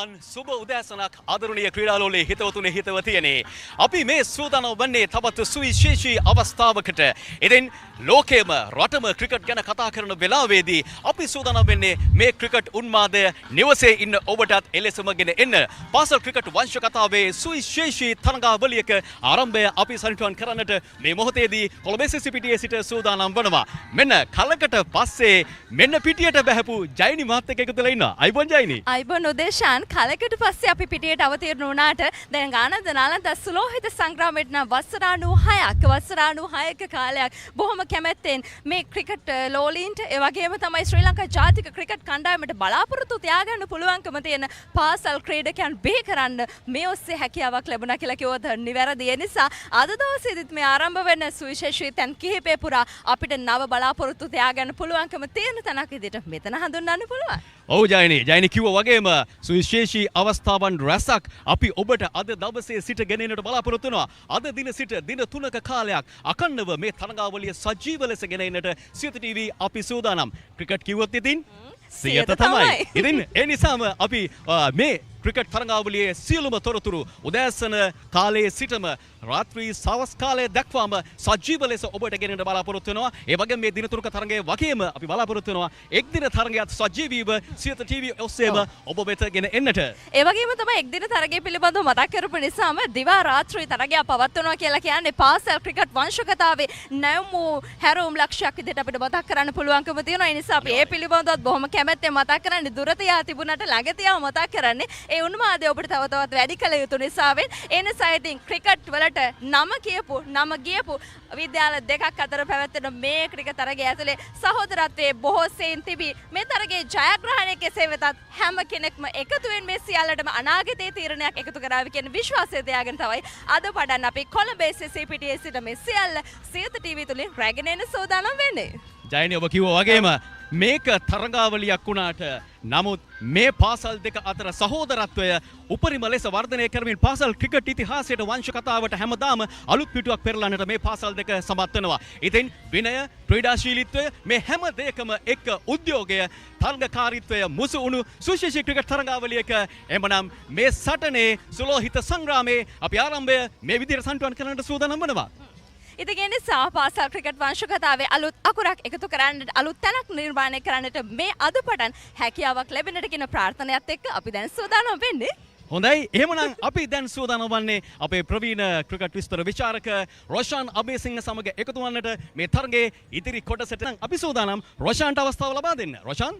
අයිබෝන් සුබ උදෑසනක් ආදරණීය ක්‍රීඩාලෝලේ හිතවතුනේ හිතවතියනේ අපි මේ සූදානම් වන්නේ තවත් සුවිශේෂී අවස්ථාවකට. ඉතින් ලෝකයේම රටම ක්‍රිකට් ගැන කතා කරන වෙලාවේදී අපි සූදානම් වෙන්නේ මේ ක්‍රිකට් උන්මාදය නිවසේ ඉන්න ඔබටත් එලෙසම ගෙන එන්න. පාසල් ක්‍රිකට් වංශ කතාවේ සුවිශේෂී තරඟාවලියක ආරම්භය අපි සනිටුවන් කරන්නට මේ මොහොතේදී කොළඹ SSC පිටියේ සිට සූදානම් වනවා. මෙන්න කලකට පස්සේ මෙන්න පිටියට බැහැපු ජයිනි මාත් එක්ක එකතු වෙලා ඉන්නවා. අයිබෝන් ජයිනි. අයිබෝන් උදේශාන් කලකට පස්සේ අපි පිටියට අවතීර්ණ වුණාට දැන් ආනන්ද නාලන්ද සුලෝහිත සංග්‍රාමයට නම් වසර 96ක කාලයක් බොහොම කැමැත්තෙන් මේ ක්‍රිකට් ලෝලීන්ට ඒ වගේම තමයි ශ්‍රී ලංකා ජාතික ක්‍රිකට් කණ්ඩායමට බලාපොරොත්තු තියාගන්න පුළුවන්කම තියෙන පාසල් ක්‍රීඩකයන් බිහි කරන්න මේ ඔස්සේ හැකියාවක් ලැබුණා කියලා කිව්වොත් නිවැරදි. ඒ නිසා අද දවසේදීත් මේ ආරම්භ වෙන සුවිශේෂී තැන් කිහිපේ පුරා අපිට නව බලාපොරොත්තු තියාගන්න පුළුවන්කම තියෙන තැනක් විදිහට මෙතන හඳුන්වන්න පුළුවන්. ඔව් ජයිනි කිව්වා වගේම සුවිශේෂී අවස්ථාවන් රැසක් අපි ඔබට අද දවසේ සිට ගෙනෙන්නට බලාපොරොත්තු වෙනවා. අද දින සිට දින 3ක කාලයක් අකණ්ඩව මේ තරඟාවලිය සජීව ලෙස ගෙන එන්නට සියත TV අපි සූදානම්. ක්‍රිකට් කිව්වොත් ඉතින් සියත තමයි. ඉතින් ඒ නිසාම අපි මේ ක්‍රිකට් තරඟාවලියේ සියලුම තොරතුරු උදෑසන කාලයේ සිටම රාත්‍රී සවස් කාලයේ දක්වාම සජීව ලෙස ඔබට ගෙනෙන්න බලාපොරොත්තු වෙනවා. ඒ වගේම මේ දින තුනක තරඟයේ වගේම අපි බලාපොරොත්තු වෙනවා එක් දින තරඟයත් සජීවීව සියත TV ඔස්සේම ඔබ වෙත ගෙන එන්නට. ඒ වගේම තමයි එක් දින තරඟය පිළිබඳව මතක් කරපු නිසාම දිවා රාත්‍රී තරඟය පවත්වනවා කියලා කියන්නේ පාසල් ක්‍රිකට් වංශ කතාවේ නැවුම් හැරවුම් ලක්ෂයක් විදිහට අපිට මතක් කරන්න පුළුවන්කම තියෙනවා. ඒ නිසා අපි ඒ පිළිබඳවත් බොහොම කැමැත්තෙන් මතක් කරන්නේ. දුර තියා තිබුණාට ළඟ තියාම මතක් කරන්නේ. ඒ උන්මාදය ඔබට තව තවත් වැඩි කළ යුතු නිසාවෙන් ඒ නිසා ඉතින් ක්‍රිකට් වලට නම ගියපු විද්‍යාල දෙකක් අතර පැවැත්වෙන මේ ක්‍රිකට් තරගය ඇතුලේ සහෝදරත්වයේ බොහෝ සෙයින් තිබී මේ තරගයේ ජයග්‍රහණය කෙසේ වෙතත් හැම කෙනෙක්ම එකතුවෙන් මේ සියල්ලටම අනාගතයේ තීරණයක් එකතු කරාවි කියන විශ්වාසය තියාගෙන තමයි අද පටන් අපි කොළඹ SSC පිටියේ සිට මේ සියල්ල සියත TV තුලින් රැගෙන එන සූදානම් වෙන්නේ. ජයිනි ඔබ කිව්වා වගේම මේක තරඟාවලියක් වුණාට නමුත් මේ පාසල් දෙක අතර සහෝදරත්වය උපරිම ලෙස වර්ධනය කරමින් පාසල් ක්‍රිකට් ඉතිහාසයට වංශ කතාවට හැමදාම අලුත් පිටුවක් පෙරලන්නට මේ පාසල් දෙක සමත් වෙනවා. ඉතින් විනය, ක්‍රීඩාශීලීත්වය මේ හැම දෙයකම එක්ක උද්‍යෝගය, තරඟකාරීත්වය මුසු වුණු සුවිශේෂී ක්‍රිකට් තරඟාවලියක එමනම් මේ සටනේ සුලෝහිත සංග්‍රාමයේ අපි ආරම්භය මේ විදිහට සම්පූර්ණ කරන්නට සූදානම් වෙනවා. ඉතින් ඒ නිසා පාසල් ක්‍රිකට් වංශ කතාවේ අලුත් අකුරක් එකතු කරන්නට අලුත් තැනක් නිර්මාණය කරන්නට මේ අද පටන් හැකියාවක් ලැබෙන්නට කියන ප්‍රාර්ථනාවත් එක්ක අපි දැන් සූදානම් වෙන්නේ. හොඳයි එහෙමනම් අපි දැන් සූදානම් වන්නේ අපේ ප්‍රවීණ ක්‍රිකට් විස්තර විචාරක රොෂාන් අබේසිංහ සමග එකතු වන්නට මේ තරගයේ ඉදිරි කොටසට අපි සූදානම්. රොෂාන්ට අවස්ථාව ලබා දෙන්න. Roshan.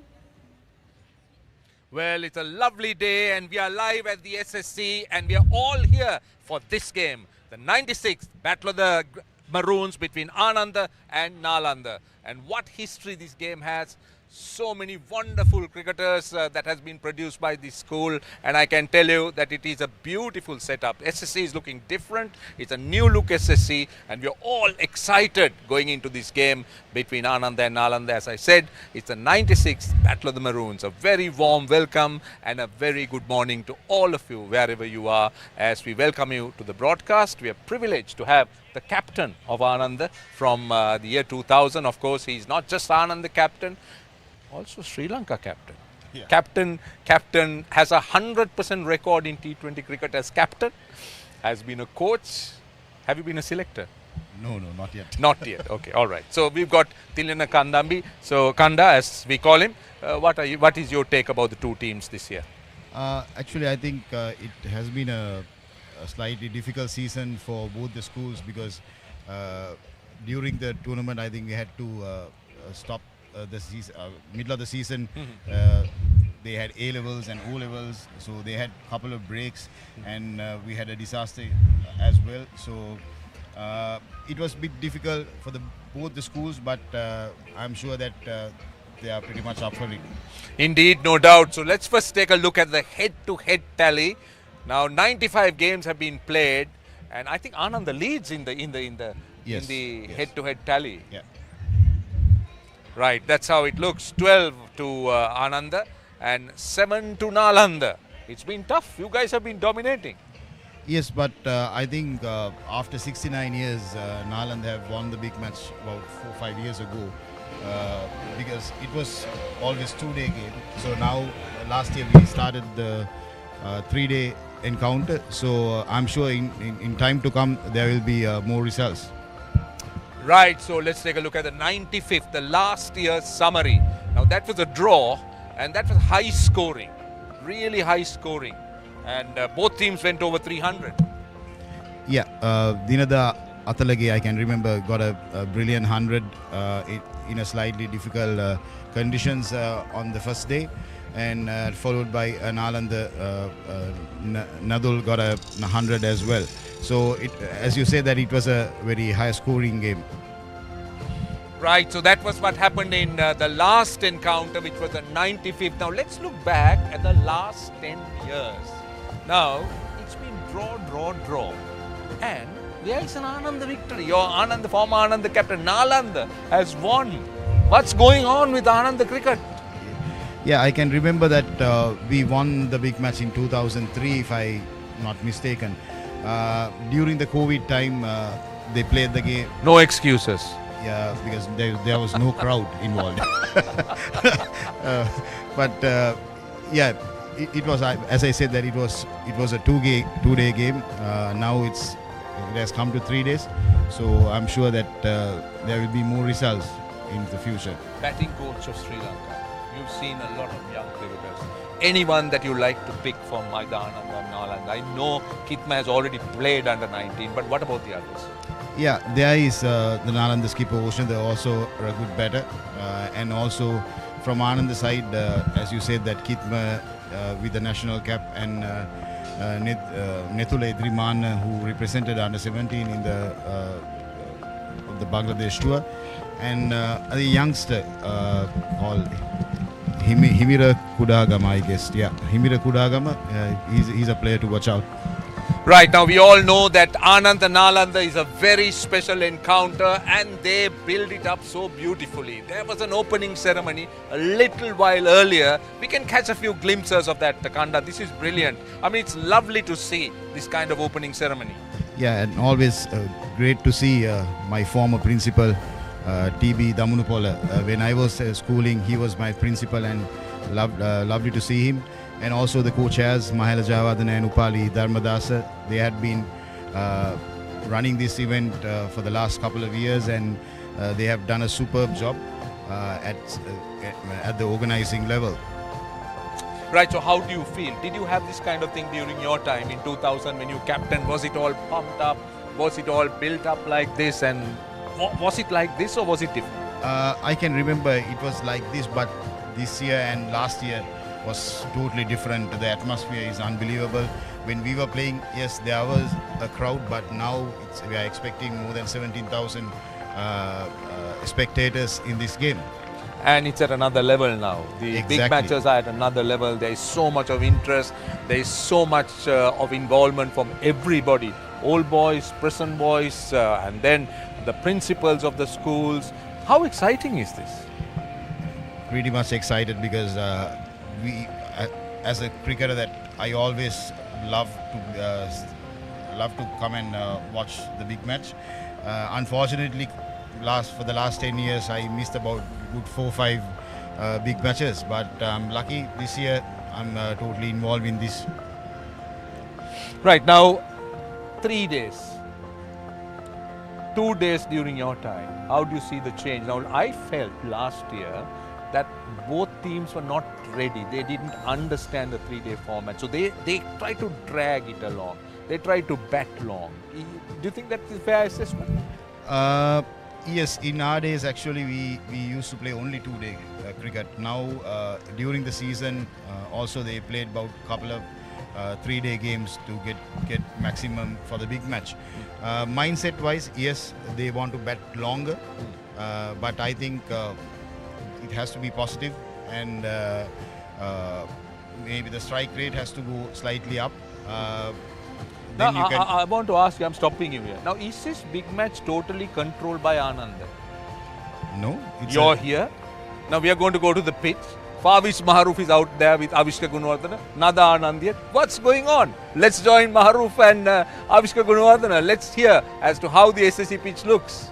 Well, it's a lovely day and we are live at the SSC and we are all here for this game. The 96th Battle of the Maroons between Ananda and Nalanda. And what history this game has. So many wonderful cricketers that has been produced by this school, and I can tell you that it is a beautiful setup. SSC is looking different. It's a new look SSC, and we are all excited going into this game between Ananda and Nalanda. As I said, it's the 96th Battle of the Maroons. A very warm welcome and a very good morning to all of you wherever you are as we welcome you to the broadcast. We are privileged to have the captain of Ananda from the year 2000. Of course, he's not just Ananda captain, also Sri Lanka captain. Yeah. Captain has a 100% record in T20 cricket as captain, has been a coach. Have you been a selector? No, not yet. Not yet. Okay, all right. So we've got Tilina Kandambi. So Kanda, as we call him, what is your take about the two teams this year? Actually, I think it has been a slightly difficult season for both the schools because during the tournament, I think we had to stop the season, middle of the season. They had A levels and O levels, so they had a couple of breaks, and we had a disaster as well. So it was a bit difficult for both the schools, but I'm sure that they are pretty much up for it. Indeed, no doubt. So let's first take a look at the head-to-head tally. Now 95 games have been played, and I think Ananda leads in the Yes. head-to-head tally. Yeah. Right, that's how it looks. 12 to Ananda and 7 to Nalanda. It's been tough. You guys have been dominating. Yes, but I think after 69 years, Nalanda have won the big match about 4-5 years ago because it was always 2-day game. So now, last year we started the 3-day encounter. So I'm sure in time to come there will be more results. Right, so let's take a look at the 95th, the last year's summary. Now that was a draw and that was high scoring, really high scoring. And both teams went over 300. Yeah, Dinada Atalage, I can remember, got a brilliant 100 in a slightly difficult conditions on the first day, and followed by Nalanda. Nadul got a 100 as well. So, as you say, that it was a very high scoring game. Right, so that was what happened in the last encounter, which was the 95th. Now let's look back at the last 10 years. Now, it's been draw. And there is an Ananda victory. Your Ananda, former Ananda captain Nalanda has won. What's going on with Ananda cricket? Yeah, I can remember that we won the big match in 2003, if I'm not mistaken. During the COVID time, they played the game. No excuses. Yeah, because there was no crowd involved. Yeah, it was, as I said, that it was a two-day game. Now it has come to 3 days. So I'm sure that there will be more results in the future. Batting coach of Sri Lanka. You've seen a lot of young cricketers. Anyone that you like to pick from Ananda and Nalanda? I know Kitma has already played under 19, but what about the others? Yeah, there is the Nalanda skipper Ocean. They're also a good batter, and also from Ananda side, as you said, that Kitma with the national cap, and Nethula Idriman, who represented under 17 in the Bangladesh tour, and a youngster called Himira Kudagama, I guess. Yeah, Himira Kudagama. He's a player to watch out. Right, now we all know that Ananda Nalanda is a very special encounter and they build it up so beautifully. There was an opening ceremony a little while earlier. We can catch a few glimpses of that, Takanda. This is brilliant. I mean, it's lovely to see this kind of opening ceremony. Yeah, and always great to see my former principal, TB Damunupola. When I was schooling, he was my principal, and lovely to see him. And also the co-chairs, Mahela Javadana and Upali Dharmadasa. They had been running this event for the last couple of years, and they have done a superb job at the organizing level. Right, so how do you feel? Did you have this kind of thing during your time in 2000 when you captained? Was it all pumped up? Was it all built up like this? And was it like this or was it different? I can remember it was like this, but this year and last year was totally different. The atmosphere is unbelievable. When we were playing, yes, there was a crowd, but now we are expecting more than 17,000 spectators in this game. And it's at another level now. The Exactly. big matches are at another level. There is so much of interest. There is so much of involvement from everybody. Old boys, present boys, and then the principals of the schools. How exciting is this? Pretty much excited because we, as a cricketer, that I always love to come and watch the big match. Unfortunately, for the last 10 years, I missed about good 4 or 5 big matches. But I'm lucky this year. I'm totally involved in this. Right, now 3 days. 2 days during your time. How do you see the change? Now, I felt last year that both teams were not ready. They didn't understand the 3-day format. So they tried to drag it along. They tried to bat long. Do you think that's a fair assessment? Yes, in our days, actually, we used to play only 2-day cricket. Now, during the season, also they played about a couple of 3-day games to get maximum for the big match. Mindset-wise, yes, they want to bat longer, but I think it has to be positive, and maybe the strike rate has to go slightly up. Now, I want to ask you, I'm stopping you here. Now, is this big match totally controlled by Ananda? No. You're here. Now, we are going to go to the pitch. Favish Maharoof is out there with Avishka Gunawardana. Nada Anandiyat. What's going on? Let's join Maharoof and Avishka Gunawardana. Let's hear as to how the SSC pitch looks.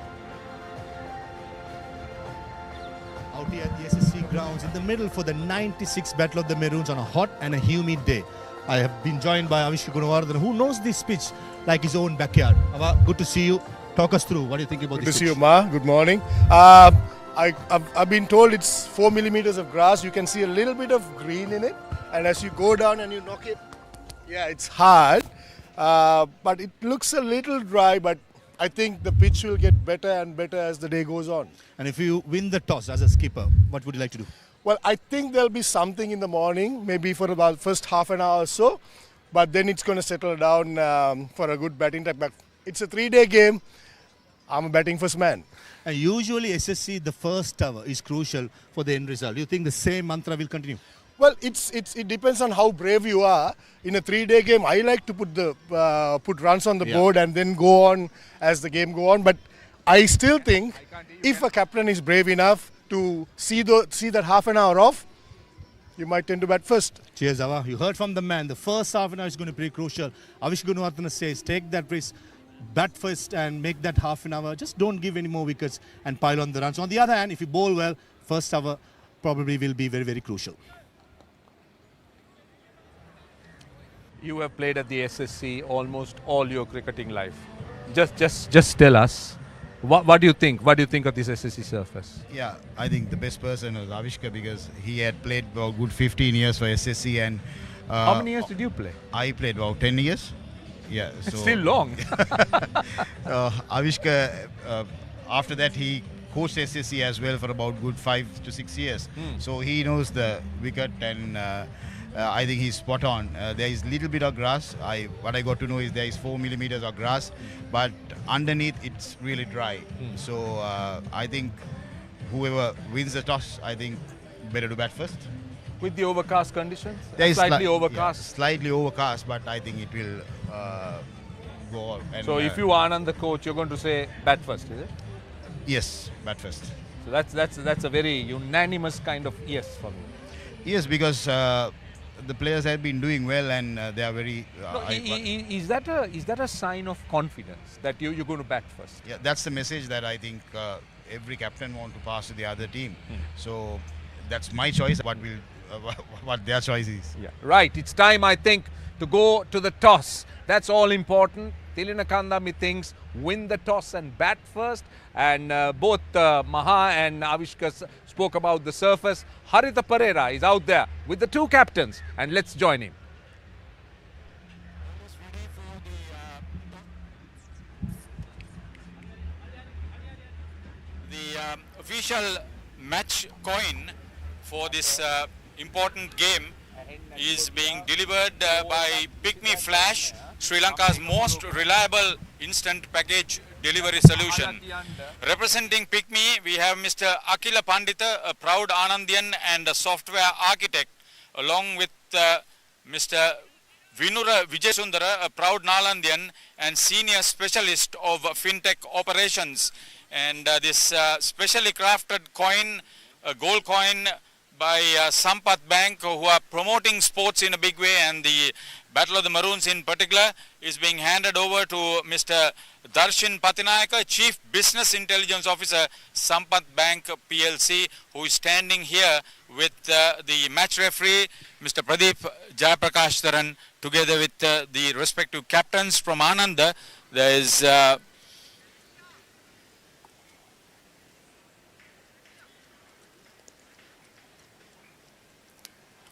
Out here at the SSC Grounds in the middle for the 96th Battle of the Maroons on a hot and a humid day. I have been joined by Avishka Gunawardhan, who knows this pitch like his own backyard. Ava, good to see you. Talk us through. What do you think about Good this to see pitch? you, Ma. Good morning. I've been told it's 4 millimeters of grass. You can see a little bit of green in it. And as you go down and you knock it, yeah, it's hard. But it looks a little dry, but I think the pitch will get better and better as the day goes on. And if you win the toss as a skipper, what would you like to do? Well, I think there'll be something in the morning, maybe for about first half an hour or so. But then it's going to settle down for a good batting time. But it's a 3-day game. I'm a batting first man. And usually SSC, the first over is crucial for the end result. Do you think the same mantra will continue? Well, it depends on how brave you are. In a 3-day game, I like to put runs on the board and then go on as the game go on. But I still think if a captain is brave enough to see that half an hour off, you might tend to bat first. Cheers, Ava. You heard from the man. The first half an hour is going to be crucial. Avish Gunawardhan says, take that risk, bat first and make that half an hour. Just don't give any more wickets and pile on the runs. On the other hand, if you bowl well, first hour probably will be very, very crucial. You have played at the SSC almost all your cricketing life. Just tell us, what do you think? What do you think of this SSC surface? Yeah, I think the best person was Avishka because he had played about good 15 years for SSC and How many years did you play? I played about 10 years. Yeah, so Still long. Avishka, after that he coached SSC as well for about good 5 to 6 years. So he knows the wicket and I think he's spot on. There is little bit of grass. What I got to know is there is 4 millimeters of grass, but underneath it's really dry. So I think whoever wins the toss, I think better to bat first. With the overcast conditions? There is Slightly yeah, overcast. slightly overcast, but I think it will go all. And, So if you are Anand the coach, you're going to say bat first, is it? yes, bat first. So that's a very unanimous kind of yes for me. Yes, because the players have been doing well and they are very. Is that a sign of confidence that you're going to bat first? Yeah, that's the message that I think every captain want to pass to the other team. So that's my choice. What their choice is. Yeah. Right. It's time, I think, to go to the toss. That's all important. Tilina Kandami thinks win the toss and bat first. And both Maha and Avishka spoke about the surface. Haritha Pereira is out there with the two captains. And let's join him. The official match coin for this important game is being delivered by Pick Me Flash, Sri Lanka's most reliable instant package delivery solution. Representing Pick Me, we have Mr. Akila Pandita, a proud Anandian and a software architect, along with Mr. Vinura Vijayasundara, a proud Nalandian and senior specialist of fintech operations. And this specially crafted coin, a gold coin by Sampath Bank, who are promoting sports in a big way, and the Battle of the Maroons in particular is being handed over to Mr. Darshan Patinayaka, Chief Business Intelligence Officer, Sampath Bank PLC, who is standing here with the match referee, Mr. Pradeep Jayaprakash, together with the respective captains from Ananda. There is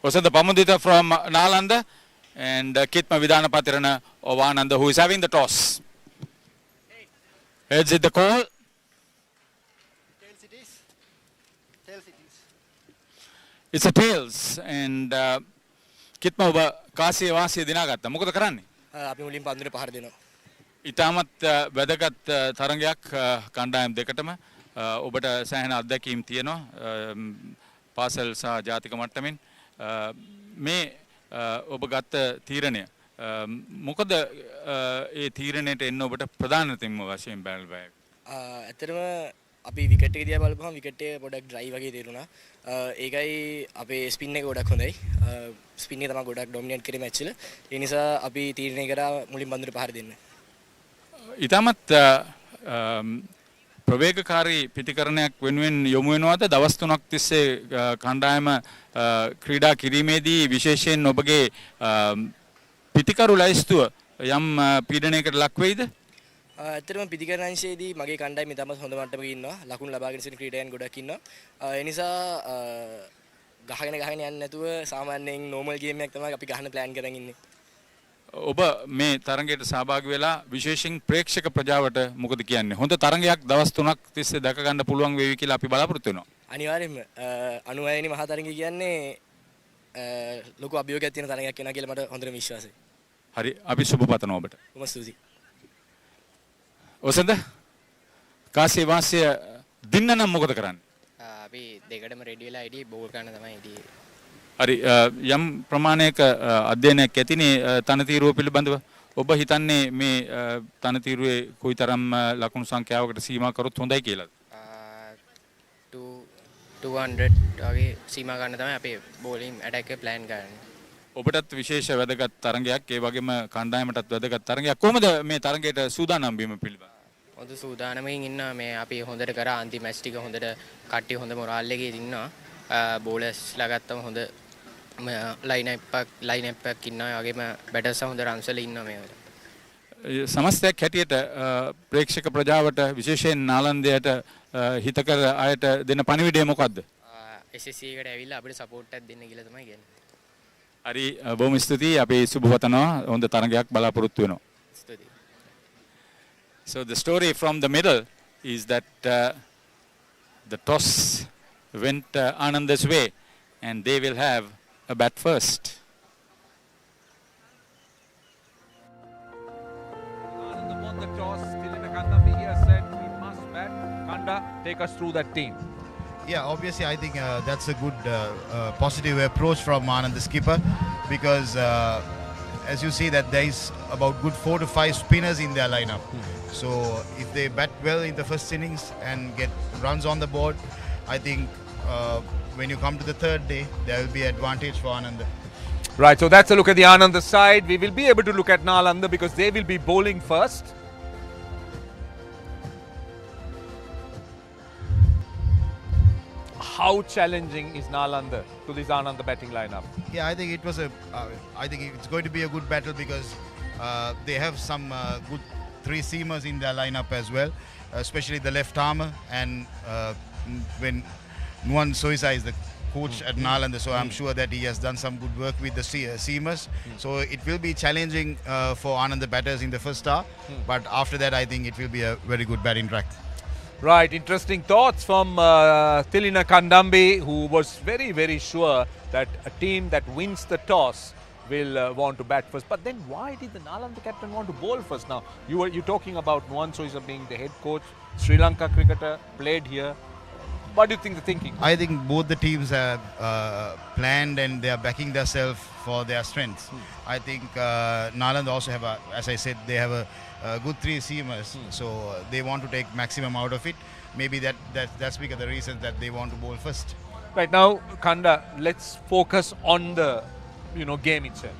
also the Pamudita from Nalanda and Kitma Vidanapatirana of Ananda, who is having the toss. Heads it the call. Tails it is. Tails it is. It's a tails and Kitma ඔබ කාසිය වාසිය දිනාගත්තා. මොකද කරන්නේ? අපි මුලින් පන්දුනේ පහර දෙනවා. ඉතාමත් වැදගත් තරගයක් කණ්ඩායම් දෙකටම ඔබට සෑහෙන අත්දැකීම් තියෙනවා පාසල් සහ ජාතික මට්ටමින් මේ ඔබ ගත්ත තීරණය මොකද ඒ තීරණයට එන්න ඔබට ප්‍රධානතම වශයෙන් බැලුවා? ඇත්තටම අපි විකට් එක දිහා බලපුවම විකට් එක පොඩක් ඩ්‍රයි වගේ තේරුණා. ඒකයි අපේ ස්පින් එක ගොඩක් හොඳයි. ස්පින් එක තමයි ගොඩක් ඩොමිනේට් කරේ මැච් එක. ඒ නිසා අපි තීරණය කරා මුලින් පන්දුනේ පහර දෙන්න. ඉතාමත් ප්‍රවේගකාරී පිටිකරණයක් වෙනුවෙන් යොමු වෙනවාද? දවස් 3ක් තිස්සේ කණ්ඩායම ක්‍රීඩා කිරීමේදී විශේෂයෙන් ඔබගේ පිතිකරු ලයිස්තුව යම් පීඩනයකට ලක් වෙයිද? ඇත්තටම පිතිකරන අංශයේදී මගේ කණ්ඩායමේ තමත් හොඳ මට්ටමක ඉන්නවා. ලකුණු ලබාගෙන සිටින ක්‍රීඩකයන් ගොඩක් ඉන්නවා. ඒ නිසා ගහගෙන යන්නේ නැතුව සාමාන්‍යයෙන් නෝමල් ගේම් එකක් තමයි අපි ගහන්න ප්ලෑන් කරගෙන ඉන්නේ. ඔබ මේ තරගයට සහභාගී වෙලා විශේෂයෙන් ප්‍රේක්ෂක ප්‍රජාවට මොකද කියන්නේ? හොඳ තරගයක් දවස් 3ක් තිස්සේ දැක ගන්න පුළුවන් වේවි කියලා අපි බලාපොරොත්තු වෙනවා. අනිවාර්යයෙන්ම 96 වෙනි මහා තරගය කියන්නේ ලොකු අභියෝගයක් තියෙන තරගයක් වෙනවා කියලා මට හොඳට විශ්වාසයි. හරි අපි සුබ පතනවා ඔබට. බොහොම ස්තුතියි. ඔසඳ කාසේ වාසිය දින්න නම් මොකද කරන්නේ? අපි දෙකටම රෙඩි වෙලා ඉදී බෝල් කරන්න තමයි ඉදී. හරි යම් ප්‍රමාණයක අධ්‍යයනයක් ඇතිනේ තනතිරුව පිළිබඳව. ඔබ හිතන්නේ මේ තනතිරුවේ කොයිතරම් ලකුණු සංඛ්‍යාවකට සීමා කරොත් හොඳයි කියලාද? 200 වගේ සීමා ගන්න තමයි අපේ බෝලින් ඇටැක් එක ප්ලෑන් කරන්නේ. ඔබටත් විශේෂ වැදගත් තරගයක් ඒ වගේම කණ්ඩායමටත් වැදගත් තරගයක්. කොහොමද මේ තරගයට සූදානම් වීම පිළිබඳව? හොඳ සූදානමකින් ඉන්නවා. මේ අපි හොඳට කරා අන්තිම මැච් ටික හොඳට කට්ටිය හොඳ මොරාල් එකේ ඉන්නවා. බෝලර්ස්ලා ගත්තම හොඳ ලයින් අප් එකක් ඉන්නවා. ඒ වගේම බැටර්ස්ලා හොඳ රන්ස් වල ඉන්නවා මේ වෙලාවට. සමස්තයක් හැටියට ප්‍රේක්ෂක ප්‍රජාවට විශේෂයෙන් නාලන්දයට හිතකර අයට දෙන පණිවිඩය මොකද්ද? SSC එකට ඇවිල්ලා අපිට සපෝට් එකක් දෙන්න කියලා තමයි කියන්නේ. හරි බොහොම ස්තුතියි. අපි සුබ පතනවා. හොඳ තරගයක් බලාපොරොත්තු වෙනවා. ස්තුතියි. So the story from the middle is that the toss went Ananda's way and they will have a bat first. Ananda won the toss. Tilina Kandambi here said we must bat. Kanda, take us through that team. Yeah, obviously I think that's a good positive approach from Anand, the skipper, because as you see that there is about good 4 to 5 spinners in their lineup. So if they bat well in the first innings and get runs on the board, I think when you come to the third day, there will be advantage for Ananda. Right, so that's a look at the Ananda side. We will be able to look at Nalanda because they will be bowling first. How challenging is Nalanda to this Ananda batting lineup? Yeah, I think it was I think it's going to be a good battle because they have some good 3 seamers in their lineup as well, especially the left armer, and when Nuan Soisa is the coach at Nalanda, so I'm sure that he has done some good work with the seamers. So it will be challenging for Ananda batters in the first hour, but after that I think it will be a very good batting track. Right, interesting thoughts from Tilina Kandambi, who was very, very sure that a team that wins the toss will want to bat first. But then why did the Nalanda captain want to bowl first? Now, you're talking about Nuan Soisa being the head coach, Sri Lanka cricketer, played here. What do you think the thinking? I think both the teams have planned and they are backing themselves for their strengths. I think Nalanda also have, as I said, they have a good 3 seamers, so they want to take maximum out of it. Maybe that's because of the reason that they want to bowl first. Right now, Kanda, let's focus on the game itself.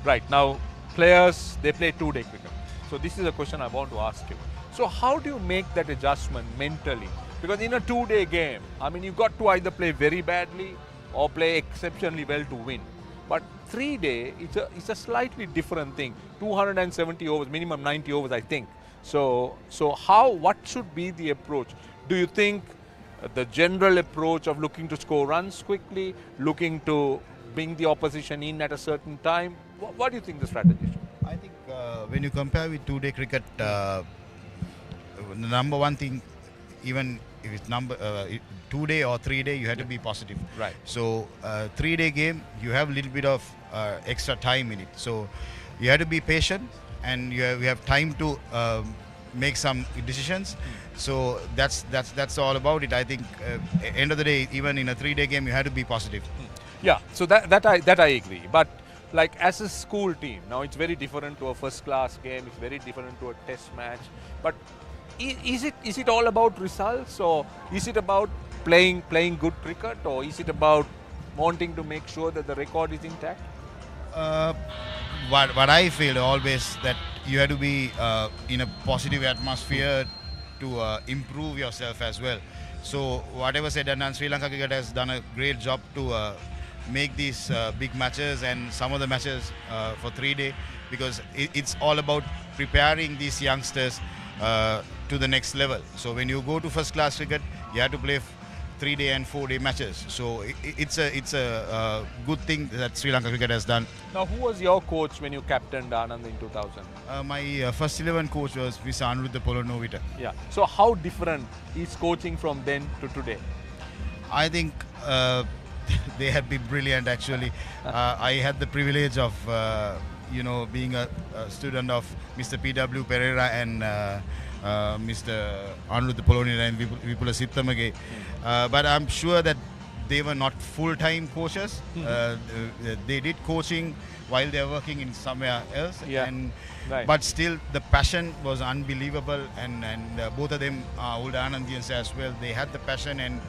Right now, players, they play 2-day cricket. So this is a question I want to ask you. So how do you make that adjustment mentally? Because in a 2-day game, I mean, you've got to either play very badly or play exceptionally well to win. But 3-day, it's a slightly different thing. 270 overs, minimum 90 overs, I think. So what should be the approach? Do you think the general approach of looking to score runs quickly, looking to bring the opposition in at a certain time? What do you think the strategy should be? I think when you compare with 2-day cricket, the number one thing, even if it's 2-day or 3-day, you have to be positive. Right. So 3-day game, you have a little bit of extra time in it. So you have to be patient and you have time to make some decisions. So that's all about it. I think end of the day, even in a 3-day game, you have to be positive. Yeah, so that I agree. But like as a school team, now it's very different to a first class game. It's very different to a test match. But is it all about results, or is it about playing good cricket, or is it about wanting to make sure that the record is intact? What I feel always that you have to be in a positive atmosphere to improve yourself as well. So whatever said and done, Sri Lanka cricket has done a great job to make these big matches and some of the matches for 3 day, because it's all about preparing these youngsters to the next level. So when you go to first class cricket, you have to play 3 day and 4 day matches. So it's a good thing that Sri Lanka cricket has done. Now, who was your coach when you captained Ananda in 2000? My first 11 coach was Mr. Ananda Polonovita. Yeah. So how different is coaching from then to today? I think they have been brilliant actually. I had the privilege of being a student of Mr. P.W. Pereira and Mr. Ananda Polonovita and Vipula Sittamage. But I'm sure that they were not full-time coaches. They did coaching while they were working in somewhere else. Yeah. Right. But still, the passion was unbelievable, and both of them are old Anandians as well. They had the passion, and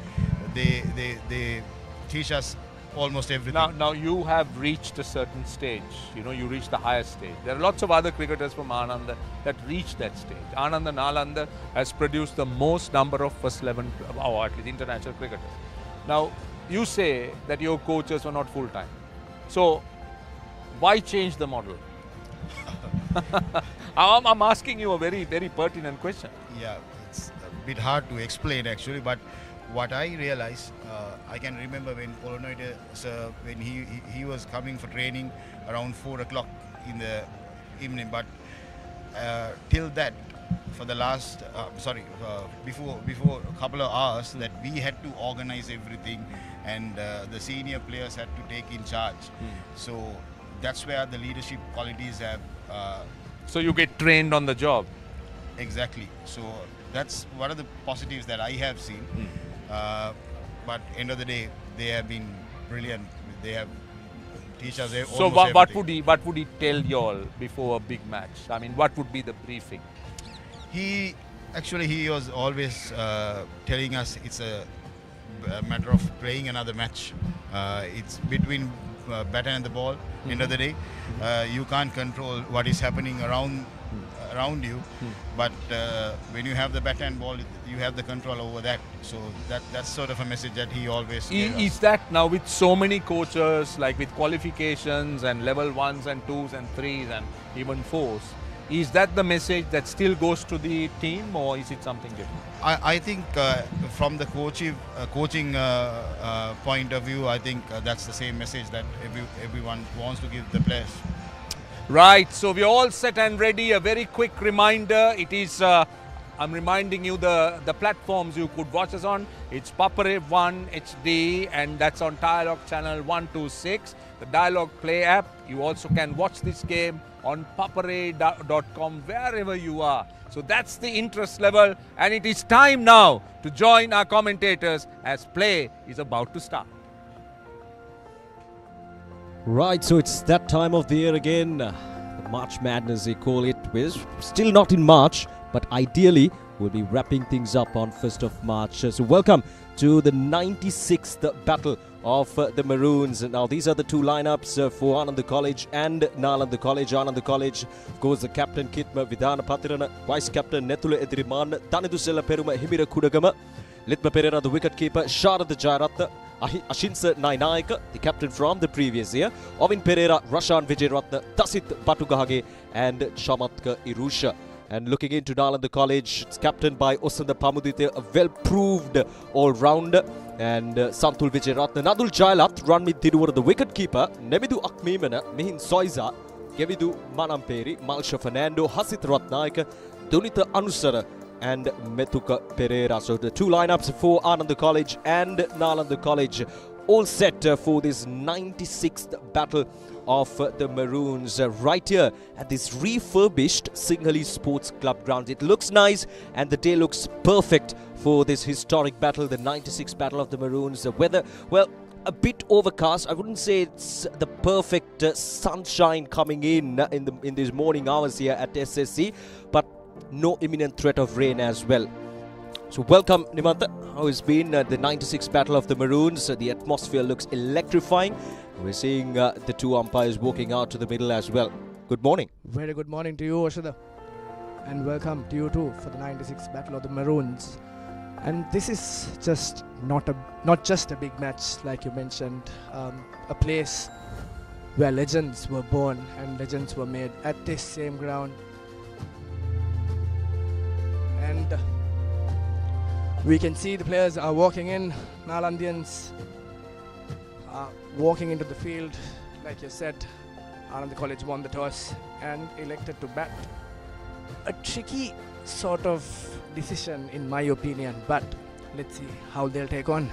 they teach us almost everything. Now you have reached a certain stage. You reached the highest stage. There are lots of other cricketers from Ananda that reached that stage. Ananda Nalanda has produced the most number of first 11, or at least international cricketers. Now, you say that your coaches were not full-time. So, why change the model? I'm asking you a very, very pertinent question. Yeah, it's a bit hard to explain actually, but what I realized, I can remember when Polonovita, when he was coming for training around 4 o'clock in the evening, but till that, for the last, before a couple of hours, that we had to organize everything, and the senior players had to take in charge. So that's where the leadership qualities have. So you get trained on the job. Exactly. So that's one of the positives that I have seen. But end of the day, they have been brilliant. They have teach us So what would he tell you all before a big match? I mean, what would be the briefing? He was always telling us it's a matter of playing another match. It's between batter and the ball. End of the day, you can't control what is happening around you, but when you have the bat and ball, you have the control over that. So that's sort of a message that he always gave us. Is that now with so many coaches, like with qualifications and level 1s and 2s and 3s and even 4s, is that the message that still goes to the team, or is it something different? I think from the coaching point of view, I think that's the same message that everyone wants to give the players. Right, so we're all set and ready. A very quick reminder, it is, I'm reminding you the platforms you could watch us on. It's Papare 1 HD, and that's on Dialog channel 126. The Dialog Play app. You also can watch this game on papare.com wherever you are. So that's the interest level, and it is time now to join our commentators as play is about to start. Right, so it's that time of the year again, the March Madness they call it. We're still not in March, but ideally we'll be wrapping things up on 1st of March. So welcome to the 96th battle of the Maroons. Now these are the two lineups for Ananda College and Nalanda College. Ananda College, of course, the captain Kitma Vidana Patirana, vice captain Netula Ediriman, Tanidusela Peruma Himira Kudagama, Litma Pereira the wicket keeper, Sharad Jayaratna, Ashinsa Nainayaka, the captain from the previous year, Ovin Pereira, Rashan Vijayratna, Tasit Batugahage and Chamatka Irusha. And looking into Nalanda College, it's captained by Osanda Pamudite, a well-proved all-rounder, and Santul Vijayratna, Nadul Jailat, Ranmit Tiruvara, the wicket-keeper, Nemidu Akmimana, Mihin Soiza, Gevidu Manamperi, Malsha Fernando, Hasit Ratnaika, Dunita Anusara, and Metuka Pereira. So the two lineups for Ananda College and Nalanda College, all set for this 96th battle of the Maroons right here at this refurbished Singhali Sports Club grounds. It looks nice and the day looks perfect for this historic battle, the 96th battle of the Maroons. The weather, well, a bit overcast. I wouldn't say it's the perfect sunshine coming in these morning hours here at SSC, but no imminent threat of rain as well. So welcome, Nimanta. How has been the 96th battle of the Maroons? The atmosphere looks electrifying. We're seeing the two umpires walking out to the middle as well. Good morning. Very good morning to you, Oshada. And welcome to you too for the 96th battle of the Maroons. And this is just not just a big match, like you mentioned, a place where legends were born and legends were made at this same ground. And we can see the players are walking in. Nalandians are walking into the field. Like you said, Ananda College won the toss and elected to bat. A tricky sort of decision in my opinion, but let's see how they'll take on.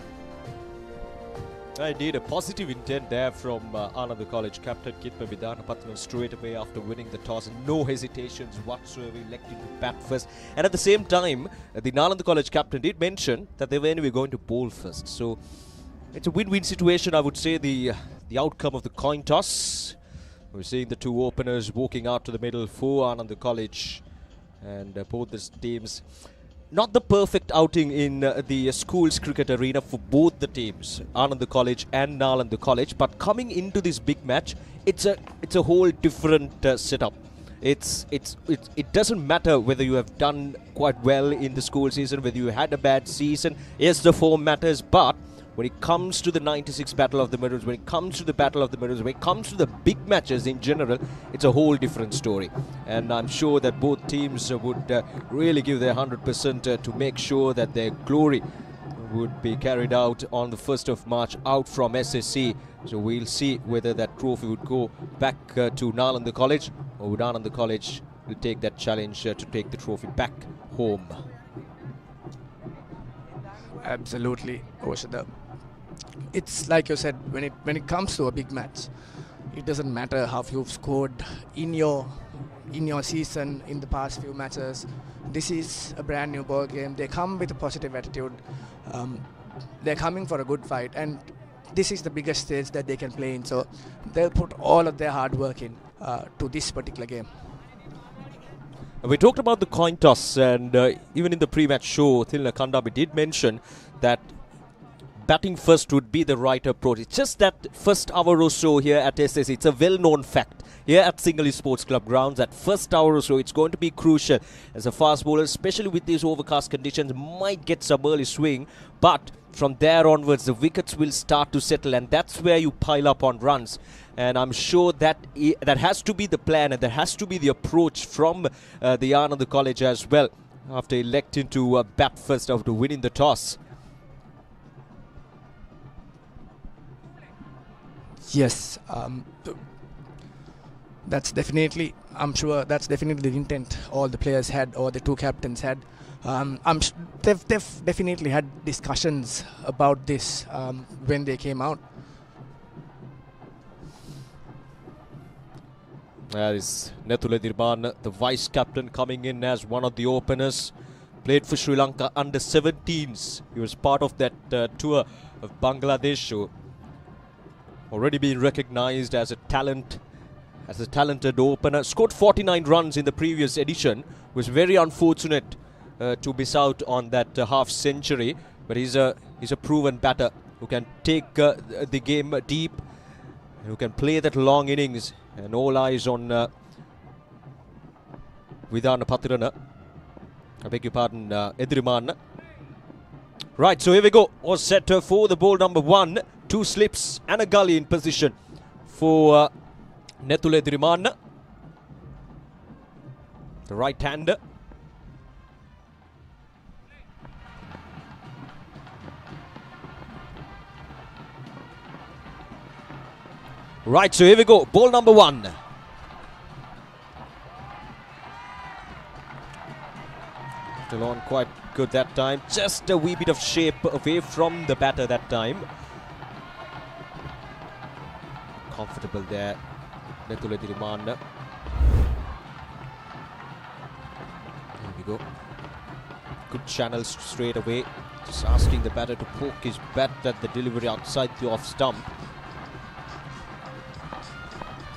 Indeed, a positive intent there from Ananda College captain Kitma Vidhanapathanam straight away after winning the toss. No hesitations whatsoever, electing to bat first. And at the same time, the Nalanda College captain did mention that they were anyway going to bowl first. So it's a win-win situation, I would say, the outcome of the coin toss. We're seeing the two openers walking out to the middle for Ananda College. And both the teams, not the perfect outing in the schools cricket arena for both the teams, Ananda College and Nalanda College. But coming into this big match, it's a whole different setup. It doesn't matter whether you have done quite well in the school season, whether you had a bad season. Yes, the form matters, but when it comes to the 96 Battle of the Maroons, when it comes to the Battle of the Maroons, when it comes to the big matches in general, it's a whole different story. And I'm sure that both teams would really give their 100% to make sure that their glory would be carried out on the 1st of March out from SSC. So we'll see whether that trophy would go back to Nalanda College, or would Ananda College will take that challenge to take the trophy back home. Absolutely, Oshada. It's like you said, when it comes to a big match, it doesn't matter how you've scored in your season in the past few matches. This is a brand new ball game. They come with a positive attitude. They're coming for a good fight, and this is the biggest stage that they can play in. So they'll put all of their hard work in to this particular game. We talked about the coin toss, and even in the pre-match show, Thilna Kandabi did mention that batting first would be the right approach. It's just that first hour or so here at SSC, it's a well-known fact. Here at Sinhalese Sports Club grounds, at first hour or so, it's going to be crucial as a fast bowler, especially with these overcast conditions, might get some early swing. But from there onwards, the wickets will start to settle, and that's where you pile up on runs. And I'm sure that that has to be the plan, and that has to be the approach from the Ananda College as well, after electing to bat first after winning the toss. Yes, that's definitely, I'm sure that's definitely the intent all the players had, or the two captains had. They've definitely had discussions about this when they came out. That is Nethule Dirban, the vice captain, coming in as one of the openers. Played for Sri Lanka under 17s. He was part of that tour of Bangladesh. So already been recognized as a talented opener. Scored 49 runs in the previous edition. Was very unfortunate to miss out on that half century. But he's a proven batter who can take the game deep, who can play that long innings. And all eyes on Vidhanapathanam. I beg your pardon, Edriman. Right, so here we go. All set for the ball number 1. 2 slips and a gully in position for Nethule Edriman, the right-hander. Right, so here we go. Ball number 1. Still on quite good that time. Just a wee bit of shape away from the batter that time. Comfortable there, Nethule Edriman. There we go. Good channels straight away. Just asking the batter to poke his bat at the delivery outside the off stump.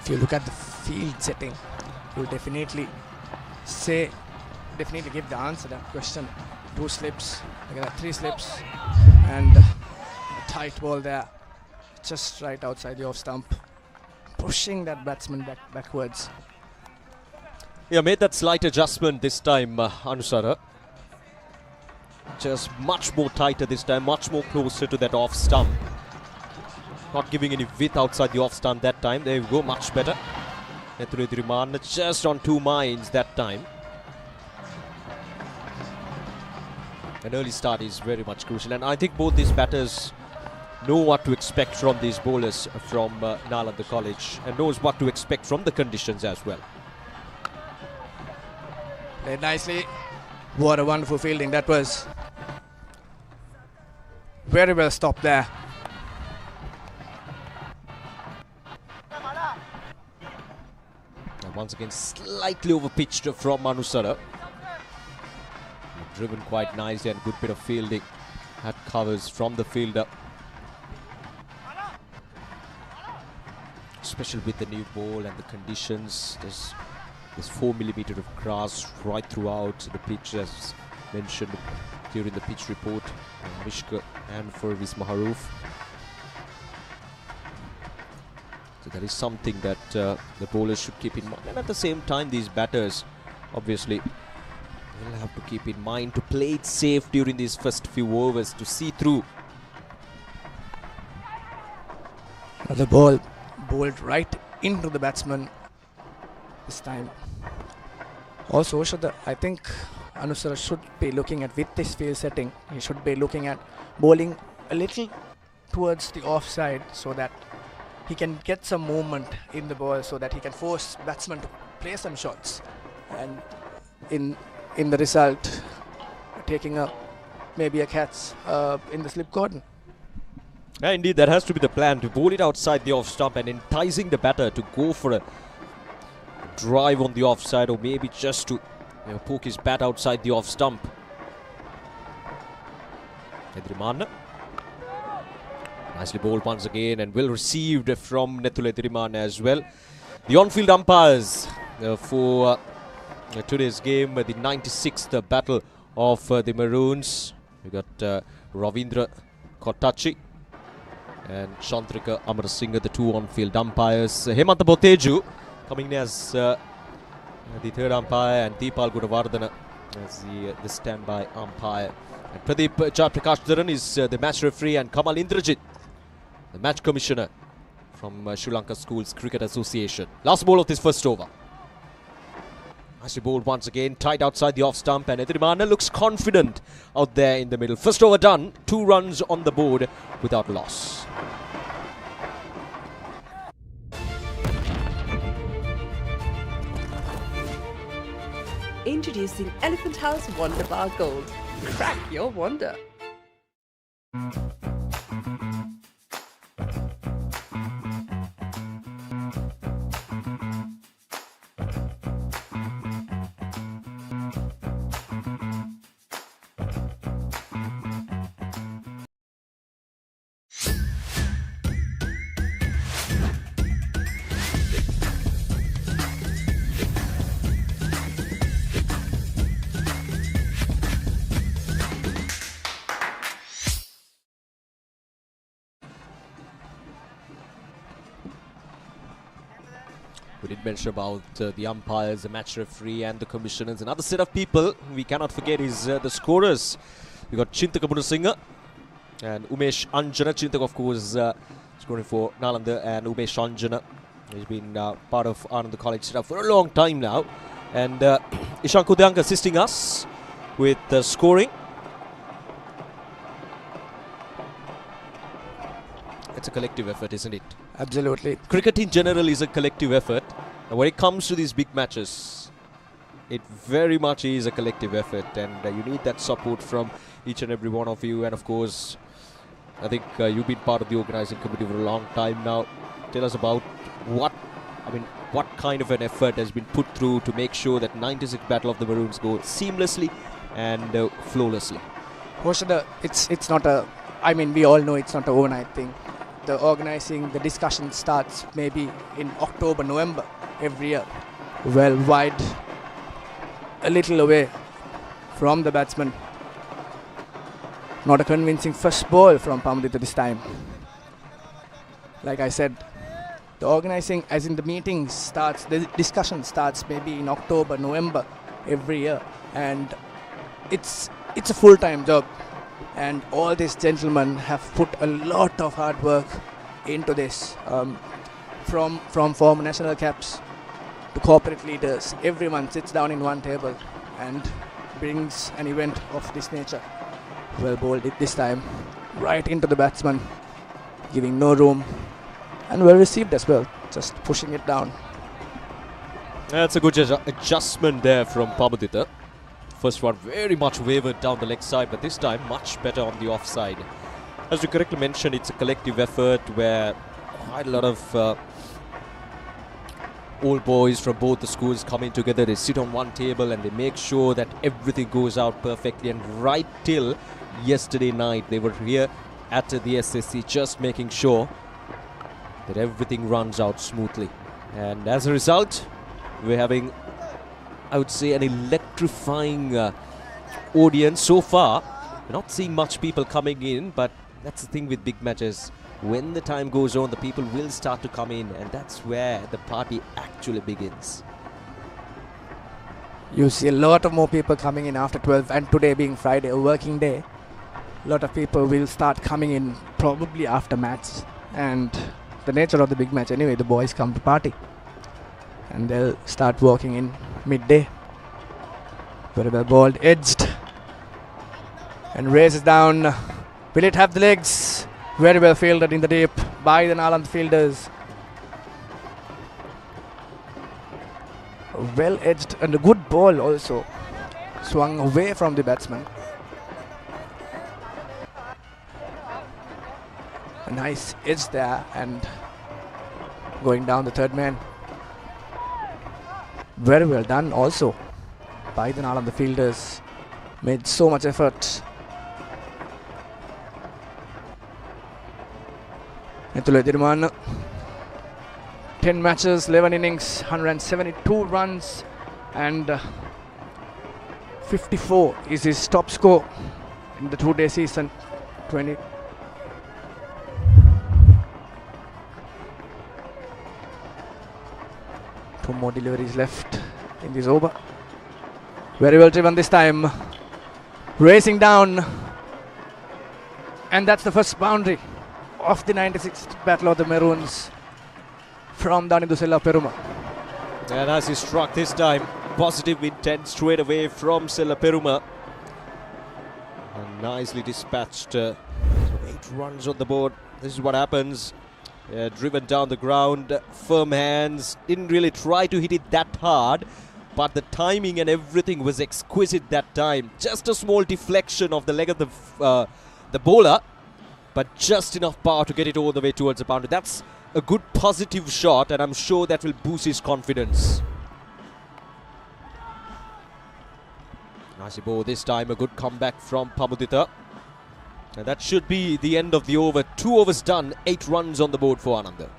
If you look at the field setting, you'll definitely give the answer to that question. 2 slips, look at that, 3 slips, and a tight ball there, just right outside the off stump, pushing that batsman backwards. Yeah, made that slight adjustment this time, Anusara. just much more tighter this time, much more closer to that off stump. Not giving any width outside the off stump that time. There we go, much better. Nethuledirimanna just on 2 minds that time. An early start is very much crucial, and I think both these batters know what to expect from these bowlers from Nalanda College, and knows what to expect from the conditions as well. Played nicely. What a wonderful fielding. That was very well stopped there. And once again, slightly over-pitched from Manusara. Driven quite nicely, and good bit of fielding. Had covers from the fielder. Especially with the new ball and the conditions. There's 4mm of grass right throughout the pitch, as mentioned during the pitch report. Avishka and Furvis Maharoof. So that is something that the bowlers should keep in mind. And at the same time, these batters, obviously, will have to keep in mind to play it safe during these first few overs to see through. The ball bowled right into the batsman this time. Also, I think Anusara should be looking at, with this field setting, he should be looking at bowling a little towards the offside so that he can get some movement in the ball, so that he can force batsmen to play some shots, and in the result taking up maybe a catch in the slip cordon. Yeah, indeed, that has to be the plan, to bowl it outside the off stump and enticing the batter to go for a drive on the offside, or maybe just to poke his bat outside the off stump. Nethuledirimanna. Nicely bowled once again, and well received from Nethuledirimanna as well. The on-field umpires for today's game, the 96th battle of the Maroons. We got Ravindra Kottachi and Chantrika Amarasinghe, the 2 on-field umpires. Hemanta Boteju coming in as the 3rd umpire, and Deepal Gunawardana as the standby umpire. And Pradeep Jaiprakash Dharan is the match referee, and Kamal Indrajit, the match commissioner from Sri Lanka Schools Cricket Association. Last ball of this first over. Nicely bowled once again, tight outside the off stump, and Nethuledirimanna looks confident out there in the middle. First over done, 2 runs on the board without loss. Introducing Elephant House Wonder Bar Gold. Crack your wonder. We did mention about the umpires, the match referee and the commissioners. Another set of people we cannot forget is the scorers. We got Chintaka Munasinghe and Umesh Anjana. Chintaka, of course, scoring for Nalanda, and Umesh Anjana has been part of Ananda College setup for a long time now. And Ishan Kudyang assisting us with scoring. It's a collective effort, isn't it? Absolutely. Cricket in general is a collective effort. And when it comes to these big matches, it very much is a collective effort, and you need that support from each and every one of you. And of course, I think you've been part of the organizing committee for a long time now. Tell us about what kind of an effort has been put through to make sure that 96th Battle of the Maroons go seamlessly and flawlessly. It's not a, we all know it's not an overnight thing. The organizing, the discussion starts maybe in October, November every year. Well wide, a little away from the batsman. Not a convincing first ball from Pamaditha this time. Like I said, the organizing, as in the meetings starts, the discussion starts maybe in October, November every year. And it's it's a full-time job, and all these gentlemen have put a lot of hard work into this. From former national caps to corporate leaders, everyone sits down in one table and brings an event of this nature. Well bowled it this time, right into the batsman, giving no room, and well received as well, just pushing it down. That's a good adjustment there from Pabudita. First one very much wavered down the leg side, but this time much better on the offside. As you correctly mentioned, it's a collective effort where quite a lot of old boys from both the schools come in together. They sit on one table and they make sure that everything goes out perfectly. And right till yesterday night, they were here at the SSC just making sure that everything runs out smoothly. And as a result, we're having, I would say, an electrifying audience so far. We're not seeing much people coming in, but that's the thing with big matches. When the time goes on, the people will start to come in, and that's where the party actually begins. You see a lot of more people coming in after 12, and today being Friday, a working day, a lot of people will start coming in probably after match. And the nature of the big match anyway, the boys come to party. And they'll start walking in midday. Very well bowled, edged. And races down. Will it have the legs? Very well fielded in the deep by the Nalanda fielders. Well edged and a good ball also. Swung away from the batsman. A nice edge there and going down the third man. Very well done also by the Nalanda fielders. Made so much effort. Nithula Dirman, 10 matches, 11 innings, 172 runs, and 54 is his top score in the two-day season. 20. Two more deliveries left in this over. Very well driven this time. Racing down. And that's the first boundary of the 96th Battle of the Maroons from down into Peruma. And as he struck this time, positive intent straight away from Peruma. And nicely dispatched. 8 runs on the board. This is what happens. Driven down the ground, firm hands, didn't really try to hit it that hard, but the timing and everything was exquisite that time. Just a small deflection of the leg of the bowler, but just enough power to get it all the way towards the boundary. That's a good positive shot, and I'm sure that will boost his confidence. Nice ball this time, a good comeback from Pabudita. And that should be the end of the over. 2 overs done, 8 runs on the board for Ananda.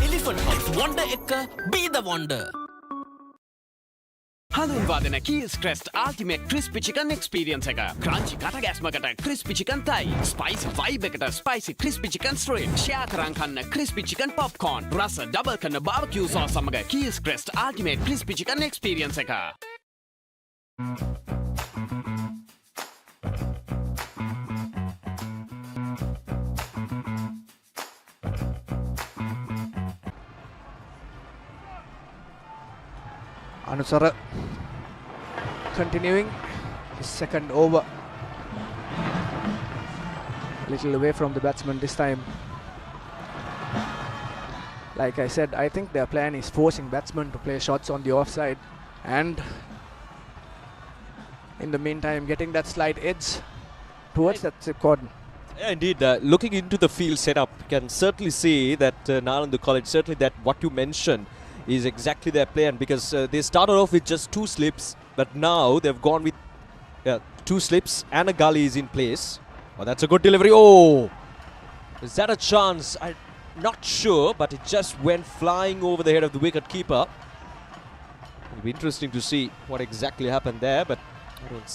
Elephant House Wonder Ekka, be the wonder. හඳුන්වාදන Keells Krest ultimate crispy chicken experience එක. Crunchy කටගැස්මකට crispy chicken තයි. Spicy vibe එකට spicy crispy chicken street. Share කරන් කන්න crispy chicken popcorn. රස double කරන barbecue sauce සමග Keells Krest ultimate crispy chicken experience එක. Anusara continuing his second over. A little away from the batsman this time. Like I said, I think their plan is forcing batsmen to play shots on the offside, and in the meantime getting that slight edge towards that cordon. Yeah, indeed. Looking into the field setup, can certainly see that Nalanda College, certainly that what you mentioned is exactly their plan, because they started off with just 2 slips, but now they've gone with 2 slips and a gully is in place. Oh, that's a good delivery. Oh, is that a chance? Not sure, but it just went flying over the head of the wicket keeper. It'll be interesting to see what exactly happened there, but I don't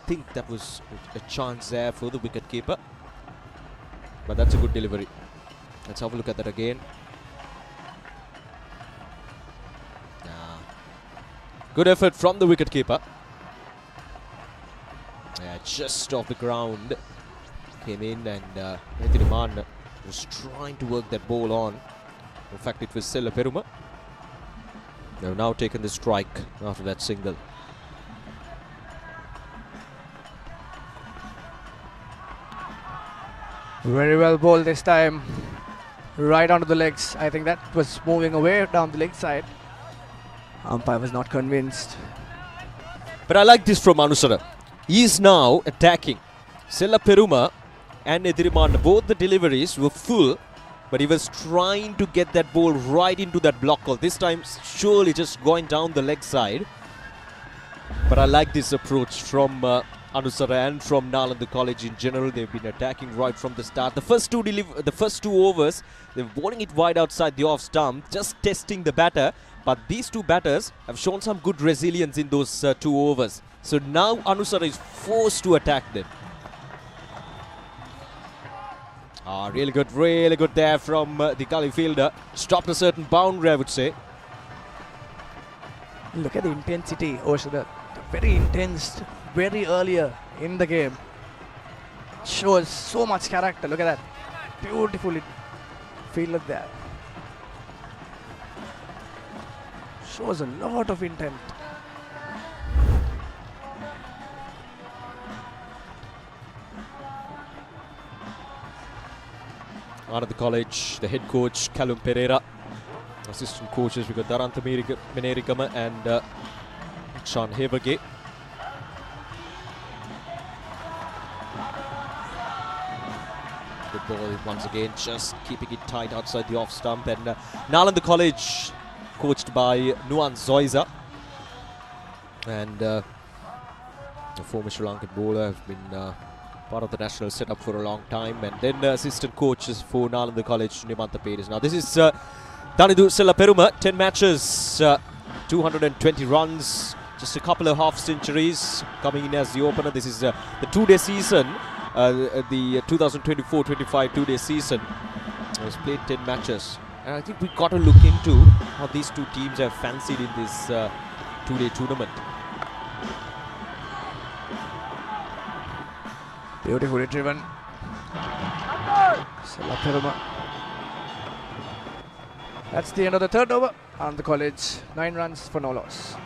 think that was a chance there for the wicket keeper. But that's a good delivery. Let's have a look at that again. Good effort from the wicket keeper. Yeah, just off the ground. Came in and Nethiriman was trying to work that ball on. In fact, it was Sella Peruma. They have now taken the strike after that single. Very well bowled this time. Right onto the legs. I think that was moving away down the leg side. Umpire was not convinced. But I like this from Anusara. He is now attacking. Sella Peruma and Nethiriman, both the deliveries were full, but he was trying to get that ball right into that block call. This time, surely just going down the leg side. But I like this approach from Anusara and from Nalanda College in general. They've been attacking right from the start. The first two overs, they're bowling it wide outside the off stump, just testing the batter. But these two batters have shown some good resilience in those 2 overs. So now Anusara is forced to attack them. Really good there from the gully fielder. Stopped a certain boundary, I would say. Look at the intensity, Oshada. Very intense, very earlier in the game. Shows so much character. Look at that. Beautifully fielded there. Shows a lot of intent. Out of the college, the head coach Callum Pereira, assistant coaches we got Daranta Menerikama and Sean Havergate. Good ball once again, just keeping it tight outside the off stump. And Nalanda College, coached by Nuan Zoiza, and the former Sri Lankan bowler, have been part of the national setup for a long time, and then assistant coaches for Nalanda College, Nimantha Peris. Now this is Danidu Sella Peruma, 10 matches, 220 runs, just a couple of half centuries, coming in as the opener. This is the 2-day season, the 2024-25 2-day season. He's played 10 matches. And I think we've got to look into how these two teams have fancied in this 2-day tournament. Beautifully driven. Sella Peruma. That's the end of the 3rd over. And the college, 9 runs for no loss.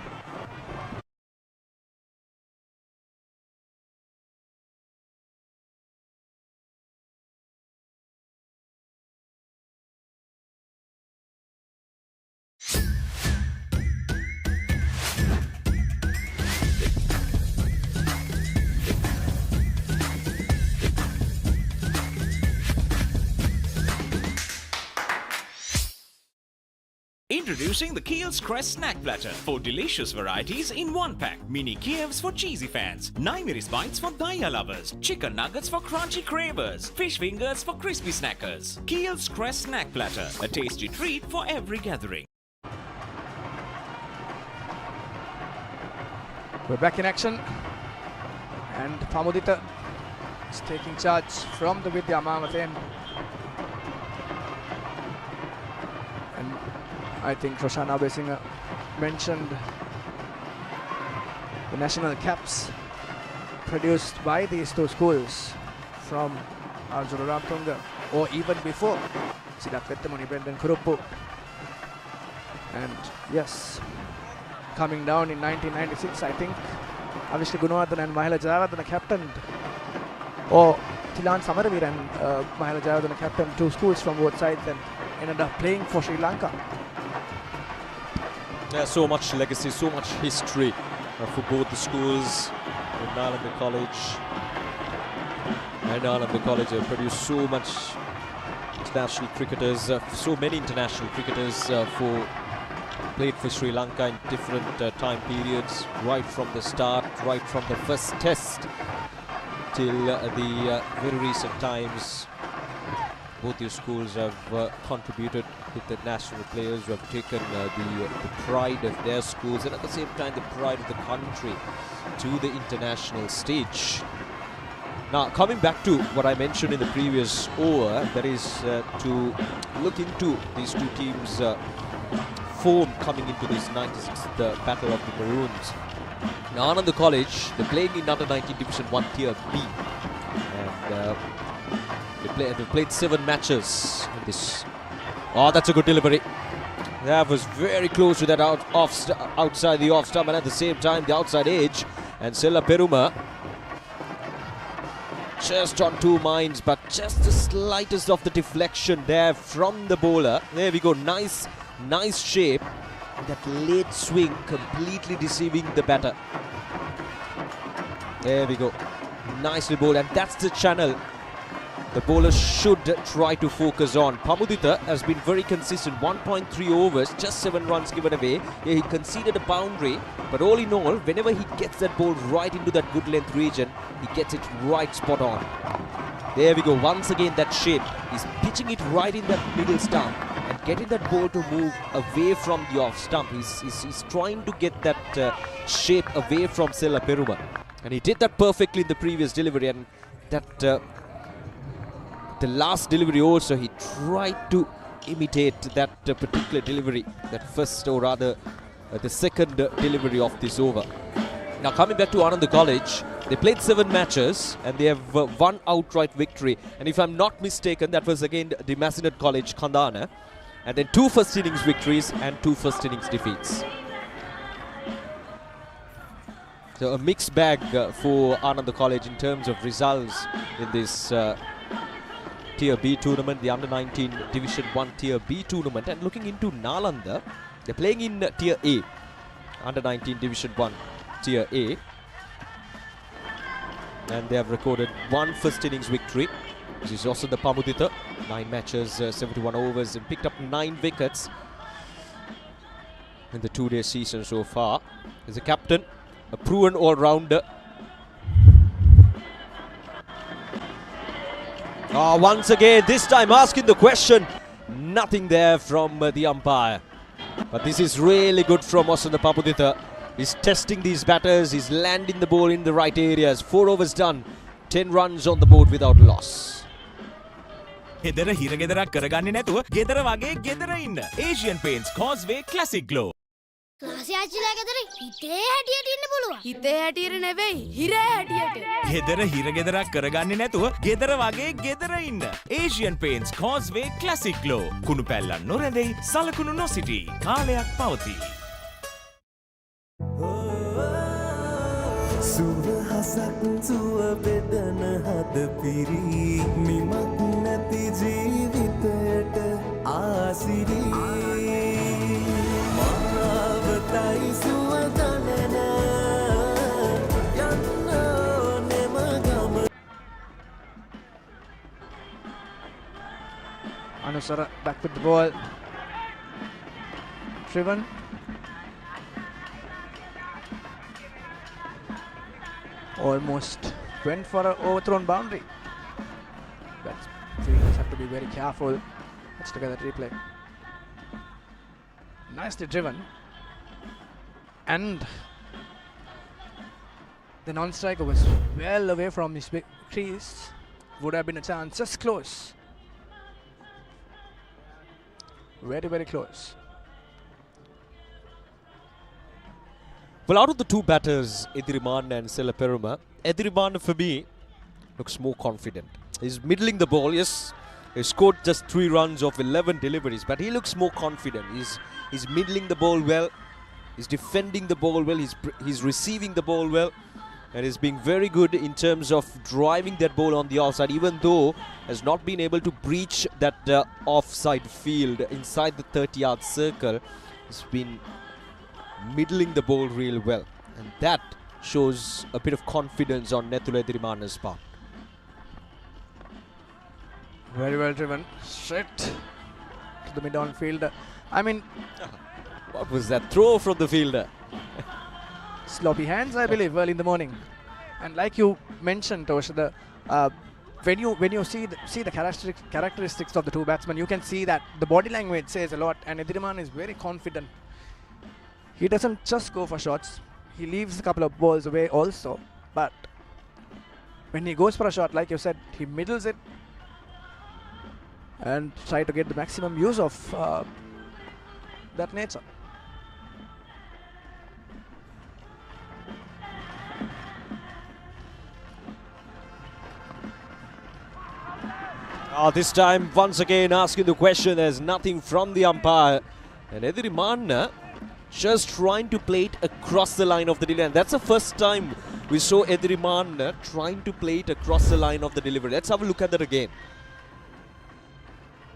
Introducing the Kiev's Crest Snack Platter. 4 delicious varieties in 1 pack. Mini Kievs for cheesy fans. Naimeris bites for Daya lovers. Chicken nuggets for crunchy cravers. Fish fingers for crispy snackers. Kiev's Crest Snack Platter. A tasty treat for every gathering. We're back in action. And Pamudita is taking charge from the Vidya Mamathen. And I think Roshana Besinger mentioned the national caps produced by these 2 schools from Arjuna Ramtunga, or even before Siddharth Vettamani, Brendan Kuruppu. And yes, coming down in 1996, I think Avishka Gunawardhan and Mahela Jayawardena captained, or Tilan Samaravir and Mahela Jayawardena captained 2 schools from both sides and ended up playing for Sri Lanka. Yeah, so much legacy, so much history for both the schools. Nalanda College and Nalanda College have produced so much international cricketers, so many international cricketers played for Sri Lanka in different time periods, right from the start, right from the first test till the very recent times. both your schools have contributed with the national players who have taken the pride of their schools and at the same time the pride of the country to the international stage. Now, coming back to what I mentioned in the previous over, that is to look into these two teams' form coming into this 96th Battle of the Maroons. Now, Ananda College, they're playing in Under 19 Division 1 Tier B. And they've played 7 matches in this. Oh, that's a good delivery. That was very close to that outside the off stump and at the same time the outside edge. And Sella Peruma just on 2 minds, but just the slightest of the deflection there from the bowler. There we go, nice shape. That late swing completely deceiving the batter. There we go, nicely bowled, and that's the channel the bowler should try to focus on. Pamudita has been very consistent, 1.3 overs, just 7 runs given away. Yeah, he conceded a boundary, but all in all, whenever he gets that ball right into that good length region, he gets it right spot on. There we go, once again that shape. He's pitching it right in that middle stump and getting that ball to move away from the off stump. He's trying to get that shape away from Sella Peruma. And he did that perfectly in the previous delivery, and that the last delivery also, he tried to imitate that particular delivery, that first or rather the second delivery of this over. Now coming back to Ananda College, they played 7 matches and they have one outright victory. And if I'm not mistaken, that was again the Masinat College Kandana. And then 2 first innings victories and 2 first innings defeats. So a mixed bag for Ananda College in terms of results in this Tier B tournament, the Under 19 Division 1 Tier B tournament. And looking into Nalanda, they're playing in Tier A, Under 19 Division 1 Tier A. And they have recorded 1 first innings victory. This is also the Pamudita, 9 matches, 71 overs, and picked up 9 wickets in the 2-day season so far. He's a captain, a proven all-rounder. Once again, this time asking the question. Nothing there from the umpire. But this is really good from Osana Pamudita. He's testing these batters, he's landing the ball in the right areas. 4 overs done, 10 runs on the board without loss. හෙදර හිරගෙදරක් කරගන්නේ නැතුව ගෙදර වගේ ගෙදර ඉන්න. Asian Paints Causeway Classic Glow. ක්ලාසි ආච්චිලා ගෙදර හිතේ හැටියට ඉන්න පුළුවන්. හිතේ හැටියට නෙවෙයි, හිරේ හැටියට. හෙදර හිරගෙදරක් කරගන්නේ නැතුව ගෙදර වගේ ගෙදර ඉන්න. Asian Paints Causeway Classic Glow. කුණු පැල්ලන් නොරැඳෙයි, සලකුණු නොසිටී. කාලයක් පවතී. සුවහසක් සුව බෙදන හද පිරි නිමක් නැති ජීවිතයට ආසිරි මාවතයි සුවදනන යන්න ඕනෙම ගම. Anusara back with the ball. Driven. Almost went for an overthrown boundary. Fielders have to be very careful. Let's look at that replay. Nicely driven. And the non-striker was well away from his big crease. Would have been a chance, just close. Very, very close. Well, out of the 2 batters, Ediriman and Sella Peruma, Ediriman for me looks more confident. He's middling the ball, yes. He scored just 3 runs of 11 deliveries, but he looks more confident. He's middling the ball well. He's defending the ball well. He's receiving the ball well. And he's being very good in terms of driving that ball on the offside, even though has not been able to breach that offside field inside the 30-yard circle. He's been middling the ball real well, and that shows a bit of confidence on Nethula Ediriman's part. Very well driven, straight to the mid-on fielder. I mean, what was that throw from the fielder? Sloppy hands, I believe, early in the morning. And like you mentioned, Tosh, when you see the characteristics of the two batsmen, you can see that the body language says a lot, and Ediriman is very confident. He doesn't just go for shots, he leaves a couple of balls away also, but when he goes for a shot, like you said, he middles it and try to get the maximum use of that nature. This time, once again, asking the question, there's nothing from the umpire. And Ediriman just trying to play it across the line of the delivery. And that's the first time we saw Ediriman trying to play it across the line of the delivery. Let's have a look at that again.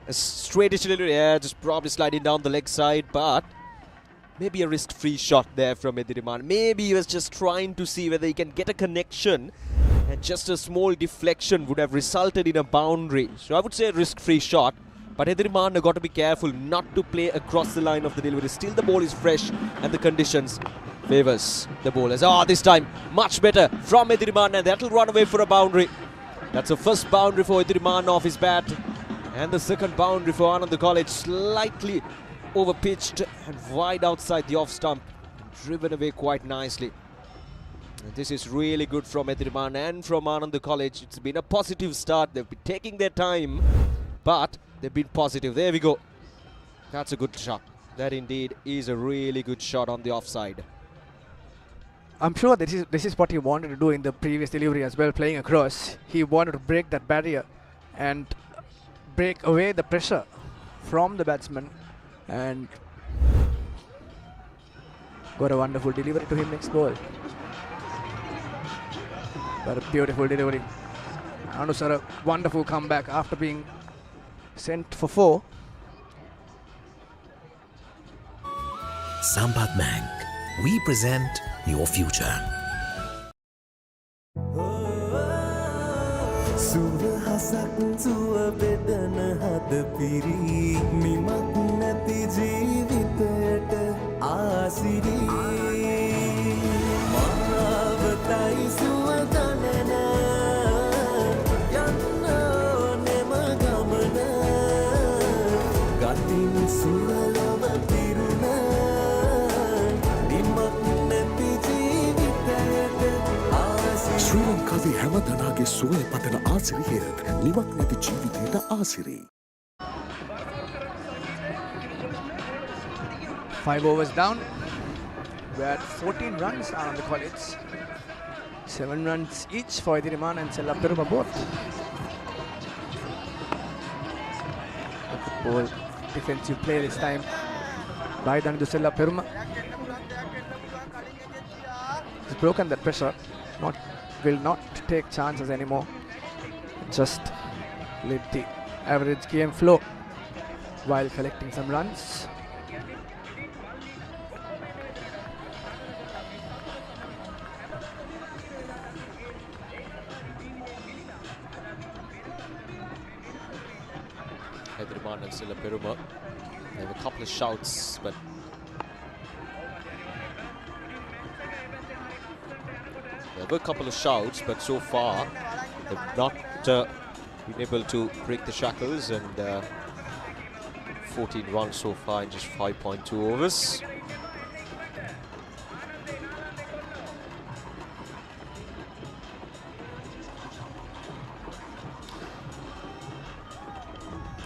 A straight delivery, yeah, just probably sliding down the leg side, but maybe a risk-free shot there from Ediriman. Maybe he was just trying to see whether he can get a connection, and just a small deflection would have resulted in a boundary. So I would say a risk-free shot, but Ediriman got to be careful not to play across the line of the delivery. Still the ball is fresh and the conditions favors the bowlers. This time much better from Ediriman, and that'll run away for a boundary. That's the first boundary for Ediriman off his bat, and the second boundary for Ananda College, slightly over-pitched and wide outside the off stump, driven away quite nicely. And this is really good from Ediriman and from Ananda College. It's been a positive start. They've been taking their time, but they've been positive. There we go. That's a good shot. That indeed is a really good shot on the offside. I'm sure this is what he wanted to do in the previous delivery as well, playing across. He wanted to break that barrier and break away the pressure from the batsman, and got a wonderful delivery to him next ball. But a beautiful delivery. Anusara, wonderful comeback after being sent for 4. Sambat Bank, we present your future. සුවහසක් සුව බෙදන හද පිරී නිමක් නැති ජීවිතයට ආසිරී මාවතයි සුව ගණන යන්න ඕනෙම ගමන ගතින් සුවලව පිරුණ නිමක් නැති ජීවිතයට ආසිරී ශ්‍රී ලංකාවේ හැම දෙනාගේ සුවය පතන ආසිරි හෙල්ත් නිමක් නැති ජීවිතයට ආසිරි. 5 overs down. We're at 14 runs on the college. 7 runs each for Ediriman and ThePapare both. Ball defensive play this time by ThePapare. He's broken that pressure. Will not take chances anymore. Just let the average game flow while collecting some runs. Ediriman and ThePapare. They have a couple of shouts, but so far they've not been able to break the shackles, and 14 runs so far in just 5.2 overs.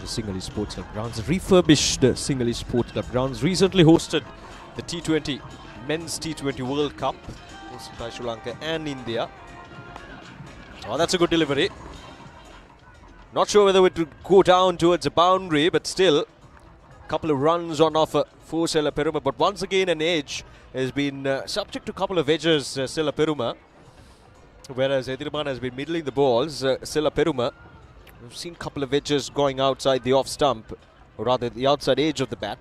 The Sinhalese Sports Club Grounds, refurbished Sinhalese Sports Club Grounds, recently hosted the T20 Men's T20 World Cup by Sri Lanka and India. That's a good delivery. Not sure whether it would go down towards a boundary, but still, a couple of runs on offer for ThePapare. But once again, an edge has been subject to a couple of edges, ThePapare. Whereas Ediriman has been middling the balls, ThePapare, we've seen a couple of edges going outside the off stump, or rather the outside edge of the bat.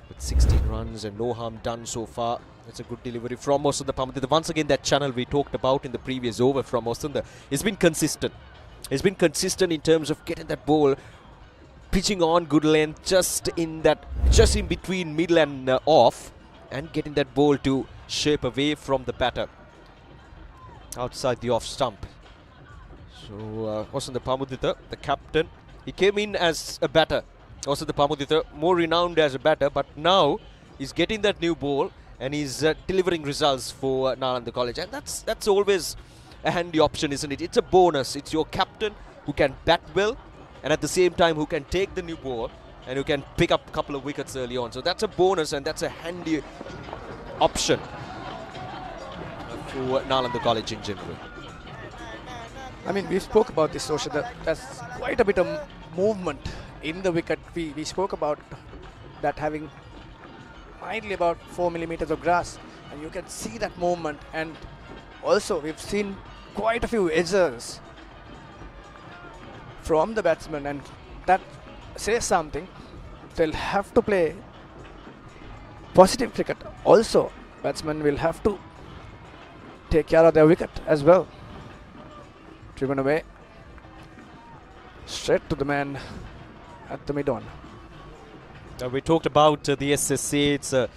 With 16 runs and no harm done so far. It's a good delivery from Mosunda. Once again, that channel we talked about in the previous over from Mosunda. It's been consistent. It's been consistent in terms of getting that ball, pitching on good length, just in between middle and off, and getting that ball to shape away from the batter outside the off stump. So Osanda Pamudita, the captain, he came in as a batter. Osanda Pamudita, more renowned as a batter, but now he's getting that new ball and he's delivering results for Nalanda College, and that's always a handy option, isn't it? It's a bonus. It's your captain who can bat well and at the same time who can take the new ball and who can pick up a couple of wickets early on. So that's a bonus and that's a handy option for Nalanda College in general. I mean, we spoke about this, Osha. There's quite a bit of movement in the wicket. We spoke about that having mildly about 4 millimeters of grass, and you can see that movement. And also, we've seen quite a few edges from the batsmen, and that says something. They'll have to play positive cricket. Also, batsmen will have to take care of their wicket as well. Driven away, straight to the man at the mid-on. We talked about the SSC. It's a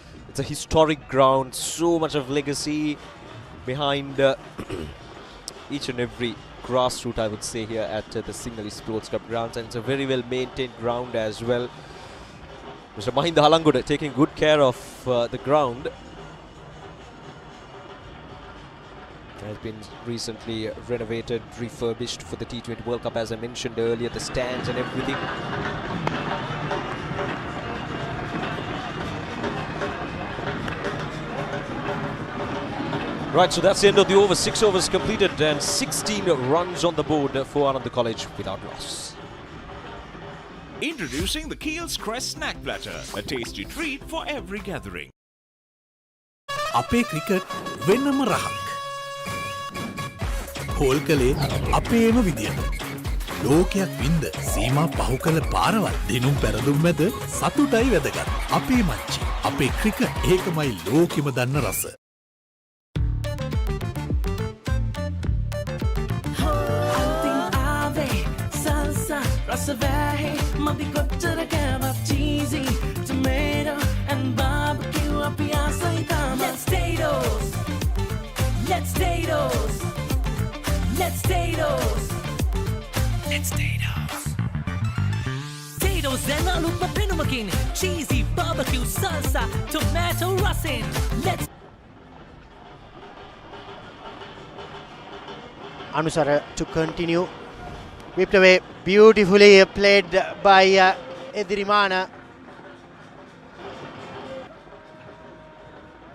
historic ground. So much of legacy behind each and every grassroots, I would say, here at the Sinhalese Sports Club grounds, and it's a very well maintained ground as well. Mr. Mahinda Halanguda taking good care of the ground. Has been recently renovated, refurbished for the T20 World Cup, as I mentioned earlier, the stands and everything. Right, so that's the end of the over. 6 overs completed and 16 runs on the board for Ananda College without loss. Introducing the Keel's Crest Snack Platter, a tasty treat for every gathering. අපේ cricket වෙනම රහක්. Hall කළේ අපේම විදියට. ලෝකයක් වින්ද සීමා පහු කළ පාරවල් දිනුම් පැරදුම් මැද සතුටයි වැදගත්. අපේ මච්චි. අපේ ක්‍රිකට් ඒකමයි ලෝකෙම දන්න රස. Rosavahe, mabikottara kebab, cheesy, tomato and barbecue up Let's Tatos, let's Tatos, let's Tatos, let's Tatos. Tatos and alupa pinumakin, cheesy barbecue salsa, tomato russin. Let's Anusara to continue. Whipped away, beautifully played by Edirimana.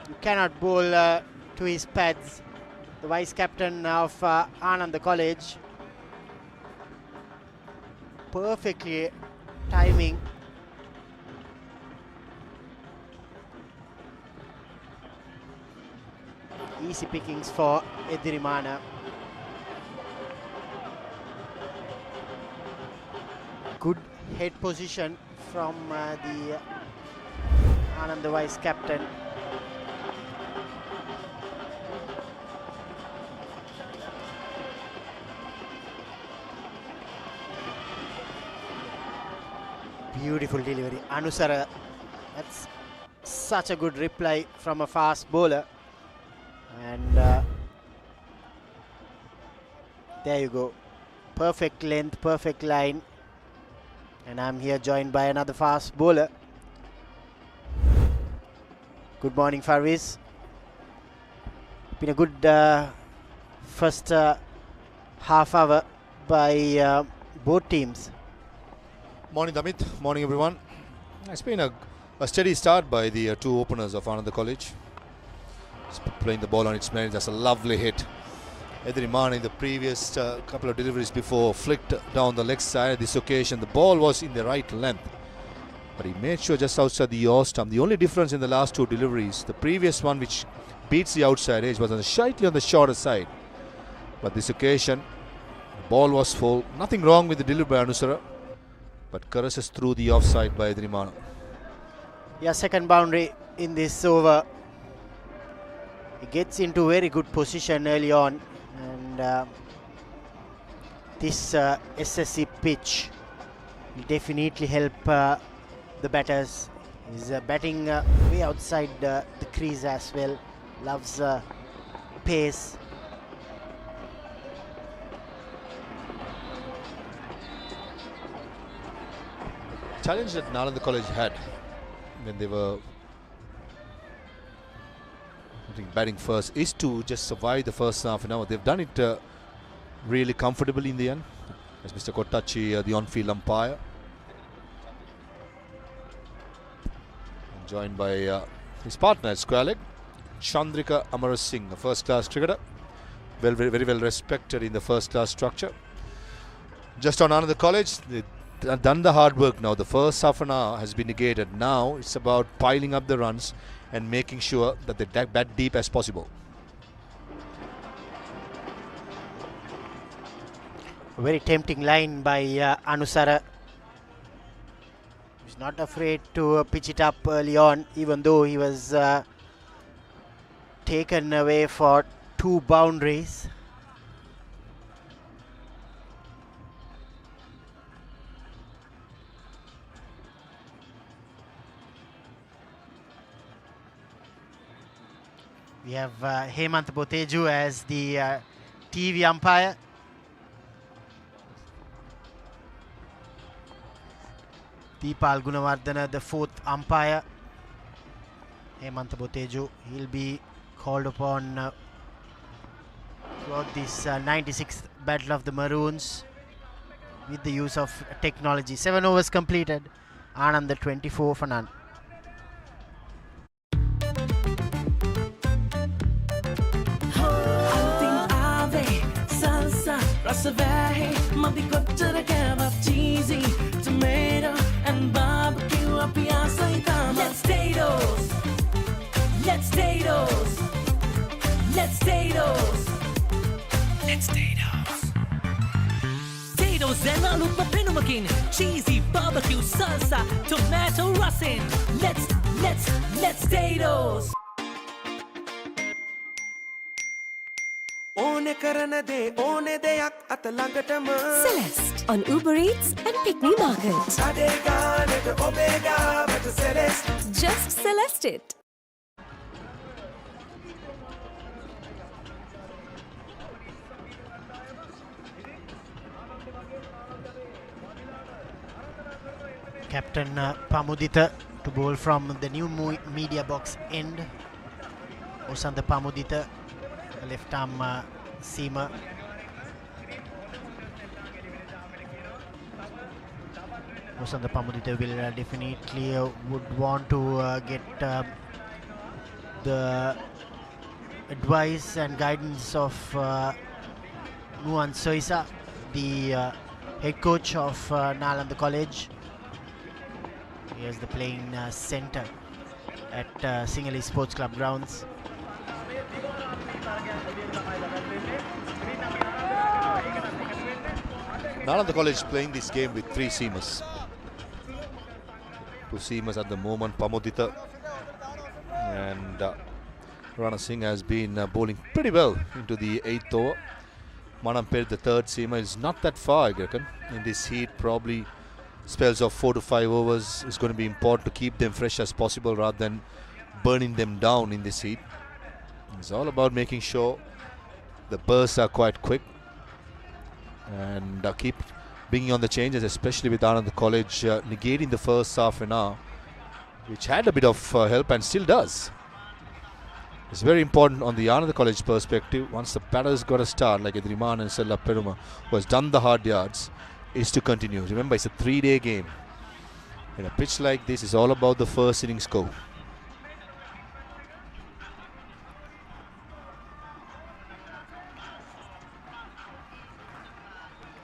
You cannot bowl to his pads. The vice captain of Ananda College. Perfectly timing. Easy pickings for Edirimana. Good head position from the Ananda vice captain. Beautiful delivery. Anusara, that's such a good reply from a fast bowler. And there you go. Perfect length, perfect line. And I'm here joined by another fast bowler. Good morning, Farviz. Been a good first half hour by both teams. Morning, Damit. Morning, everyone. It's been a steady start by the two openers of Ananda College. Just playing the ball on its merit. That's a lovely hit. Edirimana in the previous couple of deliveries before flicked down the leg side. This occasion the ball was in the right length, but he made sure just outside the yaw stump. The only difference in the last two deliveries, the previous one which beats the outside edge was slightly on the shorter side, but this occasion the ball was full. Nothing wrong with the delivery by Anusara, but caresses through the offside by Edirimana. Yeah, second boundary in this over. He gets into very good position early on. And this SSC pitch will definitely help the batters. He's batting way outside the crease as well. Loves pace. challenge that Nalanda College had when they were batting first is to just survive the first half an hour. They've done it really comfortably in the end. As Mr. Kottachi, the on-field umpire, and joined by his partner at square leg, Chandrika Amara Singh, a first-class cricketer, very well respected in the first-class structure. Just on Ananda College, they've done the hard work now. The first half an hour has been negated. Now it's about piling up the runs and making sure that they bat deep as possible. A very tempting line by Anusara. He's not afraid to pitch it up early on, even though he was taken away for 2 boundaries. We have Hemant Boteju as the TV umpire. Deepal Gunawardana, the 4th umpire. Hemant Boteju, he'll be called upon throughout this 96th Battle of the Maroons with the use of technology. 7 overs completed. Ananda 24 for none. Maybe kochara kebab, cheesy tomato and barbecue up yasaita. Let's Tatos, let's Tatos, let's Tatos, let's Tatos. Tatos and aloo pinumakin, cheesy barbecue salsa, tomato russin. Let's Tatos. Celeste on Uber Eats and Pick Me Market. Just Celeste it. Captain Pamudita to bowl from the new media box end. Osanda Pamudita, left arm seamer. Osanda Pamudita will definitely would want to get the advice and guidance of Nuan Soisa, the head coach of Nalanda College. Here's the playing center at Sinhalese Sports Club grounds. Nalanda College playing this game with 3 seamers. 2 seamers at the moment, Pamudita and Rana Singh has been bowling pretty well into the 8th over. Manampet, the 3rd seamer, is not that far, I reckon. In this heat, probably spells of 4 to 5 overs is going to be important to keep them fresh as possible rather than burning them down in this heat. It's all about making sure the bursts are quite quick and keep bringing on the changes, especially with Ananda College negating the first half an hour, which had a bit of help and still does. It's very important on the Ananda College perspective, once the batters got a start like Edriman and Sella Peruma, who has done the hard yards, is to continue. Remember, it's a 3-day game. In a pitch like this, it's all about the first innings score.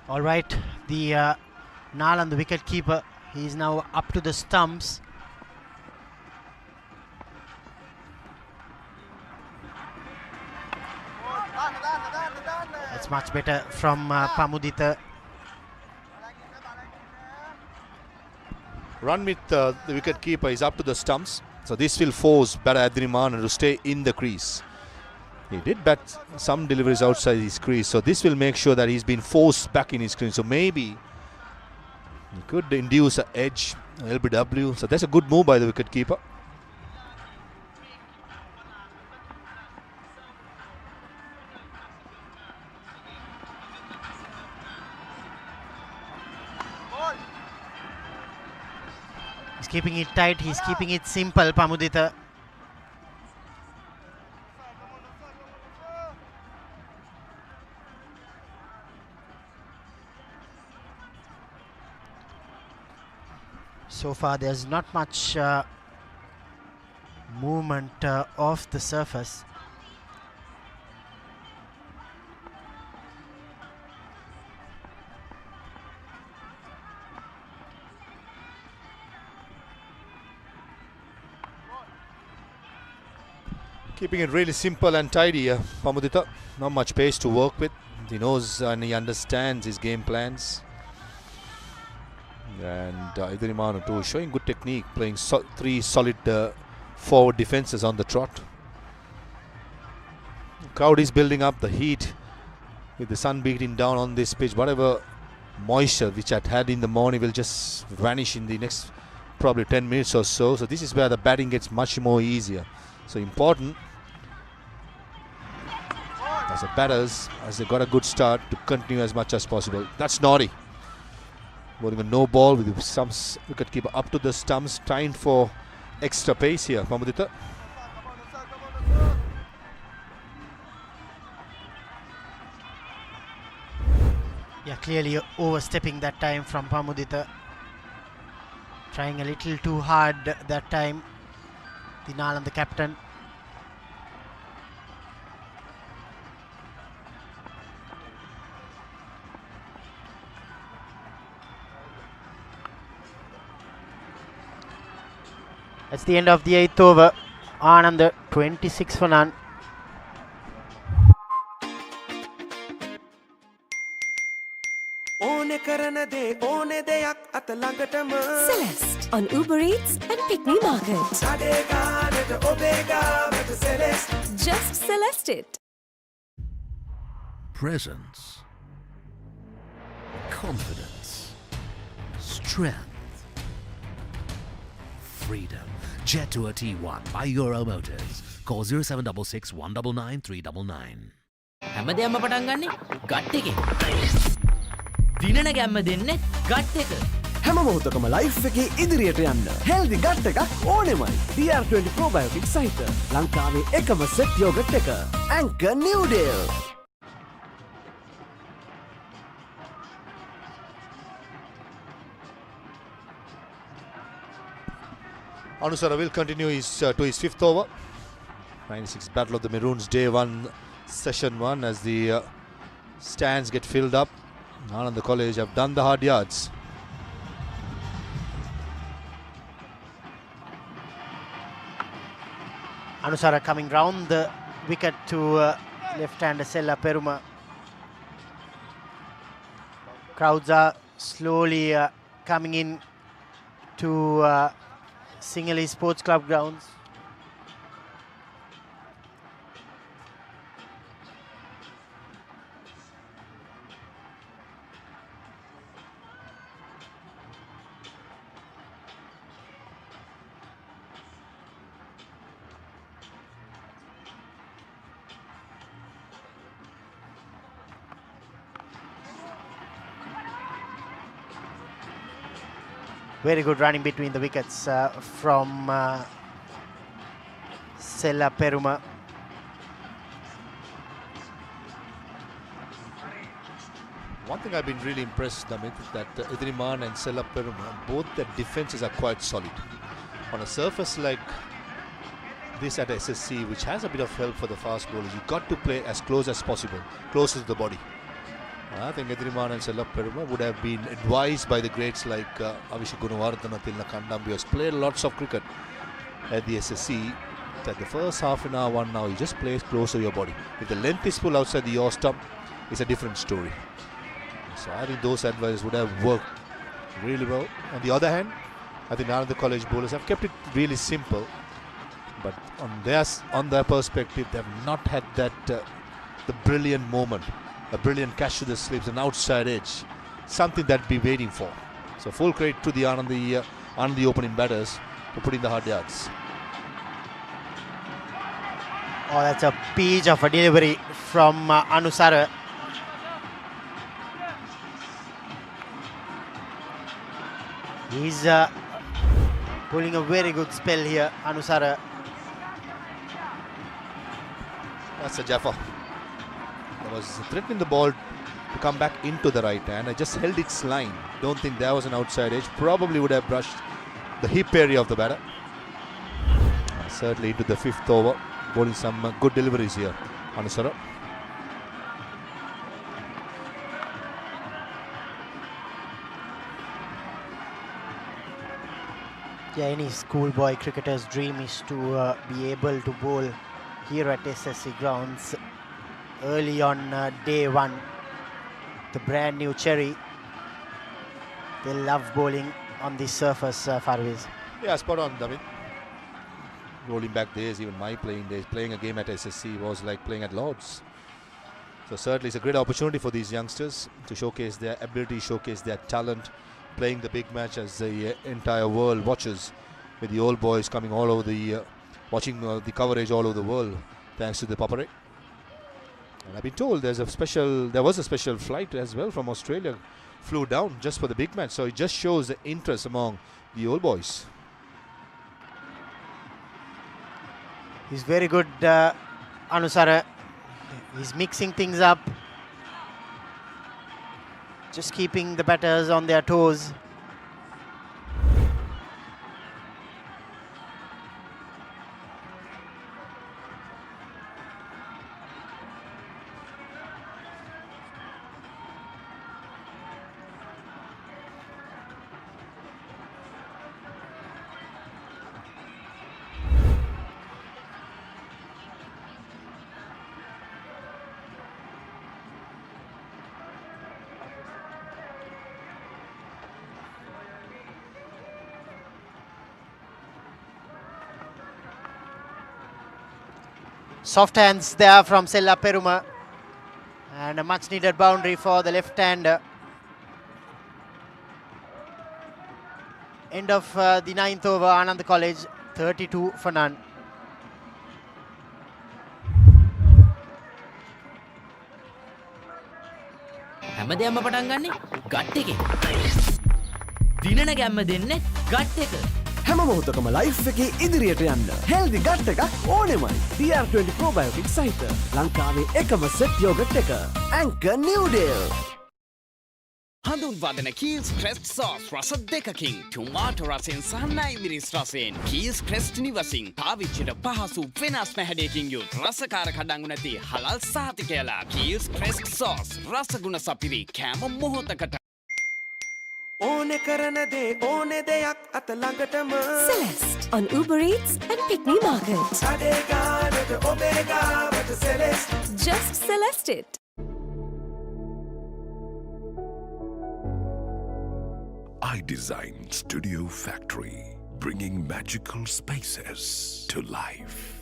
All right, the Nalanda wicket keeper, he is now up to the stumps. That's much better from Pamudita. Run with the wicket keeper is up to the stumps, so this will force batter Adriman to stay in the crease. He did bat some deliveries outside his crease, so this will make sure that he's been forced back in his crease. So maybe he could induce an edge, LBW. So that's a good move by the wicket keeper. keeping it tight, he's keeping it simple, Pamudita. So far there's not much movement off the surface. Keeping it really simple and tidy, Pamudita. Not much pace to work with. He knows and he understands his game plans. And Idrimanu too, showing good technique, playing three solid forward defenses on the trot. Crowd is building up, the heat with the sun beating down on this pitch. Whatever moisture which it had in the morning will just vanish in the next probably 10 minutes or so. So this is where the batting gets much more easier. So important as the batters, as they got a good start, to continue as much as possible. That's naughty. Bowling a no ball with some wicketkeeper up to the stumps, trying for extra pace here, Pamudita. Yeah, clearly overstepping that time from Pamudita. Trying a little too hard that time, the Nalanda captain. That's the end of the 8th over. Ananda 26 for none. Celeste on Uber Eats and Pick Me Market. Just Celeste it. Presence, confidence, strength, freedom. Jet to a T1 by Euro Motors. Call 0766 199 399. හැමදේම පටන් ගන්නේ gut එකෙන්. දිනන ගැම්ම දෙන්නේ gut එක. හැම මොහොතකම life එකේ ඉදිරියට යන්න හෙල්දි ගට් එකක් ඕනෙමයි. DR20 probiotic සහිත ලංකාවේ එකම සෙට් යෝගට් එක. Anchor New Deal. Anusara will continue to his 5th over. 96 Battle of the Maroons, day 1, session 1, as the stands get filled up. Ananda College have done the hard yards. Anusara coming round the wicket to left-hander Sella Peruma. Crowds are slowly coming in to Sinhalese Sports Club grounds. Very good running between the wickets from Sella Peruma. One thing I've been really impressed, Damit, is that Idriman and Sella Peruma, both their defenses are quite solid. On a surface like this at SSC, which has a bit of help for the fast bowlers, you've got to play as close as possible, closest to the body. I think Idriman and Sella Peruma would have been advised by the greats like Avishek Gunawardena, Tilna Kandam, who has played lots of cricket at the SSC, that the first half an hour, 1 hour, you just play close to your body. If the length is full outside the yaw stump, it's a different story. So I think those advices would have worked really well. On the other hand, I think none of the college bowlers have kept it really simple, but on their perspective, they have not had that the brilliant moment. A brilliant catch to the slips, an outside edge, something that be waiting for. So full credit to the Anand opening batters for putting the hard yards. Oh, that's a peach of a delivery from Anusara. He's Pulling a very good spell here, Anusara. That's a Jaffa. That was threatening the ball to come back into the right hand. I just held its line. Don't think there was an outside edge. Probably would have brushed the hip area of the batter. Certainly into the 5th over. Bowling some good deliveries here, Anusara. Yeah, any schoolboy cricketer's dream is to be able to bowl here at SSC Grounds early on day one. The brand new cherry. They love bowling on this surface, Farviz. Yeah, spot on, David. Rolling back days, even my playing days, playing a game at SSC was like playing at Lord's. So certainly it's a great opportunity for these youngsters to showcase their ability, showcase their talent, playing the big match as the entire world watches, with the old boys coming all over the, watching the coverage all over the world, thanks to the Papare. And I've been told there was a special flight as well from Australia, flew down just for the big match. So it just shows the interest among the old boys. He's very good, Anusara. He's mixing things up. Just keeping the batters on their toes. Soft hands there from Sella Peruma, and a much needed boundary for the left-hander. End of the 9th over, Ananda College 32 for none. හැමදේම පටන් ගන්නේ gut එකේ. දිනන ගැම්ම දෙන්නේ gut එක. හැම මොහොතකම life එකේ ඉදිරියට යන්න හෙල්දි ගට් එකක් ඕනෙමයි. DR20 probiotic සහිත ලංකාවේ එකම සෙට් යෝගට් එක. Anchor New Deal. හඳුන්වදන කීල්ස් ක්‍රෙස්ට් සෝස් රස දෙකකින් ටොමාටෝ රසෙන් සහ නයිමිරිස් රසෙන් කීල්ස් ක්‍රෙස්ට් නිවසින් පාවිච්චිට පහසු වෙනස්ම හැඩයකින් යුත් රසකාර කඩංගු නැති හලල් සහතිකයලා කීල්ස් ක්‍රෙස්ට් සෝස් රසගුණ සපිරි කෑම මොහොතකට ඕනෙ කරන දේ ඕනෙ දෙයක් අත ළඟටම Celeste on Uber Eats and Pick Me Market. අඩේ ගානට ඔබේ ගාවට Celeste. Just Celeste it. I designed Studio Factory, bringing magical spaces to life.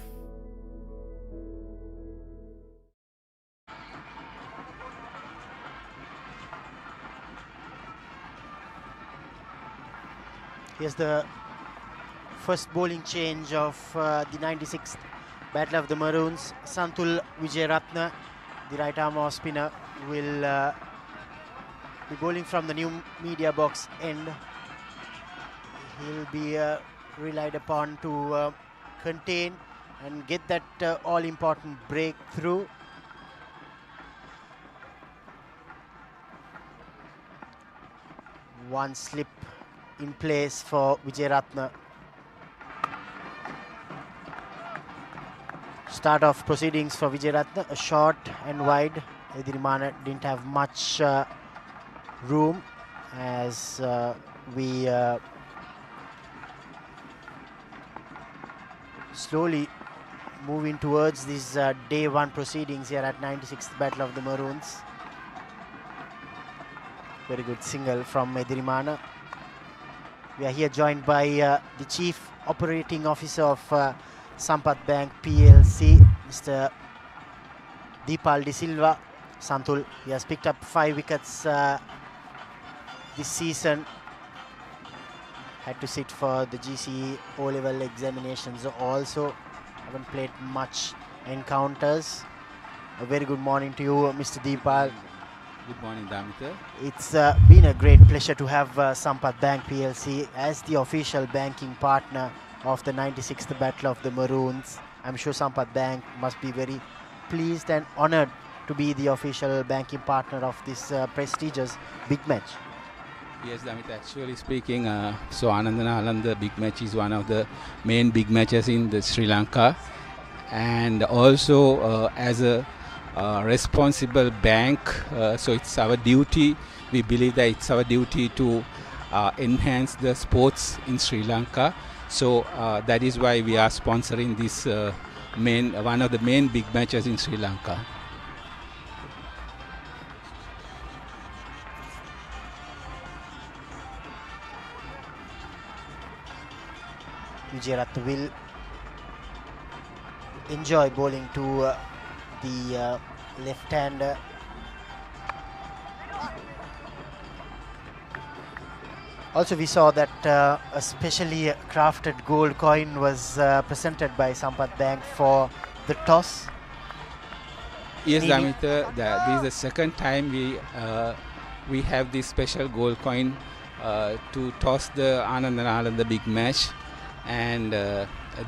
Here's the first bowling change of the 96th Battle of the Maroons. Santul Wijeratna, the right arm off spinner, will be bowling from the new media box end. He'll be relied upon to contain and get that all-important breakthrough. One slip in place for Wijeratna. Start of proceedings for Wijeratna, a short and wide. Edirimana didn't have much room as we slowly moving towards these day one proceedings here at 96th Battle of the Maroons. Very good single from Edirimana. We are here joined by the Chief Operating Officer of Sampath Bank PLC, Mr. Deepal De Silva. Santul, he has picked up 5 wickets this season. Had to sit for the GCE O-level examinations also. Haven't played much encounters. A very good morning to you, Mr. Deepal. Good morning, Damita. It's been a great pleasure to have Sampath Bank PLC as the official banking partner of the 96th Battle of the Maroons. I'm sure Sampath Bank must be very pleased and honored to be the official banking partner of this prestigious big match. Yes, Damita, actually speaking, so Ananda Nalanda big match is one of the main big matches in the Sri Lanka. And also as a responsible bank, so it's our duty, we believe that it's our duty to enhance the sports in Sri Lanka. So that is why we are sponsoring this one of the main big matches in Sri Lanka. Vijayratne will enjoy bowling to the left-hander. Also, we saw that a specially crafted gold coin was presented by Sampath Bank for the toss. Yes, Damita, this is the second time we have this special gold coin to toss the Ananda Nalanda big match, and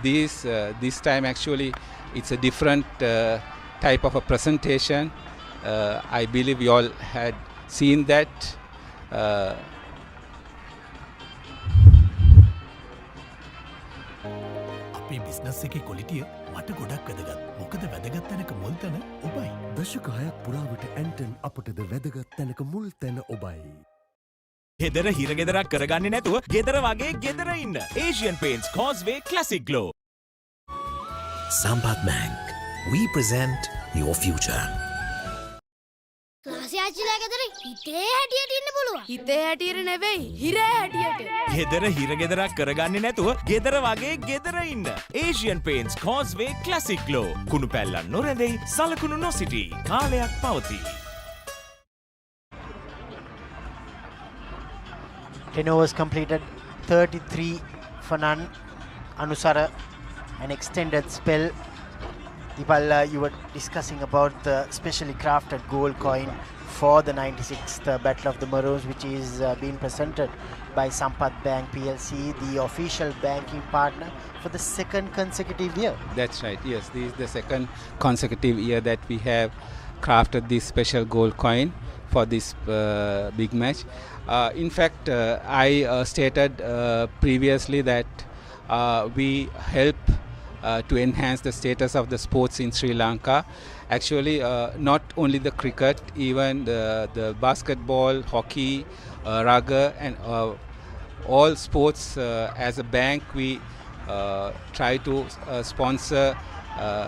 this time actually it's a different type of a presentation. I believe you all had seen that. අපේ business එකේ කොලිටිය මට ගොඩක් වැදගත්. මොකද වැදගත් තැනක මුල් තැන ඔබයි. දශක 6ක් පුරාවට ඇන්ටන් අපටද වැදගත් තැනක මුල් තැන ඔබයි. ගෙදර හිරගෙදරක් කරගන්නේ නැතුව ගෙදර වගේ ගෙදර ඉන්න. Asian Paints Causeway Classic Glow. Sampath Bank. We present your future. Class ආච්චිලා ගෙදර හිතේ හැටියට ඉන්න පුළුවන්. හිතේ හැටියට නෙවෙයි හිරේ හැටියට. ගෙදර හිරගෙදරක් කරගන්නේ නැතුව ගෙදර වගේ ගෙදර ඉන්න. Asian Paints Causeway Classic Glow. කුණු පැල්ලන් නොරැඳෙයි, සලකුණු නොසිටී. කාලයක් පවතී. 10 overs completed, 33 for none. Anusara, an extended spell. Dipal, you were discussing about the specially crafted gold coin for the 96th Battle of the Maroons, which is being presented by Sampath Bank PLC, the official banking partner for the second consecutive year. That's right, yes, this is the second consecutive year that we have crafted this special gold coin for this big match. In fact, I stated previously that we help to enhance the status of the sports in Sri Lanka. Actually, not only the cricket, even the basketball, hockey, rugby, and all sports. As a bank, we try to sponsor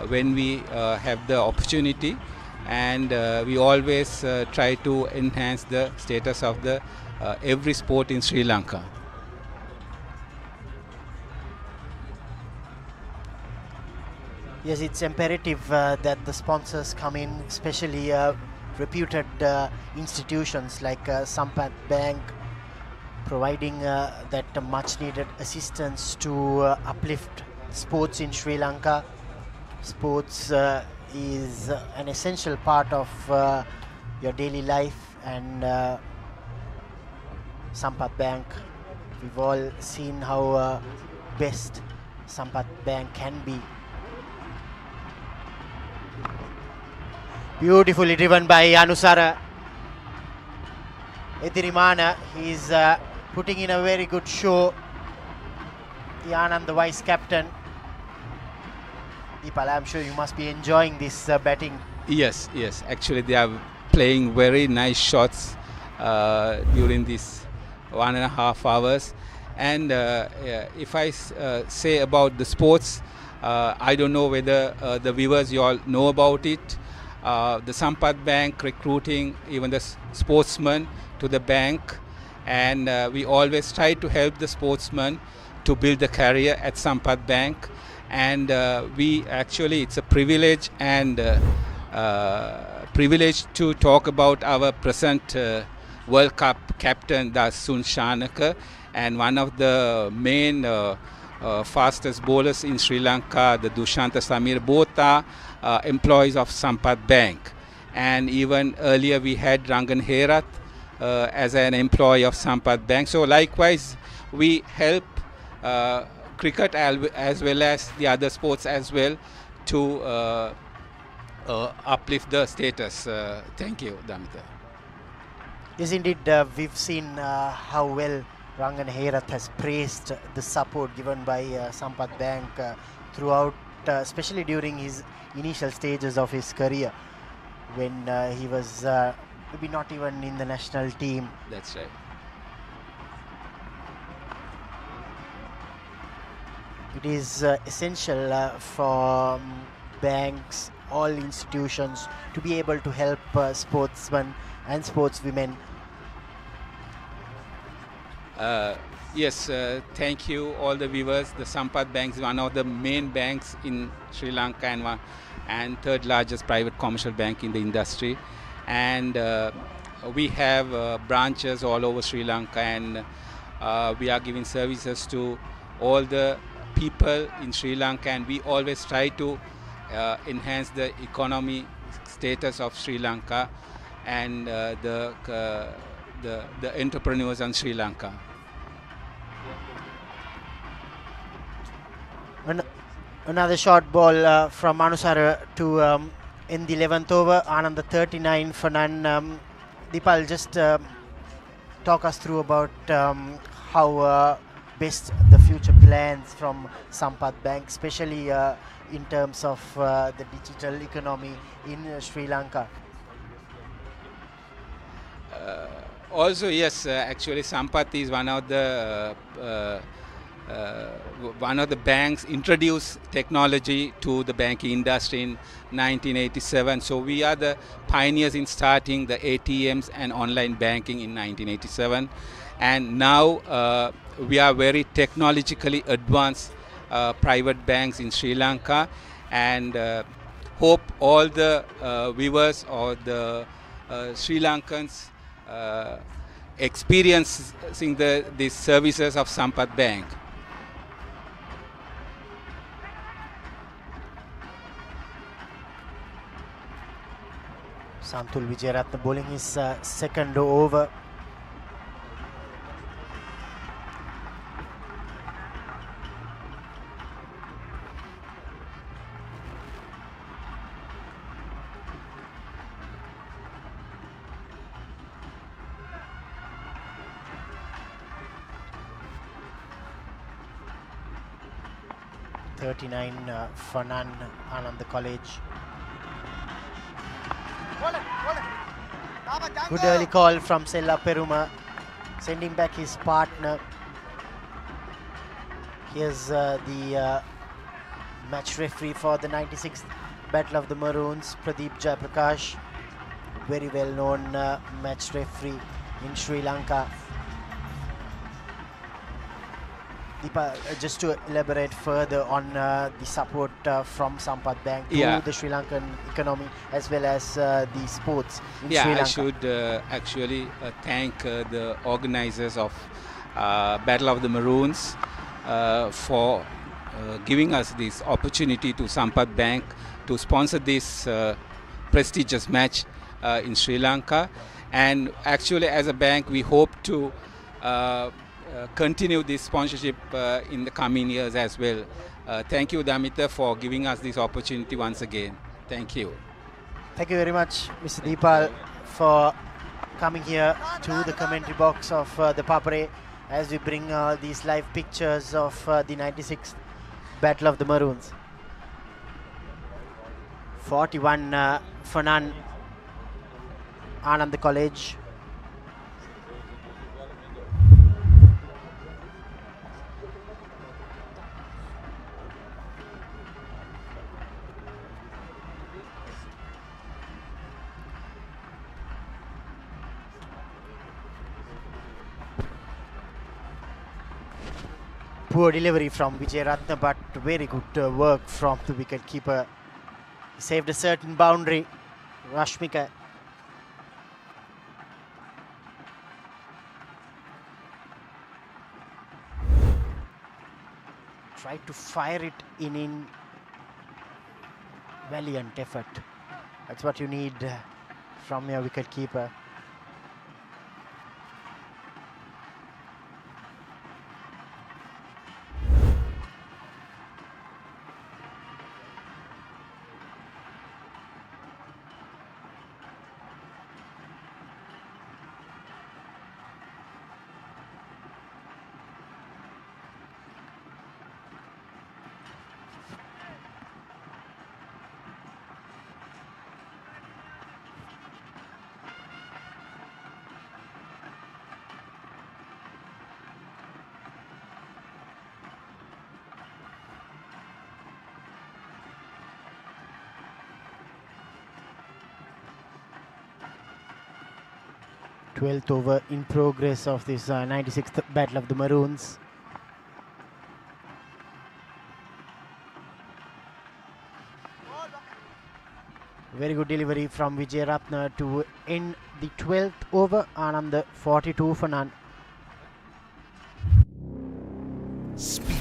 when we have the opportunity, and we always try to enhance the status of the every sport in Sri Lanka. Yes, it's imperative that the sponsors come in, especially reputed institutions like Sampath Bank, providing that much needed assistance to uplift sports in Sri Lanka. Sports is an essential part of your daily life, and Sampath Bank, we've all seen how best Sampath Bank can be. Beautifully driven by Anusara. Edirimana, he's putting in a very good show. The Anand, the vice captain. Deepal, I'm sure you must be enjoying this batting. Yes, actually they are playing very nice shots during this 1.5 hours. And if I say about the sports, I don't know whether the viewers you all know about it. The Sampath Bank recruiting even the sportsmen to the bank, and we always try to help the sportsmen to build a career at Sampath Bank. And we actually, it's a privilege to talk about our present World Cup captain, Dasun Shanaka, and one of the main fastest bowlers in Sri Lanka, the Dushanta Samir, both are employees of Sampath Bank. and even earlier we had Rangan Herath as an employee of Sampath Bank. So likewise, we help cricket as well as the other sports as well to uplift the status. Thank you, Damita. Yes, indeed, we've seen how well Rangan Herath has praised the support given by Sampath Bank throughout, especially during his initial stages of his career, when he was maybe not even in the national team. That's right. It is essential for banks, all institutions, to be able to help sportsmen and sportswomen. Yes, thank you all the viewers. The Sampath Bank is one of the main banks in Sri Lanka and third largest private commercial bank in the industry. And we have branches all over Sri Lanka, and we are giving services to all the people in Sri Lanka, and we always try to enhance the economy status of Sri Lanka and the entrepreneurs in Sri Lanka. Another short ball from Anusara to in the 11th over. Ananda 39 for none. Deepal, just talk us through about how best the future plans from Sampath Bank, especially in terms of the digital economy in Sri Lanka. Also, yes, actually Sampath is one of the banks introduced technology to the banking industry in 1987. So we are the pioneers in starting the ATMs and online banking in 1987. And now we are very technologically advanced private banks in Sri Lanka, and hope all the viewers or the Sri Lankans experiencing these services of Sampath Bank. Santul Wijayaratne bowling his second over. For none, Ananda College. Good early call from Sella Peruma, sending back his partner. Here's the match referee for the 96th Battle of the Maroons, Pradeep Jayaprakash, very well known match referee in Sri Lanka. Deepa, just to elaborate further on the support from Sampath Bank to the Sri Lankan economy as well as the sports in Sri Lanka. I should actually thank the organizers of Battle of the Maroons for giving us this opportunity to Sampath Bank to sponsor this prestigious match in Sri Lanka. And actually, as a bank, we hope to continue this sponsorship in the coming years as well. Thank you, Damita, for giving us this opportunity once again. Thank you. Thank you very much, Mr. Deepal, for coming here to the commentary box of the Papare as we bring these live pictures of the 96th Battle of the Maroons. 41 for none, Ananda College. Poor delivery from Wijayaratne, but very good work from the wicket keeper. He saved a certain boundary. Rashmika. Tried to fire it in valiant effort. That's what you need from your wicket keeper. Twelfth over in progress of this 96th Battle of the Maroons. Very good delivery from Vijay Ratna to end the 12th over. Ananda 42 for none. Speed,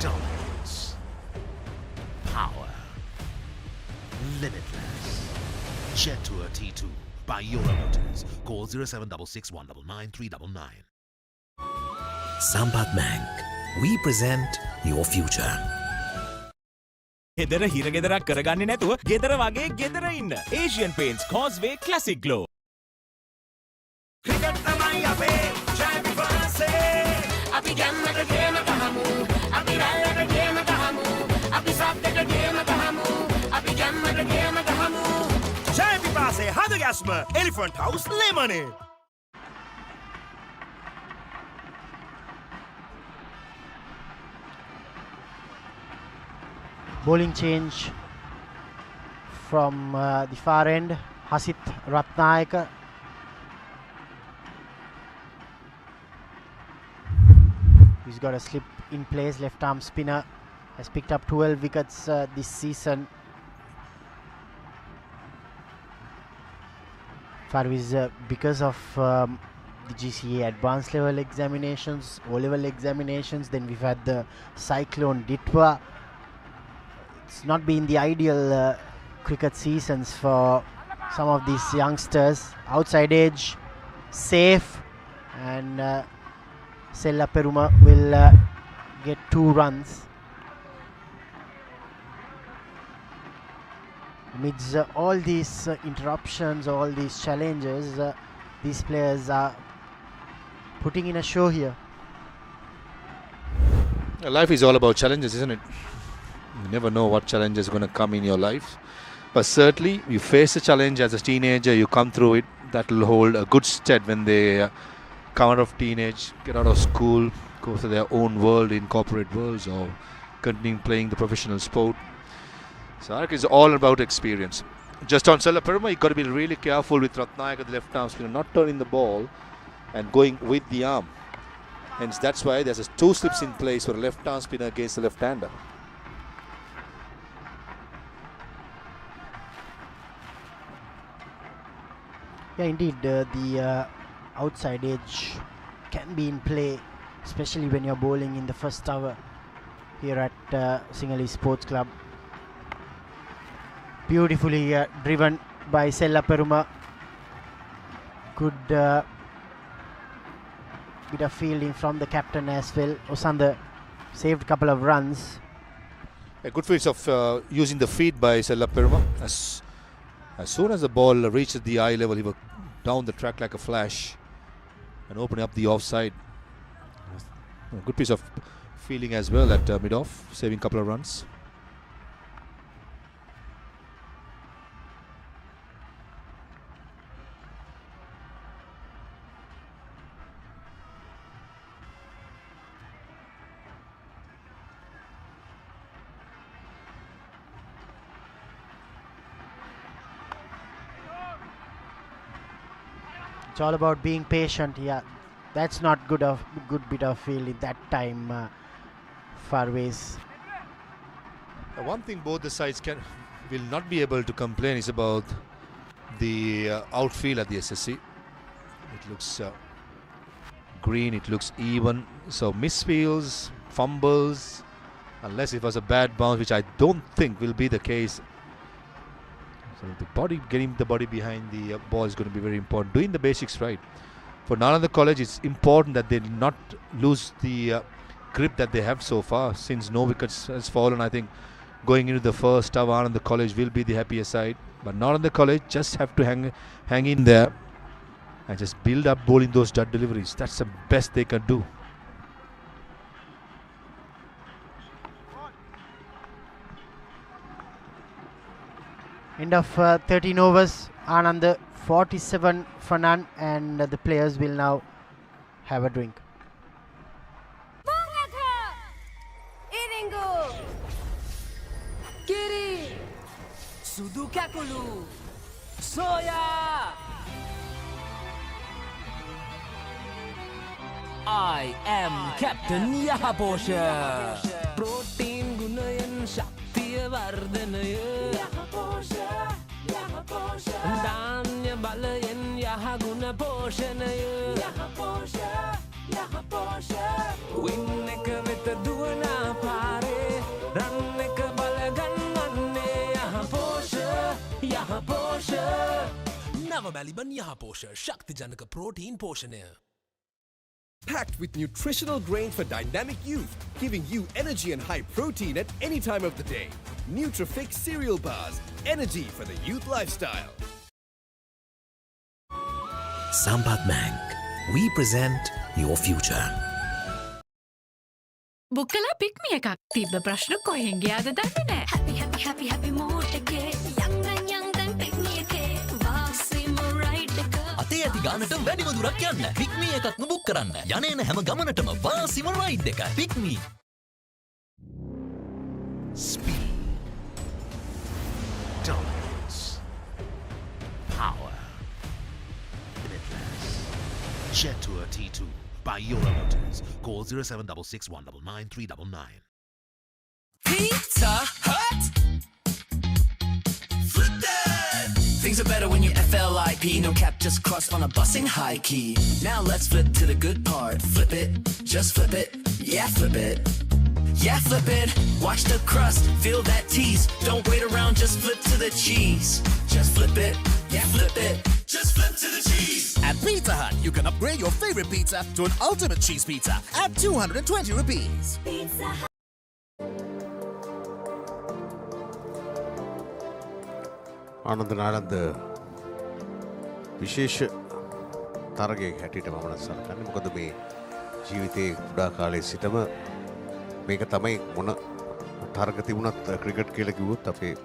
dominance, power, limitless. Jet Tour T2 by Euro Motors. Call 0766 199 399. Sampath Bank. We present your future. ගෙදර හිර ගෙදරක් කරගන්නේ නැතුව ගෙදර වගේ ගෙදර ඉන්න. Asian Paints Causeway Classic Glow. Cricket තමයි අපේ ජය විපස්සේ අපි ගැම්මට ගේම ගහමු අපි රැල්ලට ගේම ගහමු අපි සබ්දට ගේම ගහමු අපි ගැම්මට ගේම ගහමු ජය විපස්සේ හද ගැස්ම elephant house lemonade. Bowling change from the far end. Hasit Ratnayaka. He's got a slip in place. Left arm spinner has picked up 12 wickets this season. Farviz, because of the GCA advanced level examinations, O-level examinations, then we've had the Cyclone Ditwa. It's not been the ideal cricket seasons for some of these youngsters. Outside edge, safe, and Sella Peruma will get 2 runs. Amidst all these interruptions, all these challenges, these players are putting in a show here. Life is all about challenges, isn't it? You never know what challenge is going to come in your life. But certainly, you face a challenge as a teenager, you come through it. That will hold a good stead when they come out of teenage, get out of school, go to their own world in corporate worlds, or continue playing the professional sport. So it is all about experience. Just on Sella Peruma, you've got to be really careful with Ratnayaka, the left arm spinner, not turning the ball and going with the arm. Hence, that's why there's 2 slips in place for a left arm spinner against the left-hander. Yeah, indeed, the outside edge can be in play, especially when you're bowling in the first over here at Sinhalese Sports Club. Beautifully driven by Sella Peruma. Good bit of fielding from the captain as well. Osanda saved a couple of runs. A good piece of using the feet by Sella Peruma. As soon as the ball reaches the eye level, he was down the track like a flash and opening up the offside. A good piece of fielding as well at mid-off, saving a couple of runs. It's all about being patient. Yeah, that's not good bit of fielding that time. Farways. One thing both the sides will not be able to complain is about the outfield at the SSC. It looks green, it looks even. So misfields, fumbles, unless it was a bad bounce, which I don't think will be the case. So getting the body behind the ball is going to be very important. Doing the basics right. For Nalanda College, it's important that they not lose the grip that they have so far. Since no wickets has fallen, I think going into the first hour, Ananda College will be the happier side. But Nalanda College just have to hang in there and just build up bowling those dud deliveries. That's the best they can do. End of 13 overs. Ananda 47 for none, and the players will now have a drink. Iringo Kiri Sudu Kakulu Soya. I am Captain Yahabosha. Protein Gunayan Shaktiya Vardhanaya. Yahabosha, Yahabosha. Danya Balayan Yahaguna Poshanaya. Yahabosha, Yahabosha. Winneka with the Duana Pare. Ranneka Balaganane. Yahabosha, Yahabosha. Navamaliban Yahabosha. Shakti Janaka Protein Poshanaya. Packed with nutritional grains for dynamic youth, giving you energy and high protein at any time of the day. Nutrifix cereal bars, energy for the youth lifestyle. Sambat Bank. We present your future. Bukkala pick me ekak tibba prashna kohen giyada danne naha. Happy happy happy happy mood ekake young dan pick me ekake vasim right ekak. අතේ ඇති ගානට වැඩිම දුරක් යන්න. Pick me එකක්ම book කරන්න. යන හැම ගමනටම වාසිම රයිඩ් එක. Pick me. Speed. Dominance. Power. Limitless. Jet Tour T2 by Euro Motors. Call 0766 199 399. Pizza Hut. Flip that. Things are better when you FLIP. No cap, just crossed on a bus in high key. Now let's flip to the good part. Flip it, just flip it. Yeah, flip it. Yeah, flip it. Watch the crust, feel that tease. Don't wait around, just flip to the cheese. Just flip it. Yeah, flip it. Just flip to the cheese. At Pizza Hut, you can upgrade your favorite pizza to an ultimate cheese pizza at 220 rupees. Pizza Hut. Ananda Nalanda විශේෂ තරගයක් හැටියට මම සලකන්නේ. මොකද මේ ජීවිතේ කුඩා කාලේ සිටම මේක තමයි මොන තරග තිබුණත් ක්‍රිකට් කියලා කිව්වොත් අපේ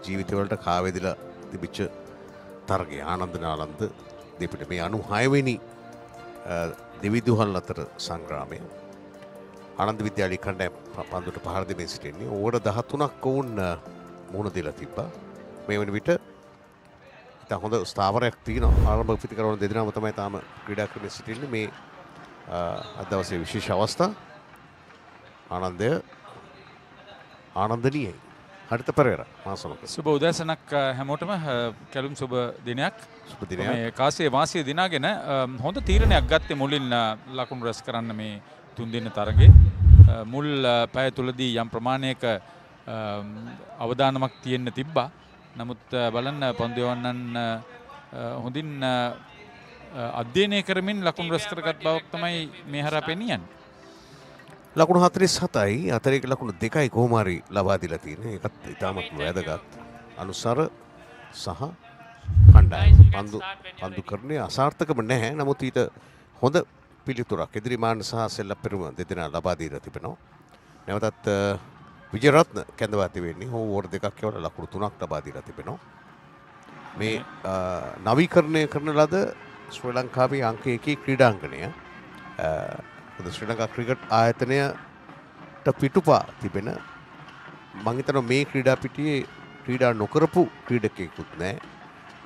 ජීවිත වලට කාවැදිලා තිබිච්ච තරගය ආනන්ද නාලන්ද දෙපිට මේ 96 වෙනි දෙවිදුහල් අතර සංග්‍රාමය. ආනන්ද විද්‍යාලයේ කණ්ඩායම පන්දුට පහර දෙමින් සිටින්නේ. ඕවර 13ක් වුන් මුහුණ දීලා තිබ්බා. මේ වන විට ඉතා හොඳ ස්ථාවරයක් තියෙනවා. ආරම්භක පිටිකරවන දෙදෙනාම තමයි තාම ක්‍රීඩා කරමින් සිටින්නේ. මේ අද දවසේ විශේෂ අවස්ථා ආනන්දය ආනන්දනීයයි. හරිත පෙරේරා මාසනක සුබ උදෑසනක් හැමෝටම කැලුම් සුබ දිනයක්. සුබ දිනයක්. මේ කාසිය වාසිය දිනාගෙන හොඳ තීරණයක් ගත්තේ මුලින් ලකුණු රැස් කරන්න මේ තුන් දින තරගේ. මුල් පැය තුලදී යම් ප්‍රමාණයක අවදානමක් තියෙන්න තිබ්බා. නමුත් බලන්න පන්දුවන්නන් හොඳින් අධ්‍යයනය කරමින් ලකුණු රැස් කරගත් බවක් තමයි මේ හරහා පෙනියන්නේ. ලකුණු 47යි අතරේ ලකුණු 2යි කොහොම හරි ලබා දීලා තියෙන්නේ. ඒකත් ඉතාමත් වැදගත්. අනුසර සහ කණ්ඩායම පන්දු කරන්නේ අසාර්ථකම නැහැ. නමුත් ඊට හොඳ පිළිතුරක් එදිරිමාන සහ සෙල්ලප්පෙරුම දෙදෙනා ලබා දීලා තිබෙනවා. නැවතත් විජයරත්න කැඳවා තිබෙන්නේ ඕවර් දෙකක් යවලා ලකුණු 3ක් ලබා දීලා තිබෙනවා. මේ නවීකරණය කරන ලද ශ්‍රී ලංකාවේ අංක 1 ක්‍රීඩාංගණය ශ්‍රී ලංකා ක්‍රිකට් ආයතනයට පිටුපා තිබෙන මම හිතනවා මේ ක්‍රීඩා පිටියේ ක්‍රීඩා නොකරපු ක්‍රීඩකයෙකුත් නැහැ.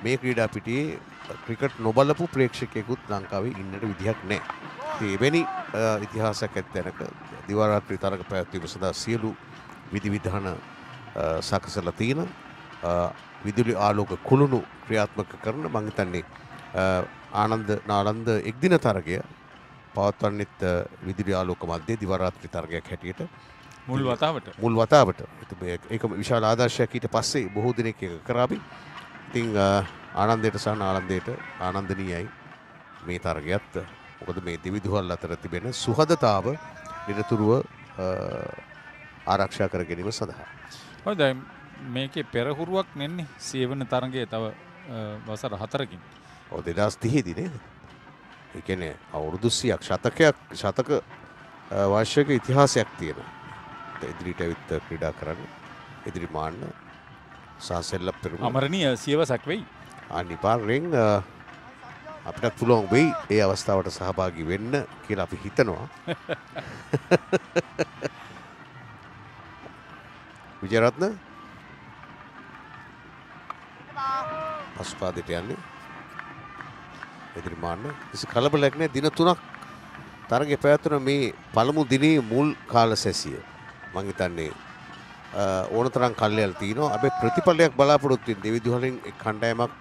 මේ ක්‍රීඩා පිටියේ ක්‍රිකට් නොබලපු ප්‍රේක්ෂකයෙකුත් ලංකාවේ ඉන්නට විදිහක් නැහැ. ඒ වෙනි ඉතිහාසයක් ඇත්තනක දිවා රාත්‍රී තරග පැවැත්වීම සඳහා සියලු විධිවිධාන සකසලා තියෙන විදුලි ආලෝක කුළුණු ක්‍රියාත්මක කරන මම හිතන්නේ ආනන්ද නාලන්ද එක්දින තරගය පවත්වන්නෙත් විදුලි ආලෝක මැද්දේ දිවා රාත්‍රී තරගයක් හැටියට මුල් වතාවට. මුල් වතාවට. ඒක විශාල ආදර්ශයක් ඊට පස්සේ බොහෝ දිනක් ඒක කරාපි. ඉතින් ආනන්දයට සහ නාලන්දයට ආනන්දනීයයි මේ තරගයත්. මොකද මේ දෙවිදුහල් අතර තිබෙන සුහදතාව නිරතුරුව ආරක්ෂා කර ගැනීම සඳහා. ඔය දැන් මේකේ පෙරහුරුවක් නෙන්නේ සියවන තරගයේ තව වසර 4කින්. ඔව් 2030 දී නේද? ඒ කියන්නේ අවුරුදු 100ක් ශතක වාර්ෂික ඉතිහාසයක් තියෙනවා. ඉදිරියට ඇවිත් ක්‍රීඩා කරන්න ඉදිරි මාන්න සාසෙල්ල පෙරමුණ අමරණීය සියවසක් වෙයි. අනිවාර්යෙන් අපිට පුළුවන් වෙයි ඒ අවස්ථාවට සහභාගී වෙන්න කියලා අපි හිතනවා. විජයරත්න පස්පාදයට යන්නේ ඉදිරි මාන්න. කිසි කලබලයක් නැහැ. දින 3ක් තරගය පැවැත්වෙන මේ පළමු දිනේ මුල් කාල සැසිය මම හිතන්නේ ඕනතරම් කල්යල් තියෙනවා. අපි ප්‍රතිඵලයක් බලාපොරොත්තු වෙන දෙවිදුහලෙන් එක් කණ්ඩායමක්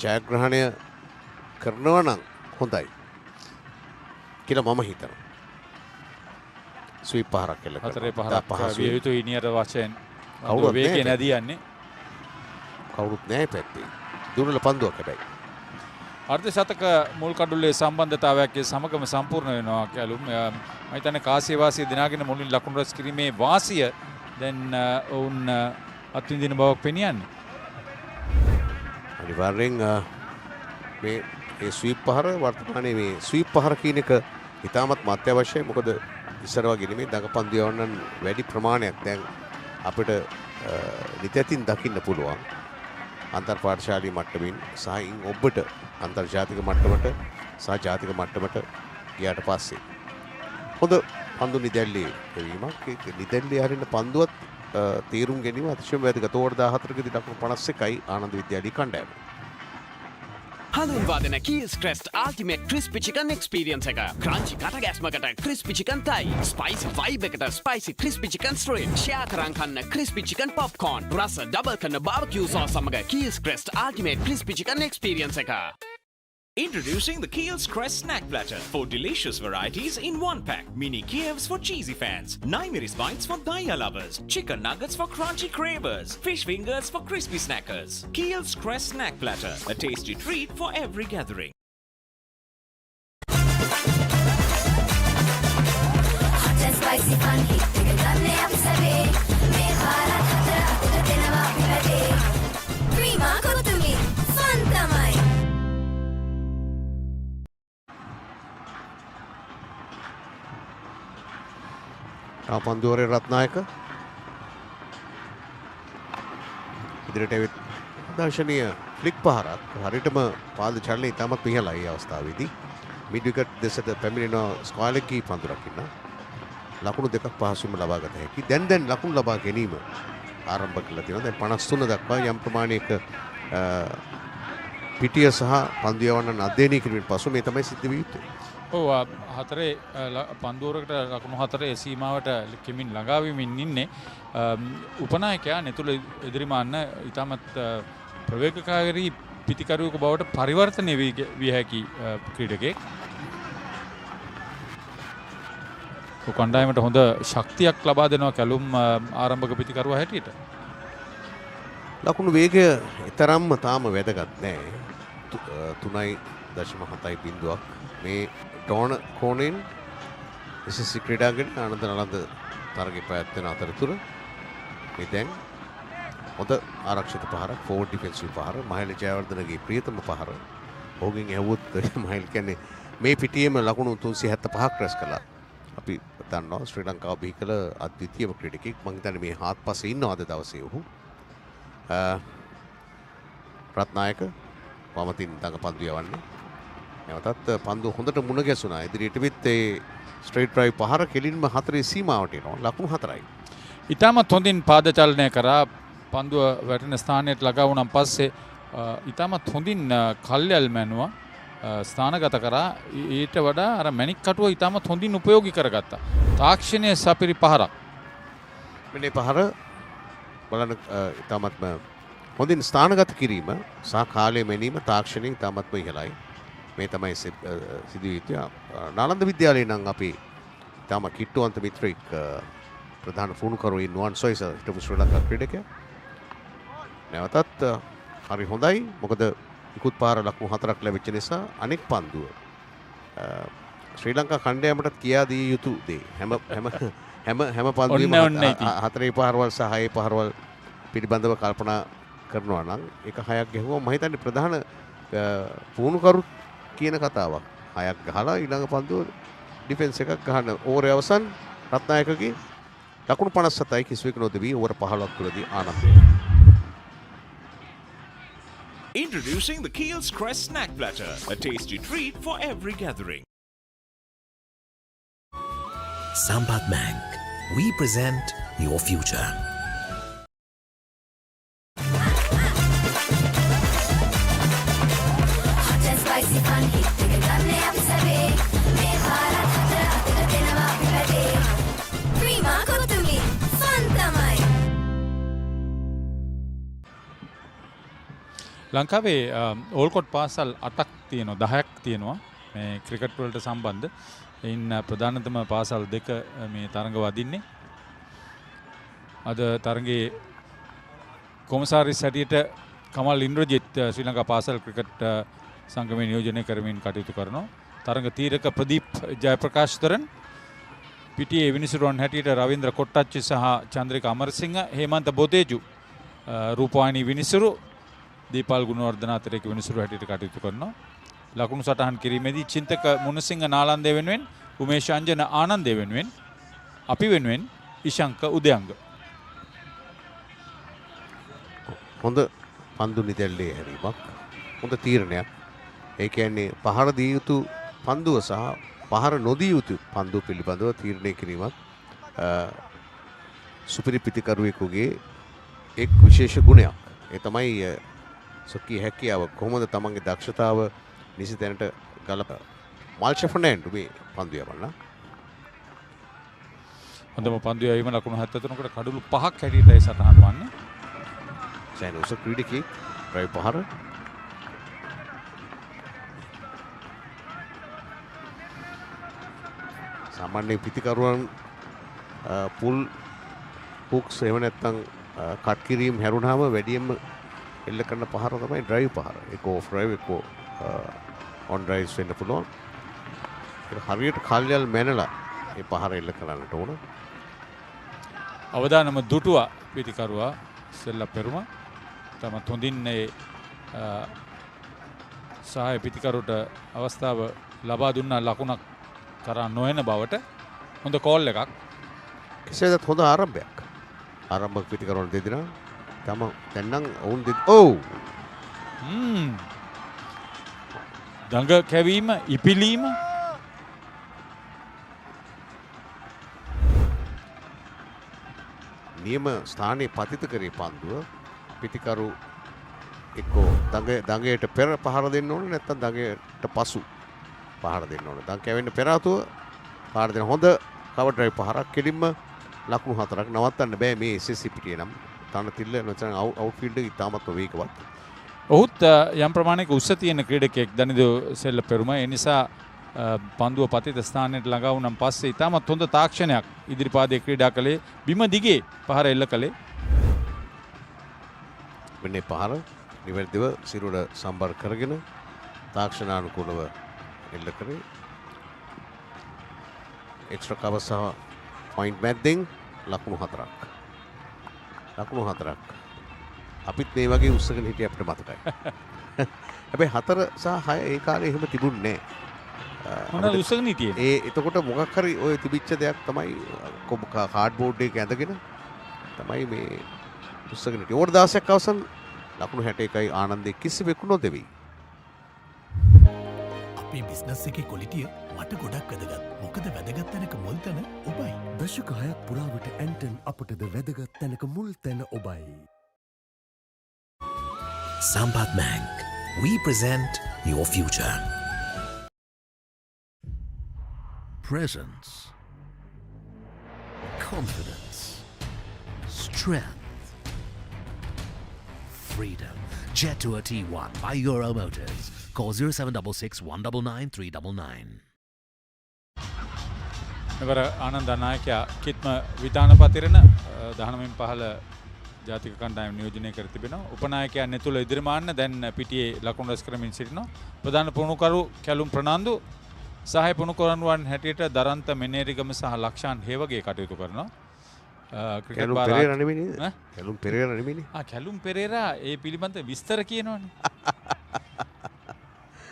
ජයග්‍රහණය කරනවා නම් හොඳයි කියලා මම හිතනවා. ස්වීප් පහරක් කළා. 4-5ක් විය යුතුයි නියර වශයෙන්. කවුරුත් වේගේ නැදී යන්නේ. කවුරුත් නැහැ පැත්තේ. දුර්වල පන්දුවක් හැබැයි. අර්ධ ශතක මුල් කඩුල්ලේ සම්බන්ධතාවයක් සමගම සම්පූර්ණ වෙනවා කැලුම්. මම හිතන්නේ කාසිය වාසිය දිනාගෙන මුලින් ලකුණු රැස් කිරීමේ වාසිය දැන් ඔවුන් අත්විඳින බවක් පෙනියන්නේ. අනිවාර්යෙන් මේ ස්වීප් පහර වර්තමානයේ මේ ස්වීප් පහර කියන එක ඉතාමත් අත්‍යවශ්‍යයි. මොකද ඉස්සර වගේ නෙමෙයි දඟපන්දු යවන්නන් වැඩි ප්‍රමාණයක් දැන් අපිට නිතැතින් දකින්න පුළුවන්. අන්තර් පාඨශාලීය මට්ටමින් සහ ඔබට අන්තර්ජාතික මට්ටමට සහ ජාතික මට්ටමට ගියාට පස්සේ හොඳ පන්දු නිදැල්ලේ එවීමක්. ඒ නිදැල්ලේ හරින පන්දුවත් තීරුම් ගැනීම අතිශයම වැදගත්. ඕවර් 14කදී ලකුණු 51යි ආනන්ද විද්‍යාලයේ කණ්ඩායම. හඳුන්වා දෙන Keells Krest ultimate crispy chicken experience එක. ක්‍රන්චි කටගැස්මකට ක්‍රිස්පි චිකන් තයි. ස්පයිසි වයිබ් එකට spicy crispy chicken street. Share කරන් කන්න ක්‍රිස්පි චිකන් පොප්කෝර්න්. රස ඩබල් කරන බාර්බිකියු සෝස් සමග Keells Krest ultimate crispy chicken experience එක. Introducing the Kiel's Crest Snack Platter. 4 delicious varieties in one pack. Mini Kievs for cheesy fans. Naimeris bites for Daya lovers. Chicken nuggets for crunchy cravers. Fish fingers for crispy snackers. Kiel's Crest Snack Platter. A tasty treat for every gathering. Hot and spicy fun hit. Ganne ab sabe. Me bharat hatara hatara denawa apilade. Prima kotumi. Fun tamai. පන්දුවරේ රත්නායක ඉදිරියට ඇවිත් දර්ශනීය ෆ්ලික් පහරක් හරියටම පාද චලනය ඉතාමත් ඉහළයි මේ අවස්ථාවේදී. මිඩ් විකට් දෙසට පැමිණෙන ස්ක්වයර් පන්දු රකින්න ලකුණු දෙකක් පහසුවෙන්ම ලබා ගත හැකි. දැන් ලකුණු ලබා ගැනීම ආරම්භ කළා තියෙනවා. දැන් 53 දක්වා යම් ප්‍රමාණයක පිටිය සහ පන්දු යවන්න අධ්‍යයනය කිරීමෙන් පසු මේ තමයි සිද්ධ වෙ යුත්තේ. ඔව් හතරේ පන්දුවරකට ලකුණු 4 සීමාවට කෙමින් ළඟා වෙමින් ඉන්නේ උපනායකයා නෙතුල එදිරිමාන්න ඉතාමත් ප්‍රවේගකාරී පිටිකරුවෙකු බවට පරිවර්තනය විය හැකි ක්‍රීඩකයෙක්. කණ්ඩායමට හොඳ ශක්තියක් ලබා දෙනවා කැලුම් ආරම්භක පිටිකරුවා හැටියට. ලකුණු වේගය තරම්ම තාම වැදගත් නෑ. 3.7 බිඳුවක් මේ ටෝන කෝණයෙන් SSC ක්‍රීඩාංගණය ආනන්ද නලන්ද තරගය පැවැත්වෙන අතරතුර මේ දැන් හොඳ ආරක්ෂිත පහරක් ෆෝවර්ඩ් ඩිෆෙන්සිව් පහර මහේල ජයවර්ධනගේ ප්‍රියතම පහර. ඔහුගෙන් ඇහුවොත් මහේල කියන්නේ මේ පිටියේම ලකුණු 375ක් රැස් කළා. අපි දන්නවා ශ්‍රී ලංකාව බිහි කළ අද්විතීයම ක්‍රීඩකෙක්. මම හිතන්නේ මේ හාත්පසේ ඉන්නවා අද දවසේ ඔහු. රත්නායක වමතින් දඟපන්දු යවන්නේ. නැවතත් පන්දු හොඳට මුණ ගැසුණා. ඉදිරියට විත් ඒ ස්ට්‍රේට් ඩ්‍රයිව් පහර කෙලින්ම 4 සීමාවට එනවා. ලකුණු 4යි. ඉතාමත් හොඳින් පාද චලනය කරා. පන්දුව වැටෙන ස්ථානයට ළඟා වුණාන් පස්සේ ඉතාමත් හොඳින් කල්යල් මැනුවා. ස්ථානගත කරා. ඊට වඩා අර මැණික් කටුව ඉතාමත් හොඳින් උපයෝගී කරගත්තා. තාක්ෂණයේ සපිරි පහරක්. මේ පහර බලන්න ඉතාමත්ම හොඳින් ස්ථානගත කිරීම සහ කාලය මැනීම තාක්ෂණයෙන් ඉතාමත්ම ඉහළයි. මේ තමයි සිදුවිය යුත්තේ. නාලන්ද විද්‍යාලයේ නම් අපි ඉතාම කිට්ටුවන්ත මිත්‍රෙක් ප්‍රධාන පුහුණුකරුවෝ නුවන් සොයිස හිටපු ශ්‍රී ලංකා ක්‍රීඩකයා. නැවතත් හරි හොඳයි. මොකද ඉක්ුත් පාර ලකුණු 4ක් ලැබිච්ච නිසා අනෙක් පන්දුව ශ්‍රී ලංකා කණ්ඩායමටත් කියා දිය යුතු දේ. හැම පන්දුවෙම 4 පහරවල් සහ 6 පහරවල් පිළිබඳව කල්පනා කරනවා නම් ඒක 6ක් ගැහුවා. මම හිතන්නේ ප්‍රධාන පුහුණුකරු කියන කතාවක්. 6ක් ගහලා ඊළඟ පන්දුව ඩිෆෙන්ස් එකක් ගහන ඕවරේ අවසන් රත්නායකගේ ලකුණු 57යි කිසිවෙක නොදෙවි ඕවර 15ක් තුළදී ආනන්දය. Introducing the Keel's Crest Snack Platter, a tasty treat for every gathering. Sampath Bank. We present your future. Hot and spicy fun hit के करने अब सभी मैं भारत खतरा तेरा तेरा पिपरे प्रीमा को तुम्हें fun तमाई ලංකාවේ ඕල්කොට් පාසල් 8ක් තියෙනවා 10ක් තියෙනවා මේ ක්‍රිකට් වලට සම්බන්ධ. එයින් ප්‍රධානතම පාසල් 2 මේ තරඟ වදින්නේ. අද තරඟයේ කොමසාරිස් හැටියට කමල් ඉන්ද්‍රජිත් ශ්‍රී ලංකා පාසල් ක්‍රිකට් සංගමයේ නියෝජනය කරමින් කටයුතු කරනවා. තරඟ තීරක ප්‍රදීප් ජයප්‍රකාශ්තරන්, පිටියේ විනිසුරුවන් හැටියට රවීන්ද්‍ර කොට්ටච්චි සහ චන්ද්‍රික අමරසිංහ, හේමන්ත බොතේජු රූපවාහිනී විනිසුරු, දීපල් ගුණවර්ධන අතරේක විනිසුරු හැටියට කටයුතු කරනවා. ලකුණු සටහන් කිරීමේදී චින්තක මුණසිංහ නාලන්දේ වෙනුවෙන්, උමේෂ් අංජන ආනන්දේ වෙනුවෙන්, අපි වෙනුවෙන් ඉෂංක උදයංග. හොඳ පන්දු නිදැල්ලේ හැරීමක්. හොඳ තීරණයක්. ඒ කියන්නේ පහර දිය යුතු පන්දුව සහ පහර නොදිය යුතු පන්දුව පිළිබඳව තීරණය කිරීමක් සුපිරි පිතිකරුවෙකුගේ එක් විශේෂ ගුණයක්. ඒ තමයි සොකී හැකියාව. කොහොමද තමන්ගේ දක්ෂතාව නිසි තැනට ගලප මාල්ෂ ෆර්නෑන්ඩෝ මේ පන්දු යවන්න. හොඳම පන්දු යවීම ලකුණු 73කට කඩලු 5ක් හැටියටයි සටහන් වන්නේ. සෑනෝස ක්‍රීඩකයෙක් ඩ්‍රයිව් පහර. සාමාන්‍ය පිතිකරුවන් පුල් හුක්ස් එහෙම නැත්නම් කට් කිරීම හැරුණාම වැඩියෙන්ම එල්ල කරන පහර තමයි ඩ්‍රයිව් පහර. ඒක ඕෆ් ඩ්‍රයිව් එක ඔන් ඩ්‍රයිව්ස් වෙන්න පුළුවන්. ඒක හරියට කල්යල් මැනලා ඒ පහර එල්ල කරන්නට ඕන. අවදානම දුටුවා පිතිකරුවා සෙල්ල පෙරුම. තමත් හොඳින් ඒ සහාය පිතිකරුට අවස්ථාව ලබා දුන්නා ලකුණක් කරා නොයන බවට. හොඳ කෝල් එකක්. කෙසේදත් හොඳ ආරම්භයක්. ආරම්භක පිතිකරුවන් දෙදෙනා තම දැන් නම් ඔවුන් දඟ කැවීම, ඉපිලීම නියම ස්ථානයේ පතිත කරේ පන්දුව. පිතිකරු එක්කෝ දඟයට පෙර පහර දෙන්න ඕනේ නැත්නම් දඟයට පසු පහර දෙන්න ඕනේ. දඟ කැවෙන්න පෙර ආතුව පහර දෙන හොඳ කවර් ඩ්‍රයිව් පහරක් කෙලින්ම ලකුණු 4ක් නවත්තන්න බෑ මේ SSC පිටියේ නම්. තනතිල්ල නැත්නම් අවුට්ෆීල්ඩ් එක ඉතාමත් වේගවත්. ඔහුත් යම් ප්‍රමාණයක උස්ස තියෙන ක්‍රීඩකයෙක් දනිදු සෙල්ල පෙරුම. ඒ නිසා පන්දුව පතිත ස්ථානයට ළඟා වුණාන් පස්සේ ඉතාමත් හොඳ තාක්ෂණයක් ඉදිරිපාදයේ ක්‍රීඩා කළේ. බිම දිගේ පහර එල්ල කළේ. මෙන්න පහර නිවැරදිව සිරුර සම්බර කරගෙන තාක්ෂණානුකූලව එල්ල කරේ. එක්ස්ට්‍රා කවර් සහ පොයින්ට් මැද්දෙන් ලකුණු 4ක්. ලකුණු 4ක්. අපිත් මේ වගේ උස්සගෙන හිටිය අපිට මතකයි. හැබැයි 4 සහ 6 ඒ කාලේ එහෙම තිබුණේ නැහැ. මොනවද උස්සගෙන හිටියේ? එතකොට මොකක් හරි ඔය තිබිච්ච දෙයක් තමයි කාඩ්බෝඩ් එකක ඇඳගෙන තමයි මේ උස්සගෙන හිටියේ. ඕවර් 16ක් අවසන් ලකුණු 61යි ආනන්දේ කිසිවෙකු නොදෙවි. අපේ බිස්නස් එකේ ක්වොලිටිය මට ගොඩක් වැදගත්. මොකද වැදගත් තැනක මුල් තැන ඔබයි. දශක 6ක් පුරාවට ඇන්ටන් අපටද වැදගත් තැනක මුල් තැන ඔබයි. Sampath Bank. We present your future. Presence. Confidence. Strength. Freedom. Jet Tour T1 by Euro Motors. Call 0766 199 399. මෙවර ආනන්ද නායකයා කිත්ම විතාන පතිරණ 19 15 ජාතික කණ්ඩායම නියෝජනය කර තිබෙනවා. උපනායකයා නෙතුල ඉදිරිමාන්න දැන් පිටියේ ලකුණු රැස් කරමින් සිටිනවා. ප්‍රධාන පුහුණුකරු කැලුම් ප්‍රනාන්දු සහය පුහුණුකරුවන් හැටියට දරන්ත මෙනේරිගම සහ ලක්ෂාන් හේවගේ කටයුතු කරනවා. කැලුම් පෙරේරා නෙමෙයි නේද? කැලුම් පෙරේරා නෙමෙයිනේ. කැලුම් පෙරේරා ඒ පිළිබඳ විස්තර කියනවනේ.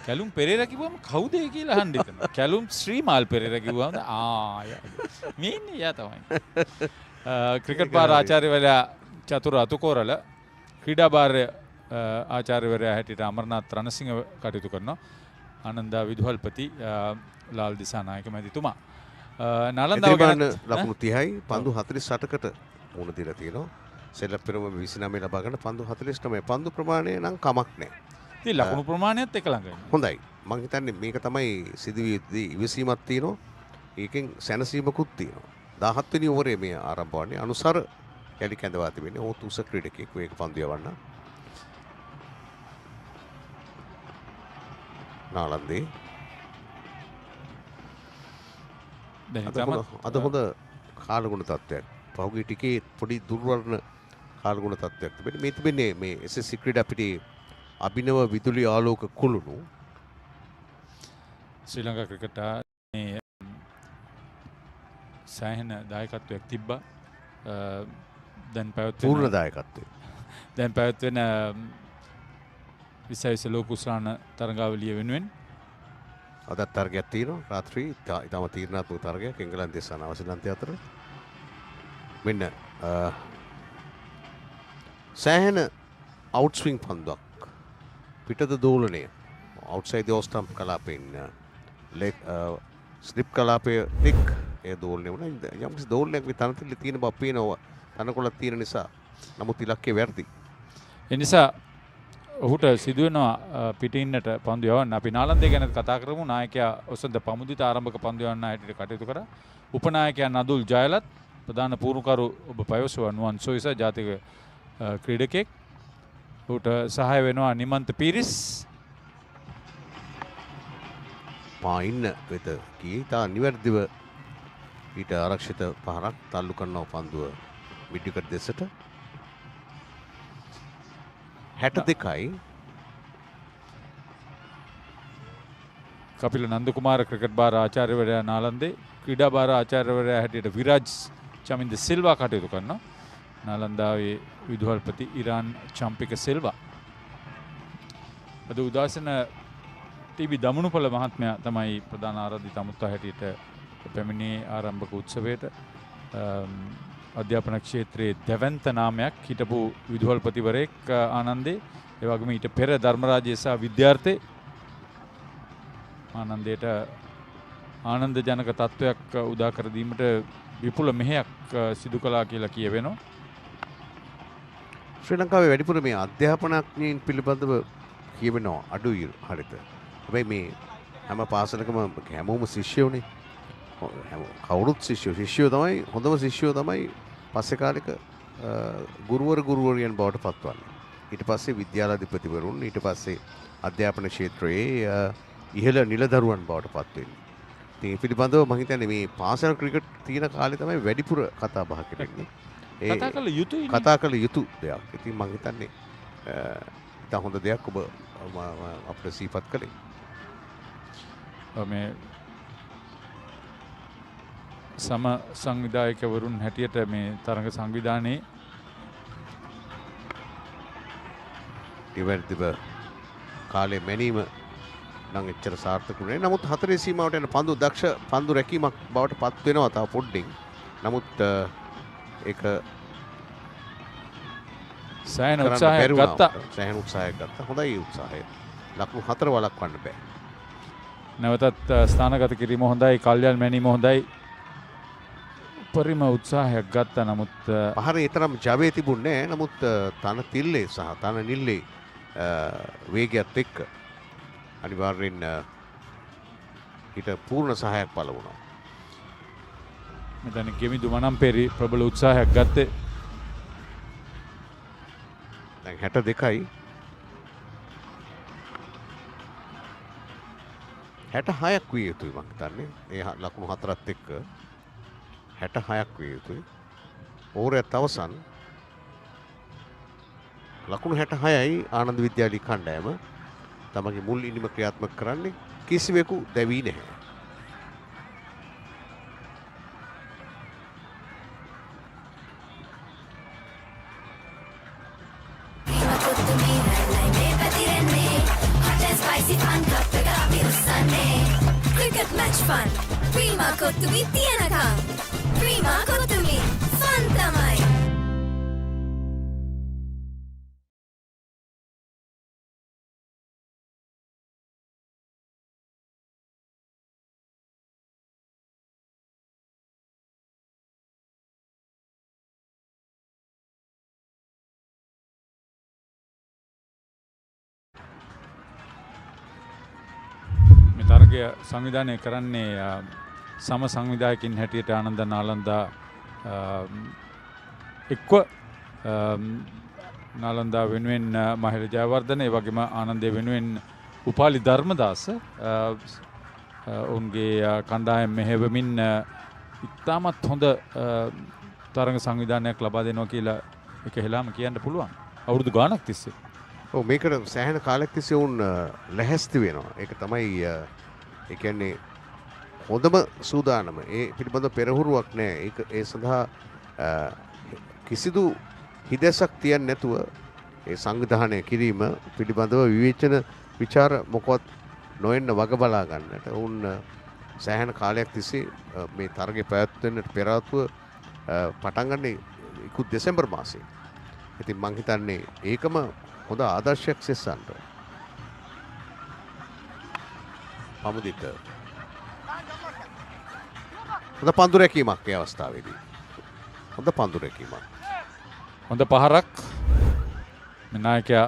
කැලුම් පෙරේරා කිව්වම කවුද ඒ කියලා අහන්න හිතෙනවා. කැලුම් ශ්‍රීමාල් පෙරේරා කිව්වම මේ ඉන්නේ යා තමයි. ක්‍රිකට් බාර ආචාර්යවරයා චතුර අතුකෝරල ක්‍රීඩා බාර ආචාර්යවරයා හැටියට අමරනාත් රණසිංහ කටයුතු කරනවා. ආනන්දා විදුහල්පති ලාල් දිසානායක මැතිතුමා. නලන්දාව ගැන ලකුණු 30යි පන්දු 48කට මුණ දීලා තියෙනවා. සෙල්ලම් පෙරම 29 ලබා ගන්න පන්දු 49 පන්දු ප්‍රමාණය නම් කමක් නැහැ. ඉතින් ලකුණු ප්‍රමාණයත් එක ළඟයි. හොඳයි. මම හිතන්නේ මේක තමයි සිදුවිය යුත්තේ. ඉවසීමක් තියෙනවා. ඒකෙන් සැනසීමකුත් තියෙනවා. 17 වෙනි ඕවරේ මේ ආරම්භ වන්නේ අනුසර කැලි කැඳවා තිබෙන්නේ. ඔහු තුස ක්‍රීඩකෙක් මේක පන්දු යවන්න. නාලන්දේ අද හොඳ කාලගුණ තත්ත්වයක්. පහුගිය ටිකේ පොඩි දුර්වර්ණ කාලගුණ තත්ත්වයක් තිබෙනවා. මේ තිබෙන්නේ මේ SSC ක්‍රීඩා පිටේ අභිනව විදුලි ආලෝක කුළුණු ශ්‍රී ලංකා ක්‍රිකට් මේ සෑහෙන දායකත්වයක් තිබ්බා. දැන් පැවැත්වෙන පූර්ණ දායකත්වය. දැන් පැවැත්වෙන විශේෂ ලෝක උසාන තරගාවලිය වෙනුවෙන් අදත් තරගයක් තියෙනවා. රාත්‍රී ඉතාම තීරණාත්මක තරගයක් එංගලන්තය සහ නවසීලන්තය අතර. මෙන්න සෑහෙන අවුට්ස්විං පන්දුවක් පිටත දෝලනය අවුට්සයිඩ් ද ඕස්ටම්ප් කලාපයෙන් ලෙග් ස්ලිප් කලාපයේ දික් ඒ දෝලනය වුණා. යම්කිසි දෝලනයක් මේ තනතිල්ල තියෙන බව පේනවා. තනකොළක් තියෙන නිසා. නමුත් ඉලක්කය වැරදි. ඒ නිසා ඔහුට සිදුවෙනවා පිටින්නට පන්දු යවන්න. අපි නාලන්දේ ගැන කතා කරමු. නායකයා ඔසන්ද පමුදිත ආරම්භක පන්දු යවන්න හැටියට කටයුතු කරා. උපනායකයා නදුල් ජයලත් ප්‍රධාන පුහුණුකරු ඔබ පයවසුවා නුවන් සොයිස ජාතික ක්‍රීඩකෙක්. ඔහුට සහාය වෙනවා නිමන්ත පීරිස්. පාඉන්න වෙත කී තා නිවැරදිව ඊට ආරක්ෂිත පහරක් තල්ලු කරනවා පන්දුව මිඩ්විකට් දෙසට. 62යි කපිල නන්ද කුමාර ක්‍රිකට් බාර ආචාර්යවරයා නාලන්දේ ක්‍රීඩා බාර ආචාර්යවරයා හැටියට විරාජ් චමින්ද සිල්වා කටයුතු කරනවා. නාලන්දාවේ විදුහල්පති ඉරාන් චම්පික සිල්වා. අද උදාසන ටීවී දමනුපල මහත්මයා තමයි ප්‍රධාන ආරාධිත අමුත්තා හැටියට පැමිණි ආරම්භක උත්සවයට. අධ්‍යාපන ක්ෂේත්‍රයේ දැවැන්ත නාමයක් හිටපු විදුහල්පතිවරයෙක් ආනන්දේ. ඒ වගේම ඊට පෙර ධර්මරාජය සහ විද්‍යාර්ථී ආනන්දයට ආනන්ද ජනක තත්වයක් උදා කර දීමට විපුල මෙහෙයක් සිදු කළා කියලා කියවෙනවා. ශ්‍රී ලංකාවේ වැඩිපුර මේ අධ්‍යාපනඥයින් පිළිබඳව කියවෙනවා අඩුයි හරිත. හැබැයි මේ හැම පාසලකම හැමෝම ශිෂ්‍යෝනේ. කවුරුත් ශිෂ්‍යෝ තමයි හොඳම ශිෂ්‍යෝ තමයි පස්සේ කාලෙක ගුරුවරියන් බවට පත්වන්නේ. ඊට පස්සේ විද්‍යාලාධිපතිවරුන් ඊට පස්සේ අධ්‍යාපන ක්ෂේත්‍රයේ ඉහළ නිලදරුවන් බවට පත් වෙන්නේ. ඉතින් මේ පිළිබඳව මම හිතන්නේ මේ පාසල් ක්‍රිකට් තියෙන කාලේ තමයි වැඩිපුර කතා බහ කරන්නේ. කතා කළ යුතු දෙයක්. ඉතින් මම හිතන්නේ ඉතා හොඳ දෙයක් ඔබ අපිට සිහිපත් කළේ. මේ සම සංවිධායකවරුන් හැටියට මේ තරඟ සංවිධානයේ නිවැරදිව කාලේ මැනීම නම් එච්චර සාර්ථකුනේ. නමුත් හතරේ සීමාවට යන පන්දු දක්ෂ පන්දු රැකීමක් බවට පත් වෙනවා තව පොඩ්ඩින්. නමුත් ඒක සෑහෙන උත්සාහයක් ගත්තා. සෑහෙන උත්සාහයක් ගත්තා. හොඳයි උත්සාහය. ලකුණු 4 වළක්වන්න බෑ. නැවතත් ස්ථානගත කිරීම හොඳයි. කල්යල් මැනීම හොඳයි. පරිම උත්සාහයක් ගත්තා. නමුත් පහරේ තරම් ජවයේ තිබුණේ නැහැ. නමුත් තන තිල්ලේ සහ තන නිල්ලේ වේගයත් එක්ක අනිවාර්යෙන් ඊට පූර්ණ සහායක් පළ වුණා. මෙතන ගෙමිදු මනම්පේරි ප්‍රබල උත්සාහයක් ගත්තේ. දැන් 62යි 66ක් විය යුතුයි මම හිතන්නේ. ඒ ලකුණු 4ත් එක්ක 66ක් විය යුතුයි. ඕවරයත් අවසන්. ලකුණු 66යි ආනන්ද විද්‍යාලය කණ්ඩායම තමගේ මුල් ඉනිම ක්‍රියාත්මක කරන්නේ. කිසිවෙකු දැවී නැහැ. Cricket match fun. Prima kottumi tiyanakam. Prima kottumi fun tamai. තරගය සංවිධානය කරන්නේ සම සංවිධායකින් හැටියට ආනන්ද නාලන්දා එක්ව නාලන්දා වෙනුවෙන් මහිර ජයවර්ධන ඒ වගේම ආනන්දය වෙනුවෙන් උපාලි ධර්මදාස ඔවුන්ගේ කණ්ඩායම් මෙහෙවමින් ඉතාමත් හොඳ තරග සංවිධානයක් ලබා දෙනවා කියලා එක හෙලාම කියන්න පුළුවන් අවුරුදු ගානක් තිස්සේ. ඔව් මේකට සෑහෙන කාලයක් තිස්සේ වුන් ලැහැස්ති වෙනවා. ඒක තමයි ඒ කියන්නේ හොඳම සූදානම. ඒ පිළිබඳ පෙරහුරුවක් නැහැ. ඒක ඒ සඳහා කිසිදු හිදැසක් තියන්නේ නැතුව ඒ සංවිධානය කිරීම පිළිබඳව විවේචන විචාර මොකවත් නොෙන්න වග බලා ගන්නට උන් සෑහෙන කාලයක් තිස්සේ මේ තරගය පැවැත්වෙන්නට පෙර ආතුව පටන් ගන්නේ ඉක්ුත් දෙසැම්බර් මාසයේ. ඉතින් මං හිතන්නේ ඒකම හොඳ ආදර්ශයක් සෙස්සන්ට. පමුදිත හොඳ පන්දු රැකීමක් ඒ අවස්ථාවේදී. හොඳ පන්දු රැකීමක්. හොඳ පහරක්. නායකයා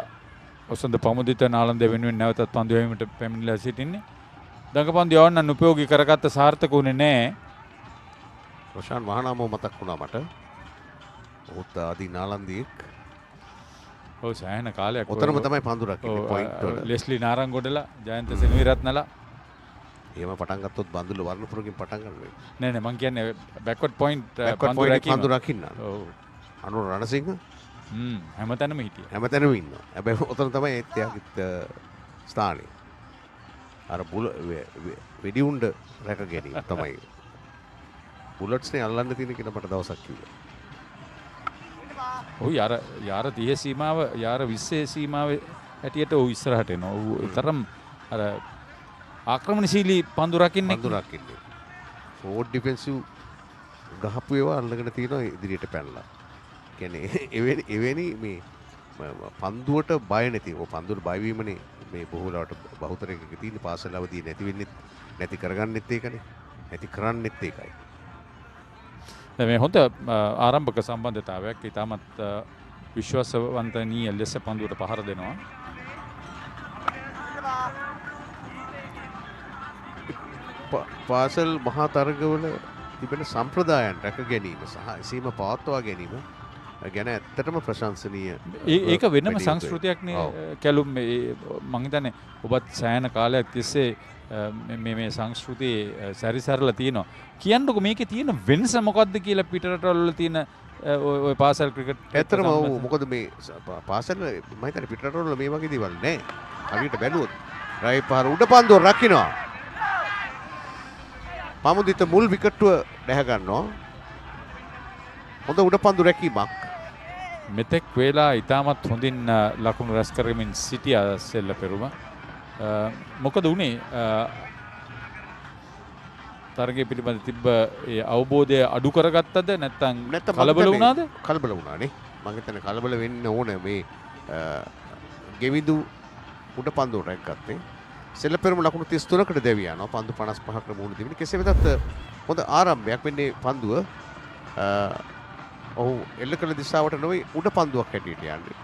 ඔසන්ද පමුදිත නාලන්ද වෙනුවෙන් නැවතත් පන්දු යැවීමට පැමිණිලා සිටින්නේ. දඟපන්දු යවන්න උපයෝගී කරගත්ත සාර්ථක වුණේ නැහැ. රොෂාන් මහනාමෝ මතක් වුණා මට. ඔහුත් ආදී නාලන්දියෙක්. ඔව් සෑහෙන කාලයක් ඔතනම තමයි පන්දු රකින්නේ පොයින්ට් වල. ලෙස්ලි නාරංගොඩලා ජයන්ත සෙනවිරත්නලා එහෙම පටන් ගත්තොත් බඳුල වර්ණපුරකින් පටන් ගන්න වෙයි. නෑ නෑ මං කියන්නේ බෑක්වර්ඩ් පොයින්ට් පන්දු රකින්න. ඔව්. අනුර රණසිංහ හැමතැනම හිටියා. හැමතැනම ඉන්නවා. හැබැයි ඔතන තමයි ඒත් යාගිත් ස්ථානේ. අර වෙඩි උණ්ඩ රැක ගැනීම තමයි. බුලට්ස්නේ අල්ලන්න තියෙන කියලා මට දවසක් කිව්වා. ඔව් යාර 30 සීමාව යාර 20 සීමාවේ හැටියට ඔව් ඉස්සරහට එනවා. ඔව් තරම් අර ආක්‍රමණශීලී පන්දු රකින්නේ. පන්දු රකින්නේ. ෆෝර්ඩ් ඩිෆෙන්සිව් ගහපු ඒවා අල්ලගෙන තියෙනවා ඉදිරියට පැනලා. කියන්නේ එවැනි මේ පන්දුවට බය නැති. ඔය පන්දුවට බය වීමනේ මේ බොහෝ ලාට බහුතරයක තියෙන පාසල් අවදී නැති වෙන්නේ නැති කරගන්නෙත් ඒකනේ. නැති කරන්නෙත් ඒකයි. මේ හොඳ ආරම්භක සම්බන්ධතාවයක් ඉතාමත් විශ්වාසවන්තනීය ලෙස පන්දුවට පහර දෙනවා. පාසල් මහා තරගවල තිබෙන සම්ප්‍රදායන් රැක ගැනීම සහ සීම පවත්වා ගැනීම ගැන ඇත්තටම ප්‍රශංසනීය. ඒක වෙනම සංස්කෘතියක්නේ කැලුම් මං හිතන්නේ ඔබත් සෑහෙන කාලයක් තිස්සේ මේ සංස්කෘතියේ සැරිසරලා තියෙනවා. කියන්නකො මේකේ තියෙන වෙනස මොකක්ද කියලා පිටරටවල තියෙන ඔය පාසල් ක්‍රිකට් ඇත්තටම මොකද මේ පාසල් මම හිතන්නේ පිටරටවල මේ වගේ දේවල් නැහැ. හරියට බැලුවොත් රයි පහර උඩ පන්දුව රකින්නවා. පමුදිත මුල් විකට්ටුව දැහ ගන්නවා. හොඳ උඩ පන්දු රැකීමක්. මෙතෙක් වේලා ඉතාමත් හොඳින් ලකුණු රැස් කරමින් සිටියා සෙල්ල පෙරුම. මොකද උනේ තරගය පිළිබඳ තිබ්බ ඒ අවබෝධය අඩු කරගත්තද නැත්නම් කලබල වුණාද? කලබල වුණානේ. මම හිතන්නේ කලබල වෙන්න ඕනේ මේ ගෙවිදු උඩ පන්දු රැක්ගත්තේ. සෙල්ල පෙරුම ලකුණු 33කට දෙවිය යනවා. පන්දු 55කට මුහුණ දෙමින් කෙසේ වෙතත් හොඳ ආරම්භයක් වෙන්නේ පන්දුව. ඔහු එල්ල කළ දිශාවට නොවේ උඩ පන්දුවක් හැටියට යන්නේ.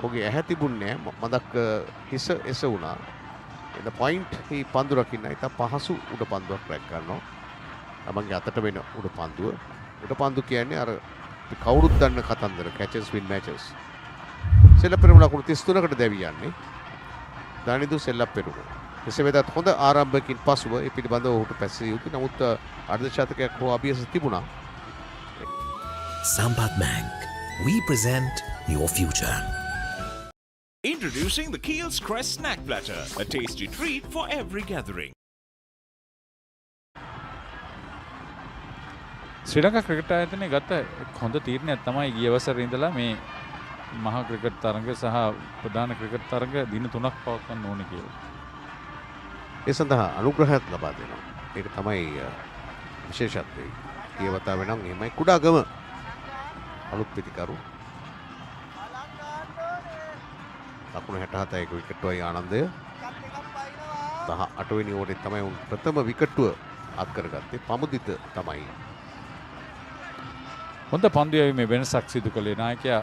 ඔහුගේ ඇහැ තිබුණේ මදක් හිස එස වුණා. එද පොයින්ට් හි පන්දු රකින්න ඉත පහසු උඩ පන්දුවක් රැක් ගන්නවා. තමන්ගේ අතට වෙන උඩ පන්දුව. උඩ පන්දු කියන්නේ අර කවුරුත් දන්න කතන්දර catches win matches. සෙල්ල පෙරුම ලකුණු 33කට දෙවිය යන්නේ. දානිදු සෙල්ලප් පෙරුම. එසේ වෙතත් හොඳ ආරම්භයකින් පසුව ඒ පිළිබඳව ඔහුට පැසිය යුතු. නමුත් අර්ධ ශතකයක් හෝ අභියස තිබුණා. Sampath Bank. We present your future. Introducing the Keel's Crest Snack Platter, a tasty treat for every gathering. Sri Lanka cricket ආයතනයේ ගත හොඳ තීරණයක් තමයි ගිය වසරේ ඉඳලා මේ මහා ක්‍රිකට් තරඟ සහ ප්‍රධාන ක්‍රිකට් තරඟ දින 3ක් පවත්වන්න ඕනේ කියලා. ඒ සඳහා අනුග්‍රහයක් ලබා දෙනවා. ඒක තමයි විශේෂත්වය. ගිය වතාවේ නම් එහෙමයි කුඩාගම අලුත් පිටිකරු ලකුණු 67ක විකට්ටුවයි ආනන්දය 18 වෙනි ඕවරේ තමයි උන් ප්‍රථම විකට්ටුව අත් කරගත්තේ. පමුදිත තමයි හොඳ පන්දු යැවීමේ වෙනසක් සිදු කළේ නායකයා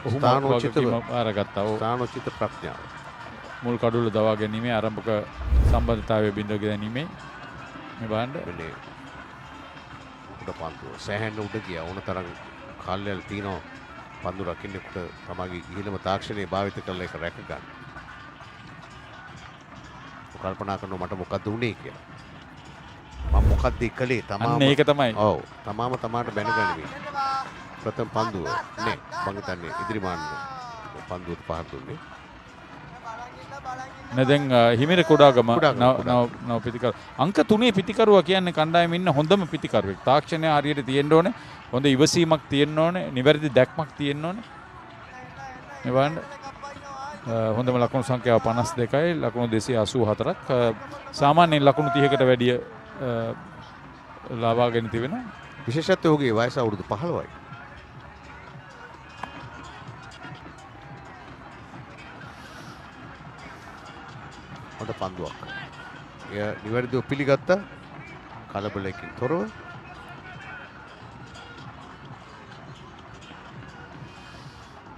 ඔහුම ආරගත්තා. ස්ථානෝචිත ප්‍රඥාව මුල් කඩුල දවා ගැනීමේ ආරම්භක සම්බන්ධතාවය බිඳව ගැනීමේ මේ බලන්න මේ උඩ පන්දුව සෑහෙන උඩ ගියා. ඕන තරම් කාල්යල් තියනවා පන්දු රකින්නෙකුට තමගේ ඉහළම තාක්ෂණය භාවිත කරලා ඒක රැක ගන්න. කල්පනා කරනවා මට මොකද්ද උනේ කියලා. මම මොකද්ද කළේ තමාම. අන්න ඒක තමයි. ඔව් තමාම තමාට බැනගන්නේ. ප්‍රථම පන්දුව නේ මම හිතන්නේ ඉදිරිමාන්න පන්දුවට පහර දුන්නේ. දැන් හිමිර කුඩාගම නව පිටිකරු අංක 3 පිටිකරුවා කියන්නේ කණ්ඩායමේ ඉන්න හොඳම පිටිකරුවෙක්. තාක්ෂණය හරියට තියෙන්න ඕනේ. හොඳ ඉවසීමක් තියෙන්න ඕනේ. නිවැරදි දැක්මක් තියෙන්න ඕනේ. මේ බලන්න හොඳම ලකුණු සංඛ්‍යාව 52යි ලකුණු 284ක්. සාමාන්‍යයෙන් ලකුණු 30කට වැඩිය ලබාගෙන තිබෙනවා. විශේෂත්වය ඔහුගේ වයස අවුරුදු 15යි. හොඳ පන්දුවක්. එය නිවැරදිව පිළිගත්තා. කලබලකින් තොරව.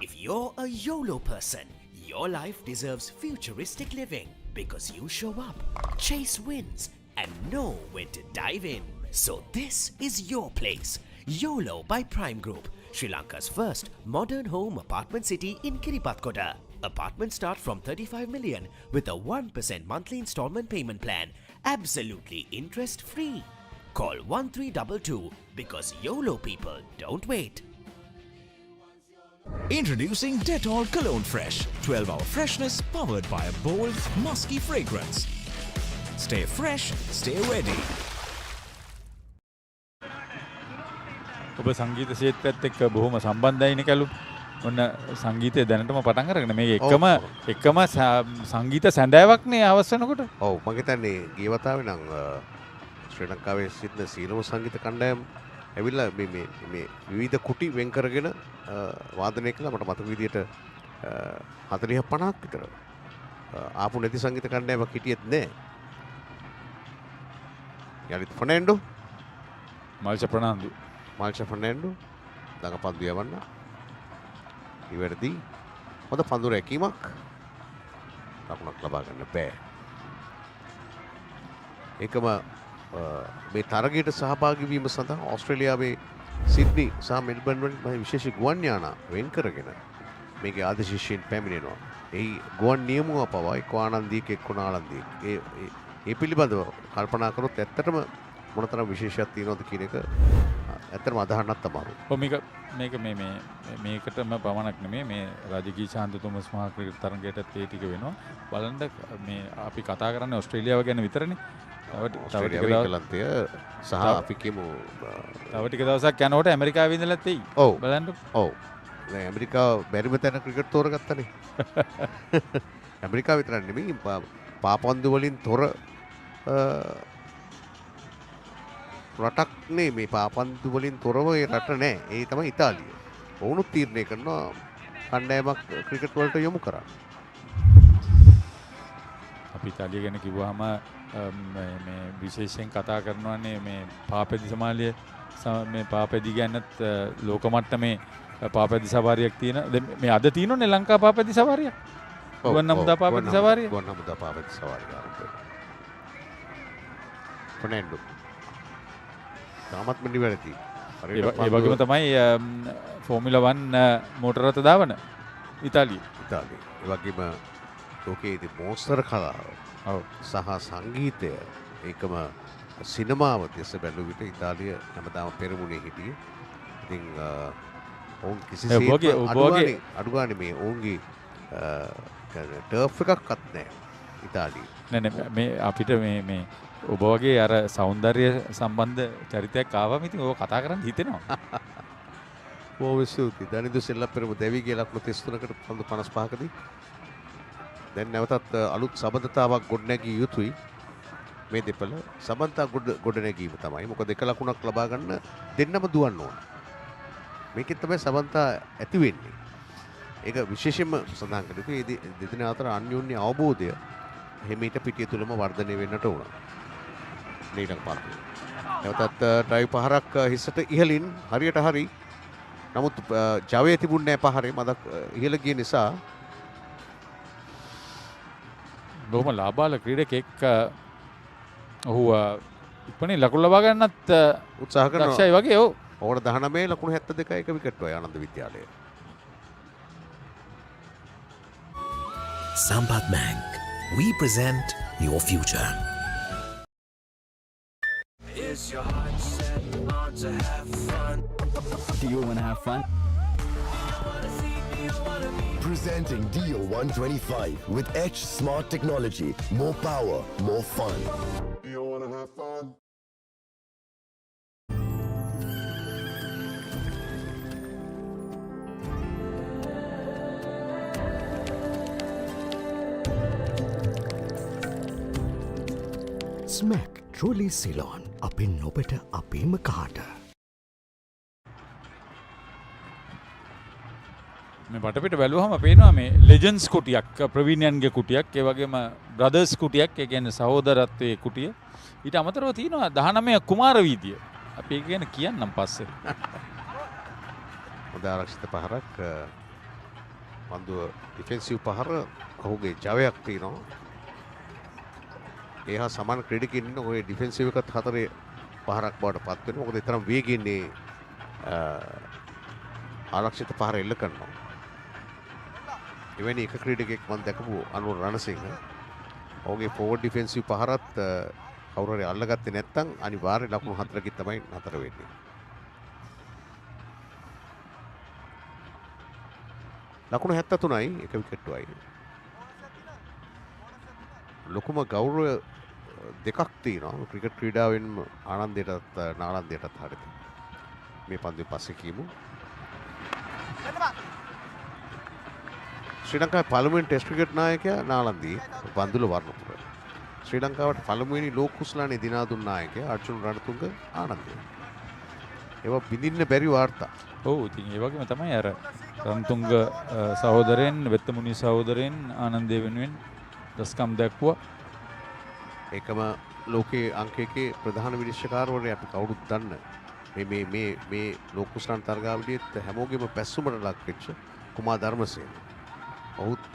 If you're a YOLO person, your life deserves futuristic living because you show up, chase wins, and know when to dive in. So this is your place. YOLO by Prime Group, Sri Lanka's first modern home apartment city in Kiripatkoda. Apartments start from 35 million with a 1% monthly installment payment plan. Absolutely interest free. Call 1322 because YOLO people don't wait. Introducing Dettol Cologne Fresh, 12-hour freshness powered by a bold, musky fragrance. Stay fresh, stay ready. ඔබ සංගීත ක්ෂේත්‍රයත් එක්ක බොහොම සම්බන්ධයිනේ කලු. ඔන්න සංගීතය දැනටම පටන් අරගෙන මේක එකම සංගීත සැඳෑවක් නේ අවස් වෙනකොට. ඔව් මම හිතන්නේ ගිය වතාවේ නම් ශ්‍රී ලංකාවේ සිටින සීලම සංගීත කණ්ඩායම් ඇවිල්ලා මේ විවිධ කුටි වෙන් කරගෙන වාදනය කළා. මට මතක විදියට 40 50ක් විතර ආපු නැති සංගීත කණ්ඩායමක් හිටියෙත් නෑ. යලිත් ෆර්නැන්ඩෝ මාල්ෂා ෆර්නැන්ඩෝ දඟ පන්දු යවන්න ඉවරදී හොඳ පන්දු රැකීමක් ලකුණක් ලබා ගන්න බෑ. ඒකම මේ තරගයට සහභාගී වීම සඳහා ඕස්ට්‍රේලියාවේ සිඩ්නි සහ මෙල්බර්න් වලින් විශේෂ ගුවන් යානා වෙන් කරගෙන මේකේ ආද ශිෂ්‍යයන් පැමිණෙනවා. එහි ගුවන් නියමුව පවා එක්ක ආනන්දීක එක්ක නාලන්දීක ඒ පිළිබඳව කල්පනා කරොත් ඇත්තටම මොනතරම් විශේෂයක් තියෙනවද කියන එක ඇත්තටම අදහන්නත් අමාරුයි. ඔව් මේකටම පමණක් නෙමෙයි මේ රාජකීය ශාන්ත තොමස් මහා ක්‍රිකට් තරඟයටත් ඒ ටික වෙනවා. බලන්න මේ අපි කතා කරන්නේ ඕස්ට්‍රේලියාව ගැන විතරනේ. තව ටික සහ අපි කියමු තව ටික දවසක් යනකොට ඇමරිකාවේ ඉඳලත් එයි. ඔව් බලන්න. ඔව්. දැන් ඇමරිකාව බැරිම තැන ක්‍රිකට් තෝරගත්තනේ. ඇමරිකාව විතරක් නෙමෙයි පාපන්දු වලින් තොර රටක් නේ මේ පාපන්දු වලින් තොරව ඒ රට නෑ. ඒ තමයි ඉතාලිය. ඔවුනුත් තීරණය කරනවා කණ්ඩායමක් ක්‍රිකට් වලට යොමු කරන්න. අපි ඉතාලිය ගැන කිව්වහම මේ විශේෂයෙන් කතා කරනවානේ මේ පාපෙදි සමාලිය මේ පාපෙදි ගැනත් ලෝක මට්ටමේ පාපෙදි සවාරියක් තියෙන. මේ අද තියෙනනේ ලංකා පාපෙදි සවාරියක්. ගුවන් හමුදා පාපෙදි සවාරිය. ගුවන් හමුදා පාපෙදි සවාරිය ආරම්භ වෙනවා. ෆර්නැන්ඩෝ තාමත්ම නිවැරදි. ඒ වගේම තමයි ෆෝමියුලා 1 මෝටර රථ දාවන ඉතාලිය. ඒ වගේම ලෝකයේ මෝස්තර කලාව සහ සංගීතය ඒකම සිනමාව දෙස බැලුව විට ඉතාලිය හැමදාම පෙරමුණේ හිටියේ. ඉතින් ඔවුන් කිසිසේත් අඩු ගානේ මේ ඔවුන්ගේ ටර්ෆ් එකක්වත් නැහැ ඉතාලියේ. නෑ මේ අපිට මේ ඔබ වගේ අර సౌందර්ය සම්බන්ධ චරිතයක් ආවම ඉතින් ඔය කතා කරන්න හිතෙනවා. ඕවිසුති දනිදු සෙල්ලප්පරම දෙවිගේ ලකුණු 33කට පන්දු 55කදී දැන් නැවතත් අලුත් සබඳතාවක් ගොඩනැගිය යුතුයි මේ දෙපළ. සබඳතා ගොඩනැගීම තමයි. මොකද එක ලකුණක් ලබා ගන්න දෙන්නම දුවන්න ඕන. මේකෙත් තමයි සබඳතා ඇති වෙන්නේ. ඒක විශේෂයෙන්ම සඳහන් කළ යුතුයි. දෙදෙනා අතර අන්‍යෝන්‍ය අවබෝධය හිමීට පිටිය තුලම වර්ධනය වෙන්නට ඕන. ඊළඟ පාර්ශ්වය. නැවතත් ඩ්‍රයිව් පහරක් හිසට ඉහළින් හරියට හරි. නමුත් ජවයේ තිබුණේ නැහැ පහරේ. මදක් ඉහළ ගිය නිසා බොහොම ලාබාල ක්‍රීඩකෙක් ඔහු ඉක්මනින් ලකුණු ලබා ගන්නත් උත්සාහ කරනවා. දක්ෂයි වගේ. ඔව්. ඕවර 19 ලකුණු 72 එක විකට් වයි ආනන්ද විද්‍යාලයේ. Sampath Bank. We present your future. Is your heart set on to have fun? Do you want to have fun? Presenting Dio 125 with H Smart Technology. More power, more fun. Do you want to have fun? Smack Trolley Ceylon අපින් ඔබට අපේම කාට මේ වටපිට බැලුවහම පේනවා මේ ලෙජන්ඩ්ස් කුටියක්, ප්‍රවීණයන්ගේ කුටියක්, ඒ වගේම brothers කුටියක්, ඒ කියන්නේ සහෝදරත්වයේ කුටිය. ඊට අමතරව තියෙනවා 19 කුමාර වීදිය. අපි ඒක ගැන කියන්නම් පස්සේ. හොඳ ආරක්ෂිත පහරක් පන්දුව ඩිෆෙන්සිව් පහර ඔහුගේ ජවයක් තියෙනවා. ඒ හා සමාන ක්‍රීඩකයින් ඉන්න ඔය ඩිෆෙන්සිව් එකත් හතරේ පහරක් බවට පත් වෙනවා. මොකද ඒ තරම් වේගයෙන් ආරක්ෂිත පහර එල්ල කරනවා. එවැනි එක ක්‍රීඩකෙක් මම දැකපු අනුර රණසිංහ. ඔහුගේ ෆෝවර්ඩ් ඩිෆෙන්සිව් පහරත් කවුරු හරි අල්ලගත්තේ නැත්නම් අනිවාර්ය ලකුණු 4කින් තමයි නතර වෙන්නේ. ලකුණු 73යි එක විකට්ටුවයි. ලොකුම ගෞරව දෙකක් තියෙනවා ක්‍රිකට් ක්‍රීඩාවෙන් ආනන්දයටත් නාලන්දයටත් හරියට. මේ පන්දුවේ පස්සේ කියමු. ශ්‍රී ලංකාවේ පළමුවෙනි ටෙස්ට් ක්‍රිකට් නායකයා නාලන්දී බන්දුල වර්ණපුර. ශ්‍රී ලංකාවට පළමුවෙනි ලෝක කුසලානේ දිනා දුන් නායකයා අර්ජුන රණතුංග ආනන්දය. ඒවා බිඳින්න බැරි වාර්තා. ඔව් ඉතින් ඒ වගේම තමයි අර රණතුංග සහෝදරයන්, වෙත්තමුනි සහෝදරයන් ආනන්දය වෙනුවෙන් දස්කම් දැක්වුවා. ඒකම ලෝකයේ අංක එකේ ප්‍රධාන විනිශ්චයකාරවරයා අපි කවුරුත් දන්න මේ ලෝක කුසලාන තරගාවලියේත් හැමෝගෙම පැස්සුමට ලක් වෙච්ච කුමාර ධර්මසේන. ඔහුත්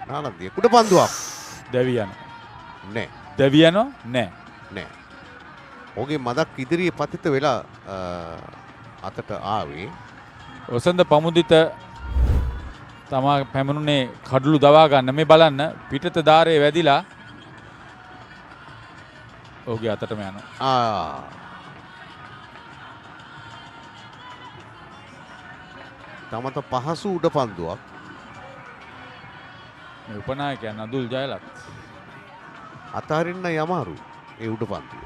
නාලන්දිය කුඩ පන්දුවක් දැවියන නෑ. දැවියනෝ නෑ. ඔහුගේ මදක් ඉදිරියේ පතිත වෙලා අතට ආවේ. ඔසන්ද පමුදිත තමා පැමුණුනේ කඩළු දවා ගන්න. මේ බලන්න පිටත ධාරයේ වැදිලා ඔහුගේ අතටම යනවා. තමත පහසු උඩ පන්දුවක්. මේ උපනායකයන් අදුල් ජයලත් අතහරින්න යමාරු ඒ උඩ පන්දුව.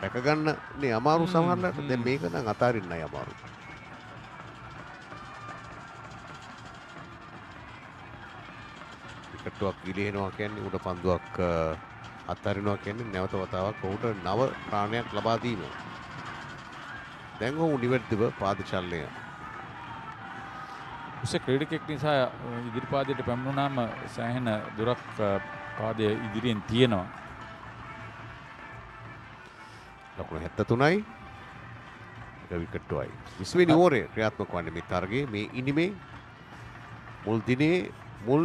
රැක ගන්න නේ අමාරු සමහරවිට. දැන් මේක නම් අතහරින්න යමාරු. විකට්ටුවක් ගිලිනවා කියන්නේ උඩ පන්දුවක් අත්හරිනවා කියන්නේ නැවත වතාවක් ඔහුට නව ප්‍රාණයක් ලබා දීම. දැන් ඔහු නිවැරදිව පාද චලනය. උස ක්‍රීඩකෙක් නිසා ඉදිරිපාදයට පැමුණාම සෑහෙන දුරක් පාදයේ ඉදිරියෙන් තියෙනවා. ලකුණු 73යි. එක විකට්ටුවයි. 20 වෙනි ඕවරේ ක්‍රියාත්මක වන්නේ මේ තරගයේ මේ ඉනිමේ මුල් දිනේ මුල්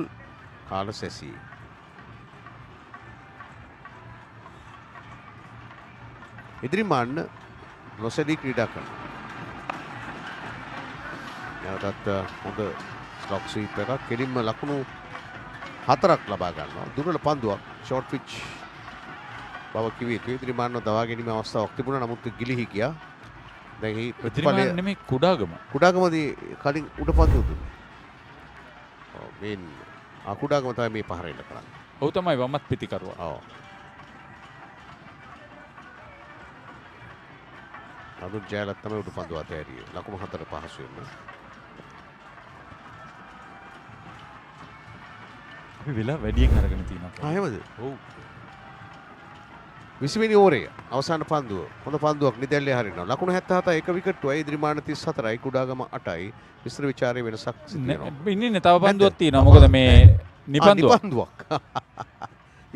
කාල සැසී. ඉදිරි මාන්න නොසැලී ක්‍රීඩා කරනවා. නැවතත් හොඳ ස්ලොක් ස්වීප් එකක් කෙලින්ම ලකුණු 4ක් ලබා ගන්නවා. දුර්වල පන්දුවක් ෂෝට් පිච් බව කිව්වේ. ඉදිරි මාන්න දවා ගැනීම අවස්ථාවක් තිබුණා. නමුත් ගිලිහි ගියා. දැන් මේ ප්‍රතිමාන නෙමෙයි කුඩාගම. කුඩාගමදී කලින් උඩ පන්දු දුන්නේ. ඔව් මේ කුඩාගම තමයි මේ පහර එන්න කරන්නේ. ඔව් තමයි වමත් පිටිකරුවා. ඔව්. අදුන් ජයලත් තමයි උඩ පන්දු අතෑරියේ. ලකුණු 4 පහසුවෙන්ම. අපි වෙලා වැඩියෙන් අරගෙන තියෙනවා. එහෙමද? ඔව්. 20 වෙනි ඕවරේ අවසාන පන්දුව. හොඳ පන්දුවක් නිදැල්ලේ හරිනවා. ලකුණු 77 එක විකට්ටුවයි ඉදිරිමාන 34යි කුඩාගම 8යි. විස්තර විචාරයේ වෙනසක් සිදුවෙනවා. ඉන්නේ තව පන්දුවක් තියෙනවා. මොකද මේ නිපන්දුවක්.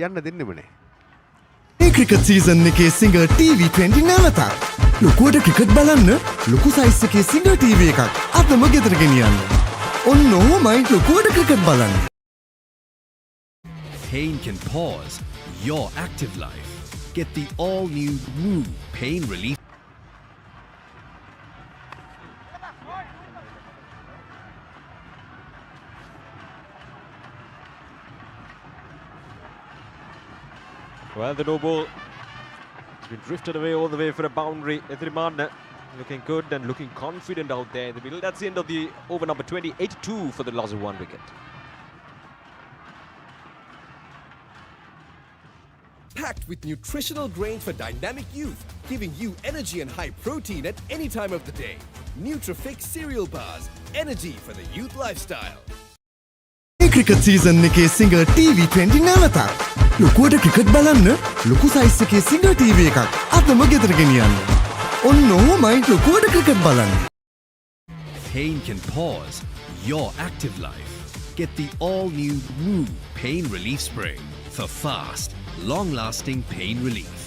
යන්න දෙන්නෙම නෑ. මේ ක්‍රිකට් සීසන් එකේ සිංගර් TV20 නැවතත්. ලොකුවට ක්‍රිකට් බලන්න ලොකු සයිස් එකේ සිංගර් TV එකක් අතම ගෙදර ගෙනියන්න. ඔන්න ඔහොමයි ලොකුවට ක්‍රිකට් බලන්න. Pain can pause your active life. Get the all-new Woo Pain Relief. Well, the no ball has been drifted away all the way for a boundary. Ethriman looking good and looking confident out there in the middle. That's the end of the over number 20, 8-2 for the loss of 1 wicket. Packed with nutritional grains for dynamic youth, giving you energy and high protein at any time of the day. Nutrifix cereal bars, energy for the youth lifestyle. මේ cricket season එකේ singer TV20 නැවතත්. ලොකුවට cricket බලන්න ලොකු size එකේ singer TV එකක් අතම ගෙදර ගෙනියන්න. ඔන්න ඔහොමයි ලොකුවට ක්‍රිකට් බලන්න. Pain can pause your active life. Get the all-new Woo Pain Relief Spray for fast, long-lasting pain relief.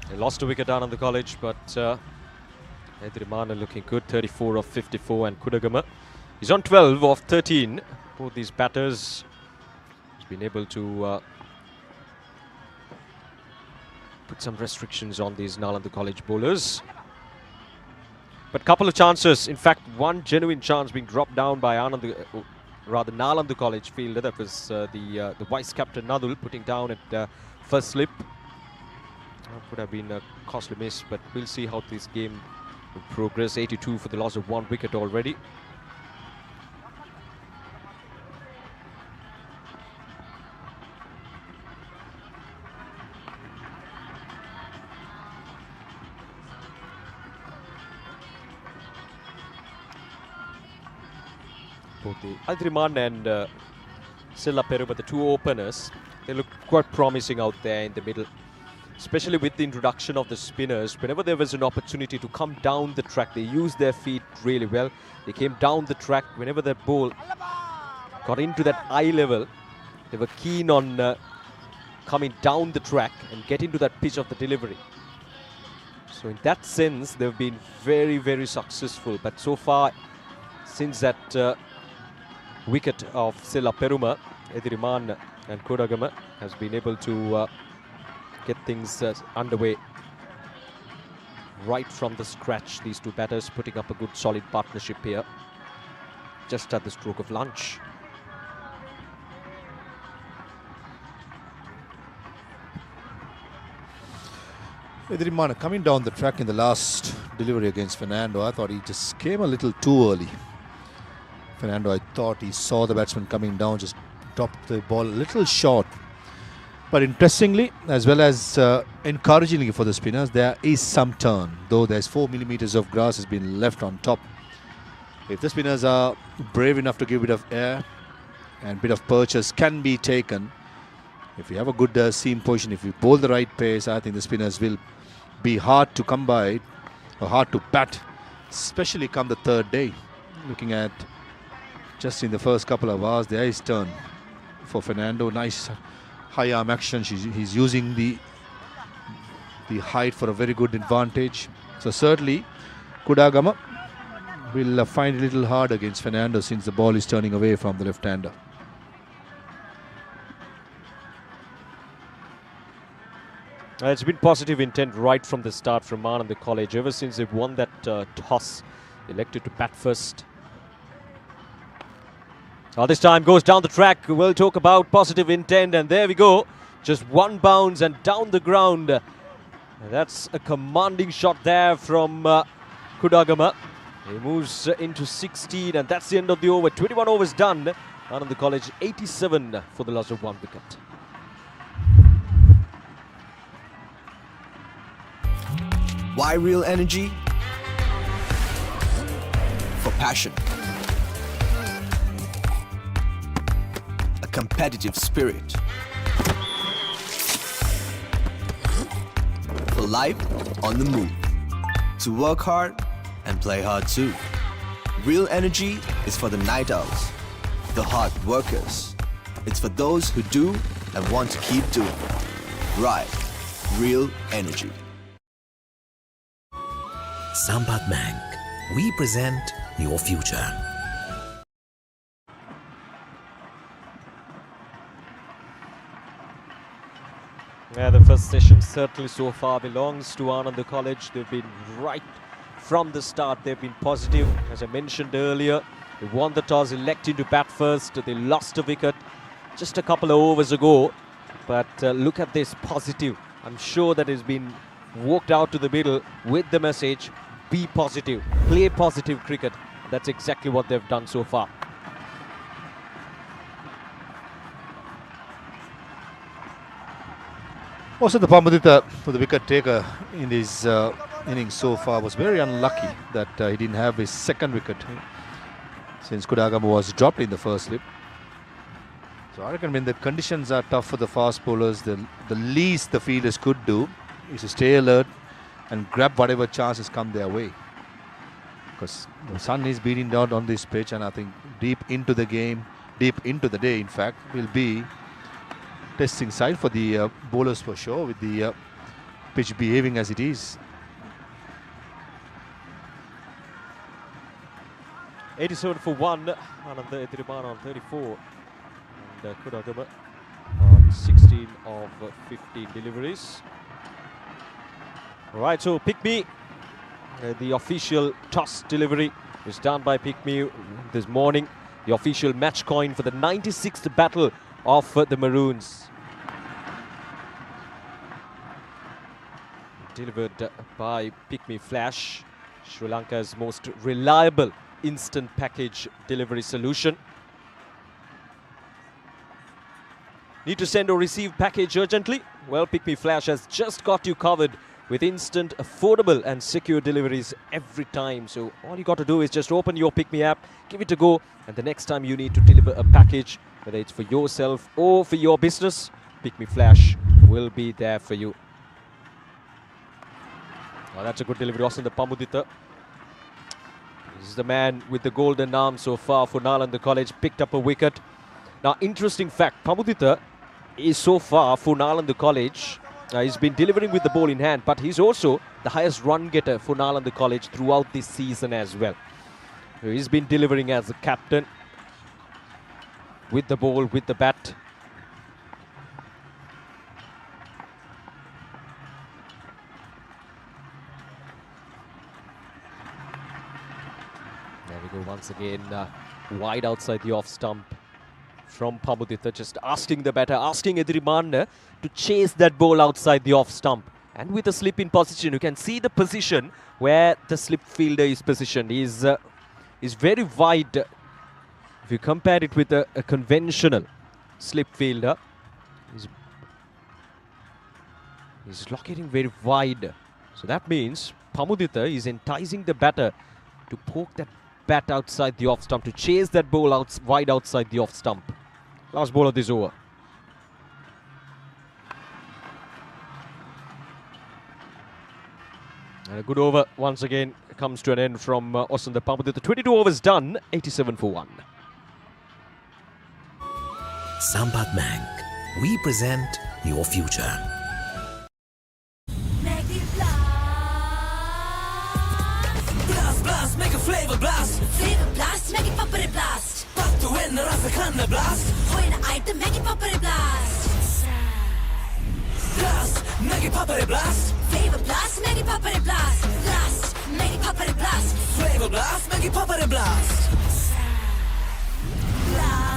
They lost a wicket down on the college, but Edrimana looking good, 34 of 54, and Kudagama is on 12 of 13. Both these batters has been able to put some restrictions on these Nalanda college bowlers. But couple of chances, in fact, one genuine chance being dropped down by Ananda, rather Nalanda college fielder. That was the vice captain Nadul putting down at first slip. Could have been a costly miss, but we'll see how this game will progress. 82 for the loss of 1 wicket already. Both the Adriman and ThePapare, but the two openers, they look quite promising out there in the middle. Especially with the introduction of the spinners, whenever there was an opportunity to come down the track, they used their feet really well. They came down the track. Whenever their ball got into that eye level, they were keen on coming down the track and get into that pitch of the delivery. So in that sense, they've been very, very successful. But so far, since that wicket of ThePapare, Ediriman and Kodagama has been able to get things underway right from the scratch. These two batters putting up a good solid partnership here just at the stroke of lunch. Edrimana coming down the track in the last delivery against Fernando, I thought he just came a little too early. Fernando, I thought he saw the batsman coming down, just dropped the ball a little short. But interestingly, as well as encouragingly for the spinners, there is some turn. Though there's 4 millimeters of grass has been left on top. If the spinners are brave enough to give a bit of air and a bit of purchase can be taken, if you have a good seam position, if you bowl the right pace, I think the spinners will be hard to come by or hard to bat, especially come the third day. Looking at just in the first couple of hours, there is turn for Fernando. Nice high arm action. He's using the height for a very good advantage. So certainly Kudagama will find it a little hard against Fernando since the ball is turning away from the left-hander. It's been positive intent right from the start from Ananda College. Ever since they've won that toss, elected to bat first. This time goes down the track. We'll talk about positive intent, and there we go. Just one bounce and down the ground. That's a commanding shot there from Kudagama. He moves into 16, and that's the end of the over. 21 overs done. Ananda College 87 for the loss of 1 wicket. Why real energy? For passion. A competitive spirit. For life on the move. To work hard and play hard too. Real energy is for the night owls, the hard workers. It's for those who do and want to keep doing. Right. Real energy. Sampath Bank. We present your future. Yeah, the first session certainly so far belongs to Ananda College. They've been right from the start. They've been positive. As I mentioned earlier, they won the toss, electing to bat first. They lost a wicket just a couple of overs ago. But look at this, positive. I'm sure that has been walked out to the middle with the message, be positive, play positive cricket. That's exactly what they've done so far. Also, the Pamadita, the wicket taker in this innings so far, was very unlucky that he didn't have his second wicket since Kudagama was dropped in the first slip. So I reckon when the conditions are tough for the fast bowlers, the least the fielders could do is to stay alert and grab whatever chances come their way. Because the sun is beating down on this pitch, and I think deep into the game, deep into the day in fact, will be testing side for the bowlers for sure, with the pitch behaving as it is. 87 for 1, Ananda Ethirumana on 34, and Kudagama on 16 of 15 deliveries. Right, so Pick Me, the official toss delivery is done by Pick Me this morning. The official match coin for the 96th battle of the Maroons. Delivered by Pick Me Flash, Sri Lanka's most reliable instant package delivery solution. Need to send or receive package urgently? Well, Pick Me Flash has just got you covered with instant, affordable and secure deliveries every time. So all you got to do is just open your Pick Me app, give it a go, and the next time you need to deliver a package, whether it's for yourself or for your business, Pick Me Flash will be there for you. Oh, that's a good delivery. Also, the Pamudita. This is the man with the golden arm so far for Nalanda College. Picked up a wicket. Now, interesting fact, Pamudita is so far for Nalanda College. He's been delivering with the ball in hand, but he's also the highest run getter for Nalanda College throughout this season as well. So he's been delivering as a captain with the ball, with the bat. There we go once again, wide outside the off stump from Pamudita, just asking the batter, asking Ethirumana to chase that ball outside the off stump. And with a slip in position, you can see the position where the slip fielder is positioned. He's very wide. If you compare it with a conventional slip fielder, he's locating very wide. So that means Pamudita is enticing the batter to poke that bat outside the off stump, to chase that ball wide outside the off stump. Last ball of this over. And a good over once again comes to an end from Osunda Pamudita. 22 overs done, 87 for 1. Sampath Bank. We present your future. Blast, blast, make a flavor blast. Flavor blast, make it Papare blast. Pop to win the Rasakhana blast. Hoina item, make it Papare blast. Blast, make it Papare blast. Flavor blast, make it Papare blast. Blast, make it Papare blast. Flavor blast, make it Papare blast. Blast.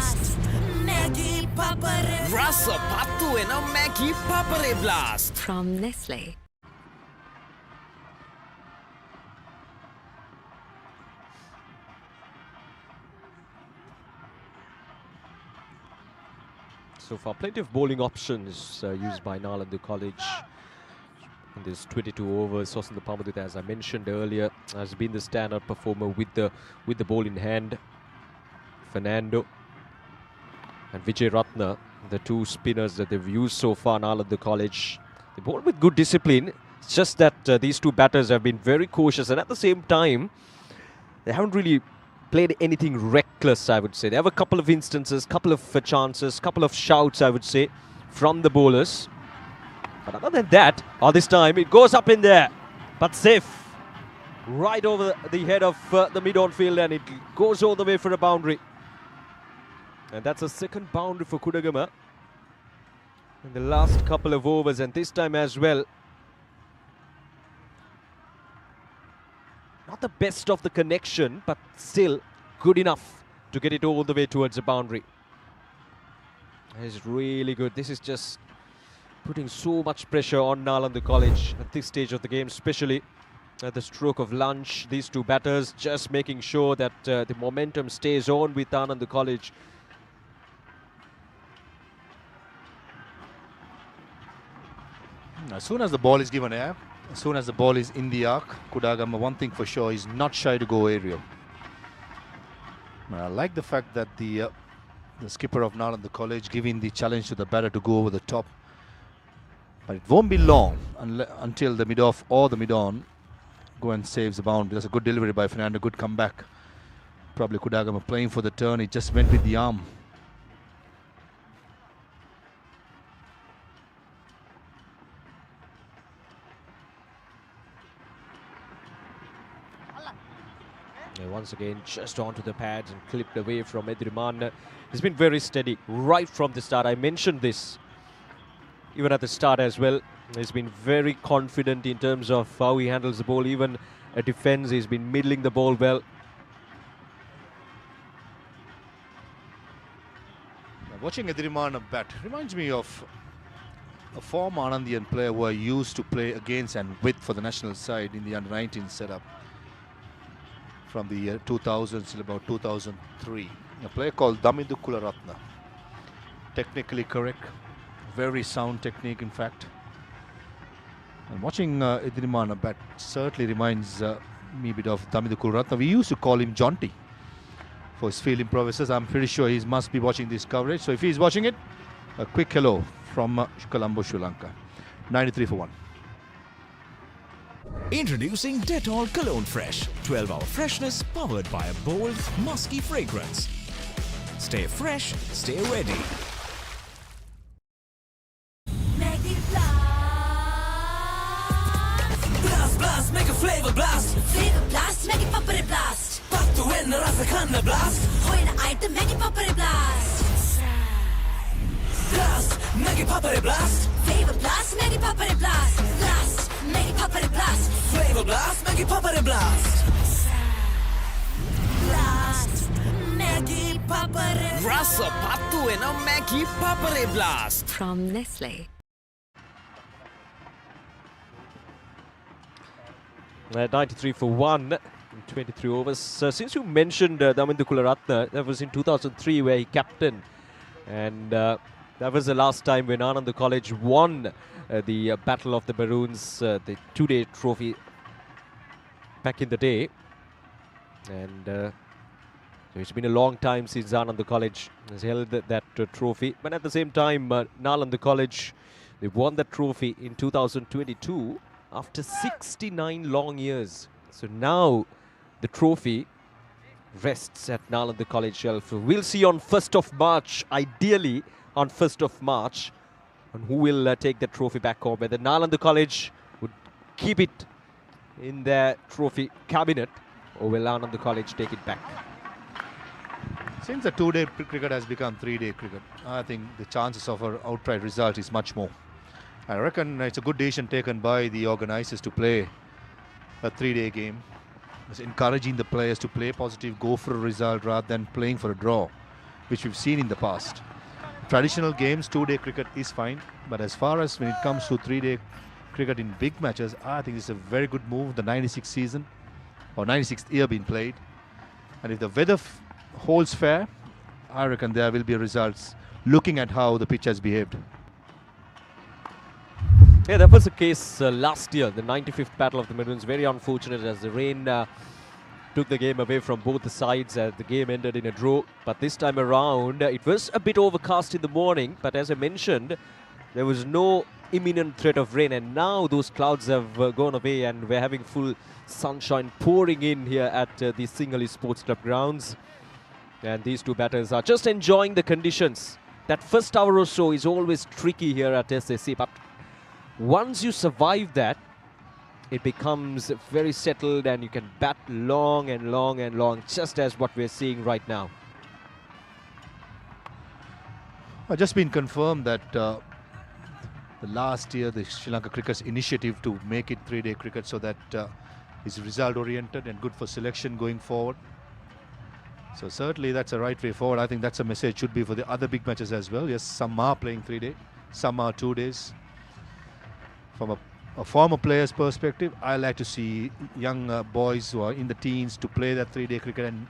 Papare. Rasa pattu ena Maggi Papare Blast. From Nestle. So far, plenty of bowling options used by Nalanda College in this 22 overs. Sosan Pamadut, as I mentioned earlier, has been the standout performer with the ball in hand. Fernando and Vijay Ratna, the two spinners that they've used so far, Nalanda College. They bowl with good discipline. It's just that these two batters have been very cautious, and at the same time, they haven't really played anything reckless, I would say. They have a couple of instances, couple of chances, couple of shouts, I would say, from the bowlers. But other than that, this time it goes up in there, but safe. Right over the head of the mid-on field, and it goes all the way for a boundary. And that's a second boundary for Kudagama in the last couple of overs, and this time as well. Not the best of the connection, but still good enough to get it all the way towards the boundary. It's really good. This is just putting so much pressure on Nalanda College at this stage of the game, especially at the stroke of lunch. These two batters just making sure that the momentum stays on with Ananda College. As soon as the ball is given air, as soon as the ball is in the arc, Kudagama, one thing for sure, is not shy to go aerial. I like the fact that the skipper of Nalanda College giving the challenge to the batter to go over the top. But it won't be long until the mid-off or the mid-on go and saves the boundary. That's a good delivery by Fernando, good comeback. Probably Kudagama playing for the turn, he just went with the arm. Once again, just onto the pads and clipped away from Edriman. He's been very steady right from the start. I mentioned this even at the start as well. He's been very confident in terms of how he handles the ball. Even a defense, he's been middling the ball well. Watching Edriman bat reminds me of a former Anandian player who I used to play against and with for the national side in the under-19 setup from the year 2000 till about 2003. A player called Damindu Kularatna. Technically correct, very sound technique in fact. And watching Edriman bat certainly reminds me a bit of Damindu Kularatna. We used to call him Jonty for his field improvises. I'm pretty sure he must be watching this coverage. So if he's watching it, a quick hello from Colombo, Sri Lanka. 93 for 1. Introducing Dettol Cologne Fresh. 12-hour freshness powered by a bold, musky fragrance. Stay fresh, stay ready. Blast, blast, make a flavor blast. Flavor blast, make it Papare blast. Pattu enna rasa kanna blast. Hoina item, make it Papare blast. Blast, make it Papare blast. Flavor blast, make it Papare blast. Blast, make it Papare blast. Flavor blast, make it Papare blast. Blast, make it Papare. Rasa pattu ena Maggi Papare Blast. From Nestle. 93 for 1 in 23 overs. Since you mentioned Damindu Kularatna, that was in 2003 where he captained. And that was the last time when Ananda College won the Battle of the Maroons, the two-day trophy back in the day. And so it's been a long time since Ananda College has held that trophy. But at the same time, Nalanda College, they won that trophy in 2022 after 69 long years. So now the trophy rests at Nalanda College shelf. We'll see on 1st of March, ideally on 1st of March, on who will take the trophy back home. Whether Nalanda College would keep it in their trophy cabinet or will Ananda College take it back? Since the two-day cricket has become three-day cricket, I think the chances of an outright result is much more. I reckon it's a good decision taken by the organizers to play a three-day game. It's encouraging the players to play positive, go for a result rather than playing for a draw, which we've seen in the past. traditional games, 2-day cricket is fine. But as far as when it comes to 3-day cricket in big matches, I think it's a very good move. The 96th season or 96th year being played. And if the weather holds fair, I reckon there will be results looking at how the pitch has behaved. Yeah, that was the case last year, the 95th Battle of the Maroons. Very unfortunate as the rain took the game away from both the sides. The game ended in a draw. But this time around, it was a bit overcast in the morning. But as I mentioned, there was no imminent threat of rain. And now those clouds have gone away and we're having full sunshine pouring in here at the Sinhalese Sports Club grounds. And these two batters are just enjoying the conditions. That first hour or so is always tricky here at SSC. But once you survive that, it becomes very settled and you can bat long and long and long, just as what we're seeing right now. It's just been confirmed that the last year the Sri Lanka Cricket's initiative to make it 3-day cricket so that is result oriented and good for selection going forward. So certainly that's a right way forward. I think that's a message should be for the other big matches as well. Yes, some are playing 3-day, some are 2 days. From a former player's perspective, I like to see young boys who are in the teens to play that 3-day cricket and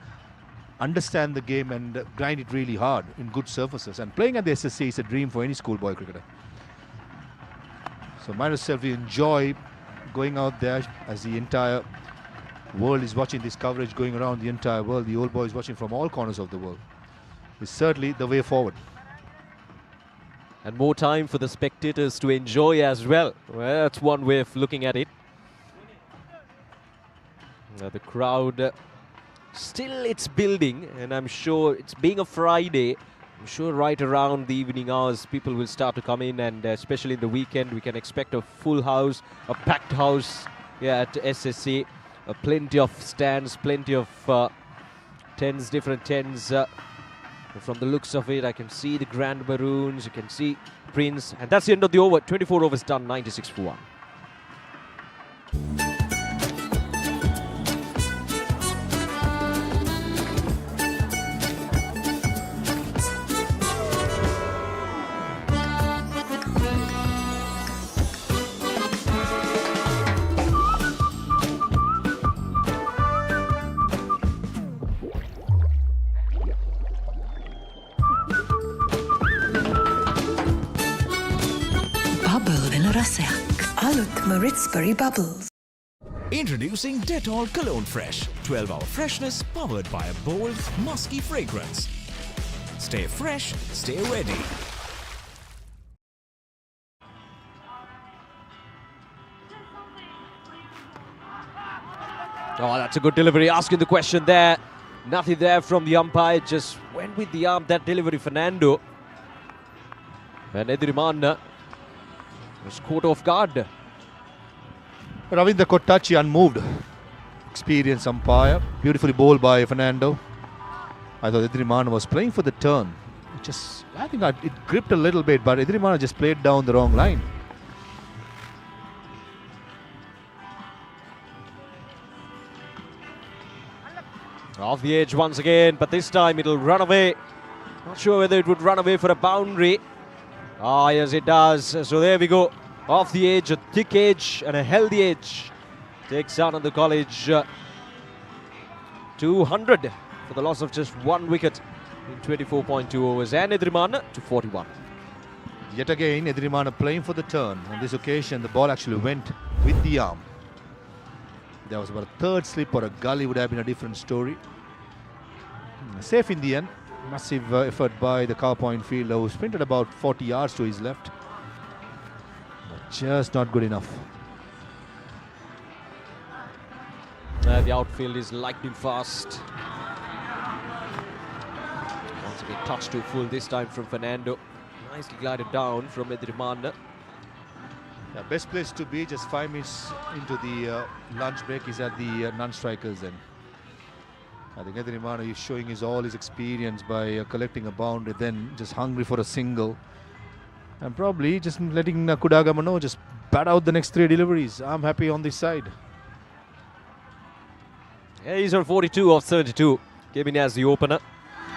understand the game and grind it really hard in good surfaces. And playing at the SSC is a dream for any schoolboy cricketer. So myself, we enjoy going out there as the entire world is watching this coverage going around the entire world. The old boys watching from all corners of the world. It's certainly the way forward. And more time for the spectators to enjoy as well. Well, that's one way of looking at it. The crowd, still it's building, and I'm sure it's being a Friday, I'm sure right around the evening hours people will start to come in, and especially in the weekend we can expect a full house, a packed house here at SSC. Plenty of stands, plenty of tents, different tents. From the looks of it, I can see the Grand Maroons, you can see Prince, and that's the end of the over. 24 overs done, 96 for 1. Maritsbury Bubbles. Introducing Dettol Cologne Fresh. 12-hour freshness powered by a bold, musky fragrance. Stay fresh, stay ready. Oh, that's a good delivery. Asking the question there. Nothing there from the umpire. Just went with the arm. That delivery, Fernando. And Edrimana was caught off guard. Ravinda Kottachi unmoved. Experienced umpire. Beautifully bowled by Fernando. I thought Edrimana was playing for the turn. I think it gripped a little bit, but Edrimana just played down the wrong line. Off the edge once again, but this time it'll run away. Not sure whether it would run away for a boundary. Ah, yes, it does. So there we go. Off the edge, a thick edge and a healthy edge. Takes down on the college 200 for the loss of just one wicket in 24.2 overs. And Edrimana to 41. Yet again, Edrimana playing for the turn. On this occasion, the ball actually went with the arm. There was about a third slip or a gully would have been a different story. Safe in the end. Massive effort by the cover point fielder who sprinted about 40 yards to his left. But just not good enough. The outfield is lightning fast. Once again, touch to full this time from Fernando. Nicely glided down from Edrimana. Yeah, best place to be just 5 minutes into the lunch break is at the non-strikers end. I think Edrimana is showing all his experience by collecting a boundary, then just hungry for a single. And probably just letting Kudagamano just bat out the next 3 deliveries. I'm happy on this side. Yeah, he's on 42 of 32. Came in as the opener.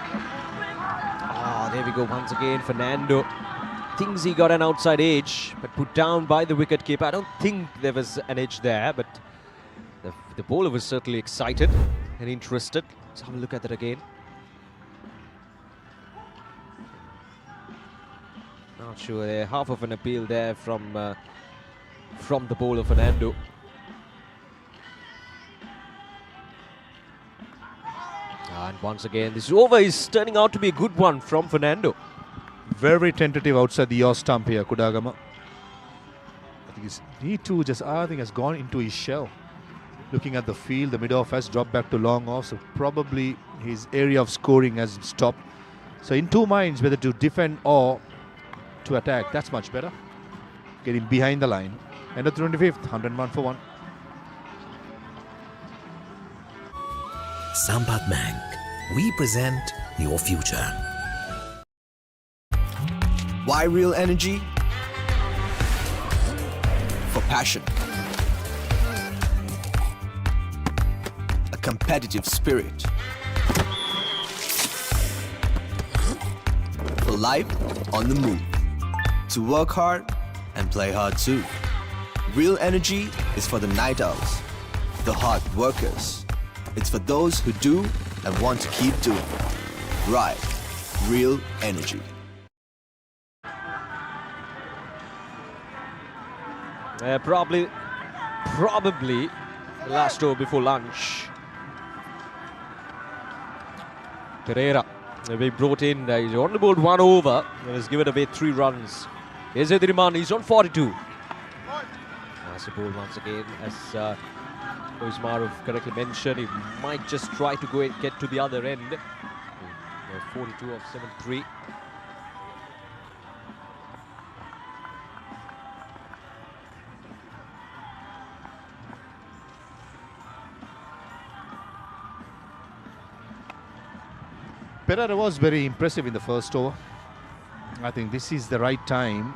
Ah, there we we go once again. Fernando thinks he got an outside edge, but put down by the wicketkeeper. I don't think there was an edge there, but the bowler was certainly excited and interested. Let's have a look at that again. Not sure there. Half of an appeal there from the bowler Fernando. And once again, this over is turning out to be a good one from Fernando. Very tentative outside the off stump here, Kudagama. I think he too just, I think, has gone into his shell. Looking at the field, the mid-off has dropped back to long off, so probably his area of scoring has stopped. So in two minds, whether to defend or to attack, that's much better. Getting behind the line. End of the 25th, 101 for 1. Sampath Bank. We present your future. Why real energy? For passion. A competitive spirit. For life on the move. To work hard and play hard too. Real energy is for the night owls, the hard workers. It's for those who do and want to keep doing. Right. Real energy. Probably the last over before lunch. Pereira being brought in. He's on the board 1 over. He has given away 3 runs. Here's Edriman. He's on 42. That's the ball once again. As Maruf correctly mentioned, he might just try to go and get to the other end. 42 of 73. Pereira was very impressive in the first over. I think this is the right time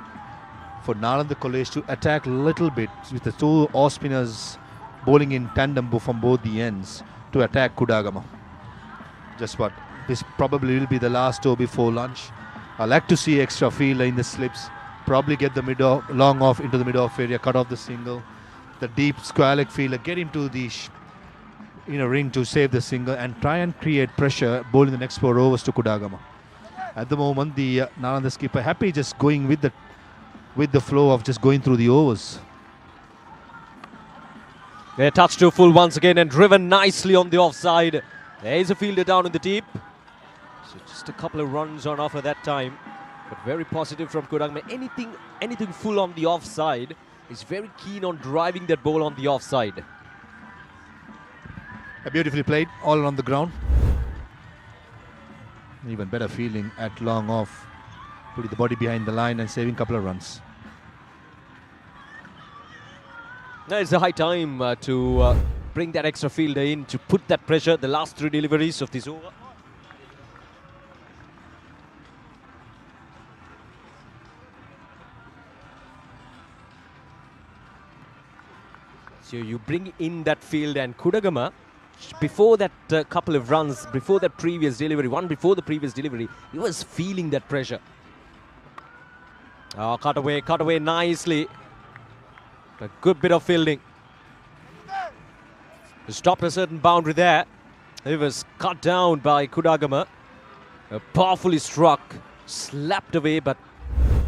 for Nalanda College to attack a little bit with the 2 off spinners bowling in tandem from both the ends to attack Kudagama. Just what? This probably will be the last over before lunch. I like to see extra fielder in the slips. Probably get the mid-off, long off into the mid-off area, cut off the single. The deep square leg fielder, get him to the ring to save the single and try and create pressure bowling the next 4 overs to Kudagama. At the moment, the Nalanda skipper happy just going with the flow of just going through the overs. They're touched to full once again and driven nicely on the offside. There is a fielder down in the deep. So just a couple of runs on offer that time. But very positive from Kudagama. Anything full on the offside. He's very keen on driving that ball on the offside. Beautifully played, all on the ground. Even better feeling at long off. Putting the body behind the line and saving a couple of runs. Now it's a high time to bring that extra fielder in to put that pressure. The last 3 deliveries of this over. So you bring in that field, and Kudagama, before that couple of runs, before that previous delivery, one before the previous delivery, he was feeling that pressure. Oh, cut away nicely. A good bit of fielding. To stop a certain boundary there. It was cut down by Kudagama. Powerfully struck, slapped away, but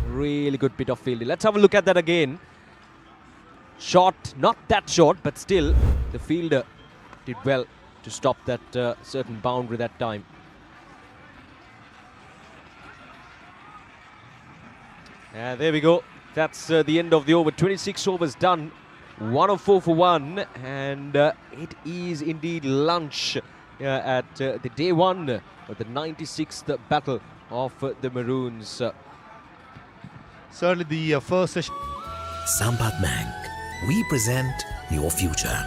really good bit of fielding. Let's have a look at that again. Short, not that short, but still the fielder did well to stop that certain boundary that time. And there we go. That's the end of the over. 26 overs done. 104 for 1. And it is indeed lunch at the day 1 of the 96th battle of the Maroons. Certainly the first session. Sampath Bank. We present your future.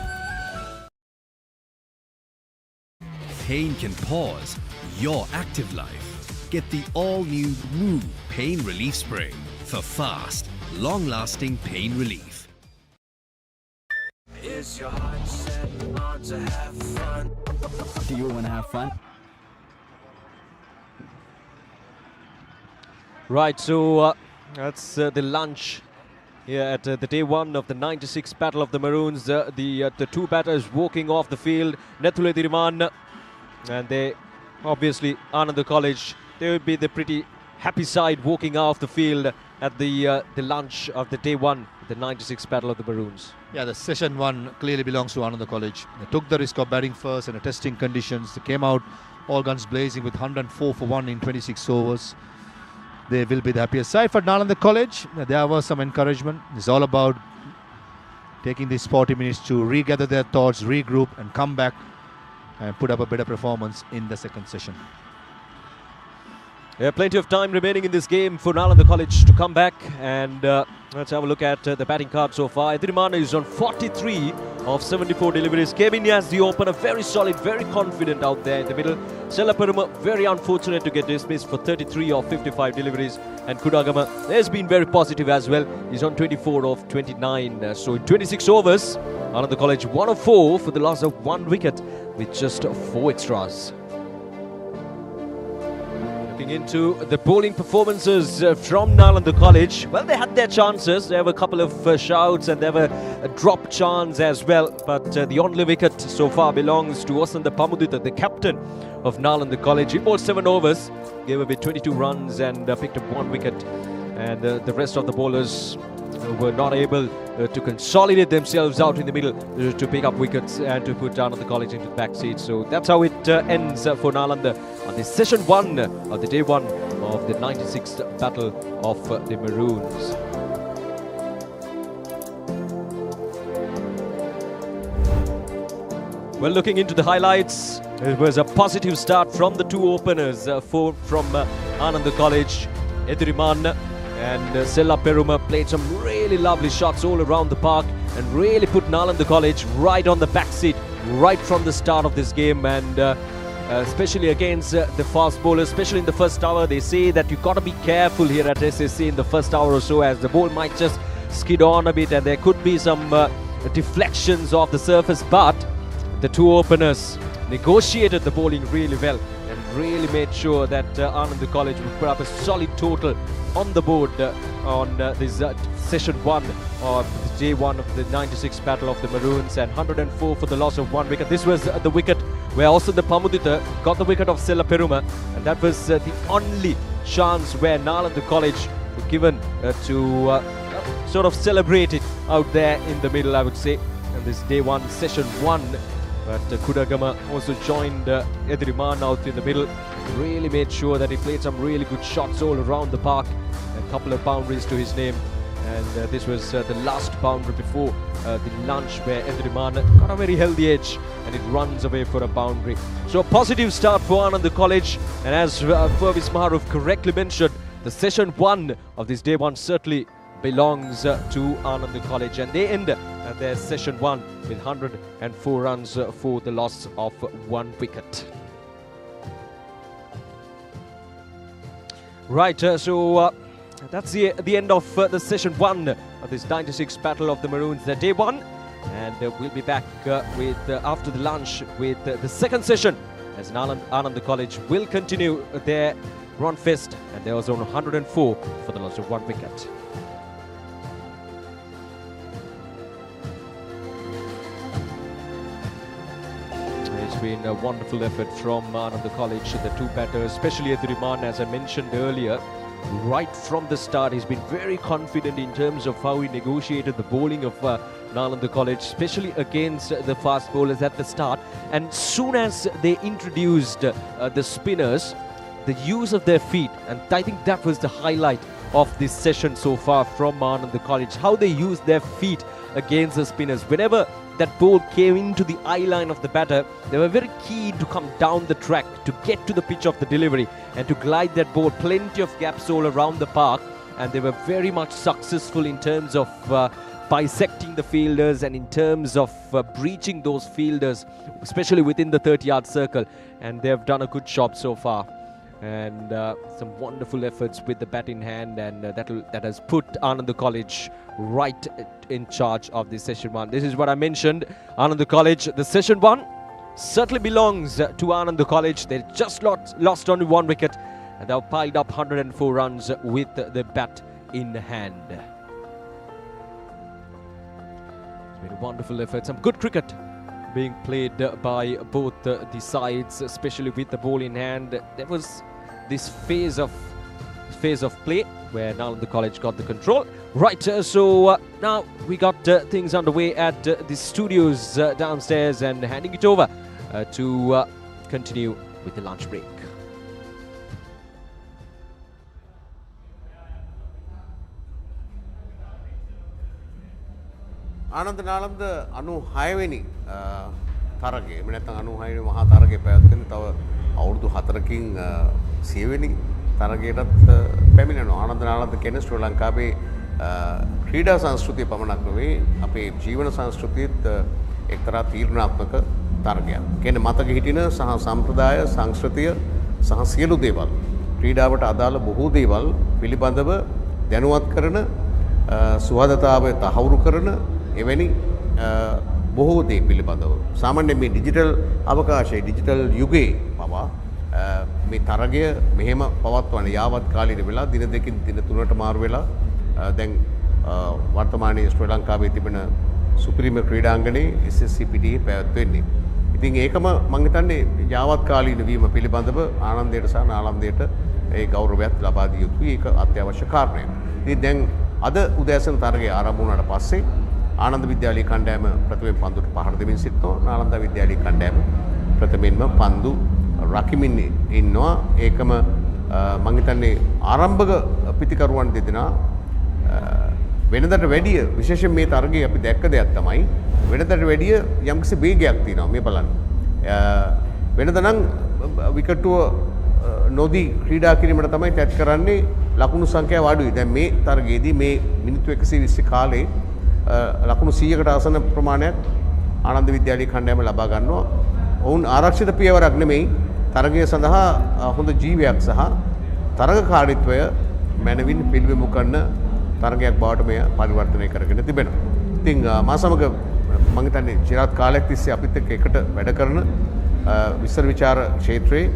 Pain can pause your active life. Get the all-new Woo Pain Relief Spray for fast, long-lasting pain relief. Is your heart set on to have fun? Do you want to have fun? Right, so that's the lunch here at the day one of the 96 Battle of the Maroons. The two batters walking off the field, Nethule Diriman, and they obviously Ananda College. They would be the pretty happy side walking off the field at the lunch of the day one, the 96 Battle of the Maroons. Yeah, the session one clearly belongs to Ananda College. They took the risk of batting first in the testing conditions. They came out all guns blazing with 104 for 1 in 26 overs. They will be the happiest side for Nalanda College. There was some encouragement. It's all about taking these 40 minutes to regather their thoughts, regroup and come back and put up a better performance in the second session. Yeah, plenty of time remaining in this game for Nalanda College to come back, and let's have a look at the batting card so far. Edirimana is on 43 of 74 deliveries. Came in as the opener, very solid, very confident out there in the middle. Sela Peruma, very unfortunate to get dismissed for 33 of 55 deliveries. And Kudagama has been very positive as well. He's on 24 of 29. So in 26 overs, Nalanda College 1 of 4 for the loss of 1 wicket with just 4 extras. Looking into the bowling performances from Nalanda College. Well, they had their chances. There were a couple of shouts and there were a drop chance as well. But the only wicket so far belongs to Osanda Pamudita, the captain of Nalanda College. He bowled 7 overs, gave away 22 runs and picked up 1 wicket. And the rest of the bowlers were not able to consolidate themselves out in the middle to pick up wickets and to put Nalanda College into the back seat. So that's how it ends for Nalanda on the session 1 of the day 1 of the 96th Battle of the Maroons. Well, looking into the highlights, it was a positive start from the two openers from Ananda College. Ediriman and Sela Peruma played some really lovely shots all around the park and really put Nalanda College right on the back seat right from the start of this game, and especially against the fast bowlers, especially in the first hour. They say that you got to be careful here at SSC in the first hour or so, as the ball might just skid on a bit and there could be some deflections off the surface, but the two openers negotiated the bowling really well and really made sure that Ananda College would put up a solid total on the board on this session 1 of day 1 of the 96 Battle of the Maroons, and 104 for the loss of 1 wicket. This was the wicket where also the Pamudita got the wicket of Sela Peruma, and that was the only chance where Nalanda College were given to sort of celebrate it out there in the middle, I would say, in this day 1 session 1. But Kudagama also joined Ediriman out in the middle. Really made sure that he played some really good shots all around the park. A couple of boundaries to his name. And this was the last boundary before the lunch, where Ediriman got a very healthy edge and it runs away for a boundary. So a positive start for Ananda College. And as Pervez Maharoof correctly mentioned, the session 1 of this day 1 certainly belongs to Ananda College, and they end their session 1 with 104 runs for the loss of 1 wicket. Right, so that's the end of the session 1 of this 96 Battle of the Maroons, the day 1, and we'll be back with after the lunch with the second session, as Ananda College will continue their run fest, and they was on 104 for the loss of 1 wicket. It's been a wonderful effort from Ananda College, the two batters, especially Ediriman, as I mentioned earlier. Right from the start, he's been very confident in terms of how he negotiated the bowling of Nalanda College, especially against the fast bowlers at the start. And soon as they introduced the spinners, the use of their feet, and I think that was the highlight of this session so far from Ananda College, how they used their feet against the spinners. Whenever that ball came into the eye line of the batter, they were very keen to come down the track to get to the pitch of the delivery and to glide that ball. Plenty of gaps all around the park, and they were very much successful in terms of bisecting the fielders and in terms of breaching those fielders, especially within the 30-yard circle, and they have done a good job so far. And some wonderful efforts with the bat in hand, and that has put Ananda College right in charge of the session 1. This is what I mentioned. Ananda College, the session 1 certainly belongs to Ananda College. They just lost only 1 wicket, and they've piled up 104 runs with the bat in hand. It's been a wonderful effort, some good cricket being played by both the sides, especially with the ball in hand. There was this phase of play where Nalanda College got the control. Right, so now we got things underway at the studios downstairs, and handing it over to continue with the lunch break. Ananda Nalanda 96 වෙනි තරගය. එමෙ නැත්නම් 96 වෙනි මහා තරගය පැවැත්වෙන තව අවුරුදු 4කින් 100 වෙනි තරගයටත් පැමිණෙනවා. ආනන්ද නාලන්ද කියන්නේ ශ්‍රී ලංකාවේ ක්‍රීඩා සංස්කෘතිය පමණක් නෙවෙයි අපේ ජීවන සංස්කෘතියත් එක්තරා තීරණාත්මක තරගයක්. කියන්නේ මතක හිටින සහ සම්ප්‍රදාය සංස්කෘතිය සහ සියලු දේවල් ක්‍රීඩාවට අදාළ බොහෝ දේවල් පිළිබඳව දැනුවත් කරන සුහදතාවය තහවුරු කරන එවැනි බොහෝ දේ පිළිබඳව සාමාන්‍යයෙන් මේ ඩිජිටල් අවකාශයේ ඩිජිටල් යුගයේ පවා මේ තරගය මෙහෙම පවත්වන යාවත් කාලීන වෙලා දින දෙකකින් දින තුනට මාරු වෙලා දැන් වර්තමානයේ ශ්‍රී ලංකාවේ තිබෙන සුපිරිම ක්‍රීඩාංගණයේ SSC පිටියේ පැවැත්වෙන්නේ. ඉතින් ඒකම මම හිතන්නේ යාවත් කාලීන වීම පිළිබඳව ආනන්දයට සහ නාලන්දයට ඒ ගෞරවයත් ලබා දිය යුතුයි. ඒක අත්‍යවශ්‍ය කාරණයක්. ඉතින් දැන් අද උදෑසන තරගය ආරම්භ වුණාට පස්සේ ආනන්ද විද්‍යාලයේ කණ්ඩායම ප්‍රථමයෙන් පන්දුට පහර දෙමින් සිටිනවා. නාලන්ද විද්‍යාලයේ කණ්ඩායම ප්‍රථමයෙන්ම පන්දු රකිමින් ඉන්නවා. ඒකම මම හිතන්නේ ආරම්භක පිතිකරුවන් දෙදෙනා වෙනදට වැඩිය විශේෂයෙන් මේ තරගයේ අපි දැක්ක දෙයක් තමයි වෙනදට වැඩිය යම්කිසි වේගයක් තියෙනවා මේ බලන්න. වෙනද නම් විකටුව නොදී ක්‍රීඩා කිරීමට තමයි තැත් කරන්නේ ලකුණු සංඛ්‍යාව අඩුයි. දැන් මේ තරගයේදී මේ මිනිත්තු 120 කාලේ ලකුණු 100කට ආසන්න ප්‍රමාණයක් ආනන්ද විද්‍යාලයේ කණ්ඩායම ලබා ගන්නවා. ඔවුන් ආරක්ෂිත පියවරක් නෙමෙයි තරගය සඳහා හොඳ ජීවයක් සහ තරගකාරීත්වය මැනවින් පිළිබිඹු කරන තරගයක් බවට මෙය පරිවර්තනය කරගෙන තිබෙනවා. ඉතින් මා සමග මම හිතන්නේ චිරාත් කාලයක් තිස්සේ අපිත් එක්ක එකට වැඩ කරන විස්තර විචාර ක්ෂේත්‍රයේ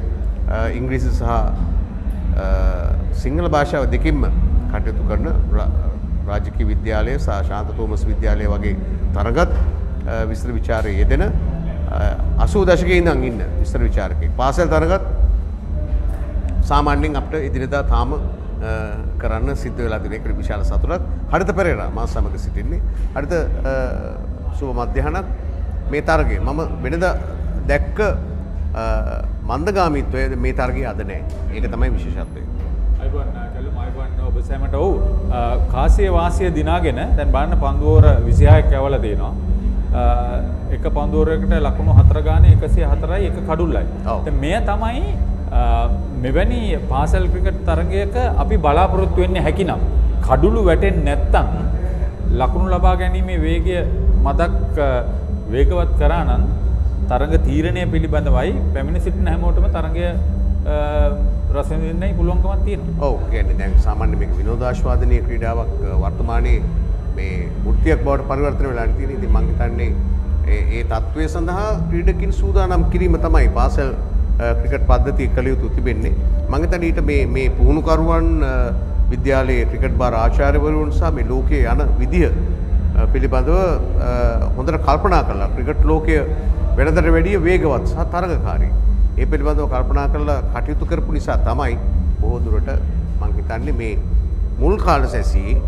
ඉංග්‍රීසි සහ සිංහල භාෂාව දෙකින්ම කටයුතු කරන රාජකීය විද්‍යාලය සහ ශාන්ත තෝමස් විද්‍යාලය වගේ තරගත් විස්තර විචාරයේ යෙදෙන 80 දශකයේ ඉඳන් ඉන්න විස්තර විචාරකෙක්. පාසල් තරගත් සාමාන්‍යයෙන් අපිට එදිනෙදා තාම කරන්න සිද්ධ වෙලා තියෙන එකට විශාල සතුටක්. හරිත පෙරේරා මා සමග සිටින්නේ. හරිත සුබ මධ්‍යහනක්. මේ තරගය මම වෙනද දැක්ක මන්දගාමීත්වය මේ තරගයේ අද නැහැ. ඒක තමයි විශේෂත්වය. අයිබෝන් කළු මයිබෝන් ඔබ සෑමට ඔව් කාසිය වාසිය දිනාගෙන දැන් බලන්න පන්දුවර 26ක් යවලා දෙනවා. එක පන්දුවරකට ලකුණු 4 ගානේ 104යි එක කඩුල්ලයි. දැන් මෙය තමයි මෙවැනි පාසල් ක්‍රිකට් තරගයක අපි බලාපොරොත්තු වෙන්නේ හැකිනම් කඩුළු වැටෙන්නේ නැත්තම් ලකුණු ලබා ගැනීමේ වේගය මදක් වේගවත් කරා නම් තරග තීරණය පිළිබඳවයි පැමිණ සිටින හැමෝටම තරගය රස විඳින්නයි පුළුවන්කමක් තියෙනවා. ඔව් කියන්නේ දැන් සාමාන්‍ය මේක විනෝදාස්වාදනීය ක්‍රීඩාවක් වර්තමානයේ මේ වෘත්තියක් බවට පරිවර්තන වෙලා තියෙන. ඉතින් මම හිතන්නේ ඒ තත්ත්වය සඳහා ක්‍රීඩකින් සූදානම් කිරීම තමයි පාසල් ක්‍රිකට් පද්ධතිය කළ යුතු තිබෙන්නේ. මම හිතන්නේ ඊට මේ පුහුණුකරුවන් විද්‍යාලයේ ක්‍රිකට් බාර ආචාර්යවරුන් සහ මේ ලෝකයේ යන විදිය පිළිබඳව හොඳට කල්පනා කළා. ක්‍රිකට් ලෝකය වෙනදට වැඩිය වේගවත් සහ තරගකාරී. ඒ පිළිබඳව කල්පනා කරලා කටයුතු කරපු නිසා තමයි බොහෝ දුරට මම හිතන්නේ මේ මුල් කාල සැසියේ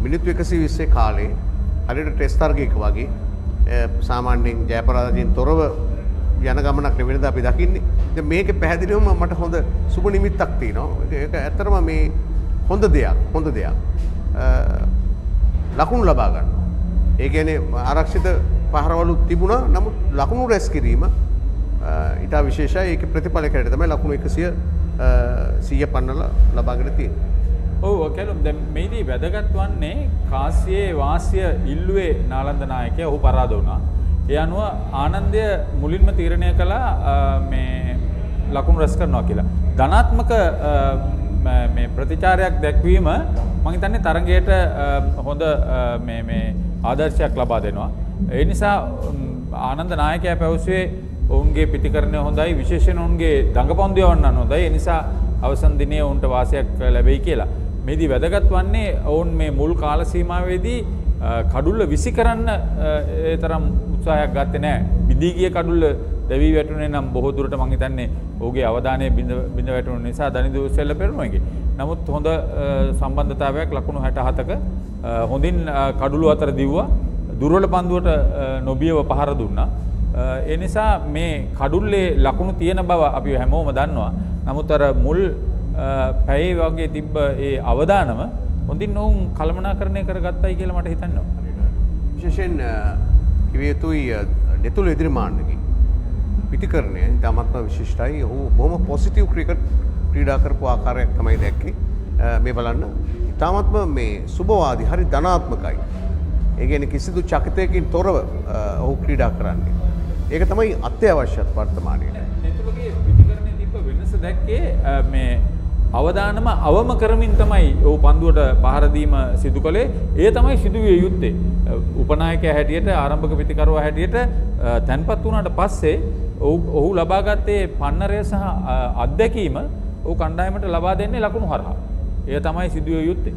මිනිත්තු 120 කාලේ හරියට ටෙස්ට් තරගයක වගේ සාමාන්‍යයෙන් ජයපරාජයෙන් තොරව යන ගමනක් නෙවෙයිද අපි දකින්නේ. ඉතින් මේක පැහැදිලිවම මට හොඳ සුබ නිමිත්තක් තියෙනවා. ඒක ඇත්තටම මේ හොඳ දෙයක්. ලකුණු ලබා ගන්නවා. ඒ කියන්නේ ආරක්ෂිත පහරවලු තිබුණා. නමුත් ලකුණු රැස් කිරීම ඊට විශේෂයි. ඒක ප්‍රතිඵලයකට තමයි ලකුණු 100 පන්නලා ලබාගෙන තියෙන්නේ. ඔව් කැලුම් දැන් මේදී වැදගත් වන්නේ කාසියේ වාසිය ඉල්ලුවේ නාලන්ද නායකයා ඔහු පරාද වුණා. ඒ අනුව ආනන්දය මුලින්ම තීරණය කළා මේ ලකුණු රැස් කරනවා කියලා. ධනාත්මක මේ ප්‍රතිචාරයක් දැක්වීම මම හිතන්නේ තරගයට හොඳ මේ ආදර්ශයක් ලබා දෙනවා. ඒ නිසා ආනන්ද නායකයා පැවසුවේ ඔවුන්ගේ පිටිකරණය හොඳයි, විශේෂයෙන් ඔවුන්ගේ දඟපන්දු යවන්න හොඳයි. ඒ නිසා අවසන් දිනේ ඔවුන්ට වාසියක් ලැබෙයි කියලා. මේදී වැදගත් වන්නේ ඔවුන් මේ මුල් කාල සීමාවේදී කඩුල්ල විසි කරන්න ඒ තරම් උත්සාහයක් ගත්තේ නැහැ. බිඳී ගිය කඩුල්ල දැවි වැටුනේ නම් බොහෝ දුරට මං හිතන්නේ ඔහුගේ අවධානය බිඳ වැටුණු නිසා දනිදු සෙල්ල පෙරමුණගේ. නමුත් හොඳ සම්බන්ධතාවයක් ලකුණු 67ක හොඳින් කඩුළු අතර දිව්වා. දුර්වල පන්දුවට නොබියව පහර දුන්නා. ඒ නිසා මේ කඩුල්ලේ ලකුණු තියෙන බව අපි හැමෝම දන්නවා. නමුත් අර මුල් පැයේ වගේ තිබ්බ ඒ අවදානම හොඳින් ඔවුන් කළමනාකරණය කරගත්තයි කියලා මට හිතෙනවා. විශේෂයෙන් කිව යුතුයි දෙතුළු එදිරිමාන්නගේ පිටිකරණය ඉතාමත්ම විශිෂ්ටයි. ඔහු බොහොම පොසිටිව් ක්‍රිකට් ක්‍රීඩා කරපු ආකාරයක් තමයි දැක්කේ. මේ බලන්න ඉතාමත්ම මේ සුබවාදී හරි ධනාත්මකයි. ඒ කියන්නේ කිසිදු චකිතයකින් තොරව ඔහු ක්‍රීඩා කරන්නේ. ඒක තමයි අත්‍යවශ්‍යත් වර්තමානයේ. දෙතුළුගේ පිටිකරණයේ තිබ්බ වෙනස දැක්කේ මේ අවදානම අවම කරමින් තමයි ඔහු පන්දුවට පහර දීම සිදු කළේ. ඒ තමයි සිදුවිය යුත්තේ. උපනායකයා හැටියට ආරම්භක පිටිකරුවා හැටියට තැන්පත් වුණාට පස්සේ ඔහු ලබාගත්තේ පන්නරය සහ අත්දැකීම ඔහු කණ්ඩායමට ලබා දෙන්නේ ලකුණු හරහා. එය තමයි සිදුවිය යුත්තේ.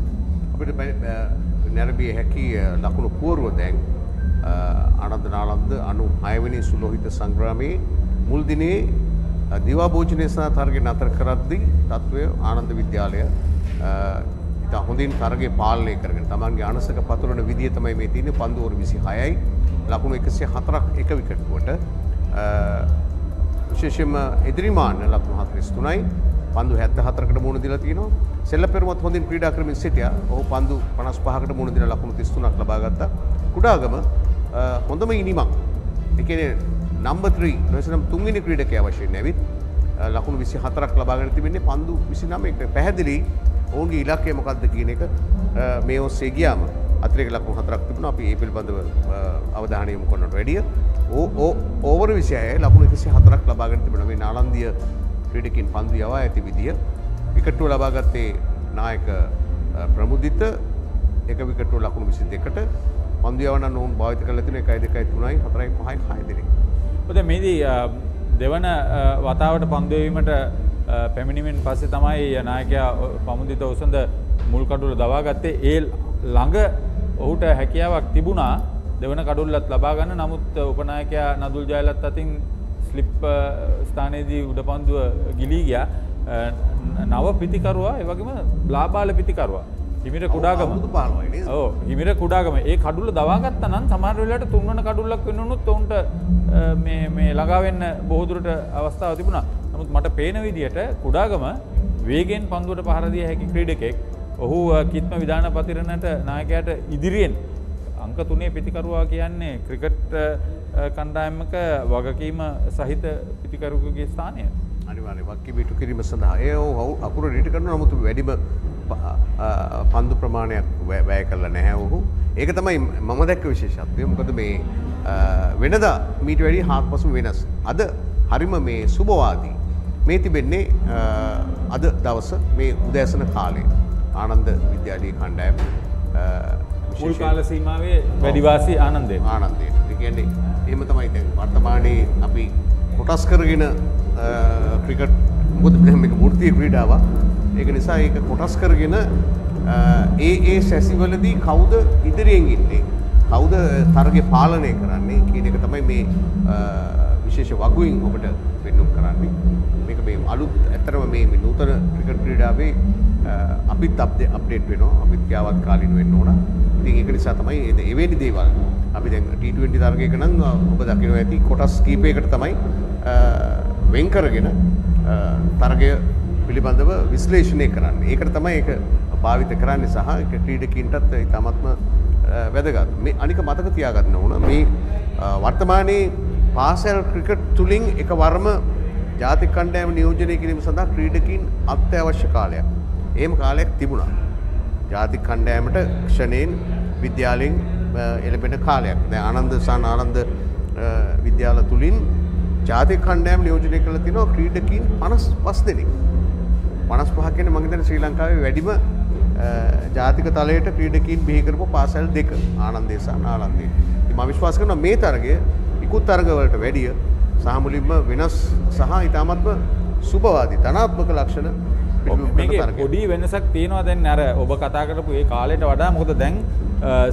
අපිට නැරඹිය හැකි ලකුණු පුවරුව දැන් ආනන්ද නාලන්ද 96 වෙනි සුලෝහිත සංග්‍රාමයේ මුල් දිනේ දිවා භෝජනයේ සහ තරගය නතර කරද්දී තත්වය ආනන්ද විද්‍යාලය ඉතා හොඳින් තරගය පාලනය කරගෙන තමන්ගේ අනසක පතුරන විදිය තමයි මේ තියෙන්නේ. පන්දු ඕවර 26යි ලකුණු 104ක් එක විකට්ටුවට විශේෂයෙන්ම එදිරිමාන්න ලකුණු 43යි පන්දු 74කට මුහුණ දීලා තියෙනවා. සෙල්ල පෙරුමත් හොඳින් ක්‍රීඩා කරමින් සිටියා. ඔහු පන්දු 55කට මුහුණ දීලා ලකුණු 33ක් ලබා ගත්තා. කුඩාගම හොඳම ඉනිමක්. ඒ කියන්නේ නම්බර් 3 නොසනම් තුන්වෙනි ක්‍රීඩකයා වශයෙන් ඇවිත් ලකුණු 24ක් ලබාගෙන තිබෙන්නේ පන්දු 29ක. පැහැදිලි ඔවුන්ගේ ඉලක්කය මොකක්ද කියන එක මේ ඔස්සේ ගියාම අතිරේක ලකුණු 4ක් තිබුණා. අපි ඒ පිළිබඳව අවධානය යොමු කරනට වැඩිය ඕවර 26 ලකුණු 104ක් ලබාගෙන තිබුණා. මේ නාලන්දිය ක්‍රීඩකින් පන්දු යවා ඇති විදිය විකට්ටුව ලබාගත්තේ නායක ප්‍රමුදිත එක විකට්ටුව ලකුණු 22කට පන්දු යවන ඔවුන් භාවිත කරලා තියෙන 1 2 3 4 5 6 දෙනෙක්. ඔතන මේදී දෙවන වතාවට පන්දු යවීමට පැමිණීමෙන් පස්සේ තමයි නායකයා ප්‍රමුදිත උසඳ මුල් කඩුල දවා ගත්තේ. ඒ ළඟ ඔහුට හැකියාවක් තිබුණා දෙවන කඩුල්ලත් ලබා ගන්න. නමුත් උපනායකයා නදුල් ජයලත් අතින් ස්ලිප් ස්ථානයේදී උඩ පන්දුව ගිලී ගියා. නව පිතිකරුවා ඒ වගේම ලාබාල පිතිකරුවා හිමිර කුඩාගම. ඔව් හිමිර කුඩාගම ඒ කඩුල්ල දවා ගත්තා නම් සමහර වෙලාවට තුන්වන කඩුල්ලක් වෙනුනොත් උන්ට මේ ළඟා වෙන්න බොහෝ දුරට අවස්ථාවක් තිබුණා. නමුත් මට පේන විදියට කුඩාගම වේගෙන් පන්දුවට පහර දිය හැකි ක්‍රීඩකෙක්. ඔහු කිත්ම විධාන පතිරණට නායකයාට ඉදිරියෙන් අංක 3 පිතිකරුවා කියන්නේ ක්‍රිකට් කණ්ඩායමක වගකීම සහිත පිතිකරුවෙකුගේ ස්ථානය. අනිවාර්යයෙන් වක්කීම ඉටු කිරීම සඳහා ඒ අකුර රීට කරනවා. නමුත් වැඩිම පන්දු ප්‍රමාණයක් වැය කළා නැහැ ඔහු. ඒක තමයි මම දැක්ක විශේෂත්වය. මොකද මේ වෙනදා මීට වැඩි හාත්පසු වෙනස්. අද හරිම මේ සුබවාදී මේ තිබෙන්නේ අද දවස මේ උදෑසන කාලේ ආනන්ද විද්‍යාලයේ කණ්ඩායම මුල් කාල සීමාවේ වැඩිවාසී ආනන්දේ. ඒ කියන්නේ එහෙම තමයි දැන් වර්තමානයේ අපි කොටස් කරගෙන ක්‍රිකට් මොකද මේක වෘත්තීය ක්‍රීඩාවක්. ඒක නිසා ඒක කොටස් කරගෙන ඒ සැසිවලදී කවුද ඉදිරියෙන් ඉන්නේ, කවුද තරගය පාලනය කරන්නේ කියන එක තමයි මේ විශේෂ වගුවෙන් ඔබට පෙන්වන්න කරන්නේ. මේක මේ අලුත් ඇත්තටම මේ නූතන ක්‍රිකට් ක්‍රීඩාවේ අපිත් අප්ඩේට් වෙනවා. අපිත් ක්‍රියාවත් කාලින වෙන්න ඕන. ඉතින් ඒක නිසා තමයි එවැනි දේවල් අපි දැන් T20 තරගයක නම් ඔබ දකිනවා ඇති කොටස් කීපයකට තමයි වෙන් කරගෙන තරගය පිළිබඳව විශ්ලේෂණය කරන්නේ. ඒකට තමයි ඒක භාවිත කරන්නේ සහ ඒක ක්‍රීඩකීන්ටත් ඉතාමත්ම වැදගත්. මේ අනික මතක තියාගන්න ඕන මේ වර්තමානයේ පාසල් ක්‍රිකට් තුලින් එකවරම ජාතික කණ්ඩායම නියෝජනය කිරීම සඳහා ක්‍රීඩකීන් අත්‍යවශ්‍ය කාලයක්. එහෙම කාලයක් තිබුණා. ජාතික කණ්ඩායමට ක්ෂණයෙන් විද්‍යාලයෙන් එළඹෙන කාලයක්. දැන් ආනන්ද සහ නාලන්ද විද්‍යාල තුලින් ජාතික කණ්ඩායම නියෝජනය කරලා තිනවා ක්‍රීඩකීන් 55 දෙනෙක්. 55 කියන්නේ මම හිතන්නේ ශ්‍රී ලංකාවේ වැඩිම ජාතික තලයට ක්‍රීඩකීන් බිහි කරපු පාසල් දෙක ආනන්දේ සහ නාලන්දේ. ඉතින් මම විශ්වාස කරනවා මේ තරගය ඉක්ුත් තරග වලට වැඩිය සහ මුලින්ම වෙනස් සහ ඊටමත්ම සුබවාදී ධනාත්මක ලක්ෂණ මේකේ පොඩි වෙනසක් තියෙනවා දැන් අර ඔබ කතා කරපු ඒ කාලයට වඩා මොකද දැන්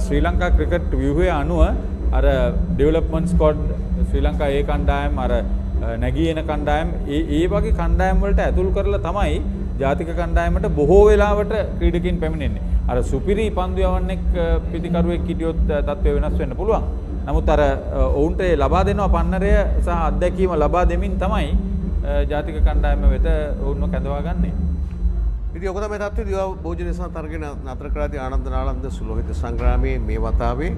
ශ්‍රී ලංකා ක්‍රිකට් ව්‍යුහයේ අනුව අර ඩෙවලොප්මන්ට් ස්ක්වොඩ් ශ්‍රී ලංකා ඒ කණ්ඩායම් අර නැගී එන කණ්ඩායම් ඒ වගේ කණ්ඩායම් වලට ඇතුල් කරලා තමයි ජාතික කණ්ඩායමට බොහෝ වෙලාවට ක්‍රීඩකින් පැමිණෙන්නේ. අර සුපිරි පන්දු යවන්නෙක් පිටිකරුවෙක් හිටියොත් තත්ත්වය වෙනස් වෙන්න පුළුවන්. නමුත් අර ඔවුන්ට ලබා දෙනවා පන්නරය සහ අත්දැකීම ලබා දෙමින් තමයි ජාතික කණ්ඩායම වෙත ඔවුන්ව කැඳවා ගන්නෙ. ඉතින් ඔක තමයි තත්ත්වය. දිවා භෝජන නිසා තරගෙන නතර කරාදී ආනන්ද නාලන්ද සුලෝහිත සංග්‍රාමයේ මේ වතාවේ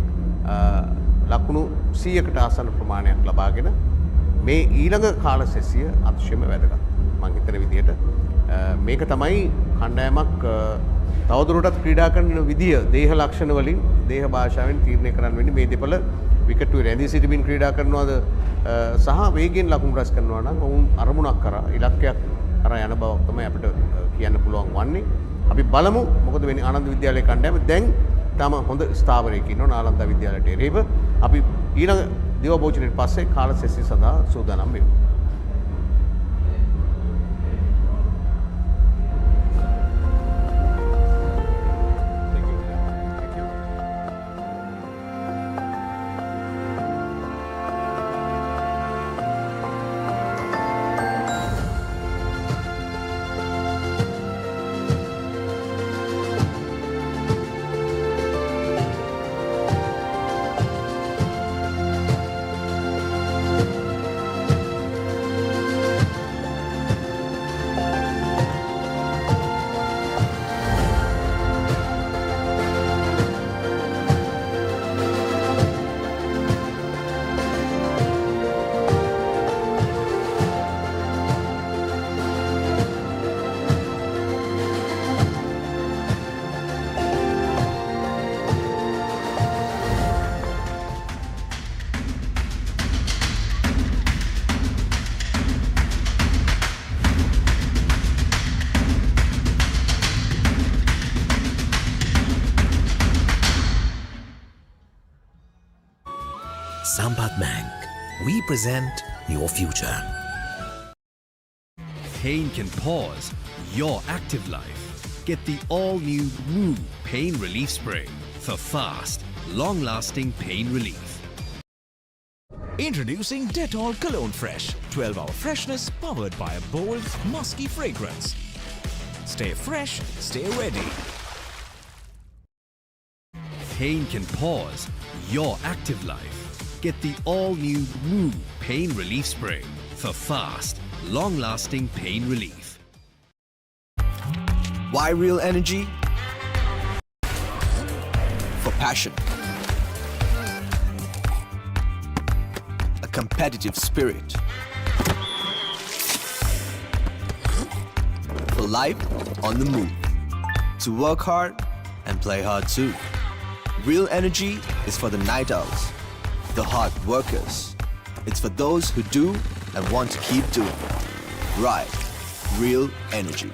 ලකුණු 100කට ආසන්න ප්‍රමාණයක් ලබාගෙන මේ ඊළඟ කාල සෙසිය අතිශයම වැදගත්. මම හිතන විදිහට මේක තමයි කණ්ඩායමක් තවදුරටත් ක්‍රීඩා කරන විදිය දේහ ලක්ෂණ වලින් දේහ භාෂාවෙන් තීරණය කරන්න වෙන්නේ. මේ දෙපළ විකට්ටුවේ රැඳී සිටමින් ක්‍රීඩා කරනවාද සහ වේගයෙන් ලකුණු රැස් කරනවා නම් ඔවුන් අරමුණක් කරා ඉලක්කයක් කරා යන බවක් තමයි අපිට කියන්න පුළුවන් වන්නේ. අපි බලමු මොකද වෙන්නේ. ආනන්ද විද්‍යාලයේ කණ්ඩායම දැන් තම හොඳ ස්ථාවරයක ඉන්නවා නාලන්ද විද්‍යාලයට එරෙහිව. අපි ඊළඟ දිවා භෝජනයෙන් පස්සේ කාල සෙසිය සඳහා සූදානම් වෙමු. Sampath Bank. We present your future. Pain can pause your active life. Get the all-new Woo Pain Relief Spray for fast, long-lasting pain relief. Introducing Dettol Cologne Fresh. 12-hour freshness powered by a bold, musky fragrance. Stay fresh, stay ready. Pain can pause your active life. Get the all-new Woo Pain Relief Spray for fast, long-lasting pain relief. Why real energy? For passion. A competitive spirit. For life on the move. To work hard and play hard too. Real energy is for the night owls, the hard workers. It's for those who do and want to keep doing. Right. Real energy.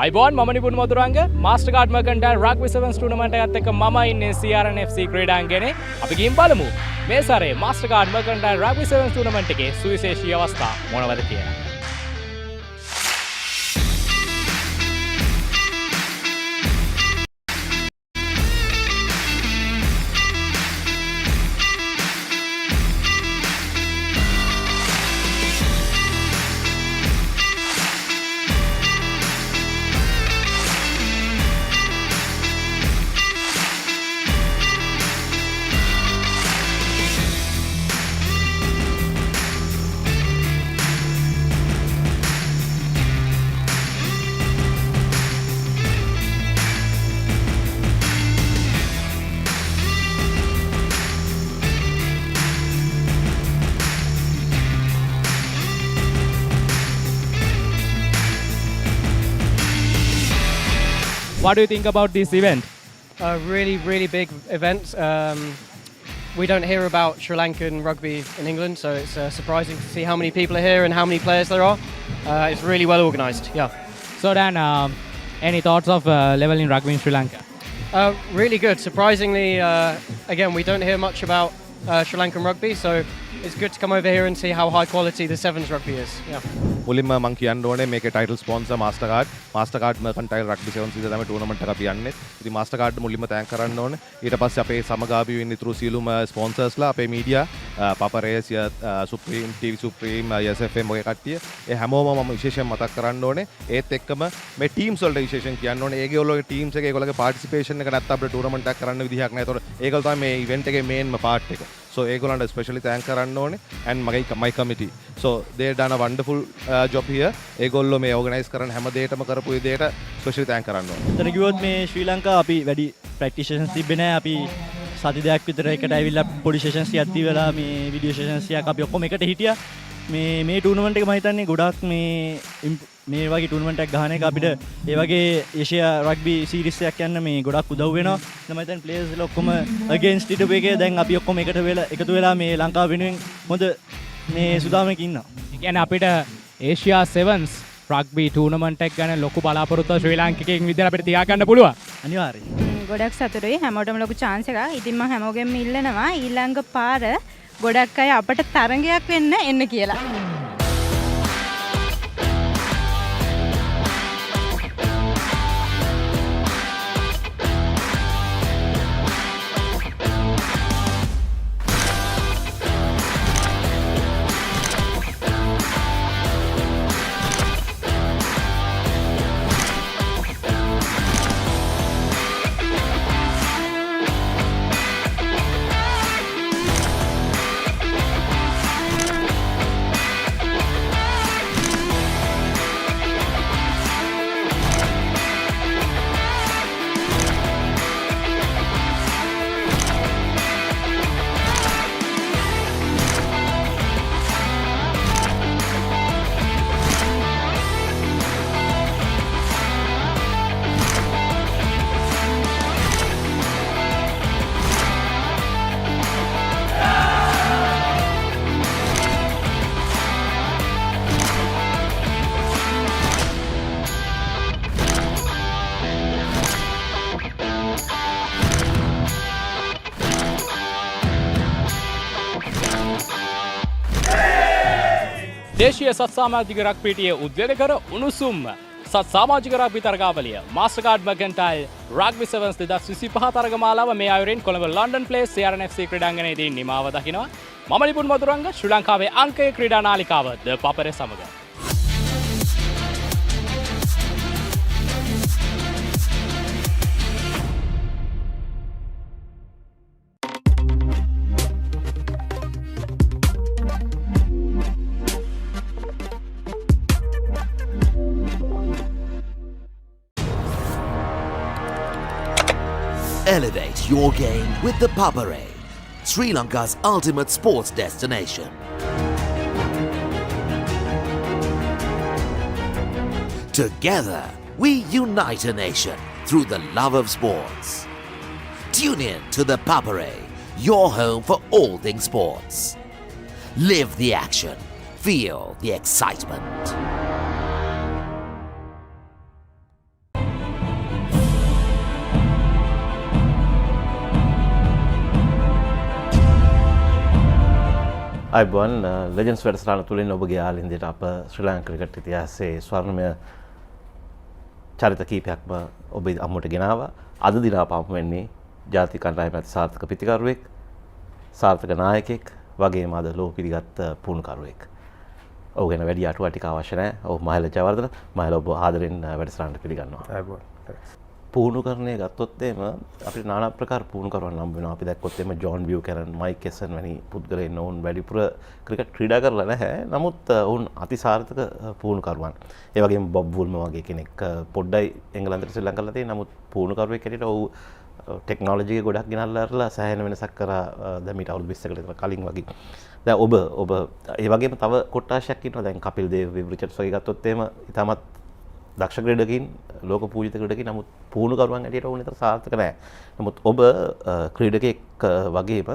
අයිබෝන් මම Nipun Maduranga මාස්ටර්කාඩ් මර්කන්ටයිල් rugby සෙවන්ස් tournament එකත් එක්ක මම ඉන්නේ CRN FC ක්‍රීඩාංගණේ. අපි ගිහින් බලමු මේ සැරේ මාස්ටර්කාඩ් මර්කන්ටයිල් රග්බි සෙවන්ස් ටූර්නමන්ට් එකේ සුවිශේෂී අවස්ථා මොනවද කියලා. What do you think about this event? A really big event. We don't hear about Sri Lankan rugby in England, so it's surprising to see how many people are here and how many players there are. It's really well organised, yeah. So Dan, any thoughts of level in rugby in Sri Lanka? Really good. Surprisingly, again, we don't hear much about Sri Lankan rugby, so it's good to come over here and see how high quality the Sevens rugby is. Yeah. මුලින්ම මම කියන්න ඕනේ මේකේ title sponsor මාස්ටර්කාඩ් මර්කන්ටයිල් rugby සෙවන්ස් ඉඳලා තමයි tournament එක අපි යන්නේ. ඉතින් මාස්ටර්කාඩ් මුලින්ම තෑන්ක් කරන්න ඕනේ. ඊට පස්සේ අපේ සමගාමී වෙන්න ඉතුරු සියලුම ස්පොන්සර්ස්ලා අපේ media Papare, Supreme, TV Supreme, SFM ඔය කට්ටිය. ඒ හැමෝම මම විශේෂයෙන් මතක් කරන්න ඕනේ. ඒත් එක්කම මේ ටීම්ස් වලට විශේෂයෙන් කියන්න ඕනේ. ඒගොල්ලෝගේ ටීම්ස් එක ඒගොල්ලෝගේ පාටිසිපේෂන් එක නැත්නම් අපිට ටූර්නමන්ට් එකක් කරන්න විදිහක් නැහැ. ඒතකොට ඒගොල්ලෝ තමයි මේ ඉවෙන්ට් එකේ මේන්ම පාර්ට් එක. So ඒගොල්ලන්ට ස්පෙෂලි තෑන්ක් කරන්න ඕනේ and my committee. So they done a wonderful job here. ඒගොල්ලෝ මේ ඕගනයිස් කරන හැම දෙයකම කරපු විදිහට ස්පෙෂලි තෑන්ක් කරන්න ඕනේ. එතන කිව්වොත් මේ ශ්‍රී ලංකාව අපි වැඩි ප්‍රැක්ටිස් සෙෂන්ස් තිබ්බේ නැහැ. අපි සති දෙකක් විතර එකට ඇවිල්ලා පොඩි සෙෂන්ස් ටිකක් තියලා මේ වීඩියෝ සෙෂන්ස් ටිකක් අපි ඔක්කොම එකට හිටියා. මේ ටූර්නමන්ට් එක මම හිතන්නේ ගොඩාක් මේ වගේ ටූර්නමන්ට් එකක් ගහන එක අපිට ඒ වගේ ඒෂියා රග්බි සීරීස් එකක් යන්න මේ ගොඩක් උදව් වෙනවා. මම හිතන්නේ ප්ලේයර්ස් ලා ඔක්කොම අගේන්ස්ට් හිටපු එකේ දැන් අපි ඔක්කොම එකතු වෙලා මේ ලංකාව වෙනුවෙන් හොඳ මේ සුදාමයක ඉන්නවා. ඒ කියන්නේ අපිට ඒෂියා සෙවන්ස් රග්බි ටූර්නමන්ට් එක ගැන ලොකු බලාපොරොත්තුවක් ශ්‍රී ලාංකිකයෙක් විදිහට අපිට තියාගන්න පුළුවන්. අනිවාර්යයෙන්. ගොඩක් සතුටුයි හැමෝටම ලොකු chance එකක්. ඉතින් මම හැමෝගෙම ඉල්ලනවා ඊළඟ පාර ගොඩක් අය අපට තරඟයක් වෙන්න එන්න කියලා. දේශීය සත්සාමාජික රග්බිටියේ උද්වේගකර උණුසුම් සත්සාමාජික රග්බි තරගාවලිය මාස්ටර්කාඩ් මර්කන්ටයිල් රග්බි සෙවන්ස් 2025 තරගමාලාව මේ අයුරින් Colombo London place CRN FC ක්‍රීඩාංගණයේදී නිමාව දකිනවා. මම නිපුන් මදුරංග ශ්‍රී ලංකාවේ අංකයේ ක්‍රීඩා නාලිකාව ThePapare සමග. Elevate your game with the Papare, Sri Lanka's ultimate sports destination. Together, we unite a nation through the love of sports. Tune in to the Papare, your home for all things sports. Live the action, feel the excitement. අයිබෝන් legends වැඩසටහන තුළින් ඔබගේ ආලින්දයට අප ශ්‍රී Lanka cricket ඉතිහාසයේ ස්වර්ණමය චරිත කීපයක්ම ඔබ අම්මුවට ගෙනාවා. අද දින අප හමු වෙන්නේ ජාතික කණ්ඩායම ඇති සාර්ථක පිතිකරුවෙක්, සාර්ථක නායකයෙක් වගේම අද ලෝක පිළිගත් පුහුණුකරුවෙක්. ඔහු ගැන වැඩි අටුවා ටික අවශ්‍ය නැහැ. ඔහු මහල ජයවර්ධන. මහල ඔබ ආදරෙන් වැඩසටහනට පිළිගන්නවා. අයිබෝන්. පුහුණුකරණය ගත්තොත් එහෙම අපිට নানা ප්‍රකාර පුහුණුකරුවන් හම්බ වෙනවා. අපි දැක්කොත් එහෙම ජෝන් බියුකැනන්, මයික් කෙසන් වැනි පුද්ගලයන් ඔවුන් වැඩිපුර ක්‍රිකට් ක්‍රීඩා කරලා නැහැ. නමුත් ඔවුන් අතිසාර්ථක පුහුණුකරුවන්. ඒ වගේම බොබ් වුල්ම වගේ කෙනෙක් පොඩ්ඩයි එංගලන්තයට ශ්‍රී ලංකාවට තියෙන. නමුත් පුහුණුකරුවෙක් හැටියට ඔහු ටෙක්නොලොජි එක ගොඩක් ගෙනල්ලා අරලා සෑහෙන වෙනසක් කරා දැන් මීට අවුරුදු 20කට විතර කලින් වගේ. දැන් ඔබ ඒ වගේම තව කොට්ටාශයක් ඉන්නවා. දැන් කපිල් දේව, විව් රිචඩ්ස් වගේ ගත්තොත් එහෙම ඉතාමත් දක්ෂ ක්‍රීඩකින්, ලෝක පූජිත ක්‍රීඩකින්. නමුත් පුහුණුකරුවන් හැටියට ඔවුන් විතර සාර්ථක නැහැ. නමුත් ඔබ ක්‍රීඩකෙක් වගේම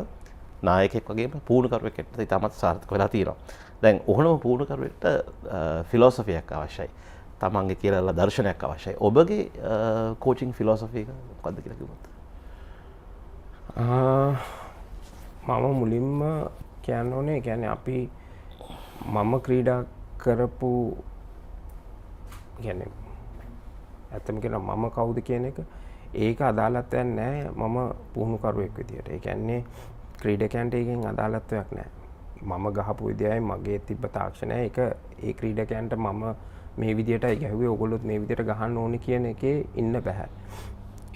නායකයෙක් වගේම පුහුණුකරුවෙක් හැටියට ඉතාමත් සාර්ථක වෙලා තියෙනවා. දැන් ඔහොනම පුහුණුකරුවෙක්ට ෆිලොසොෆියක් අවශ්‍යයි. තමන්ගේ කියලා දර්ශනයක් අවශ්‍යයි. ඔබගේ කෝචින් ෆිලොසොෆි එක මොකක්ද කියලා කිව්වොත්? මම මුලින්ම කියන්න ඕනේ කියන්නේ අපි මම ක්‍රීඩා කරපු කියන්නේ ඇත්තම කියනවා මම කවුද කියන එක ඒක අදාළත්වයක් නැහැ මම පුහුණුකරුවෙක් විදියට. ඒ කියන්නේ ක්‍රීඩකයන්ට ඒකෙන් අදාළත්වයක් නැහැ. මම ගහපු විදියයි මගේ තිබ්බ තාක්ෂණය ඒක ඒ ක්‍රීඩකයන්ට මම මේ විදියටයි ගැහුවේ ඔයගොල්ලොත් මේ විදියට ගහන්න ඕනේ කියන එකේ ඉන්න බෑ.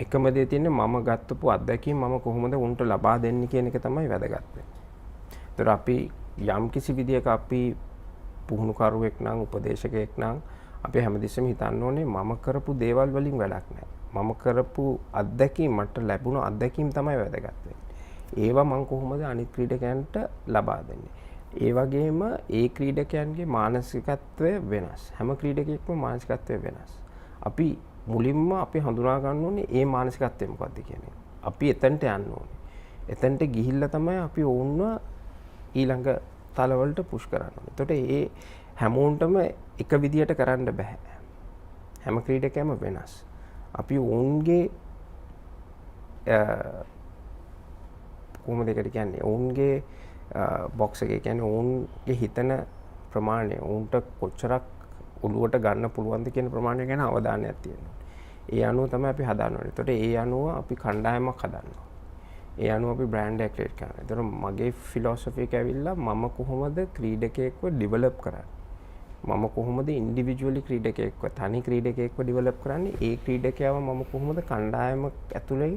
එකම දේ තියෙන්නේ මම ගත්තපු අත්දැකීම් මම කොහොමද උන්ට ලබා දෙන්නේ කියන එක තමයි වැදගත් වෙන්නේ. ඒතර අපි යම් කිසි විදියක අපි පුහුණුකරුවෙක් නම් උපදේශකයෙක් නම් අපි හැමදෙස්සෙම හිතන්න ඕනේ මම කරපු දේවල් වලින් වැඩක් නැහැ. මම කරපු අත්දැකීම් මට ලැබුණු අත්දැකීම් තමයි වැදගත් වෙන්නේ. ඒවා මම කොහොමද අනිත් ක්‍රීඩකයන්ට ලබා දෙන්නේ. ඒ වගේම ඒ ක්‍රීඩකයන්ගේ මානසිකත්වය වෙනස්. හැම ක්‍රීඩකයෙක්ම මානසිකත්වය වෙනස්. අපි මුලින්ම අපි හඳුනා ගන්න ඕනේ ඒ මානසිකත්වය මොකක්ද කියන එක. අපි එතනට යන්න ඕනේ. එතනට ගිහිල්ලා තමයි අපි ඕන්ව ඊළඟ තලවලට පුෂ් කරන්න ඕනේ. එතකොට ඒ හැමෝන්ටම එක විදියට කරන්න බෑ. හැම ක්‍රීඩකයම වෙනස්. අපි ඔවුන්ගේ කොහොමද ඒකට කියන්නේ? ඔවුන්ගේ බොක්ස් එකේ කියන්නේ ඔවුන්ගේ හිතන ප්‍රමාණය, ඔවුන්ට කොච්චරක් ඔළුවට ගන්න පුළුවන්ද කියන ප්‍රමාණය ගැන අවධානයක් තියෙනවා. ඒ අනුව තමයි අපි හදන්න ඕනේ. එතකොට ඒ අනුව අපි කණ්ඩායමක් හදනවා. ඒ අනුව අපි බ්‍රෑන්ඩ් එක ක්‍රියේට් කරනවා. එතකොට මගේ ෆිලොසොෆි එක ඇවිල්ලා මම කොහොමද ක්‍රීඩකයෙක්ව ඩෙවලොප් කරන්නේ? මම කොහොමද ඉන්ඩිවිජුවලි ක්‍රීඩකයෙක්ව තනි ක්‍රීඩකයෙක්ව ඩෙවලොප් කරන්නේ? ඒ ක්‍රීඩකයාව මම කොහොමද කණ්ඩායම ඇතුලේ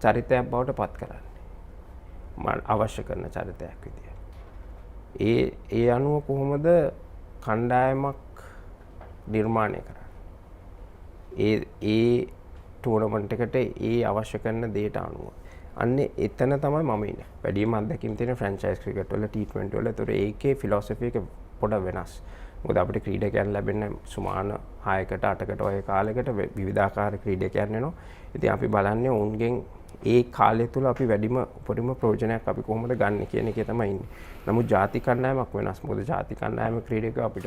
චරිතයක් බවට පත් කරන්නේ? මම අවශ්‍ය කරන චරිතයක් විදියට. ඒ අනුව කොහොමද කණ්ඩායමක් නිර්මාණය කරන්නේ? ඒ ටූර්නමන්ට් එකට ඒ අවශ්‍ය කරන දේට අනුව. අන්නේ එතන තමයි මම ඉන්නේ. වැඩිම අත්දැකීම් තියෙන ෆ්‍රැන්චයිස් ක්‍රිකට් වල T20 වල. ඒතර ඒකේ ෆිලොසොෆි එක පොඩ වෙනස්. මොකද අපිට ක්‍රීඩකයන් ලැබෙන සුමාන 6කට 8කට වගේ කාලයකට විවිධාකාර ක්‍රීඩකයන් වෙනවා. ඉතින් අපි බලන්නේ ඔවුන්ගෙන් ඒ කාලය තුල අපි වැඩිම උපරිම ප්‍රයෝජනයක් අපි කොහොමද ගන්න කියන එකේ තමයි ඉන්නේ. නමුත් ජාති කණ්ඩායමක් වෙනස්. මොකද ජාති කණ්ඩායම ක්‍රීඩකයෝ අපිට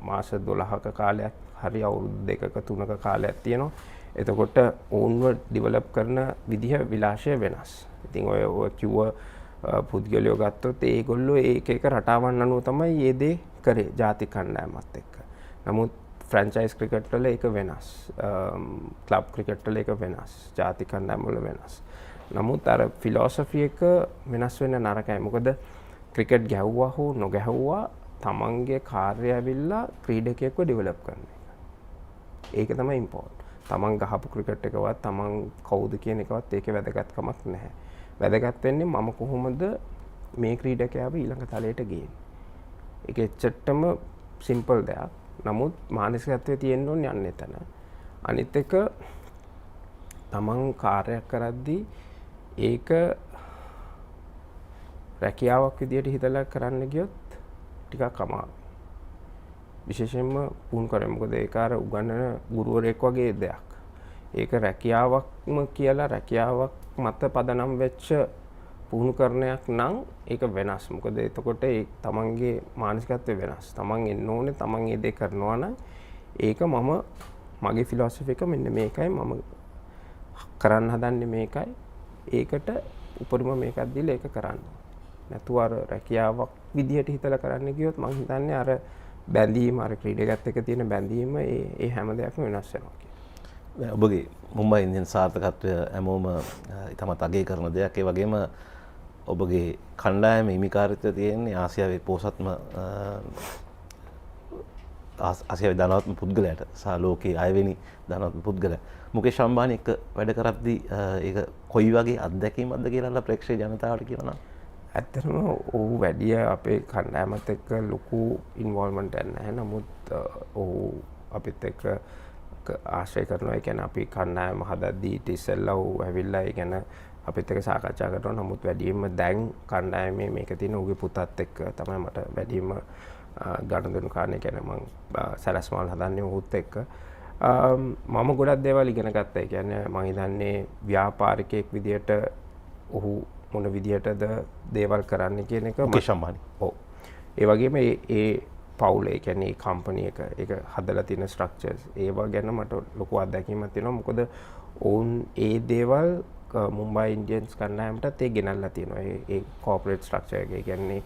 මාස 12ක කාලයක් හරි අවුරුදු 2ක 3ක කාලයක් තියෙනවා. එතකොට ඔවුන්ව ඩෙවලොප් කරන විදිහ විලාශය වෙනස්. ඉතින් ඔය කිව්ව පුද්ගලයෝ ගත්තොත් ඒගොල්ලෝ ඒක එක රටාවන් අනුව තමයි මේ දේ කරේ ජාති කණ්ඩායමත් එක්ක. නමුත් ෆ්‍රැන්චයිස් ක්‍රිකට් වල ඒක වෙනස්. ක්ලබ් ක්‍රිකට් වල ඒක වෙනස්. ජාති කණ්ඩායම් වල වෙනස්. නමුත් අර ෆිලොසොෆි එක වෙනස් වෙන්න නරකයි. මොකද ක්‍රිකට් ගැහුවා හෝ නොගැහුවා තමන්ගේ කාර්යය ඇවිල්ලා ක්‍රීඩකයෙක්ව ඩෙවලොප් කරන එක. ඒක තමයි ඉම්පෝර්ටන්ට්. තමන් ගහපු ක්‍රිකට් එකවත් තමන් කවුද කියන එකවත් ඒකේ වැදගත්කමක් නැහැ. වැදගත් වෙන්නේ මම කොහොමද මේ ක්‍රීඩකයාව ඊළඟ තලයට ගේන්නේ. ඒක එච්චරටම සිම්පල් දෙයක්. නමුත් මානසිකත්වයේ තියෙන්න ඕනේ යන්න එතන. අනිත් එක තමන් කාර්යයක් කරද්දී ඒක රැකියාවක් විදියට හිතලා කරන්න ගියොත් ටිකක් අමාරුයි. විශේෂයෙන්ම පුහුණුකරේ මොකද ඒක අර උගන්වන ගුරුවරයෙක් වගේ දෙයක්. ඒක රැකියාවක්ම කියලා රැකියාවක් මත පදනම් වෙච්ච පුහුණුකරණයක් නම් ඒක වෙනස්. මොකද එතකොට ඒ තමන්ගේ මානසිකත්වය වෙනස්. තමන් එන්න ඕනේ තමන් ඒ දේ කරනවා නම් ඒක මගේ ෆිලොසොෆි එක මෙන්න මේකයි මම කරන්න හදන්නේ මේකයි. ඒකට උපරිම මේකක් දීලා ඒක කරන්න. නැතුව අර රැකියාවක් විදිහට හිතලා කරන්න ගියොත් මං හිතන්නේ අර බැඳීම අර ක්‍රීඩකත් එක්ක තියෙන බැඳීම ඒ හැම දෙයක්ම වෙනස් වෙනවා කියලා. ඔබගේ මුම්බයි ඉන්දියන්ස් සාර්ථකත්වය හැමෝම ඉතාමත් අගය කරන දෙයක්. ඒ වගේම ඔබගේ කණ්ඩායම හිමිකාරිත්වය තියෙන්නේ ආසියාවේ පොහොසත්ම ආසියාවේ ධනවත්ම පුද්ගලයාට සහ ලෝකයේ 6 වෙනි ධනවත්ම පුද්ගලයා. මුකේෂ් අම්බානි එක්ක වැඩ කරද්දී ඒක කොයි වගේ අත්දැකීමක්ද කියලා ප්‍රේක්ෂක ජනතාවට කියනවා නම්? ඇත්තටම ඔහු වැඩිය අපේ කණ්ඩායමත් එක්ක ලොකු ඉන්වෝල්ව්මන්ට් එකක් නැහැ. නමුත් ඔහු අපිත් එක්ක ආශ්‍රය කරනවා. ඒ කියන්නේ අපි කණ්ඩායම හදද්දී ඊට ඉස්සෙල්ලා ඔහු ඇවිල්ලා ඒ කියන්නේ අපිත් එක්ක සාකච්ඡා කරනවා. නමුත් වැඩියෙන්ම දැන් කණ්ඩායමේ මේක තියෙන ඔහුගේ පුතත් එක්ක තමයි මට වැඩියෙන්ම ගණදුණු කාරණේ. කියන්නේ මම සැලැස්මල් හදන්නේ ඔහුත් එක්ක. මම ගොඩක් දේවල් ඉගෙන ගත්තා. ඒ කියන්නේ මම හිතන්නේ ව්‍යාපාරිකයෙක් විදියට ඔහු මොන විදියටද දේවල් කරන්න කියන එක මුකේෂ් අම්බානි. ඔව්. ඒ වගේම ඒ පවුලේ කියන්නේ කම්පැනි එක ඒක හදලා තියෙන ස්ට්‍රක්චර්ස් ඒවා ගැන මට ලොකු අත්දැකීමක් තියෙනවා. මොකද ඔවුන් ඒ දේවල් මුම්බයි ඉන්ඩියන්ස් කණ්ඩායමටත් ඒ ගෙනල්ලා තියෙනවා. ඒ කෝපරේට් ස්ට්‍රක්චර් එක. ඒ කියන්නේ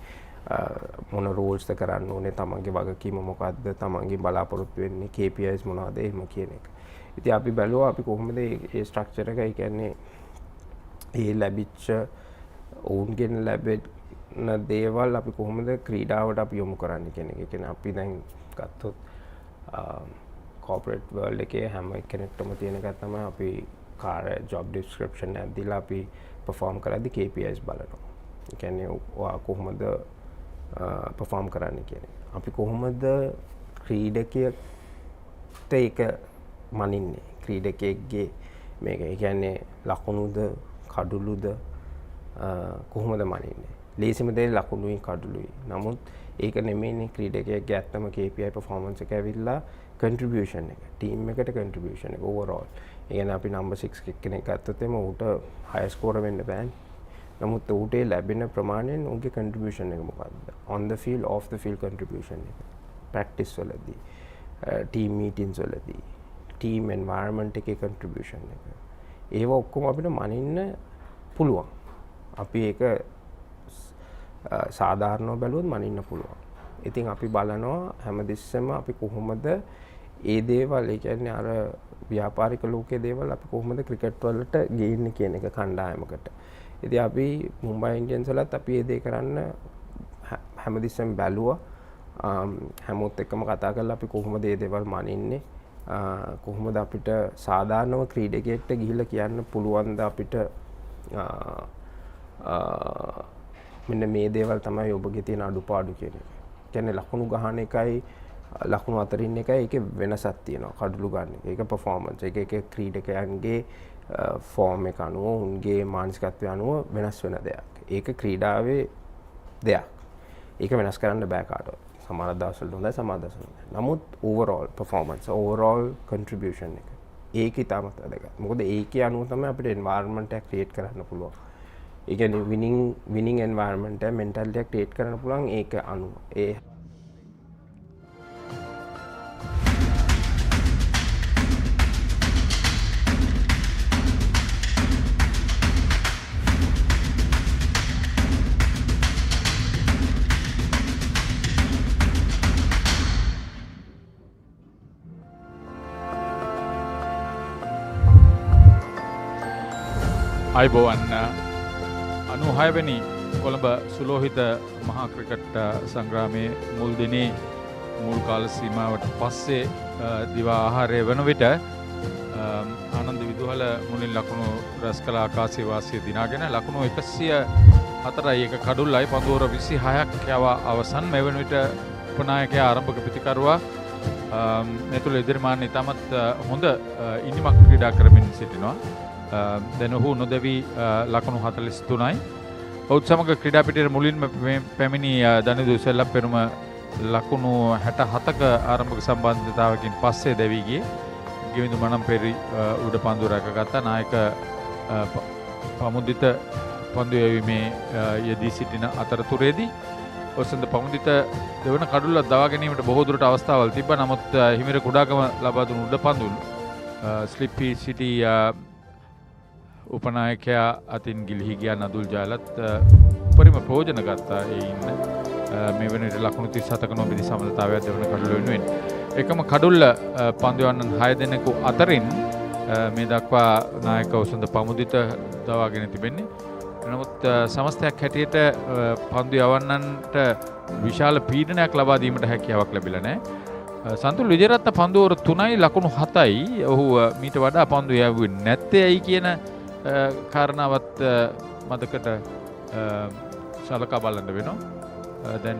මොන රූල්ස්ද කරන්න ඕනේ, තමන්ගේ වගකීම මොකක්ද, තමන්ගේ බලාපොරොත්තු වෙන්නේ KPIs මොනවද එහෙම කියන එක. ඉතින් අපි බැලුවා අපි කොහොමද මේ ස්ට්‍රක්චර් එක ඒ කියන්නේ ඒ ලැබිච්ච ඔවුන්ගෙන් ලැබෙන දේවල් අපි කොහොමද ක්‍රීඩාවට අපි යොමු කරන්න කියන එක. ඒ කියන්නේ අපි දැන් ගත්තොත් කෝපරේට් වර්ල්ඩ් එකේ හැම කෙනෙක්ටම තියෙන එකක් තමයි අපි කාර්ය ජොබ් ඩිස්ක්‍රිප්ෂන් එකක් දීලා අපි perform කරද්දී KPIs බලනවා. ඒ කියන්නේ ඔයා කොහොමද perform කරන්න කියන එක. අපි කොහොමද ක්‍රීඩකයෙක්ට ඒක මනින්නේ. ක්‍රීඩකයෙක්ගේ මේක ඒ කියන්නේ ලකුණුද කඩුළුද කොහොමද මනින්නේ. ලේසිම දේ ලකුණුයි කඩුළුයි. නමුත් ඒක නෙමෙයිනේ ක්‍රීඩකයෙක්ගේ ඇත්තම KPI performance එක ඇවිල්ලා contribution එක. ටීම් එකට contribution එක overall. ඒ කියන්නේ අපි number 6 කෙනෙක් ගත්තොත් එimhe ඌට high score වෙන්න බෑනේ. නමුත් ඌට ලැබෙන ප්‍රමාණයෙන් ඌගේ contribution එක මොකක්ද? on the field off the field contribution එක. practice වලදී team meetings වලදී team environment එකේ contribution එක. ඒව ඔක්කොම අපිට මනින්න පුළුවන්. අපි ඒක සාධාරණව බැලුවොත් මනින්න පුළුවන්. ඉතින් අපි බලනවා හැමදෙස්සෙම අපි කොහොමද ඒ දේවල් ඒ කියන්නේ අර ව්‍යාපාරික ලෝකයේ දේවල් අපි කොහොමද ක්‍රිකට් වලට ගේන්නේ කියන එක කණ්ඩායමකට. ඉතින් අපි මුම්බයි ඉන්ඩියන්ස් වලත් අපි ඒ දේ කරන්න හැමදෙස්සෙම බැලුවා. හැමෝත් එක්කම කතා කරලා අපි කොහොමද ඒ දේවල් මනින්නේ, කොහොමද අපිට සාධාරණව ක්‍රීඩකයෙක්ට ගිහිල්ලා කියන්න පුළුවන්ද අපිට මෙන්න මේ දේවල් තමයි ඔබගේ තියෙන අඩුපාඩු කියන එක. කියන්නේ ලකුණු ගහන එකයි ලකුණු අතරින් එකයි ඒකේ වෙනසක් තියෙනවා. කඩළු ගන්න එක. ඒක performance. ඒක ක්‍රීඩකයන්ගේ ෆෝම් එක අනුව, උන්ගේ මානසිකත්වය අනුව වෙනස් වෙන දෙයක්. ඒක ක්‍රීඩාවේ දෙයක්. ඒක වෙනස් කරන්න බෑ කාටවත්. සමහර දවස්වල හොඳයි, සමහර දවස්වල නැහැ. නමුත් overall performance, overall contribution එක. ඒක ඉතාමත් වැදගත්. මොකද ඒකේ අනුව තමයි අපිට environment එක create කරන්න පුළුවන්. ඒ කියන්නේ winning environment එක mentality එක create කරන්න පුළුවන් ඒක අනුව. ඒ අයිබෝවන් 96 වෙනි කොළඹ සුලෝහිත මහා ක්‍රිකට් සංග්‍රාමයේ මුල් දිනේ මුල් කාල සීමාවට පස්සේ දිවා ආහාරය වන විට ආනන්ද විදුහල මුලින් ලකුණු රැස් කළ ආකාශයේ වාසිය දිනාගෙන ලකුණු 104යි එක කඩුල්ලයි පන්දුවර 26ක් යවා අවසන්. මේ වන විට උපනායකයා ආරම්භක ප්‍රතිකරුවා මේ තුළ ඉදිරිමාන ඉතාමත් හොඳ ඉනිමක් ක්‍රීඩා කරමින් සිටිනවා. දැන් ඔහු නොදැවී ලකුණු 43යි. ඔහුත් සමග ක්‍රීඩා පිටියේ මුලින්ම පැමිණි දනිදු සෙල්ලම් පෙරුම ලකුණු 67ක ආරම්භක සම්බන්ධතාවකින් පස්සේ දැවී ගියේ. ගෙවිඳු මනම්පෙරි උඩ පන්දුව රැකගත්තා. නායක පමුදිත පන්දු යැවීමේ යෙදී සිටින අතරතුරේදී ඔසන්ද පමුදිත දෙවන කඩුල්ල දවා ගැනීමට බොහෝ දුරට අවස්ථාවල් තිබ්බා. නමුත් හිමිර කුඩාගම ලබා දුන් උඩ පන්දුව ස්ලිප්පි සිටි උපනායකයා අතින් ගිලිහි ගියා නදුල් ජයලත් උපරිම ප්‍රයෝජන ගත්තා ඒ ඉන්න මේ වෙනට ලකුණු 37ක නොබෙදි සමනතාවයක් දෙවන කඩුල වෙනුවෙන්. එකම කඩුල්ල පන්දු යවන්නන් 6 දෙනෙකු අතරින් මේ දක්වා නායක ඔසඳ පමුදිත දවාගෙන තිබෙන්නේ. නමුත් සමස්තයක් හැටියට පන්දු යවන්නන්ට විශාල පීඩනයක් ලබා දීමට හැකියාවක් ලැබිලා නැහැ. සන්තුල් විජේරත්න පන්දුවර 3යි ලකුණු 7යි. ඔහු මීට වඩා පන්දු යවුවේ නැත්තේ ඇයි කියන කාරණාවත් මතකට සලකා බලන්න වෙනවා. දැන්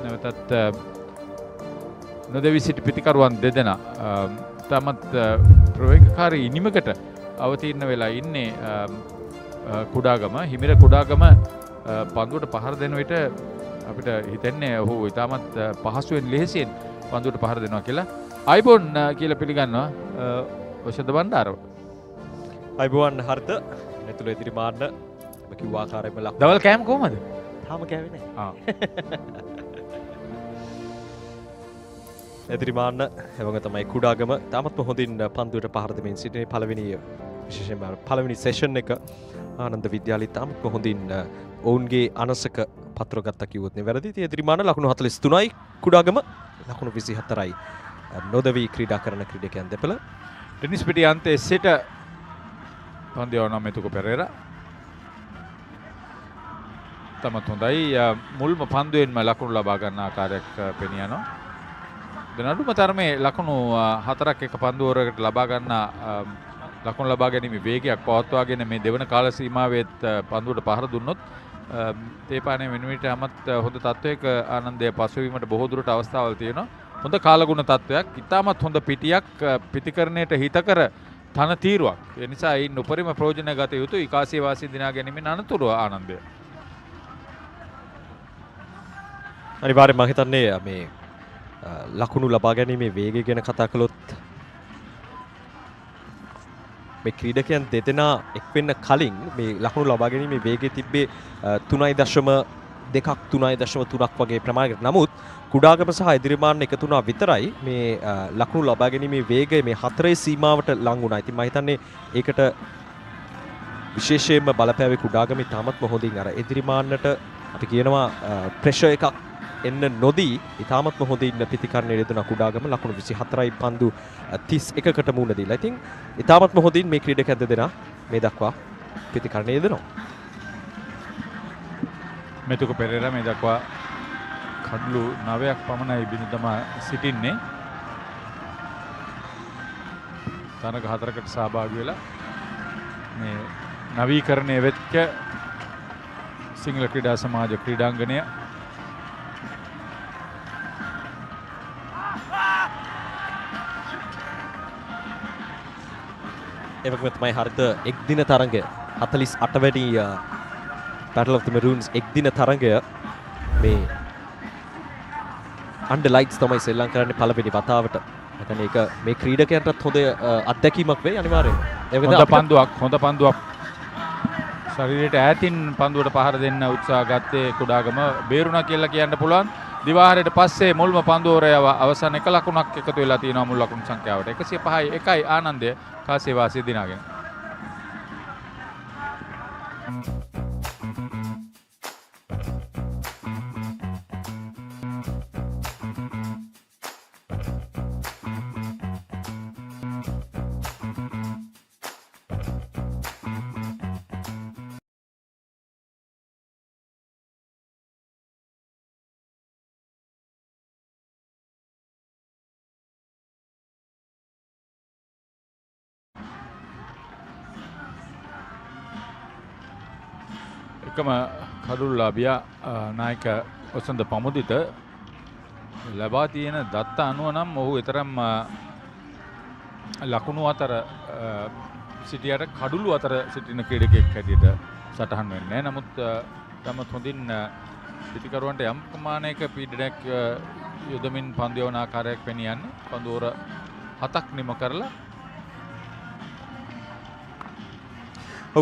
නැවතත් නොදෙවි සිටි පිටිකරුවන් දෙදෙනා තමත් ප්‍රවේගකාරී ඉනිමකට අවතීර්ණ වෙලා ඉන්නේ කුඩාගම හිමිර කුඩාගම පන්දුවට පහර දෙන විට අපිට හිතෙන්නේ ඔහු ඉතාමත් පහසුවෙන් ලෙහෙසියෙන් පන්දුවට පහර දෙනවා කියලා. අයිබෝන් කියලා පිළිගන්නවා ඔෂද බණ්ඩාරව. අයිබෝන් හර්ථ ඇතුළේ ඉදිරිමාන්න කිව්වා ආකාරයෙන්ම ලක්. දවල් කෑම කොහමද? තාම කෑවේ නැහැ. එදිරිමාන්න එවඟ තමයි කුඩාගම තාමත්ම හොඳින් පන්දුවට පහර දෙමින් සිටින පළවෙනි විශේෂයෙන්ම පළවෙනි සෙෂන් එක ආනන්ද විද්‍යාලයේ තාමත්ම හොඳින් ඔවුන්ගේ අනසක පත්‍ර ගත්තා කිව්වොත් නෙවෙයි. එදිරිමාන්න ලකුණු 43යි කුඩාගම ලකුණු 24යි. නොදවි ක්‍රීඩා කරන ක්‍රීඩකයන් දෙපළ ටෙනිස් පිටිය අන්තයේ සිට පන්දු යවන මෙතුක පෙරේරා තමත් හොඳයි. මුල්ම පන්දුවෙන්ම ලකුණු ලබා ගන්න ආකාරයක් පෙනී යනවා. අඩුම තරමේ ලකුණු 4ක් එක පන්දුවරකට ලබා ගන්න ලකුණු ලබා ගැනීම වේගයක් පවත්වාගෙන මේ දෙවන කාල සීමාවෙත් පන්දුවට පහර දුන්නොත් තේපානේ වෙනුවට අමත් හොඳ තත්වයක ආනන්දය පසුවීමට බොහෝ දුරට අවස්ථාවල් තියෙනවා. හොඳ කාලගුණ තත්වයක්, ඉතාමත් හොඳ පිටියක්, පිටිකරණයට හිතකර තන තීරුවක්. ඒ නිසා ඉන්න උපරිම ප්‍රයෝජන ගත යුතුයි කාසිය වාසිය දිනා ගැනීමෙන් අනතුරුව ආනන්දය. අනිවාර්යයෙන්ම මම හිතන්නේ මේ ලකුණු ලබා ගැනීමේ වේගය ගැන කතා කළොත් මේ ක්‍රීඩකයන් දෙදෙනා එක් වෙන්න කලින් මේ ලකුණු ලබා ගැනීමේ වේගය තිබ්බේ 3.2ක් 3.3ක් වගේ ප්‍රමාණයකට. නමුත් කුඩාගම සහ එදිරිමාන්න එකතු වුණා විතරයි මේ ලකුණු ලබා ගැනීමේ වේගය මේ 4 සීමාවට ලං වුණා. ඉතින් මම හිතන්නේ ඒකට විශේෂයෙන්ම බලපෑවේ කුඩාගමේ තාමත්ම හොඳින් අර එදිරිමාන්නට අපි කියනවා ප්‍රෙෂර් එකක් එන්න නොදී ඉතාමත්ම හොඳින් පිතිකරණය යෙදුණා කුඩාගම ලකුණු 24යි පන්දු 31කට මුහුණ දීලා. ඉතින් ඉතාමත්ම හොඳින් මේ ක්‍රීඩකයන් දෙදෙනා මේ දක්වා පිතිකරණය යෙදෙනවා. මෙතුක පෙරේරා මේ දක්වා කඩලු 9ක් පමණයි බිඳදමා සිටින්නේ. තරග 4කට සහභාගී වෙලා මේ නවීකරණය වෙච්ච සිංහල ක්‍රීඩා සමාජ ක්‍රීඩාංගණය එවකම තමයි හරිත එක් දින තරඟය 48 වැනි Battle of the Maroons එක් දින තරඟය මේ under lights තමයි ශ්‍රී ලංකාවේ පළවෙනි වතාවට. නැත්නම් ඒක මේ ක්‍රීඩකයන්ටත් හොඳ අත්දැකීමක් වෙයි අනිවාර්යයෙන්. හොඳ පන්දුවක් ශරීරයට ඈතින් පන්දුවට පහර දෙන්න උත්සාහ ගත්තේ කුඩාගම බේරුණා කියලා කියන්න පුළුවන්. දිවාහරයට පස්සේ මුල්ම පන්දුවරය අවසන් එක ලකුණක් එකතු වෙලා තියෙනවා මුල් ලකුණු සංඛ්‍යාවට. 105යි 1යි ආනන්දය කාසිය වාසිය දිනාගෙන. එකම කඩුල්ලාභියා නායක ඔසන්ද පමුදිත ලබා තියෙන දත්ත අනුව නම් ඔහු එතරම් ලකුණු අතර සිටියට කඩුළු අතර සිටින ක්‍රීඩකයෙක් හැටියට සටහන් වෙන්නේ. නමුත් තමත් හොඳින් පිටිකරුවන්ට යම් ප්‍රමාණයක පීඩනයක් යොදමින් පන්දු යවන ආකාරයක් පෙනී යන්නේ. පන්දුවර 7ක් නිම කරලා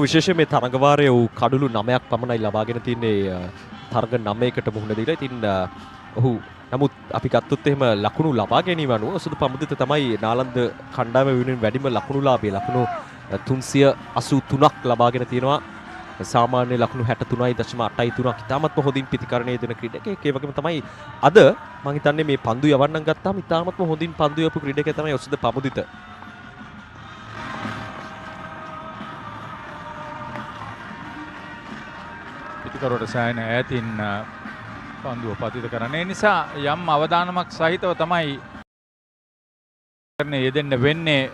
විශේෂයෙන් මේ තරඟවාරයේ වූ කඩුළු 9ක් පමණයි ලබාගෙන තින්නේ තරඟ 9කට මුහුණ දීලා. ඉතින් ඔහු නමුත් අපි ගත්තොත් එහෙම ලකුණු ලබා ගැනීම අනුව සුදු පමුදිත තමයි නාලන්ද කණ්ඩායම වෙනුවෙන් වැඩිම ලකුණුලාභී ලකුණු 383ක් ලබාගෙන තියෙනවා. සාමාන්‍ය ලකුණු 63.83ක් ඉතාමත්ම හොඳින් ප්‍රතිකරණය දෙන ක්‍රීඩකයෙක්. ඒ වගේම තමයි අද මම හිතන්නේ මේ පන්දු යවන්නම් ගත්තාම ඉතාමත්ම හොඳින් පන්දු යවපු ක්‍රීඩකයා තමයි ඔසද පමුදිත. පිටිකරට සෑහෙන ඈතින් පන්දුව පතිත කරන්නේ නිසා යම් අවදානමක් සහිතව තමයි කරන්නේ යෙදෙන්න වෙන්නේ.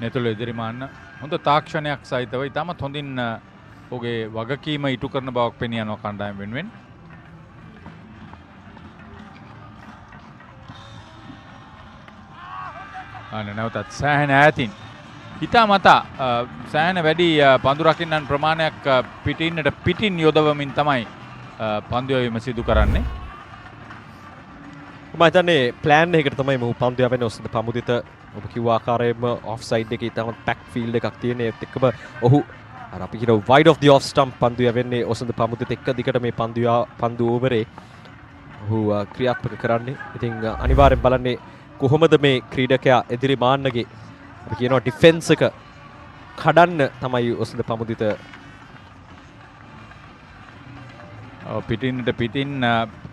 නෙතුල ඉදිරිමාන්න හොඳ තාක්ෂණයක් සහිතව ඉතාමත් හොඳින් ඔහුගේ වගකීම ඉටු කරන බවක් පෙනී යනවා කණ්ඩායම වෙනුවෙන්. නැවතත් සෑහෙන ඈතින් හිතාමතා සෑහෙන වැඩි පන්දු රකින්නන් ප්‍රමාණයක් පිටින් යොදවමින් තමයි පන්දු යැවීම සිදු කරන්නේ. මම හිතන්නේ ප්ලෑන් එකකට තමයි මම පන්දු යවන්නේ ඔසද පමුදිත. ඔබ කිව්ව ආකාරයෙන්ම ඔෆ් සයිඩ් එකේ ඉතාමත් පැක් ෆීල්ඩ් එකක් තියෙන ඒත් එක්කම ඔහු අර අපි කියන වයිඩ් ඔෆ් දි ඔෆ් ස්ටම්ප් පන්දු යවන්නේ ඔසද පමුදිත එක්ක දිගට මේ පන්දු ඕවරේ ඔහු ක්‍රියාත්මක කරන්නේ. ඉතින් අනිවාර්යෙන් බලන්නේ කොහොමද මේ ක්‍රීඩකයා එදිරි මාන්නගේ අපි කියනවා ඩිෆෙන්ස් එක කඩන්න තමයි ඔසද පමුදිත පිටින්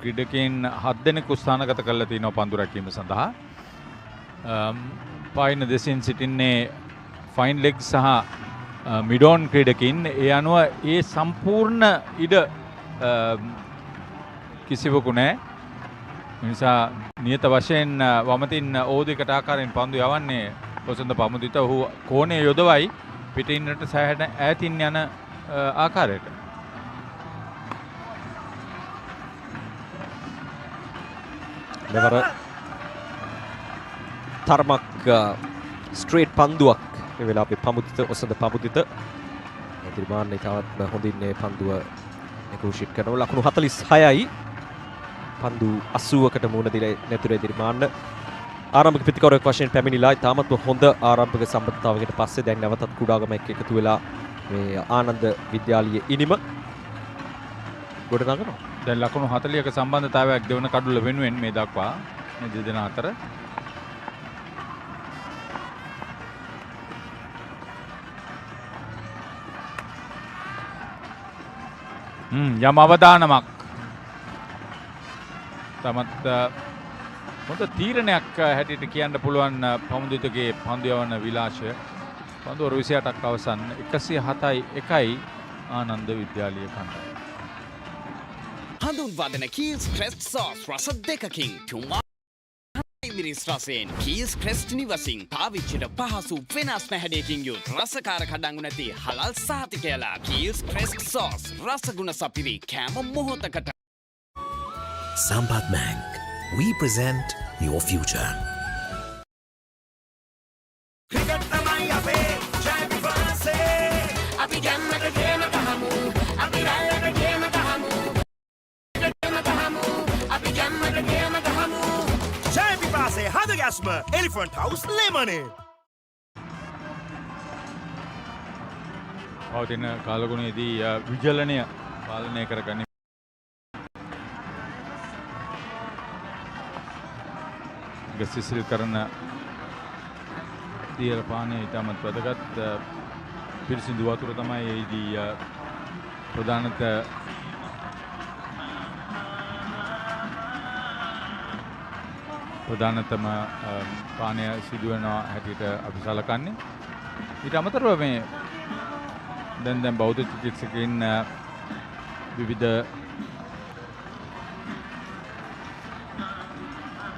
ක්‍රීඩකයන් 7 දෙනෙකු ස්ථානගත කරලා තිනවා පන්දු රැකීම සඳහා. පායින දෙසින් සිටින්නේ ෆයින් ලෙග් සහ මිඩෝන් ක්‍රීඩකින්. ඒ අනුව ඒ සම්පූර්ණ ඉඩ කිසිවකු නැහැ. නිසා නියත වශයෙන් වමතින් ඕදිකට ආකාරයෙන් පන්දු යවන්නේ ඔසඳ පමුදිත. ඔහු කෝණය යොදවයි පිටින්නට සෑහෙන ඈතින් යන ආකාරයට. මෙවර තරමක් ස්ට්‍රේට් පන්දුවක් මේ වෙලාවේ පමුදිත ඔසඳ පමුදිත ඉදිරිමාන්නේ තවත් හොඳින් මේ පන්දුව නෙගෝෂিয়েට් කරනවා. ලකුණු 46යි පන්දු 80කට මුහුණ දීලා නැතුරු ඉදිරිමාන්න ආරම්භක ප්‍රතිකාරයක් වශයෙන් පැමිණිලා ඉතාමත් හොඳ ආරම්භක සම්බන්ධතාවයකට පස්සේ දැන් නැවතත් කුඩාගම එක්ක එකතු වෙලා මේ ආනන්ද විද්‍යාලීය ඉනිම ගොඩ නගනවා. දැන් ලකුණු 40ක සම්බන්ධතාවයක් දෙවන කඩුල වෙනුවෙන් මේ දක්වා මේ දෙදෙනා අතර යම් අවදානමක් තමත් හොඳ තීරණයක් හැටියට කියන්න පුළුවන් පමුදිතගේ පන්දු යවන විලාශය. පන්දුව 28ක් අවසන් 107යි ආනන්ද විද්‍යාලීය කණ්ඩායම. හඳුන්වදන කීල්ස් ක්‍රෙස්ට් සෝස් රස දෙකකින් තුමා මිරිස් රසයෙන් කීල්ස් ක්‍රෙස්ට් නිවසින් පාවිච්චිට පහසු වෙනස් පැහැඩයකින් යුත් රසකාර කඩංගු නැති හලල් සහතිකයලා කීල්ස් ක්‍රෙස්ට් සෝස් රසගුණ සපිරි කෑම මොහොතකට. Sampath Bank, we present your future. Elephant House Lemonade. පවතින කාලගුණයේදී විජලනය පාලනය කරගන්න ගසිසිල් කරන දියර පානය ඉතාමත් වැදගත්. පිරිසිදු වතුර තමයි එහිදී ප්‍රධානතම පානය සිදුවනවා හැටියට අපි සලකන්නේ. ඊට අමතරව මේ දැන් බෞද්ධ චිකිත්සකයින් විවිධ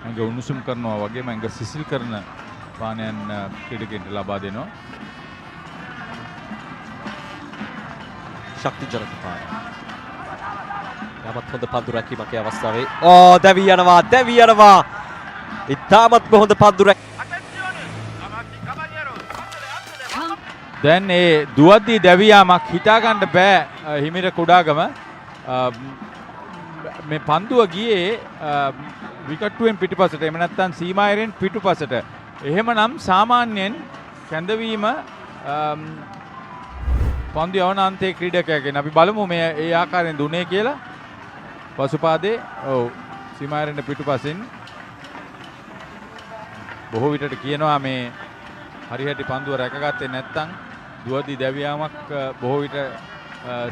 ඇඟ උණුසුම් කරනවා වගේම ඇඟ සිසිල් කරන පානයන් ක්‍රීඩකයන්ට ලබා දෙනවා. ශක්තිජනක පාන. යමත් හොඳ පන්දු රැකීමක් ඒ අවස්ථාවේ. දැවී යනවා. ඉතාමත් හොඳ පන්දු දැන් ඒ දුවද්දී දැවියාමක් හිතාගන්න බෑ හිමිර කුඩාගම. මේ පන්දුව ගියේ විකට්ටුවෙන් පිටුපසට එහෙම නැත්නම් සීමායරෙන් පිටුපසට. එහෙමනම් සාමාන්‍යයෙන් කැඳවීම පන්දු යවන අන්තයේ ක්‍රීඩකයාගෙන් අපි බලමු මේ ඒ ආකාරයෙන් දුන්නේ කියලා. පසුපාදේ ඔව් සීමාරෙන් පිටුපසින් බොහෝ විටට කියනවා මේ හරියට පන්දුව රැකගත්තේ නැත්නම් දුවදී දැවියාමක් බොහෝ විට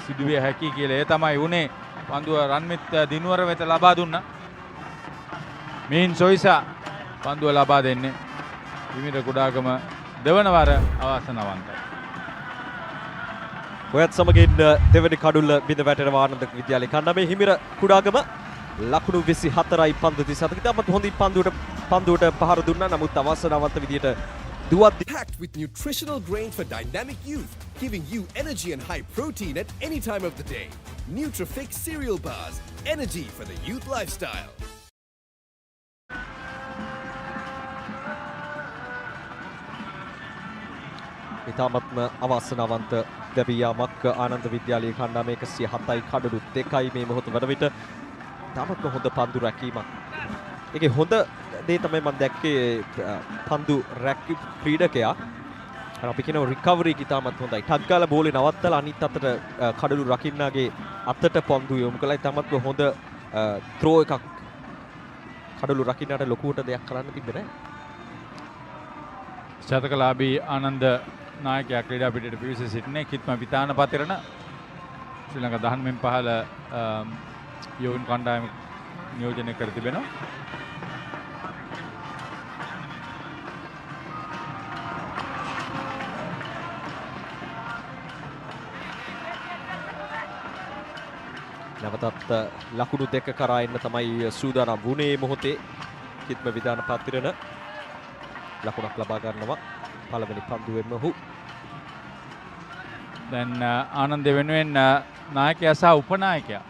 සිදුවිය හැකි කියලා. ඒ තමයි උනේ. පන්දුව රන්මිත් දිනුවර වෙත ලබා දුන්නා. මේන් සොයිසා පන්දුව ලබා දෙන්නේ විමිර කුඩාගම දෙවන වර අවාසනාවන්තයි. ඔයත් සමගින් දෙවැනි කඩුල්ල බිඳ වැටෙනවා ආනන්ද විද්‍යාලය කණ්ඩායමේ හිමිර කුඩාගම ලකුණු 24යි පන්දු 37. ඉතාමත් හොඳින් පන්දුවට පහර දුන්නා. නමුත් අවාසනාවන්ත විදියට දුවද්දී packed with nutritional grain for dynamic youth, giving you energy and high protein at any time of the day. Nutrifix cereal bars, energy for the youth lifestyle. ඉතාමත්ම අවාසනාවන්ත දැවියාමක් ආනන්ද විද්‍යාලයේ කණ්ඩායමේ 107යි කඩලු 2යි මේ මොහොත වන විට. ඉතාමත්ම හොඳ පන්දු රැකීමක්. ඒකේ හොඳ දේ තමයි මම දැක්කේ පන්දු රැක ක්‍රීඩකයා අර අපි කියන රිකවරි එක ඉතාමත් හොඳයි. ටක් ගාලා බෝලේ නවත්තලා අනිත් අතට කඩලු රකින්නාගේ අතට පන්දු යොමු කළා. ඉතාමත්ම හොඳ ත්‍රෝ එකක්. කඩලු රකින්නට ලොකුවට දෙයක් කරන්න තිබ්බේ නැහැ. ශතකලාභී ආනන්ද නායකයා ක්‍රීඩා පිටියට පිවිස සිටින්නේ කිත්ම විතාන පතිරණ ශ්‍රී ලංකා 15 15 යෝන් කණ්ඩායම නියෝජනය කර තිබෙනවා. නැවතත් ලකුණු දෙක කරා එන්න තමයි සූදානම් වුණේ මොහොතේ කිත්ම විධාන පත්තිරණ ලකුණක් ලබා ගන්නවා පළවෙනි පන්දුවෙම ඔහු. දැන් ආනන්ද වෙනුවෙන් නායකයා සහ උපනායකයා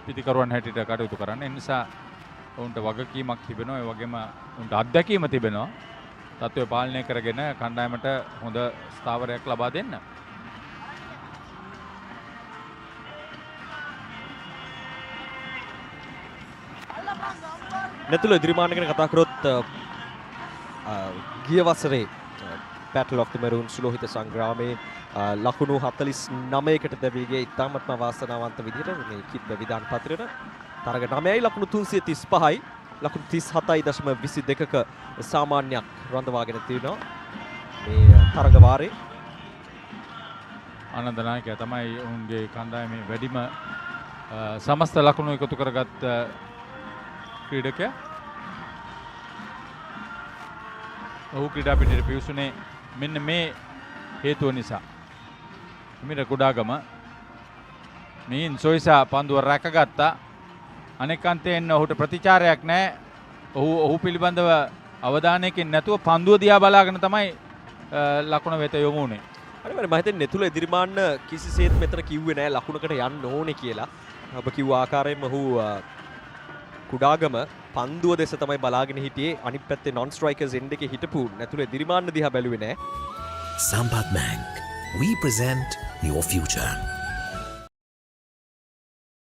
පිටිකරුවන් හැටියට කටයුතු කරන්න. ඒ නිසා ඔවුන්ට වගකීමක් තිබෙනවා. ඒ වගේම ඔවුන්ට අත්දැකීම තිබෙනවා. තත්ත්වය පාලනය කරගෙන කණ්ඩායමට හොඳ ස්ථාවරයක් ලබා දෙන්න. නැතුළු ඉදිරිමාන ගැන කතා කරොත් ගිය වසරේ Battle of the Maroons සුලෝහිත සංග්‍රාමයේ ලකුණු 49කට දැවීගේ ඉතාමත්ම වාසනාවන්ත විදිහට මේ කිත්ම විධාන පත්‍රයට තරග 9යි ලකුණු 335යි ලකුණු 37.22ක සාමාන්‍යයක් රඳවාගෙන තියෙනවා මේ තරග වාරේ. ආනන්ද නායකයා තමයි ඔවුන්ගේ කණ්ඩායමේ වැඩිම සමස්ත ලකුණු එකතු කරගත් ක්‍රීඩකයා. ඔහු ක්‍රීඩා පිටියට පිවිසුනේ මෙන්න මේ හේතුව නිසා. හිමිර කුඩාගම මේන් සොයිසා පන්දුව රැකගත්තා. අනෙක් අන්තයෙන් ඔහුට ප්‍රතිචාරයක් නැහැ. ඔහු පිළිබඳව අවධානයකින් නැතුව පන්දුව දිහා බලාගෙන තමයි ලකුණ වෙත යොමු වුනේ. අනිවාර්යයෙන් මම හිතන්නේ නෙතුල එදිරිමාන්න කිසිසේත් මෙතන කිව්වේ නැහැ ලකුණකට යන්න ඕනේ කියලා. ඔබ කිව්ව ආකාරයෙන්ම ඔහු කුඩාගම පන්දුව දෙස තමයි බලාගෙන හිටියේ. අනිත් පැත්තේ non strikers end එකේ හිටපු නැතුළේ දිරිමාන්න දිහා බැලුවේ නෑ. Sampath Bank, we present your future.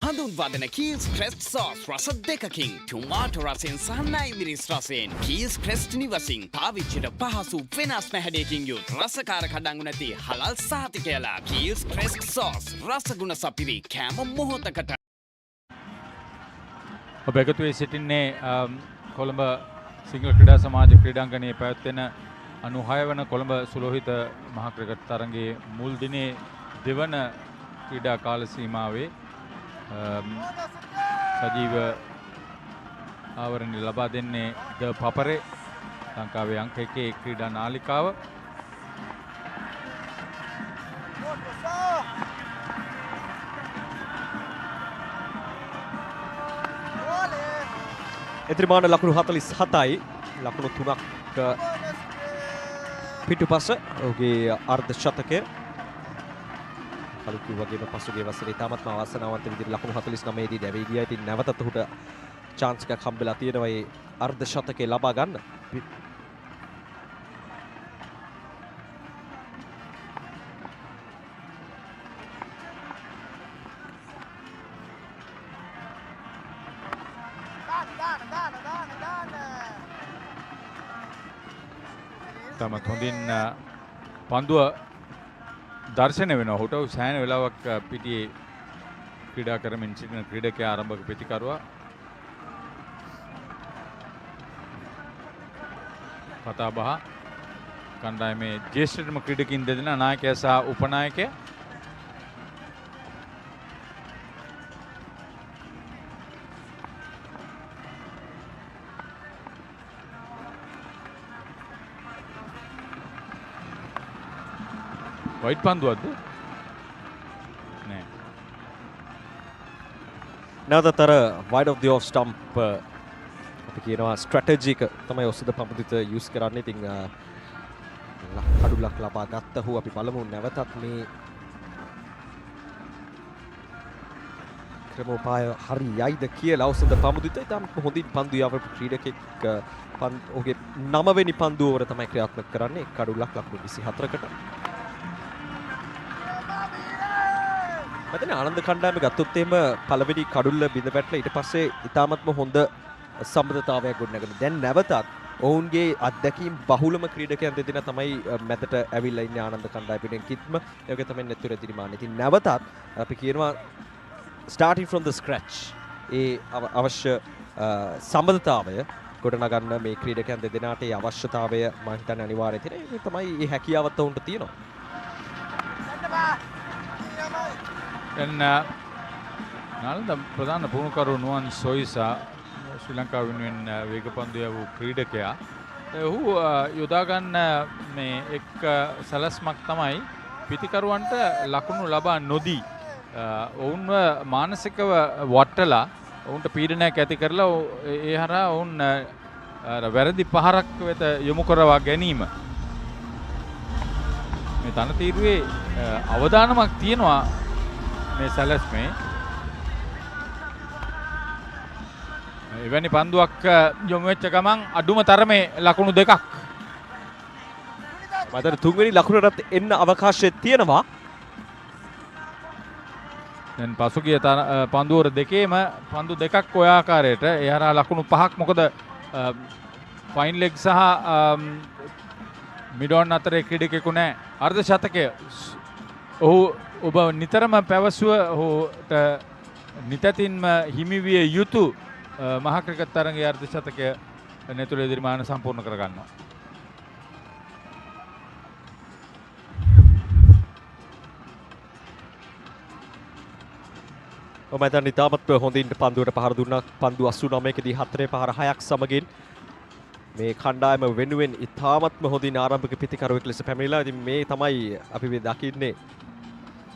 හඳුන්වදන කීල්ස් ක්‍රෙස්ට් සෝස් රස දෙකකින් ටොමාටෝ රසෙන් සහ නයිමිරිස් රසෙන් කීල්ස් ක්‍රෙස්ට් නිවසින් පාවිච්චිට පහසු වෙනස් පැහැඩයකින් යුත් රසකාර කඩංගු නැති හලල් සහතිකයලා කීල්ස් ක්‍රෙස්ට් සෝස් රසගුණ සපිරි කෑම මොහොතකට. ඔබ එකතු වී සිටින්නේ කොළඹ සිංහල ක්‍රීඩා සමාජ ක්‍රීඩාංගණයේ පැවැත්වෙන 96 වන කොළඹ සුලෝහිත මහා ක්‍රිකට් තරගයේ මුල් දිනේ දෙවන ක්‍රීඩා කාල සීමාවේ සජීව ආවරණය ලබා දෙන්නේ ThePapare ලංකාවේ අංක 1 ක්‍රීඩා නාලිකාව. එදිරිමාන ලකුණු 47යි ලකුණු 3ක් පිටුපස ඔහුගේ අර්ධ ශතකය කලුකු වගේම පසුගිය වසරේ තාමත්ම අවාසනාවන්ත විදිහට ලකුණු 49 දී දැවී ගියා. ඉතින් නැවතත් ඔහුට chance එකක් හම්බෙලා තියෙනවා ඒ අර්ධ ශතකය ලබා ගන්න. තමත් හොඳින් පන්දුව දර්ශනය වෙනවා. ඔහුට සෑහෙන වෙලාවක් පිටියේ ක්‍රීඩා කරමින් සිටින ක්‍රීඩකයා ආරම්භක ප්‍රතිකරුවා කතා බහ කණ්ඩායමේ ජ්‍යෙෂ්ඨතම ක්‍රීඩකින් දෙදෙනා නායකයා සහ උපනායකයා. වයිට් පන්දුවක්ද? නෑ. නැවතත් අර wide of the off stump අපි කියනවා ස්ට්‍රැටජි එක තමයි ඔසද පමුදිත යූස් කරන්නේ. ඉතින් කඩුලක් ලබා ගත්තහු අපි බලමු නැවතත් මේ ක්‍රමෝපාය හරියයිද කියලා ඔසද පමුදිත ඉතින් හොඳින් පන්දු යවපු ක්‍රීඩකෙක් ඔහුගේ 9 වෙනි පන්දුව වර තමයි ක්‍රියාත්මක කරන්නේ. කඩුලක් ලකුණු 24කට. මතනේ ආනන්ද කණ්ඩායම ගත්තොත් එහෙම පළවෙනි කඩුල්ල බිඳ පැටලා ඊට පස්සේ ඉතාමත්ම හොඳ සම්බන්ධතාවයක් ගොඩනගන. දැන් නැවතත් ඔවුන්ගේ අත්දැකීම් බහුලම ක්‍රීඩකයන් දෙදෙනා තමයි මැදට ඇවිල්ලා ඉන්නේ ආනන්ද කණ්ඩායමෙන් කිත්ම. ඒක තමයි නෙතුර දිරිමාන. ඉතින් නැවතත් අපි කියනවා starting from the scratch ඒ අවශ්‍ය සම්බන්ධතාවය ගොඩනගන්න මේ ක්‍රීඩකයන් දෙදෙනාට ඒ අවශ්‍යතාවය මම හිතන්නේ අනිවාර්යයි තියෙනවා. ඒක තමයි මේ හැකියාවත් උන්ට තියෙනවා. දැන් නලන්ද ප්‍රධාන පුහුණුකරු නුවන් සොයිසා ශ්‍රී ලංකාව වෙනුවෙන් වේගපන්දු යවූ ක්‍රීඩකයා. ඔහු යොදා ගන්න මේ එක් සැලැස්මක් තමයි පිතිකරුවන්ට ලකුණු ලබා නොදී ඔවුන්ව මානසිකව වටලා ඔවුන්ට පීඩනයක් ඇති කරලා ඒ හරහා ඔවුන් වැරදි පහරක් වෙත යොමු කරවා ගැනීම. මේ තනතිරුවේ අවදානමක් තියෙනවා මේ සැලැස්මේ. එවැනි පන්දුවක් යොමු වෙච්ච ගමන් අඩුම තරමේ ලකුණු දෙකක්. මතර තුන්වෙනි ලකුණටත් එන්න අවකාශය තියෙනවා. දැන් පසුගිය පන්දුවර දෙකේම පන්දු දෙකක් ඔය ආකාරයට ඒ හරහා ලකුණු 5ක්. මොකද ෆයින් ලෙග් සහ මිඩෝන් අතරේ ක්‍රීඩකෙකු නැහැ. අර්ධ ශතකය ඔහු ඔබ නිතරම පැවසුව ඔහුට නිතැතින්ම හිමි විය යුතු මහා ක්‍රිකට් තරගයේ අර්ධ ශතකය නෙතුල දිරිමාන සම්පූර්ණ කරගන්නවා. මම හිතන්නේ ඉතාමත් හොඳින් පන්දුවට පහර දුන්නා. පන්දු 89කදී 4 පහර 6ක් සමගින් මේ කණ්ඩායම වෙනුවෙන් ඉතාමත්ම හොඳින් ආරම්භක පිතිකරුවෙක් ලෙස පැමිණිලා. ඉතින් මේ තමයි අපි මේ දකින්නේ.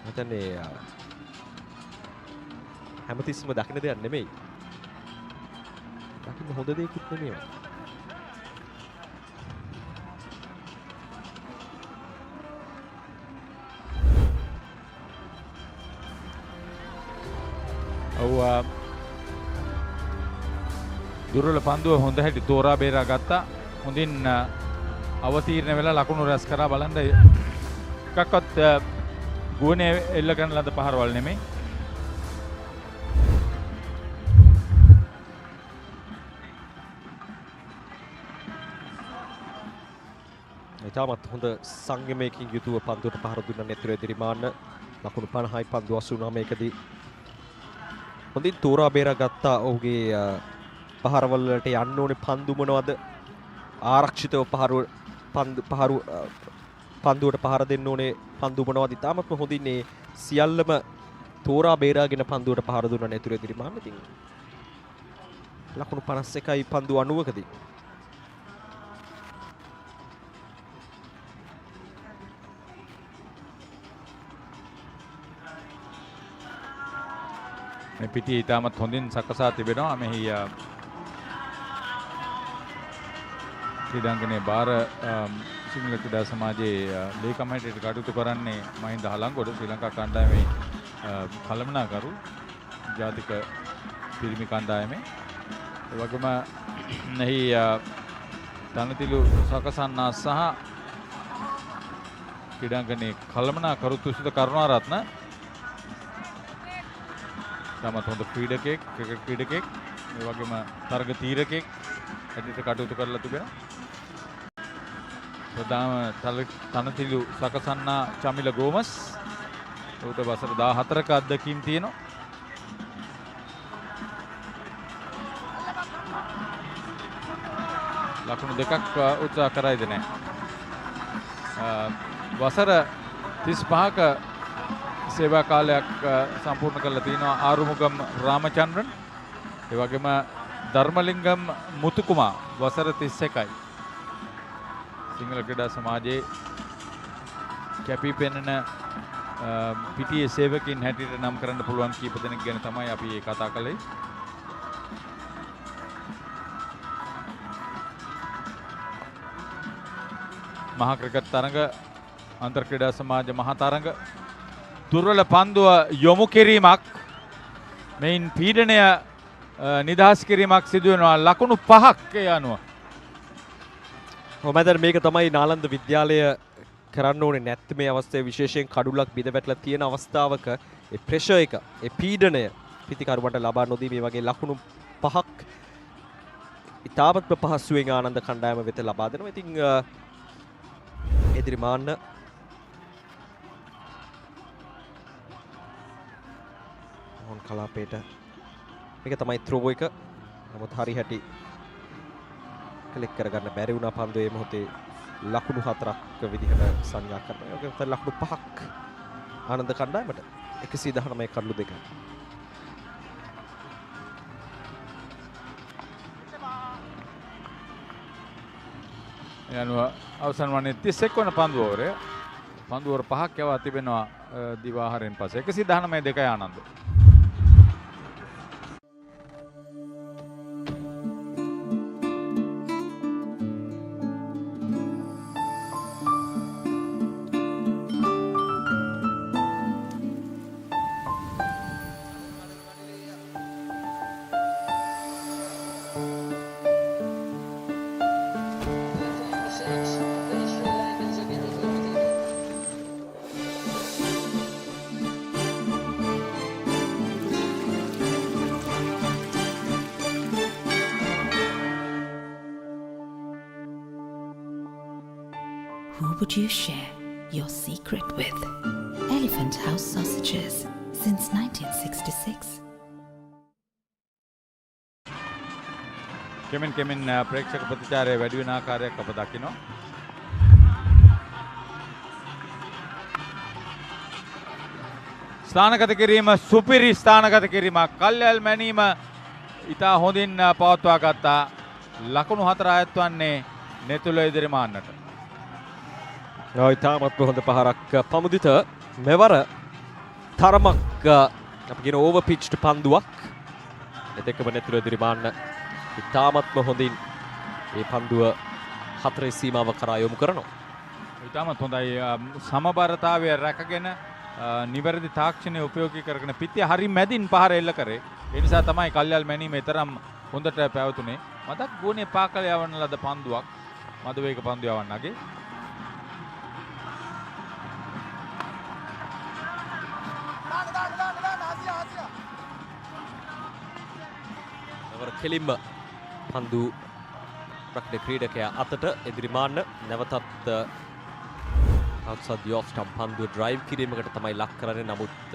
මම හිතන්නේ හැමතිස්සම දකින්න දෙයක් නෙමෙයි. දකින්න හොඳ දෙයක්වත් නෙමෙයි. දුර්වල පන්දුව හොඳ හැටි තෝරා බේරා ගත්තා. හොඳින් අවතීර්ණ වෙලා ලකුණු රැස් කරා. බලන්න එකක්වත් ගුවනේ එල්ල කරන ලද පහරවල් නෙමෙයි. ඉතාමත් හොඳ සංයමයකින් යුතුව පන්දුවට පහර දුන්න නෙතුරේ දිරිමාන. ලකුණු 50යි පන්දු 89කදී හොඳින් තෝරා බේරා ගත්තා. ඔහුගේ පහරවල් වලට යන්න ඕනේ පන්දු මොනවද? ආරක්ෂිතව පන්දුවට පහර දෙන්න ඕනේ පන්දු මොනවද? ඉතාමත්ම හොඳින් මේ සියල්ලම තෝරා බේරාගෙන පන්දුවට පහර දුන්න නෙතුරේ දිරිමාන. ඉතින් ලකුණු 51යි පන්දු 90කදී. මේ පිටිය ඉතාමත් හොඳින් සකසා තිබෙනවා. මෙහි ක්‍රීඩාංගණයේ බාර සිංහල ක්‍රීඩා සමාජයේ ලේකම් හැටියට කටයුතු කරන්නේ මහින්ද හලංගොඩ ශ්‍රී ලංකා කණ්ඩායමේ කළමනාකරු ජාතික පිරිමි කණ්ඩායමේ. ඒ වගේම මෙහි තනතිලු සකසන්නා සහ ක්‍රීඩාංගණයේ කළමනාකරු තුසිත කරුණාරත්න තමත් හොඳ ක්‍රීඩකෙක්, ක්‍රිකට් ක්‍රීඩකෙක්, ඒ වගේම තරග තීරකෙක් හැටියට කටයුතු කරලා තිබෙනවා. ප්‍රධාන තනතිලු සකසන්නා චමිල ගෝමස්. උට වසර 14ක අත්දැකීම් තියෙනවා. ලකුණු දෙකක් උත්සාහ කරයිද නැහැ. වසර 35ක සේවා කාලයක් සම්පූර්ණ කරලා තිනවා ආරුමුගම් රාමචන්ද්‍රන්. ඒ වගේම ධර්මලිංගම් මුතුකුමා වසර 31යි. සිංහල ක්‍රීඩා සමාජයේ කැපී පෙනෙන පිටියේ සේවකින් හැටියට නම් කරන්න පුළුවන් කීප දෙනෙක් ගැන තමයි අපි මේ කතා කළේ. මහා ක්‍රිකට් තරඟ අන්තර් ක්‍රීඩා සමාජ මහා තරඟ දුර්වල පන්දුව යොමු කිරීමක් මෙයින් පීඩනය නිදහස් කිරීමක් සිදු වෙනවා ලකුණු 5ක් ඒ අනුව. ඔබ මේක තමයි නාලන්ද විද්‍යාලය කරන්න ඕනේ නැත්නම් මේ අවස්ථාවේ විශේෂයෙන් කඩුලක් බිඳ වැටලා තියෙන අවස්ථාවක ඒ ප්‍රෙෂර් එක ඒ පීඩනය පිටිකරුවන්ට ලබා නොදී මේ වගේ ලකුණු 5ක් ඉතාමත්ම පහසුවෙන් ආනන්ද කණ්ඩායම වෙත ලබා දෙනවා. ඉතින් එදිරිමාන්න මොන් කලාපේට මේක තමයි ත්‍රෝ එක. නමුත් හරි හැටි ක්ලික් කරගන්න බැරි වුණා පන්දුවේ මොහොතේ ලකුණු 4ක් විදිහට සංඥා කරනවා. ඒක තමයි ලකුණු 5ක් ආනන්ද කණ්ඩායමට 119 කඩලු 2. යනුව අවසන් වන්නේ 31 වන පන්දු ඕවරය. පන්දු ඕවර 5ක් යවා තිබෙනවා දිවාහාරයෙන් පස්සේ 119 2 Ananda. Who would you share your secret with? Elephant House Sausages since 1966. කෙමෙන් ප්‍රේක්ෂක ප්‍රතිචාරය වැඩි වෙන ආකාරයක් අප දකිනවා. ස්ථානගත කිරීම සුපිරි ස්ථානගත කිරීමක්. කල්යල් මැනීම ඉතා හොඳින් පවත්වා ගත්තා. ලකුණු 4 අයත් වන්නේ නෙතුල ඉදිරිමාන්නට. ඉතාමත්ම හොඳ පහරක් පමුදිත මෙවර තරමක් අපි කියන ඕවර් පිච්ඩ් පන්දුවක්. එතෙක්ම නෙතුල ඉදිරිමාන්න ඉතාමත්ම හොඳින් මේ පන්දුව 4 සීමාව කරා යොමු කරනවා. ඉතාමත් හොඳයි සමබරතාවය රැකගෙන නිවැරදි තාක්ෂණය උපයෝගී කරගෙන පිටිය හරි මැදින් පහර එල්ල කරේ. ඒ නිසා තමයි කල්යල් මැනීම තරම් හොඳට පැවතුනේ. මතක් ගුණේ පාකල යවන ලද පන්දුවක් මද වේග පන්දු යවන්නගේ. කෙලින්ම පන්දු රක්න ක්‍රීඩකයා අතට ඉදිරිමාන්න නැවතත් outside the off stump පන්දුව ඩ්‍රයිව් කිරීමකට තමයි ලක් කරන්නේ. නමුත්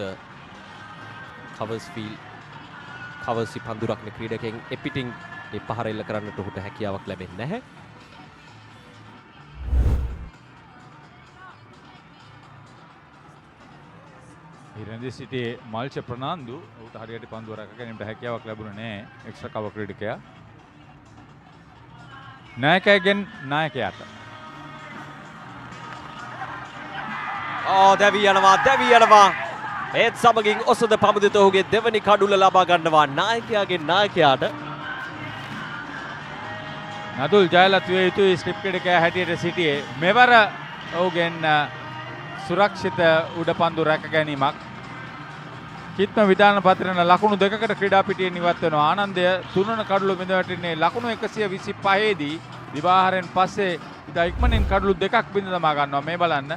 කවර්සි පන්දු රක්න ක්‍රීඩකෙන් එපිටින් ඒ පහර එල්ල කරන්නට ඔහුට හැකියාවක් ලැබෙන්නේ නැහැ. ඉරන්දි සිටියේ මල්ච ප්‍රනාන්දු ඔහුට හරියට පන්දුව රැක ගැනීමට හැකියාවක් ලැබුණේ නැහැ. Extra cover ක්‍රීඩකයා. නායකයාගෙන් නායකයාට. දැවි යනවා. ඒත් සමගින් ඔසද පමුදිත ඔහුගේ දෙවනි කඩුල ලබා ගන්නවා නායකයාගෙන් නායකයාට. නදුල් ජයලත් විය යුතුයි ස්ලිප් ක්‍රීඩකයා හැටියට සිටියේ. මෙවර ඔහුගෙන් සුරක්ෂිත උඩ පන්දු රැක ගැනීමක්. කිත්ම විධාන පත්‍රන ලකුණු 2කට ක්‍රීඩා පිටියෙන් ඉවත් වෙනවා. ආනන්දය 3 වන කඩුල බිඳ වැටෙන්නේ ලකුණු 125 දී දිවාහාරයෙන් පස්සේ ඉතා ඉක්මනින් කඩුළු 2ක් බිඳ දමා ගන්නවා. මේ බලන්න.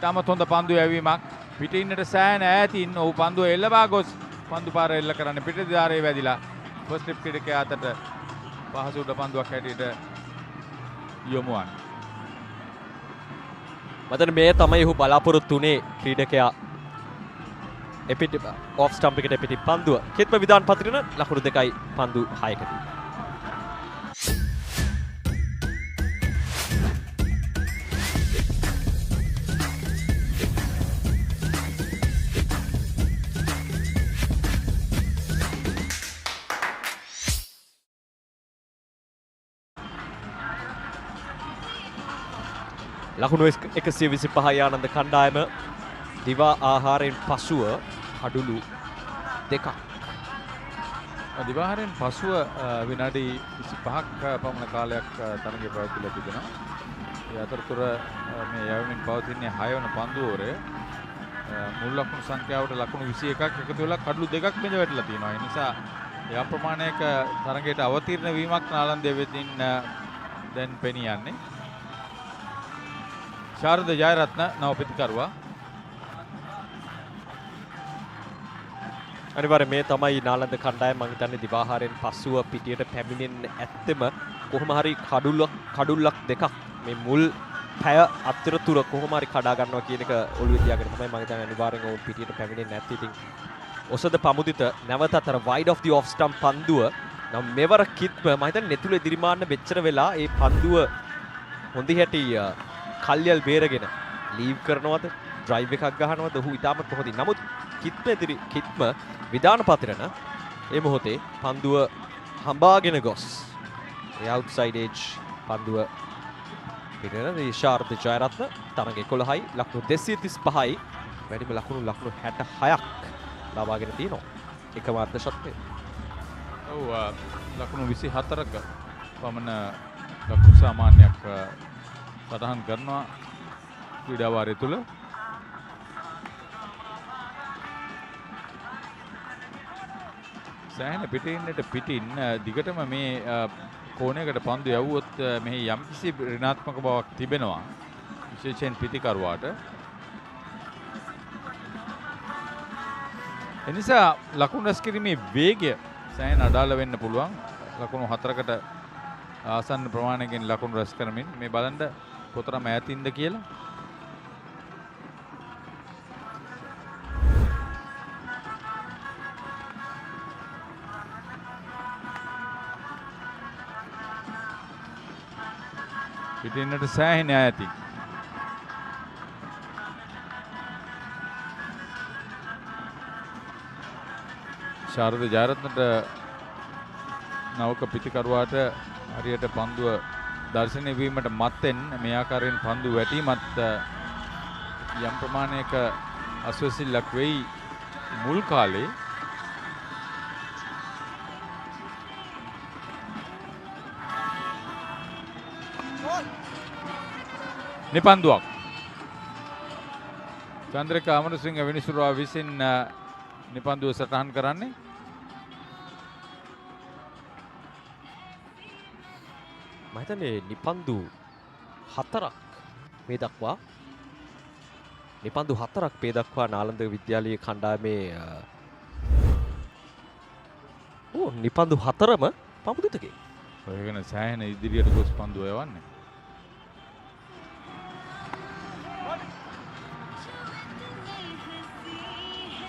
තාමත් හොඳ පන්දු යැවීමක්. පිටින්නට සෑහෙන ඈතින් ඔහු පන්දුව එල්ලවා ගොස් පන්දු පාර එල්ල කරන්නේ පිටදිවාරයේ වැදිලා. ෆස්ට් ස්ලිප් ක්‍රීඩකයා අතට පහසු උඩ පන්දුවක් හැටියට යොමු වන්නේ. මතන මේ තමයි ඔහු බලාපොරොත්තු වුණේ ක්‍රීඩකයා එපිට ඔෆ් ස්ටම්ප් එකට එපිට පන්දුව කිත්ම විධාන පත්‍රන ලකුණු 2යි පන්දු 6කදී. ලකුණු 125යි ආනන්ද කණ්ඩායම දිවා ආහාරයෙන් පසුව කඩුළු දෙකක්. දිවාහාරයෙන් පසුව විනාඩි 25ක් පමණ කාලයක් තරගය පැවැත්විලා තිබෙනවා. ඒ අතරතුර මේ යවමින් පවතින්නේ 6 වන පන්දු ඕවරය. මුල් ලකුණු සංඛ්‍යාවට ලකුණු 21ක් එකතු වෙලා කඩලු දෙකක් බිඳ වැටලා තියෙනවා. ඒ නිසා යම් ප්‍රමාණයක තරගයට අවතීර්ණ වීමක් නාලන්දයේ වෙතින් දැන් පෙනී යන්නේ. ශාරද ජයරත්න නව පිටිකරුවා. අනිවාර්යයෙන් මේ තමයි නාලන්ද කණ්ඩායම මම හිතන්නේ දිවාහාරයෙන් පසුව පිටියට පැමිණෙන්න ඇත්තම කොහොම හරි කඩුල්ලක් දෙකක් මේ මුල් පැය අතරතුර කොහොම හරි කඩා ගන්නවා කියන එක ඔළුවේ තියාගෙන තමයි මම හිතන්නේ අනිවාර්යෙන් ඔවුන් පිටියට පැමිණෙන්නේ නැත්තේ. ඉතින් ඔසද පමුදිත නැවත අතර wide of the off stump පන්දුව නම් මෙවර කිත්ම මම හිතන්නේ නෙතුලේ දිරිමාන්න මෙච්චර වෙලා ඒ පන්දුව හොඳි හැටි කල්යල් බේරගෙන ලීව් කරනවද ඩ්‍රයිව් එකක් ගහනවද ඔහු ඉතාමත් හොඳින්. නමුත් කිත්ම විධාන පතිරණ ඒ මොහොතේ පන්දුව හඹාගෙන ගොස් ඒ අවුට්සයිඩ් එජ් පන්දුව පිටන ශාරද ජයරත්න තරග 11යි ලකුණු 235යි වැඩිම ලකුණු 66ක් ලබාගෙන තියෙනවා එකම අර්ධ ශතකය. ඔව් ලකුණු 24ක පමණ ලකුණු සාමාන්‍යයක් සටහන් කරනවා ක්‍රීඩා වාරය තුල. සෑහෙන පිටින් දිගටම මේ කෝණයකට පන්දු යවුවොත් මෙහි යම්කිසි ඍණාත්මක බවක් තිබෙනවා විශේෂයෙන් පිටිකරුවාට. එනිසා ලකුණු රැස් කිරීමේ වේගය සෑහෙන අඩාල වෙන්න පුළුවන්. ලකුණු 4කට ආසන්න ප්‍රමාණයකින් ලකුණු රැස් කරමින් මේ බලන්න කොතරම් ඈතින්ද කියලා. පිටින්නට සෑහෙන ඈති. ශාරද ජයරත්නට නවක පිටිකරුවාට හරියට පන්දුව දර්ශනය වීමට මත්තෙන් මේ ආකාරයෙන් පන්දු වැටීමත් යම් ප්‍රමාණයක අස්වැසිල්ලක් වෙයි මුල් කාලේ. නිපන්දුවක් චන්ද්‍රික අමරසිංහ විනිසුරුවා විසින් නිපන්දුව සටහන් කරන්නේ. මම හිතන්නේ නිපන්දු 4ක් මේ දක්වා නාලන්ද විද්‍යාලයේ කණ්ඩායමේ නිපන්දු 4ම පමුදිතකේ. ඔයගෙන සෑහෙන ඉදිරියට ගොස් පන්දුව යවන්නේ.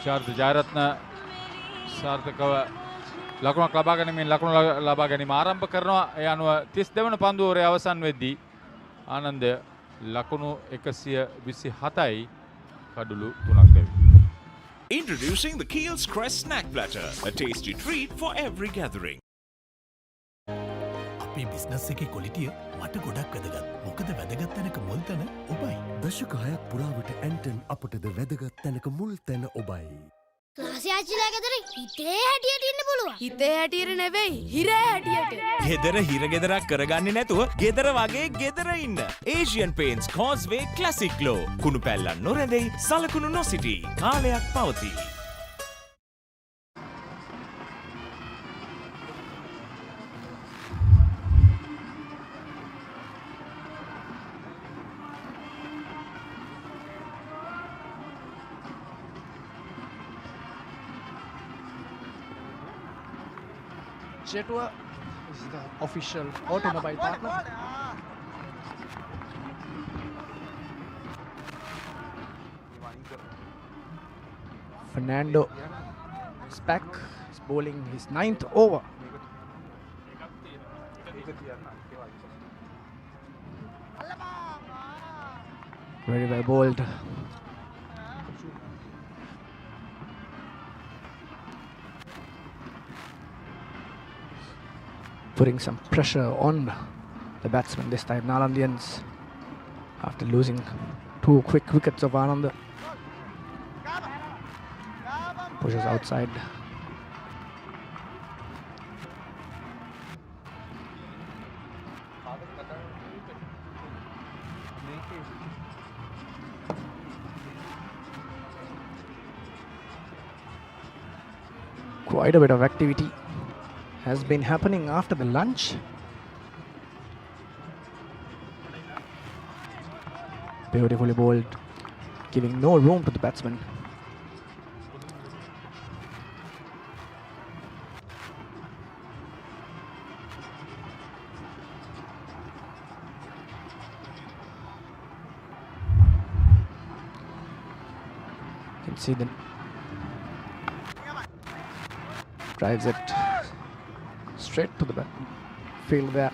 ශාරද ජයරත්න සාර්ථකව ලකුණක් ලබා ගැනීමෙන් ලකුණු ලබා ගැනීම ආරම්භ කරනවා. ඒ අනුව 32 වන පන්දු ඕවරේ අවසන් වෙද්දී ආනන්ද ලකුණු 127යි කඩුළු 3ක් දෙවි. Introducing the Keel's Crest Snack Platter, a tasty treat for every gathering. අපේ බිස්නස් එකේ ක්වොලිටිය මට ගොඩක් වැදගත්. මොකද වැදගත් තැනක මුල් තැන ඔබයි. දශක 6ක් පුරාවට ඇන්ටන් අපටද වැදගත් තැනක මුල් තැන ඔබයි. ක්ලාසියාච්චිලා ගෙදර හිතේ හැටියට ඉන්න පුළුවන්. හිතේ හැටියට නෙවෙයි හිරේ හැටියට. ගෙදර හිර ගෙදරක් කරගන්නේ නැතුව ගෙදර වගේ ගෙදර ඉන්න. Asian Paints Causeway Classic Glow. කුණු පැල්ලන් නොරැඳෙයි, සලකුණු නොසිටී. කාලයක් පවතී. Jetua is the official automobile partner. Fernando is back. He's bowling his 9th over. Very well bowled. Putting some pressure on the batsman this time. Nalandians after losing 2 quick wickets of Ananda. Pushes outside. Quite a bit of activity has been happening after the lunch. Beautifully bowled, giving no room to the batsman. You can see the drives it straight to the field there.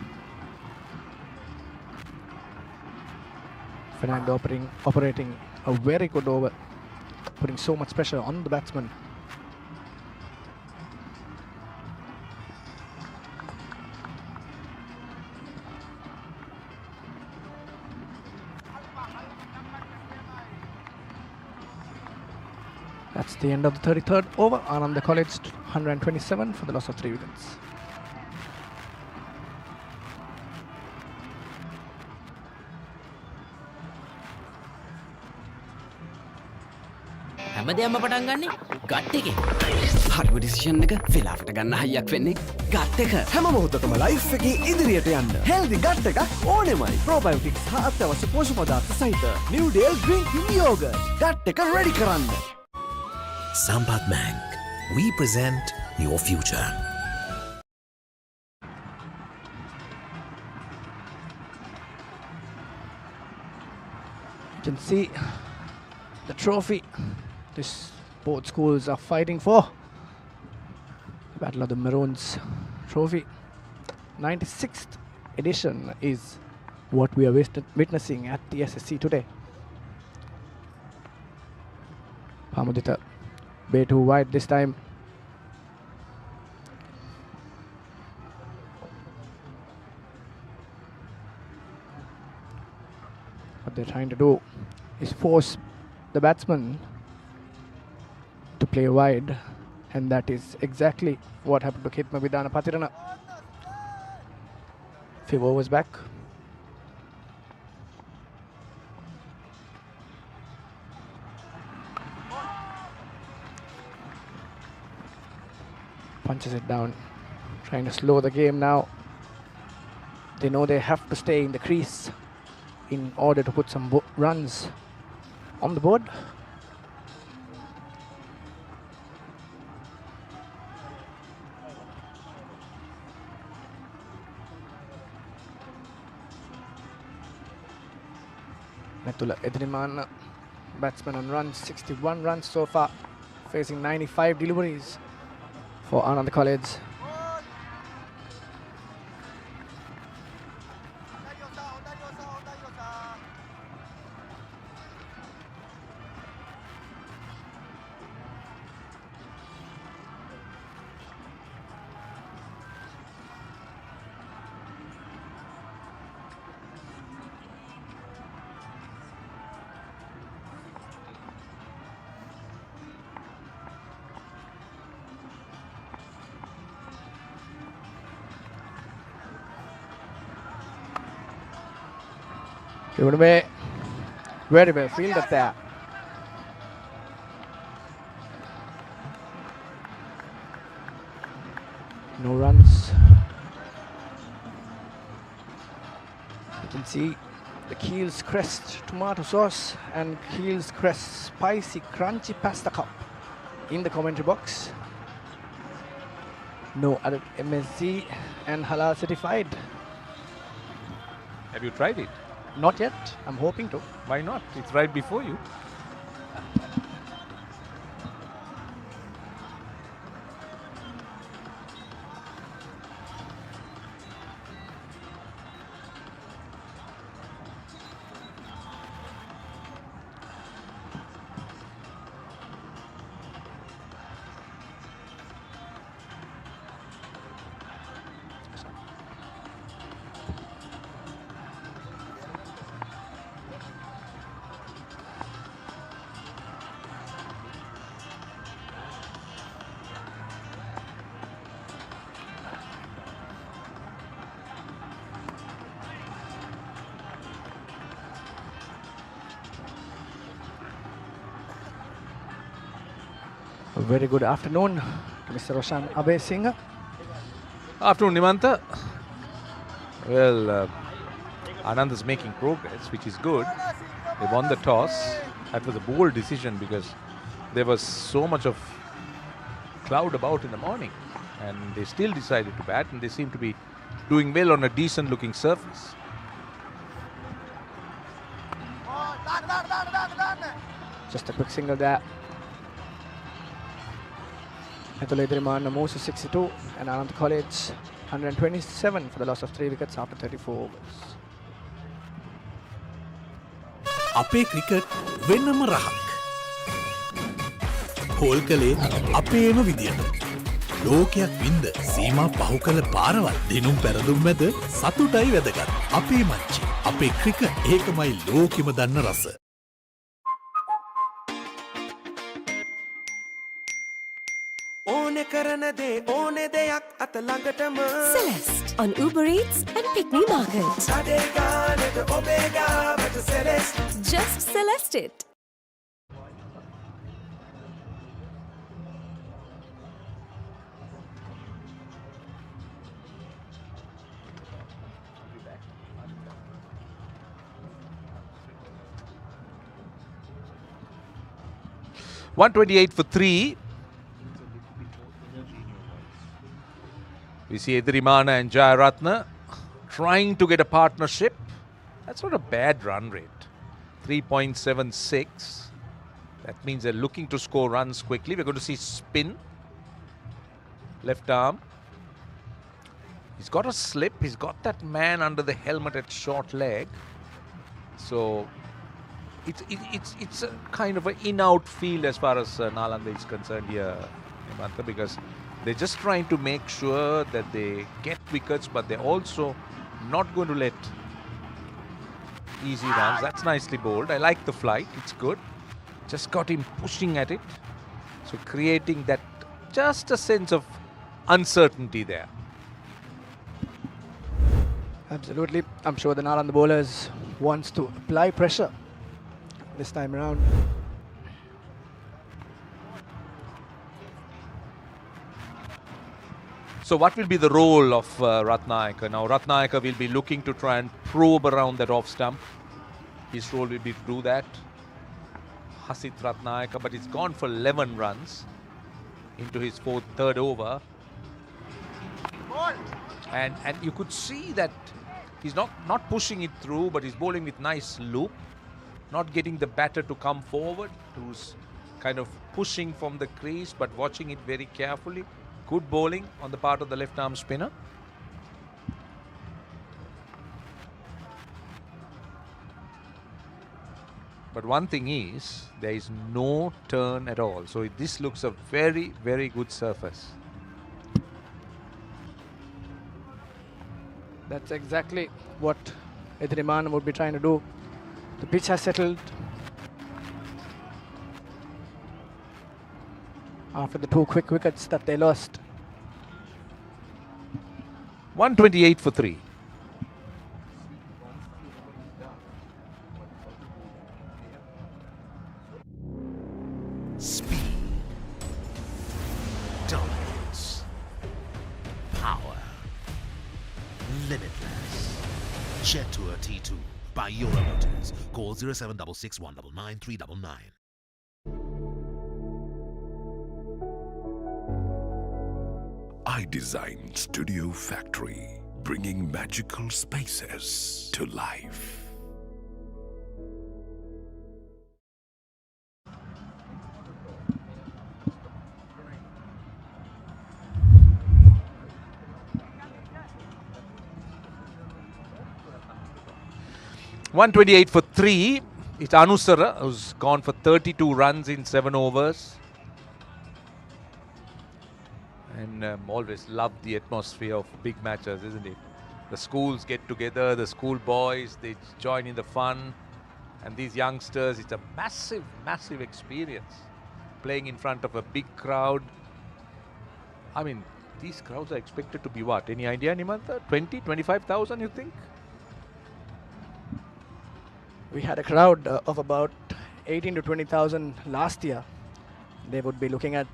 Fernando operating a very good over, putting so much pressure on the batsman. That's the end of the 33rd over. Ananda College 127 for the loss of 3 wickets. හැමදේම පටන් ගන්නේ gut එකේ. හරිම decision එක වෙලාවට ගන්න හයියක් වෙන්නේ gut එක. හැම මොහොතකම ලයිෆ් එකේ ඉදිරියට යන්න හෙල්දි ගට් එකක් ඕනෙමයි. ප්‍රෝබයෝටික්ස් හා අත්‍යවශ්‍ය පෝෂ්‍ය පදාර්ථ සහිත New Dale Green Tea Yogurt gut එක රෙඩි කරන්න. Sampath Bank. We present your future. You can see the trophy this both schools are fighting for. The Battle of the Maroons trophy. 96th edition is what we are witnessing at the SSC today. Pamudita way too wide this time. What they're trying to do is force the batsman to play wide, and that is exactly what happened to Khitma Vidana Patirana. Few overs back. Punches it down, trying to slow the game now. They know they have to stay in the crease in order to put some runs on the board. Netula Edrimana, batsman on runs, 61 runs so far, facing 95 deliveries for Ananda College. Given away, very well fielded there. No runs. You can see the Keel's Crest tomato sauce and Keel's Crest spicy crunchy pasta cup in the commentary box. No added MSG and halal certified. Have you tried it? Not yet. I'm hoping to. Why not? It's right before you. A very good afternoon to Mr. Roshan Abe Singh. Afternoon, Nimanta. Well, Ananda's making progress, which is good. They won the toss. That was a bold decision because there was so much of cloud about in the morning, and they still decided to bat, and they seem to be doing well on a decent looking surface. Just a quick single there. Ethuledrimana moves to 62 and Anand College 127 for the loss of 3 wickets after 34 overs. අපේ cricket වෙනම රහක්. Hall කළේ අපේම විදියට. ලෝකයක් වින්ද සීමා පහු කළ පාරවල් දිනුම් පැරදුම් මැද සතුටයි වැදගත්. අපේ මච්චි. අපේ ක්‍රිකට් ඒකමයි ලෝකෙම දන්න රස. Celeste on Uber Eats and Pick Me Market. Just Celeste it. .128 for 3. We see Edrimana and Jayaratna trying to get a partnership. That's not a bad run rate. 3.76. That means they're looking to score runs quickly. We're going to see spin. Left arm. He's got a slip. He's got that man under the helmet at short leg. So it's a kind of an in-out field as far as Nalanda is concerned here, Hemanta, because they're just trying to make sure that they get wickets, but they're also not going to let easy runs. That's nicely bowled. I like the flight. It's good. Just got him pushing at it. So creating that just a sense of uncertainty there. Absolutely. I'm sure the Nalanda bowlers wants to apply pressure this time around. So what will be the role of Ratnayaka? Now Ratnayaka will be looking to try and probe around that off stump. His role will be to do that. Hasit Ratnayaka, but he's gone for 11 runs into his third over. And you could see that he's not pushing it through, but he's bowling with nice loop. Not getting the batter to come forward, who's kind of pushing from the crease, but watching it very carefully. Good bowling on the part of the left-arm spinner. But one thing is, there is no turn at all. So this looks a very, very good surface. That's exactly what Edrimana would be trying to do. The pitch has settled after the 2 quick wickets that they lost. 128 for 3. Speed, dominance, power, limitless. Jet Tour T2 by Euro Motors. Call 0766 199 399. I Design Studio Factory, bringing magical spaces to life. .128 for 3. It's Anusara, who's gone for 32 runs in 7 overs. And always love the atmosphere of big matches, isn't it? The schools get together, the school boys, they join in the fun. And these youngsters, it's a massive, massive experience. Playing in front of a big crowd. I mean, these crowds are expected to be what? Any idea, Nimanta? 20, 25,000, you think? We had a crowd of about 18 to 20,000 last year. They would be looking at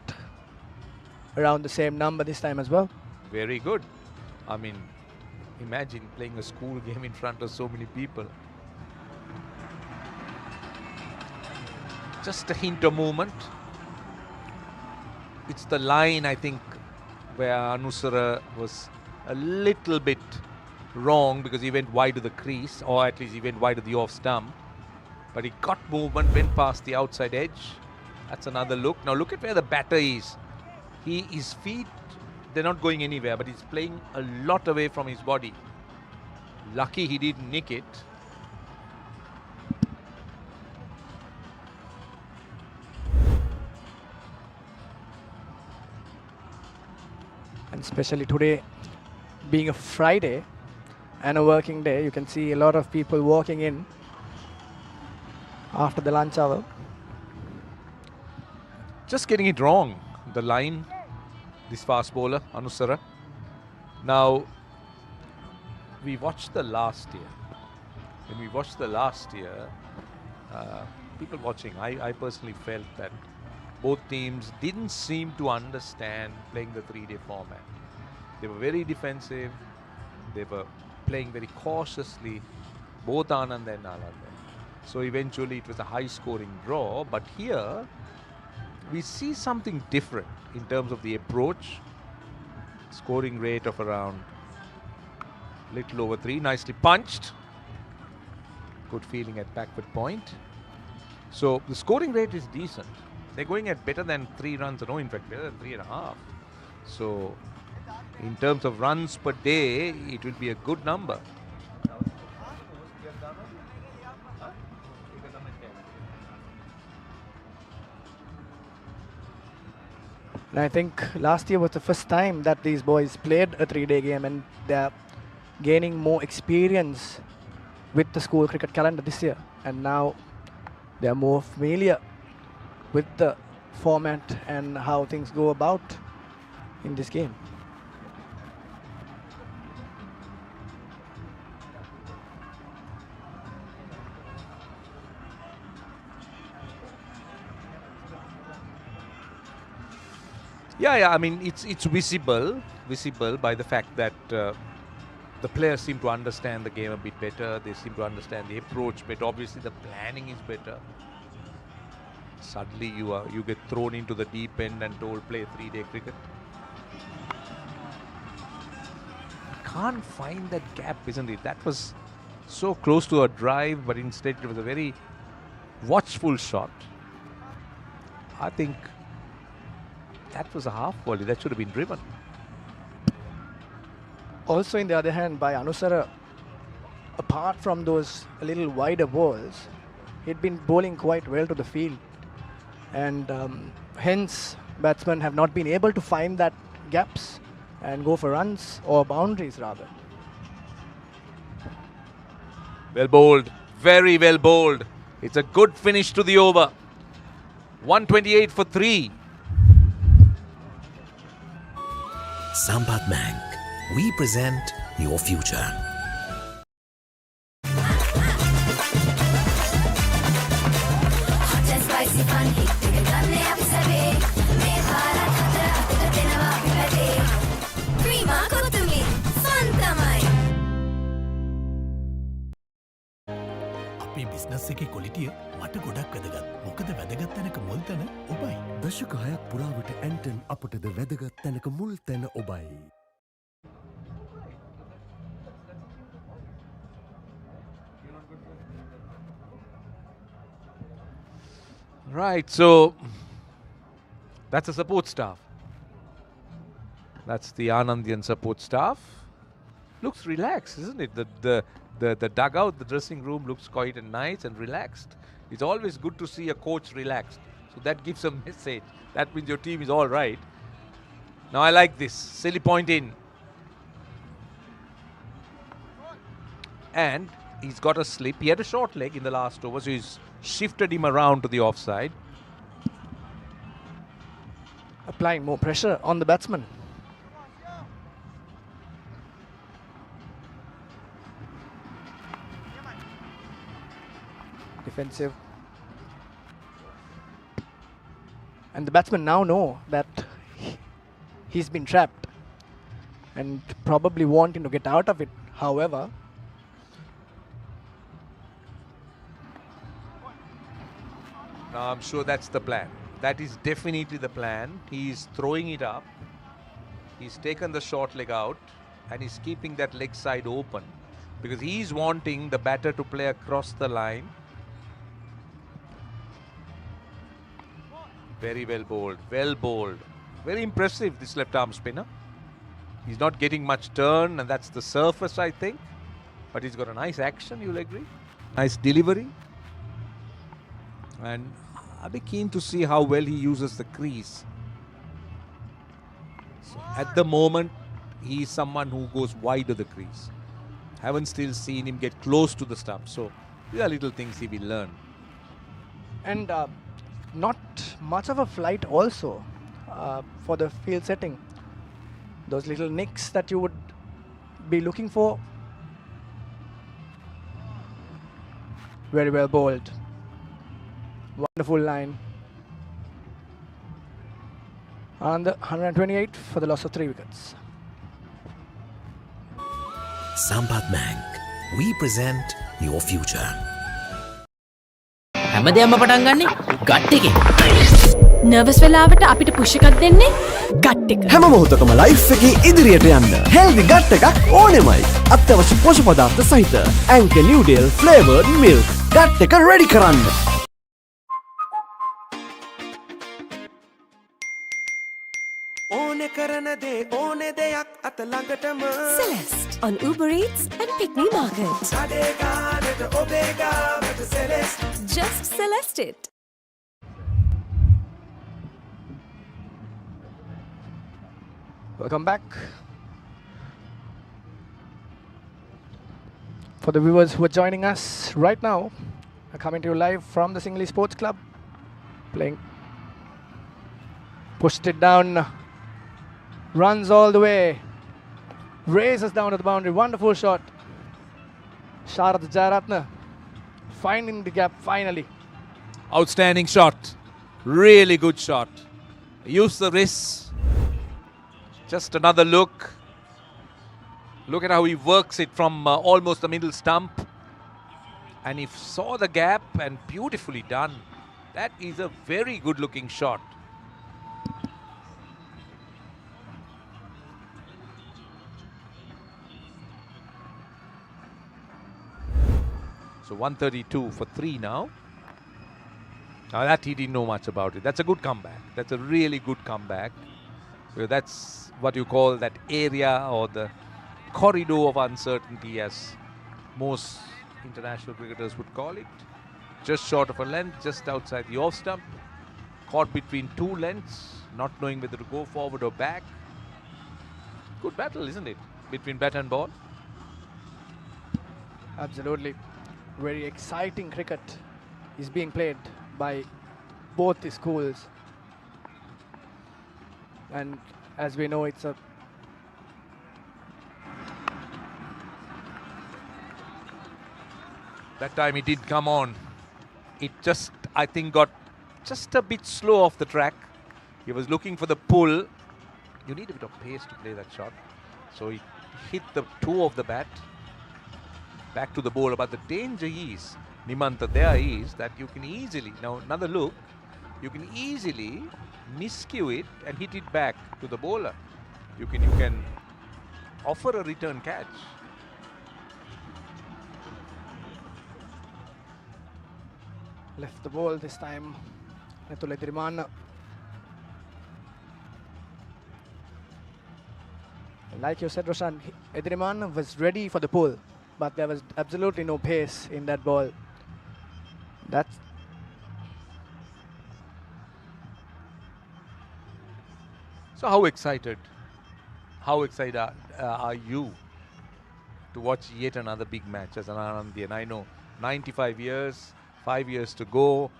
around the same number this time as well. Very good. I mean, imagine playing a school game in front of so many people. Just a hint of movement. It's the line, I think, where Anusara was a little bit wrong because he went wide of the crease, or at least he went wide of the off stump. But he got movement, went past the outside edge. That's another look. Now look at where the batter is. His feet, they're not going anywhere, but he's playing a lot away from his body. Lucky he didn't nick it. And especially today, being a Friday and a working day, you can see a lot of people walking in after the lunch hour. Just getting it wrong, the line, this fast bowler, Anusara. Now, we watched the last year. When we watched the last year, people watching, I personally felt that both teams didn't seem to understand playing the 3-day format. They were very defensive. They were playing very cautiously, both Ananda and Nalanda. So eventually it was a high-scoring draw. But here, we see something different in terms of the approach. Scoring rate of around little over 3. Nicely punched. Good feeling at backward point. So the scoring rate is decent. They're going at better than 3 runs, no, in fact, better than 3.5. So, in terms of runs per day, it will be a good number. And I think last year was the first time that these boys played a 3-day game, and they're gaining more experience with the school cricket calendar this year. And now they're more familiar with the format and how things go about in this game. Yeah, I mean, it's visible by the fact that the players seem to understand the game a bit better. They seem to understand the approach better. Obviously, the planning is better. Suddenly you get thrown into the deep end and told play 3-day cricket. Can't find that gap, isn't it? That was so close to a drive, but instead it was a very watchful shot. I think that was a half volley. That should have been driven. Also, in the other hand, by Anusara, apart from those a little wider balls, he'd been bowling quite well to the field. And hence, batsmen have not been able to find that gaps and go for runs or boundaries rather. Well bowled, very well bowled. It's a good finish to the over. 128 for 3. Sampat Bank, we present your future. අපේ business එකේ කොලිටිය මට ගොඩක් වැදගත්. මොකද වැදගත් තැනක මුල් තැන ඔබයි. දශක 6ක් පුරාවට ඇන්ටන් අපටද වැදගත් තැනක මුල් තැන ඔබයි. Right, so that's the support staff. That's the Anandian support staff. Looks relaxed, isn't it? The dugout, the dressing room looks quite nice and relaxed. It's always good to see a coach relaxed. So that gives a message. That means your team is all right. Now I like this. Silly point in. And he's got a slip. He had a short leg in the last over, so he's shifted him around to the offside. Applying more pressure on the batsman. Defensive. And the batsmen now know that he's been trapped and probably wanting to get out of it. However, I'm sure that's the plan. That is definitely the plan. He's throwing it up. He's taken the short leg out and he's keeping that leg side open because he's wanting the batter to play across the line. Very well bowled, well bowled. Very impressive, this left arm spinner. He's not getting much turn, and that's the surface, I think. But he's got a nice action, you'll agree. Nice delivery. And I'll be keen to see how well he uses the crease. So at the moment, he's someone who goes wide of the crease. Haven't still seen him get close to the stump. So these are little things he will learn. and not much of a flight also for the field setting. Those little nicks that you would be looking for. Very well bowled. Wonderful line. Ananda 128 for the loss of 3 wickets. Sampath Bank. We present your future. හැමදේම පටන් ගන්නේ gut එකෙන්. Nervous වෙලාවට අපිට push එකක් දෙන්නේ gut එක. හැම මොහොතකම ලයිෆ් එකේ ඉදිරියට යන්න හෙල්දි ගට් එකක් ඕනෙමයි. අත්‍යවශ්‍ය පෝෂක පදාර්ථ සහිත ඇන්කර් නිව්ඩේල් ෆ්ලේවර්ඩ් මිල්ක් ගට් එක රෙඩි කරන්න. ඕනේ කරන දේ ඕනේ දෙයක් අත ළඟටම. Celeste on Uber Eats and Pick Me Market. අඩේ ගානට ඔබේ ගාවට Celeste. Just Celeste it. Welcome back. For the viewers who are joining us right now, I'm coming to you live from the Singley Sports Club. Playing. Pushed it down. Runs all the way. Races down to the boundary. Wonderful shot. Sharath Jayaratne finding the gap finally. Outstanding shot. Really good shot. Use the wrists. Just another look. Look at how he works it from almost the middle stump. And he saw the gap and beautifully done. That is a very good looking shot. So 132 for 3 now. Now that he didn't know much about it. That's a good comeback. That's a really good comeback. Well, that's what you call that area or the corridor of uncertainty, as most international cricketers would call it. Just short of a length, just outside the off stump. Caught between two lengths, not knowing whether to go forward or back. Good battle, isn't it? Between bat and ball. Absolutely. Very exciting cricket is being played by both the schools. And as we know, it's a that time it did come on. It just, I think, got just a bit slow off the track. He was looking for the pull. You need a bit of pace to play that shot. So he hit the toe of the bat. Back to the bowler, but the danger is, Nimanta, there is that you can easily, now another look, you can easily miscue it and hit it back to the bowler. You can offer a return catch. left the ball this time. Netule Edriman. Like you said, Roshan, Edriman was ready for the pull, but there was absolutely no pace in that ball. That's So how excited are you to watch yet another big match as an Anandian? I know 95 years, 5 years to go,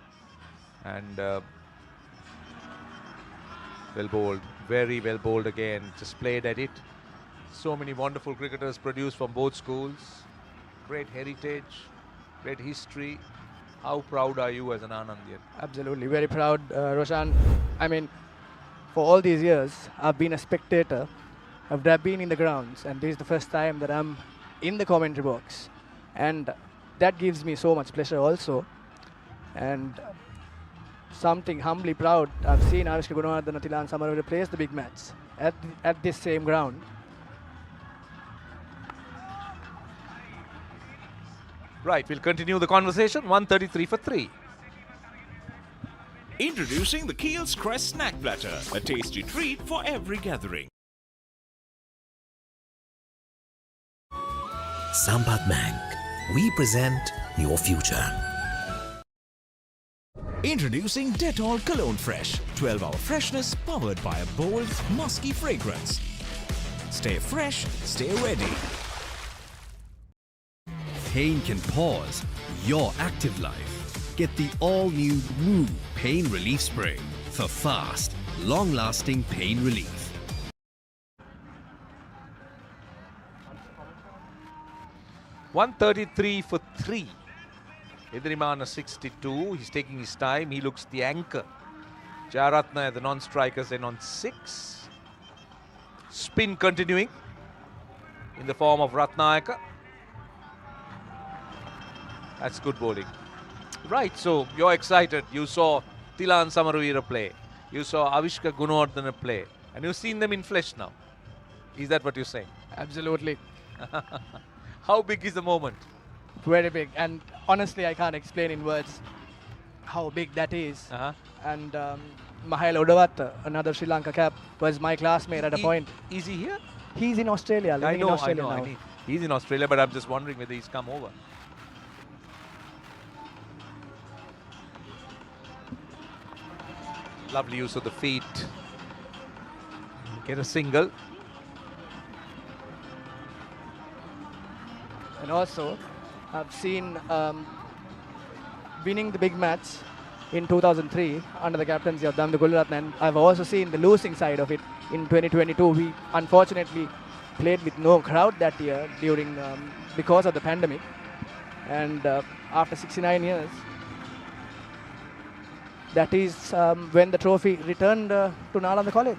and well bowled, very well bowled again, just played at it. So many wonderful cricketers produced from both schools. Great heritage, great history. How proud are you as an Anandian? absolutely very proud, Roshan. I mean, for all these years, I've been a spectator. I've been in the grounds, and this is the first time that I'm in the commentary box. And that gives me so much pleasure also. And something humbly proud, I've seen Avishka Gunawardena Tilan Samarawira plays the big match at this same ground. Right, we'll continue the conversation. 133 for 3. Introducing the Keel's Crest Snack Platter, a tasty treat for every gathering. Sampath Bank. We present your future. Introducing Dettol Cologne Fresh. 12-hour freshness powered by a bold, musky fragrance. Stay fresh, stay ready. Pain can pause your active life. Get the all-new Woo Pain Relief Spray for fast, long-lasting pain relief. $133 for 3. Idrimana 62. He's taking his time. He looks the anchor. Jayaratna, the non-strikers, then on 6. Spin continuing in the form of Ratnayaka. That's good bowling. Right, so you're excited. You saw Tilan Samarawira play. You saw Avishka Gunawardena play. And you've seen them in flesh now. Is that what you're saying? Absolutely. How big is the moment? Very big. And honestly, I can't explain in words how big that is. And Mahail Odawat, another Sri Lanka cap, was my classmate at a point. Is he here? He's in Australia. I know, in Australia I now. know. He's in Australia, but I'm just wondering whether he's come over. Lovely use of the feet. Get a single. And also, I've seen winning the big match in 2003 under the captaincy of Damda Gulratne, and I've also seen the losing side of it in 2022. We unfortunately played with no crowd that year during because of the pandemic, and after 69 years, that is when the trophy returned to Nalanda College.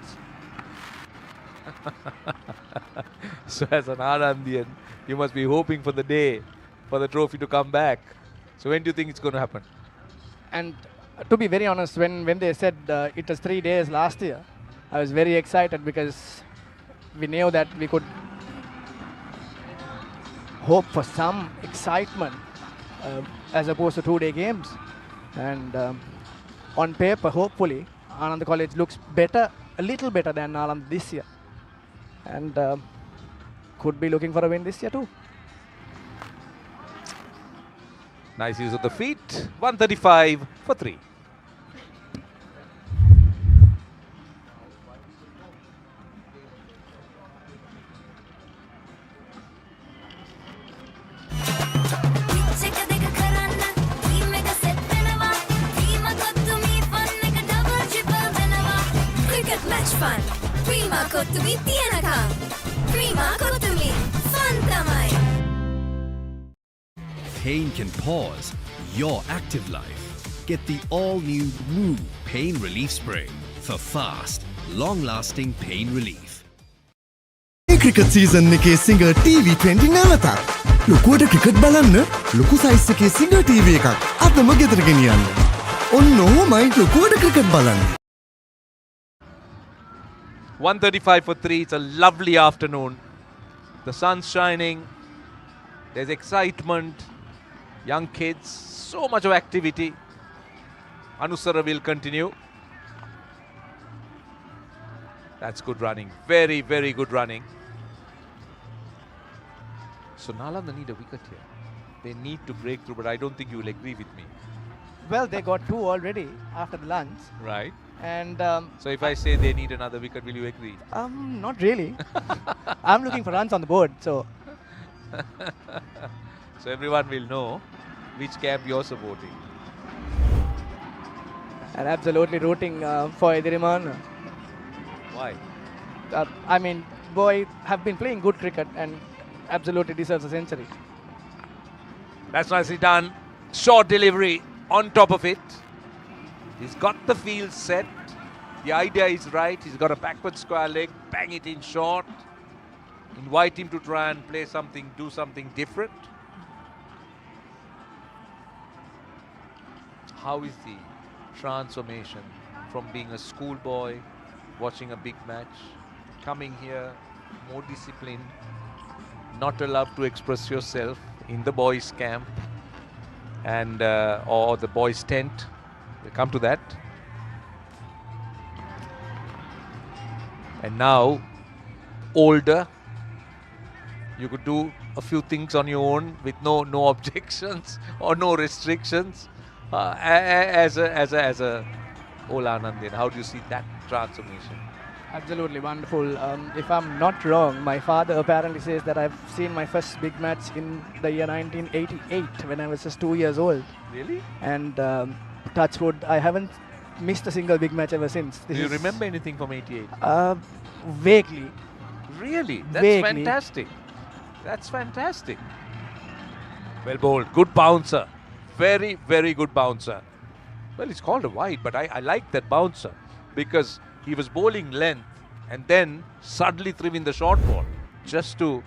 So as an Anandian, you must be hoping for the day for the trophy to come back. So when do you think it's going to happen? And to be very honest, when they said it was 3 days last year, I was very excited because we knew that we could hope for some excitement as opposed to 2-day games. And on paper, hopefully, Ananda College looks better, a little better than Nalanda this year. And could be looking for a win this year too. Nice use of the feet. 135 for 3. Fun. Prima Kottumi Tiyanakam. Prima Kottumi. Fun tamai. Pain can pause your active life. Get the all-new Woo Pain Relief Spray for fast, long-lasting pain relief. Cricket season එකේ single TV 20 නැවතත්. ලොකුවට cricket බලන්න ලොකු size එකේ single TV එකක් අදම ගෙදර ගෙනියන්න. ඔන්න ඔහොමයි ලොකුවට cricket බලන්න. 135 for 3. It's a lovely afternoon. The sun's shining. There's excitement. Young kids. So much of activity. Anusara will continue. That's good running. Very, very good running. So Nalanda need a wicket here. They need to break through, but I don't think you will agree with me. Well, they got 2 already after the lunch. Right. And so if I say they need another wicket, will you agree? Not really. I'm looking for runs on the board, so. So everyone will know which camp you're supporting. And absolutely rooting for Ediriman. Why? I mean, boy have been playing good cricket and absolutely deserves a century. That's nicely done. Short delivery on top of it. He's got the field set. The idea is right. He's got a backward square leg, bang it in short. Invite him to try and play something, do something different. How is the transformation from being a schoolboy, watching a big match, coming here, more disciplined, not allowed to express yourself in the boys' camp and or the boys' tent. We'll come to that. And now, older, you could do a few things on your own with no objections or no restrictions. As a Ola Anandin, how do you see that transformation? Absolutely wonderful. If I'm not wrong, my father apparently says that I've seen my first big match in the year 1988 when I was just 2 years old. Really? And touch wood, I haven't missed a single big match ever since. Do you remember anything from 88? Vaguely. Really? That's Vaguely. fantastic. That's fantastic. Well bowled. Good bouncer. Very, very good bouncer. Well, it's called a wide, but I like that bouncer because he was bowling length and then suddenly threw in the short ball just to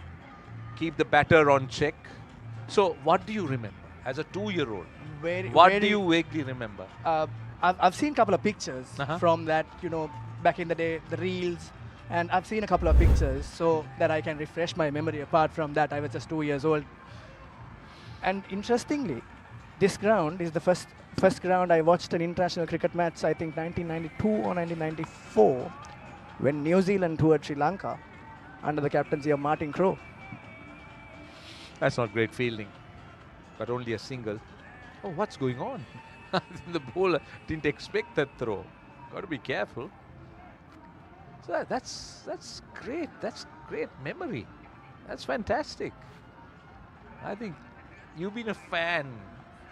keep the batter on check. So, what do you remember as a 2-year-old? What do you vaguely remember? I've seen a couple of pictures from that, back in the day, the reels, and I've seen a couple of pictures so that I can refresh my memory. Apart from that, I was just 2 years old. And interestingly, this ground is the first ground I watched an international cricket match, I think 1992 or 1994, when New Zealand toured Sri Lanka under the captaincy of Martin Crowe. That's not great fielding, but only a single. Oh, what's going on? The bowler didn't expect that throw. Got to be careful. So that's great. That's great memory. That's fantastic. I think you've been a fan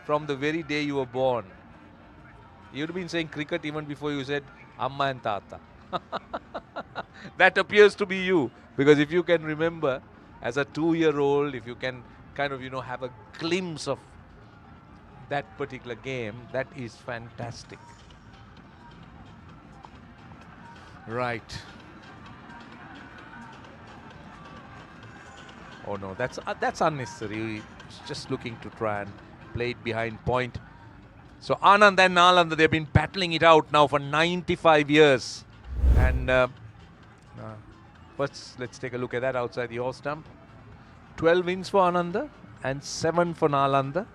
from the very day you were born. You'd been saying cricket even before you said Amma and Tata. That appears to be you, because if you can remember as a 2-year-old, if you can kind of, have a glimpse of that particular game, that is fantastic. Right. Oh no, that's unnecessary. He's just looking to try and play it behind point. So Ananda and Nalanda, they've been battling it out now for 95 years. And first, let's take a look at that outside the off stump. 12 wins for Ananda and 7 for Nalanda.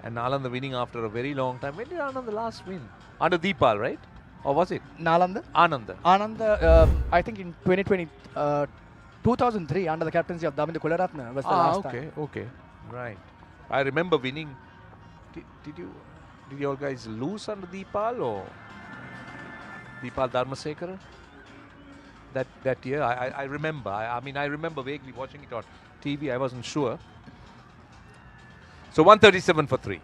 And Nalanda winning after a very long time. When did Ananda last win? Under Deepal, right? Or was it? Nalanda? Ananda. Ananda, I think in 2003, under the captaincy of Damindu Kularatne was the last time. Okay. Right. I remember winning. Did you all guys lose under Deepal or Deepal Dharmasekara? That year, I remember. I remember vaguely watching it on TV. I wasn't sure. So 137 for 3.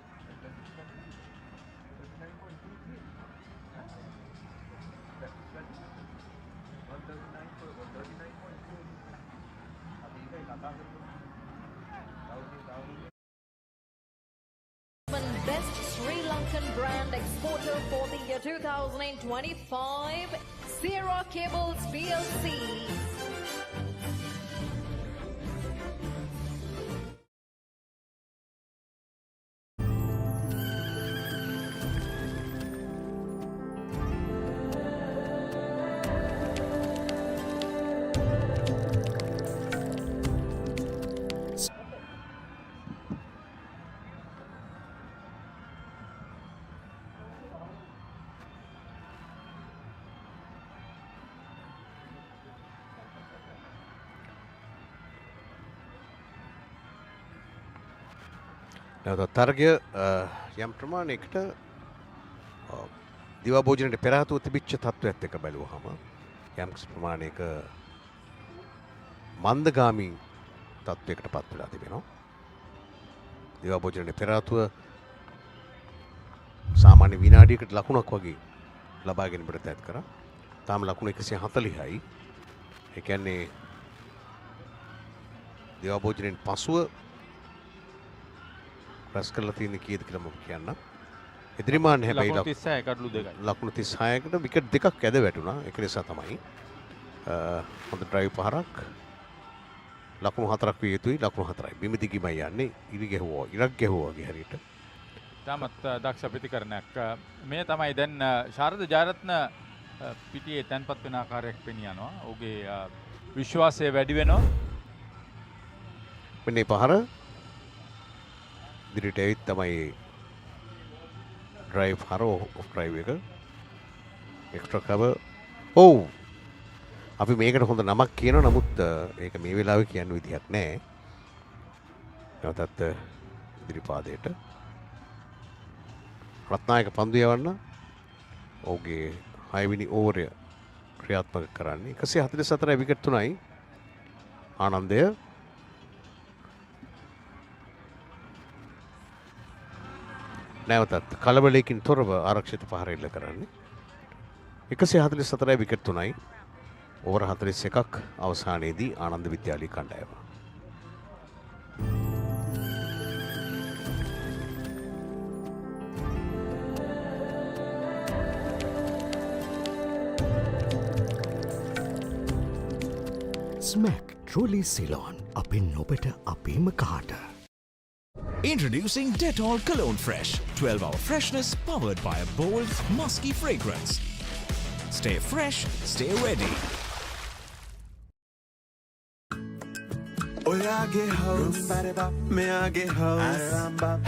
Best Sri Lankan brand exporter for the year 2025, Sierra Cables PLC. තරගය යම් ප්‍රමාණයකට දිවා භෝජනයට පෙර ආතුව තිබිච්ච තත්ත්වයක් එක්ක බැලුවහම යම් කිසි ප්‍රමාණයක මන්දගාමී තත්ත්වයකට පත් වෙලා තිබෙනවා. දිවා භෝජනයට පෙර ආතුව සාමාන්‍ය විනාඩියකට ලකුණක් වගේ ලබා ගැනීමට තැත් කරා. තාම ලකුණු 140යි. ඒ කියන්නේ දිවා භෝජනයෙන් පසුව රැස් කරලා තියෙන කීයද කියලා මම කියන්න. එදිරිමාන්නේ හැබැයි ලකුණු 36 කඩලු දෙකයි. ලකුණු 36කට විකට් දෙකක් ඇද වැටුණා. ඒක නිසා තමයි හොඳ ඩ්‍රයිව් පහරක් ලකුණු 4ක් විය යුතුයි. ලකුණු 4යි. බිම දිගිමයි යන්නේ. ඉරක් ගැහුවා වගේ හරියට. තාමත් දක්ෂ ප්‍රතිකරණයක්. මේ තමයි දැන් ශාරද ජයරත්න පිටියේ තැන්පත් වෙන ආකාරයක් පෙනී යනවා. ඔහුගේ විශ්වාසය වැඩි වෙනවා. මෙන්න පහර ඉදිරියට ඇවිත් තමයි ඩ්‍රයිව් පහර ඔෆ් ඩ්‍රයිව් එක එක්ස්ට්‍රා කවර්. ඔව් අපි මේකට හොඳ නමක් කියනවා. නමුත් ඒක මේ වෙලාවේ කියන්න විදිහක් නැහැ. නැවතත් ඉදිරිපාදයට රත්නායක පන්දු යවන්න ඔහුගේ 6 වෙනි ඕවරය ක්‍රියාත්මක කරන්නේ. 144 විකට් 3යි ආනන්දය. නැවතත් කලබලයකින් තොරව ආරක්ෂිත පහර එල්ල කරන්නේ. 144 විකට් 3යි ඕවර 41ක් අවසානයේදී ආනන්ද විද්‍යාලය කණ්ඩායම. Smack Trolley Ceylon අපින් ඔබට අපේම කාට. Introducing Dettol Cologne Fresh. 12-hour freshness powered by a bold, musky fragrance. Stay fresh, stay ready. ඔයාගේ house මෙයාගේ house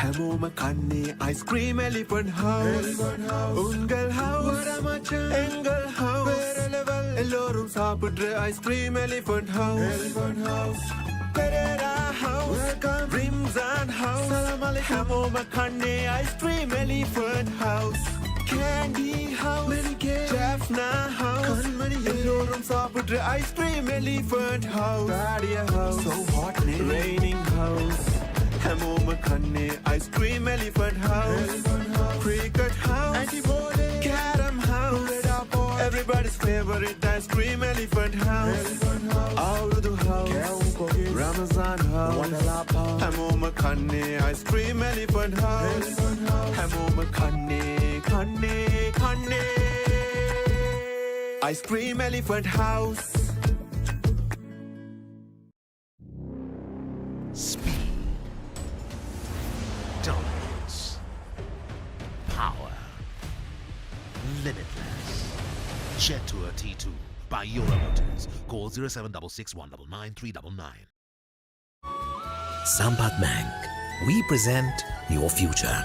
හැමෝම කන්නේ ice cream elephant house උන්ගල් house එංගල් house එல்லோரும் சாப்பிடுற ice cream elephant house Pereira house Rimzan house හැමෝම කන්නේ ice cream elephant house Candy house Jaffna house எல்லோரும் சாப்பிடுற ice cream elephant house Radia house So hot raining house හැමෝම කන්නේ ice cream elephant house Cricket house Antibody Carom house Everybody's favorite ice cream elephant house Aurudu house Ramazan house හැමෝම කන්නේ ice cream elephant house හැමෝම කන්නේ ice cream elephant house Speed, dominance, power, limitless. Jet Tour T2 by Euro Motors. Call 07661999399. Sampath Bank. We present your future.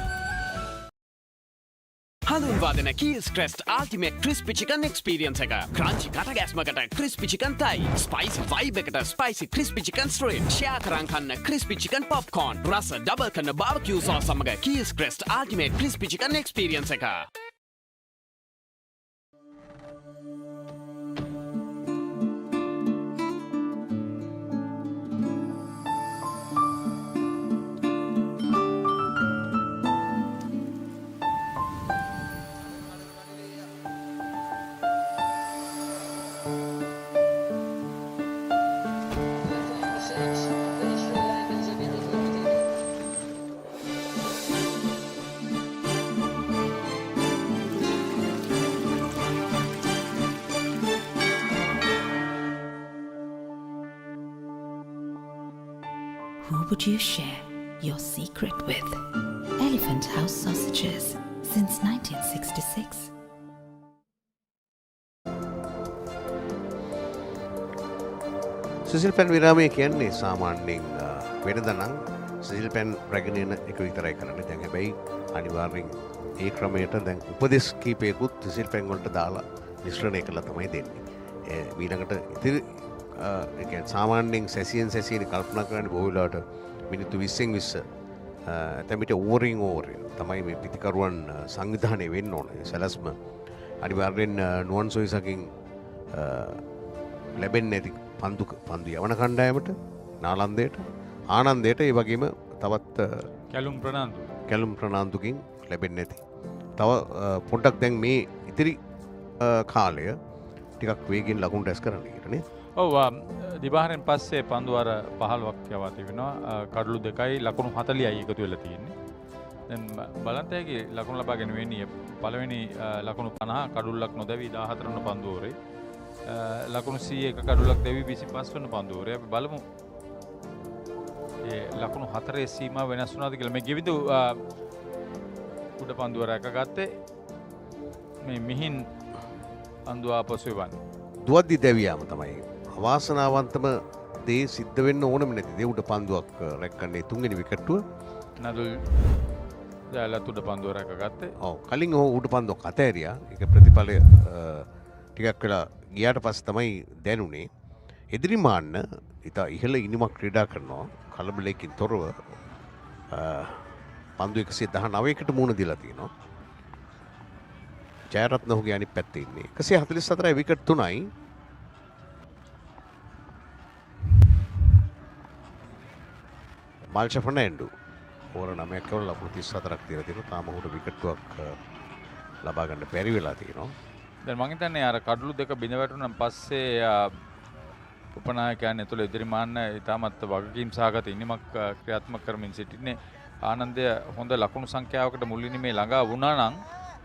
හඳුන්වාදන Keels Crest Ultimate Crispy Chicken Experience එක. Crunchy කට ගැස්මකට crispy chicken thai, spicy vibe එකට spicy crispy chicken strip, share කරන් කන්න crispy chicken popcorn, රස double කරන barbecue sauce සමග Keels Crest Ultimate Crispy Chicken Experience එක. Who would you share your secret with? Elephant House Sausages since 1966. සිසිල් පැන් විරාමය කියන්නේ සාමාන්‍යයෙන් වෙනද නම් සිසිල් පැන් රැගෙන එන එක විතරයි කරන්නේ. දැන් හැබැයි අනිවාර්යෙන් ඒ ක්‍රමයට දැන් උපදෙස් කීපයකුත් සිසිල් පැන් වලට දාලා මිශ්‍රණය කළා තමයි දෙන්නේ. ඊළඟට ඉතින් ඒ කියන්නේ සාමාන්‍යයෙන් සැසියෙන් කල්පනා කරන්නේ බොහෝ වෙලාවට මිනිත්තු 20න් 20 ඇතැම්විට ඕවරින් ඕවර් තමයි මේ පිතිකරුවන් සංවිධානය වෙන්න ඕනේ. සැලැස්ම අනිවාර්යෙන් නුවන් සොයිසකින් ලැබෙන්නේ නැති පන්දු යවන කණ්ඩායමට නාලන්දයට ආනන්දයට ඒ වගේම තවත් කැලුම් ප්‍රනාන්දුකින් ලැබෙන්නේ නැති. තව පොඩ්ඩක් දැන් මේ ඉතිරි කාලය ටිකක් වේගෙන් ලකුණු රැස් කරන්න කියලා නේද? ඔව් දිවාහරෙන් පස්සේ පන්දු අර 15ක් යවා තිබෙනවා. කඩලු දෙකයි ලකුණු 40යි එකතු වෙලා තියෙන්නේ. දැන් බලන්න හැකි ලකුණු ලබා ගැනීමේ පළවෙනි ලකුණු 50 කඩුල්ලක් නොදැවි 14 වන පන්දුවරේ ලකුණු 101 කඩුල්ලක් දැවි 25 වන පන්දුවරේ අපි බලමු ඒ ලකුණු 4 සීමාව වෙනස් වුණාද කියලා මේ ගෙවිදු උඩ පන්දුව රැකගත්තේ මේ මිහින් පන්දුව ආපසු එවන්නේ දුවද්දි දැවියාම තමයි අවාසනාවන්තම දේ සිද්ධ වෙන්න ඕනම නැති දේ උඩ පන්දුවක් රැක්කන්නේ තුන්වෙනි විකට්ටුව නදුල් ජයලත් උඩ පන්දුව රැකගත්තේ ඔව් කලින් ඔහු උඩ පන්දුවක් අතෑරියා ඒක ප්‍රතිඵලය ටිකක් වෙලා ගියාට පස්සේ තමයි දැනුනේ එදිරිමාන්න ඉතා ඉහළ ඉනිමක් ක්‍රීඩා කරනවා කලබලයකින් තොරව පන්දු 119කට මුණ දීලා තියෙනවා ජයරත්න ඔහුගේ අනිත් පැත්තේ ඉන්නේ 144 විකට් 3යි මාල්ෂ ෆර්නෑන්ඩෝ ඕවර 9ක් කවල ලකුණු 34ක් තියලා තියෙනවා තාම ඔහුට විකට්ටුවක් ලබා ගන්න බැරි වෙලා තියෙනවා දැන් මම හිතන්නේ අර කඩලු දෙක බිඳ වැටුණාන් පස්සේ උපනායකයන් ඇතුළේ ඉදිරිමාන්න ඉතාමත් වගකීම් සහගත ඉනිමක් ක්‍රියාත්මක කරමින් සිටින්නේ ආනන්දය හොඳ ලකුණු සංඛ්‍යාවකට මුල් ඉනිමේ ළඟා වුණා නම්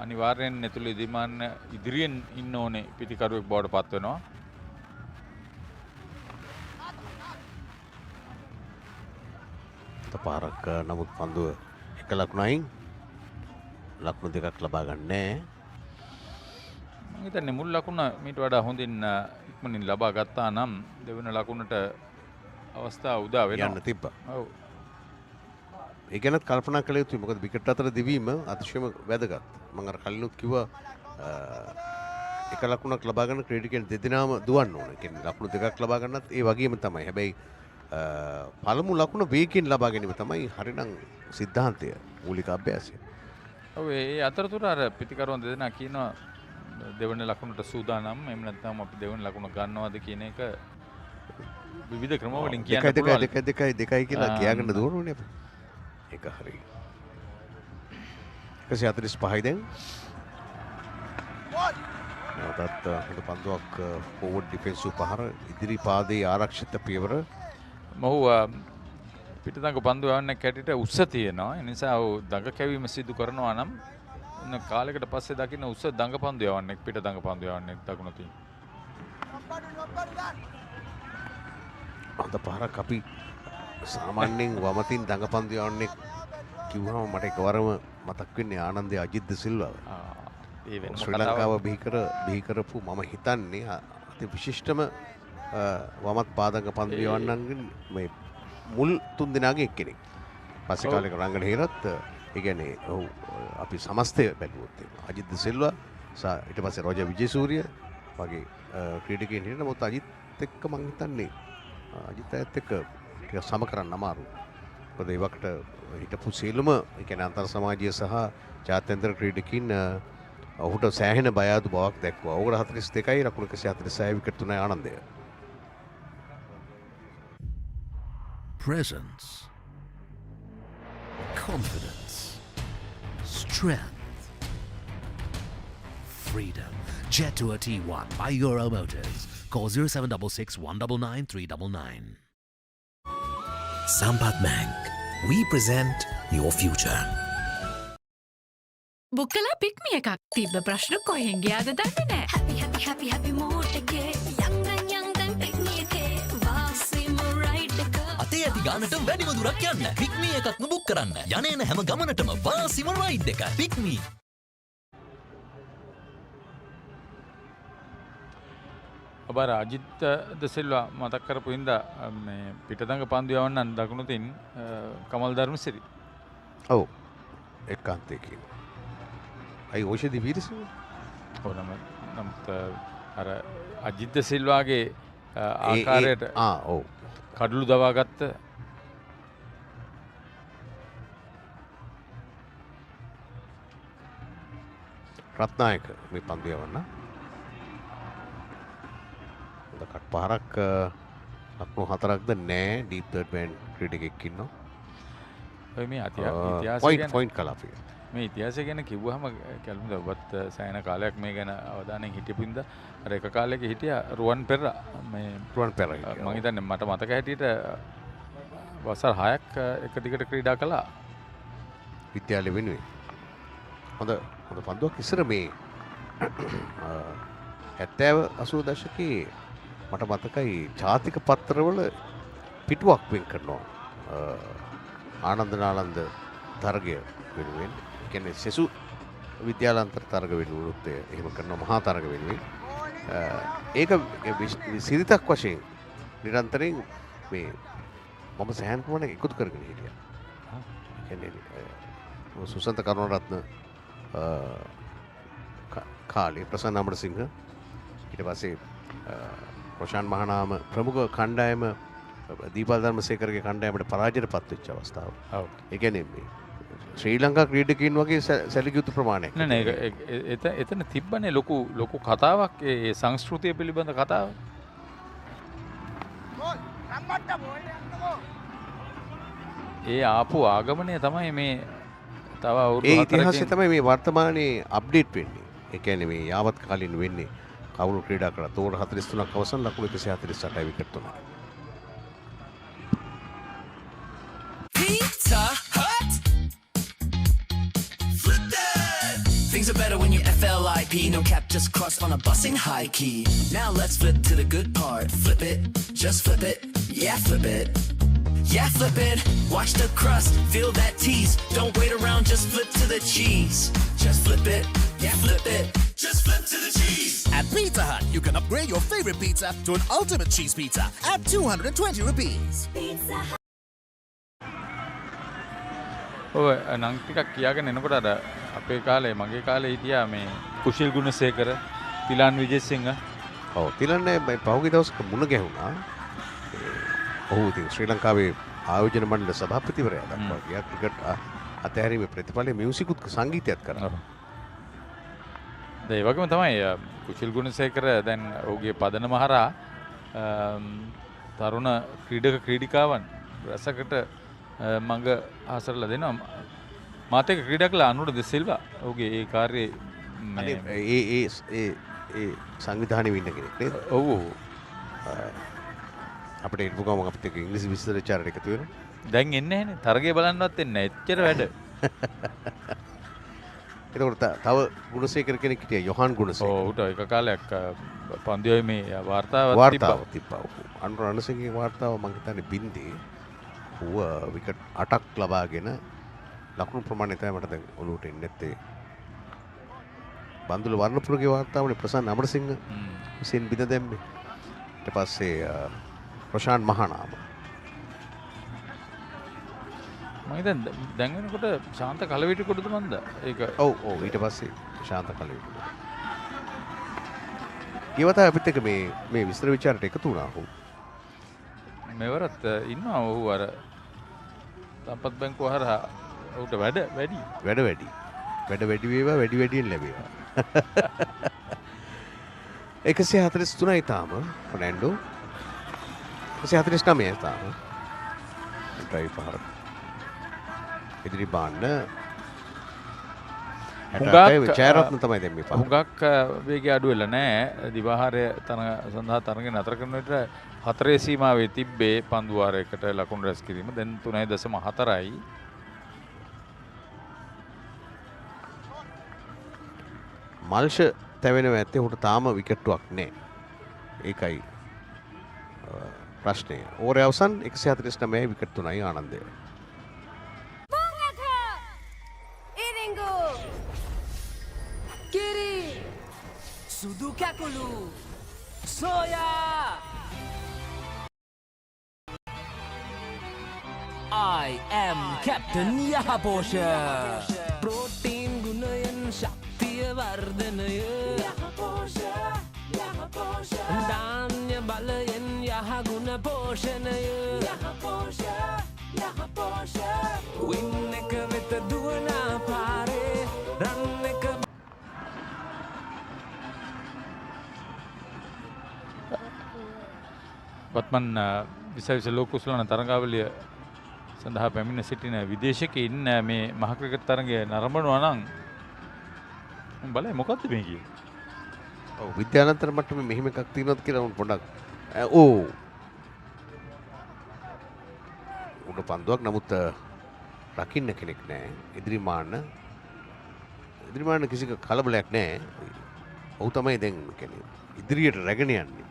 අනිවාර්යෙන් ඇතුළේ ඉදිරිමාන්න ඉදිරියෙන් ඉන්න ඕනේ පිටිකරුවෙක් බවට පත් වෙනවා පාරක් නමුත් පන්දුව එක ලකුණයින් ලකුණු දෙකක් ලබා ගන්නෑ මම හිතන්නේ මුල් ලකුණ මීට වඩා හොඳින් ඉක්මනින් ලබා ගත්තා නම් දෙවෙනි ලකුණට අවස්ථාව උදා වෙනවා යන්න තිබ්බා. ඔව්. ඒ ගැනත් කල්පනා කළ යුතුයි මොකද විකට් අතර දිවීම අතිශයම වැදගත්. මම අර කලිනුත් කිව්වා එක ලකුණක් ලබා ගන්න ක්‍රීඩකයන් දෙදෙනාම දුවන්න ඕන. ඒ කියන්නේ ලකුණු දෙකක් ලබා ගන්නත් ඒ වගේම තමයි. හැබැයි පළමු ලකුණ වේගයෙන් ලබා ගැනීම තමයි හරිනම් සිද්ධාන්තය මූලික අභ්‍යාසය. ඔව් ඒ අතරතුර අර පිටිකරුවන් දෙදෙනා කියනවා දෙවන ලකුණට සූදානම් එහෙම නැත්නම් අපි දෙවන ලකුණ ගන්නවද කියන එක විවිධ ක්‍රම වලින් කියන්න පුළුවන්. දෙකයි කියලා කියාගන්න දුවනෝනේ අපි. ඒක හරි. 145යි දැන්. නැවතත් හොඳ පන්දුවක් ෆෝවර්ඩ් ඩිෆෙන්සිව් පහර ඉදිරි පාදයේ ආරක්ෂිත පියවර. මොහු පිටතඟ පන්දු යවන්නේ කැටිට උස්ස තියෙනවා. ඒ නිසා ඔහු දඟ කැවීම සිදු කරනවා නම් කාලයකට පස්සේ දකින්න උස්ස දඟ පන්දු යවන්නේ පිට දඟ පන්දු යවන්නේ දකුණ තියෙන. අද පාරක් අපි සාමාන්‍යයෙන් වමතින් දඟ පන්දු යවන්නේ කිව්වම මට එකවරම මතක් වෙන්නේ ආනන්දේ අජිත් සිල්වා. ඒ වෙනම ශ්‍රී ලංකාව බිහි කරපු මම හිතන්නේ අති විශිෂ්ටම වමත් පාදක පන්දු යවන්නන්ගෙන් මේ මුල් තුන් දෙනාගේ එක්කෙනෙක්. පස්සේ කාලෙක රංගන හේරත් ඒ කියන්නේ ඔව් අපි සමස්තය බැලුවොත් අජිත් සිල්වා ඊට පස්සේ රෝජර් විජේසූරිය වගේ ක්‍රීඩකයන් හිටින නමුත් අජිත් එක්ක මං හිතන්නේ අජිත් අයත් එක්ක ටික සම කරන්න අමාරුයි. මොකද ඒ වකට හිටපු සියලුම ඒ කියන්නේ අන්තර් සමාජීය සහ ජාත්‍යන්තර ක්‍රීඩකයන් ඔහුට සෑහෙන බය අඩු බවක් දැක්වුවා. ඕගොල්ලෝ 42යි ලකුණු 146 විකට් 3යි ආනන්දය. Presence, confidence, strength, freedom. Jet to a T1 by Euro Motors. Call 0766 199 399. Sampath Bank. We present your future. බුක්කලා PickMe එකක් තිබ්බ ප්‍රශ්න කොහෙන් ගියාද දන්නේ නැහැ. happy mood එකේ යංගන් පික්මි එකේ වාසිම රයිඩ් එක. අතේ ඇති ගානට වැඩිම දුරක් යන්න. පික්මි එකක්ම බුක් කරන්න. යන්නේන හැම ගමනටම වාසිම රයිඩ් එක. පික්මි. අබර අජිත් ද සිල්වා මතක් කරපු හින්දා මේ පිටදඟ පන්දු යවන්නන් දකුණු තින් කමල් ධර්මසිරි. ඔව්. එක්කාන්තයකින්. අයි ඕෂධි වීරසිංහ. ඔව් නමුත් අර අජිත් ද සිල්වාගේ ආකාරයට ඔව් කඩළු දවාගත්ත රත්නායක මේ පන්දු යවන්න. කට් පහරක් ලකුණු 4ක්ද නෑ ඩීප් තර්ඩ් මෑන් ක්‍රීඩකෙක් ඉන්නවා. ඔය මේ ඉතිහාසය ගැන පොයින්ට් කලාපේ. මේ ඉතිහාසය ගැන කිව්වහම කැලුම්ද ඔබත් සෑහෙන කාලයක් මේ ගැන අවධානයෙන් හිටපු ඉඳ අර එක කාලයක හිටියා රුවන් පෙරරා මේ රුවන් පෙරරා මම හිතන්නේ මට මතක හැටියට වසර 6ක් එක දිගට ක්‍රීඩා කළා. විද්‍යාලය වෙනුවෙන්. හොඳ පන්දුවක් ඉස්සර මේ 70 80 දශකයේ මට මතකයි ජාතික පත්‍රවල පිටුවක් වෙන් කරනවා. ආනන්ද නාලන්ද තරගය වෙනුවෙන්. ඒ කියන්නේ සෙසු විද්‍යාලාන්තර තරග වෙනුවෙන් එහෙම කරනවා මහා තරග වෙනුවෙන්. ඒක සිරිතක් වශයෙන් නිරන්තරයෙන් මේ මම සෑහන් ප්‍රමාණයක් එකතු කරගෙන හිටියා. ඒ කියන්නේ සුසන්ත කරුණරත්න කාලේ ප්‍රසන්න අමරසිංහ ඊට පස්සේ ප්‍රශාන්ත් මහනාම ප්‍රමුඛ කණ්ඩායම දීපල් ධර්මසේකරගේ කණ්ඩායමට පරාජයට පත් වෙච්ච අවස්ථාව. ඔව්. ඒ කියන්නේ මේ ශ්‍රී ලංකා ක්‍රීඩකයන් වගේ සැලකිය යුතු ප්‍රමාණයක්. නෑ එතන තිබ්බනේ ලොකු කතාවක් ඒ සංස්කෘතිය පිළිබඳ කතාව. ඒ ආපු ආගමනය තමයි මේ තව අවුරුදු 4කින් ඒ ඉතිහාසය තමයි මේ වර්තමානයේ අප්ඩේට් වෙන්නේ. ඒ කියන්නේ මේ යාවත් කාලින් වෙන්නේ කවුරු ක්‍රීඩා කළා. තෝර 43ක් අවසන් ලකුණු 148යි wicket 3යි. Pizza Hut. Flip that. Things are better when you FLIP. No cap, just cross on a bus in high key. Now let's flip to the good part. Flip it, just flip it. Yeah, flip it. Yeah, flip it. Watch the crust, feel that tease. Don't wait around, just flip to the cheese. Just flip it. Yeah, flip it. Just flip to the cheese. At Pizza Hut, you can upgrade your favorite pizza to an ultimate cheese pizza at 220 rupees. Pizza Hut. ඔය නම් ටිකක් කියාගෙන එනකොට අර අපේ කාලේ මගේ කාලේ හිටියා මේ කුෂිල් ගුණසේකර, තිලන් විජේසිංහ. ඔව් තිලන් මේ පහුගිය දවසක මුණ ගැහුණා. ඔහු ඉතින් ශ්‍රී ලංකාවේ ආයෝජන මණ්ඩල සභාපතිවරයා දක්වා ගියා ක්‍රිකට් අතහැරීමේ ප්‍රතිඵලයේ මියුසිකුත් සංගීතයත් කරා. ඒ වගේම තමයි කුෂිල් ගුණසේකර දැන් ඔහුගේ පදනම හරහා තරුණ ක්‍රීඩිකාවන් රසකට මඟ ආසරලා දෙනවා. මාත් එක්ක ක්‍රීඩා කළ අනුර ද සිල්වා ඔහුගේ ඒ කාර්යයේ ඒ සංවිධානයේ ඉන්න කෙනෙක් නේද? ඔව්. අපිට ඉන්න ගමන් අපිට ඉංග්‍රීසි විස්තරචාරයට එකතු වෙනවා. දැන් එන්නේ නැහනේ. තරගය බලන්නවත් එන්නේ නැහැ. එච්චර වැඩ. එතකොට තව ගුණසේකර කෙනෙක් හිටියා යොහාන් ගුණසේකර. ඔව් උට එක කාලයක් පන්දියේ මේ වාර්තාවක් තිබ්බා. අනුර රණසිංහගේ වාර්තාව මම හිතන්නේ බින්දේ ඌ විකට් 8ක් ලබාගෙන ලකුණු ප්‍රමාණය තමයි මට දැන් ඔලුවට එන්නේ නැත්තේ. බන්දුල වර්ණපුරගේ වාර්තාවනේ ප්‍රසන්න අමරසිංහ විසින් බිඳ දැම්මේ. ඊට පස්සේ ප්‍රශාන්ත් මහනාම. මම දැන් වෙනකොට ශාන්ත කලවිටිකොටද මන්ද? ඒක ඔව් ඊට පස්සේ ශාන්ත කලවිටිකොට. ඊවතා අපිත් එක්ක මේ විස්තර විචාරයට එකතු වුණා ඔහු. මෙවරත් ඉන්නවා ඔහු අර සම්පත් බැංකුව හරහා ඔහුට වැඩ වැඩි වේවා වැඩි වැඩියෙන් ලැබේවා. 143යි තාම ෆර්නැන්ඩෝ 149යි තාම ට්‍රයි පහර ඉදිරි බාන්න චෑරත්න තමයි දැන් මේ පහ. හුඟක් වේගය අඩු වෙලා නැහැ. දිවාහාරය සඳහා තරඟ නතර කරන විට 4 සීමාවේ තිබ්බේ පන්දු වාරයකට ලකුණු රැස් කිරීම. දැන් 3.4යි. මල්ෂ තැවෙනවා ඇත්තේ උට තාම විකට්ටුවක් නැහැ. ඒකයි ප්‍රශ්නය. ඕවරේ අවසන් 149 විකට් 3යි ආනන්දය. Kiri Sudu Kakulu Soya I am Captain Yahabosha Protein Gunayan Shaktiya Vardhanaya Yahabosha Yahabosha Dhanya Balayan Yahaguna Poshanaya Yahabosha Yahabosha Winneka with the Duana Pare Ranneka වත්මන් විශේෂ ලෝක කුසලන තරඟාවලිය සඳහා පැමිණ සිටින විදේශිකයින් මේ මහ ක්‍රිකට් තරඟය නරඹනවා නම් බලයි මොකක්ද මේ කියන්නේ. ඔව් විද්‍යාලන්තර මට්ටමේ මෙහිම එකක් තියෙනවද කියලා උන් පොඩ්ඩක් උඩ පන්දුවක් නමුත් රකින්න කෙනෙක් නැහැ. ඉදිරිමාන්න කිසි කලබලයක් නැහැ. ඔහු තමයි දැන් කියන්නේ ඉදිරියට රැගෙන යන්නේ.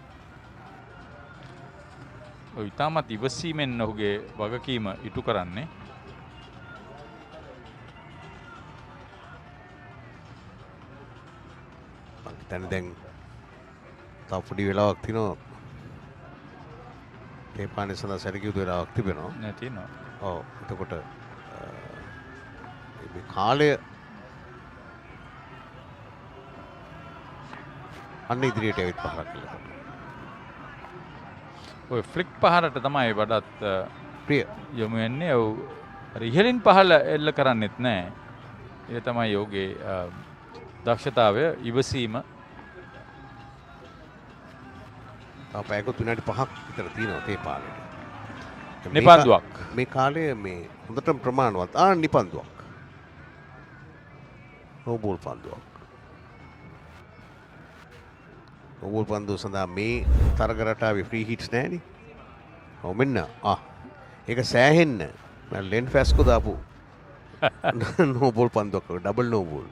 ඔය ඉතාමත් ඉවසීමෙන් ඔහුගේ වගකීම ඉටු කරන්නේ. මම හිතන්නේ දැන් තව පොඩි වෙලාවක් තියෙනවා. මේ පානේ සඳහා සැලකිය යුතු වෙලාවක් තිබෙනවා. නෑ තියෙනවා. ඔව්. එතකොට මේ කාලය අන්න ඉදිරියට ඇවිත් පහරක් කළා. ඔය ෆ්ලික් පහරට තමයි වඩාත් ප්‍රිය යොමු වෙන්නේ. ඔව් ඉහළින් පහළ එල්ල කරන්නෙත් නෑ. ඒ තමයි ඔහුගේ දක්ෂතාවය ඉවසීම. පැයකුත් විනාඩි 5ක් විතර තියෙනවා තේ පාලෙට. නිපන්දුවක්. මේ කාලය මේ හොඳටම ප්‍රමාණවත් නිපන්දුවක්. නෝබෝල් පන්දුවක්. නෝබෝල් පන්දුව සඳහා මේ තරග රටාවේ ෆ්‍රී හිට්ස් නැහැනේ. ඔව් මෙන්න ඒක සෑහෙන්න ලෙන් ෆැස්කෝ දාපු නෝබෝල් පන්දුවක් ඩබල් නෝබෝල්.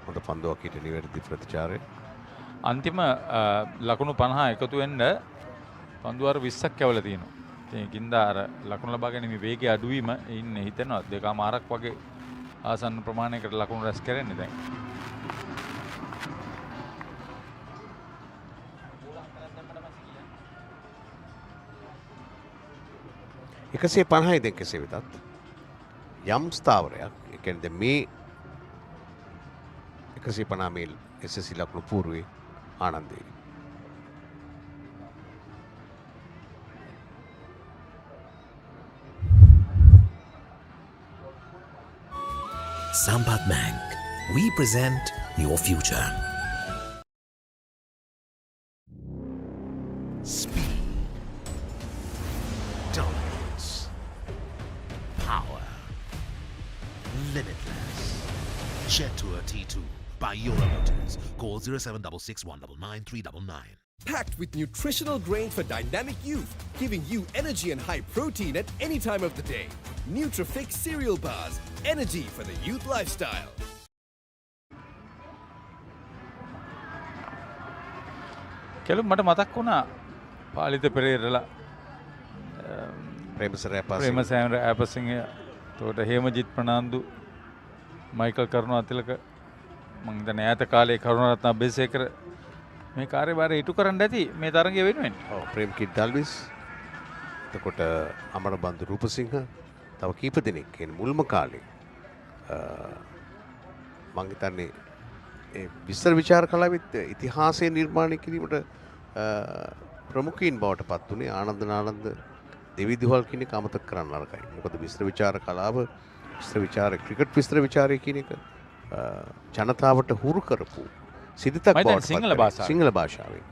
හොඳ පන්දුවක් ඊට නිවැරදි ප්‍රතිචාරය. අන්තිම ලකුණු 50 එකතු වෙන්න පන්දුවාර 20ක් යවලා තියෙනවා. ඒකින්ද අර ලකුණු ලබා ගැනීම වේගය අඩුවීම ඉන්නේ හිතෙනවා 2මාරක් වගේ ආසන්න ප්‍රමාණයකට ලකුණු රැස් කරන්නේ දැන්. එකසේ 50යි දැන් කෙසේ වෙතත් යම් ස්ථාවරයක් ඒ කියන්නේ මේ 150 මේල් SSC ලකුණු పూర్වේ ආනන්දේ. Sampath Bank. We present your future. Speed. Dominance. Power. Limitless. Jet Tour T2 by Yola Motors. Call 07661999399. Packed with nutritional grains for dynamic youth, giving you energy and high protein at any time of the day. Nutrifix cereal bars, energy for the youth lifestyle. කෙලු මට මතක් වුණා පාලිත පෙරේරලා ප්‍රේමසෑම රැපසිංහ එතකොට හේමජිත් Fernando Michael Karunathilaka මම හිතන්නේ ඈත කාලේ කරුණාරත්න අබේසේකර මේ කාර්යභාරය ඉටු කරන්න ඇති මේ තරගය වෙනුවෙන්. ඔව් ප්‍රේම්කිත් දල්විස් එතකොට අමරබන්දු රූපසිංහ තව කීප දෙනෙක් කියන්නේ මුල්ම කාලේ මම හිතන්නේ ඒ විස්තර විචාර කලාවෙත් ඉතිහාසය නිර්මාණය කිරීමට ප්‍රමුඛයින් බවට පත් වුණේ ආනන්ද නාලන්ද දෙවිදුහල් කියන එක අමතක කරන්න නරකයි. මොකද විස්තර විචාර කලාව විස්තර විචාර ක්‍රිකට් විස්තර විචාරය කියන එක ජනතාවට හුරු කරපු සිරිතක් බවට සිංහල භාෂාවෙන්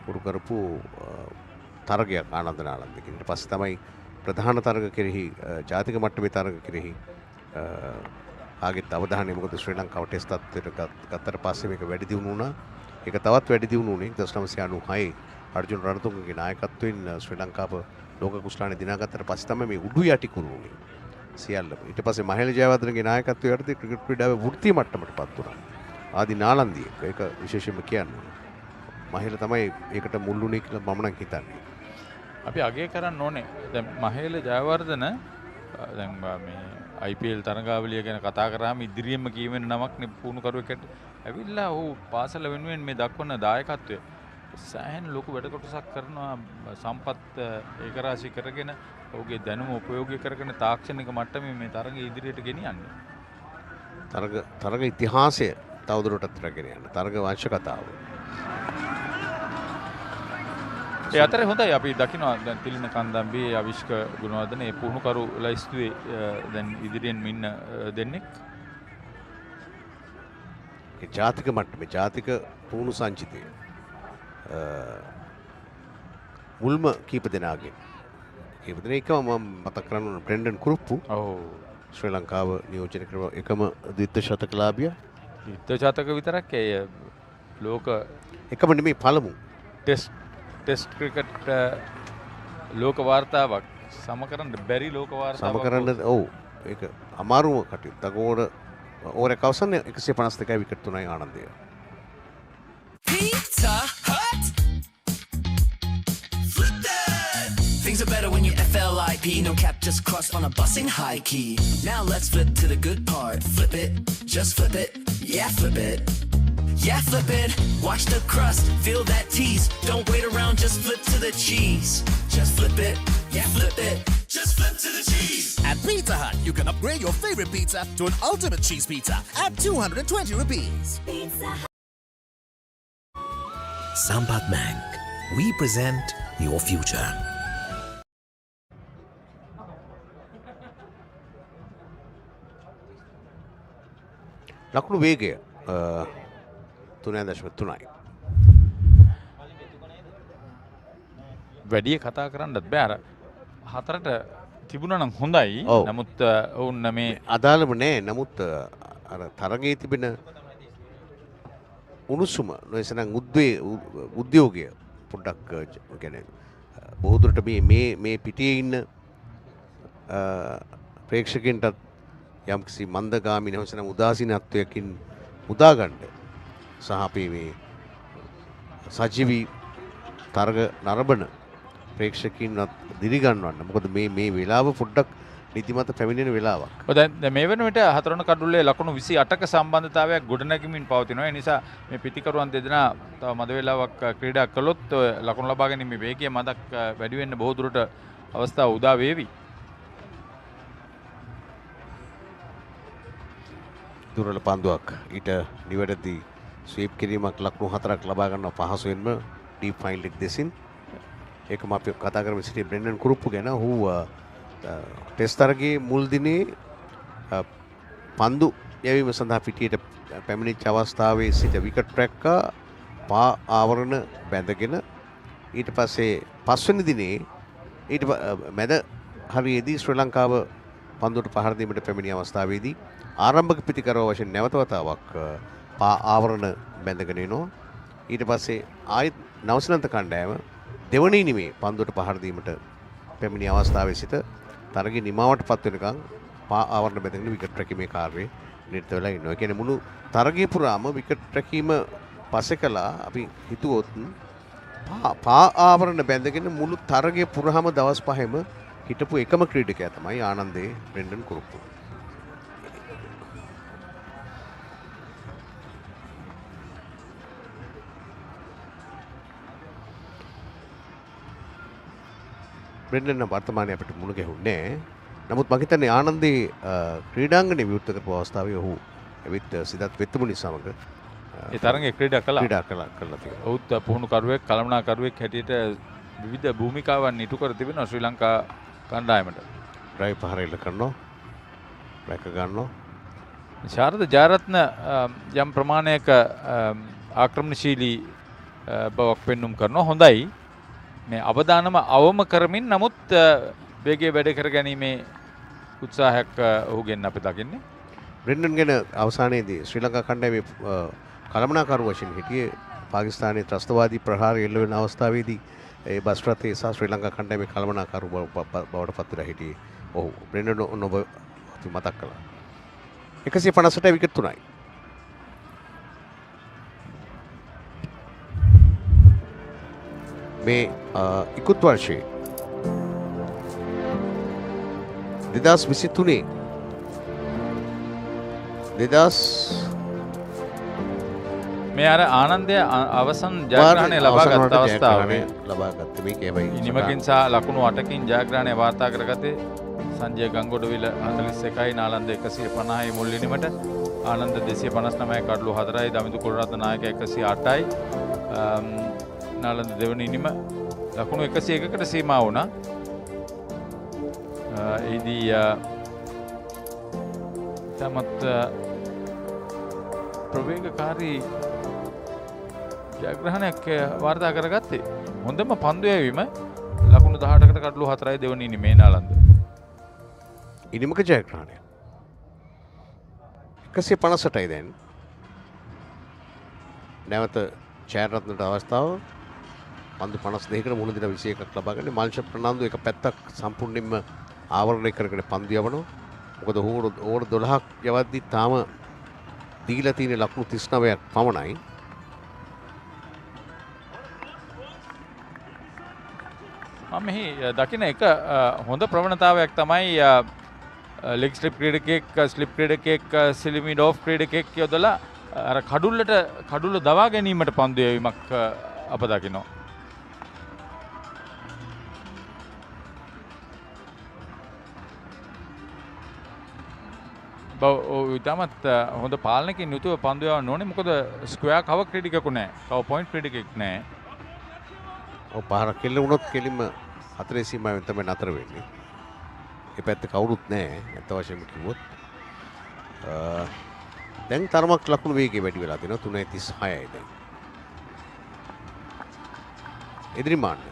හුරු කරපු තරගයක් ආනන්ද නාලන්ද කියන. ඊට පස්සේ තමයි ප්‍රධාන තරග කෙරෙහි ජාතික මට්ටමේ තරග කෙරෙහි ආගෙත් අවධානය මොකද ශ්‍රී ලංකාව ටෙස්ට් තත්ත්වයට ගත්තට පස්සේ මේක වැඩි දියුණු වුණා. ඒක තවත් වැඩි දියුණු වුණේ 1996 අර්ජුන රණතුංගගේ නායකත්වයෙන් ශ්‍රී ලංකාව ලෝක කුස්ලානේ දිනාගත්තට පස්සේ තමයි මේ උඩු යටි කුරු වුණේ. සියල්ලම. ඊට පස්සේ මහේල ජයවර්ධනගේ නායකත්වය යටතේ ක්‍රිකට් ක්‍රීඩාවේ වෘත්තීය මට්ටමටපත් වුණා. ආදි නාලන්දී ඒක විශේෂයෙන්ම කියන්නේ. මහේල තමයි ඒකට මුල් වුණේ කියලා මම නම් හිතන්නේ. අපි අගය කරන්න ඕනේ. දැන් මහේල ජයවර්ධන දැන් මේ IPL තරගාවලිය ගැන කතා කරාම ඉදිරියෙන්ම කියවෙන නමක් නේ පුහුණුකරුවෙක්ට ඇවිල්ලා ඔහු පාසල වෙනුවෙන් මේ දක්වන දායකත්වය සෑහෙන ලොකු වැඩ කොටසක් කරනවා. සම්පත් ඒකරාශී කරගෙන ඔහුගේ දැනුම උපයෝගී කරගෙන තාක්ෂණික මට්ටමේ මේ තරගය ඉදිරියට ගෙනියන්නේ. තරග ඉතිහාසය තවදුරටත් රැගෙන යන තරග වංශ කතාව. ඒ අතරේ හොඳයි අපි දකිනවා දැන් තිලින කන්දම්බේ අවිෂ්ක ගුණවර්ධන මේ පුහුණුකරු ලයිස්තුවේ දැන් ඉදිරියෙන් ඉන්න දෙන්නෙක්. ඒ ජාතික මට්ටමේ ජාතික පුහුණු සංචිතය මුල්ම කීප දෙනාගේ කීප දෙනෙක්ම මම මතක් කරන්න ඕන බ්‍රෙන්ඩන් කුරුප්පු. ඔව් ශ්‍රී ලංකාව නියෝජනය කරන එකම ද්විත්ව ශතකලාභිය. ද්විත්ව ශතක විතරක් ඒ ලෝක එකම නෙමෙයි පළමු ටෙස්ට් ටෙස්ට් ක්‍රිකට් ලෝක වාර්තාවක් සම කරන්න බැරි ලෝක වාර්තාවක්. සම කරන්න ඔව් ඒක අමාරුම කටයුත්ත. ඕර ඕරේ කවසන්න 152 විකට් 3යි ආනන්දය. Pizza Hut. Flip that. Things are better when you FLIP. No cap, just cross on a busing high key. Now let's flip to the good part. Flip it, just flip it. Yeah, flip it. Yeah, flip it. Watch the crust, feel that tease. Don't wait around, just flip to the cheese. Just flip it. Yeah, flip it. Just flip to the cheese. At Pizza Hut, you can upgrade your favorite pizza to an ultimate cheese pizza at 220 rupees. Pizza Hut. Sampath Bank. We present your future. ලකුණු වේගය 3.3යි. වැඩිය කතා කරන්නත් බෑ. අර හතරට තිබුණා නම් හොඳයි. නමුත් ඔවුන් මේ අදාළම නෑ. නමුත් අර තරගයේ තිබෙන උණුසුම නොයසනම් උද්‍යෝගය පොඩ්ඩක් කියන්නේ බොහෝ දුරට මේ පිටියේ ඉන්න ප්‍රේක්ෂකයන්ටත් යම්කිසි මන්දගාමී නැවසනම් උදාසීනත්වයකින් මුදා ගන්න සහ අපේ මේ සජීවී තරග නරඹන ප්‍රේක්ෂකයන්වත් දිරි ගන්නවන්න. මොකද මේ වෙලාව පොඩ්ඩක් නිතිමත පැමිණෙන වෙලාවක්. දැන් මේ වෙන විට හතරවන කඩුල්ලේ ලකුණු 28ක සම්බන්ධතාවයක් ගොඩනැගීමින් පවතිනවා. ඒ නිසා මේ පිටිකරුවන් දෙදෙනා තව මද වේලාවක් ක්‍රීඩා කළොත් ලකුණු ලබා ගැනීමේ වේගය මදක් වැඩි වෙන්න බොහෝ දුරට අවස්ථාව උදා වේවි. දුරල පන්දුවක් ඊට නිවැරදි ස්වීප් කිරීමක් ලකුණු 4ක් ලබා ගන්න පහසුවෙන්ම ඩීප් ෆයින් ලෙග් දෙසින්. ඒකම අපි කතා කරමු සිටි බ්‍රෙන්ඩන් කුරුප්පු ගැන. ඔහු ටෙස්ට් තරගයේ මුල් දිනේ පන්දු යැවීම සඳහා පිටියට පැමිණිච්ච අවස්ථාවේ සිට විකට් රැක්කා පා ආවරණ බැඳගෙන ඊට පස්සේ පස්වෙනි දිනේ ඊට මැද හරියේදී ශ්‍රී ලංකාව පන්දුවට පහර දීමට පැමිණි අවස්ථාවේදී ආරම්භක පිටිකරුව වශයෙන් නැවත වතාවක් පා ආවරණ බැඳගෙන එනවා. ඊට පස්සේ ආයෙත් නවසීලන්ත කණ්ඩායම දෙවනි ඉනිමේ පන්දුවට පහර දීමට පැමිණි අවස්ථාවේ සිට තරගයේ නිමාවට පත් වෙනකන් පා ආවරණ බැඳගෙන විකට් රැකීමේ කාර්යය නිරත වෙලා ඉන්නවා. ඒ කියන්නේ මුළු තරගයේ පුරාම විකට් රැකීම පස්සේ කළා. අපි හිතුවොත් පා ආවරණ බැඳගෙන මුළු තරගයේ පුරාම දවස් 5ෙම හිටපු එකම ක්‍රීඩකයා තමයි ආනන්දේ බ්‍රෙන්ඩන් කුරුප්පු. බ්‍රෙන්ඩන් නම් වර්තමානයේ අපිට මුණ ගැහුන්නේ නැහැ. නමුත් මම හිතන්නේ ආනන්දේ ක්‍රීඩාංගණයේ විවෘත කරපු අවස්ථාවේ ඔහු එවිට සිදත් වෙත්තුමුනි සමග ඒ තරඟේ ක්‍රීඩා කළා. කළා තියෙනවා. ඔහුත් පුහුණුකරුවෙක් කළමනාකරුවෙක් හැටියට විවිධ භූමිකාවන් ඉටු කර තිබෙනවා ශ්‍රී ලංකා කණ්ඩායමට. ඩ්‍රයිව් පහර එල්ල කරනවා. රැක ගන්නවා. ශාරද ජයරත්න යම් ප්‍රමාණයක ආක්‍රමණශීලී බවක් පෙන්눔 කරනවා. හොඳයි. මේ අවදානම අවම කරමින් නමුත් වේගය වැඩ කර ගැනීමේ උත්සාහයක් ඔහුගෙන් අපි දකින්නේ. බ්‍රෙන්ඩන් ගැන අවසානයේදී ශ්‍රී ලංකා කණ්ඩායමේ කළමනාකරු වශයෙන් හිටියේ පාකිස්තානයේ ත්‍රස්තවාදී ප්‍රහාරය එල්ල වෙන අවස්ථාවේදී ඒ බස් රථයේ සහ ශ්‍රී ලංකා කණ්ඩායමේ කළමනාකරු බවට පත් වෙලා හිටියේ. ඔහු බ්‍රෙන්ඩන් ඔබ අපි මතක් කළා. 158 විකට් 3යි. මේ ඉකුත් වර්ෂයේ 2023 මේ අර ආනන්දය අවසන් ජයග්‍රහණය ලබාගත් අවස්ථාවේ ලබාගත්තේ මේක හැබැයි ඉනිමකින් සහ ලකුණු 8කින් ජයග්‍රහණය වාර්තා කරගත්තේ සංජය ගංගොඩවිල 41යි නාලන්ද 150යි මුල් ඉනිමට ආනන්ද 259යි කඩලු 4යි දමිදු කුලරත්න නායක 108යි නාලන්ද දෙවන ඉනිම ලකුණු 101කට සීමා වුණා. එහිදී තමත් ප්‍රවේගකාරී ජයග්‍රහණයක් වාර්තා කරගත්තේ. හොඳම පන්දු යැවීම ලකුණු 18කට කඩලු 4යි දෙවන ඉනිමේ නාලන්ද. ඉනිමක ජයග්‍රහණය 158යි දැන්. නැවත ජයරත්නට අවස්ථාව පන්දු 52කට මුහුණ දෙන 21ක් ලබා ගන්න. මාල්ෂ ප්‍රනාන්දු එක පැත්තක් සම්පූර්ණයෙන්ම ආවරණය කරගෙන පන්දු යවනවා. මොකද ඕවර් 12ක් යවද්දි තාම දීලා තියෙන ලකුණු 39ක් පමණයි. මම මෙහි දකින එක හොඳ ප්‍රවණතාවයක් තමයි ලෙග් ස්ලිප් ක්‍රීඩකෙක් ස්ලිප් ක්‍රීඩකෙක් සිලිමිඩ් ඔෆ් ක්‍රීඩකෙක් යොදලා අර කඩුල්ල දවා ගැනීමට පන්දු යැවීමක් අප දකිනවා. ඉතාමත් හොඳ පාලනකින් යුතුව පන්දු යවන්න ඕනේ. මොකද ස්ක්වයර් කව ක්‍රීඩකයෙකු නැහැ. කව පොයින්ට් ක්‍රීඩකෙක් නැහැ. ඔව් පහරක් කෙල්ල වුණොත් කෙලින්ම හතරේ සීමාවෙන් තමයි නතර වෙන්නේ. ඒ පැත්තේ කවුරුත් නැහැ. අත වශයෙන්ම කිව්වොත්. දැන් තරමක් ලකුණු වේගය වැඩි වෙලා තියෙනවා 3:36යි දැන්. එදිරිමාන්න.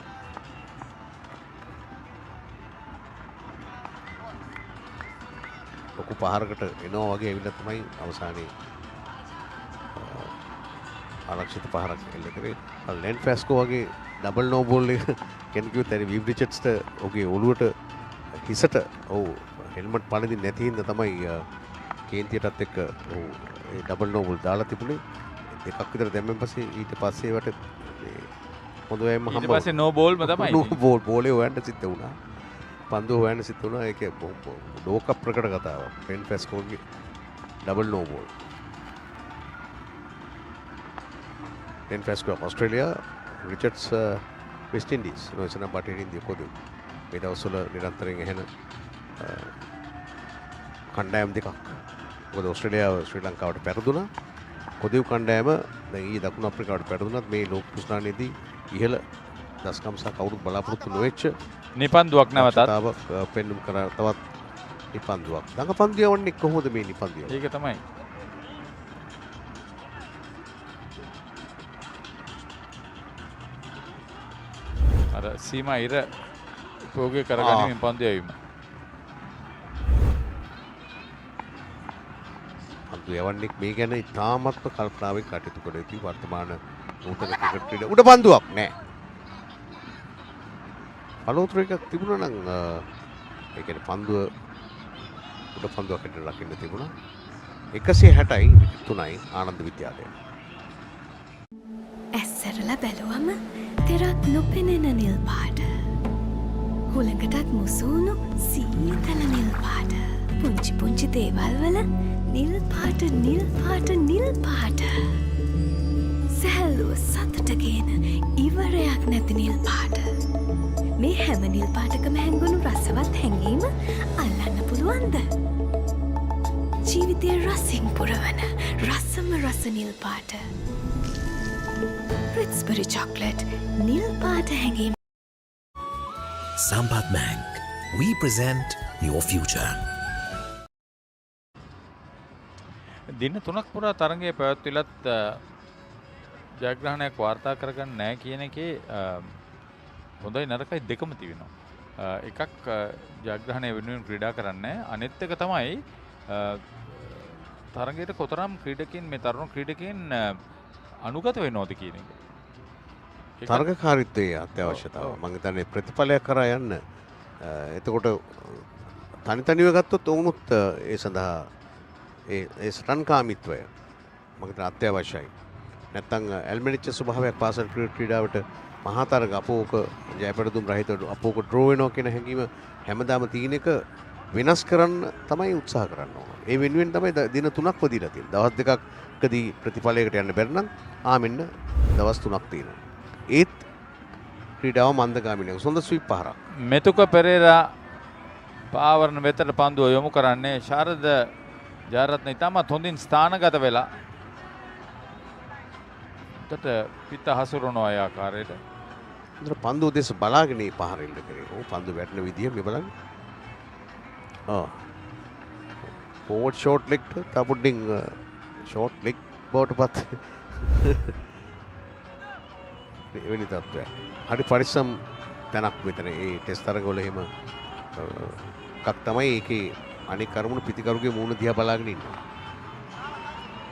ලොකු පහරකට එනවා වගේ ඇවිල්ලා තමයි අවසානයේ ආරක්ෂිත පහරක් එල්ල කරේ. ලෙන් ෆැස්කෝ වගේ ඩබල් නෝ බෝල් එක කෙනෙක් කිව්වත් ඇරි විව් රිචඩ්ස්ට ඔහුගේ ඔළුවට හිසට ඔව් හෙල්මට් පළඳින්න නැති හින්දා තමයි කේන්තියටත් එක්ක ඔව් ඒ ඩබල් නෝ බෝල් දාලා තිබුණේ. දෙකක් විතර දැම්මෙන් පස්සේ ඊට පස්සේ වට හොඳ වෙයිම හම්බ. ඊට පස්සේ නෝ බෝල්ම තමයි. නෝ බෝලේ හොයන්න සිද්ධ වුණා. පන්දු හොයන්න සිද්ධ වුණා. ඒකේ ලෝක ප්‍රකට කතාවක්. ලෙන් ෆැස්කෝගේ ඩබල් නෝ බෝල්. ලෙන් ෆැස්කෝ ඕස්ට්‍රේලියා රිචඩ්ස් වෙස්ට් ඉන්ඩීස් නොසන බටහිර ඉන්දිය කොදු මේ දවස්වල නිරන්තරයෙන් එහෙන කණ්ඩායම් දෙකක්. මොකද ඕස්ට්‍රේලියාව ශ්‍රී ලංකාවට පෙරදුනා. කොදු කණ්ඩායම දැන් ඊ දකුණු අප්‍රිකාවට පෙරදුනත් මේ ලෝක කුස්නානේදී ඉහළ දස්කම් සහ කවුරුත් බලාපොරොත්තු නොවෙච්ච නිපන්දුවක් නැවතත් පෙන්නුම් කරා තවත් නිපන්දුවක්. දඟපන්දු යවන්නේ කොහොමද මේ නිපන්දු යවන්නේ? ඒක තමයි. අර සීමා ඉර උපයෝගී කරගැනීමෙන් පන්දු යැවීම. පන්දු යවන්නේ මේ ගැන ඉතාමත්ම කල්පනාවෙන් කටයුතු කළ යුතුයි. වර්තමාන නූතන ක්‍රිකට් ක්‍රීඩා උඩ පන්දුවක් නැහැ. අලෝතර එකක් තිබුණා නම් ඒ කියන්නේ පන්දුව උඩ පන්දුවක් හැටියට ලකින්න තිබුණා. 160යි 3යි ආනන්ද විද්‍යාලය. ඇස්සරලා බැලුවම තෙරක් නොපෙනෙන නිල් පාට. හුළඟටත් මුසුණු සීතල නිල් පාට. පුංචි පුංචි දේවල් වල නිල් පාට නිල් පාට නිල් පාට. සැහැල්ලුව සතුට ගේන ඉවරයක් නැති නිල් පාට. මේ හැම නිල් පාටකම හැංගුණු රසවත් හැඟීම අල්ලන්න පුළුවන්ද? ජීවිතයේ රසින් පුරවන රසම රස නිල් පාට. Ritz-Berry chocolate, නිල් පාට හැඟීම. Sampath Bank. We present your future. දින 3ක් පුරා තරගයේ පැවැත්විලත් ජයග්‍රහණයක් වාර්තා කරගන්න නැහැ කියන එකේ හොඳයි නරකයි දෙකම තිබෙනවා. එකක් ජයග්‍රහණය වෙනුවෙන් ක්‍රීඩා කරන්නේ. අනෙත් එක තමයි තරගයට කොතරම් ක්‍රීඩකින් මේ තරුණ ක්‍රීඩකින් අනුගත වෙනවද කියන එක. තරගකාරීත්වයේ අත්‍යවශ්‍යතාව. මම හිතන්නේ ප්‍රතිඵලයක් කරා යන්න. එතකොට තනි ගත්තොත් වුණොත් ඒ සඳහා ඒ සටන්කාමීත්වය මම හිතන අත්‍යවශ්‍යයි. නැත්තම් ඇල්මෙනිච්ච ස්වභාවයක් පාසල් ක්‍රීඩාවට මහා තරග අපෝක ජයපැරදුම් රහිත අපෝක ඩ්‍රෝ වෙනවා කියන හැඟීම හැමදාම තියෙන එක වෙනස් කරන්න තමයි උත්සාහ කරන්න ඕන. ඒ වෙනුවෙන් තමයි දින 3ක්ම දීලා තියෙන්නේ. දවස් දෙකකදී ප්‍රතිඵලයකට යන්න බැරි නම් මෙන්න දවස් 3ක් තියෙනවා. ඒත් ක්‍රීඩාව මන්දගාමී නේ. හොඳ ස්වීප් පහරක්. මෙතුක පෙරේරා පාවරණ වෙතට පන්දුව යොමු කරන්නේ. ශාරද ජයරත්න ඉතාමත් හොඳින් ස්ථානගත වෙලා කට පිට හසුරන අය ආකාරයට පන්දුව දෙස බලාගෙන මේ පහර එල්ල කරේ. ඔව් පන්දුව වැටෙන විදිය මේ බලන්න. ෆෝවර්ඩ් ෂෝට් ලෙග් තපුඩින් ෂෝට් ලෙග් බවටපත් එවැනි තත්ත්වයක්. හරි පරිස්සම් තැනක් මෙතන ඒ ටෙස්ට් තරගවල එහෙම එකක් තමයි ඒකේ අනික් කරුණු පිටිකරුගේ මූණ දිහා බලාගෙන ඉන්නවා.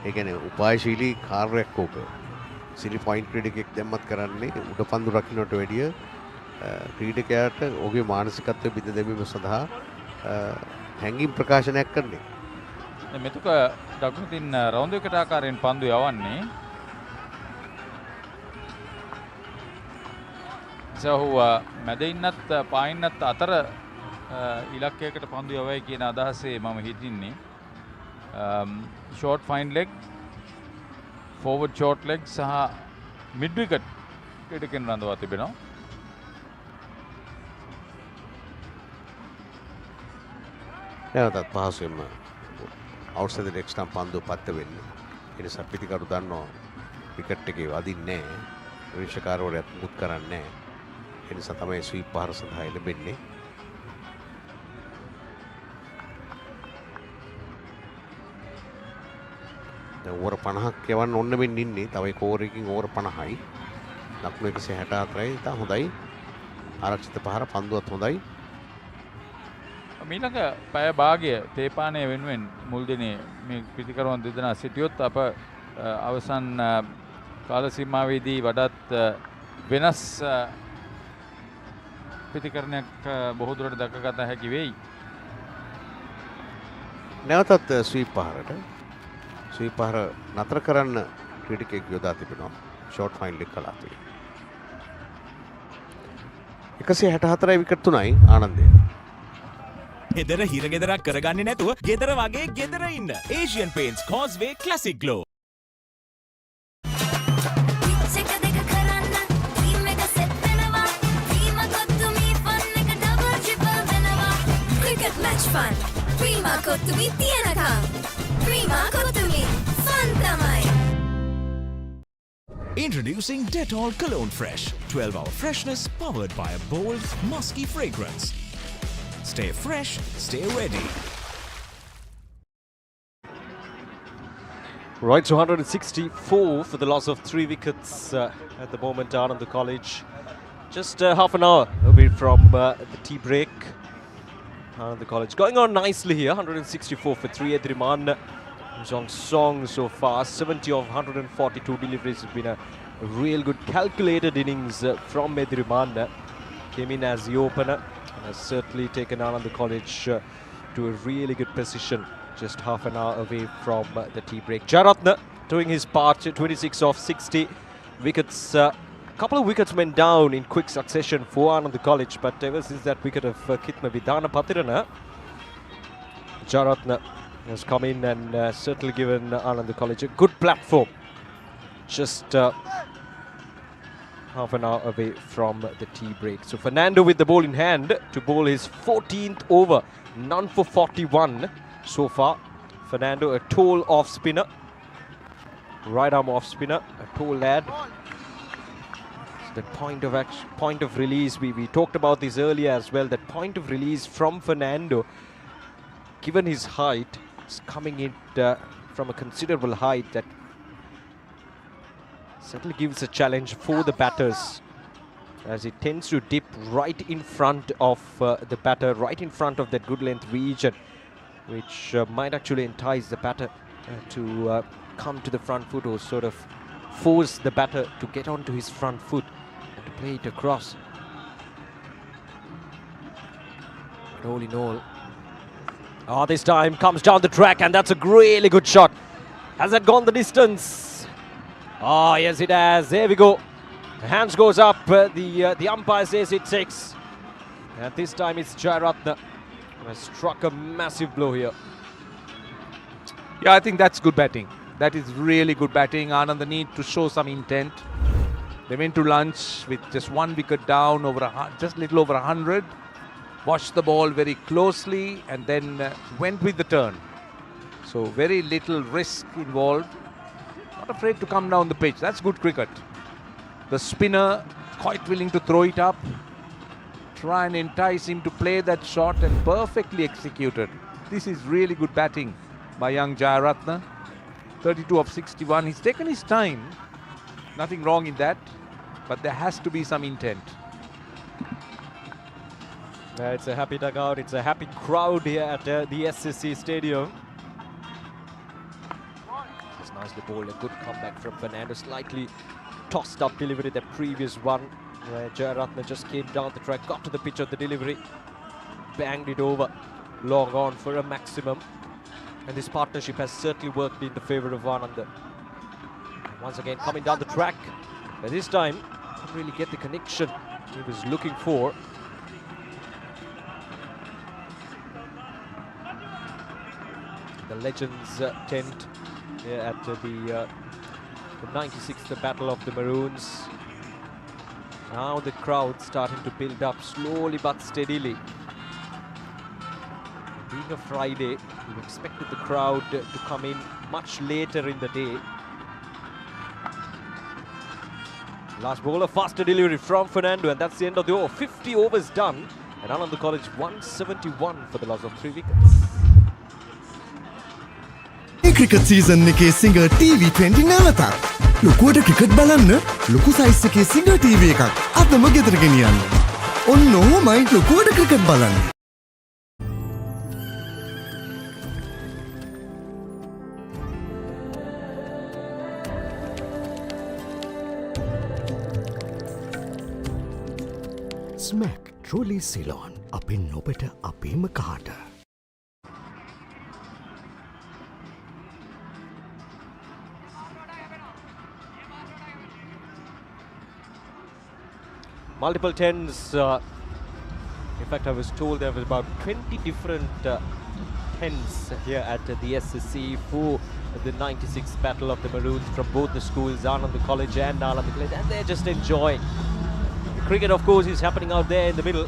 ඒ කියන්නේ උපායශීලී කාර්යයක් ඕක. සිරි පොයින්ට් ක්‍රීඩකෙක් දැම්මත් කරන්නේ උඩ පන්දු රකින්නට වැඩිය ක්‍රීඩකයාට ඔහුගේ මානසිකත්වය බිඳ දැමීම සඳහා හැඟීම් ප්‍රකාශනයක් කරන්නේ. මෙතුක දකුණින් රවුන්ඩ් එකට ආකාරයෙන් පන්දු යවන්නේ. සහුව මැද ඉන්නත් පායින්නත් අතර ඉලක්කයකට පන්දු යවයි කියන අදහසේ මම හිතින්නේ. Short fine leg, forward short leg සහ මිඩ් විකට් ක්‍රීඩකයන් රඳවා තිබෙනවා. නැවතත් පහසුවෙන්ම අවුට්සයිඩ් ද එක්ස්ට්‍රම් පන්දු පත්ත වෙන්නේ. ඒ නිසා පිටිකරු දන්නවා විකට් එකේ වදින්නේ නැහැ. විනිශ්චයකාරවරයාත් මුත් කරන්නේ නැහැ. ඒ නිසා තමයි ස්වීප් පහර සඳහා ලැබෙන්නේ. දැන් ඕවර් 50ක් යවන්න ඕන වෙන්න ඉන්නේ. තව එක ඕවර් එකකින් ඕවර් 50යි. දකුණු 164යි. ඉතින් හොඳයි. ආරක්ෂිත පහර පන්දුවත් හොඳයි. මීළඟ පැය භාගය තේපානය වෙනුවෙන් මුල් දිනේ මේ පිටිකරුවන් දෙදෙනා සිටියොත් අප අවසන් කාල සීමාවේදී වඩාත් වෙනස් පිටිකරණයක් බොහෝ දුරට දක්වගත හැකි වෙයි. නැවතත් ස්වීප් පහරට ස්වීප් පහර නතර කරන්න ක්‍රීඩකයෙක් යොදා තිබෙනවා. ෂෝට් ෆයින් ලෙග් කලාපේ 164යි විකට් 3යි ආනන්දය. හෙදර හිරගෙදරක් කරගන්නේ නැතුව ගෙදර වගේ ගෙදර ඉන්න Asian Paints Causeway Classic Glow. Fun. Prima Kottumi Tianaka. Prima Kottumi. Fun tamai. Introducing Dettol Cologne Fresh. 12-hour freshness powered by a bold, musky fragrance. Stay fresh, stay ready. Right, so 164 for the loss of 3 wickets at the moment down on the college. Just half an hour away from the tea break. The college going on nicely here. 164 for 3. Edriman Jong Song so far. 70 of 142 deliveries has been a real good calculated innings from Edriman. Came in as the opener and has certainly taken on the college to a really good position. Just half an hour away from the tea break. Jaratna doing his part. 26 of 60 wickets. Couple of wickets went down in quick succession for Ananda College, but ever since that wicket of Kitma Vidana Patirana, Jaratna has come in and certainly given Ananda College a good platform. Just half an hour away from the tea break. So Fernando with the ball in hand to bowl his 14th over, none for 41 so far. Fernando, a tall off spinner, right arm off spinner, a tall lad. That point of release, we talked about this earlier as well. That point of release from Fernando, given his height, is coming in from a considerable height. That certainly gives a challenge for the batters, as it tends to dip right in front of the batter, right in front of that good length region, which might actually entice the batter to come to the front foot or sort of force the batter to get onto his front foot and to play it across. But all in all, this time comes down the track, and that's a really good shot. Has that gone the distance? Oh, yes it has. There we go. The hands goes up. The umpire says it's 6. And this time it's Jayaratna who has struck a massive blow here. Yeah, I think that's good batting. That is really good batting. Ananda need to show some intent. They went to lunch with just 1 wicket down, just little over 100. Watched the ball very closely and then went with the turn. So very little risk involved. Not afraid to come down the pitch. That's good cricket. The spinner quite willing to throw it up. Try and entice him to play that shot, and perfectly executed. This is really good batting by young Jayaratna. 32 of 61. He's taken his time. Nothing wrong in that. But there has to be some intent. It's a happy dugout. It's a happy crowd here at the SSC Stadium. Just nicely bowled. A good comeback from Fernando. Slightly tossed up delivery, the previous one, where Jayaratne just came down the track, got to the pitch of the delivery, banged it over, long on for a maximum. And this partnership has certainly worked in the favour of Ananda. Once again coming down the track, but this time couldn't really get the connection he was looking for. The Legends tent here at the 96th Battle of the Maroons. Now the crowd starting to build up slowly but steadily. Being a Friday, we expected the crowd to come in much later in the day. Last ball, a faster delivery from Fernando, and that's the end of the over. 50 overs done, and Ananda College 171 for the loss of 3 wickets. Cricket season එකේ singer TV 20 නැවතත්. ලොකුවට cricket බලන්න ලොකු size එකේ singer TV එකක් අදම ගෙදර ගෙනියන්න. ඔන්න ඔහොමයි ලොකුවට ක්‍රිකට් බලන්න. ස්මැක් ට්‍රොලි සිලෝන් අපෙන් ඔබට අපේම කාට. Multiple tens. In fact, I was told there was about 20 different tens here at the SSC for the 96th Battle of the Maroons from both the schools, Ananda College and Nalanda College, and they're just enjoying. The cricket, of course, is happening out there in the middle.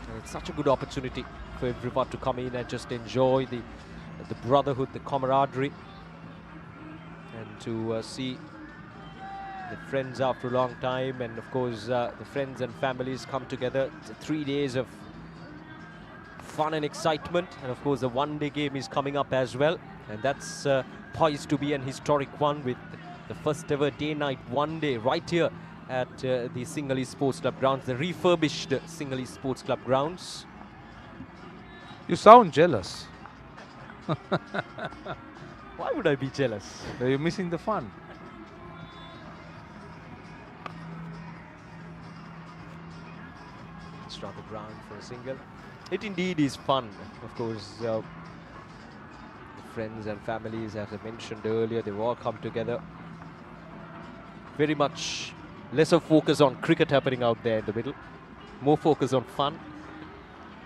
And it's such a good opportunity for everyone to come in and just enjoy the brotherhood, the camaraderie, and to see the friends after a long time, and of course the friends and families come together. It's 3 days of fun and excitement, and of course the one-day game is coming up as well, and that's poised to be an historic one with the first ever day-night one-day right here at the Sinhalese Sports Club grounds, the refurbished Sinhalese Sports Club grounds. You sound jealous. Why would I be jealous? You're missing the fun. On the ground for a single. It indeed is fun. Of course, the friends and families, as I mentioned earlier, they've all come together. Very much lesser focus on cricket happening out there in the middle. More focus on fun.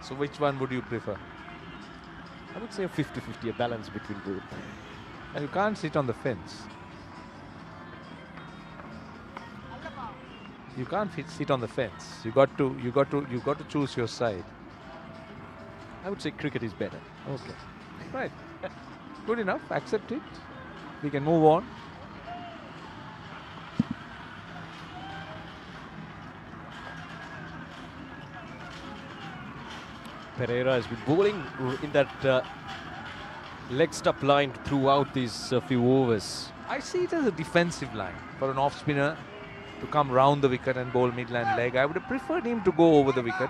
So which one would you prefer? I would say a 50-50, a balance between both. And you can't sit on the fence. You can't sit on the fence. You got to choose your side. I would say cricket is better. Okay. Right. Good enough. Accept it. We can move on. Pereira has been bowling in that leg stump line throughout these few overs. I see it as a defensive line for an off spinner to come round the wicket and bowl midland leg. I would have preferred him to go over the wicket.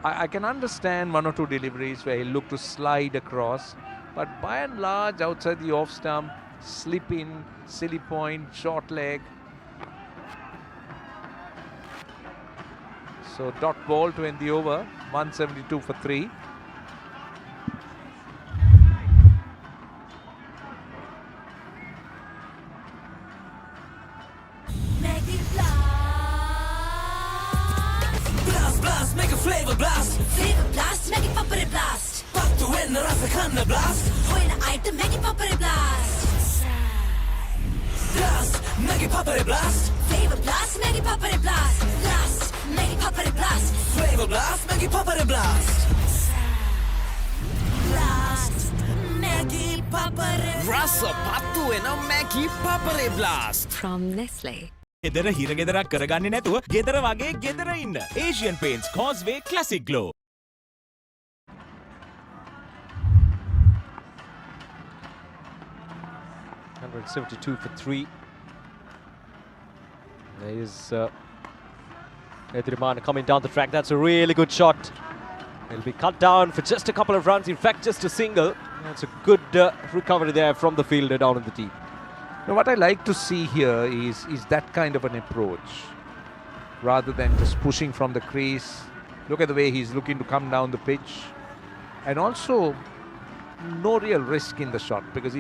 I can understand one or two deliveries where he'll look to slide across, but by and large outside the off stump, slip in, silly point, short leg. So dot ball to end the over, 172 for 3. Make a flavor blast. Flavor blast, make it Papare blast. Pop to win the Rasakanna blast. Hoina item, make it Papare blast. Blast, make it Papare blast. Flavor blast, make it Papare blast. Blast, make it Papare blast. Flavor blast, make it Papare blast. Blast, make it Papare. Rasa pattu ena Maggi Papare blast. From Nestle. ගෙදර හිර ගෙදරක් කරගන්නේ නැතුව ගෙදර වගේ ගෙදර ඉන්න. Asian Paints Causeway Classic Glow. 172 for 3. There is Edrimana coming down the track. That's a really good shot. It'll be cut down for just a couple of runs. In fact, just a single. That's a good recovery there from the fielder down in the deep. Now, what I like to see here is that kind of an approach, rather than just pushing from the crease. Look at the way he's looking to come down the pitch, and also no real risk in the shot because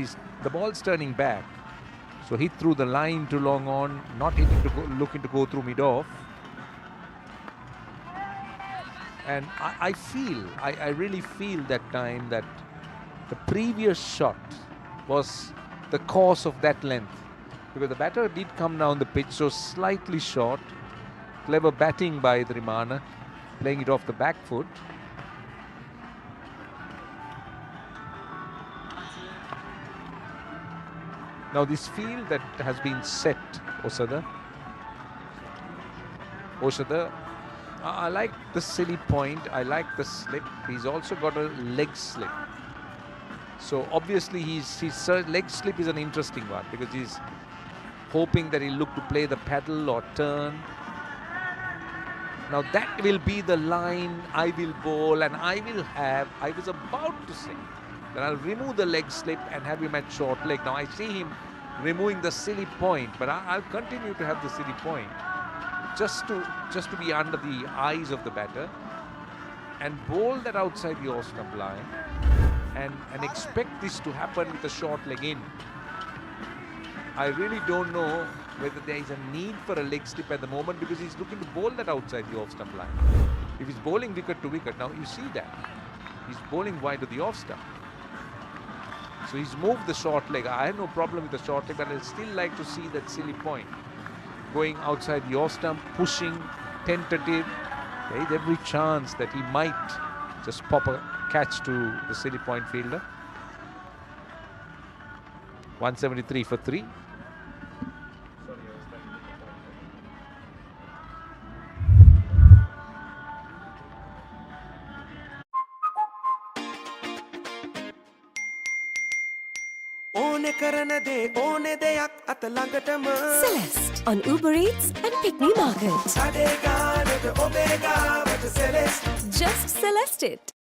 the ball's turning back. So he threw the line too long on, not looking to go through mid-off. And I really feel that time that the previous shot was the cause of that length, because the batter did come down the pitch, so slightly short. Clever batting by Drimana, playing it off the back foot. Now this field that has been set, Osada, I like the silly point, I like the slip. He's also got a leg slip. So obviously his leg slip is an interesting one because he's hoping that he'll look to play the paddle or turn. Now that will be the line I will bowl, and I was about to say that I'll remove the leg slip and have him at short leg. Now I see him removing the silly point, but I'll continue to have the silly point just to be under the eyes of the batter and bowl that outside the off stump line and expect this to happen with the short leg in. I really don't know whether there is a need for a leg slip at the moment because he's looking to bowl that outside the off stump line. If he's bowling wicket to wicket, now you see that he's bowling wide to the off stump. So he's moved the short leg. I have no problem with the short leg, but I'd still like to see that silly point going outside the off stump, pushing, tentative. There is every chance that he might just pop a catch to the silly point fielder. 173 for 3. Celeste on Uber Eats and Pick Me Market. Just Celeste it.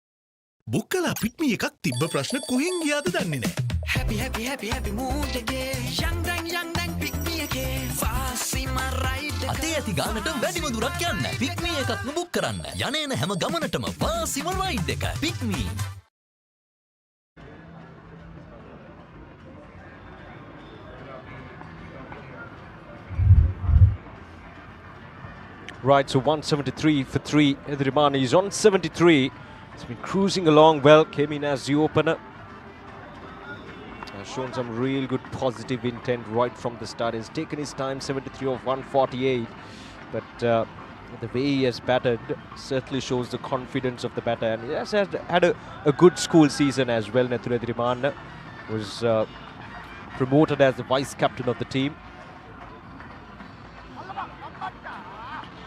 බුක්කලා පිට්මි එකක් තිබ්බ ප්‍රශ්න කොහෙන් ගියාද දන්නේ නැහැ. Happy mood again. Young dang pick me again. Fast in my ride. අතේ ඇති ගානට වැඩිම දුරක් යන්න. Pick me එකක්ම බුක් කරන්න. යන හැම ගමනටම වාසිම රයිඩ් එක. Pick me. Right, so 173 for 3. Edrimani is on 73. He's been cruising along well, came in as the opener. Has shown some real good positive intent right from the start. He's taken his time, 73 of 148. But the way he has batted certainly shows the confidence of the batter. And he has had a good school season as well. Nathura Edrimana was promoted as the vice captain of the team.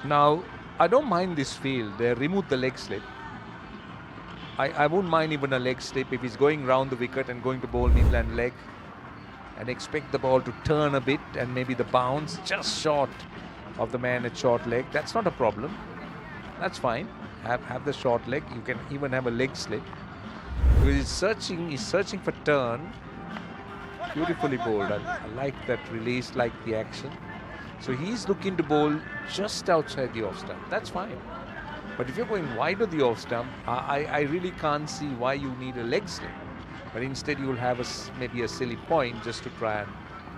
Now, I don't mind this field. They removed the leg slip. I wouldn't mind even a leg slip if he's going round the wicket and going to bowl midland leg and expect the ball to turn a bit and maybe the bounce just short of the man at short leg. That's not a problem. That's fine. Have the short leg. You can even have a leg slip. Because he's searching for turn. Beautifully bowled. I like that release, like the action. So he's looking to bowl just outside the off stump. That's fine. But if you're going wide of the off stump, I really can't see why you need a leg slip. But instead you'll have maybe a silly point just to try and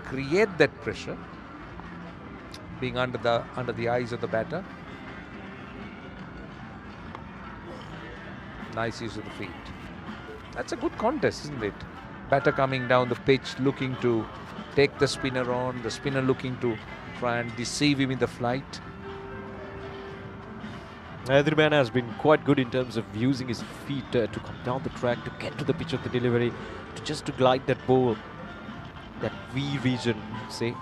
create that pressure, being under the eyes of the batter. Nice use of the feet. That's a good contest, isn't it? Batter coming down the pitch, looking to take the spinner on, the spinner looking to try and deceive him in the flight. Edrimana has been quite good in terms of using his feet to come down the track, to get to the pitch of the delivery, just to glide that ball, that V region, say.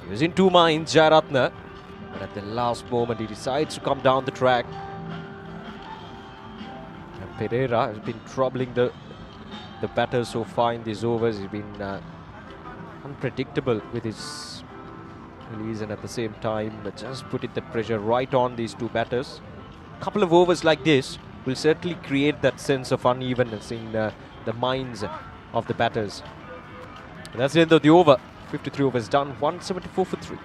He was in two minds, Jayaratne, but at the last moment he decides to come down the track. And Pereira has been troubling the batter so far in these overs. He's been unpredictable with his release, and at the same time just putting the pressure right on these two batters. A couple of overs like this will certainly create that sense of unevenness in the minds of the batters. And that's the end of the over. 53 overs done, 174 for 3.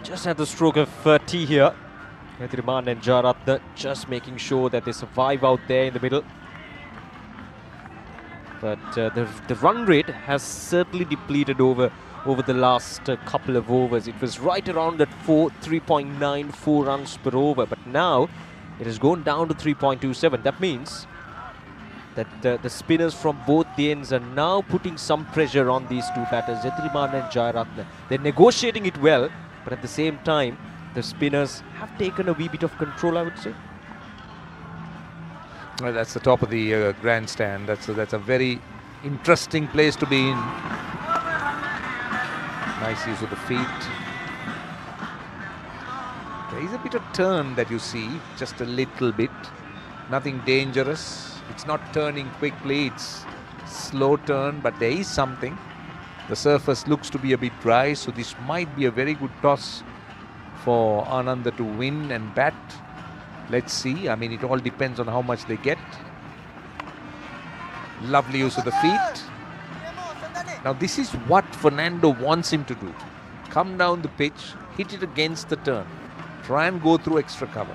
Just at the stroke of tea here. Ananda and Jaratna just making sure that they survive out there in the middle. But the run rate has certainly depleted over the last couple of overs. It was right around that 3.94 runs per over, but now it has gone down to 3.27. That means that the spinners from both the ends are now putting some pressure on these two batters, Jethrimana and Jayaratne. They're negotiating it well, but at the same time, the spinners have taken a wee bit of control, I would say. Well, that's the top of the grandstand. That's a very interesting place to be in. Nice use of the feet. There is a bit of turn that you see, just a little bit. Nothing dangerous. It's not turning quickly. It's slow turn, but there is something. The surface looks to be a bit dry, so this might be a very good toss for Ananda to win and bat. Let's see. I mean, it all depends on how much they get. Lovely use of the feet. Now, this is what Fernando wants him to do. Come down the pitch, hit it against the turn. Try and go through extra cover.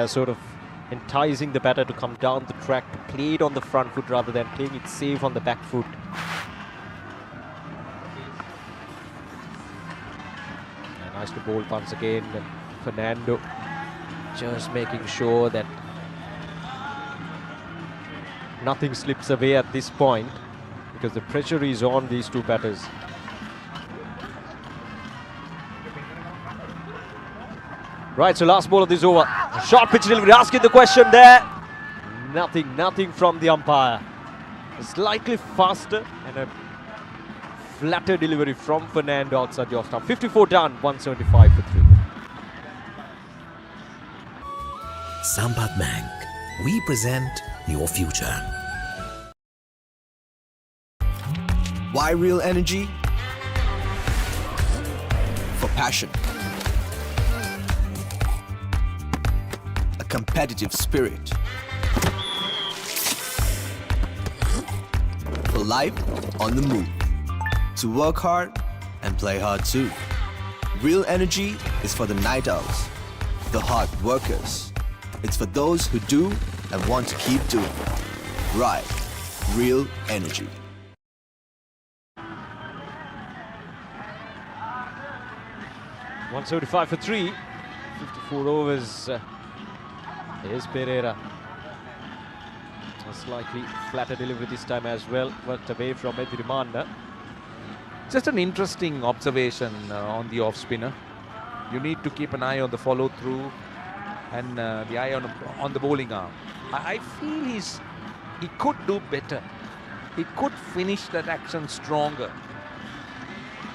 Sort of enticing the batter to come down the track, to play it on the front foot rather than playing it safe on the back foot. Nice to bowl once again, and Fernando just making sure that nothing slips away at this point, because the pressure is on these two batters. Right, so last ball of this over. Short pitch delivery, asking the question there. Nothing from the umpire. Slightly faster and a flatter delivery from Fernando outside the off stump. 54 done, 175 for 3. Sampat Bank, we present your future. Why real energy? For passion. A competitive spirit. For life on the move. To work hard and play hard too. Real energy is for the night owls, the hard workers. It's for those who do and want to keep doing. Right, real energy. $175 for 3. 54 overs. Here's Pereira. A slightly flatter delivery this time as well. Worked away from Edrimanda. Just an interesting observation on the off spinner. You need to keep an eye on the follow through and the eye on the bowling arm. I feel he could do better. He could finish that action stronger.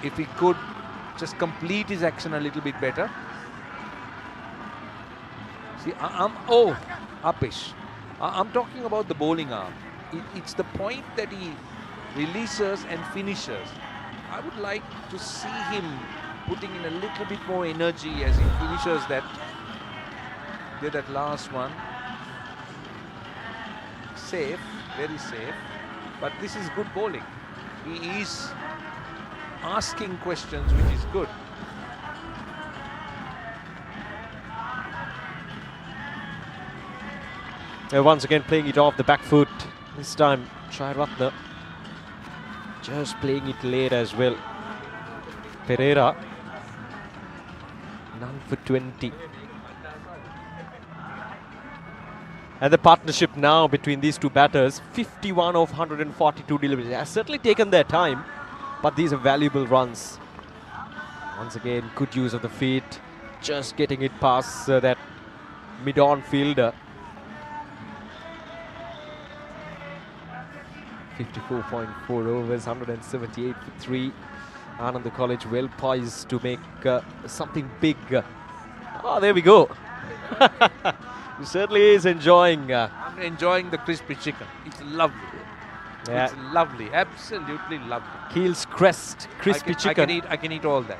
If he could just complete his action a little bit better. See, Upish. I'm talking about the bowling arm. It's the point that he releases and finishes. I would like to see him putting in a little bit more energy as he finishes that. Did that last one. Safe, very safe. But this is good bowling. He is asking questions, which is good. Once again playing it off the back foot. This time Jayaratne just playing it late as well. Pereira, none for 20. And the partnership now between these two batters, 51 of 142 deliveries. It has certainly taken their time, but these are valuable runs. Once again, good use of the feet, just getting it past that mid-on fielder. 54.4 overs, 178 for 3. Ananda College well poised to make something big. Oh, there we go. He certainly is enjoying. I'm enjoying the crispy chicken. It's lovely. Yeah. It's lovely, absolutely lovely. Keel's Crest crispy chicken. I can eat all that.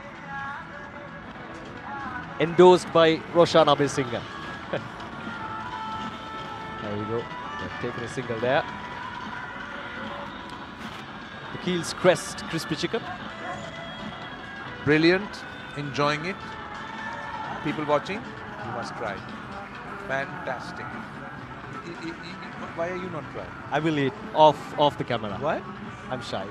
Endorsed by Roshan Abhisinga. There you go. They've taken a single there. The Keel's Crest crispy chicken. Brilliant. Enjoying it. People watching, you must try. Fantastic. Why are you not trying? I will eat off the camera. Why? I'm shy.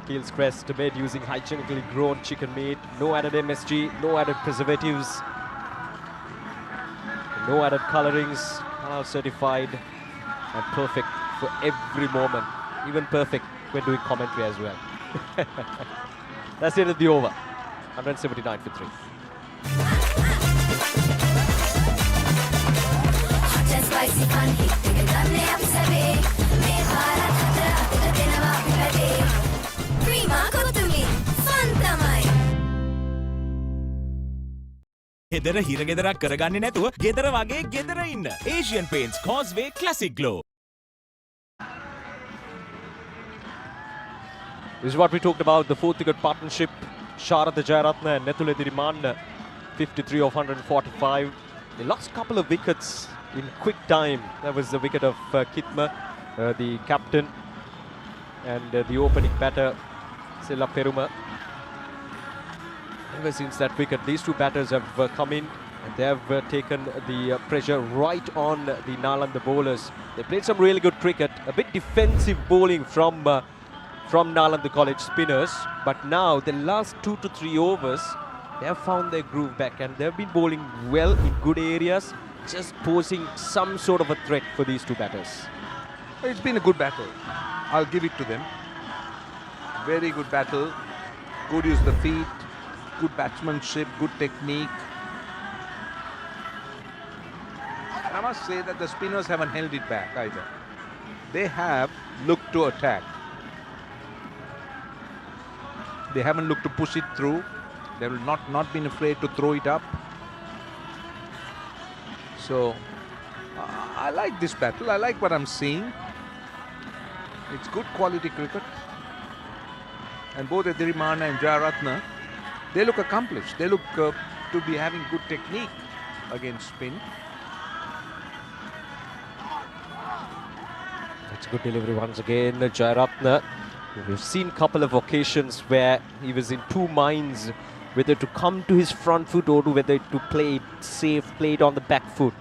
Keel's Crest made using hygienically grown chicken meat. No added MSG, no added preservatives, no added colorings. Halal certified and perfect for every moment. Even perfect when doing commentary as well. That's the end of the over. 179 for 3. ගෙදර හිර ගෙදරක් කරගන්නේ නැතුව ගෙදර වගේ ගෙදර ඉන්න. Asian Paints Causeway Classic Glow. This is what we talked about, the 4th wicket partnership. Sharada Jayaratne and Netule Diriman, 53 of 145. They lost a couple of wickets in quick time. That was the wicket of Kitma, the captain, and the opening batter, Silla Peruma. Ever since that wicket, these two batters have come in and they have taken the pressure right on the Nalanda bowlers. They played some really good cricket, a bit defensive bowling from Nalanda College spinners, but now the last 2 to 3 overs, they have found their groove back and they have been bowling well in good areas, just posing some sort of a threat for these two batters. It's been a good battle. I'll give it to them. Very good battle. Good use of the feet, good batsmanship, good technique. And I must say that the spinners haven't held it back either. They have looked to attack. They haven't looked to push it through. They have not been afraid to throw it up. So, I like this battle. I like what I'm seeing. It's good quality cricket. And both Edirimana and Jayaratne, they look accomplished. They look to be having good technique against spin. That's a good delivery once again, Jayaratne. We've seen a couple of occasions where he was in two minds whether to come to his front foot or whether to play it safe, play it on the back foot.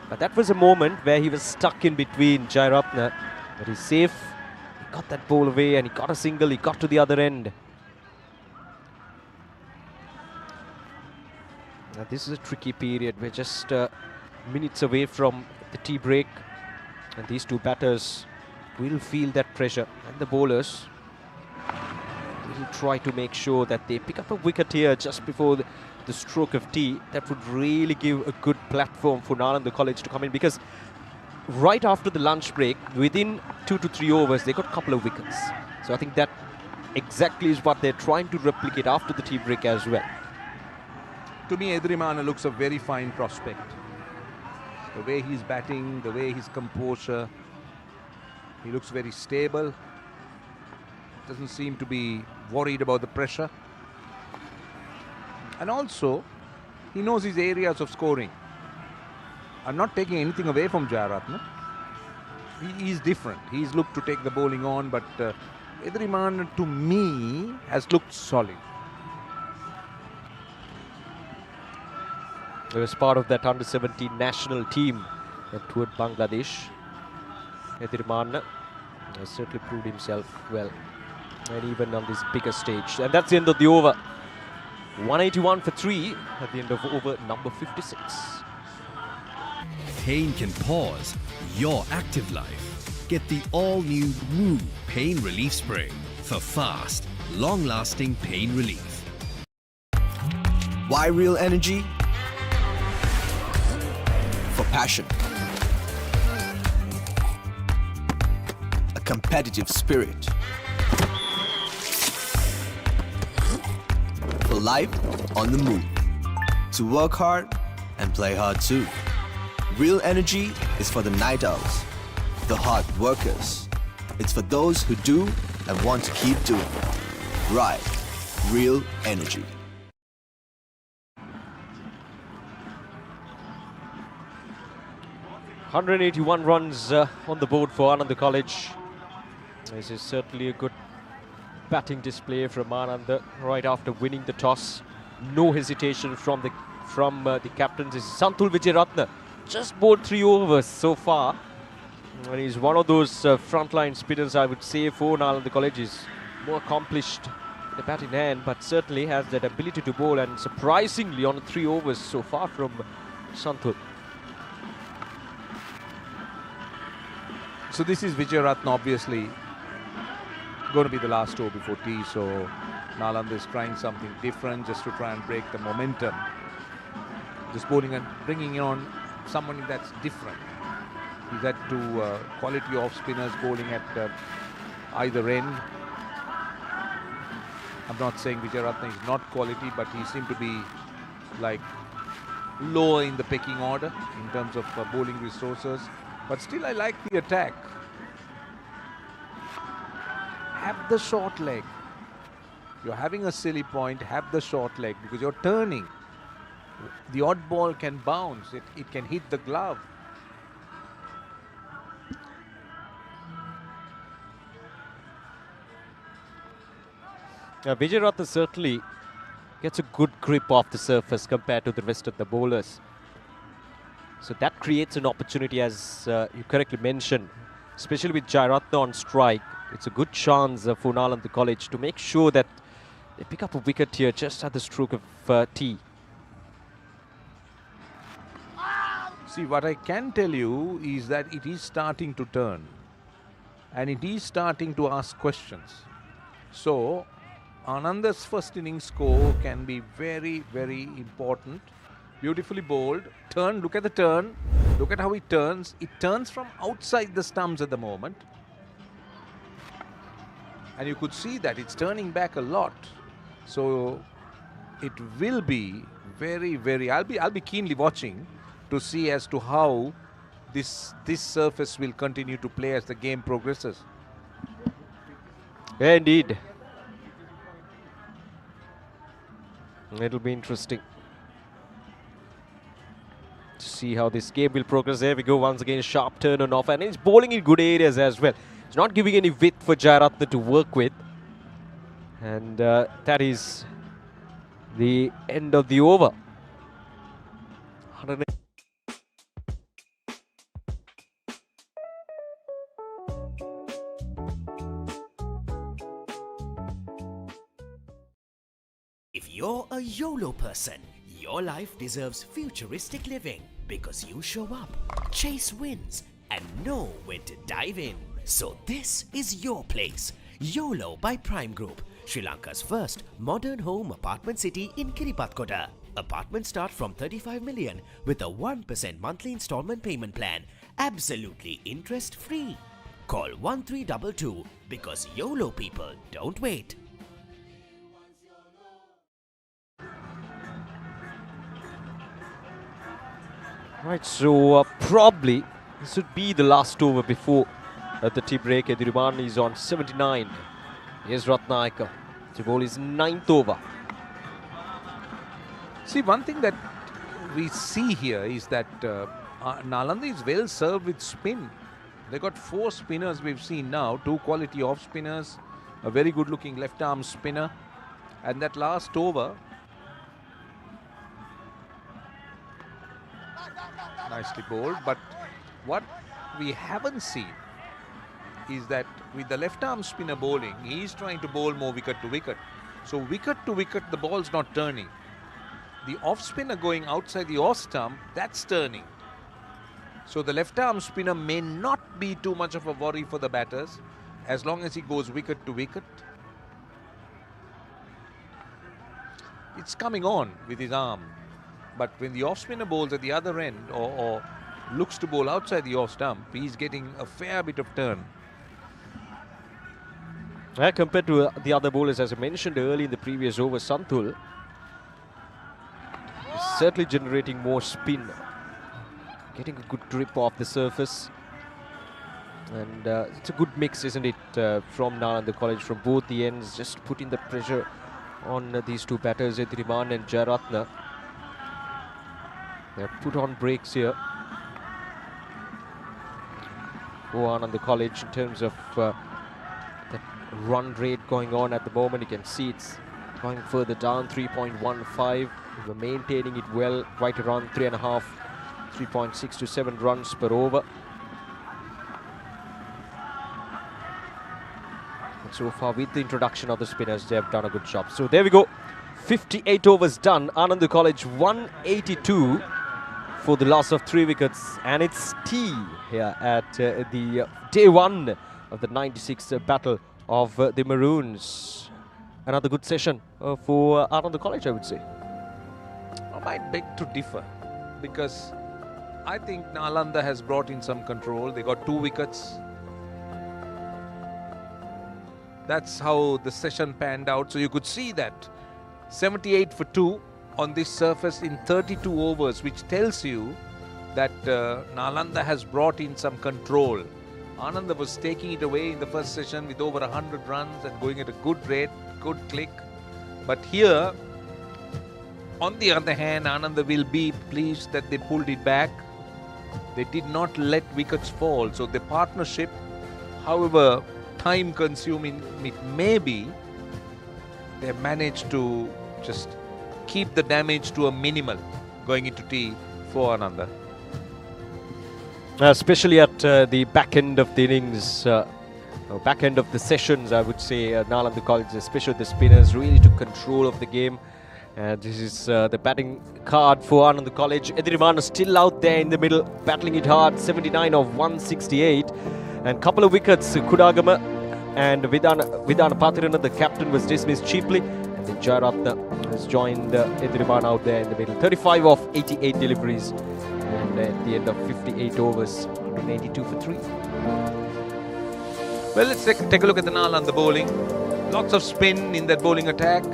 But that was a moment where he was stuck in between, Jayaratne. But he's safe. He got that ball away and he got a single. He got to the other end. Now this is a tricky period. We're just minutes away from the tea break. And these two batters will feel that pressure. And the bowlers will try to make sure that they pick up a wicket here just before the stroke of tea. That would really give a good platform for Nalanda College to come in, because right after the lunch break, within 2 to 3 overs, they got a couple of wickets. So I think that exactly is what they're trying to replicate after the tea break as well. To me, Edirimana looks a very fine prospect. The way he's batting, the way his composure, he looks very stable. Doesn't seem to be worried about the pressure. And also, he knows his areas of scoring. I'm not taking anything away from Jayaratne. He is different. He's looked to take the bowling on, but Edirimana, to me, has looked solid. He was part of that under-17 national team that toured Bangladesh. Edirimana has certainly proved himself well, and even on this bigger stage. And that's the end of the over. 181 for 3 at the end of over number 56. Pain can pause your active life. Get the all-new Move Pain Relief Spray for fast, long-lasting pain relief. Why real energy? For passion. A competitive spirit. For life on the move. To work hard and play hard too. Real energy is for the night owls, the hard workers. It's for those who do and want to keep doing. Right. Real energy. $181 runs on the board for Ananda College. This is certainly a good batting display from Ananda right after winning the toss. No hesitation from the captains. This is Santhul Vijayaratne. Just bowled 3 overs so far. And he's one of those frontline spinners, I would say, for Nalanda College. He's more accomplished with the bat in hand, but certainly has that ability to bowl, and surprisingly on 3 overs so far from Santhul. So this is Vijayaratne, obviously going to be the last over before tea, so Nalanda is trying something different just to try and break the momentum. Just bowling and bringing on someone that's different. He's had 2 quality off spinners bowling at either end. I'm not saying Vijayaratne is not quality, but he seemed to be like lower in the pecking order in terms of bowling resources. But still, I like the attack. Have the short leg. You're having a silly point, have the short leg, because you're turning. The odd ball can bounce, it can hit the glove. Vijayaratne certainly gets a good grip off the surface compared to the rest of the bowlers. So that creates an opportunity, as you correctly mentioned, especially with Vijayaratne on strike. It's a good chance for Nalanda College to make sure that they pick up a wicket here just at the stroke of tea. See, what I can tell you is that it is starting to turn and it is starting to ask questions. So Ananda's first innings score can be very, very important. Beautifully bowled. Turn, look at the turn. Look at how it turns. It turns from outside the stumps at the moment. And you could see that it's turning back a lot. So it will be very, very, I'll be keenly watching to see as to how this surface will continue to play as the game progresses. Yeah, indeed. It'll be interesting to see how this game will progress. There we go, once again, sharp turn and off, and he's bowling in good areas as well. It's not giving any width for Vijayaratne to work with. And that is the end of the over. If you're a YOLO person, your life deserves futuristic living because you show up, chase wins, and know when to dive in. So this is your place. YOLO by Prime Group, Sri Lanka's first modern home apartment city in Kiripatkoda. Apartments start from 35 million with a 1% monthly installment payment plan, absolutely interest-free. Call 1322 because YOLO people don't wait. Right, so probably this would be the last over before the tea break. Ediriman is on 79. Here's Ratnayaka to bowl his 9th over. See, one thing that we see here is that Nalanda is well served with spin. They got 4 spinners we've seen now, 2 quality off spinners, a very good looking left arm spinner, and that last over, nicely bowled. But what we haven't seen is that with the left arm spinner bowling, he is trying to bowl more wicket to wicket. So wicket to wicket, the ball's not turning. The off spinner going outside the off stump, that's turning. So the left arm spinner may not be too much of a worry for the batters as long as he goes wicket to wicket. It's coming on with his arm. But when the off spinner bowls at the other end or looks to bowl outside the off stump, he's getting a fair bit of turn. Compared to the other bowlers, as I mentioned early in the previous over, Santhul is certainly generating more spin, getting a good grip off the surface, and it's a good mix, isn't it, from Nalanda College, from both the ends, just putting the pressure on these two batters, Edriman and Jayaratne. They've put on breaks here for Ananda College in terms of the run rate going on at the moment. You can see it's going further down, 3.15. We're maintaining it well, right around 3.5, 3.6 to 7 runs per over. And so far, with the introduction of the spinners, they have done a good job. So there we go, 58 overs done. Ananda College 182 for the loss of 3 wickets, and it's tea here at the day 1 of the 96 battle of the Maroons. Another good session for Ananda College, I would say. I might beg to differ, because I think Nalanda has brought in some control. They got 2 wickets. That's how the session panned out. So you could see that 78 for 2 on this surface in 32 overs, which tells you that Nalanda has brought in some control. Ananda was taking it away in the first session with over 100 runs and going at a good rate, good click. But here, on the other hand, Ananda will be pleased that they pulled it back. They did not let wickets fall. So the partnership, however time-consuming it may be, they managed to just keep the damage to a minimal going into tea for Ananda. Especially at the back end of the innings, back end of the sessions, I would say, Nalanda College, especially the spinners, really took control of the game. This is the batting card for Ananda College. Edriman still out there in the middle, battling it hard, 79 of 168. And couple of wickets, Kudagama and Vidana Pathirana, the captain, was dismissed cheaply. And then Jayaratne has joined Edriman out there in the middle. 35 of 88 deliveries. And at the end of 58 overs, 182 for 3. Well, let's take a look at the Nalanda bowling. Lots of spin in that bowling attack.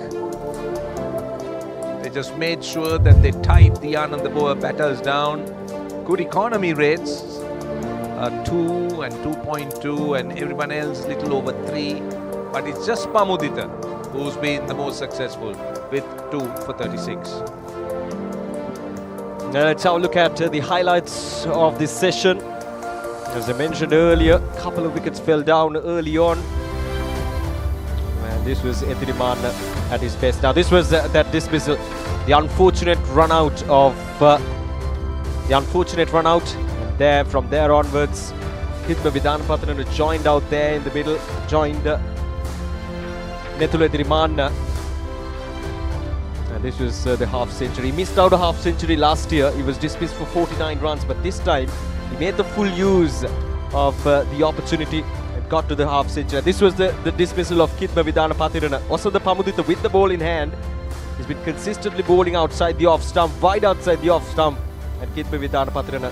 They just made sure that they tied the Ananda batters down. Good economy rates, 2 and 2.2, and everyone else little over 3. But it's just Pamudita who's been the most successful with 2 for 36. Now let's have a look at the highlights of this session. As I mentioned earlier, a couple of wickets fell down early on. And this was Edriman at his best. Now this was that dismissal, the unfortunate run out. And there, from there onwards, Hitma Vidanapathana joined out there in the middle, joined Nethula Edriman. And this was the half century. He missed out a half century last year. He was dismissed for 49 runs, but this time he made the full use of the opportunity and got to the half century. This was the dismissal of Kitma Vidanapathirana. Also the Pamudita with the ball in hand. He's been consistently bowling outside the off stump, wide outside the off stump, and Kitma Vidanapathirana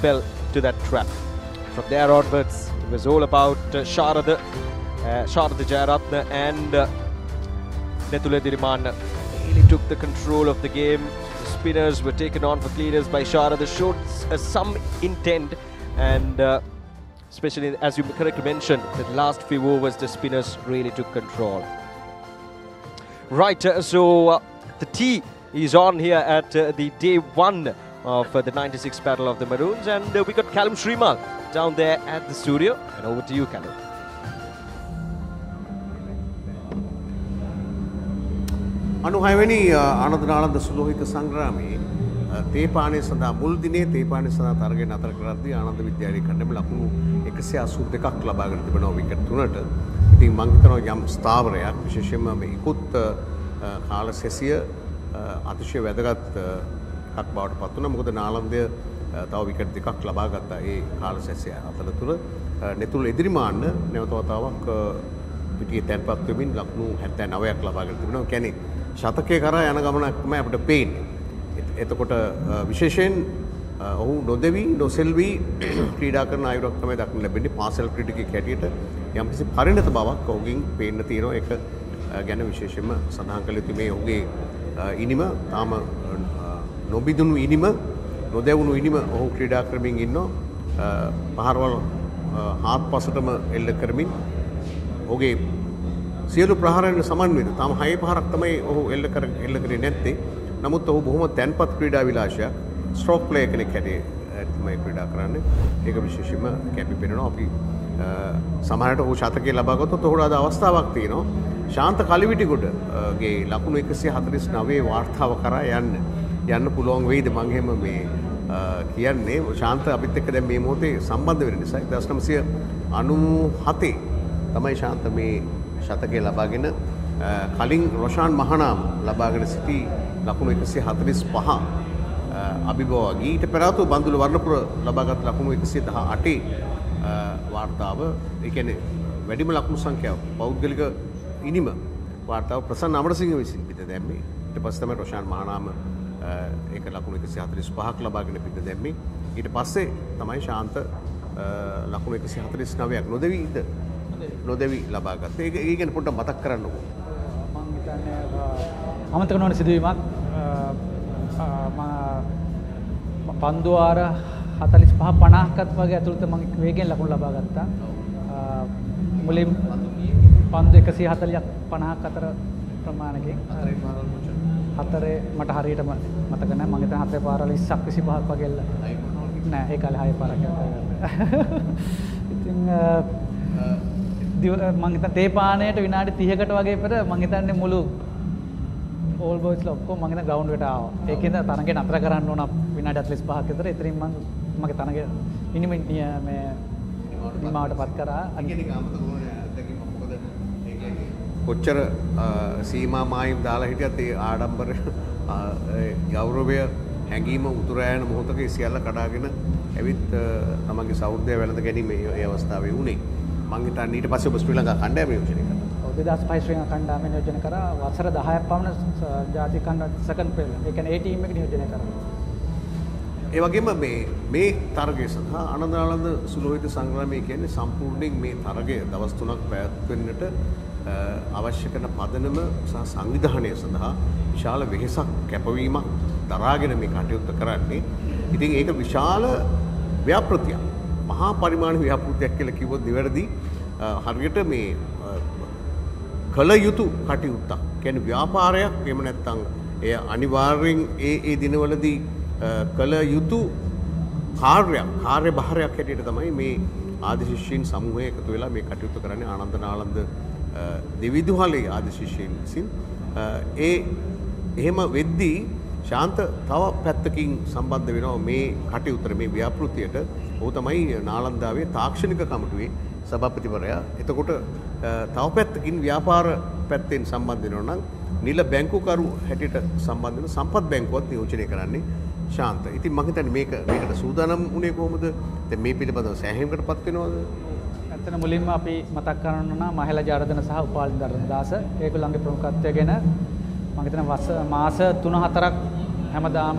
fell to that trap. From there onwards, it was all about Sharada Jayaratne and Nethula Edriman. Really took the control of the game. The spinners were taken on for cleaners by Sharada, showed some intent, and especially, as you correctly mentioned, the last few overs the spinners really took control. Right, so the tea is on here at the day 1 of the 96 battle of the Maroons, and we got Callum Srimal down there at the studio, and over to you, Callum. අනුහයවැනි Ananda Nalanda සුලෝහිත සංග්‍රාමයේ තේපානේ සඳහා මුල් දිනේ තේපානේ සඳහා තරගයෙන් අතර කරද්දී ආනන්ද විද්‍යාලයේ කණ්ඩායම ලකුණු 182ක් ලබාගෙන තිබෙනවා විකට් 3ට. ඉතින් මම හිතනවා යම් ස්ථාවරයක් විශේෂයෙන්ම මේ ඉක්ුත් කාල සැසිය අතිශය වැදගත් එකක් බවට පත් වුණා. මොකද නාලන්දය තව විකට් දෙකක් ලබා ගත්තා ඒ කාල සැසිය අතරතුර. නෙතුල් එදිරිමාන්න නැවත වතාවක් පිටියේ තැන්පත් වෙමින් ලකුණු 79ක් ලබාගෙන තිබෙනවා. ඒ කියන්නේ ශතකයේ කරා යන ගමනක් තමයි අපිට පේන්නේ. එතකොට විශේෂයෙන් ඔහු නොදෙවි නොසෙල්වි ක්‍රීඩා කරන අයුරක් තමයි දක්නට ලැබෙන්නේ. පාසල් ක්‍රීඩකයෙක් හැටියට යම්කිසි පරිණත බවක් ඔහුගෙන් පේන්න තියෙනවා. ඒක ගැන විශේෂයෙන්ම සඳහන් කළ යුතු මේ ඔහුගේ ඉනිම තාම නොබිදුණු ඉනිම නොදැවුණු ඉනිම ඔහු ක්‍රීඩා කරමින් ඉන්නවා. පහරවල් හාත්පසටම එල්ල කරමින් ඔහුගේ සියලු ප්‍රහාරයන් සමන්විත තාම 6 පහරක් තමයි ඔහු එල්ල කරේ නැත්තේ. නමුත් ඔහු බොහොම තැන්පත් ක්‍රීඩා විලාසයක් ස්ට්‍රෝක් ප්ලේ කෙනෙක් හැටියට තමයි ක්‍රීඩා කරන්නේ. ඒක විශේෂයෙන්ම කැපි පෙනෙනවා. අපි සමහරට ඔහු ශතකයේ ලබා ගත්තොත් ඔහුට අද අවස්ථාවක් තියෙනවා. ශාන්ත කලිවිටිගොඩගේ ලකුණු 149 වාර්තාව කරා යන්න පුළුවන් වෙයිද මම එහෙම මේ කියන්නේ. ශාන්ත අපිත් එක්ක දැන් මේ මොහොතේ සම්බන්ධ වෙන නිසා 1997 තමයි ශාන්ත මේ ශතකයේ ලබාගෙන කලින් රොෂාන් මහනාම ලබාගෙන සිටි ලකුණු 145 අභිභවගී ඊට පෙර ආතු බන්දුල වර්ණපුර ලබාගත් ලකුණු 118 වාර්තාව. ඒ කියන්නේ වැඩිම ලකුණු සංඛ්‍යාව පෞද්ගලික ඉනිම වාර්තාව ප්‍රසන්න අමරසිංහ විසින් පිට දැම්මේ. ඊට පස්සේ තමයි රොෂාන් මහනාම ඒක ලකුණු 145ක් ලබාගෙන පිට දැම්මේ. ඊට පස්සේ තමයි ශාන්ත ලකුණු 149ක් නොදෙවි ලබා ගත්තේ. ඒක ගැන පොඩ්ඩක් මතක් කරන්නකෝ. මම හිතන්නේ අමතක නොවන සිදුවීමක්. පන්දු වාර 45-50ක්වත් වගේ ඇතුළත මම වේගෙන් ලකුණු ලබා ගත්තා. මුලින් පන්දු 140ක් 50ක් අතර ප්‍රමාණයකින්. හතරේ මට හරියටම මතක නැහැ. මම හිතන්නේ හතරේ පාරවල් 20ක් 25ක් වගේ නෑ ඒ කාලේ 6 පාරක් ඉතින් මම හිතන්නේ තේ පානයට විනාඩි 30කට වගේ පෙර මම හිතන්නේ මුළු ඕල් බොයිස්ලා ඔක්කොම මම හිතන්නේ ග්‍රවුන්ඩ් එකට ආවා. ඒකෙන්ද තරඟේ නතර කරන්න ඕන විනාඩි 45ක් විතර. එතනින් මම මගේ තරඟේ ඉනිමෙන් මේ නිමාවටපත් කරා. කොච්චර සීමා මායිම් දාලා හිටියත් ඒ ආඩම්බර ගෞරවය හැඟීම උතුරෑයන මොහොතක සියල්ල කඩාගෙන ඇවිත් තමන්ගේ සෞර්ධය වැළඳ ගැනීම ඒ අවස්ථාවේ වුණේ. මම හිතන්නේ ඊට පස්සේ ඔබ ශ්‍රී ලංකා කණ්ඩායම නියෝජනය කරා. 2005 ශ්‍රී ලංකා කණ්ඩායම නියෝජනය කරා. වසර 10ක් පමණ ජාතික කණ්ඩායම සෙකන්ඩ් පෙළ. ඒ කියන්නේ ඒ ටීම් එක නියෝජනය කරා. ඒ වගේම මේ තරගය සඳහා ආනන්ද නාලන්ද සුලෝහිත සංග්‍රාමය කියන්නේ සම්පූර්ණයෙන් මේ තරගය දවස් 3ක් පැවැත්වෙන්නට අවශ්‍ය කරන පදනම සහ සංවිධානය සඳහා විශාල වෙහෙසක් කැපවීමක් දරාගෙන මේ කටයුත්ත කරන්නේ. ඉතින් ඒක විශාල ව්‍යාපෘතියක්. මහා පරිමාණ ව්‍යාපෘතියක් කියලා කිව්වොත් නිවැරදි. හරියට මේ කළ යුතු කටයුත්තක්. කියන්නේ ව්‍යාපාරයක් එහෙම නැත්නම් එය අනිවාර්යෙන් ඒ දිනවලදී කළ යුතු කාර්යභාරයක් හැටියට තමයි මේ ආදි ශිෂ්‍යයන් සමූහය එකතු වෙලා මේ කටයුත්ත කරන්නේ. ආනන්ද නාලන්ද දෙවිදුහලේ ආදි ශිෂ්‍යයන් විසින් එහෙම වෙද්දී ශාන්ත තව පැත්තකින් සම්බන්ධ වෙනවා මේ කටයුත්තට මේ ව්‍යාපෘතියට. ඔහු තමයි නාලන්දාවේ තාක්ෂණික කමිටුවේ සභාපතිවරයා. එතකොට තව පැත්තකින් ව්‍යාපාර පැත්තෙන් සම්බන්ධ වෙනවා නම් නිල බැංකුකරු හැටියට සම්බන්ධ වෙන සම්පත් බැංකුවත් නියෝජනය කරන්නේ ශාන්ත. ඉතින් මම හිතන්නේ මේකට සූදානම් වුණේ කොහොමද? දැන් මේ පිළිබඳව සෑහීමකටපත් වෙනවද? ඇත්තට මුලින්ම අපි මතක් කරන්න ඕන මහේලා ජාර්දන සහ උපාලි ධර්මදාස ඒගොල්ලන්ගේ ප්‍රමුඛත්වය ගැන මම හිතනවා මාස 3-4ක් හැමදාම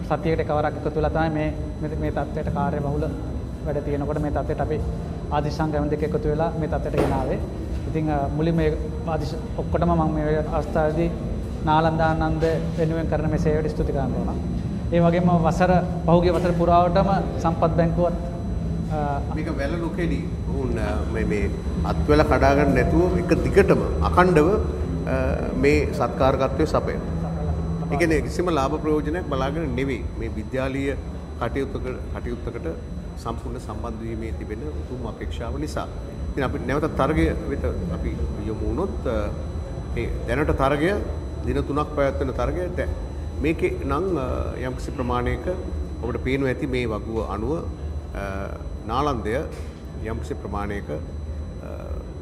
සතියකට එකවරක් එකතු වෙලා තමයි මේ තත්ත්වයට කාර්යබහුල වැඩ තියෙනකොට මේ තත්ත්වයට අපි ආදි සංගම දෙක එකතු වෙලා මේ තත්ත්වයට ගෙනාවේ. ඉතින් මුලින්ම මේ ඔක්කොටම මම මේ අවස්ථාවේදී නාලන්ද ආනන්ද වෙනුවෙන් කරන මේ සේවයට ස්තුති කරන්න ඕන. ඒ වගේම පහුගිය වසර පුරාවටම සම්පත් බැංකුවත් මේක වැල නොකෙඩි මේ අත්වල කඩා ගන්න නැතුව එක දිගටම අඛණ්ඩව මේ සත්කාරකත්වයේ සපයන. ඒ කියන්නේ කිසිම ලාභ ප්‍රයෝජනයක් බලාගෙන නෙවෙයි මේ විද්‍යාලීය කටයුත්තකට සම්පූර්ණ සම්බන්ධ වීමේ තිබෙන උතුම් අපේක්ෂාව නිසා. ඉතින් අපි නැවත තරගය වෙත අපි යමු වුණොත් මේ දැනට තරගය දින 3ක් පැවැත්වෙන තරගය මේකේ නම් යම්කිසි ප්‍රමාණයක ඔබට පේනවා ඇති මේ වගුව අනුව නාලන්දය යම්කිසි ප්‍රමාණයක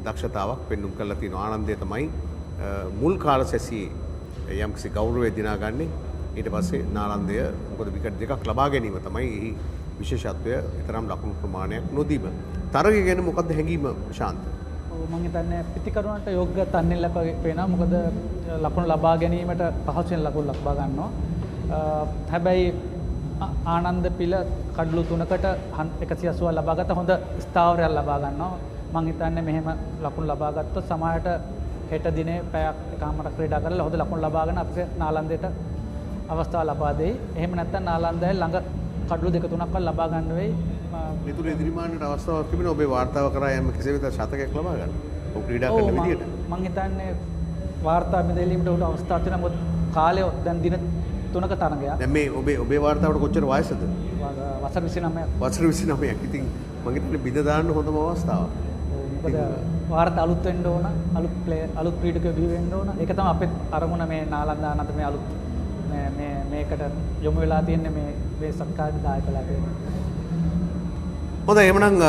දක්ෂතාවක් පෙන්නුම් කරලා තියෙනවා. ආනන්දය තමයි මුල් කාල සැසියේ යම්කිසි ගෞරවය දිනාගන්නේ. ඊට පස්සේ නාලන්දය මොකද විකට් දෙකක් ලබා ගැනීම තමයි එහි විශේෂත්වය. තරම් ලකුණු ප්‍රමාණයක් නොදීම. තරගය ගැන මොකක්ද හැඟීම ශාන්ත? මම හිතන්නේ පිටිකරුවන්ට යෝග්‍ය තන්නේලක් වගේ පේනවා. මොකද ලකුණු ලබා ගැනීමට පහසුවෙන් ලකුණු ලබා ගන්නවා. හැබැයි ආනන්ද පිළ කඩලු 3කට 180 ලබාගත්ත හොඳ ස්ථාවරයක් ලබා ගන්නවා. මම හිතන්නේ මෙහෙම ලකුණු ලබා ගත්තොත් සමහරට හෙට දිනේ පැයක් එකමාරක් ක්‍රීඩා කරලා හොඳ ලකුණු ලබාගෙන අපේ නාලන්දයට අවස්ථාව ලබා දෙයි. එහෙම නැත්නම් නාලන්දය ළඟ කඩලු 2-3ක් ලබා ගන්න වෙයි. මිතුර ඉදිරිමානට අවස්ථාවක් තිබෙනවා ඔබේ වාර්තාව කරා යම් කෙසේවිත ශතකයක් ලබා ගන්න. ඔබ ක්‍රීඩා කරන විදියට. මම හිතන්නේ වාර්තා මෙදෙලීමට උඩ අවස්ථාවක් තියෙනවා. මොකද කාලය දැන් දින 3ක තරගයක්. දැන් මේ ඔබේ වාර්තාවට කොච්චර වයසද? වසර 29ක්. වසර 29ක්. ඉතින් මම හිතන්නේ බිඳ දාන්න හොඳම අවස්ථාවක්. මොකද වාර්තා අලුත් වෙන්න ඕන, අලුත් ක්‍රීඩකයෝ බිහි වෙන්න ඕන. ඒක තමයි අපේ අරමුණ මේ නාලන්දා අනන්ත මේ අලුත් මේකට යොමු වෙලා තියෙන්නේ මේ සත්කාරයට දායකලා තියෙන්නේ. හොඳයි එහෙනම්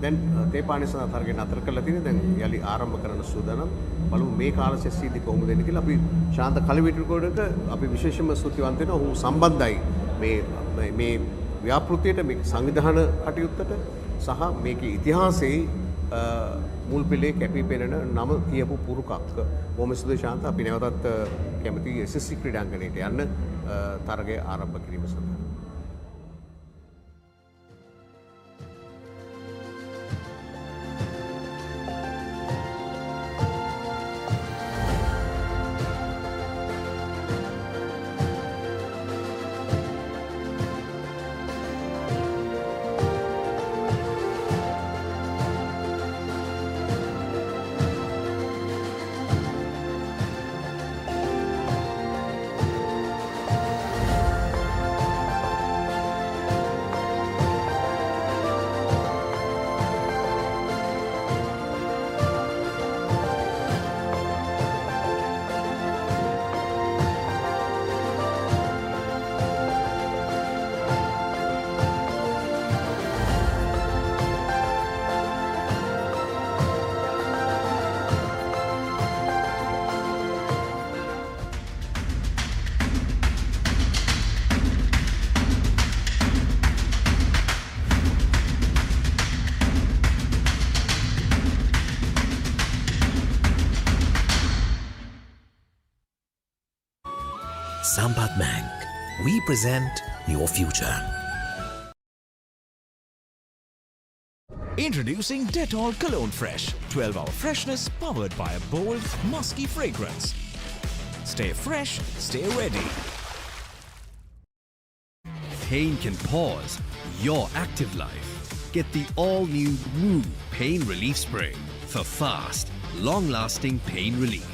දැන් තේපානේ සඳහා තරගය නතර කරලා තියෙනවා. දැන් යලි ආරම්භ කරන සූදානම්. බලමු මේ කාල සැසියේදී කොහොමද වෙන්නේ කියලා. අපි ශාන්ත කලවිටුකෝඩට අපි විශේෂයෙන්ම ස්තුතිවන්ත වෙනවා. ඔහු සම්බන්ධයි මේ ව්‍යාපෘතියට, මේ සංවිධාන කටයුත්තට සහ මේකේ ඉතිහාසයේ මුල් පිළේ කැපී පෙනෙන නම කියපු පුරුකක්. බොහොම ස්තුතියි ශාන්ත. අපි නැවතත් කැමති SSC ක්‍රීඩාංගණයට යන්න තරගය ආරම්භ කිරීම සඳහා. Sampath Bank, we present your future. Introducing Dettol Cologne Fresh. 12-hour freshness powered by a bold, musky fragrance. Stay fresh, stay ready. Pain can pause your active life. Get the all-new Move Pain Relief Spray for fast, long-lasting pain relief.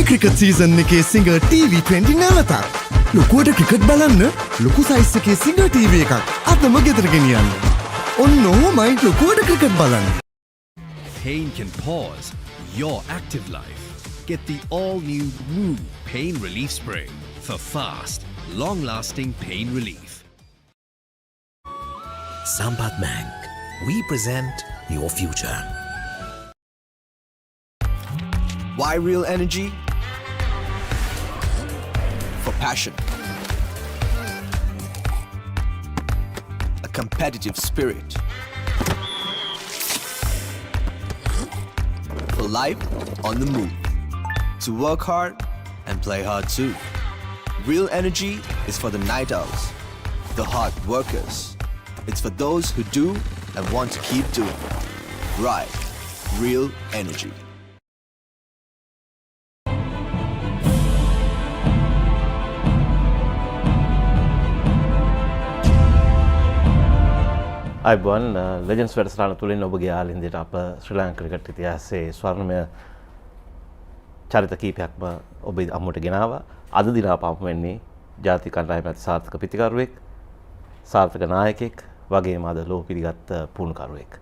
Cricket season එකේ singer TV20 නැවතත්. ලොකුවට cricket බලන්න ලොකු size එකේ singer TV එකක් අතම ගෙදර ගෙනියන්න. ඔන්න ඔහොමයි ලොකුවට ක්‍රිකට් බලන්න. Pain can pause your active life. Get the all-new Move Pain Relief Spray for fast, long-lasting pain relief. Sampath Bank, we present your future. Why real energy? For passion. A competitive spirit. For life on the move. To work hard and play hard too. Real energy is for the night owls, the hard workers. It's for those who do and want to keep doing. Right. Real energy. අයිබෝන් legends වැඩසටහන තුළින් ඔබගේ ආලින්දයට අප ශ්‍රී Lanka cricket ඉතිහාසයේ ස්වර්ණමය චරිත කීපයක්ම ඔබ අමුවට ගෙනාවා. අද දින අප හමු වෙන්නේ ජාතික කණ්ඩායමේ සාර්ථක පිතිකරුවෙක්, සාර්ථක නායකයෙක් වගේම අද ලෝක පිළිගත් පුහුණුකරුවෙක්.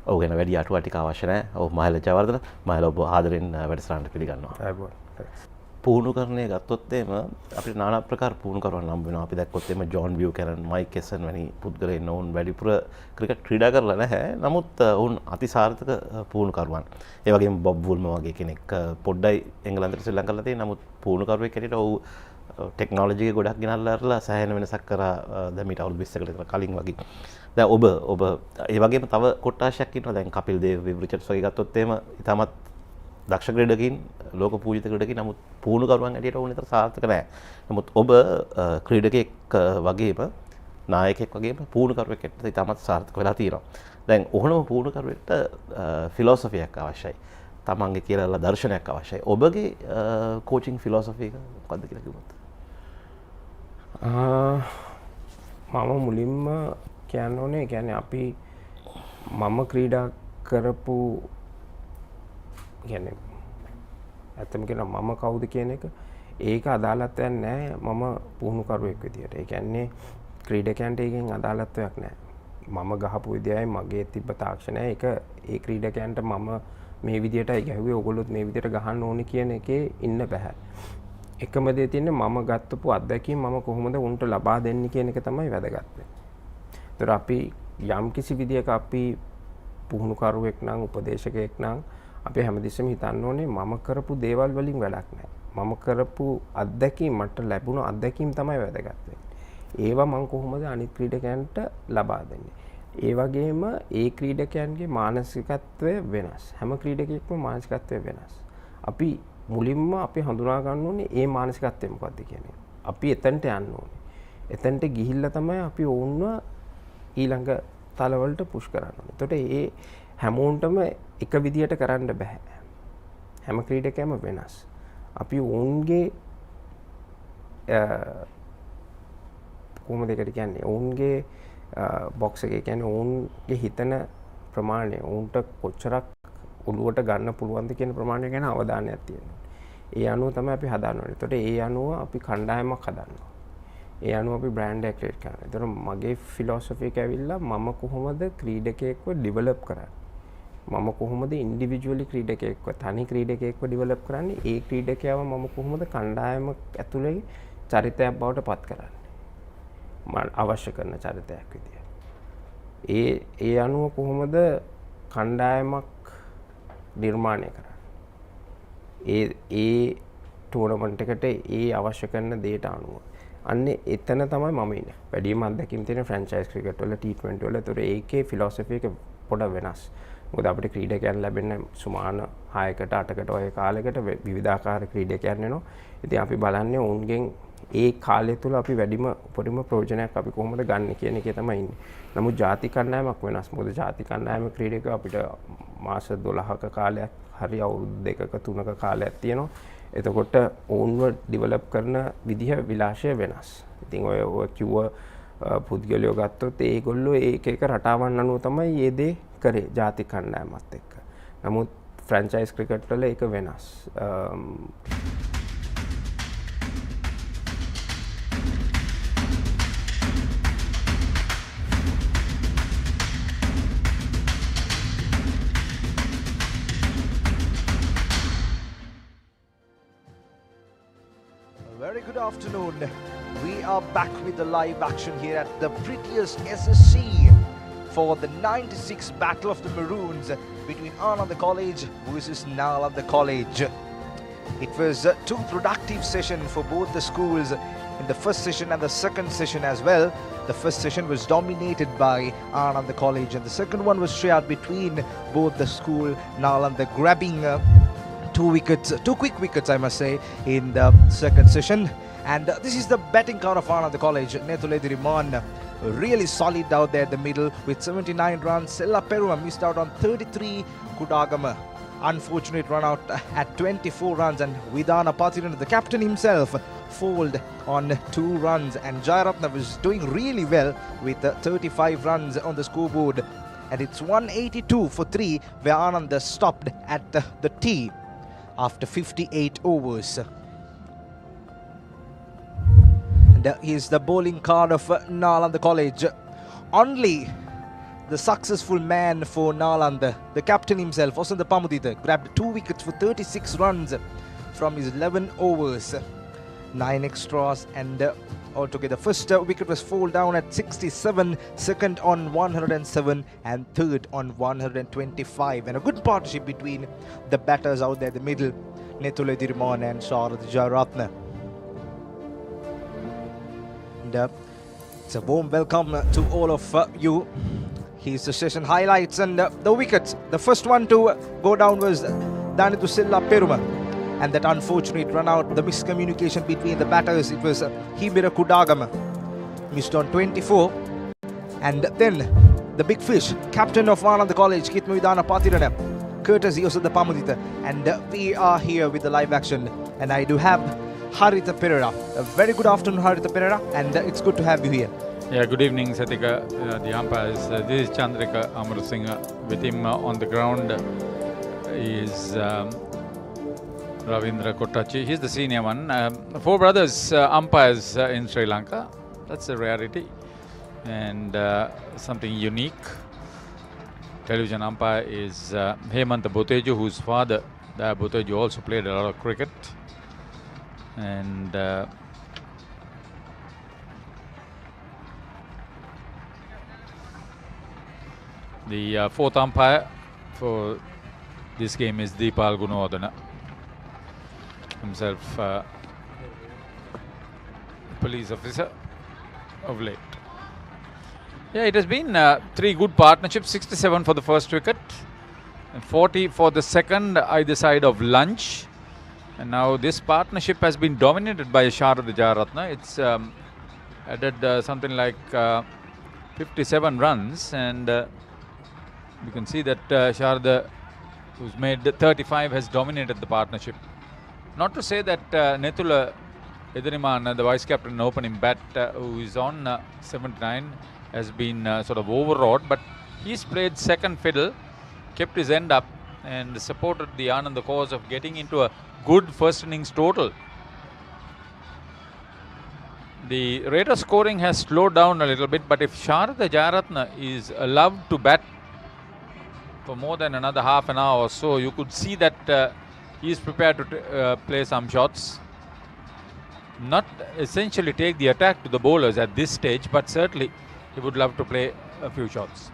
ඔහු ගැන වැඩි අටුවා ටික අවශ්‍ය නැහැ. ඔහු මහේල ජයවර්ධන. මහේල ඔබ ආදරෙන් වැඩසටහනට පිළිගන්නවා. අයිබෝන්. පුහුණු කරණය ගත්තොත් එහෙම අපිට নানা ප්‍රකාර පුහුණුකරුවන් හම්බ වෙනවා. අපි දැක්කොත් එහෙම ජෝන් බියුකැනන්, මයික් කෙසන් වැනි පුද්ගලයන් ඔවුන් වැඩිපුර ක්‍රිකට් ක්‍රීඩා කරලා නැහැ. නමුත් ඔවුන් අතිසාර්ථක පුහුණුකරුවන්. ඒ වගේම බොබ් වුල්ම වගේ කෙනෙක් පොඩ්ඩයි එංගලන්තයට ශ්‍රී ලංකාවට තියෙන. නමුත් පුහුණුකරුවෙක් හැටියට ඔහු ටෙක්නොලොජි එක ගොඩක් ගෙනල්ලා අරලා සෑහෙන වෙනසක් කරා දැන් මීට අවුරුදු 20කට විතර කලින් වගේ. දැන් ඔබ ඒ වගේම තව කොට්ටාශයක් ඉන්නවා. දැන් කපිල් දේව, විව් රිචඩ්ස් වගේ ගත්තොත් එහෙම ඉතාමත් දක්ෂ ක්‍රීඩකින්, ලෝක පූජිත ක්‍රීඩකින්. නමුත් පුහුණුකරුවන් හැටියට ඔවුන් විතර සාර්ථක නැහැ. නමුත් ඔබ ක්‍රීඩකෙක් වගේම නායකයෙක් වගේම පුහුණුකරුවෙක් හැටියට ඉතාමත් සාර්ථක වෙලා තියෙනවා. දැන් ඔහොනම පුහුණුකරුවෙක්ට ෆිලොසොෆියක් අවශ්‍යයි. තමන්ගේ කියලා දර්ශනයක් අවශ්‍යයි. ඔබගේ කෝචින් ෆිලොසොෆි එක මොකක්ද කියලා කිව්වොත්? මම මුලින්ම කියන්න ඕනේ කියන්නේ අපි මම ක්‍රීඩා කරපු කියන්නේ ඇත්තම කියනවා මම කවුද කියන එක ඒක අදාළත්වයක් නැහැ මම පුහුණුකරුවෙක් විදියට. ඒ කියන්නේ ක්‍රීඩකයන්ට ඒකෙන් අදාළත්වයක් නැහැ. මම ගහපු විදියයි මගේ තිබ්බ තාක්ෂණය ඒක ඒ ක්‍රීඩකයන්ට මම මේ විදියටයි ගැහුවේ ඔයගොල්ලොත් මේ විදියට ගහන්න ඕනේ කියන එකේ ඉන්න බෑ. එකම දේ තියෙන්නේ මම ගත්තපු අත්දැකීම් මම කොහොමද උන්ට ලබා දෙන්නේ කියන එක තමයි වැදගත්. ඒතර අපි යම් කිසි විදියක අපි පුහුණුකරුවෙක් නම් උපදේශකයෙක් නම් අපි හැමදෙස්සෙම හිතන්න ඕනේ මම කරපු දේවල් වලින් වැඩක් නැහැ. මම කරපු අත්දැකීම් මට ලැබුණු අත්දැකීම් තමයි වැදගත් වෙන්නේ. ඒවා මම කොහොමද අනිත් ක්‍රීඩකයන්ට ලබා දෙන්නේ. ඒ වගේම ඒ ක්‍රීඩකයන්ගේ මානසිකත්වය වෙනස්. හැම ක්‍රීඩකයෙක්ම මානසිකත්වය වෙනස්. අපි මුලින්ම අපි හඳුනා ගන්න ඕනේ ඒ මානසිකත්වය මොකක්ද කියන එක. අපි එතනට යන්න ඕනේ. එතනට ගිහිල්ලා තමයි අපි ඕන්ව ඊළඟ තලවලට පුෂ් කරන්න ඕනේ. එතකොට ඒ හැමෝන්ටම එක විදියට කරන්න බෑ. හැම ක්‍රීඩකයම වෙනස්. අපි ඔවුන්ගේ කොහොමද ඒකට කියන්නේ? ඔවුන්ගේ බොක්ස් එකේ කියන්නේ ඔවුන්ගේ හිතන ප්‍රමාණය ඔවුන්ට කොච්චරක් ඔළුවට ගන්න පුළුවන්ද කියන ප්‍රමාණය ගැන අවධානයක් තියෙනවා. ඒ අනුව තමයි අපි හදන්න ඕනේ. එතකොට ඒ අනුව අපි කණ්ඩායමක් හදනවා. ඒ අනුව අපි බ්‍රෑන්ඩ් එක ක්‍රියේට් කරනවා. ඒතර මගේ ෆිලොසොෆි එක ඇවිල්ලා මම කොහොමද ක්‍රීඩකයෙක්ව ඩෙවලොප් කරන්නේ? මම කොහොමද ඉන්ඩිවිජුවලි ක්‍රීඩකයෙක්ව තනි ක්‍රීඩකයෙක්ව ඩෙවලොප් කරන්නේ? ඒ ක්‍රීඩකයාව මම කොහොමද කණ්ඩායම ඇතුලේ චරිතයක් බවට පත් කරන්නේ? මම අවශ්‍ය කරන චරිතයක් විදියට. ඒ අනුව කොහොමද කණ්ඩායමක් නිර්මාණය කරන්නේ? ඒ ටූර්නමන්ට් එකට ඒ අවශ්‍ය කරන දේට අනුව. අන්න එතන තමයි මම ඉන්නේ. වැඩිම අත්දැකීම් තියෙන ෆ්‍රැන්චයිස් ක්‍රිකට් වල T20 වල. ඒතර ඒකේ ෆිලොසොෆි එක පොඩ වෙනස්. මොකද අපිට ක්‍රීඩකයන් ලැබෙන සුමාන 6කට 8කට වගේ කාලයකට විවිධාකාර ක්‍රීඩකයන් එනවා. ඉතින් අපි බලන්නේ ඔවුන්ගෙන් ඒ කාලය තුල අපි වැඩිම උපරිම ප්‍රයෝජනයක් අපි කොහොමද ගන්න කියන එකේ තමයි ඉන්නේ. නමුත් ජාති කණ්ඩායමක් වෙනස්. මොකද ජාති කණ්ඩායම ක්‍රීඩකයෝ අපිට මාස 12ක කාලයක් හරි අවුරුදු 2ක 3ක කාලයක් තියෙනවා. එතකොට ඔවුන්ව ඩෙවලොප් කරන විදිහ විලාශය වෙනස්. ඉතින් ඔය කිව්ව පුද්ගලයෝ ගත්තොත් ඒගොල්ලෝ ඒක එක රටාවන් අනුව තමයි මේ දේ කරේ ජාති කණ්ඩායමත් එක්ක. නමුත් ෆ්‍රැන්චයිස් ක්‍රිකට් වල ඒක වෙනස්. Very good afternoon. We are back with the live action here at the prettiest SSC for the 96 Battle of the Maroons between Ananda College versus Nalanda College. It was two productive sessions for both the schools in the first session and the second session as well. The first session was dominated by Ananda College and the second one was shared between both the school Nalanda, grabbing two quick wickets I must say in the second session. And this is the batting card of Ananda College. Netuledi Riman really solid out there in the middle with 79 runs. ThePapare missed out on 33. Kudagama unfortunate run out at 24 runs, and Vidana Pathiran, the captain himself, fouled on 2 runs, and Jayaratna was doing really well with 35 runs on the scoreboard. And it's 182 for 3 where Ananda stopped at the tee after 58 overs. And here's the bowling card of Nalanda College. Only the successful man for Nalanda, the captain himself, Osanda Pamudita, grabbed 2 wickets for 36 runs from his 11 overs. 9 extras and altogether. First wicket was fall down at 67, second on 107 and third on 125. And a good partnership between the batters out there in the middle, Nethula Diriman and Sharad Jayaratne. And it's a warm welcome to all of you. Here's the session highlights and the wickets. The first one to go down was Danitu Silla Peruma. And that unfortunate run out, the miscommunication between the batters, it was Himira Kudagama, missed on 24. And then the big fish, captain of Ananda College, Kitmuidana Patirana, courtesy of the Pamudita. And we are here with the live action. And I do have Haritha Perera. A very good afternoon, Haritha Perera, and it's good to have you here. Yeah, good evening, Satika, the umpires. This is Chandrika Amarasinghe. With him on the ground is Ravindra Kottachi. He's the senior one. 4 brothers umpires in Sri Lanka. That's a rarity and something unique. Television umpire is Hemanta Boteju, whose father, Boteju, also played a lot of cricket. And the 4th umpire for this game is Deepal Gunawardena, himself police officer of late. Yeah, it has been 3 good partnerships, 67 for the first wicket, and 40 for the second, either side of lunch. And now this partnership has been dominated by Sharad Jayaratne. It's added something like 57 runs, and you can see that Sharad, who's made 35, has dominated the partnership. Not to say that Nethula Ediriman, the vice captain opening bat, who is on 79, has been sort of overawed, but he's played second fiddle, kept his end up, and supported the Ananda cause of getting into a good first innings total. The rate of scoring has slowed down a little bit, but if Sharad Jayaratne is allowed to bat for more than another half an hour or so, you could see that he is prepared to play some shots. Not essentially take the attack to the bowlers at this stage, but certainly he would love to play a few shots.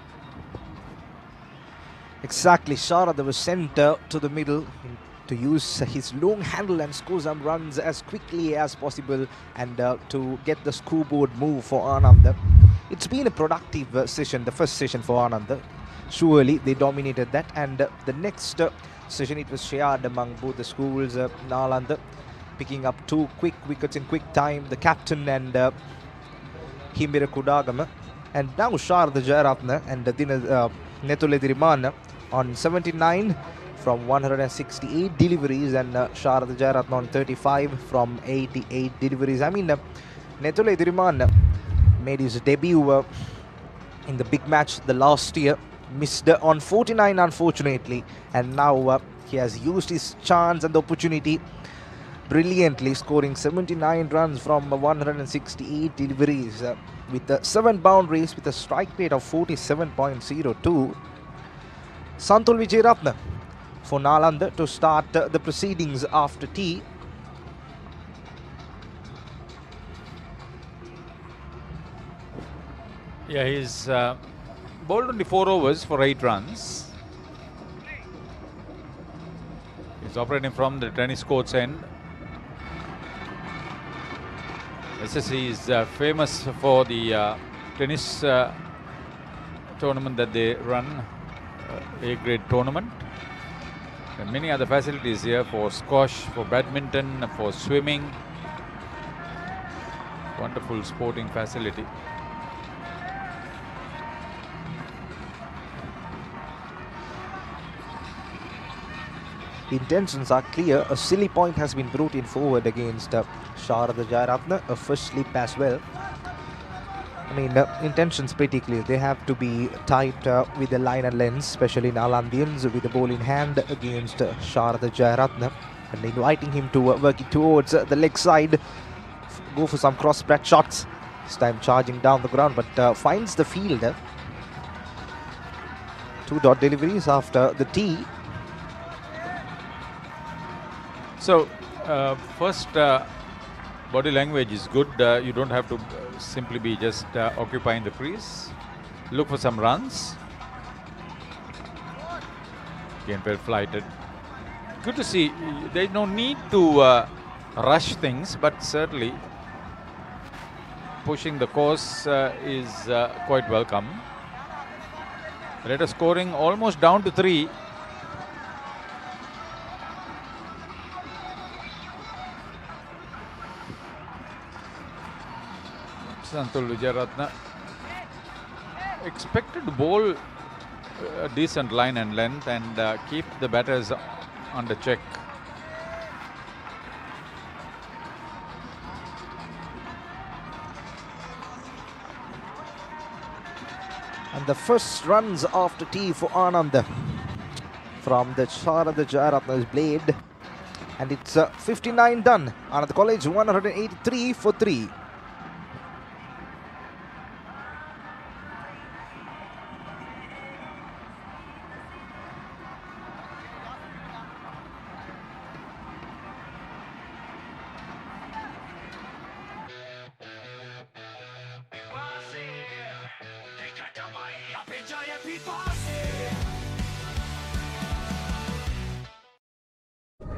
Exactly, Sharad was sent to the middle to use his long handle and score some runs as quickly as possible and to get the scoreboard move for Ananda. It's been a productive session, the first session for Ananda. Surely they dominated that, and the next session it was shared among both the schools. Nalanda picking up 2 quick wickets in quick time, the captain and Himira Kudagama. And now Sharad Jayaratne and Nethula Diriman on 79 from 168 deliveries, and Sharad Jayaratne on 35 from 88 deliveries. I mean, Nethula Diriman made his debut in the big match the last year, missed on 49 unfortunately, and now he has used his chance and the opportunity brilliantly, scoring 79 runs from 168 deliveries with 7 boundaries with a strike rate of 47.02. Santul Vijayaratne for Nalanda to start the proceedings after tea. Yeah, he's bowled only 4 overs for 8 runs. He's operating from the tennis court's end. SSC is famous for the tennis tournament that they run, A-grade tournament. There are many other facilities here for squash, for badminton, for swimming. Wonderful sporting facility. Intentions are clear. A silly point has been brought in forward against Sharad Jayaratne, a first slip as well. I mean, intentions pretty clear. They have to be tight with the line and lens, especially Nalandians with the ball in hand against Sharad Jayaratne, and inviting him to work it towards the leg side, go for some cross-spread shots. This time charging down the ground, but finds the field. 2 dot deliveries after the tee. So First, body language is good. You don't have to simply be just occupying the crease. Look for some runs. Again, well flighted. Good to see. There's no need to rush things, but certainly pushing the course is quite welcome. Let us scoring almost down to 3. Santul Vijayaratne expected to bowl a decent line and length and keep the batters under check. And the first runs after tea for Ananda from the Sharada Jayaratne's blade. And it's 59 done. Ananda College 183 for 3.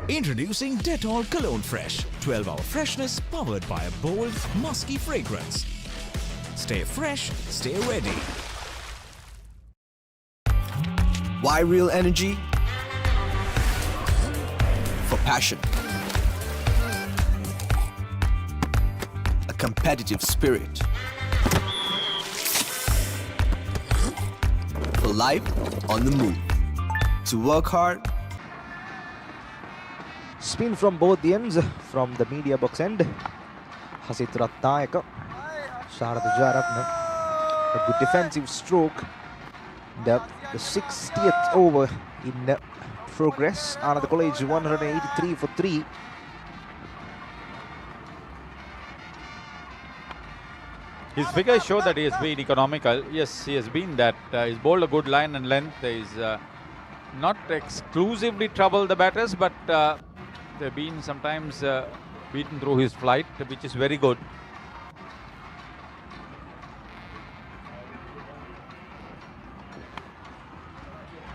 Introducing Dettol Cologne Fresh. 12-hour freshness powered by a bold, musky fragrance. Stay fresh, stay ready. Why real energy? For passion. A competitive spirit. For life on the move. To work hard. Spin from both the ends from the media box end. Hasit Ratnayaka, Sharada Jayaratne, a good defensive stroke. The 60th over in progress. Ananda College 183 for 3. His figures show that he has been economical. Yes, he has been that. He's bowled a good line and length. He's not exclusively troubled the batters, but they've been sometimes beaten through his flight, which is very good.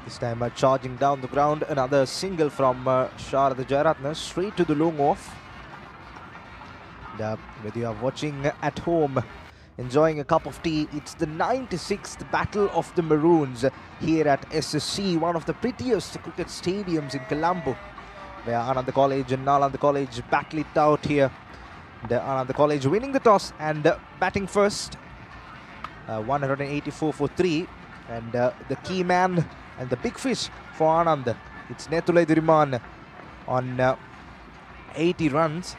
This time charging down the ground, another single from Sharada Jayaratne, straight to the long off. Whether you are watching at home, enjoying a cup of tea, it's the 96th Battle of the Maroons here at SSC, one of the prettiest cricket stadiums in Colombo, where Ananda College and Nalanda College battle it out here. The Ananda College winning the toss and batting first, 184 for 3. And the key man and the big fish for Ananda, it's Netulai Diriman on 80 runs.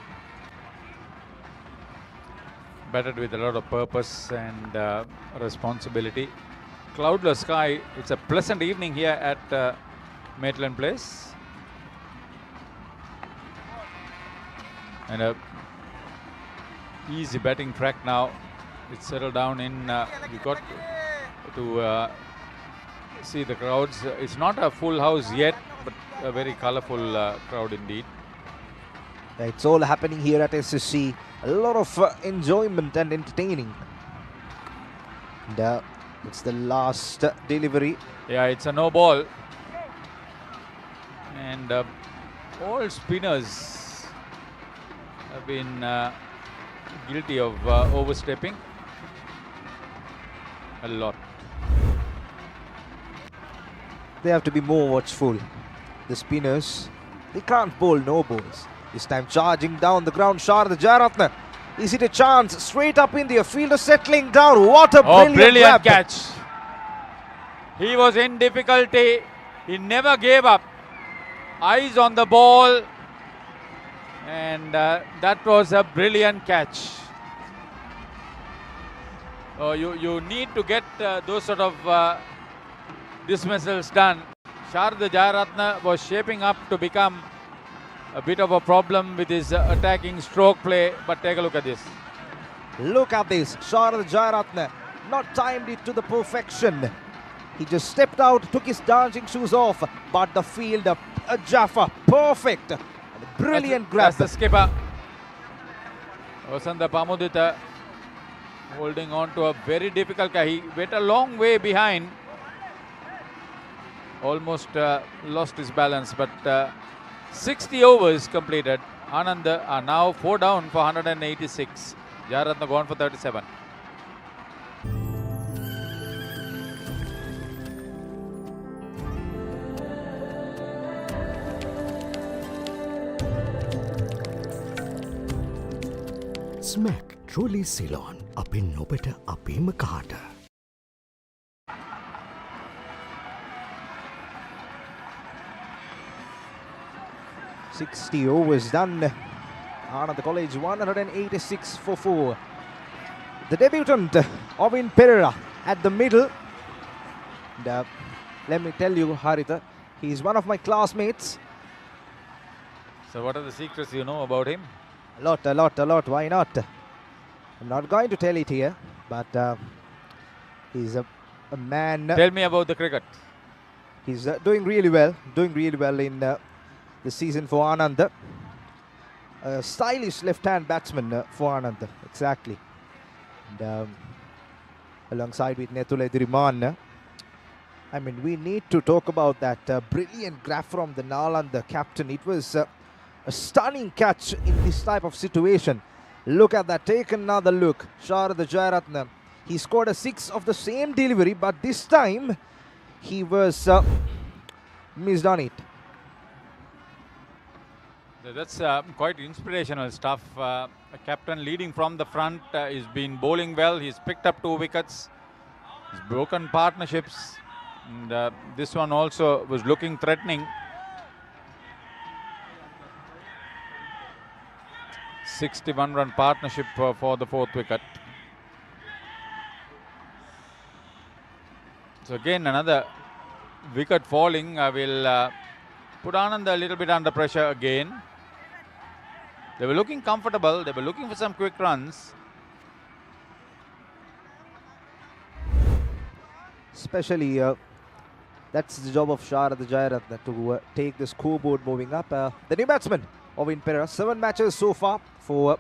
Batted with a lot of purpose and responsibility. Cloudless sky. It's a pleasant evening here at Maitland Place. And a easy batting track now. It's settled down in. We got to see the crowds. It's not a full house yet, but a very colourful crowd indeed. It's all happening here at SSC. A lot of enjoyment and entertaining. And it's the last delivery. Yeah, it's a no ball. And all spinners have been guilty of overstepping a lot. They have to be more watchful. The spinners, they can't bowl no balls. This time charging down the ground, Sharada Jayaratne. Is it a chance? Straight up in the fielder settling down. What a brilliant grab. Catch. He was in difficulty. He never gave up. Eyes on the ball. And that was a brilliant catch. You need to get those sort of dismissals done. Sharada Jayaratne was shaping up to become a bit of a problem with his attacking stroke play, but take a look at this. Look at this. Sharada Jayaratne not timed it to the perfection. He just stepped out, took his dancing shoes off, but the fielder, Jaffa, perfect. Brilliant grab. That's the skipper. Vasanta Pamudita holding on to a very difficult guy. He went a long way behind. Almost lost his balance, but 60 overs completed. Ananda are now 4 down for 186. Jayaratna gone for 37. Smack Trolley Ceylon අපෙන් ඔබට අපේම කාට. $60 overs done. Ananda College 186 for 4. The debutant, Ovin Pereira, at the middle. And, let me tell you, Haritha, he's one of my classmates. So what are the secrets you know about him? A lot. Why not? I'm not going to tell it here, but he's a man. Tell me about the cricket. He's doing really well in the season for Ananda. A stylish left-hand batsman for Ananda, exactly. And alongside with Nethule Diriman. I mean, we need to talk about that brilliant grab from the Nalanda captain. It was a stunning catch in this type of situation. Look at that, take another look. Sharada Jayaratna, he scored a 6 of the same delivery, but this time he was missed on it. That's quite inspirational stuff. A captain leading from the front. He's been bowling well. He's picked up 2 wickets. He's broken partnerships. And this one also was looking threatening. 61-run partnership for the 4th wicket. So again, another wicket falling will put Ananda a little bit under pressure again. They were looking comfortable. They were looking for some quick runs. Especially, that's the job of Sharada Jayaratna to take the scoreboard moving up. The new batsman, Ovin Pereira, 7 matches so far for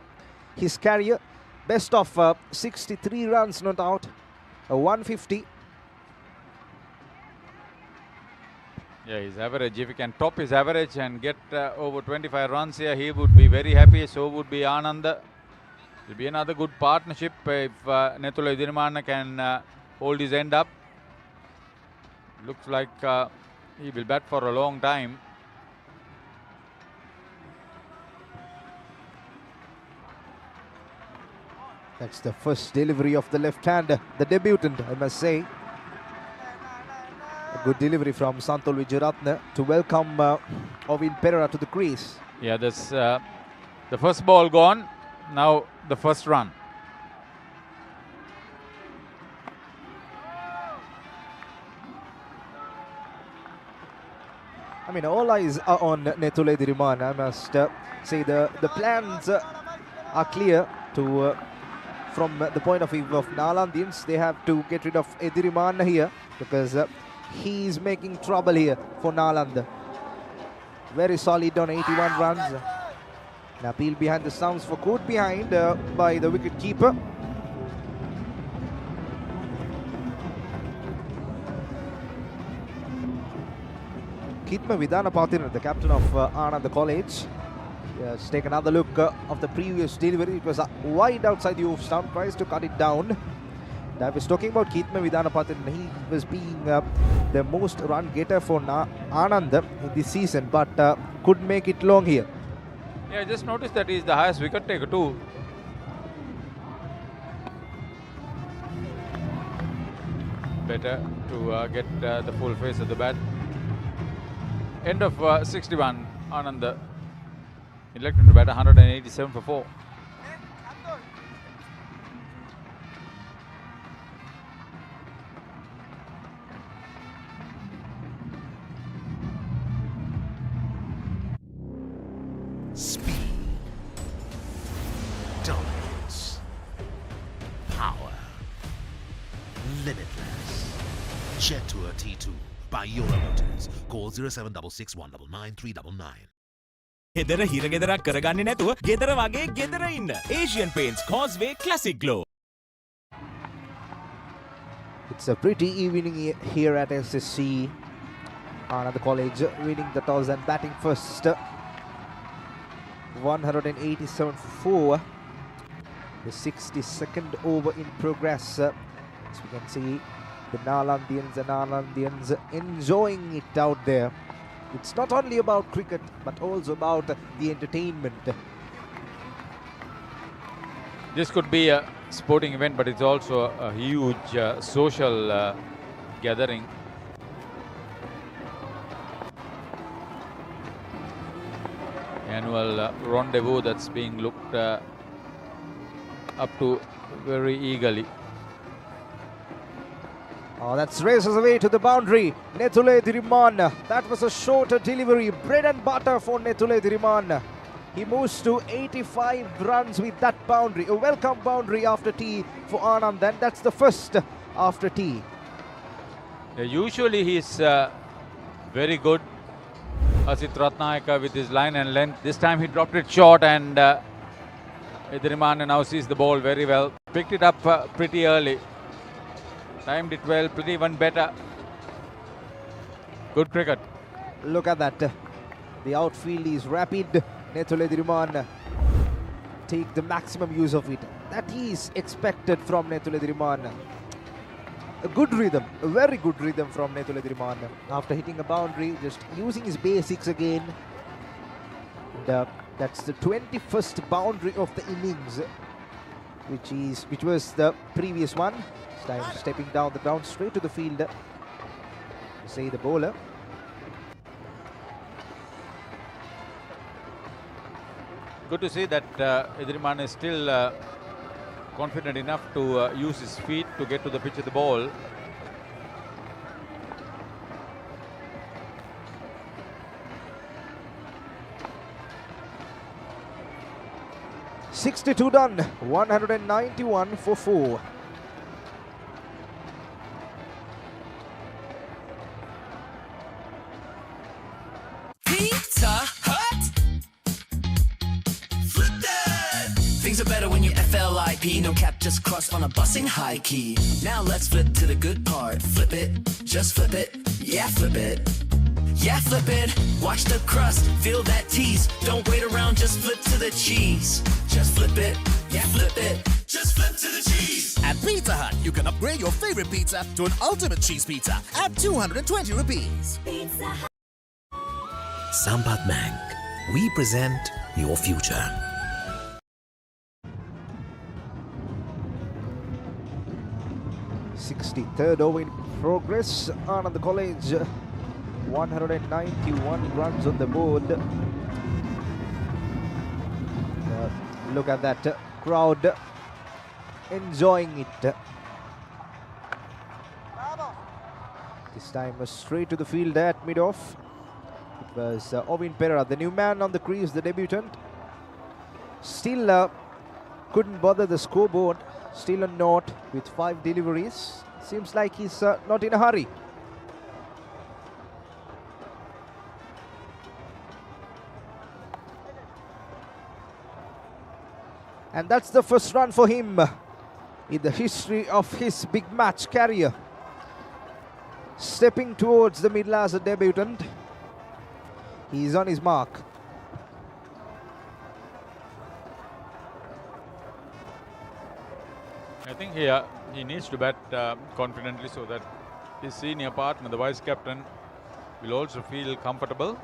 his career. Best of 63 runs not out, 150. Yeah, his average, if he can top his average and get over 25 runs here, he would be very happy. So would be Ananda. It will be another good partnership if Nethule Dirmana can hold his end up. Looks like he will bat for a long time. That's the first delivery of the left-hander, the debutant, I must say. A good delivery from Santol Vijayaratne to welcome Ovin Pereira to the crease. Yeah, that's the first ball gone. Now the first run. I mean, all eyes are on Nethule Diriman. I must say the plans are clear to from the point of view of Nalandians. They have to get rid of Ediriman here because he's making trouble here for Nalanda. Very solid on 81 runs. An appeal behind the stumps for caught behind by the wicket keeper. Kitma Vidanapathina, the captain of Ananda College, has taken another look of the previous delivery. It was wide outside the off stump, tries to cut it down. And I was talking about Kitma Vidanapathina. He was being the most run getter for Ananda in this season, but couldn't make it long here. Yeah, just noticed that he's the highest wicket taker too. Better to get the full face of the bat. End of 61, Ananda elected to bat 187 for 4. Speed, dominance, power, limitless. Jet Tour T2 by Euro Motors. Call 0766 199 399. හෙදර හිරගෙදරක් කරගන්නේ නැතුව ගෙදර වගේ ගෙදර ඉන්න. Asian Paints Causeway Classic Glow. It's a pretty evening here at SSC. Ananda College winning the toss and batting first. 187 for 4. The 62nd over in progress. As we can see, the Nalandians and Anandians enjoying it out there. It's not only about cricket, but also about the entertainment. This could be a sporting event, but it's also a huge social gathering. Annual rendezvous that's being looked up to very eagerly. Oh, that's races away to the boundary. Nethule Diriman. That was a shorter delivery. Bread and butter for Nethule Diriman. He moves to 85 runs with that boundary. A welcome boundary after tea for Anand. And that's the first after tea. Usually he's very good, Asit Ratnayaka, with his line and length. This time he dropped it short, and Diriman now sees the ball very well. Picked it up pretty early. Timed it well, pretty even better. Good cricket. Look at that. The outfield is rapid. Nethule Diriman take the maximum use of it. That is expected from Nethule Diriman. A good rhythm, a very good rhythm from Nethule Diriman. After hitting a boundary, just using his basics again. And, that's the 21st boundary of the innings, which was the previous one. This time stepping down the ground straight to the field. Say the bowler. Good to see that Idriman is still confident enough to use his feet to get to the pitch of the ball. 62 done, 191 for 4. Pizza Hut! Flip that! Things are better when you FLIP. No cap, just cross on a bussing high key. Now let's flip to the good part. Flip it, just flip it. Yeah, flip it. Yeah, flip it. Watch the crust, feel that tease. Don't wait around, just flip to the cheese. Just flip it. Yeah, flip it. Just flip to the cheese. At Pizza Hut, you can upgrade your favorite pizza to an ultimate cheese pizza at 220 rupees. Sampath Bank. We present your future. Third over in progress. Ananda College, 191 runs on the board. Look at that crowd enjoying it. This time straight to the field at mid-off. It was Ovin Pereira, the new man on the crease, the debutant. Still couldn't bother the scoreboard. Still a note with 5 deliveries. Seems like he's not in a hurry. And that's the first run for him in the history of his big match career. Stepping towards the middle as a debutant. He's on his mark. I think he needs to bat confidently so that his senior partner, the vice captain, will also feel comfortable.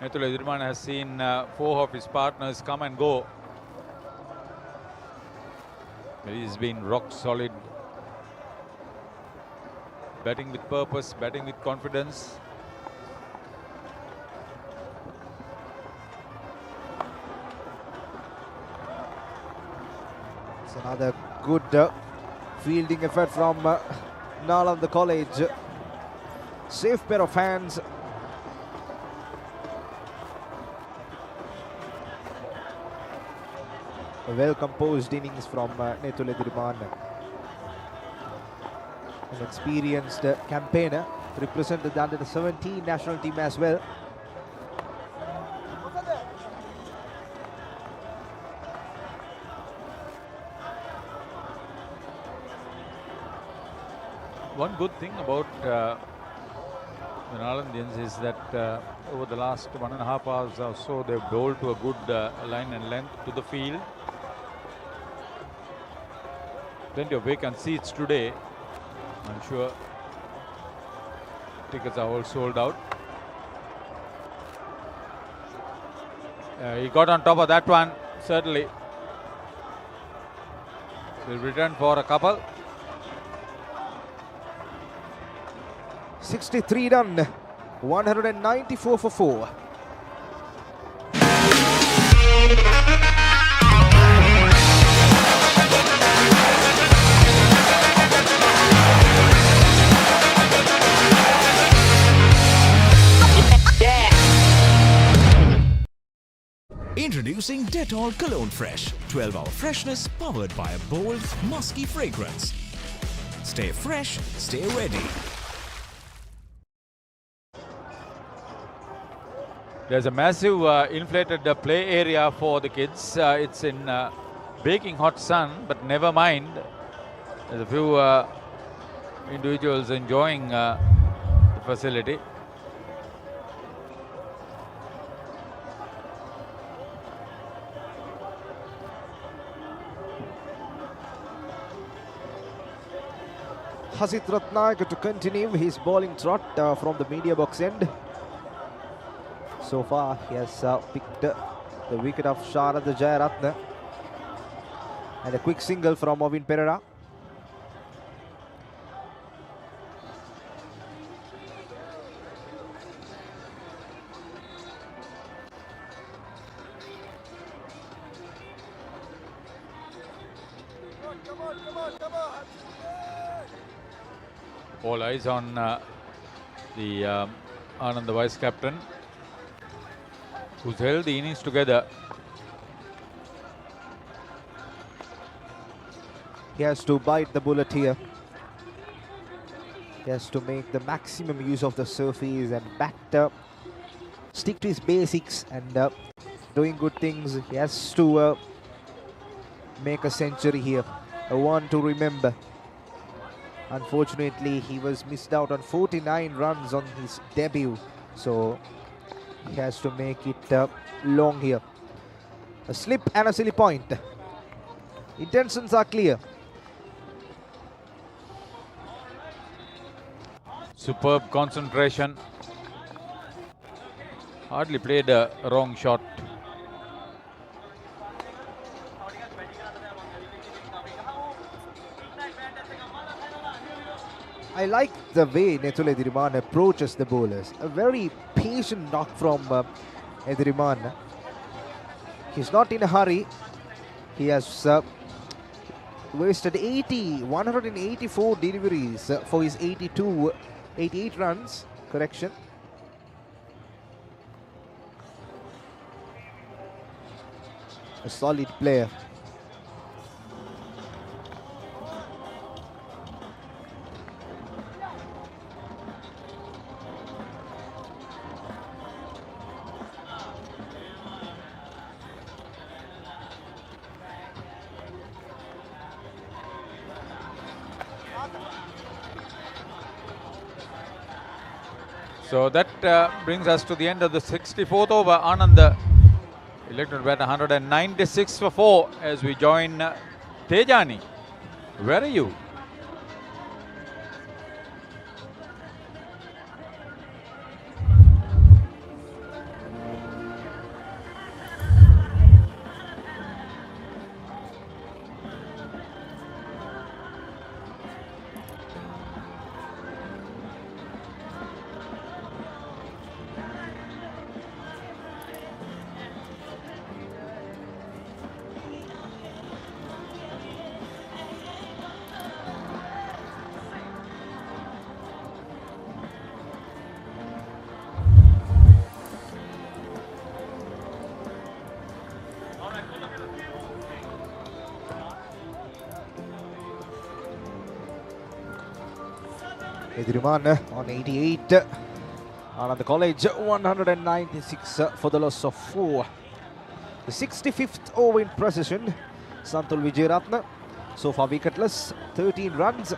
Nethule Diriman has seen 4 of his partners come and go. But he's been rock solid. Batting with purpose, batting with confidence. It's another good fielding effort from Nalanda College. Safe pair of hands. A well-composed innings from Nethule Diriman. an experienced campaigner, represented the under the 17 national team as well. One good thing about the Nalandians is that over the last 1.5 hours or so, they've bowled to a good line and length to the field. Plenty of vacant seats today. I'm sure tickets are all sold out. He got on top of that one, certainly. He'll return for a couple. 63 done, 194 for 4. Introducing Dettol Cologne Fresh. 12-hour freshness powered by a bold, musky fragrance. Stay fresh, stay ready. There's a massive inflated play area for the kids. It's in baking hot sun, but never mind. There's a few individuals enjoying the facility. Hasit Ratnayaka to continue his bowling trot from the media box end. So far, he has picked the wicket of Sharad Jayaratne and a quick single from Ovin Perera. All eyes on the Ananda vice captain, who's held the innings together. He has to bite the bullet here. He has to make the maximum use of the surface and bat, stick to his basics and doing good things. He has to make a century here, a one to remember. Unfortunately, he was missed out on 49 runs on his debut, so he has to make it long here. A slip and a silly point. Intentions are clear. Superb concentration. Hardly played a wrong shot. I like the way Nethule Ediriman approaches the bowlers. A very patient knock from Ediriman. He's not in a hurry. He has wasted 184 deliveries for his 88 runs. Correction. A solid player. So that brings us to the end of the 64th over. Ananda elected to bat 196 for 4 as we join Tejani. Where are you? Ediriman on 88. Ananda College 196 for the loss of 4. The 65th over in precision. Santul Vijayaratne so far wicketless, 13 runs.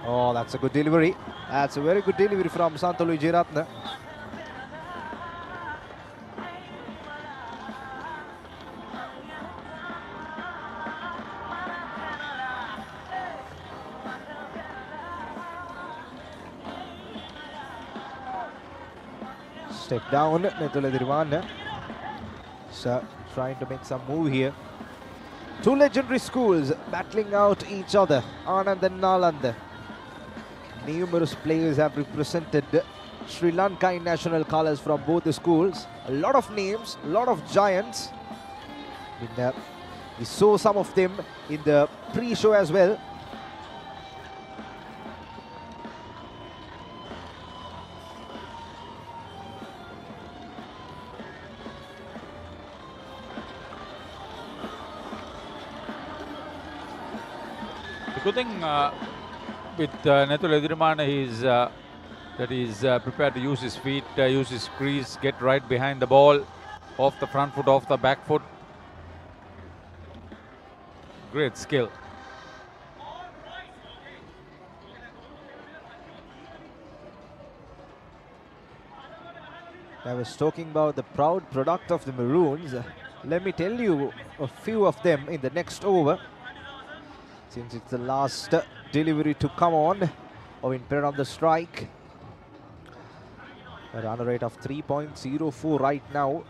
Oh, that's a good delivery. That's a very good delivery from Santul Vijayaratne. Step down, Nethula Ediriman. So trying to make some move here. Two legendary schools battling out each other, Ananda and Nalanda. Numerous players have represented Sri Lanka in national colours from both the schools. A lot of names, a lot of giants. We saw some of them in the pre-show as well. Good thing with Nethula Ediriman is that he's prepared to use his feet, use his crease, get right behind the ball, off the front foot, off the back foot. Great skill. I was talking about the proud product of the Maroons. Let me tell you a few of them in the next over. Since it's the last delivery to come on, Ovin Perera on the strike. A run rate of 3.04 right now.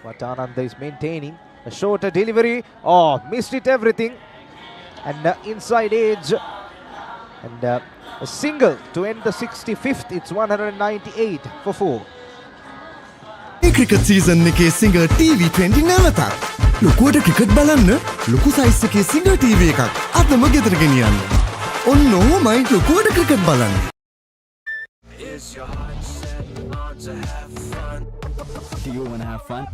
But Ananda is maintaining. A shorter delivery. Oh, missed it everything. And inside edge. And a single to end the 65th. It's 198 for 4. Cricket season එකේ singer TV20 නැවතත්. ලොකුවට cricket බලන්න ලොකු size එකේ singer TV එකක් අදම ගෙදර ගෙනියන්න. ඔන්න ඔහොමයි ලොකුවට ක්‍රිකට් බලන්න. Do you want to have fun?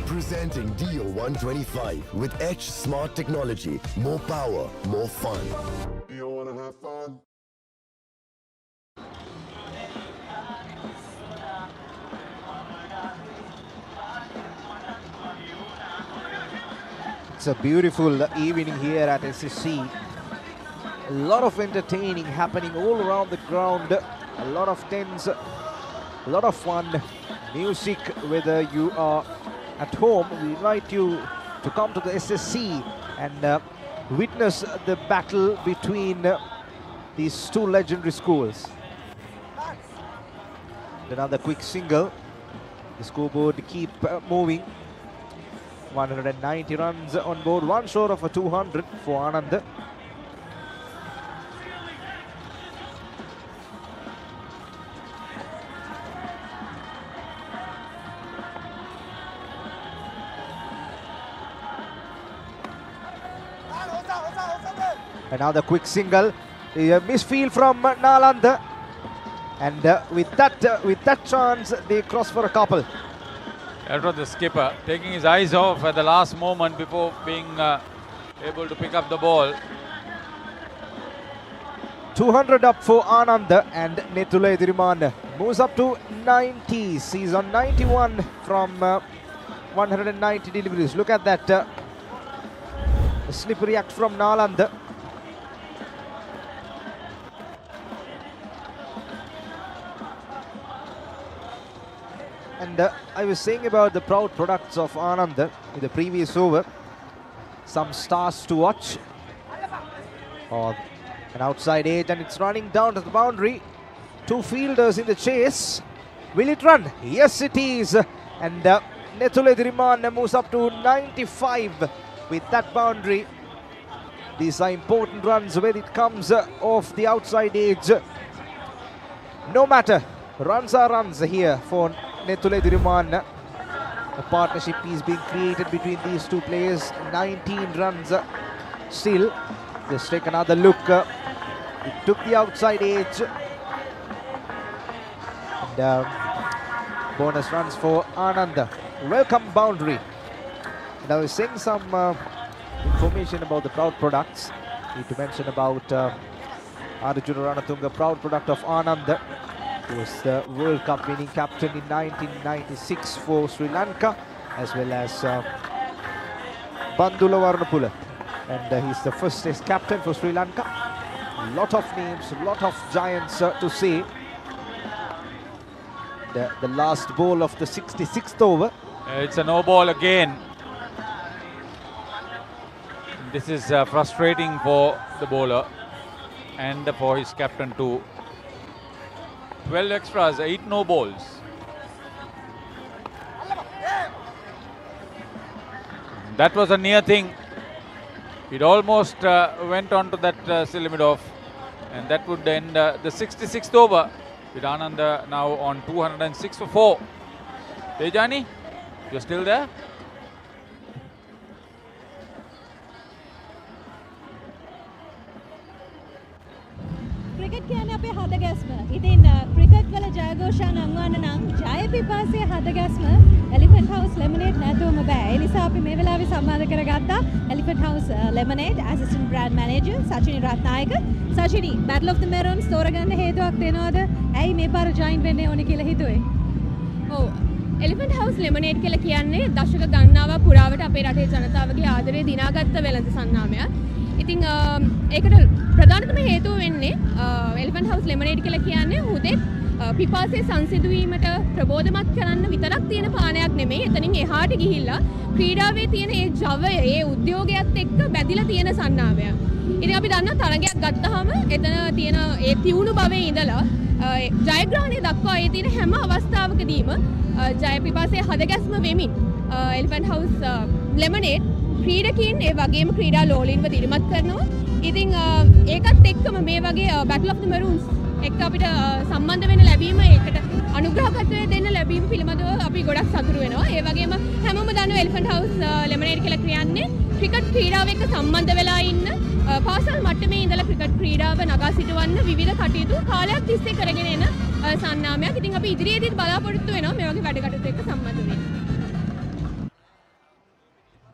Presenting Dio 125 with H Smart Technology. More power, more fun. Do you want to have fun? It's a beautiful evening here at SSC. A lot of entertaining happening all around the ground. A lot of tense, a lot of fun, music. Whether you are at home, we invite you to come to the SSC and witness the battle between these two legendary schools. Another quick single. The scoreboard keep moving. 190 runs on board, one short of a 200 for Ananda. Another quick single, a misfield from Nalanda, and with that chance they cross for a couple. That was the skipper taking his eyes off at the last moment before being able to pick up the ball. 200 up for Ananda, and Nethula Ediriman moves up to 90s. He's on 91 from 190 deliveries. Look at that slippery act from Nalanda. And I was saying about the proud products of Ananda in the previous over. Some stars to watch. Oh, an outside edge, and it's running down to the boundary. Two fielders in the chase. Will it run? Yes, it is. And Nethula Ediriman moves up to 95 with that boundary. These are important runs when it comes off the outside edge. No matter, runs are runs here for Nethula Ediriman. A partnership is being created between these two players. 19 runs still. Just take another look. It took the outside edge. And bonus runs for Ananda. Welcome boundary. And I was saying some information about the proud products. Need to mention about Arjuna Ranatunga, proud product of Ananda, who was the World Cup winning captain in 1996 for Sri Lanka, as well as Bandula Varnapula. And he's the first Test captain for Sri Lanka. A lot of names, a lot of giants to see. The last ball of the 66th over. It's a no ball again. This is frustrating for the bowler and for his captain too. 12 extras, 8 no balls. That was a near thing. It almost went on to that limit off, and that would end the 66th over with Ananda now on 206 for 4. Tejani, you're still there? Cricket කියන්නේ අපේ හදගැස්ම. ඉතින් cricket වල ජයഘോഷා නංවන්න නම් ජය පිපාසයේ හදගැස්ම elephant house ලෙමනේඩ් නැතුවම බෑ. ඒ නිසා අපි මේ වෙලාවේ සම්මාද කරගත්තා elephant house lemonade assistant brand manager Sachini Ratnayake. Sachini, battle of the maroons තෝරගන්න හේතුවක් දෙනවද? ඇයි මේ පාර ජොයින් වෙන්නේ ඕනේ කියලා හිතුවේ? ඔව්. එලිෆන්ට් හවුස් ලෙමනේඩ් කියලා කියන්නේ දශක ගණනාවක් පුරාවට අපේ රටේ ජනතාවගේ ආදරය දිනාගත්ත වෙළඳ සන්නාමයක්. ඉතින් ඒකට ප්‍රධානතම හේතුව වෙන්නේ එලිෆන්ට් හවුස් ලෙමනේඩ් කියලා කියන්නේ හුදෙක් පිපාසය සංසිඳුවීමට ප්‍රබෝධමත් කරන්න විතරක් තියෙන පානයක් නෙමෙයි. එතනින් එහාට ගිහිල්ලා ක්‍රීඩාවේ තියෙන ඒ ජවය, ඒ උද්‍යෝගයත් එක්ක බැඳිලා තියෙන සන්නාමයක්. ඉතින් අපි දන්නවා තරගයක් ගත්තාම එතන තියෙන ඒ තියුණු භවයේ ඉඳලා ජයග්‍රහණය දක්වා ඒ තියෙන හැම අවස්ථාවකදීම ජය පිපාසයේ හදගැස්ම වෙමින් එලිෆන්ට් හවුස් ලෙමනේඩ් ක්‍රීඩකීන් ඒ වගේම ක්‍රීඩා ලෝලීන්ව දිරිමත් කරනවා. ඉතින් ඒකත් එක්කම මේ වගේ බැටල් ඔෆ් ද මරූන්ස් එක්ක අපිට සම්බන්ධ වෙන්න ලැබීම, ඒකට අනුග්‍රහකත්වය දෙන්න ලැබීම පිළිබඳව අපි ගොඩක් සතුටු වෙනවා. ඒ වගේම හැමෝම දන්නවා එලිෆන්ට් හවුස් ලෙමනේඩ් කියලා කියන්නේ ක්‍රිකට් ක්‍රීඩාව එක්ක සම්බන්ධ වෙලා ඉන්න පාසල් මට්ටමේ ඉඳලා ක්‍රිකට් ක්‍රීඩාව නගා සිටවන්න විවිධ කටයුතු කාලයක් තිස්සේ කරගෙන එන සන්නාමයක්. ඉතින් අපි ඉදිරියේදීත් බලාපොරොත්තු වෙනවා මේ වගේ වැඩ කටයුතු එක්ක සම්බන්ධ වෙන්න.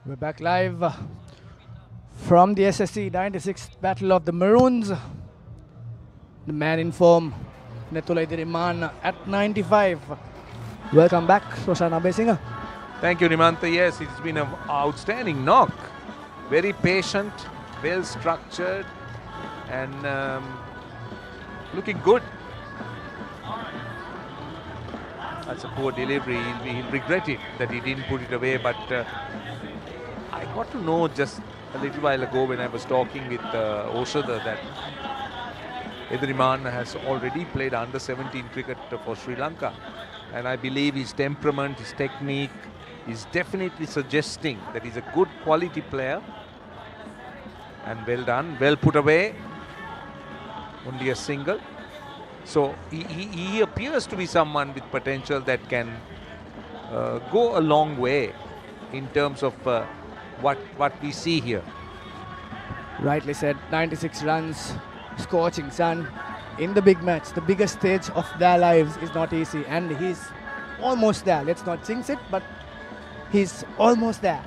We're back live from the SSC 96th Battle of the Maroons. The man in form, Netula Idiriman at 95. Welcome back, Roshan Abesinger. Thank you, Nimanta. Yes, it's been an outstanding knock. Very patient, well structured, and looking good. That's a poor delivery. He'll regret it that he didn't put it away, but I got to know just a little while ago when I was talking with Oshada that Edriman has already played under 17 cricket for Sri Lanka, and I believe his temperament, his technique is definitely suggesting that he's a good quality player. And well done, well put away, only a single. So he appears to be someone with potential that can go a long way in terms of what we see here. Rightly said, 96 runs, scorching sun in the big match, the biggest stage of their lives is not easy, and he's almost there. Let's not jinx it, but he's almost there.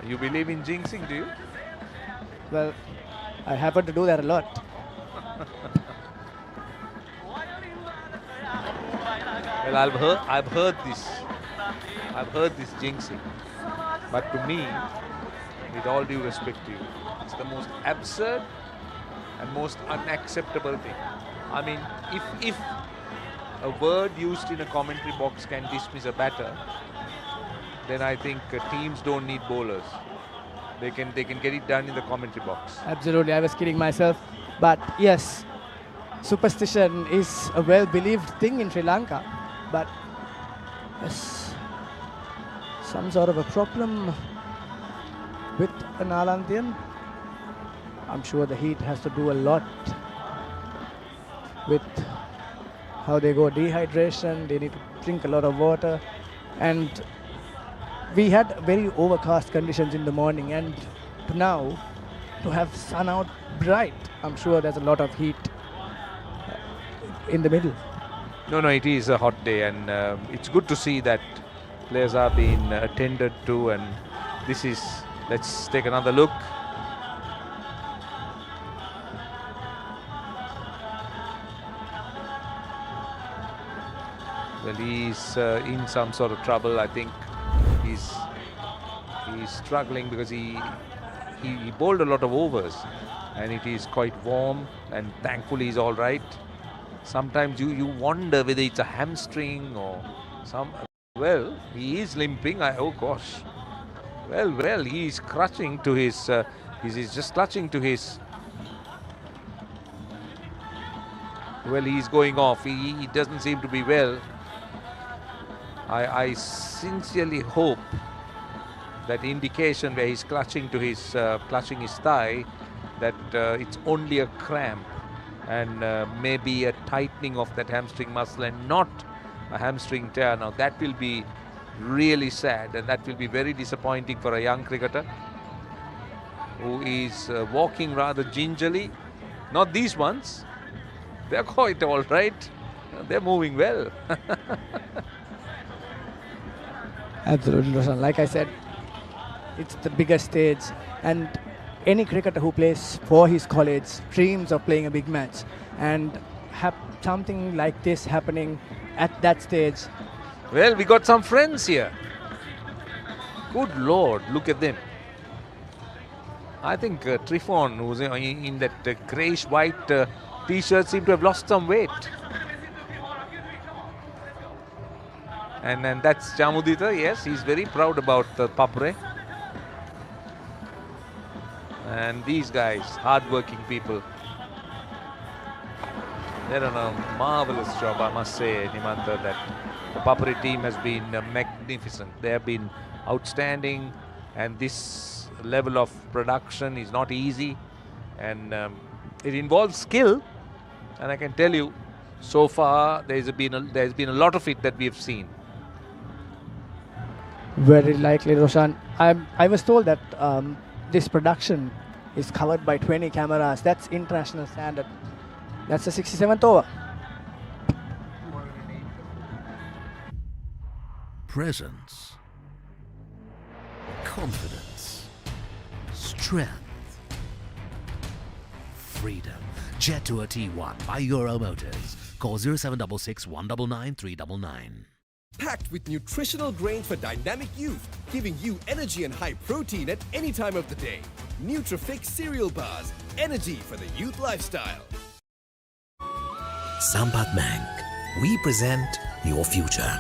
You believe in jinxing, do you? Well, I happen to do that a lot. Well, I've heard this jinxing, but to me, with all due respect to you, it's the most absurd and most unacceptable thing. I mean, if a word used in a commentary box can dismiss a batter, then I think teams don't need bowlers. They can get it done in the commentary box. Absolutely, I was kidding myself, but yes, superstition is a well-believed thing in Sri Lanka, but yes, some sort of a problem with an Nalandian. I'm sure the heat has to do a lot with how they go dehydration. They need to drink a lot of water, and we had very overcast conditions in the morning, and now to have sun out bright, I'm sure there's a lot of heat in the middle. No, it is a hot day, and it's good to see that players are being attended to, and this is, let's take another look. Well, he's in some sort of trouble. I think he's struggling because he bowled a lot of overs, and it is quite warm, and thankfully he's all right. Sometimes you wonder whether it's a hamstring or some. Well, he is limping. Oh gosh. Well, he's clutching to his. He's just clutching to his. Well, he's going off. He doesn't seem to be well. I sincerely hope that indication where he's clutching to his clutching his thigh, that it's only a cramp and maybe a tightening of that hamstring muscle and not a hamstring tear. Now that will be really sad, and that will be very disappointing for a young cricketer who is walking rather gingerly. Not these ones. They're quite all right. They're moving well. Absolutely, Roshan. Like I said, it's the biggest stage, and any cricketer who plays for his college dreams of playing a big match, and have something like this happening at that stage. Well, we got some friends here. Good Lord, look at them. I think Trifon, who's in that greyish-white T-shirt, seemed to have lost some weight. And that's Jamudita. Yes, he's very proud about the Papare. And these guys, hard-working people, they've done a marvelous job, I must say, Nimanta, that the Papare team has been magnificent. They have been outstanding, and this level of production is not easy, and it involves skill. And I can tell you, so far there's been a lot of it that we have seen. Very likely, Roshan. I was told that this production is covered by 20 cameras. That's international standard. That's the 67th over. Presence, confidence, strength, freedom. Jet Tour T1 by Euro Motors. Call 0766 199 399. Packed with nutritional grain for dynamic youth, giving you energy and high protein at any time of the day. Nutrifix cereal bars, energy for the youth lifestyle. Sampat Bank, we present your future.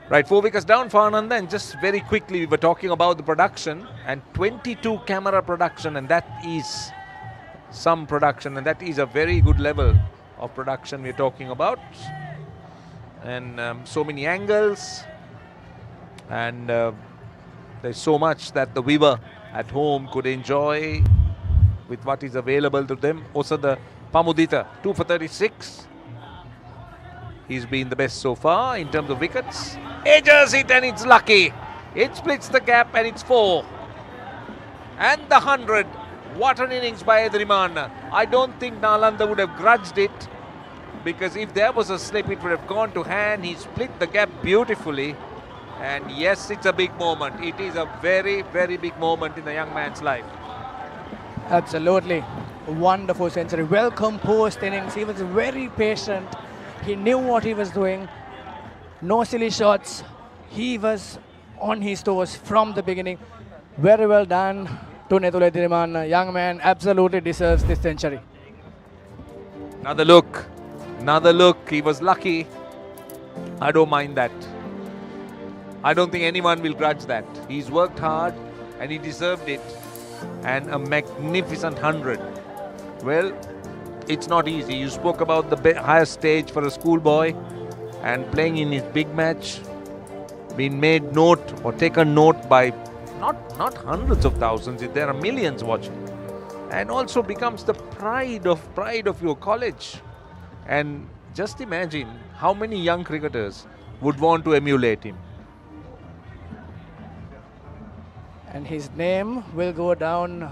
Right, 4 wickets down for Ananda, and just very quickly we were talking about the production, and 22 camera production, and that is some production, and that is a very good level of production we're talking about, and so many angles, and there's so much that the viewer at home could enjoy with what is available to them. Also the Pamudita, 2 for 36. He's been the best so far in terms of wickets. Edges it, and it's lucky. It splits the gap, and it's 4. And the 100. What an innings by Edriman. I don't think Nalanda would have grudged it, because if there was a slip, it would have gone to hand. He split the gap beautifully. And yes, it's a big moment. It is a very, very big moment in the young man's life. Absolutely. Wonderful century. Well composed innings. He was very patient. He knew what he was doing. No silly shots. He was on his toes from the beginning. Very well done to Netule Diriman. Young man absolutely deserves this century. Another look. Another look. He was lucky. I don't mind that. I don't think anyone will grudge that. He's worked hard and he deserved it. And a magnificent 100. Well, it's not easy. You spoke about the highest stage for a schoolboy, and playing in his big match, being made note or taken note by not hundreds of thousands, there are millions watching, and also becomes the pride of your college. And just imagine how many young cricketers would want to emulate him. And his name will go down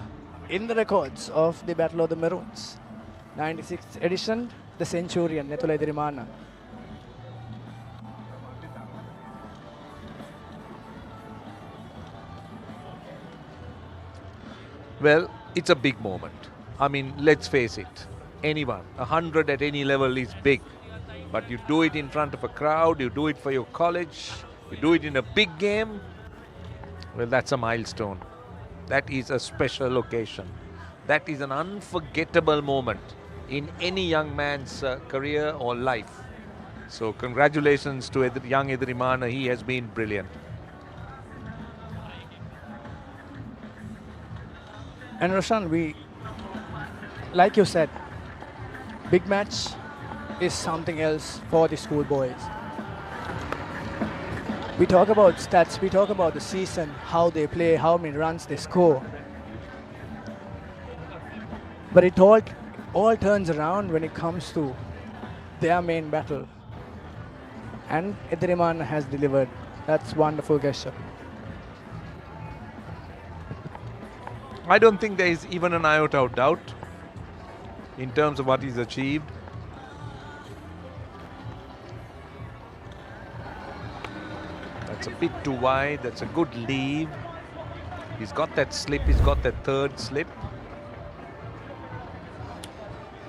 in the records of the Battle of the Maroons. 96th edition, the Centurion, Netule Dirimana. Well, it's a big moment. I mean, let's face it. anyone. 100 at any level is big. But you do it in front of a crowd, you do it for your college, you do it in a big game, well, that's a milestone. That is a special occasion. That is an unforgettable moment in any young man's career or life. So congratulations to young Edirimana. He has been brilliant. And Roshan, like you said, big match is something else for the schoolboys. We talk about stats, we talk about the season, how they play, how many runs they score. But it all turns around when it comes to their main battle. And Edirimana has delivered. That's wonderful gesture. I don't think there is even an iota of doubt in terms of what he's achieved. That's a bit too wide. That's a good leave. He's got that slip. He's got that third slip.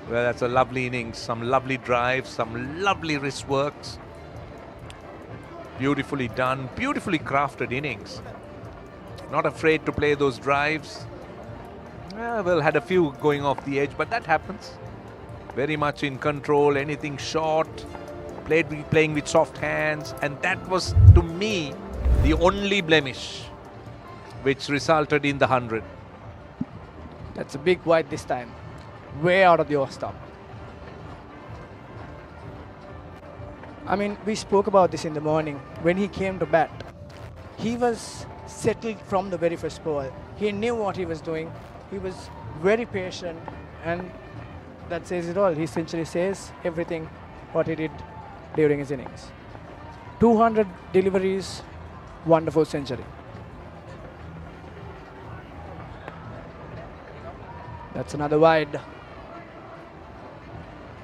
Well, that's a lovely innings. Some lovely drives. Some lovely wrist works. Beautifully done. Beautifully crafted innings. Not afraid to play those drives. Well, had a few going off the edge, but that happens. Very much in control. Anything short. Playing with soft hands, and that was, to me, the only blemish which resulted in the 100. That's a big wide this time. Way out of the off stump. I mean, we spoke about this in the morning. When he came to bat, he was settled from the very first ball. He knew what he was doing. He was very patient, and that says it all. His century says everything what he did during his innings. 200 deliveries, wonderful century. That's another wide.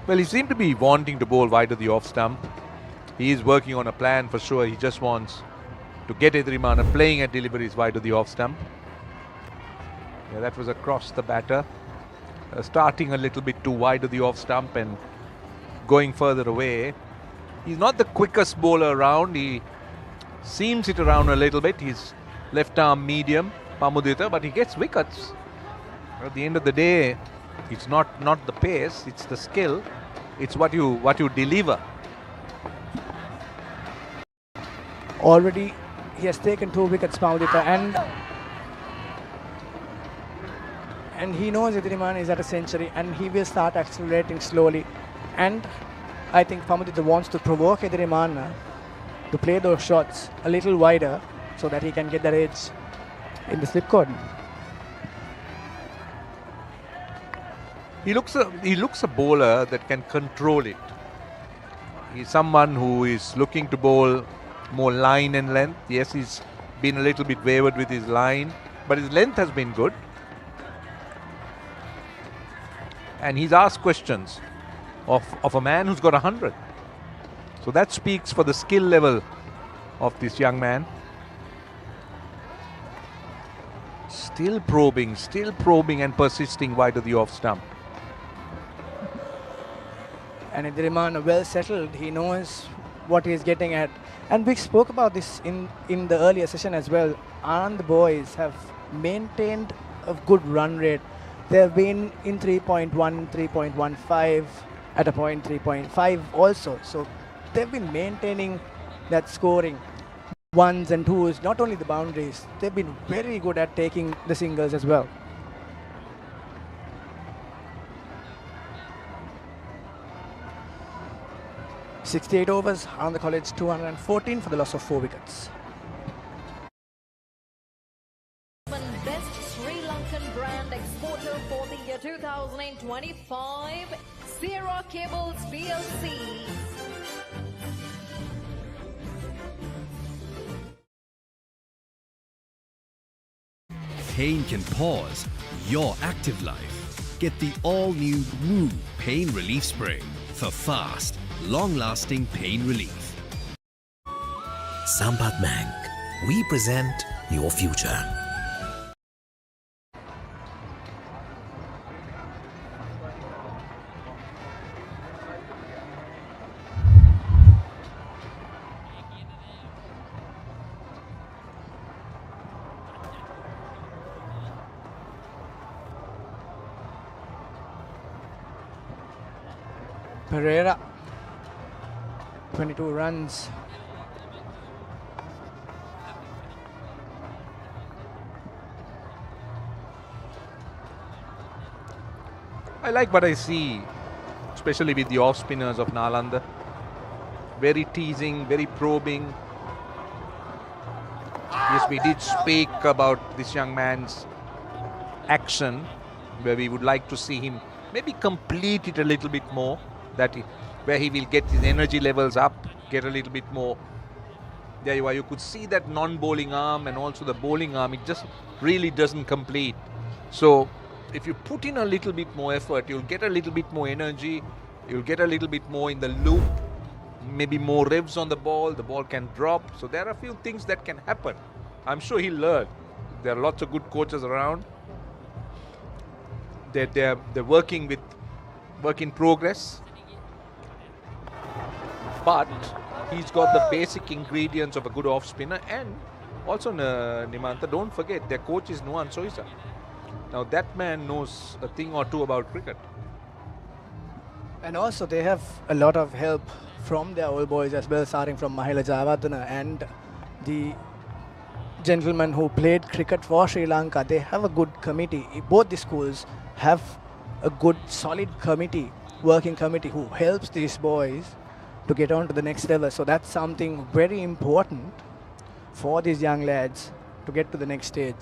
Well, he seemed to be wanting to bowl wide of the off stump. He is working on a plan for sure. He just wants to get Edirimana playing at deliveries wide of the off stump. Yeah, that was across the batter. Starting a little bit too wide of the off stump and going further away. He's not the quickest bowler around. He seams it around a little bit. He's left arm medium, Pamudita, but he gets wickets. At the end of the day, it's not the pace, it's the skill. It's what you deliver. Already he has taken 2 wickets, Pamudita, and he knows Edirimana is at a century, and he will start accelerating slowly. And I think Pamudita wants to provoke Edirimana to play those shots a little wider so that he can get that edge in the slip cordon. He looks a bowler that can control it. He's someone who is looking to bowl more line and length. Yes, he's been a little bit wayward with his line, but his length has been good. And he's asked questions of a man who's got 100. So that speaks for the skill level of this young man. Still probing and persisting wide of the off stump. And Edirimana well settled. He knows what he's getting at. And we spoke about this in the earlier session as well. Ananda boys have maintained a good run rate. They've been in 3.1, 3.15, at a point 3.5 also. So they've been maintaining that scoring. Ones and twos, not only the boundaries. They've been very good at taking the singles as well. .68 overs, Ananda College 214 for the loss of 4 wickets. Best Sri Lankan brand exporter for the year 2025, Sierra Cables PLC. Pain can pause your active life. Get the all-new Move Pain Relief Spray for fast, long-lasting pain relief. Sampat Bank, we present your future. Pereira, 22 runs. I like what I see, especially with the off spinners of Nalanda. Very teasing, very probing. Yes, we did speak about this young man's action, where we would like to see him maybe complete it a little bit more, where he will get his energy levels up, get a little bit more. There you are, you could see that non-bowling arm and also the bowling arm, it just really doesn't complete. So if you put in a little bit more effort, you'll get a little bit more energy, you'll get a little bit more in the loop, maybe more revs on the ball can drop. So there are a few things that can happen. I'm sure he'll learn. There are lots of good coaches around. They're working with work in progress. But he's got the basic ingredients of a good off spinner, and also Nimanta, don't forget their coach is Nuan Soisa. Now that man knows a thing or two about cricket. And also they have a lot of help from their old boys as well, starting from Mahela Jayawardena and the gentlemen who played cricket for Sri Lanka. They have a good committee. Both the schools have a good solid committee, working committee, who helps these boys to get on to the next level. So that's something very important for these young lads to get to the next stage.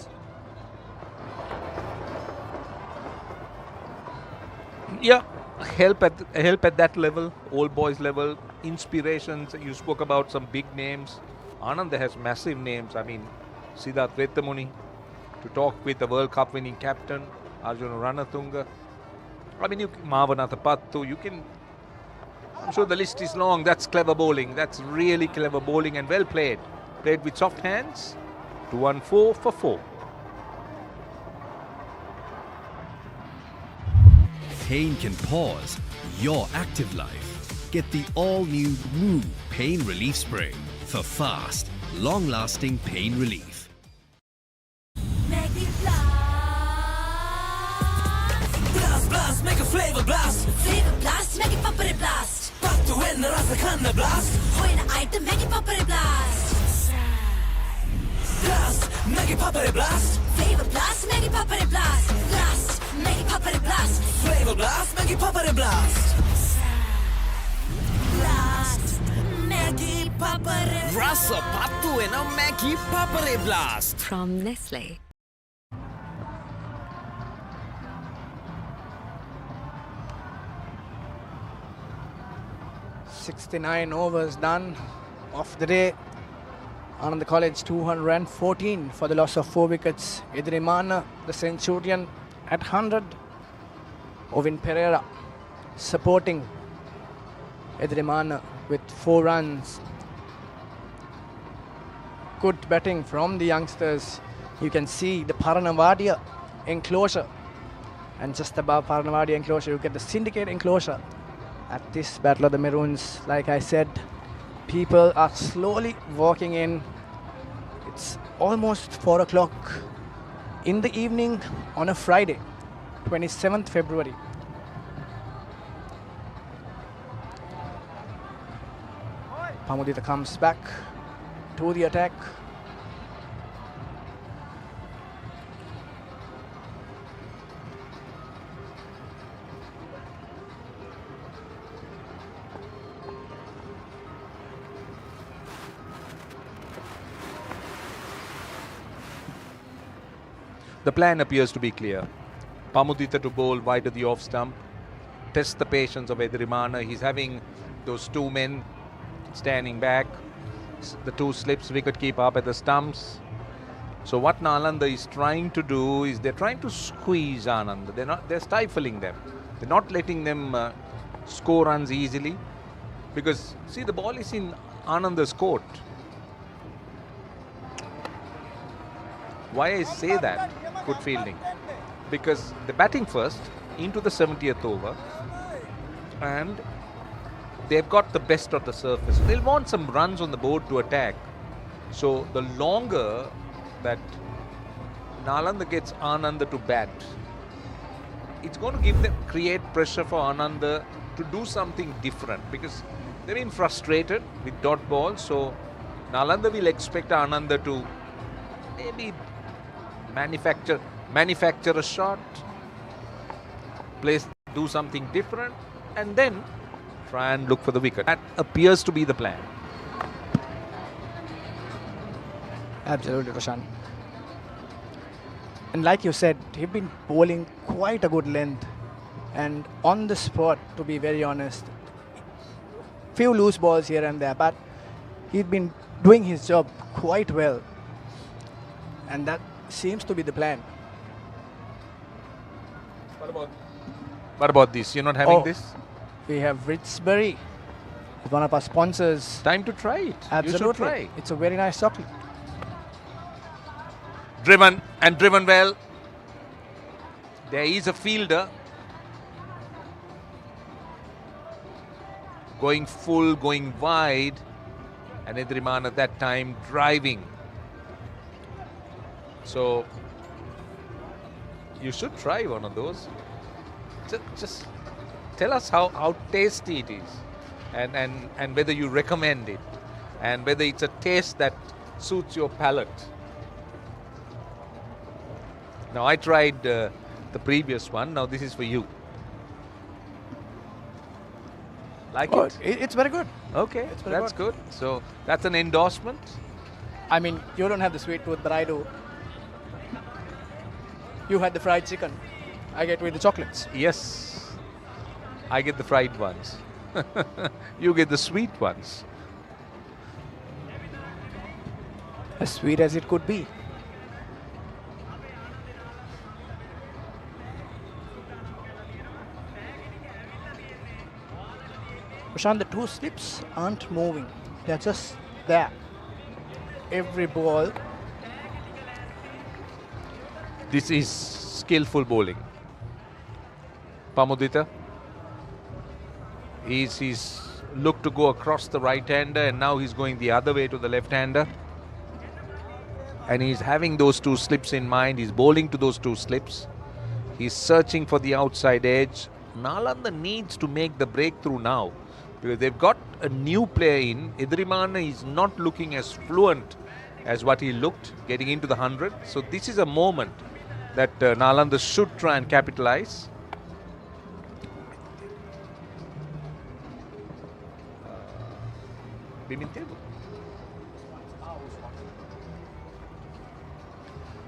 Yeah, help at that level, old boys level, inspirations. You spoke about some big names. Ananda has massive names. I mean, Siddharth Vetamuni, to talk with the World Cup winning captain, Arjuna Ranatunga. I mean, Mavanatha Pattu, I'm sure the list is long. That's clever bowling. That's really clever bowling and well played. Played with soft hands. 214 for 4. Pain can pause your active life. Get the all-new Woo Pain Relief Spray for fast, long-lasting pain relief. Blast, blast, make a flavor blast. Flavor blast, make it Papare blast. Pattu enna rasa kanna blast. Hoina item, make it Papare blast. Blast, make it Papare blast. Flavor blast, make it Papare blast. Blast, make it Papare blast. Flavor blast, make it Papare blast. Blast, make it Papare. Rasa pattu enna Maggi Papare blast from Nestle. .69 overs done of the day. Ananda College 214 for the loss of 4 wickets. Edirimana, the Centurion, at 100. Ovin Pereira supporting Edirimana with 4 runs. Good batting from the youngsters. You can see the Paranavadia enclosure, and just above Paranavadia enclosure you get the syndicate enclosure. At this Battle of the Maroons, like I said, people are slowly walking in. It's almost 4 o'clock in the evening on a Friday, 27th February. Pamudita comes back to the attack. The plan appears to be clear. Pamudita to bowl wide of the off stump, test the patience of Edirimana. He's having those 2 men standing back, the 2 slips, wicket keeper up at the stumps. So what Nalanda is trying to do is they're trying to squeeze Ananda. They're stifling them. They're not letting them score runs easily, because see, the ball is in Ananda's court. Why I say that, good fielding, because they're batting first into the 70th over and they've got the best of the surface. They'll want some runs on the board to attack. So the longer that Nalanda gets Ananda to bat, it's going to create pressure for Ananda to do something different, because they've been frustrated with dot balls. So Nalanda will expect Ananda to maybe manufacture a shot, do something different, and then try and look for the wicket. That appears to be the plan. Absolutely, Roshan. And like you said, he's been bowling quite a good length, and on the spot, to be very honest. Few loose balls here and there, but he's been doing his job quite well, and that seems to be the plan. What about this? You're not having this? We have Richbury, one of our sponsors. Time to try it. Absolutely. You should try. It's a very nice chocolate. Driven well. There is a fielder going full, going wide, and Edriman at that time driving. So you should try one of those. Just tell us how tasty it is, and whether you recommend it, and whether it's a taste that suits your palate. Now, I tried the previous one. Now this is for you. Like it? It's very good. Okay, that's good. So that's an endorsement. I mean, you don't have the sweet tooth, but I do. You had the fried chicken. I get with the chocolates. Yes, I get the fried ones. You get the sweet ones. As sweet as it could be. Prashant, the two slips aren't moving. They're just there. Every ball. This is skillful bowling. Pamudita. He's looked to go across the right-hander, and now he's going the other way to the left-hander. And he's having those two slips in mind. He's bowling to those two slips. He's searching for the outside edge. Nalanda needs to make the breakthrough now, because they've got a new player in. Idrimana is not looking as fluent as what he looked getting into the 100. So this is a moment that Nalanda should try and capitalize.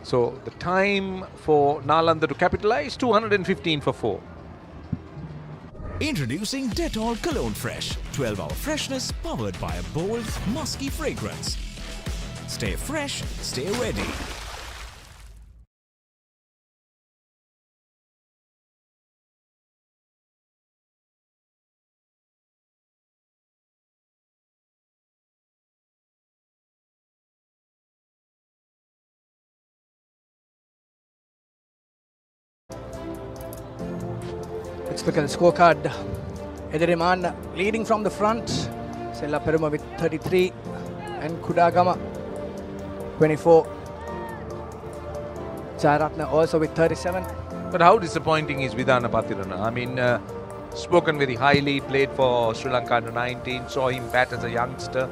So the time for Nalanda to capitalize, 215 for 4. Introducing Dettol Cologne Fresh. 12-hour freshness powered by a bold, musky fragrance. Stay fresh, stay ready. Let's look at the scorecard. Ederiman leading from the front. Sella Peruma with 33 and Kudagama 24. Jairatna also with 37. But how disappointing is Vidana Pathirana? I mean, spoken very highly, played for Sri Lanka under 19, saw him bat as a youngster.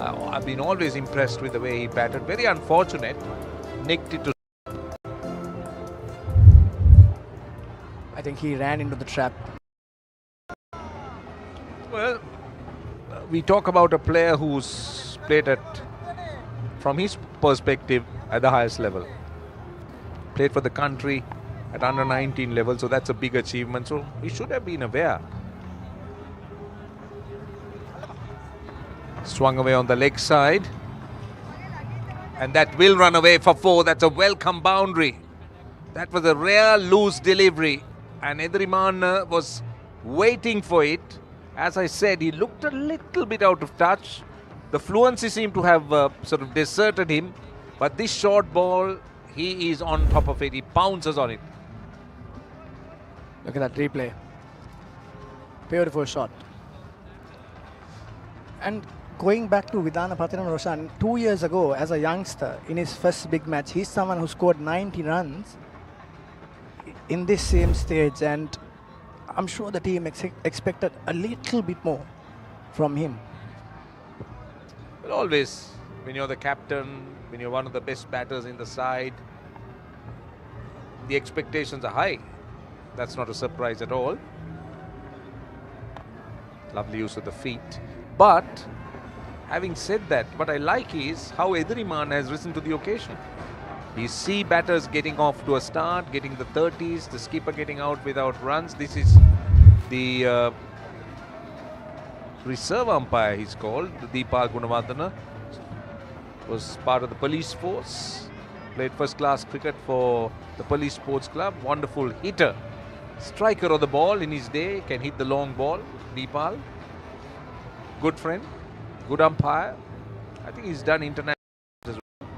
I've been always impressed with the way he batted. Very unfortunate. Nicked it to. I think he ran into the trap. Well, we talk about a player who's played from his perspective, at the highest level. Played for the country at under 19 level, so that's a big achievement. So he should have been aware. Swung away on the leg side. And that will run away for 4. That's a welcome boundary. That was a rare loose delivery. And Edriman was waiting for it. As I said, he looked a little bit out of touch. The fluency seemed to have sort of deserted him. But this short ball, he is on top of it. He pounces on it. Look at that replay. Beautiful shot. And going back to Vidana Pathiran Roshan, 2 years ago as a youngster in his first big match, he's someone who scored 90 runs. in this same stage, and I'm sure the team expected a little bit more from him. Well, always, when you're the captain, when you're one of the best batters in the side, the expectations are high. That's not a surprise at all. Lovely use of the feet. But having said that, what I like is how Edriman has risen to the occasion. You see batters getting off to a start, getting the 30s, the skipper getting out without runs. This is the reserve umpire, he's called, Deepal Gunawardana. Was part of the police force, played first class cricket for the police sports club. Wonderful hitter, striker of the ball in his day, can hit the long ball. Deepal, good friend, good umpire. I think he's done international as well.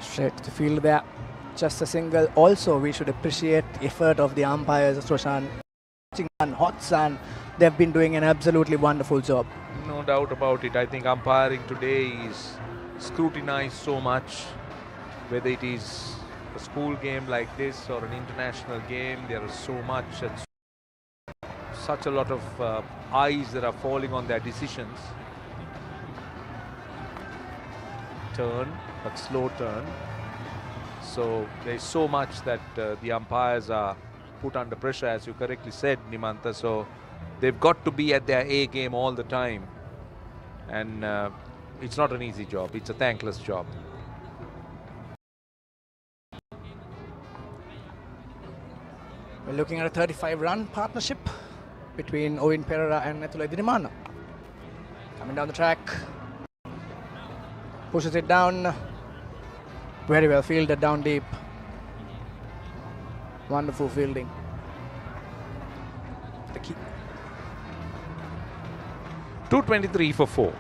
Straight to the field there, just a single. Also, we should appreciate the effort of the umpires, Roshan and Hot Sun. They've been doing an absolutely wonderful job. No doubt about it. I think umpiring today is scrutinized so much, whether it is a school game like this or an international game. There is so much and such a lot of eyes that are falling on their decisions. Turn, but slow turn. So there is so much that the umpires are put under pressure, as you correctly said, Nimanta. So they've got to be at their A game all the time. And it's not an easy job. It's a thankless job. We're looking at a 35-run partnership between Owen Pereira and Netula Edrimana. Coming down the track. Pushes it down. Very well fielded down deep. Wonderful fielding. The key. 223 for 4.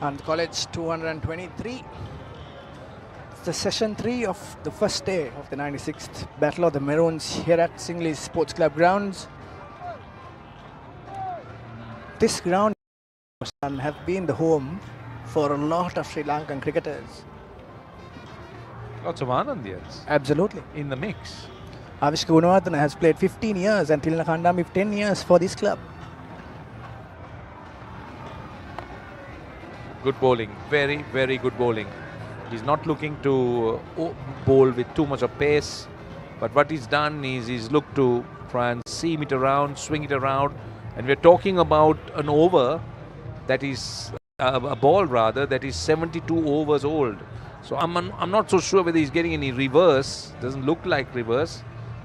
And college 223. It's the session 3 of the first day of the 96th Battle of the Maroons here at Singley Sports Club grounds. This ground have been the home for a lot of Sri Lankan cricketers. Lots of Anandians. Absolutely. In the mix. Avishka Gunawardana has played 15 years and Tilna Kandami 10 years for this club. Good bowling, very, very good bowling. He's not looking to bowl with too much of pace, but what he's done is he's looked to try and seam it around, swing it around, and we're talking about an over that is, a ball rather, that is 72 overs old. So I'm not so sure whether he's getting any reverse, doesn't look like reverse,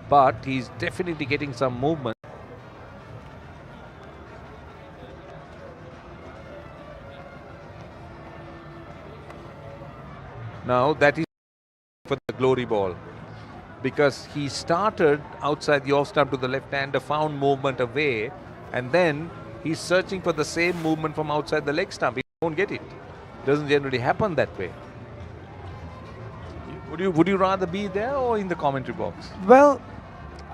but he's definitely getting some movement. Now that is for the glory ball, because he started outside the off stump to the left-hander, found movement away, and then he's searching for the same movement from outside the leg stump. He won't get it. Doesn't generally happen that way. Would you rather be there or in the commentary box? Well,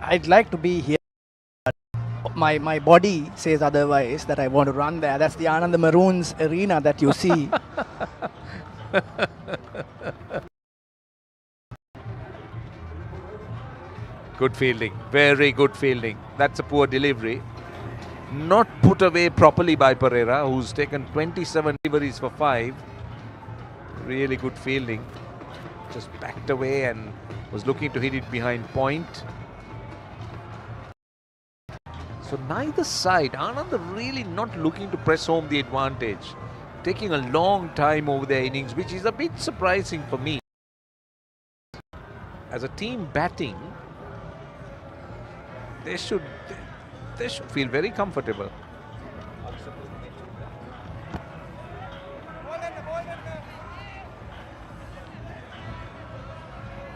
I'd like to be here. My body says otherwise, that I want to run there. That's the Ananda Maroons arena that you see. Good fielding, very good fielding. That's a poor delivery. Not put away properly by Pereira, who's taken 27 deliveries for 5. Really good fielding. Just backed away and was looking to hit it behind point. So neither side, Ananda really not looking to press home the advantage. Taking a long time over their innings, which is a bit surprising for me. As a team batting, they should feel very comfortable.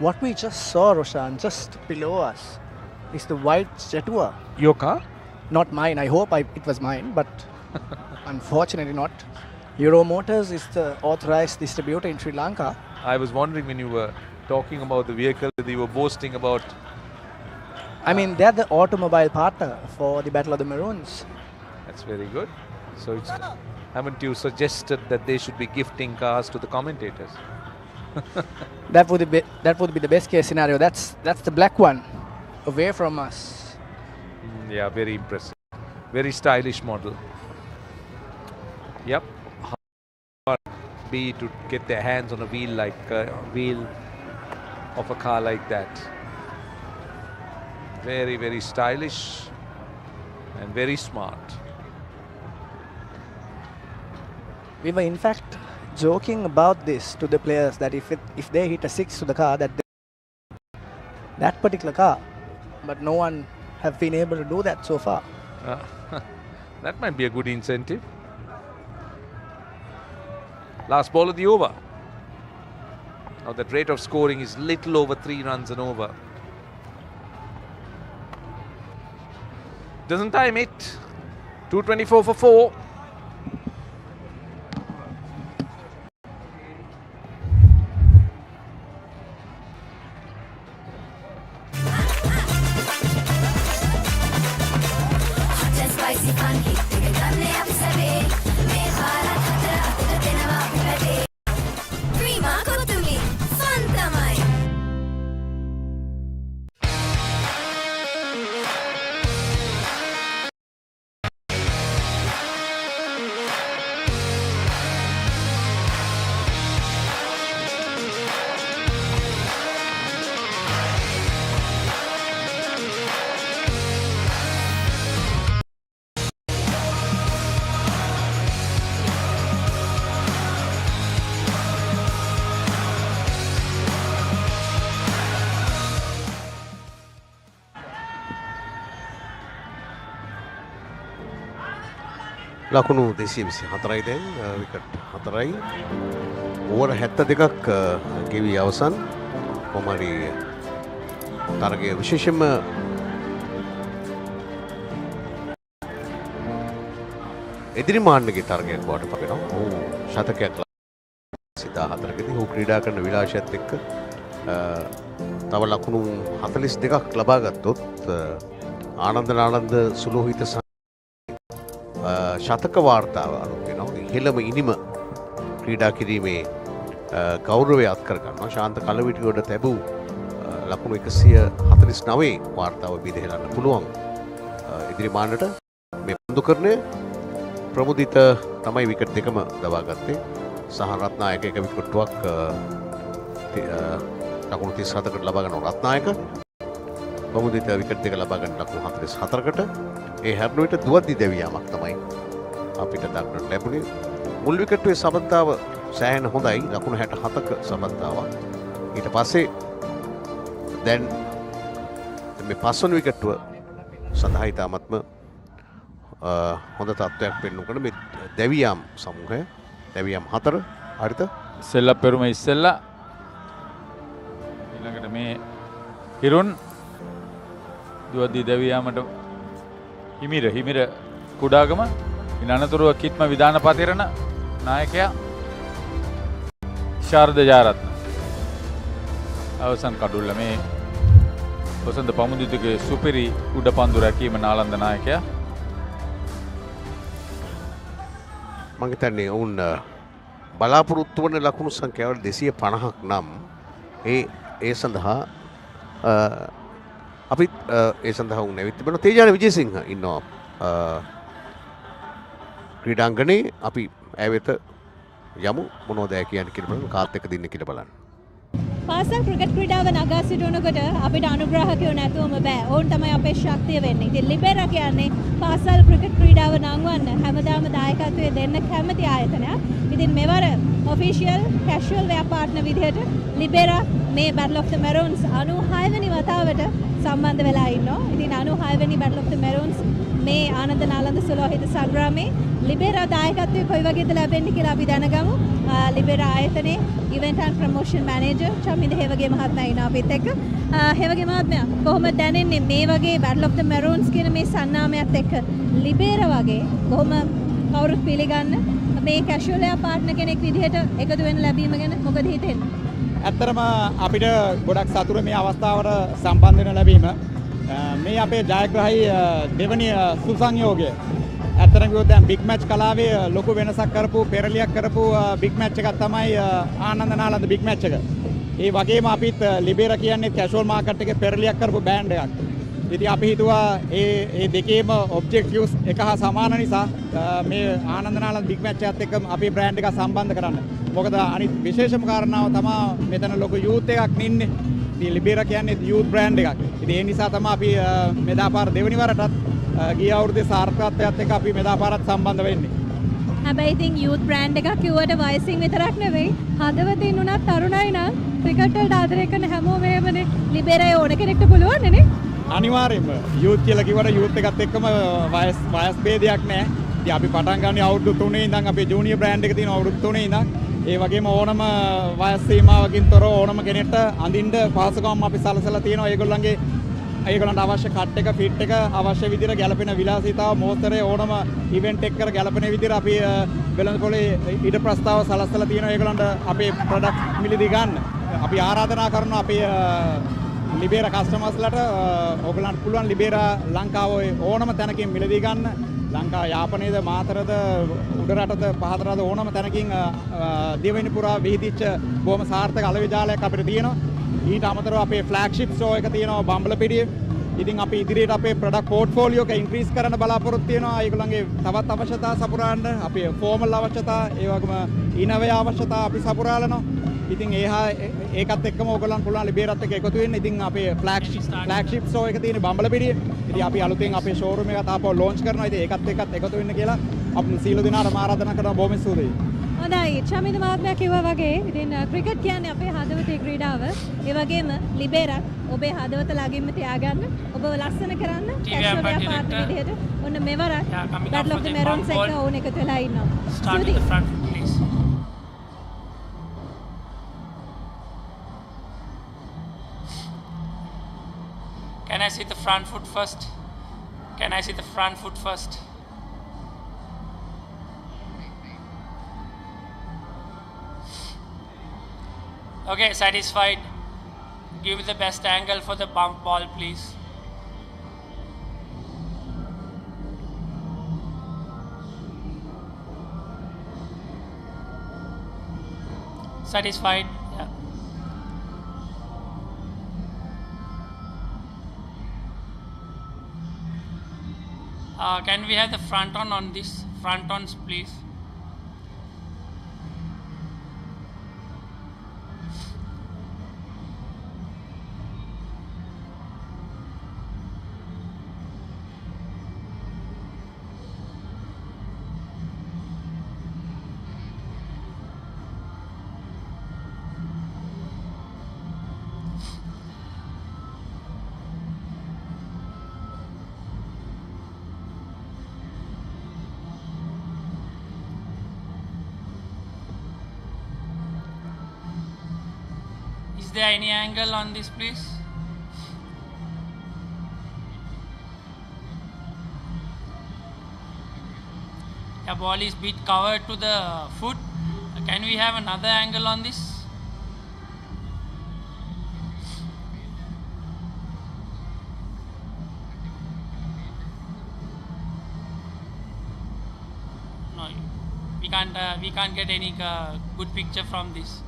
What we just saw, Roshan, just below us, is the white Jaguar. Your car? Not mine. I hope it was mine, but unfortunately not. Euro Motors is the authorized distributor in Sri Lanka. I was wondering when you were talking about the vehicle that you were boasting about. I mean, they're the automobile partner for the Battle of the Maroons. That's very good. So haven't you suggested that they should be gifting cars to the commentators? That would be the best case scenario. That's the black one, away from us. Yeah, very impressive. Very stylish model. Yep. How hard it be to get their hands on a wheel of a car like that. Very, very stylish and very smart. We were in fact joking about this to the players, that if they hit a 6 to the car, that particular car, but no one have been able to do that so far. That might be a good incentive. Last ball of the over. Now that rate of scoring is little over 3 runs and over. Doesn't time it. 224 for 4. ලකුණු 224යි දැන් wicket 4යි over 72ක් ගෙවි අවසන් කොමාරි තරගය විශේෂයෙන්ම එදිරි මාන්නගේ තරගයක් බවට පත් වෙනවා. ඔහු ශතකයක් 14කදී ඔහු ක්‍රීඩා කරන විලාසයත් එක්ක තව ලකුණු 42ක් ලබා ගත්තොත් ආනන්ද සුලෝහිත ශතක වාර්තාව අනුව වෙනවා. ඉහළම ඉනිම ක්‍රීඩා කිරීමේ ගෞරවය අත් කර ගන්නවා. ශාන්ත කලවිටිගොඩ තැබූ ලකුණු 149 වාර්තාව බිඳහෙලන්න පුළුවන්. ඉදිරි මාන්නට මේ පන්දුකරණය ප්‍රමුදිත තමයි විකට් දෙකම දවා ගත්තේ. සහ රත්නායක එක විකට්ටුවක් ලකුණු 37කට ලබා ගන්න රත්නායක. ප්‍රමුදිත විකට් දෙක ලබා ගන්න ලකුණු 44කට. ඒ හැරෙන විට දුවද්දි දෙවියාමක් තමයි අපිට දක්නට ලැබුණේ. මුල් විකට්ටුවේ සබඳතාව සෑහෙන හොඳයි. ලකුණු 67ක සබඳතාවක්. ඊට පස්සේ දැන් මේ පස්වන විකට්ටුව සඳහා ඉතාමත්ම හොඳ තත්ත්වයක් පෙන්වු කරන මේ දෙවියම් සමූහය. දෙවියම් 4 හරිත. ඉස්සෙල්ලා පෙරුම ඉස්සෙල්ලා ඊළඟට මේ හිරුන් දුවද්දි දෙවියමට හිමිර කුඩාගම ඉනනතුරුව කිත්ම විධාන පතිරණ නායකයා ශාරද ජාරත්න අවසන් කඩුල්ල මේ වසන්ත පමුදිතුගේ සුපිරි උඩ පන්දු රැකීම නාලන්ද නායකයා. මම හිතන්නේ ඔවුන් බලාපොරොත්තු වන ලකුණු සංඛ්‍යාව 250ක් නම් ඒ සඳහා අපි ඒ සඳහා උන් ඇවිත් තිබෙනවා. තේජාන විජේසිංහ ඉන්නවා ක්‍රීඩාංගණේ. අපි ඇය වෙත යමු මොනවද කියන්නේ කියලා බලන්න. කාත් එක්ක දින්න කියලා බලන්න. පාසල් ක්‍රිකට් ක්‍රීඩාව නගා සිටවනකොට අපිට අනුග්‍රාහකයෝ නැතුවම බෑ. ඕන් තමයි අපේ ශක්තිය වෙන්නේ. ඉතින් ලිබෙරා කියන්නේ පාසල් ක්‍රිකට් ක්‍රීඩාව නංවන්න හැමදාම දායකත්වයේ දෙන්න කැමති ආයතනයක්. ඉතින් මෙවර ඔෆිෂියල් කැෂුවල් වෙයා පාර්ට්නර් විදිහට ලිබෙරා මේ Battle of the Maroons 96 වෙනි වතාවට සම්බන්ධ වෙලා ඉන්නවා. ඉතින් 96 වෙනි Battle of the Maroons මේ ආනන්ද නාලන්ද සුලෝහිත සංග්‍රාමේ ලිබෙරා දායකත්වයේ කොයි වගේද ලැබෙන්නේ කියලා අපි දැනගමු. ලිබෙරා ආයතනයේ event and promotion manager Chaminda Hewage මහත්මයා ඉන්නවා අපිත් එක්ක. හේවගේ මහත්මයා කොහොමද දැනෙන්නේ මේ වගේ Battle of the Maroons කියන මේ සන්නාමයත් එක්ක ලිබෙරා වගේ කොහොම කවුරුත් පිළිගන්න මේ කැෂුවල් එයා පාර්ට්නර් කෙනෙක් විදිහට එකතු වෙන්න ලැබීම ගැන මොකද හිතෙන්නේ? ඇත්තටම අපිට ගොඩක් සතුටුයි මේ අවස්ථාවට සම්බන්ධ වෙන්න ලැබීම. මේ අපේ ජයග්‍රහී දෙවනි සුසංයෝගය. ඇත්තටම කිව්වොත් දැන් බිග් මැච් කලාවේ ලොකු වෙනසක් කරපු පෙරලියක් කරපු බිග් මැච් එකක් තමයි ආනන්ද නාලන්ද බිග් මැච් එක. ඒ වගේම අපිත් ලිබෙරා කියන්නේ කැෂුවල් මාකට් එකේ පෙරලියක් කරපු බෑන්ඩ් එකක්. ඉතින් අපි හිතුවා ඒ දෙකේම ඔබ්ජෙක්ටිව්ස් එක හා සමාන නිසා මේ ආනන්ද නාලන්ද බිග් මැච් එකත් එක්ක අපේ බ්‍රෑන්ඩ් එක සම්බන්ධ කරන්න. මොකද අනිත් විශේෂම කාරණාව තමයි මෙතන ලොකු යූත් එකක් ඉන්නේ. ඉතින් ලිබෙරා කියන්නේ යූත් බ්‍රෑන්ඩ් එකක්. ඉතින් ඒ නිසා තමයි අපි මෙදාපාර දෙවෙනි වරටත් ගිය අවුරුද්දේ සාර්ථකත්වයත් එක්ක අපි මෙදාපාරත් සම්බන්ධ වෙන්නේ. හැබැයි ඉතින් යූත් බ්‍රෑන්ඩ් එකක් කිව්වට වයසින් විතරක් නෙවෙයි හදවතින් උනත් තරුණයි නම් ක්‍රිකට් වලට ආදරය කරන හැමෝම එහෙමනේ ලිබෙරා ඕන කෙනෙක්ට පුළුවන් නේ. අනිවාර්යයෙන්ම යූත් කියලා කිව්වට යූත් එකත් එක්කම වයස් ભેදයක් නැහැ. ඉතින් අපි පටන් ගන්නේ අවුරුදු 3 ඉඳන් අපේ ජූනියර් බ්‍රෑන්ඩ් එක තියෙන අවුරුදු 3 ඉඳන්. ඒ වගේම ඕනම වයස් සීමාවකින් තොරව ඕනම කෙනෙක්ට අඳින්න පහසුකම් අපි සලසලා තියෙනවා. ඒගොල්ලන්ට අවශ්‍ය කට් එක ෆිට් එක අවශ්‍ය විදිහට ගැලපෙන විලාසීතාව මෝස්තරේ ඕනම ඉවෙන්ට් එකකට ගැලපෙන විදිහට අපි වෙළඳපොලේ ඊට ප්‍රස්තාව සලස්සලා තියෙනවා. ඒගොල්ලන්ට අපේ ප්‍රොඩක්ට් මිලදී ගන්න. අපි ආරාධනා කරනවා අපේ ලිබෙරා කස්ටමර්ස්ලට ඕගොල්ලන්ට පුළුවන් ලිබෙරා ලංකාව ඕනම තැනකින් මිලදී ගන්න. ලංකාව යාපනයේද මාතරද උඩරටද පහතරද ඕනම තැනකින් දිවෙනි පුරා විහිදිච්ච බොහොම සාර්ථක අලෙවිජාලයක් අපිට තියෙනවා. ඊට අමතරව අපේ ෆ්ලැග්ෂිප් ස්ටෝර් එක තියෙනවා බම්බලපිටියේ. ඉතින් අපි ඉදිරියට අපේ ප්‍රොඩක්ට් පෝර්ට්ෆෝලියෝ එක ඉන්ක්‍රීස් කරන්න බලාපොරොත්තු වෙනවා. ඒගොල්ලන්ගේ තවත් අවශ්‍යතා සපුරාන්න අපේ ෆෝමල් අවශ්‍යතා ඒ වගේම ඉනෝවේ අවශ්‍යතා අපි සපුරාලනවා. ඉතින් ඒකත් එක්කම ඕගොල්ලන් පුළුවන් ලිබෙරාත් එක්ක එකතු වෙන්න. ඉතින් අපේ ෆ්ලැග්ෂිප් ස්ටෝර් එක තියෙන බම්බලපිටියේ. ඉතින් අපි අලුතෙන් අපේ ෂෝරූම් එක තාපව ලොන්ච් කරනවා. ඉතින් ඒකත් එක්කත් එකතු වෙන්න කියලා අපි සීල දිනාට ආරාධනා කරනවා. බොහොම ස්තුතියි. හොඳයි චමින්ද මහත්මයා කිව්වා වගේ ඉතින් ක්‍රිකට් කියන්නේ අපේ හදවතේ ක්‍රීඩාව. ඒ වගේම ලිබෙරා ඔබේ හදවත ළඟින්ම තියාගන්න. ඔබව ලස්සන කරන්න කැෂුවල් පාර්ට්නර් විදිහට ඔන්න මෙවර Battle of the Maroons එක ඕන එකතු වෙලා ඉන්නවා. Start with the front foot, please. Can I see the front foot first? Can I see the front foot first? Okay, satisfied. Give me the best angle for the bump ball, please. Satisfied? Yeah. Can we have the front on this? Front ons, please. Is there any angle on this, please? The ball is bit covered to the foot. Can we have another angle on this? No, we can't get any good picture from this.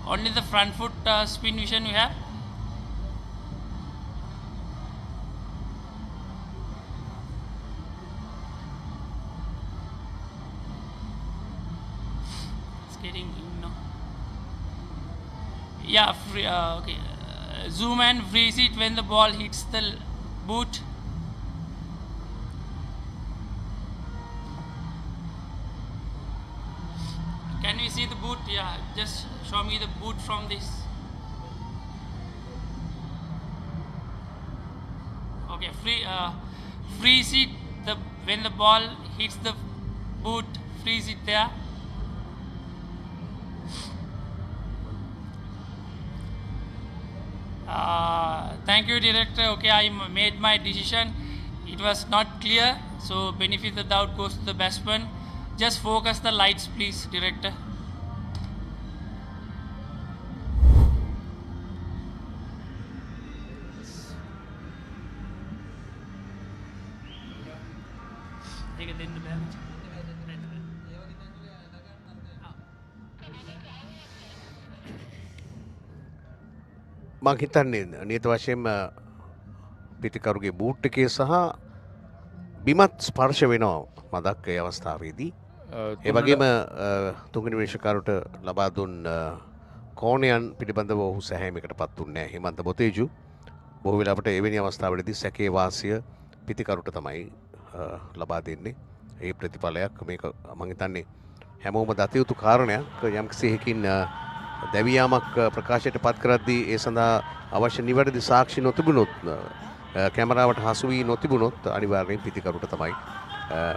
Only the front foot spin vision we have. It's getting in now. Yeah, okay. Zoom and freeze it when the ball hits the boot. Can we see the boot? Yeah, just show me the boot from this. Okay, freeze it when the ball hits the boot. Freeze it there. Thank you, director. Okay, I made my decision. It was not clear, so benefit of the doubt goes to the batsman. Just focus the lights, please, director. මං හිතන්නේ නියත වශයෙන්ම පිටිකරුගේ boot එකේ සහ බිමත් ස්පර්ශ වෙනවා මදක් ඒ අවස්ථාවේදී. ඒ වගේම තුන්වෙනි විනිශ්චයකාරට ලබා දුන් කෝණයන් පිළිබඳව ඔහු සැහැමයකටපත් වුණේ නැහැ. හිමන්ත බොතේජු බොහෝ වෙලාවට එවැනි අවස්ථාවලදී සැකේ වාසිය පිටිකරුට තමයි ලබා දෙන්නේ. ඒ ප්‍රතිඵලයක් මේක මං හිතන්නේ හැමෝම දත යුතු කාරණයක්. යම්කිසි එකකින් දැවියාමක් ප්‍රකාශයට පත් කරද්දී ඒ සඳහා අවශ්‍ය නිවැරදි සාක්ෂි නොතිබුණොත් කැමරාවට හසු වී නොතිබුණොත් අනිවාර්යයෙන් පිටිකරුට තමයි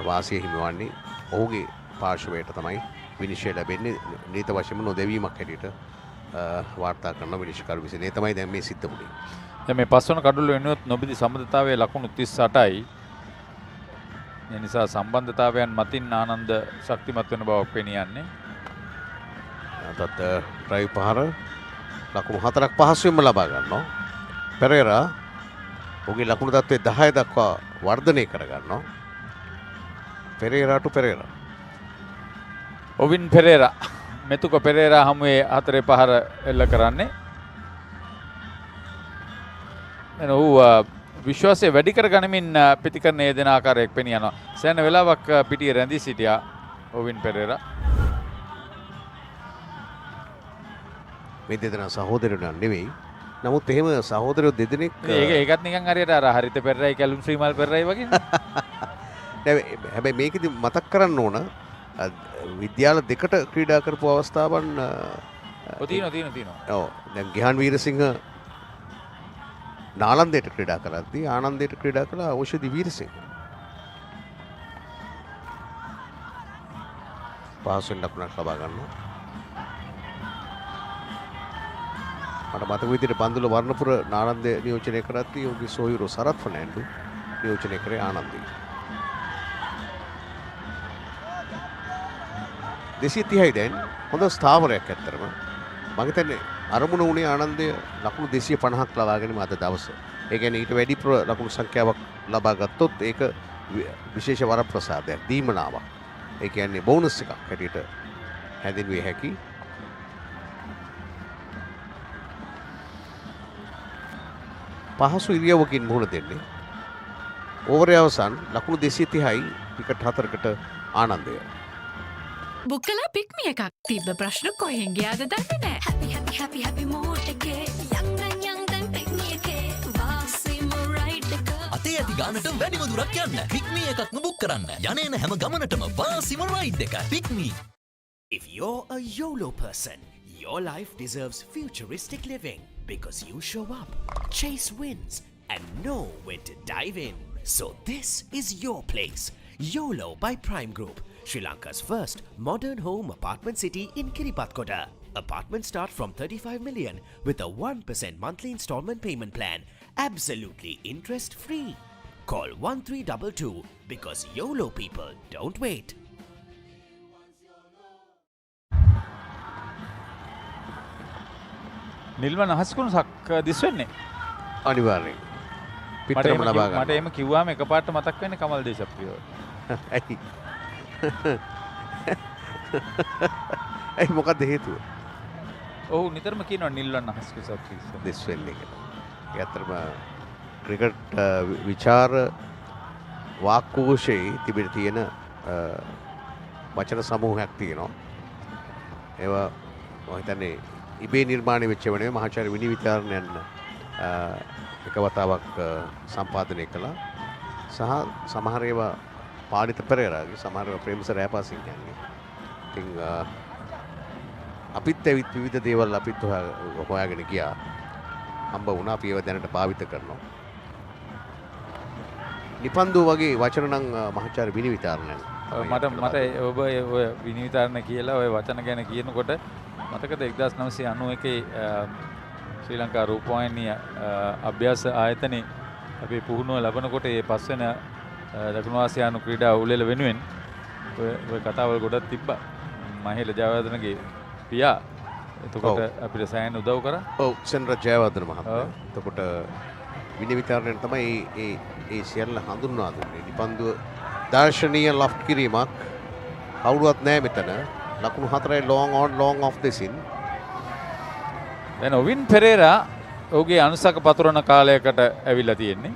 වාසිය හිමිවන්නේ. ඔහුගේ පාර්ශවයට තමයි විනිශ්චය ලැබෙන්නේ. නීත වශයෙන්ම නොදැවීමක් හැටියට වාර්තා කරන විනිශ්චයකරු විසින්. ඒ තමයි දැන් මේ සිද්ධ වුණේ. දැන් මේ පස්වන කඩුල්ල වෙනුවත් නොබිදි සම්බන්ධතාවයේ ලකුණු 38යි. ඒ නිසා සම්බන්ධතාවයන් මතින් ආනන්ද ශක්තිමත් වෙන බවක් පෙනී යන්නේ. තත් ඩ්‍රයිව් පහර ලකුණු 4ක් පහසුවෙන්ම ලබා ගන්නවා. පෙරේරා ඔහුගේ ලකුණු තත්ත්වය 10 දක්වා වර්ධනය කර ගන්නවා. පෙරේරා ටු පෙරේරා. ඔවින් පෙරේරා මෙතුක පෙරේරා හමුවේ 4 පහර එල්ල කරන්නේ. එන ඌ විශ්වාසය වැඩි කර ගනිමින් පිටිකරන යෙදෙන ආකාරයක් පෙනී යනවා. සෑහෙන වෙලාවක් පිටියේ රැඳී සිටියා ඔවින් පෙරේරා. මේ දෙදෙනා සහෝදරයෝ නෙවෙයි. නමුත් එහෙම සහෝදරයෝ දෙදෙනෙක් ඒකත් නිකන් හරියට අර හරිත පෙරේරායි කැලුම් ශ්‍රීමල් පෙරේරායි වගේ. හැබැයි මේකෙදි මතක් කරන්න ඕන විද්‍යාල දෙකට ක්‍රීඩා කරපු අවස්ථාවන් තියෙනවා. ඔව් දැන් ගිහාන් වීරසිංහ නාලන්දයට ක්‍රීඩා කරද්දී ආනන්දයට ක්‍රීඩා කළා ඖෂධි වීරසිංහ. පහසුවෙන් ලකුණක් ලබා ගන්නවා. මට මතක විදිහට බන්දුල වර්ණපුර නාලන්ද නියෝජනය කරද්දී ඔහුගේ සොයුරු සරත් ෆර්නෑන්ඩෝ නියෝජනය කරේ ආනන්දයි. 230යි දැන් හොඳ ස්ථාවරයක් ඇත්තරම. මම හිතන්නේ අරමුණ උනේ ආනන්දය ලකුණු 250ක් ලබා ගැනීම අද දවසේ. ඒ කියන්නේ ඊට වැඩි ලකුණු සංඛ්‍යාවක් ලබා ගත්තොත් ඒක විශේෂ වරප්‍රසාදයක්, දීමනාවක්. ඒ කියන්නේ බෝනස් එකක් හැටියට හැඳින්විය හැකි. පහසු ඉරියව්වකින් මුහුණ දෙන්නේ. ඕවරේ අවසන් ලකුණු 230යි විකට් 4කට ආනන්දය. බුක්කලා පික්මි එකක් තිබ්බ ප්‍රශ්න කොහෙන් ගියාද දන්නේ නැහැ. හැපි මූඩ් එකේ යංගන් පික්මි එකේ වාසිම රයිඩ් එක. අතේ ඇති ගානට වැඩිම දුරක් යන්න පික්මි එකක්ම බුක් කරන්න. යන්නේන හැම ගමනටම වාසිම රයිඩ් එක. PickMe. If you're a YOLO person, your life deserves futuristic living because you show up, chase wins, and know when to dive in. So this is your place. YOLO by Prime Group, Sri Lanka's first modern home apartment city in Kiripatkoda. Apartments start from 35 million with a 1% monthly installment payment plan. Absolutely interest free. Call 1322 because YOLO people don't wait. නිල්වන අහස්කුණක් දිස්වෙන්නේ අනිවාර්යෙන් පිටරම ලබා ගන්න. මට එහෙම කිව්වාම එකපාරට මතක් වෙන්නේ කමල් දේශප්‍රිය. ඇයි? ඇයි මොකක්ද හේතුව? ඔව් නිතරම කියනවා නිල්වන අහස්කුණක් දිස්වෙන්නේ කියලා. ඒ අතරම ක්‍රිකට් විචාර වාක්කෝෂයේ තිබෙන තියෙන වචන සමූහයක් තියෙනවා. ඒවා මම හිතන්නේ ඉබේ නිර්මාණය වෙච්ච වෙනේ මහාචාර්ය විනිවිතාරණයන් එක වතාවක් සම්පාදනය කළා. සහ සමහර ඒවා පාඩිත පෙරේරාගේ සමහර ඒවා ප්‍රේමසර ඈපාසිංහයන්ගේ. ඉතින් අපිත් ඇවිත් විවිධ දේවල් අපිත් හොයාගෙන ගියා. හම්බ වුණා අපි ඒවා දැනට භාවිත කරනවා. නිපන්දු වගේ වචන නම් මහාචාර්ය විනිවිතාරණයන් මට ඔබ ඔය විනිවිතාරණ කියලා ඔය වචන ගැන කියනකොට මතකද 1991 ශ්‍රී ලංකා රූපවාහිනිය අභ්‍යාස ආයතනයේ අපි පුහුණුව ලබනකොට ඒ පස්වෙන දකුණු ආසියානු ක්‍රීඩා උළෙල වෙනුවෙන් ඔය කතාවල් ගොඩක් තිබ්බා. මහේල ජයවර්ධනගේ පියා එතකොට අපිට සෑහෙන උදව් කරා. ඔව් සෙන්රජ් ජයවර්ධන මහත්මයා. එතකොට විනිවිතාරණයෙන් තමයි ඒ සියල්ල හඳුන්වා දුන්නේ. නිපන්දුව දර්ශනීය ලොෆ්ට් කිරීමක් කවුරුවත් නැහැ මෙතන. ලකුණු 4යි long on long off දෙසින්. දැන් ඔවින් පෙරේරා ඔහුගේ අනුසක පතුරන කාලයකට ඇවිල්ලා තියෙන්නේ.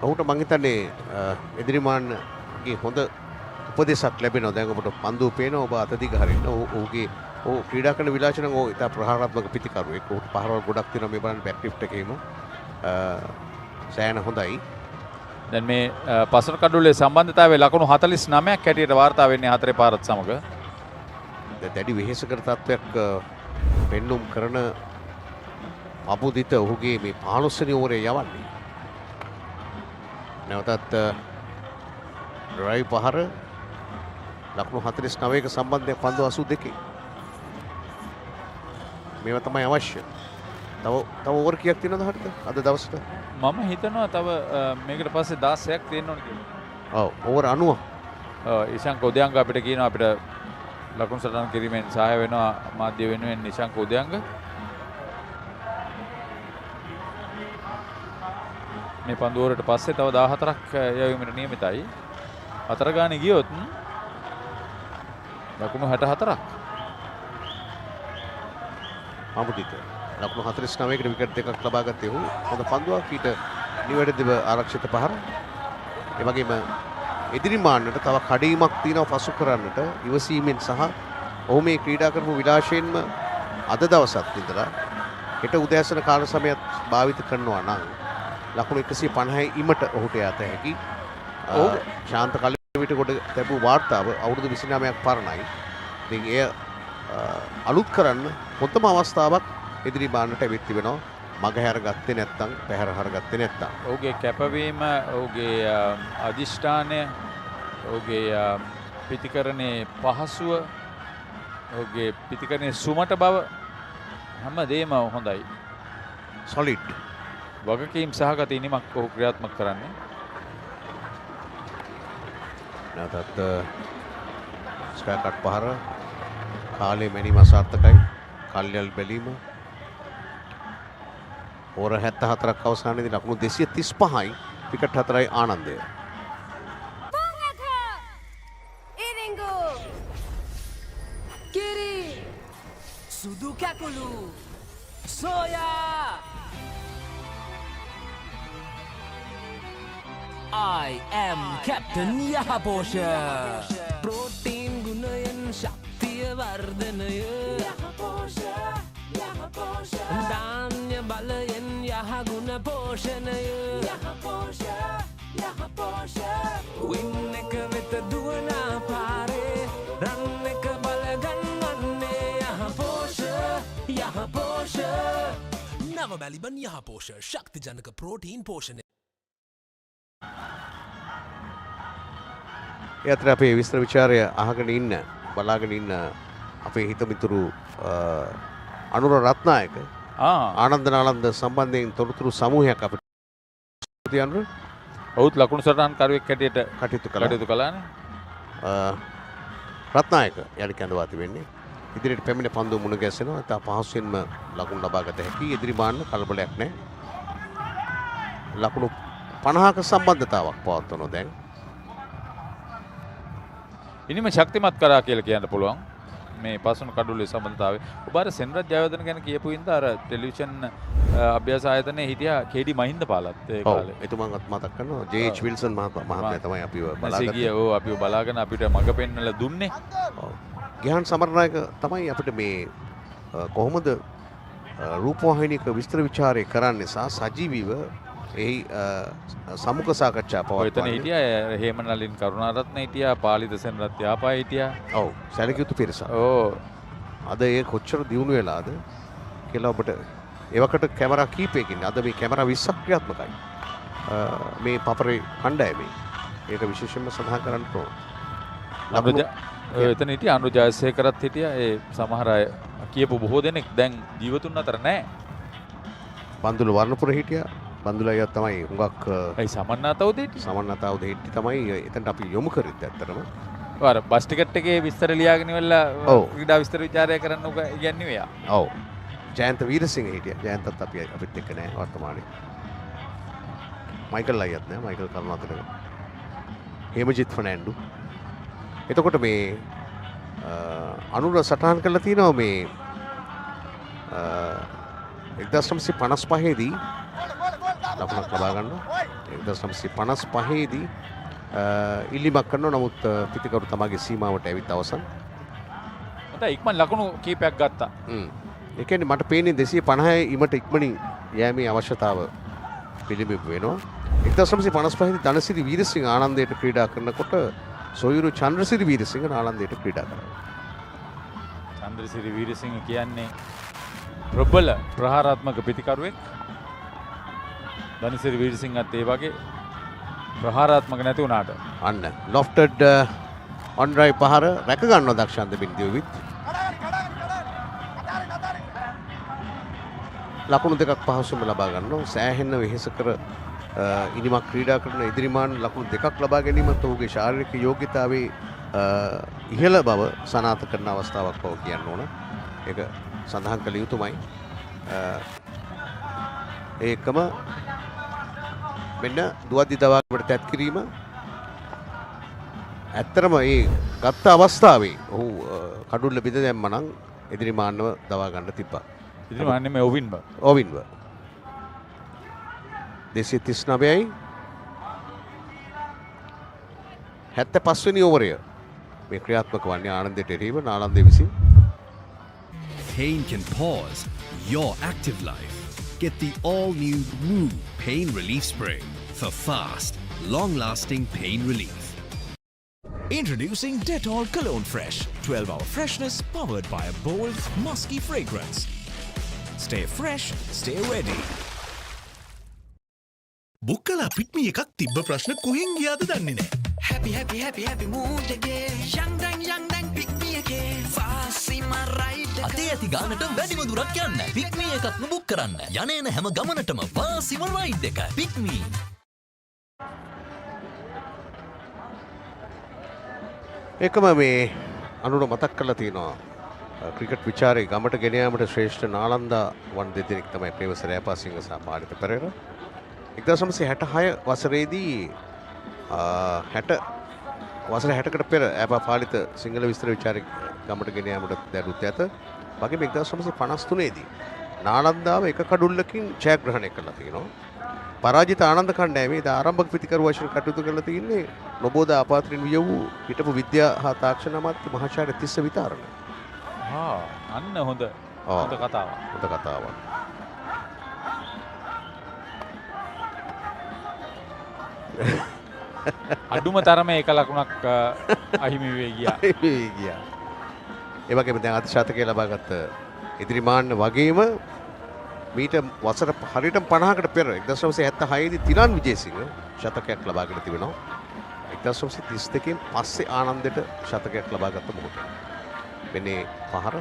ඔහුට මං හිතන්නේ එදිරිමාන්ගේ හොඳ උපදේශක් ලැබෙනවා. දැන් ඔබට පන්දුව පේනවා ඔබ අත දිග හරින්න. ඔහුගේ ක්‍රීඩා කරන විලාසය නම් ඔහු ඉතා ප්‍රහාරාත්මක පිතිකරුවෙක්. ඔහුට පහරවල් ගොඩක් තියෙනවා මේ බලන්න බැක් ලිෆ්ට් එකේම. සෑහෙන හොඳයි. දැන් මේ පසර කඩුල්ලේ සම්බන්ධතාවයේ ලකුණු 49ක් හැටියට වාර්තා වෙන්නේ හතරේ පාරත් සමග. දැඩි වෙහෙසකර තත්වයක් පෙන්නුම් කරන අපුදිත ඔහුගේ මේ 15 වෙනි ඕවරේ යවන්නේ. නැවතත් ඩ්‍රයිව් පහර ලකුණු 49ක සම්බන්ධයක් පන්දු 82. මේවා තමයි අවශ්‍ය. තව ඕවර් කීයක් තියෙනවද හරිද අද දවසට? මම හිතනවා තව මේකට පස්සේ 16ක් තියෙන්න ඕන කියලා. ඔව් ඕවර් 90. ඉෂාන්ක උදයංග අපිට කියනවා අපිට ලකුණු සටහන් කිරීමෙන් සහාය වෙනවා මාධ්‍ය වෙනුවෙන් ඉෂාන්ක උදයංග. මේ පන්දුවරට පස්සේ තව 14ක් යවීමට නියමිතයි. 4 ගානේ ගියොත් ලකුණු 64ක්. අමුදිත ලකුණු 49කට විකට් දෙකක් ලබා ගත්තේ ඔහු. හොඳ පන්දුවක් ඊට නිවැරදිව ආරක්ෂිත පහර. ඒ වගේම එදිරිමාන්නට තව කඩීමක් තියෙනවා පසු කරන්නට ඉවසීමෙන් සහ ඔහු මේ ක්‍රීඩා කරපු විලාශයෙන්ම අද දවසත් ඉඳලා හෙට උදෑසන කාල සමයත් භාවිත කරනවා නම් ලකුණු 150යි ඉමට ඔහුට යත හැකි. ශාන්ත කලිවිට කොට ලැබූ වාර්තාව අවුරුදු 29ක් පරණයි. ඉතින් එය අලුත් කරන්න හොඳම අවස්ථාවක් එදිරිමාන්නට ඇවිත් තිබෙනවා. මගහැර ගත්තේ නැත්නම් පැහැර හරගත්තේ නැත්නම්. ඔහුගේ කැපවීම, ඔහුගේ අධිෂ්ඨානය, ඔහුගේ පිතිකරණේ පහසුව, ඔහුගේ පිතිකරණේ සුමට බව හැමදේම හොඳයි. සොලිඩ්. වගකීම් සහගත ඉනිමක් ඔහු ක්‍රියාත්මක කරන්නේ. නැවතත් ස්ක්වයර් කට් පහර කාලේ මැනීම අසාර්ථකයි. කල්යල් බැලීම ඕවර් 74ක් අවසානයේදී ලකුණු 235යි wicket 4යි ආනන්දය. Kiri Sudu Kakulu Soya I am Captain Yahabosha Protein Gunayan Shaktiya Vardhanaya Yahabosha Dhanya Balayan Yahaguna Poshanaya Yahabosha Winneka Vita Duana Pare Ranneka Balagan Manne Yahabosha Nava Baliban Yahabosha Shakti Janaka Protein Poshan ඒ අතර අපේ විස්තර විචාරය අහගෙන ඉන්න බලාගෙන ඉන්න අපේ හිතමිතුරු අනුර රත්නායක ආනන්ද නාලන්ද සම්බන්ධයෙන් තොරතුරු සමූහයක් අපිට තියන්න. ඔහුත් ලකුණු සටහන් කරුවෙක් හැටියට කටයුතු කළානේ. රත්නායක යලි කැඳවා තිබෙන්නේ. ඉදිරියට පැමිණ පන්දුව මුණ ගැසෙනවා. ඉතා පහසුවෙන්ම ලකුණු ලබා ගත හැකි. එදිරිමාන්න කලබලයක් නැහැ. ලකුණු 50ක සම්බන්ධතාවක් පවත්වනවා දැන්. ඉනිම ශක්තිමත් කරා කියලා කියන්න පුළුවන් මේ පසුණු කඩුල්ලේ සම්බන්ධතාවය. ඔබ අර සෙන්රජ් ජයවර්ධන ගැන කියපු ඉඳලා අර ටෙලිවිෂන් අභ්‍යාස ආයතනයේ හිටියා කේඩි මහින්ද පාලත් ඒ කාලේ. එතුමාත් මතක් කරනවා ජේ.එච්. විල්සන් මහත්මයා තමයි අපිව බලාගත්තේ. අපිව බලාගෙන අපිට මඟ පෙන්වලා දුන්නේ. ගිහාන් සමරනායක තමයි අපිට මේ කොහොමද රූපවාහිනියක විස්තර විචාරය කරන්නේ සහ සජීවීව එහි සමුඛ සාකච්ඡා පවත්වන්නේ. එතන හිටියා හේමනලින් කරුණාරත්න හිටියා පාලිත සෙනරත් යාපා හිටියා. ඔව් සැලකියුතු පිරිසක්. ඕ අද ඒ කොච්චර දියුණු වෙලාද කියලා ඔබට ඒවකට කැමරා කීපයකින් අද මේ කැමරා 20ක් ක්‍රියාත්මකයි. මේ පපරේ කණ්ඩායමේ ඒක විශේෂයෙන්ම සඳහන් කරන්න ඕන. එතන හිටියා අනුර ජයසේකරත් හිටියා. ඒ සමහර අය කියපු බොහෝ දෙනෙක් දැන් ජීවතුන් අතර නැහැ. බන්දුල වර්ණපුර හිටියා. බන්දුල අයියා තමයි හුඟක් ඒ සමන්නාතවුද හිටියේ. සමන්නාතවුද හිටියේ තමයි එතනට අපි යොමු කරෙත් ඇත්තටම. අර බස් ටිකට් එකේ විස්තර ලියාගෙන ඉවරලා ක්‍රීඩා විස්තර විචාරය කරන්න උග ඉගන්නේ එයා. ඔව්. ජයන්ත වීරසිංහ හිටියා. ජයන්තත් අපිත් එක්ක නැහැ වර්තමානයේ. මයිකල් අයියත් නැහැ. මයිකල් කරුණාකර. හේමජිත් ෆර්නෑන්ඩු. එතකොට මේ අනුර සටහන් කරලා තියෙනවා මේ 1955 දී ලකුණක් ලබා ගන්නවා. 1955 දී ඉල්ලීමක් කරනවා. නමුත් පිටිකරු තමගේ සීමාවට ඇවිත් අවසන්. මට ඉක්මන් ලකුණු කීපයක් ගත්තා. ඒ කියන්නේ මට පේන්නේ 250 ඉමට ඉක්මනින් යෑමේ අවශ්‍යතාව පිළිබිඹු වෙනවා. 1955 දී ධනසිරි වීරසිංහ ආනන්දයට ක්‍රීඩා කරනකොට සොයුරු චන්ද්‍රසිරි වීරසිංහ ආනන්දයට ක්‍රීඩා කරනවා. චන්ද්‍රසිරි වීරසිංහ කියන්නේ ප්‍රබල ප්‍රහාරාත්මක පිටිකරුවෙක්. ධනසිරි වීරසිංහත් ඒ වගේ ප්‍රහාරාත්මක නැති වුණාට අන්න ලොෆ්ටඩ් ඔන් ඩ්‍රයිව් පහර රැක ගන්නවා දක්ෂාන්ත බින්දියවිත්. ලකුණු දෙකක් පහසුම ලබා ගන්නවා. සෑහෙන වෙහෙසකර ඉනිමක් ක්‍රීඩා කරන ඉදිරිමාන් ලකුණු දෙකක් ලබා ගැනීමත් ඔහුගේ ශාරීරික යෝග්‍යතාවේ ඉහළ බව සනාථ කරන අවස්ථාවක් බව කියන්න ඕන. ඒක සඳහන් කළ යුතුමයි. ඒකම මෙන්න දුවද්දි දවාකට තැත් කිරීම ඇත්තරම ඒ ගත්ත අවස්ථාවේ ඔහු කඩුල්ල බිඳ දැම්ම නම් ඉදිරිමාන්නව දවා ගන්න තිබ්බා. ඉදිරිමාන්නේ මේ ඔවින්ව 239යි 75 වෙනි ඕවරය මේ ක්‍රියාත්මක වන්නේ ආනන්දයට එරෙහිව නාලන්දේ විසින්. Pain can pause your active life. Get the all-new Woo Pain Relief Spray for fast, long-lasting pain relief. Introducing Dettol Cologne Fresh. 12-hour freshness powered by a bold, musky fragrance. Stay fresh, stay ready. බුක්කලා පිට්මි එකක් තිබ්බ ප්‍රශ්න කොහෙන් ගියාද දන්නේ නැහැ. Happy mood එකේ young dang pick me එකේ ෆාසිම ride අතේ ඇති ගානට වැඩිම දුරක් යන්න pick me එකක්ම බුක් කරන්න. යන හැම ගමනටම ෆාසිම රයිඩ් එක pick me. එකම මේ අනුර මතක් කරලා තියෙනවා ක්‍රිකට් විචාරේ ගමට ගෙන යාමට ශ්‍රේෂ්ඨ නාලන්දා වන් දෙදෙනෙක් තමයි ප්‍රේමසර යාපාසිංහ සහ පාලිත පෙරේරා. 1966 වසරේදී 60 වසර 60කට පෙර ඇපා පාලිත සිංහල විස්තර විචාරේ ගමට ගෙන යාමට දැරුත් ඇත. වගේම 1953 දී නාලන්දාව එක කඩුල්ලකින් ජයග්‍රහණය කළා තියෙනවා. පරාජිත ආනන්ද කණ්ඩායමේ ආරම්භක පිටිකරු වශයෙන් කටයුතු කරලා තියෙන්නේ නොබෝදා අපාත්‍රින් විය වූ හිටපු විද්‍යා හා තාක්ෂණ අමාත්‍ය මහාචාර්ය තිස්ස විතාරණ. අන්න හොඳ කතාවක්. හොඳ කතාවක්. අඩුම තරමේ එක ලකුණක් අහිමි වෙ ගියා. ඒ වගේම දැන් අධිශතකය ලබාගත් ඉදිරිමාන්න වගේම මීට වසර හරියටම 50කට පෙර 1976 දී තිලන් විජේසිංහ ශතකයක් ලබාගෙන තිබෙනවා. 1932 පස්සේ ආනන්දට ශතකයක් ලබාගත්ත මොහොත. මෙන්නේ පහර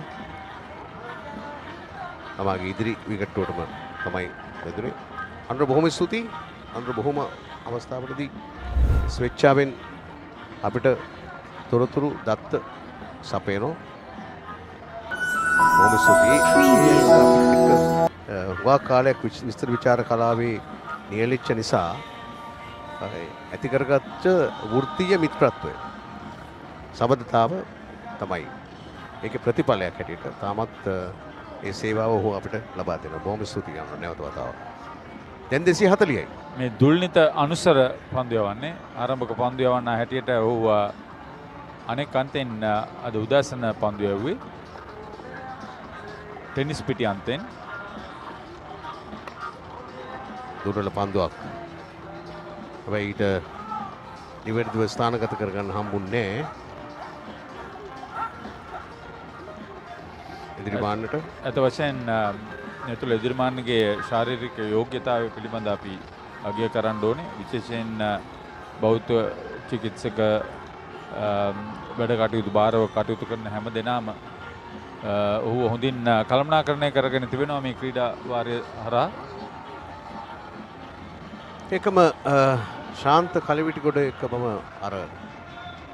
තමගේ ඉදිරි විකට්ටුවටම තමයි වැදුනේ. අනුර බොහොම ස්තුතියි. අනුර බොහොම අවස්ථාවකදී ස්වේච්ඡාවෙන් අපිට තොරතුරු දත්ත සපයනවා. බොහොම ස්තුතියි. වා කාලයක් විස්තර විචාර කලාවේ නියැලිච්ච නිසා ඇති කරගත්ත වෘත්තීය මිත්‍රත්වය සබඳතාව තමයි ඒකේ ප්‍රතිඵලයක් හැටියට තාමත් ඒ සේවාව ඔහු අපිට ලබා දෙනවා. බොහොම ස්තුතියි අනුර නැවත වතාවක්. දැන් 240යි. මේ දුල්නිත අනුසර පන්දු යවන්නේ ආරම්භක පන්දු යවන්න හැටියට ඔහු අනෙක් අන්තෙන් අද උදෑසන පන්දු යවුවේ. ටෙනිස් පිටි අන්තෙන් දුර්වල පන්දුවක්. හැබැයි ඊට නිවැරදිව ස්ථානගත කරගන්න හම්බුන්නේ එදිරිමාන්නට. ඇත වශයෙන් එතුළ එදිරිමාන්නගේ ශාරීරික යෝග්‍යතාවය පිළිබඳ අපි අගය කරන්න ඕනේ. විශේෂයෙන් බෞද්ධ චිකිත්සක වැඩ කටයුතු භාරව කටයුතු කරන හැම දෙනාම ඔහු හොඳින් කළමනාකරණය කරගෙන තිබෙනවා මේ ක්‍රීඩා වාරය හරහා. එකම ශාන්ත කලවිටිගොඩ එකම අර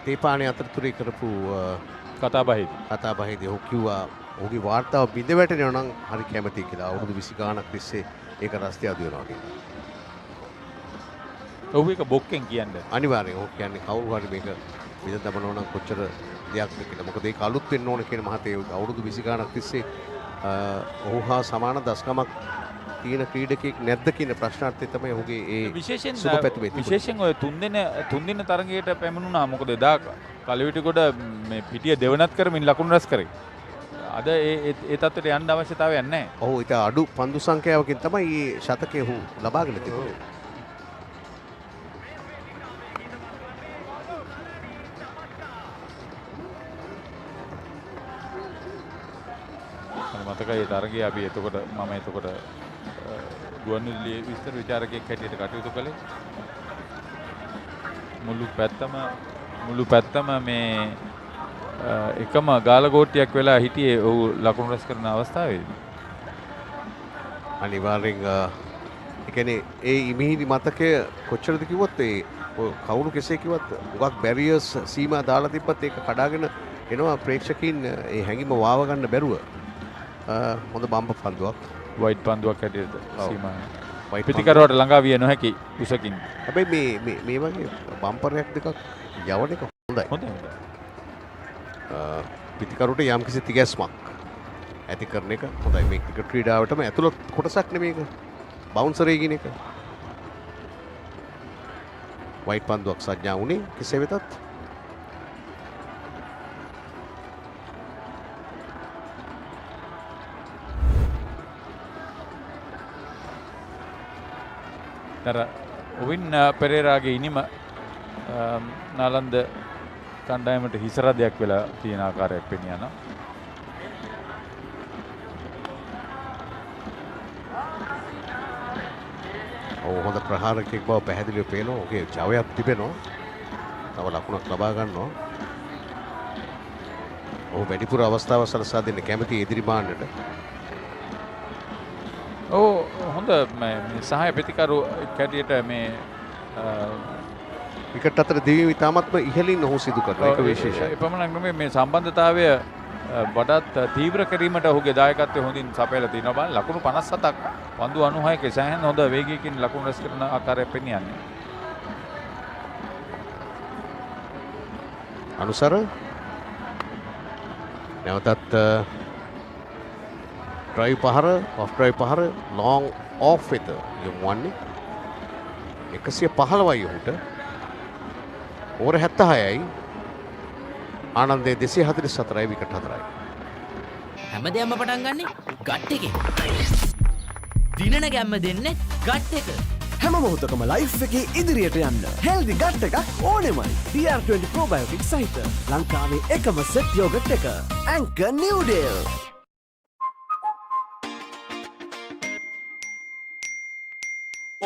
තේපානේ අතරතුරේ කරපු කතාබහේදී ඔහු කිව්වා ඔහුගේ වාර්තාව බිඳ වැටෙනවා නම් හරි කැමතියි කියලා. අවුරුදු 20 ගාණක් තිස්සේ ඒක රස්තිය අදු වෙනවා කියලා. ඔහු එක බොක්කෙන් කියන්නේ. අනිවාර්යයෙන් ඔහු කියන්නේ කවුරු හරි මේක බිඳ දමනවා නම් කොච්චර දෙයක්ද කියලා. මොකද ඒක අලුත් වෙන්න ඕන කියන මහතේ අවුරුදු 20 ගාණක් තිස්සේ ඔහු හා සමාන දස්කමක් තියෙන ක්‍රීඩකෙක් නැද්ද කියන ප්‍රශ්නාර්ථය තමයි ඔහුගේ ඒ සුබ පැතුමේ. විශේෂයෙන් ඔය තුන් දින තරගයට පැමිණුණා. මොකද එදා කලවිටිගොඩ මේ පිටිය දෙවනත් කරමින් ලකුණු රැස් කරේ. අද ඒ තත්ත්වයට යන්න අවශ්‍යතාවයක් නැහැ. ඔහු ඊට අඩු පන්දු සංඛ්‍යාවකින් තමයි මේ ශතකය ඔහු ලබාගෙන තිබුණේ. මතකයි තරගයේ අපි එතකොට මම එතකොට ගුවන්විදුලියේ විස්තර විචාරකයෙක් හැටියට කටයුතු කළේ. මුළු පැත්තම මේ එකම ගාලගෝට්ටියක් වෙලා හිටියේ ඔහු ලකුණු රැස් කරන අවස්ථාවේදී. අනිවාර්යෙන් ඒ කියන්නේ ඒ ඉමිහිරි මතකය කොච්චරද කිව්වොත් ඒ කවුරු කෙසේ කිව්වත් මොකක් බැරියර්ස් සීමා දාලා තිබ්බත් ඒක කඩාගෙන එනවා ප්‍රේක්ෂකයින් ඒ හැඟීම වාව ගන්න බැරුව. හොඳ බම්ප පන්දුවක් වයිට් පන්දුවක් හැටියට සීමා පිටිකරුවට ළඟා විය නොහැකි උසකින්. හැබැයි මේ වගේ බම්පරයක් දෙකක් යවන එක හොඳයි. පිටිකරුට යම්කිසි තිගැස්මක් ඇති කරන එක හොඳයි. මේ ක්‍රිකට් ක්‍රීඩාවටම ඇතුළත් කොටසක් නෙමේක. බවුන්සරේ කියන එක. වයිට් පන්දුවක් සඥා වුණේ කෙසේ වෙතත්. ඔවින් පෙරේරාගේ ඉනිම නාලන්ද කණ්ඩායමට හිසරදයක් වෙලා තියෙන ආකාරයක් පෙනී යනවා. හොඳ ප්‍රහාරකෙක් බව පැහැදිලිව පේනවා. ඔහුගේ ජවයක් තිබෙනවා. තව ලකුණක් ලබා ගන්නවා. ඔහු වැඩිපුර අවස්ථාව සලසා දෙන්න කැමති එදිරිමාන්නට. හොඳ සහය ප්‍රතිකරු කැටියට මේ විකට් අතර දිවීම ඉතාමත්ම ඉහළින් ඔහු සිදු කරන එක විශේෂයි. එපමණක් නෙමෙයි මේ සම්බන්ධතාවය වඩාත් තීව්‍ර කිරීමට ඔහුගේ දායකත්වය හොඳින් සපයලා තිනවා. බලන්න ලකුණු 57ක් පන්දු 96ක සෑහෙන හොඳ වේගයකින් ලකුණු රැස් කරන ආකාරය පෙනී යන්නේ. අනුසර නැවතත් ඩ්‍රයිව් පහර ඔෆ් ඩ්‍රයිව් පහර ලොං ඔෆ් වෙත යොමු වන්නේ 115යි ඔහුට. ඕවර් 76යි. ආනන්දේ 244යි විකට් 4යි. හැමදේම පටන් ගන්නෙ ගට් එකෙන්. දිනන ගැම්ම දෙන්නේ ගට් එක. හැම මොහොතකම ලයිෆ් එකේ ඉදිරියට යන්න හෙල්දි ගට් එකක් ඕනෙමයි. DR20 probiotic සහිත ලංකාවේ එකම සෙට් යෝගට් එක. ඇන්කර් නිව්ඩේල්.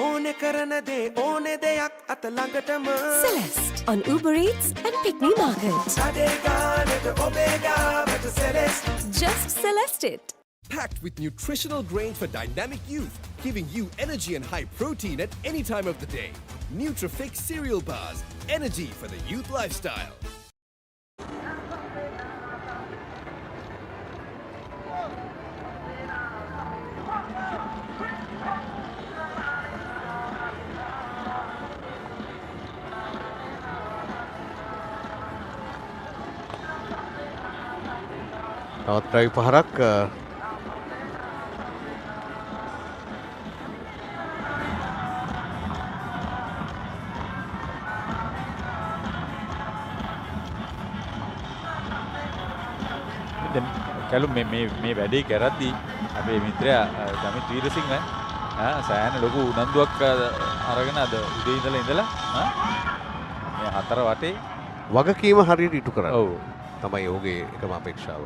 ඕනෙ කරන දේ ඕනෙ දෙයක් අත ළඟටම. Celeste on Uber Eats and Pick Me Market. අඩේ ගානට ඔබේ ගාවට Celeste. Just Celeste it. Packed with nutritional grain for dynamic youth, giving you energy and high protein at any time of the day. Nutrifix cereal bars, energy for the youth lifestyle. තවත් drive පහරක් කැලු මේ වැඩේ කරද්දී අපේ මිත්‍රයා දමිත් වීරසිංහ සෑහෙන ලොකු උනන්දුවක් අරගෙන අද උදේ ඉඳලා මේ හතර වටේ වගකීම හරියට ඉටු කරන්න. ඔව්. තමයි ඔහුගේ එකම අපේක්ෂාව.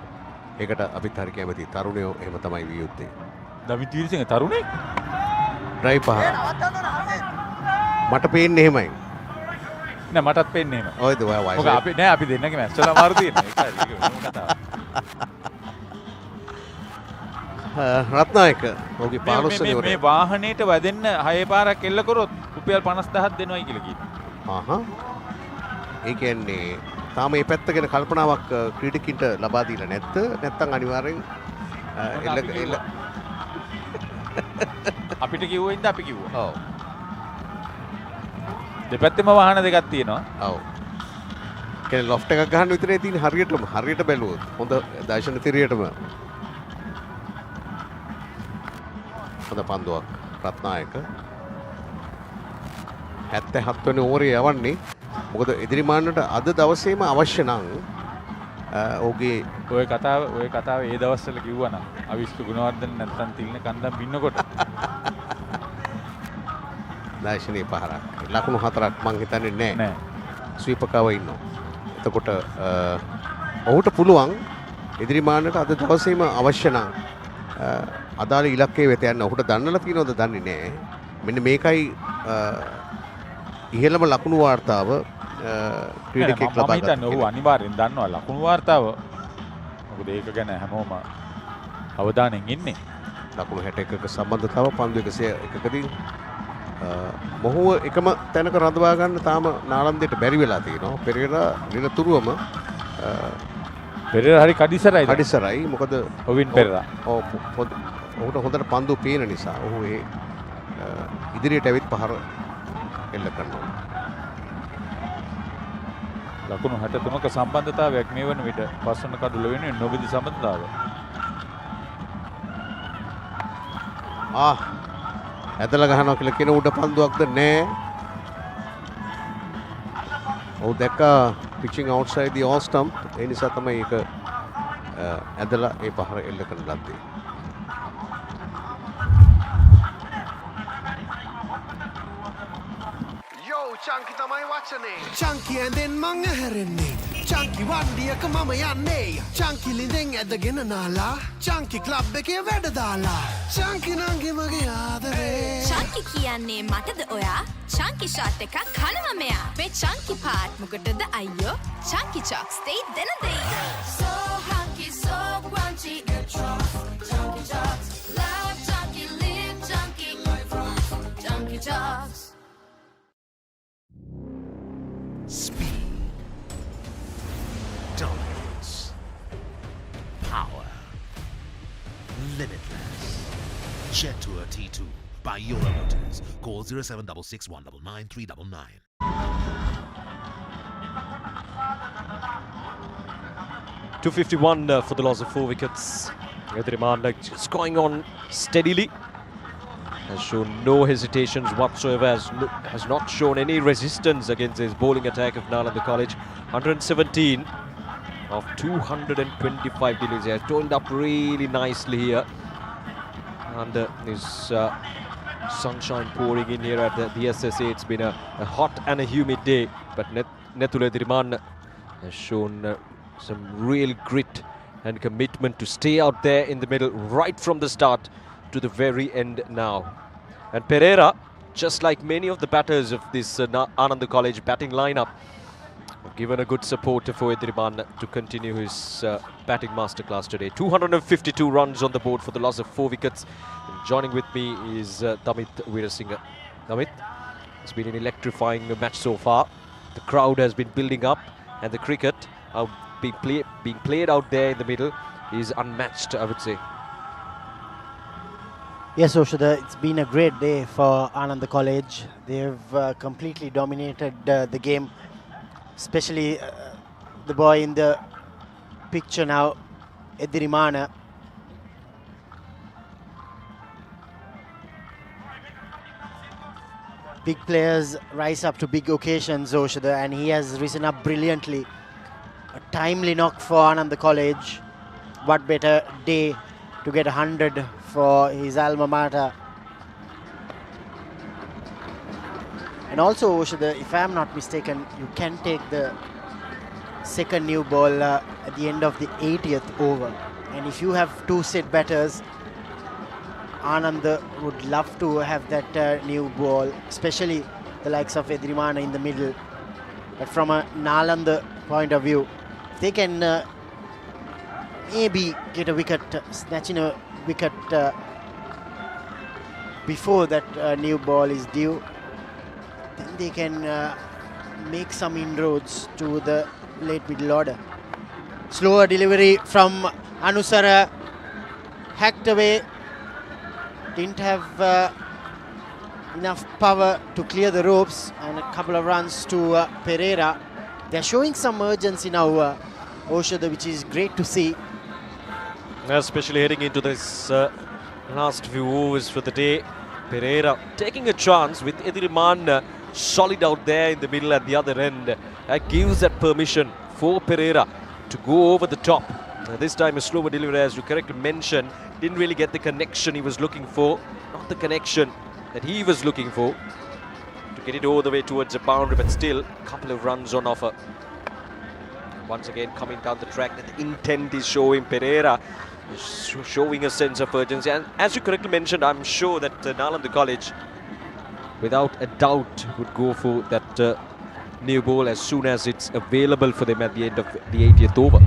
ඒකට අපිත් හරි කැමති තරුණයෝ එහෙම තමයි විය යුත්තේ. දමිත් වීරසිංහ තරුණෙක්? ඩ්‍රයිව් පහ. මට පේන්නේ එහෙමයි. නෑ මටත් පේන්නේ එහෙමයි. ඔයද ඔය වයස. මොකද අපි නෑ අපි දෙන්නගේ මැච් වල අමාරු තියෙනවා. ඒකයි ඒක මොන කතාවක්. රත්නායක ඔහුගේ 15 වෙනි මේ වාහනේට වැදෙන්න 6 පාරක් එල්ල කරොත් රුපියල් 50000ක් දෙනවයි කියලා කියනවා. ඒ කියන්නේ තාම මේ පැත්ත ගැන කල්පනාවක් ක්‍රීඩකින්ට ලබා දීලා නැත්නම් අනිවාර්යෙන් එල්ල අපිට කිව්වෙන්ද අපි කිව්වා. ඔව්. දෙපැත්තෙම වාහන දෙකක් තියෙනවා. ඔව්. කියන්නේ ලොෆ්ට් එකක් ගන්න විතරේ තියෙන හරියට බැලුවොත් හොඳ දර්ශන තිරියටම හොඳ පන්දුවක් රත්නායක 77 වෙනි ඕවරේ යවන්නේ. මොකද එදිරිමාන්නට අද දවසේම අවශ්‍ය නම් ඔහුගේ ඔය කතාව ඒ දවස්වල කිව්වා නම් අවිස්තු ගුණවර්ධන නැත්තම් තිල්න කන්දම් බින්නකොට දාශනීය පහරක් ලකුණු 4ක් මං හිතන්නේ නෑ ස්වීපකව ඉන්නවා. එතකොට ඔහුට පුළුවන් එදිරිමාන්නට අද දවසේම අවශ්‍ය නම් අදාළ ඉලක්කයේ වෙත යන්න. ඔහුට දන්නලා තියෙනවද දන්නේ නෑ. මෙන්න මේකයි ඉහළම ලකුණු වාර්තාව ක්‍රීඩකෙක් ලබා ගන්න. මම හිතන්නේ ඔහු අනිවාර්යෙන් දන්නවා ලකුණු වාර්තාව. මොකද ඒක ගැන හැමෝම අවධානයෙන් ඉන්නේ. ලකුණු 61ක සම්බන්ධතාව පන්දු 101කදී මොහුව එකම තැනක රඳවා ගන්න තාම නාලන්දයට බැරි වෙලා තියෙනවා. පෙරේරා නිරතුරුවම පෙරේරා හරි කඩිසරයි. කඩිසරයි. මොකද ඔවින් පෙරේරා. ඔහුට හොඳට පන්දු පේන නිසා ඔහු ඒ ඉදිරියට ඇවිත් පහර එල්ල කරනවා. ලකුණු 63ක සම්බන්ධතාවයක් මේ වන විට පස්වන කඩුල වෙනුවෙන් නොබෙදි සම්බන්ධතාව. ඇදලා ගහනවා කියලා කියන උඩ පන්දුවක්ද නෑ. ඔහු දැක්කා පිචිං අවුට්සයිඩ් දී ඕල් ස්ටම්ප්. ඒ නිසා තමයි ඒක ඇදලා ඒ පහර එල්ල කරන ලද්දේ. චංකි තමයි වචනේ චංකි ඇඳෙන් මං ඇහැරෙන්නේ චංකි වන්ඩියක මම යන්නේ චංකි ලිඳෙන් ඇදගෙන නාලා චංකි ක්ලබ් එකේ වැඩ දාලා චංකි නංගි මගේ ආදරේ චංකි කියන්නේ මටද ඔයා චංකි ෂාට් එකක් කනවා මෙයා මේ චංකි පාට් මොකටද අයියෝ චංකි චොක්ස් දෙයි දෙන දෙයියෝ so hunky so crunchy chunky chocks love chunky live chunky chunky chocks. Speed, dominance, power, limitless. Jet Tour T2 by Yola Motors. Call 0766199399. .251 for the loss of 4 wickets. Edrimanda just going on steadily. Has shown no hesitations whatsoever, has not shown any resistance against his bowling attack of Nalanda College. 117 of 225 deliveries. He has toiled up really nicely here. And this sunshine pouring in here at the SSA. It's been a hot and a humid day. But Nethula Edrimanda has shown some real grit and commitment to stay out there in the middle right from the start to the very end now. And Pereira, just like many of the batters of this Ananda College batting lineup, have given a good support for Edriman to continue his batting masterclass today. 252 runs on the board for the loss of 4 wickets. And joining with me is Damit Veerasinghe. Damit, it's been an electrifying match so far. The crowd has been building up and the cricket being played out there in the middle is unmatched, I would say. Yes, Oshada, it's been a great day for Ananda College. They've completely dominated the game, especially the boy in the picture now, Edirimana. Big players rise up to big occasions, Oshada, and he has risen up brilliantly. A timely knock for Ananda College. what better day to get 100 for his alma mater. And also, if I am not mistaken, you can take the second new ball at the end of the 80th over. And if you have two set batters, Ananda would love to have that new ball, especially the likes of Edrimana in the middle. But from a Nalanda point of view, if they can maybe get a wicket, snatching a wicket before that new ball is due, then they can make some inroads to the late middle order. Slower delivery from Anusara, hacked away, didn't have enough power to clear the ropes, and a couple of runs to Pereira. They're showing some urgency now, Oshada, which is great to see. Especially heading into this last few overs for the day. Pereira taking a chance with Ediriman solid out there in the middle at the other end. That gives that permission for Pereira to go over the top. This time a slower delivery, as you correctly mentioned. Didn't really get the connection he was looking for. Not the connection that he was looking for to get it all the way towards the boundary, but still a couple of runs on offer. Once again coming down the track, that the intent is showing. Pereira is showing a sense of urgency, and as you correctly mentioned, I'm sure that Nalanda College without a doubt would go for that new ball as soon as it's available for them at the end of the 80th over.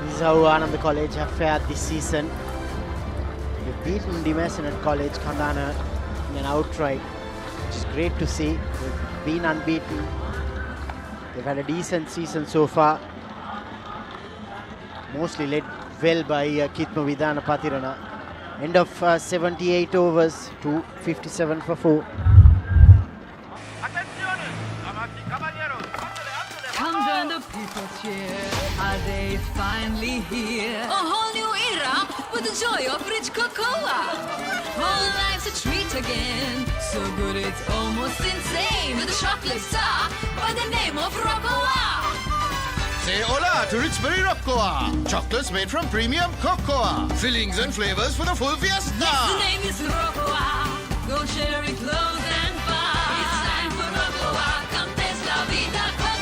This is how Ananda College have fared this season. They've beaten Dimasan at College, Kandana in an outright, which is great to see. They've been unbeaten. They've had a decent season so far. Mostly led well by Kitma Vidana Patirana. End of 78 overs, 257 for 4. Come join the people cheer. Are they finally here? A whole new era with the joy of rich cocoa. Whole life's a treat again. So good it's almost insane. With a chocolate star by the name of Roccoa. Say hola to Richberry Roccoa. Chocolates made from premium cocoa. Fillings and flavors for the full fiesta. Yes, the name is Roccoa. Go cherry clothes and fun. It's time for Roccoa. Come taste la vida cocoa.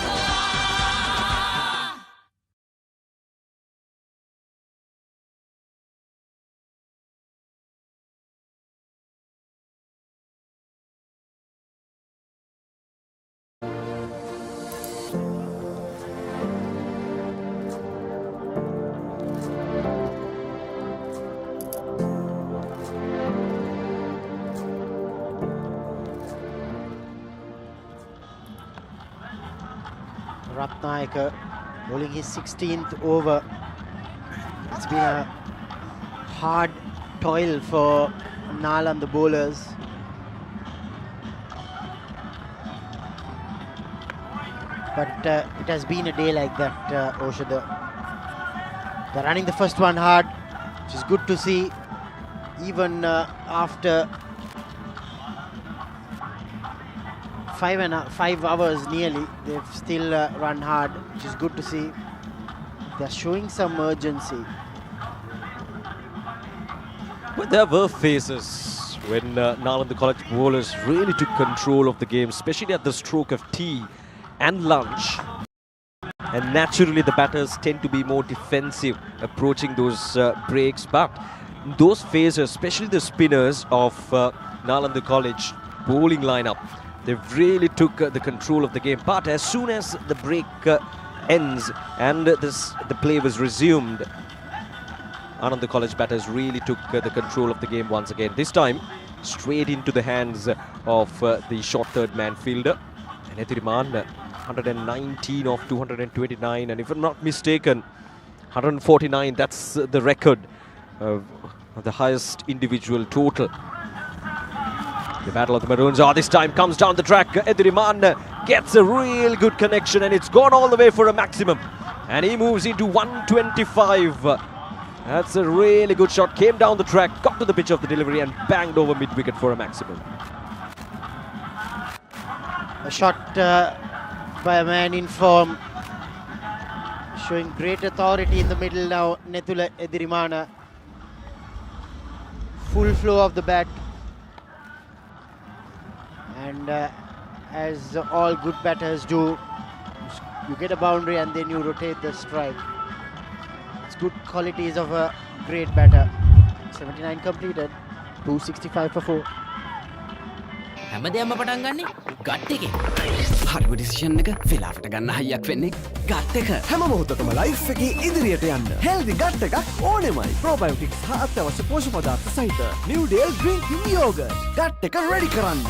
Ratnayaka bowling his 16th over. It's been a hard toil for Nalanda bowlers. But it has been a day like that, Oshada. They're running the first one hard, which is good to see. Even after 5 hours nearly, they've still run hard, which is good to see. They're showing some urgency. But there were phases when Nalanda College bowlers really took control of the game, especially at the stroke of tea and lunch. And naturally the batters tend to be more defensive approaching those breaks. But those phases, especially the spinners of Nalanda College bowling lineup, they really took the control of the game. But as soon as the break ends and the play was resumed, Ananda College batters really took the control of the game once again. This time, straight into the hands of the short third man fielder. And Ethiriman, 119 of 229. And if I'm not mistaken, 149, that's the record of the highest individual total. The battle of the Maroons, this time comes down the track. Ediriman gets a real good connection and it's gone all the way for a maximum. And he moves into 125. That's a really good shot. Came down the track, got to the pitch of the delivery and banged over mid-wicket for a maximum. A shot by a man in form. showing great authority in the middle now. Nethula Edirimana. Full flow of the bat. And as all good batters do, you get a boundary and then you rotate the strike. It's good qualities of a great batter. 79 completed, 265 for 4. හැමදේම පටන් ගන්නේ gut එකෙන්. හරිම decision එක වෙලාවට ගන්න හයියක් වෙන්නේ gut එක. හැම මොහොතකම ලයිෆ් එකේ ඉදිරියට යන්න හෙල්දි ගට් එකක් ඕනෙමයි. ප්‍රෝබයෝටික්ස් හා අත්‍යවශ්‍ය පෝෂක පදාර්ථ සහිත නිව් ඩේල් ග්‍රීන් ටී යෝගර්ට්. ගට් එක රෙඩි කරන්න.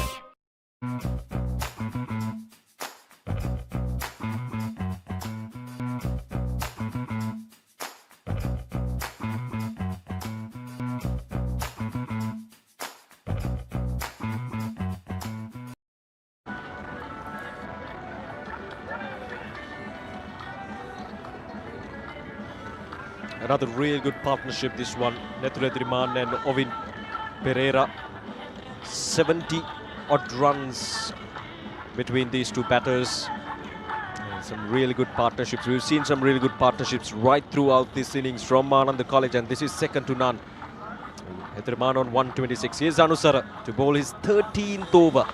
Another real good partnership, this one. Nethula Edirimana and Ovin Pereira. 70 odd runs between these two batters. And some really good partnerships. We've seen some really good partnerships right throughout this innings from Ananda College, and this is second to none. Edirimana on 126. Here's Anusara to bowl his 13th over.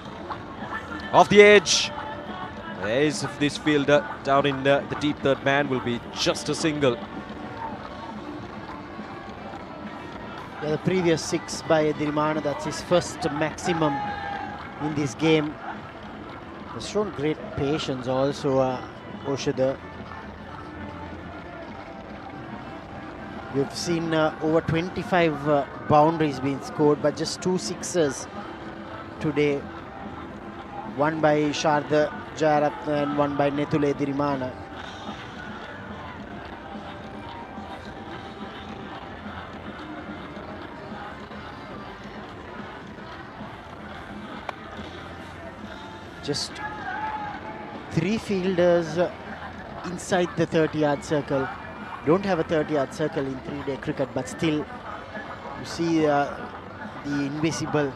Off the edge. There's this fielder down in the deep third man will be just a single. Yeah, the previous 6 by Edirimana, that's his first maximum in this game. He's shown great patience also, Oshada. We've seen over 25 boundaries being scored, but just 2 sixes today. One by Sharda Jayaratna and one by Nethula Edirimana. Just 3 fielders inside the 30-yard circle. Don't have a 30-yard circle in 3-day cricket, but still you see the invisible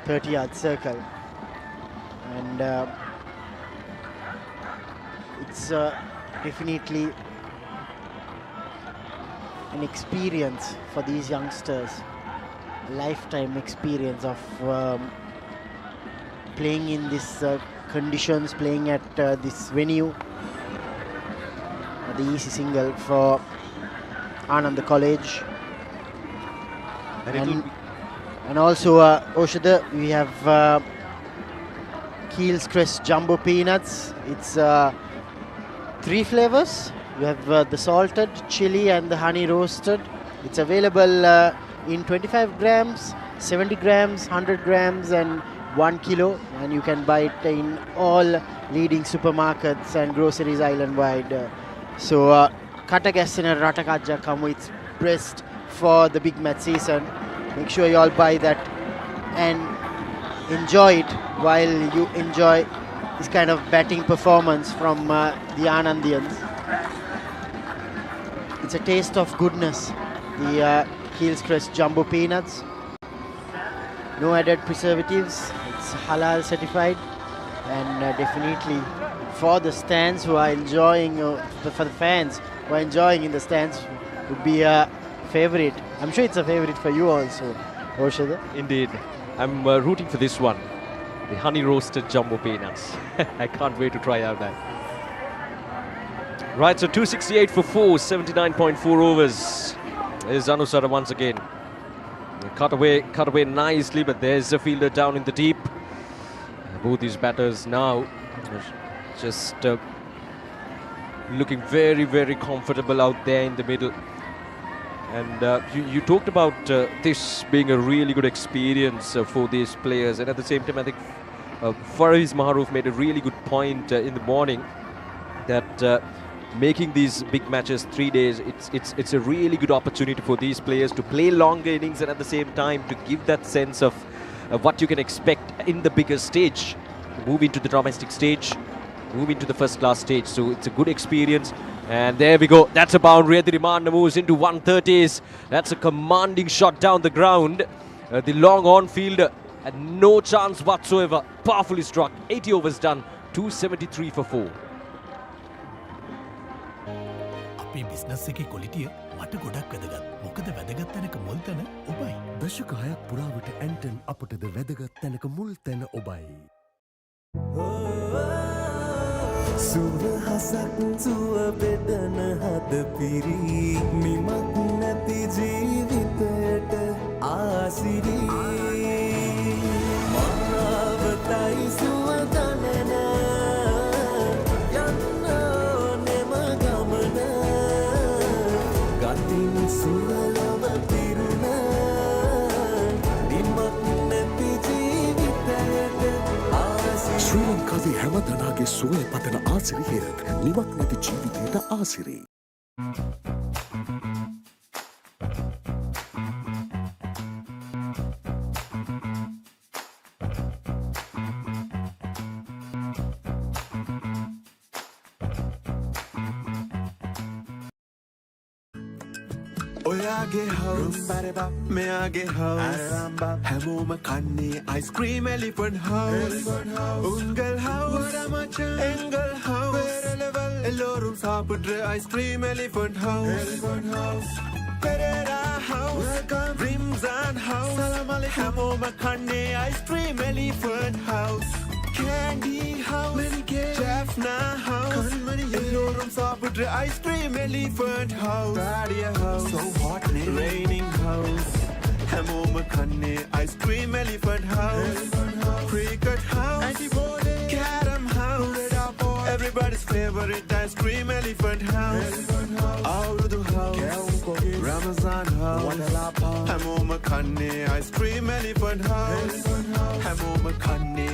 30-yard circle. And it's definitely an experience for these youngsters. A lifetime experience of playing in this conditions, playing at this venue. The easy single for Ananda College. And also Oshada, we have Keel's Crest Jumbo Peanuts. It's 3 flavors. You have the salted, chili and the honey roasted. It's available in 25 grams, 70 grams, 100 grams and 1 kilo, and you can buy it in all leading supermarkets and groceries island-wide. So, Katagasina Ratakajja come with breast for the big match season. Make sure you all buy that and enjoy it while you enjoy this kind of batting performance from the Anandians. It's a taste of goodness, the Keel's Crest Jumbo Peanuts. No added preservatives, it's halal certified, and definitely for the stands who are enjoying, for the fans who are enjoying in the stands, would be a favorite. I'm sure it's a favorite for you also, Oshada. Indeed. I'm rooting for this one, the honey roasted jumbo peanuts. I can't wait to try out that. Right, so 268 for 4, 79.4 overs. There's Anusara once again. Cut away nicely, but there's a fielder down in the deep. Both these batters now just looking very, very comfortable out there in the middle. And you talked about this being a really good experience for these players, and at the same time I think Fariz Maharouf made a really good point in the morning that making these big matches 3 days, it's a really good opportunity for these players to play longer innings and at the same time to give that sense of what you can expect in the bigger stage. Move into the domestic stage, move into the first class stage. So it's a good experience. And there we go. That's a boundary. Edirimana moves into 130s. That's a commanding shot down the ground. The long on fielder had no chance whatsoever. Powerfully struck. 80 overs done. 273 for 4. අපේ business එකේ කොලිටිය මට ගොඩක් වැදගත්. මොකද වැදගත් තැනක මුල් තැන ඔබයි. දශක 6ක් පුරාවට ඇන්ටන් අපටද වැදගත් තැනක මුල් තැන ඔබයි. සුවහසක් සුව බෙදන හද පිරි නිමක් නැති ජීවිතයට ආසිරි මාවතයි සුවදනන යන්න නෙම ගමන ගතින් සුවලව පිරුණ නිමක් නැති ජීවිතයට ආසිරි ශ්‍රී ලංකාවේ හැම දෙනාගේ සුවය පතන ආසිරි හෙල්ත් නිමක් නැති ජීවිතයට ආසිරි. ඔයාගේ house මෙයාගේ house හැමෝම කන්නේ ice cream elephant house උංගල් house එංගල් house එல்லோரும் சாப்பிடுற ice cream elephant house Pereira house Rimzan house හැමෝම කන්නේ ice cream elephant house Candy house Jaffna house எல்லோரும் சாப்பிடுற ice cream elephant house Radia house So hot raining house හැමෝම කන්නේ ice cream elephant house Cricket house Antibody Carom house Everybody's favorite ice cream elephant house Aurudu house Ramazan house හැමෝම කන්නේ ice cream elephant house හැමෝම කන්නේ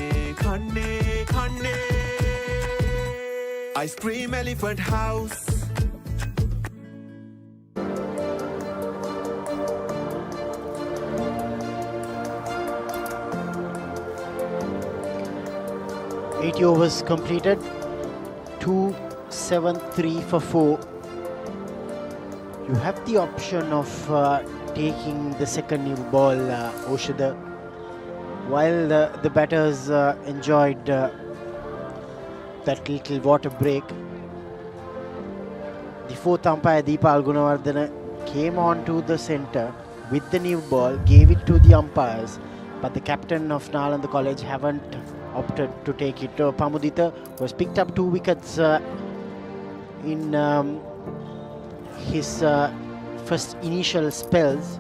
ice cream elephant house Eighty overs completed. 2-7-3 for 4. You have the option of taking the second new ball, Oshada. While the batters enjoyed that little water break, the fourth umpire Deepal Gunawardena came on to the centre with the new ball, gave it to the umpires, but the captain of Nalanda College haven't opted to take it. Pamudita was picked up 2 wickets in his first initial spells.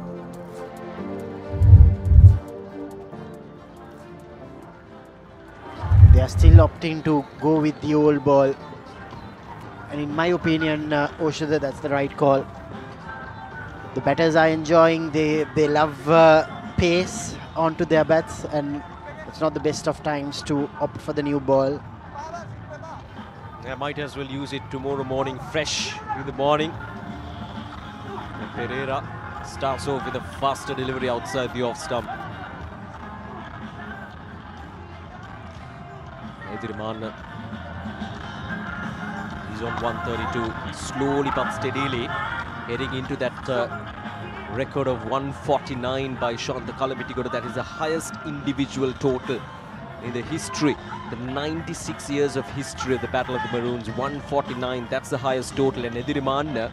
They are still opting to go with the old ball, and in my opinion, Oshada, that's the right call. The batters are enjoying, they love pace onto their bats, and it's not the best of times to opt for the new ball. I might as well use it tomorrow morning, fresh in the morning. And Pereira starts off with a faster delivery outside the off stump. Ediriman, he's on 132, slowly but steadily heading into that record of 149 by Shanta Kalapitigoda. That is the highest individual total in the history, the 96 years of history of the Battle of the Maroons. 149, that's the highest total, and Ediriman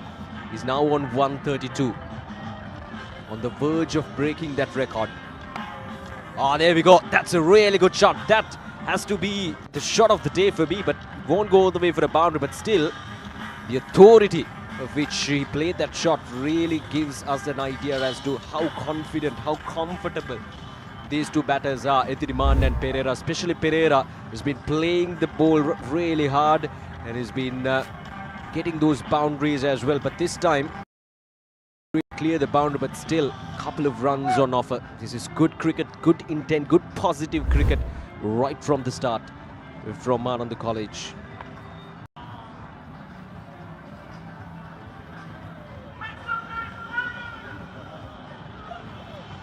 is now on 132, on the verge of breaking that record. Ah, there we go. That's a really good shot. That has to be the shot of the day for me, but won't go all the way for a boundary. But still, the authority of which he played that shot really gives us an idea as to how confident, how comfortable these two batters are, Ediriman and Pereira. Especially Pereira has been playing the ball really hard and has been getting those boundaries as well. But this time, clear the boundary, but still a couple of runs on offer. This is good cricket, good intent, good positive cricket right from the start from Ananda College.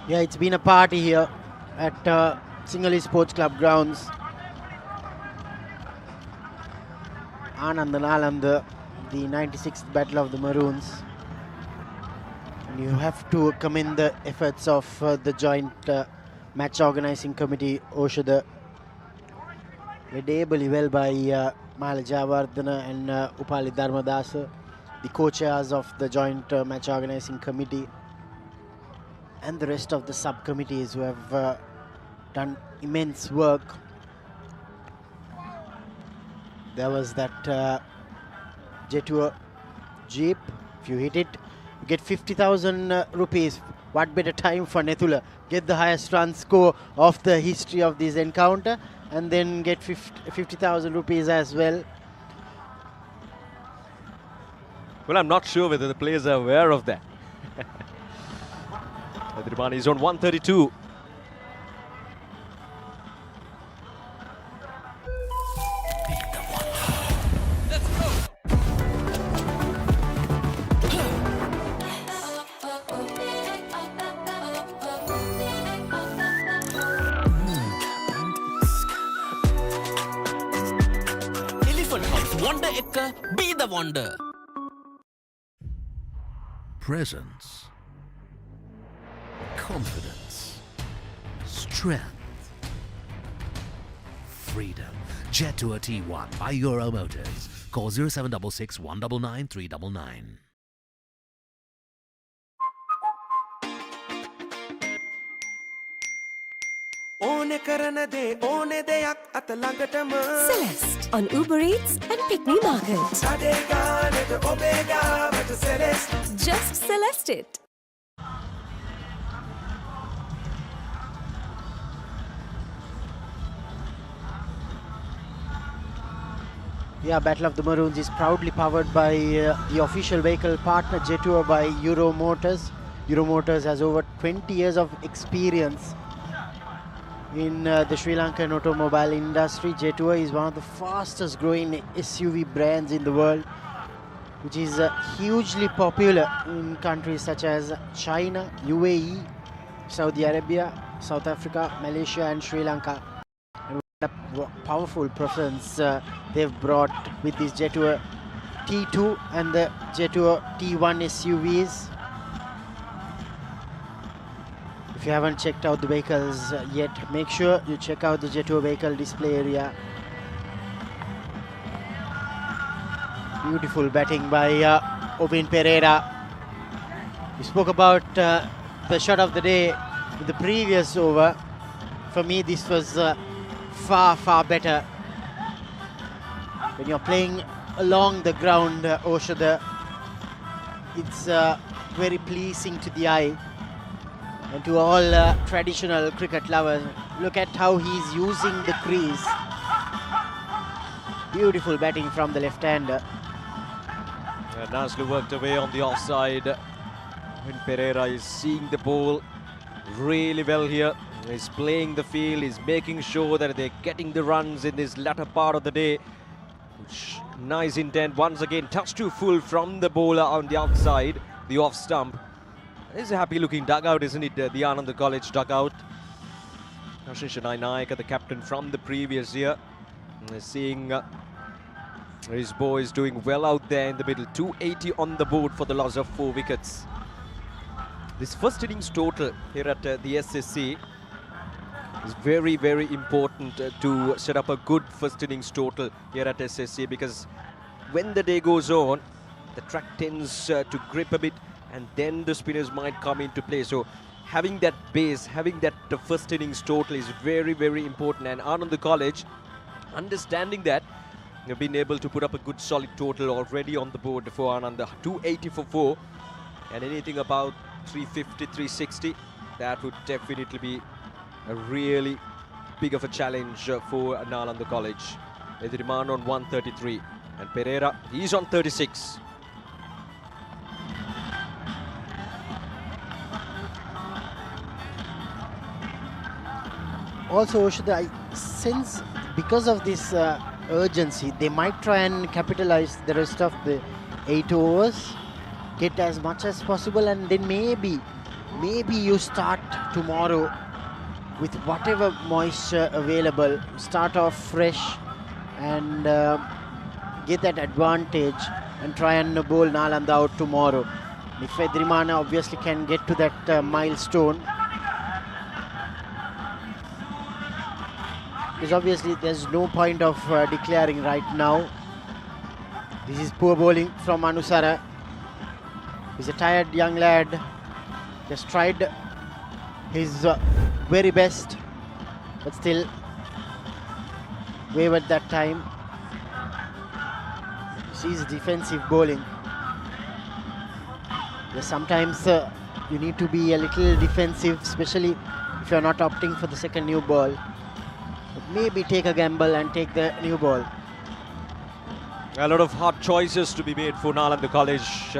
Yeah, it's been a party here at Sinhalese Sports Club grounds. Ananda Nalanda, the 96th Battle of the Maroons. And you have to commend the efforts of the joint match organising committee, Oshada. Led ably well by Mahala Jayawardena and Upali Dharmadasa. the co-chairs of the joint match organizing committee, and the rest of the subcommittees who have done immense work. There was that jet tour jeep. If you hit it, you get 50,000 rupees. What better time for Nethula? Get the highest run score of the history of this encounter and then get 50,000 rupees as well. Well, I'm not sure whether the players are aware of that. Adrimani is on 132. Wonder Ekka, be the wonder. Presence, confidence, strength, freedom. Jet Tour T1 by Euro Motors. Call 0766 199 399. Celeste on Uber Eats and Pick Me Market. Just Celeste it. Yeah, Battle of the Maroons is proudly powered by the official vehicle partner Jet Tour by Euro Motors. Euro Motors has over 20 years of experience in the Sri Lankan automobile industry. Jet Tour is one of the fastest growing SUV brands in the world, which is hugely popular in countries such as China, UAE, Saudi Arabia, South Africa, Malaysia and Sri Lanka. And what a powerful presence they've brought with this Jet Tour T2 and the Jet Tour T1 SUVs. If you haven't checked out the vehicles yet, make sure you check out the Jet Tour vehicle display area. Beautiful batting by Obin Pereira. We spoke about the shot of the day in the previous over. For me, this was far, far better. When you're playing along the ground, Oshada, it's very pleasing to the eye. And to all traditional cricket lovers, look at how he's using the crease. Beautiful batting from the left-hander. Nicely worked away on the offside. When Pereira is seeing the ball really well here. He's playing the field, he's making sure that they're getting the runs in this latter part of the day. Nice intent, once again, touch too full from the bowler on the outside, the off stump. It's a happy looking dugout, isn't it? The Ananda College dugout. Ashish Naik, the captain from the previous year. Seeing his boys doing well out there in the middle. 280 on the board for the loss of 4 wickets. This first innings total here at the SSC is very, very important to set up a good first innings total here at SSC, because when the day goes on, the track tends to grip a bit, and then the spinners might come into play. So having that base, having that first innings total is very, very important. And Ananda College, understanding that, they've been able to put up a good solid total already on the board for Ananda. 280 for 4, and anything about 350, 360, that would definitely be a really big of a challenge for Nalanda College. Edriman on 133, and Pereira, he's on 36. Also, Oshada, I sense because of this urgency, they might try and capitalize the rest of the 8 overs, get as much as possible, and then maybe you start tomorrow with whatever moisture available, start off fresh and get that advantage and try and bowl Nalanda out tomorrow. If Edrimana obviously can get to that milestone, because obviously there's no point of declaring right now. This is poor bowling from Anusara. He's a tired young lad. Just tried his very best, but still wavered that time. He's defensive bowling. Yes, sometimes you need to be a little defensive, especially if you're not opting for the second new ball. But maybe take a gamble and take the new ball. A lot of hard choices to be made for Nalanda College,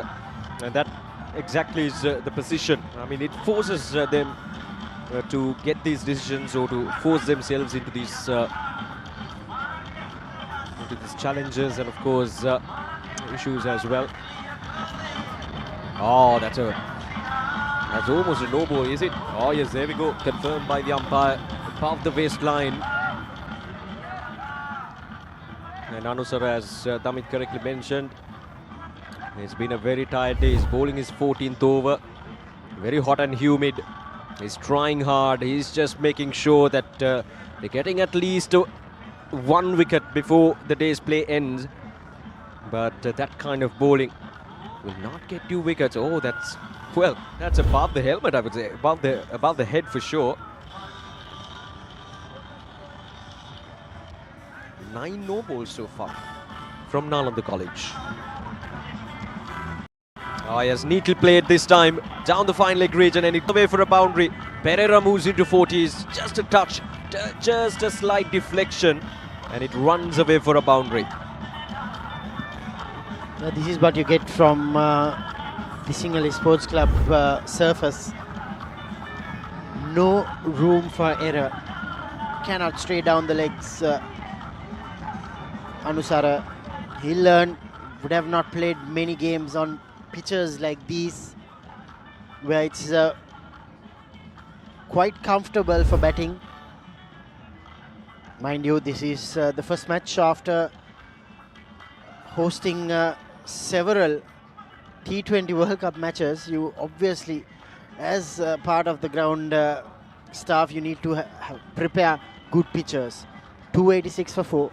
and that exactly is the position. I mean, it forces them to get these decisions or to force themselves into these challenges and, of course, issues as well. Oh, that's almost a no ball, is it? Oh yes, there we go. Confirmed by the umpire above the waistline. And Anusara, as Damit correctly mentioned, it's been a very tired day. He's bowling his 14th over. Very hot and humid. He's trying hard. He's just making sure that they're getting at least one wicket before the day's play ends. But that kind of bowling will not get 2 wickets. Oh, that's above the helmet, I would say. Above the head for sure. 9 no balls so far from Nalanda College. Oh yes, neatly played this time. Down the fine leg region and it's away for a boundary. Pereira moves into 40s. Just a touch, just a slight deflection, and it runs away for a boundary. This is what you get from the Sinhalese Sports Club surface. No room for error. Cannot stray down the legs. Anusara, he learned, would have not played many games on pitches like these, where it's quite comfortable for batting. Mind you, this is the first match after hosting several T20 World Cup matches. You obviously, as part of the ground staff, you need to prepare good pitchers. 286 for 4.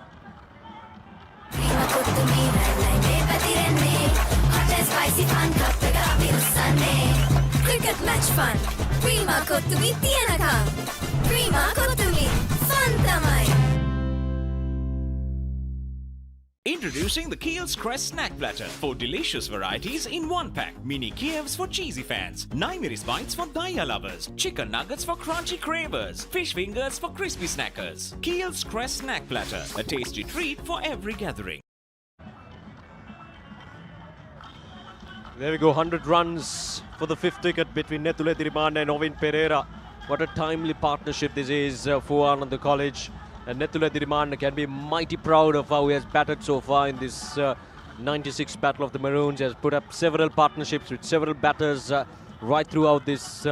Cricket match fun. Prima kottumi tiyanakam. Prima kottumi fun tamai. Introducing the Kiel's Crest Snack Platter. 4 delicious varieties in 1 pack. Mini Kievs for cheesy fans. Naimeris bites for Daya lovers. Chicken nuggets for crunchy cravers. Fish fingers for crispy snackers. Kiel's Crest Snack Platter. A tasty treat for every gathering. There we go, 100 runs for the 5th wicket between Nethule Thirimana and Ovin Pereira. What a timely partnership this is for Ananda College. And Nethule Thirimana can be mighty proud of how he has batted so far in this 96 Battle of the Maroons. He has put up several partnerships with several batters right throughout this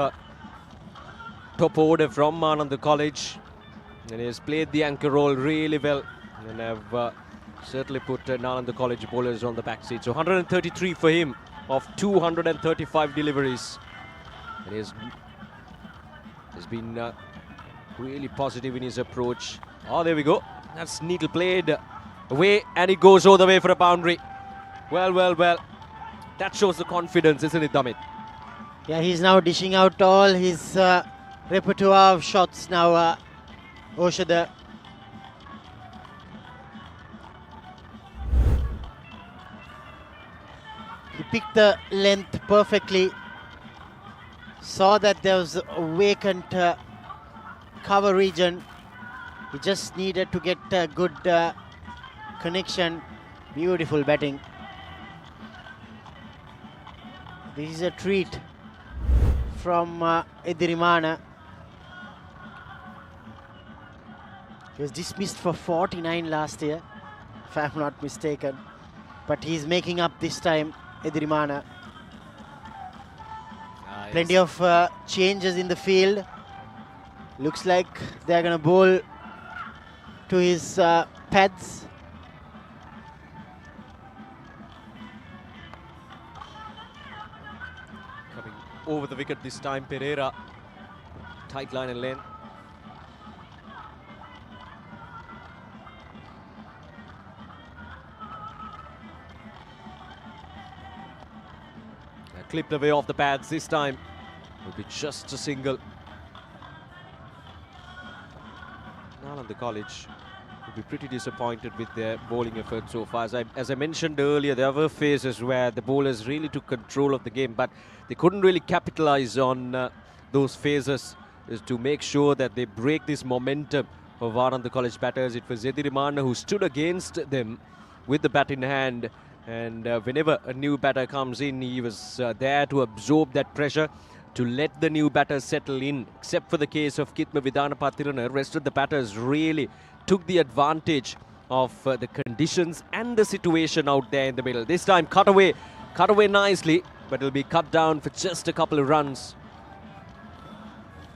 top order from Ananda College. And he has played the anchor role really well and have certainly put Nalanda College bowlers on the back seat. So 133 for him of 235 deliveries. And he has been really positive in his approach. Oh, there we go. That's neatly played away, and he goes all the way for a boundary. Well. That shows the confidence, isn't it, Damit? Yeah, he's now dishing out all his repertoire of shots now, Oshada. He picked the length perfectly. Saw that there was a vacant cover region. He just needed to get a good connection. Beautiful batting. This is a treat from Thirimana. He was dismissed for 49 last year, if I'm not mistaken. But he's making up this time, Thirimana. Plenty of changes in the field. Looks like they're going to bowl to his pads. Coming over the wicket this time, Pereira. Tight line and length. Clipped away off the pads this time. Will be just a single. Nalanda College will be pretty disappointed with their bowling effort so far. As I mentioned earlier, there were phases where the bowlers really took control of the game, but they couldn't really capitalize on those phases to make sure that they break this momentum of Ananda College batters. It was Edirimana who stood against them with the bat in hand, and whenever a new batter comes in, he was there to absorb that pressure, to let the new batters settle in. Except for the case of Kitma Vidanapatirana, rest of the batters really took the advantage of the conditions and the situation out there in the middle. This time cut away nicely, but it'll be cut down for just a couple of runs.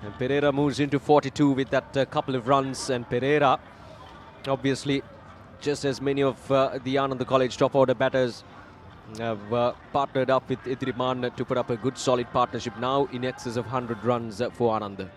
And Pereira moves into 42 with that couple of runs, and Pereira, obviously, just as many of the Ananda College top order batters have partnered up with Edirimana to put up a good solid partnership now in excess of 100 runs for Ananda.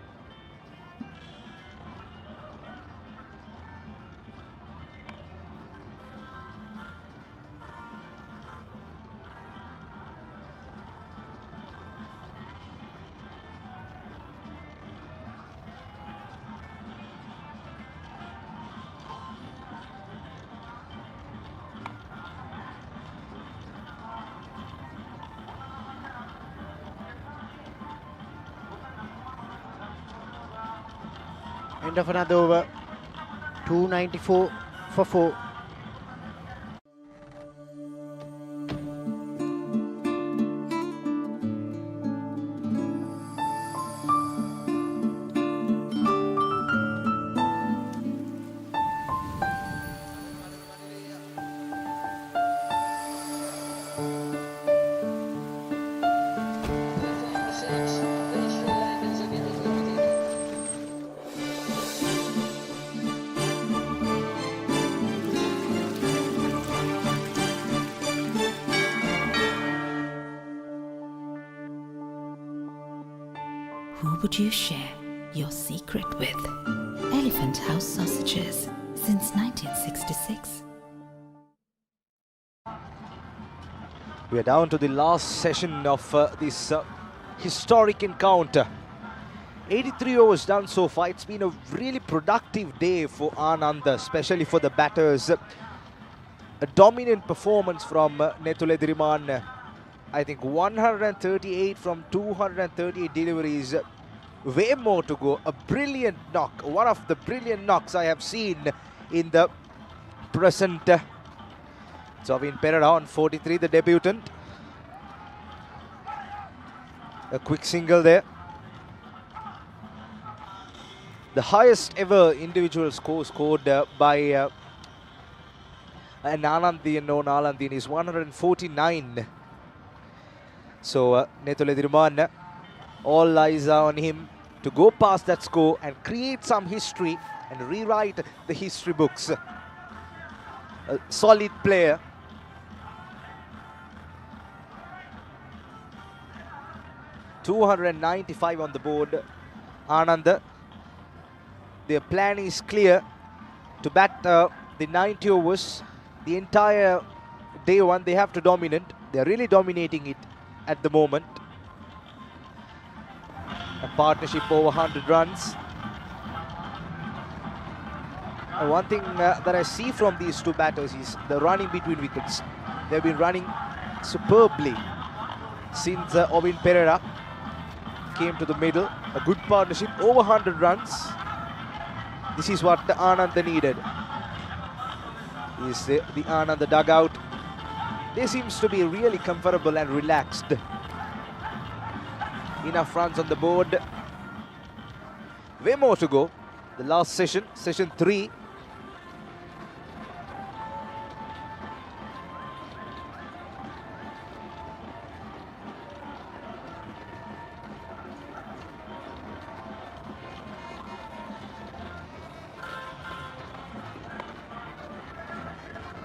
End of another over. 294 for 4. Who would you share your secret with? Elephant House Sausages since 1966. We are down to the last session of this historic encounter. 83 overs done so far. It's been a really productive day for Ananda, especially for the batters. A dominant performance from Nethule Diriman. I think 138 from 238 deliveries. Way more to go. A brilliant knock. One of the brilliant knocks I have seen in the present. Jovin Pereira on 43, the debutant. A quick single there. The highest ever individual score scored by an Anandian, known Nalandian, is 149. So Nethule Diriman, all eyes are on him to go past that score and create some history and rewrite the history books. A solid player. $295 on the board. Ananda, their plan is clear to bat the 90 overs. The entire day one they have to dominate. They're really dominating it at the moment. A partnership over 100 runs. And one thing that I see from these two batters is the running between wickets. They've been running superbly since Jovin Pereira came to the middle. A good partnership, over 100 runs. This is what the Ananda needed. Is the Ananda dugout. They seems to be really comfortable and relaxed. Enough runs on the board. Way more to go. The last session, session 3.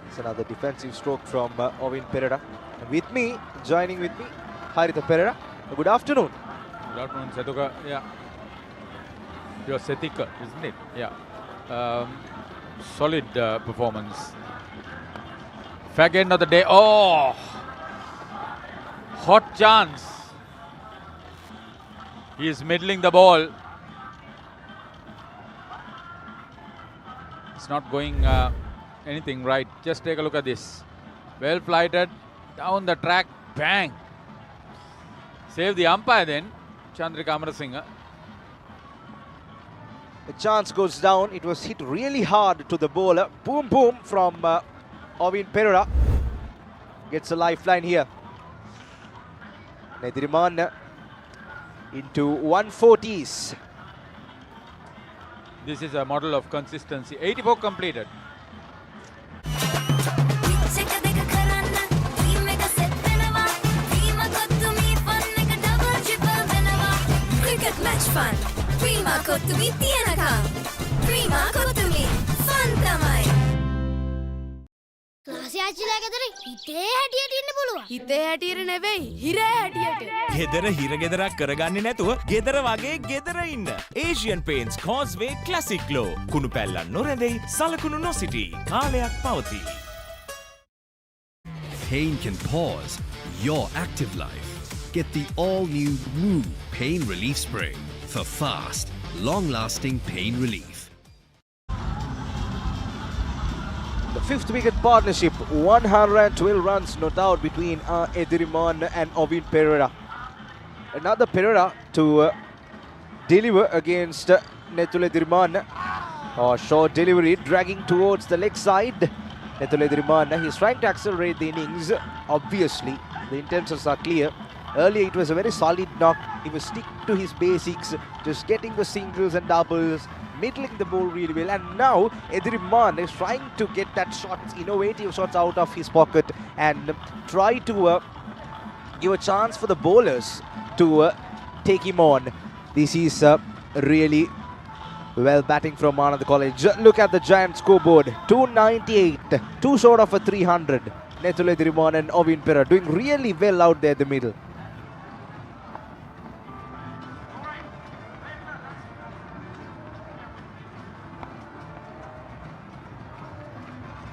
It's another defensive stroke from Jovin Pereira. And with me, joining with me, ThePapare. Good afternoon. Good afternoon, Setuka. Yeah. You're Setika, isn't it? Yeah. Solid performance. Fag end of the day. Oh! Hot chance. He is middling the ball. It's not going anything right. Just take a look at this. Well flighted. Down the track. Bang. Save the umpire then. Chandrika Amarasinghe. The chance goes down. It was hit really hard to the bowler. Boom, boom from Ovin Pereira. Gets a lifeline here. Nediriman into 140s. This is a model of consistency. 84 completed. Cricket match fun. Prima kottumi tiyanakam. Prima kottumi fun tamai. ලාසියාච්චිලා ගෙදර හිතේ හැටියට ඉන්න පුළුවන්. හිතේ හැටියට නෙවෙයි හිරේ හැටියට. ගෙදර හිර ගෙදරක් කරගන්නේ නැතුව ගෙදර වගේ ගෙදර ඉන්න. Asian Paints Causeway Classic Glow. කුණු පැල්ලන් නොරැඳෙයි, සලකුණු නොසිටී. කාලයක් පවතී. Pain can pause your active life. Get the all-new Woo Pain Relief Spray for fast, long-lasting pain relief. The fifth wicket partnership, 112 runs not out between Ediriman and Ovin Pereira. Another Pereira to deliver against Nethule Ediriman. Short delivery dragging towards the leg side. Nethule Ediriman, he's trying to accelerate the innings. Obviously, the intentions are clear. Earlier it was a very solid knock. He was sticking to his basics, just getting the singles and doubles, middling the ball really well. And now Ediriman is trying to get that shots, innovative shots out of his pocket and try to give a chance for the bowlers to take him on. This is really well batting from Ananda College. Look at the giant scoreboard, 298, too short of a 300. Nethule Ediriman and Ovin Pereira doing really well out there in the middle.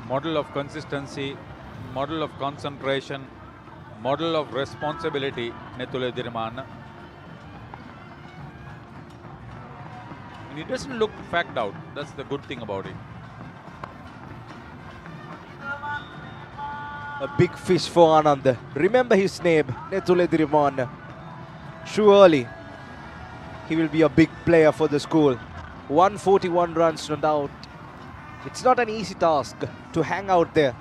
Model of consistency, model of concentration, model of responsibility, Nethule Ediriman. And he doesn't look fagged out. That's the good thing about it. A big fish for Ananda. Remember his name, Nethule Ediriman. Surely he will be a big player for the school. 141 runs not out. It's not an easy task to hang out there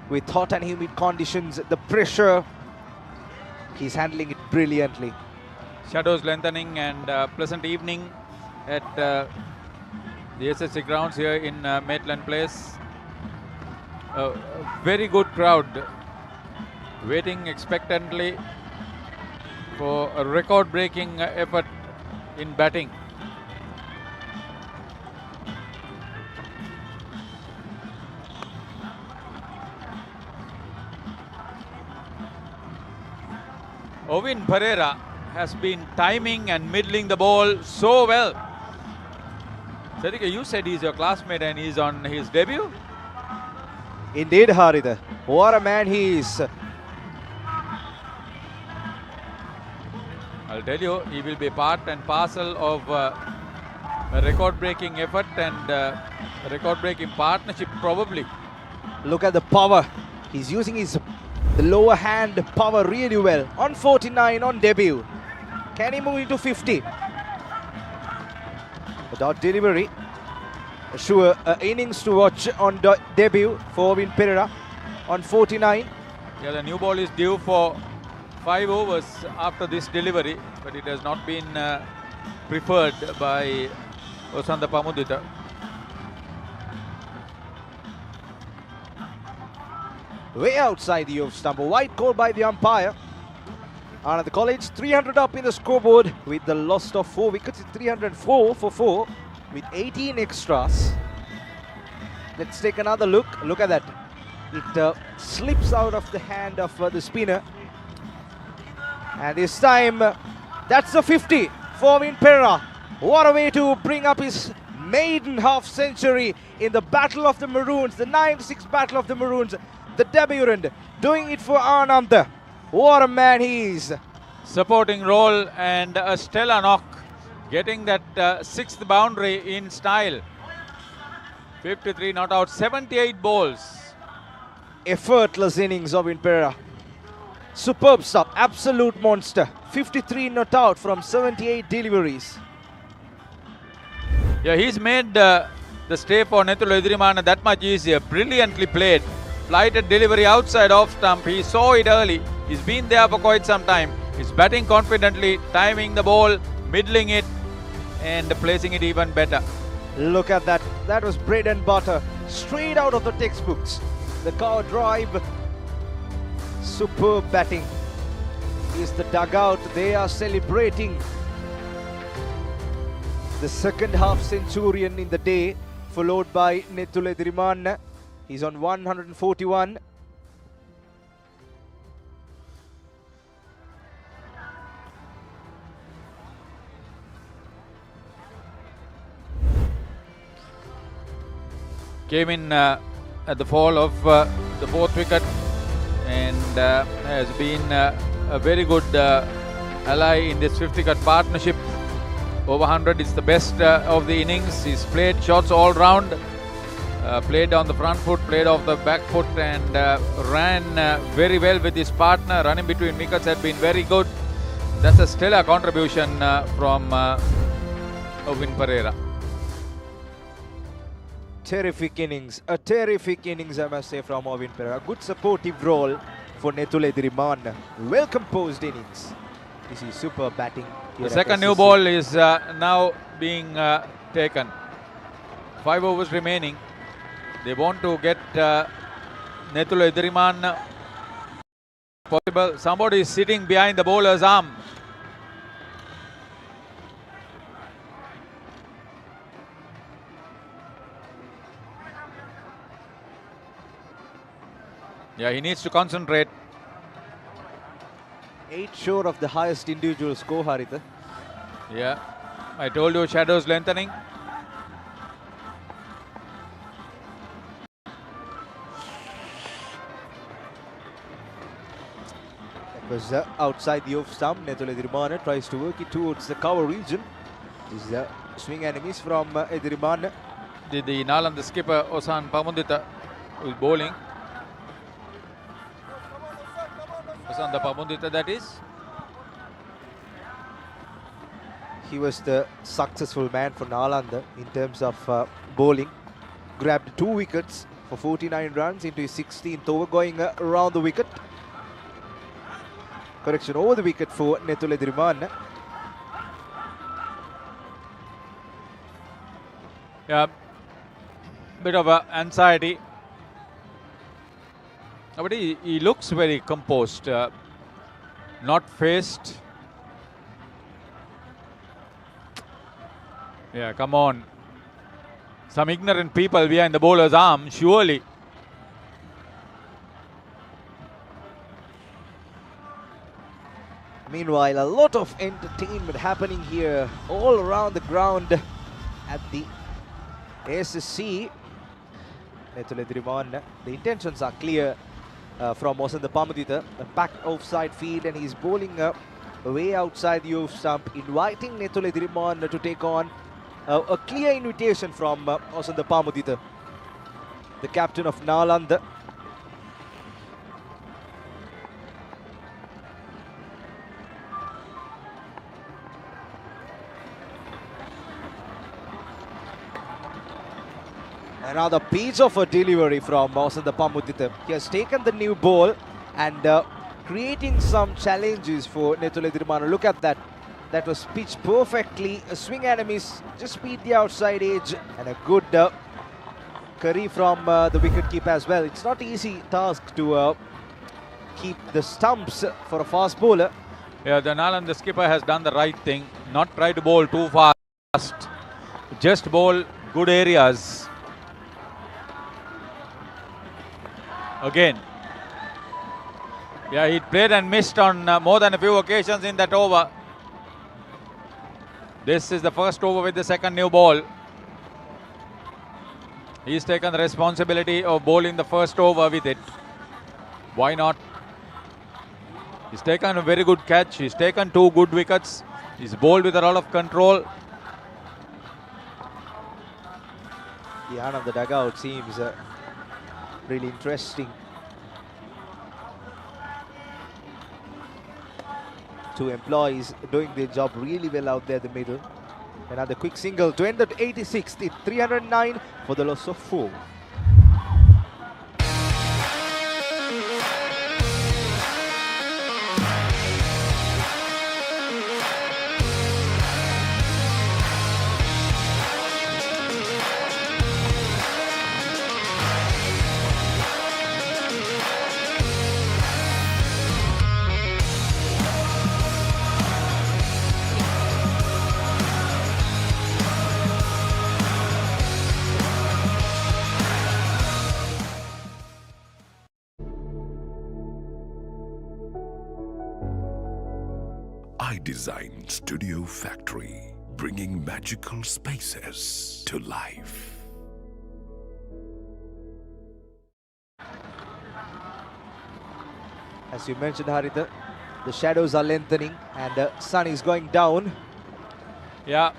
with hot and humid conditions, the pressure. He's handling it brilliantly. Shadows lengthening and pleasant evening at the SSC Grounds here in Maitland Place. A very good crowd waiting expectantly for a record-breaking effort in batting. Ovin Pereira has been timing and middling the ball so well. Sadika, you said he's your classmate and he's on his debut? Indeed, Haritha. What a man he is. I'll tell you, he will be part and parcel of a record-breaking effort and a record-breaking partnership probably. Look at the power. He's using his lower hand power really well. On 49 on debut. Can he move into 50? Without delivery. Sure, innings to watch on debut for Ovin Pereira on 49. Yeah, the new ball is due for 5 overs after this delivery, but it has not been preferred by Osanda Pamudita. Way outside the off stump. A wide call by the umpire. Ananda College 300 up in the scoreboard with the loss of 4 wickets. 304 for 4 with 18 extras. Let's take another look. Look at that. It slips out of the hand of the spinner. And this time, that's the 50 for Ovin Pereira. What a way to bring up his maiden half century in the Battle of the Maroons, the 96 Battle of the Maroons. The debutant doing it for Ananda. What a man he is. Supporting role and a stellar knock. Getting that sixth boundary in style. 53 not out, 78 balls. Effortless innings of Pereira. Superb stuff, absolute monster. 53 not out from 78 deliveries. Yeah, he's made the stay for Nethula Edirimana that much easier. Brilliantly played. Flighted delivery outside off stump. He saw it early. He's been there for quite some time. He's batting confidently, timing the ball, middling it, and placing it even better. Look at that. That was bread and butter. Straight out of the textbooks. The cover drive. Superb batting. Is the dugout. They are celebrating the second half centurion in the day, followed by Nethula Edirimana. He's on 141. Came in at the fall of the fourth wicket and has been a very good ally in this fifth wicket partnership. Over 100 is the best of the innings. He's played shots all round, played on the front foot, played off the back foot, and ran very well with his partner. Running between wickets had been very good. That's a stellar contribution from Ovin Pereira. Terrific innings, a terrific innings I must say from Ovin Pereira. Good supportive role for Nethula Edirimana. Well composed innings. This is super batting. The second new ball is now being taken. 5 overs remaining. They want to get Nethula Edirimana possible. Somebody is sitting behind the bowler's arm. Yeah, he needs to concentrate. 8 short of the highest individual score, Haritha. Yeah, I told you shadows lengthening. That was outside the off stump. Nethula Edirimana tries to work it towards the cover region. These swing enemies from Edirimana. The Nalanda skipper Osan Pamundita was bowling. Osanda Pamundita, that is. He was the successful man for Nalanda in terms of bowling. Grabbed 2 wickets for 49 runs into his 16th over, going around the wicket. Correction, over the wicket for Nethula Edirimana. Yeah, bit of anxiety. But he looks very composed, not phased. Yeah, come on. Some ignorant people behind the bowler's arm, surely. Meanwhile, a lot of entertainment happening here all around the ground at the SSC. Nethula Edirimana. The intentions are clear. From Osanda Pamudita, a packed offside field, and he's bowling way outside the off stump, inviting Nethula Edirimana to take on a clear invitation from Osanda Pamudita, the captain of Nalanda. Another piece of a delivery from Osanda Pamudita. He has taken the new ball and creating some challenges for Nethula Edirimana. Look at that. That was pitched perfectly. Swing enemies just beat the outside edge, and a good curry from the wicketkeeper as well. It's not easy task to keep the stumps for a fast bowler. Yeah, the Nalanda skipper has done the right thing. Not try to bowl too fast. Just bowl good areas. Again. Yeah, he played and missed on more than a few occasions in that over. This is the first over with the second new ball. He's taken the responsibility of bowling the first over with it. Why not? He's taken a very good catch. He's taken 2 good wickets. He's bowled with a lot of control. The Ananda dugout seems really interesting. 2 employees doing their job really well out there in the middle. Another quick single to end the 86th, 309 for the loss of 4. I Design Studio Factory, bringing magical spaces to life. As you mentioned, Haritha, the shadows are lengthening and the sun is going down. Yeah,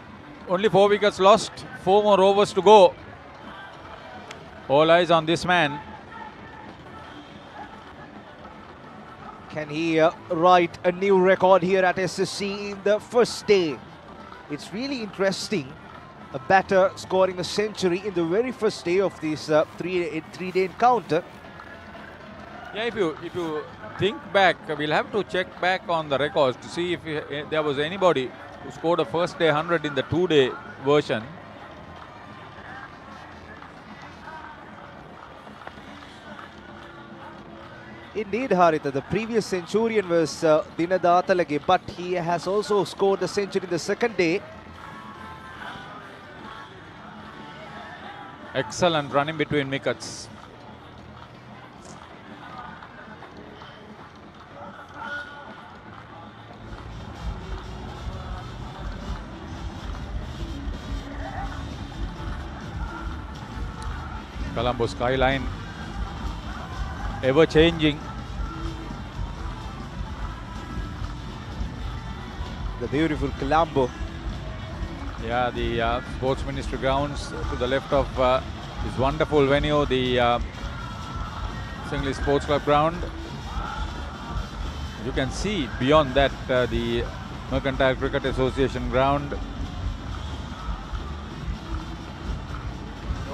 only 4 wickets lost, 4 more overs to go. All eyes on this man. Can he write a new record here at SSC in the first day? It's really interesting. A batter scoring a century in the very first day of this three-day encounter. Yeah, if you think back, we'll have to check back on the records to see if there was anybody who scored a first day 100 in the 2-day version. Indeed, Haritha, the previous centurion was Dinadatalage, but he has also scored a century in the second day. Excellent running between wickets. Colombo skyline ever changing. The beautiful Colombo. Yeah, the Sports Ministry grounds to the left of this wonderful venue, the Singley Sports Club ground. You can see beyond that the Mercantile Cricket Association ground.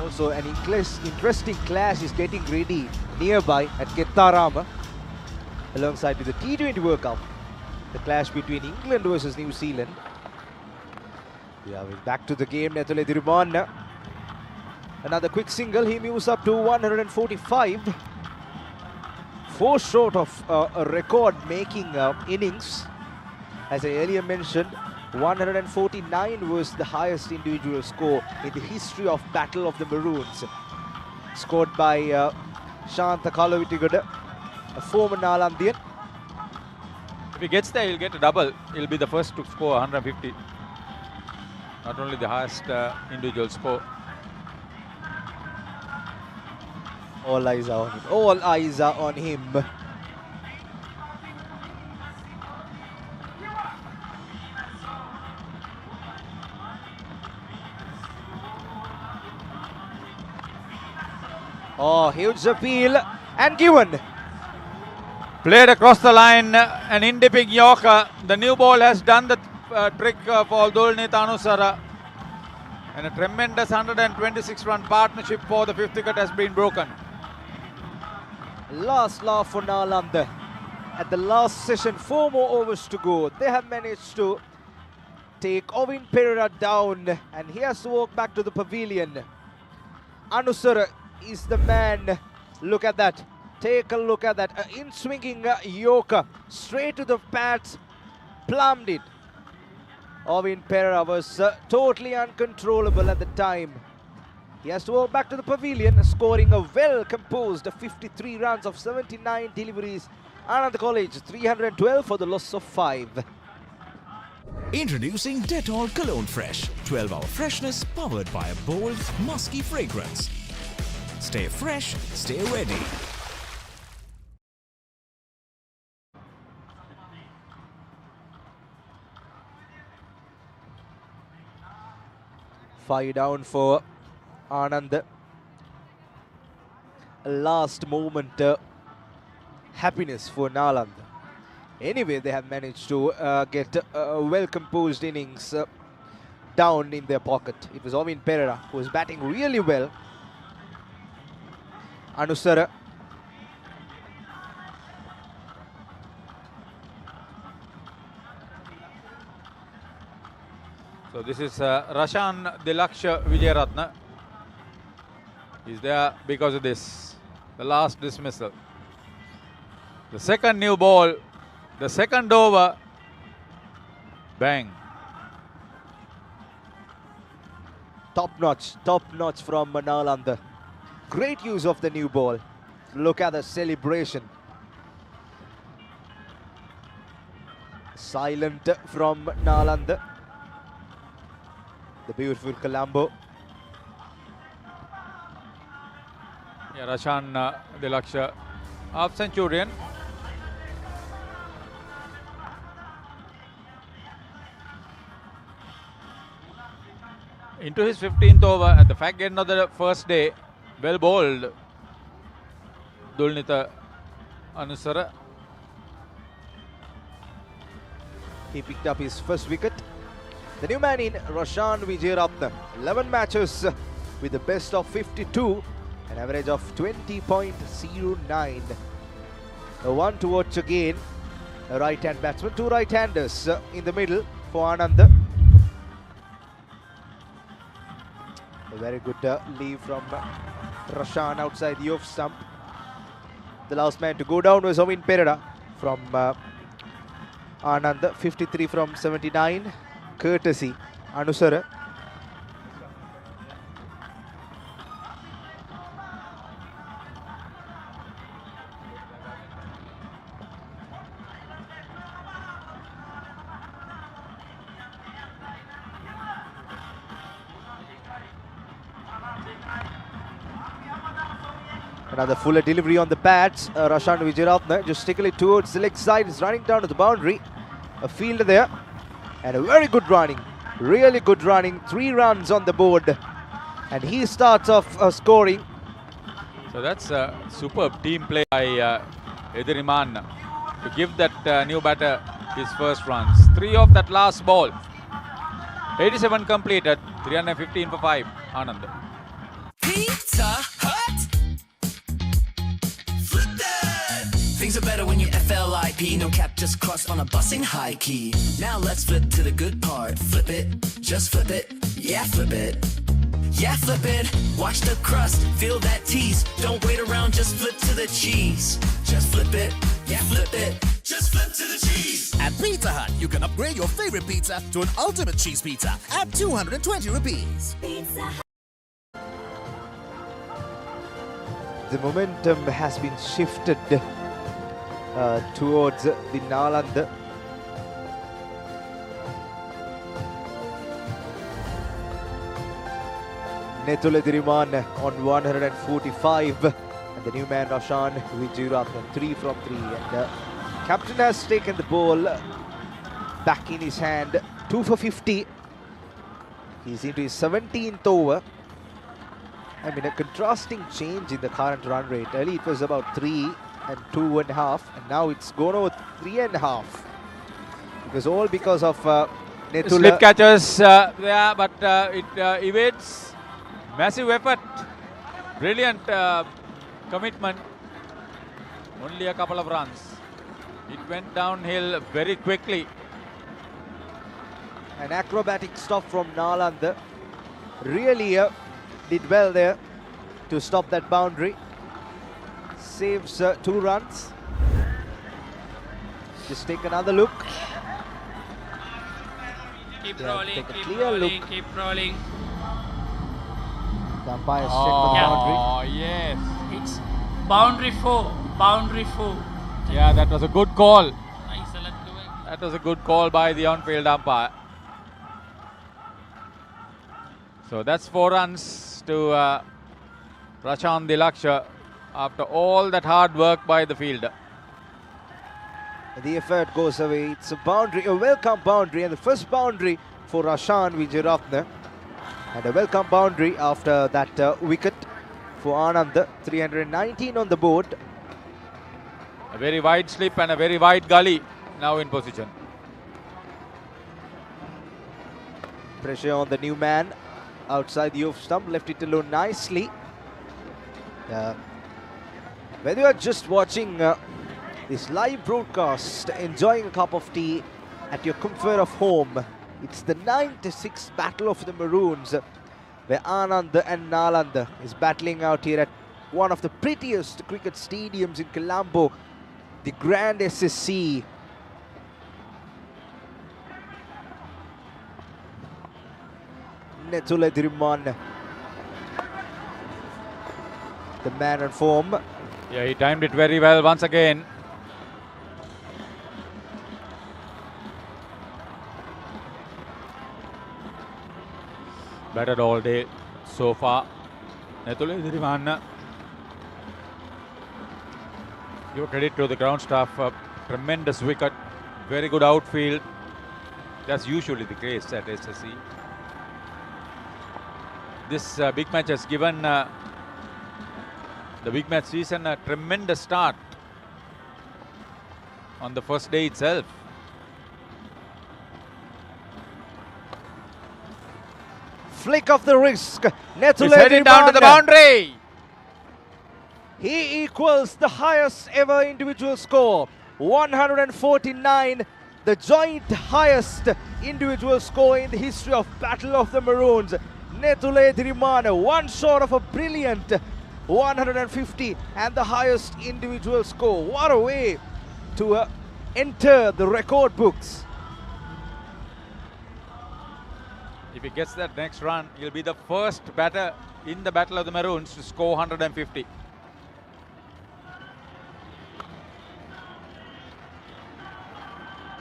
Also an interesting clash is getting ready nearby at Kettarama alongside with the T20 World Cup. The clash between England versus New Zealand. We are back to the game. Netole Dirman. Another quick single. He moves up to 145. 4 short of a record-making innings. As I earlier mentioned, 149 was the highest individual score in the history of Battle of the Maroons. Scored by Shantha Kalavitigoda, a former Nalandian. If he gets there, he'll get a double. He'll be the first to score 150. Not only the highest individual score. All eyes are on him. All eyes are on him. Oh, huge appeal and given. Played across the line, an in-dipping Yorker. The new ball has done the trick for Dolni Tanusara. And a tremendous 126-run partnership for the 5th wicket has been broken. Last laugh for Nalanda. At the last session, 4 more overs to go. They have managed to take Ovin Pereira down and he has to walk back to the pavilion. Anusara is the man. Look at that. Take a look at that. In-swinging Yorker. Straight to the pads. Plumbed it. Ovin Pereira was totally uncontrollable at the time. He has to walk back to the pavilion, scoring a well-composed 53 runs of 79 deliveries. Ananda College, 312 for the loss of 5. Introducing Dettol Cologne Fresh. 12-hour freshness powered by a bold, musky fragrance. Stay fresh, stay ready. 5 down for Ananda. Last moment happiness for Nalanda. Anyway, they have managed to get a well-composed innings down in their pocket. It was Ovin Pereira who was batting really well. Anusara. So this is Rashan Dilaksha Vijayaratna. He's there because of this. The last dismissal. The second new ball. The second over. Bang. Top notch from Nalanda. Great use of the new ball. Look at the celebration. Silent from Nalanda. The beautiful Colombo. Yeah, Rashan Dilaksha, half centurion. Into his 15th over at the fag end of the first day. Well bowled. Dulnita Anusara. He picked up his first wicket. The new man in Rashan Vijayaratna. 11 matches with the best of 52. An average of 20.09. One to watch again. A right-hand batsman. Two right-handers in the middle for Ananda. A very good leave from Rashan outside the off stump. The last man to go down was Ovin Pereira from Ananda. 53 from 79. Courtesy Anusara. Another fuller delivery on the pads. Rashan Vijayaratna just tickle it towards the leg side. He's running down to the boundary. A fielder there. And a very good running. Really good running. 3 runs on the board. And he starts off scoring. So that's a superb team play by Ediriman to give that new batter his first runs. 3 off that last ball. 87 completed. 315 for 5. Ananda. Pizza Hut. Flip that. Things are better when you FLIP. No cap, just cross on a busing high key. Now let's flip to the good part. Flip it, just flip it. Yeah, flip it. Yeah, flip it. Watch the crust, feel that tease. Don't wait around, just flip to the cheese. Just flip it. Yeah, flip it. Just flip to the cheese. At Pizza Hut, you can upgrade your favorite pizza to an ultimate cheese pizza at 220 rupees. Pizza Hut. The momentum has been shifted towards the Nalanda. Netule Diriman on 145. And the new man Rashan Vijayaratna 3 from 3. And captain has taken the ball back in his hand. 2 for 50. He's into his 17th over. I mean, a contrasting change in the current run rate. Early it was about 3 and 2.5, and now it's gone over 3.5. It was all because of Netula. Slip catches there, but it evades. Massive effort. Brilliant commitment. Only a couple of runs. It went downhill very quickly. An acrobatic stop from Nalanda. Really did well there to stop that boundary. Saves 2 runs. Just take another look. Keep Yeah, rolling, take a keep clear rolling, look. keep rolling. The umpire check for the boundary. Oh, yes. It's boundary 4. Boundary 4. Yeah, that was a good call. Excellent. That was a good call by the on-field umpire. So that's 4 runs to Rashan Dilaksha after all that hard work by the fielder. The effort goes away. It's a boundary, a welcome boundary, and the first boundary for Rashan Vijayaratna. And a welcome boundary after that wicket for Ananda. 319 on the board. A very wide slip and a very wide gully now in position. Pressure on the new man outside the off stump, left it alone nicely. Whether you are just watching this live broadcast, enjoying a cup of tea at your comfort of home, it's the 96th battle of the Maroons, where Ananda and Nalanda is battling out here at one of the prettiest cricket stadiums in Colombo, the Grand SSC. Netule Diriman, the man on form. Yeah, he timed it very well once again. Batted all day so far. Netule Diriman. Give credit to the ground staff. Tremendous wicket. Very good outfield. That's usually the case at SSC. This big match has given the big match season a tremendous start on the first day itself. Flick of the wrist. He's headed down to the boundary. He equals the highest ever individual score, 149, the joint highest individual score in the history of Battle of the Maroons. Netule Dhirimana, one short of a brilliant 150 and the highest individual score. What a way to enter the record books. If he gets that next run, he'll be the first batter in the Battle of the Maroons to score 150.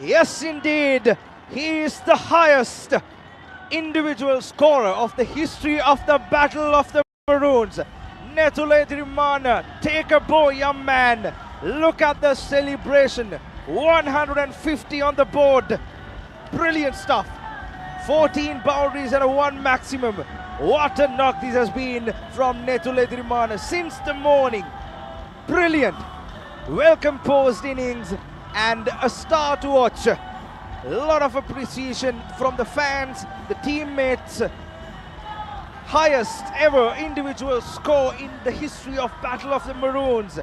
Yes, indeed. He is the highest individual scorer of the history of the Battle of the Maroons. Netule Dhirimana, take a bow, young man. Look at the celebration. 150 on the board. Brilliant stuff. 14 boundaries and a 1 maximum. What a knock this has been from Netule Dhirimana since the morning. Brilliant. Well composed innings and a star to watch. A lot of appreciation from the fans, the teammates. Highest ever individual score in the history of Battle of the Maroons.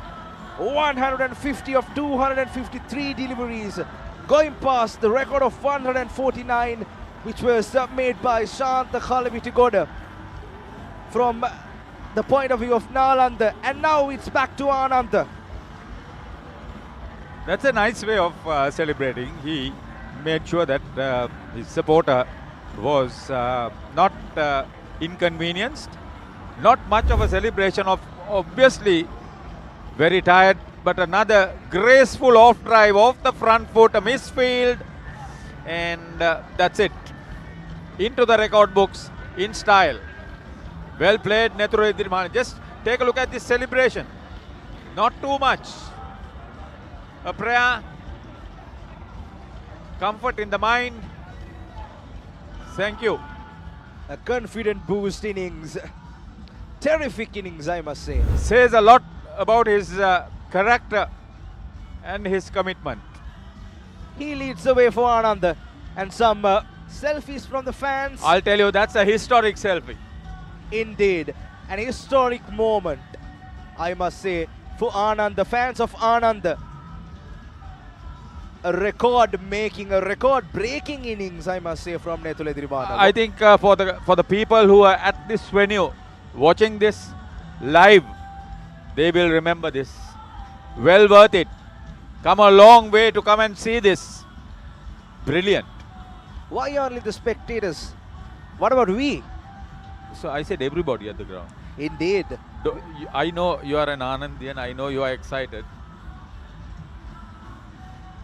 150 of 253 deliveries, going past the record of 149, which was made by Shanta Khalabitigoda from the point of view of Nalanda. And now it's back to Ananda. That's a nice way of celebrating. He made sure that his supporter was not inconvenienced. Not much of a celebration of, obviously very tired, but another graceful off drive off the front foot, a misfield, and that's it. Into the record books in style. Well played, Netule Dhirimana. Just take a look at this celebration. Not too much. A prayer, comfort in the mind. Thank you. A confident boost innings. Terrific innings, I must say. Says a lot about his character and his commitment. He leads the way for Ananda. And some selfies from the fans. I'll tell you, that's a historic selfie. Indeed. An historic moment, I must say, for Ananda, fans of Ananda. A record-making, a record-breaking innings, I must say, from Netule Dhirimana. I think for the people who are at this venue, watching this live, they will remember this. Well worth it. Come a long way to come and see this. Brilliant. Why only the spectators? What about we? So I said everybody at the ground. Indeed. I know you are an Anandian. I know you are excited.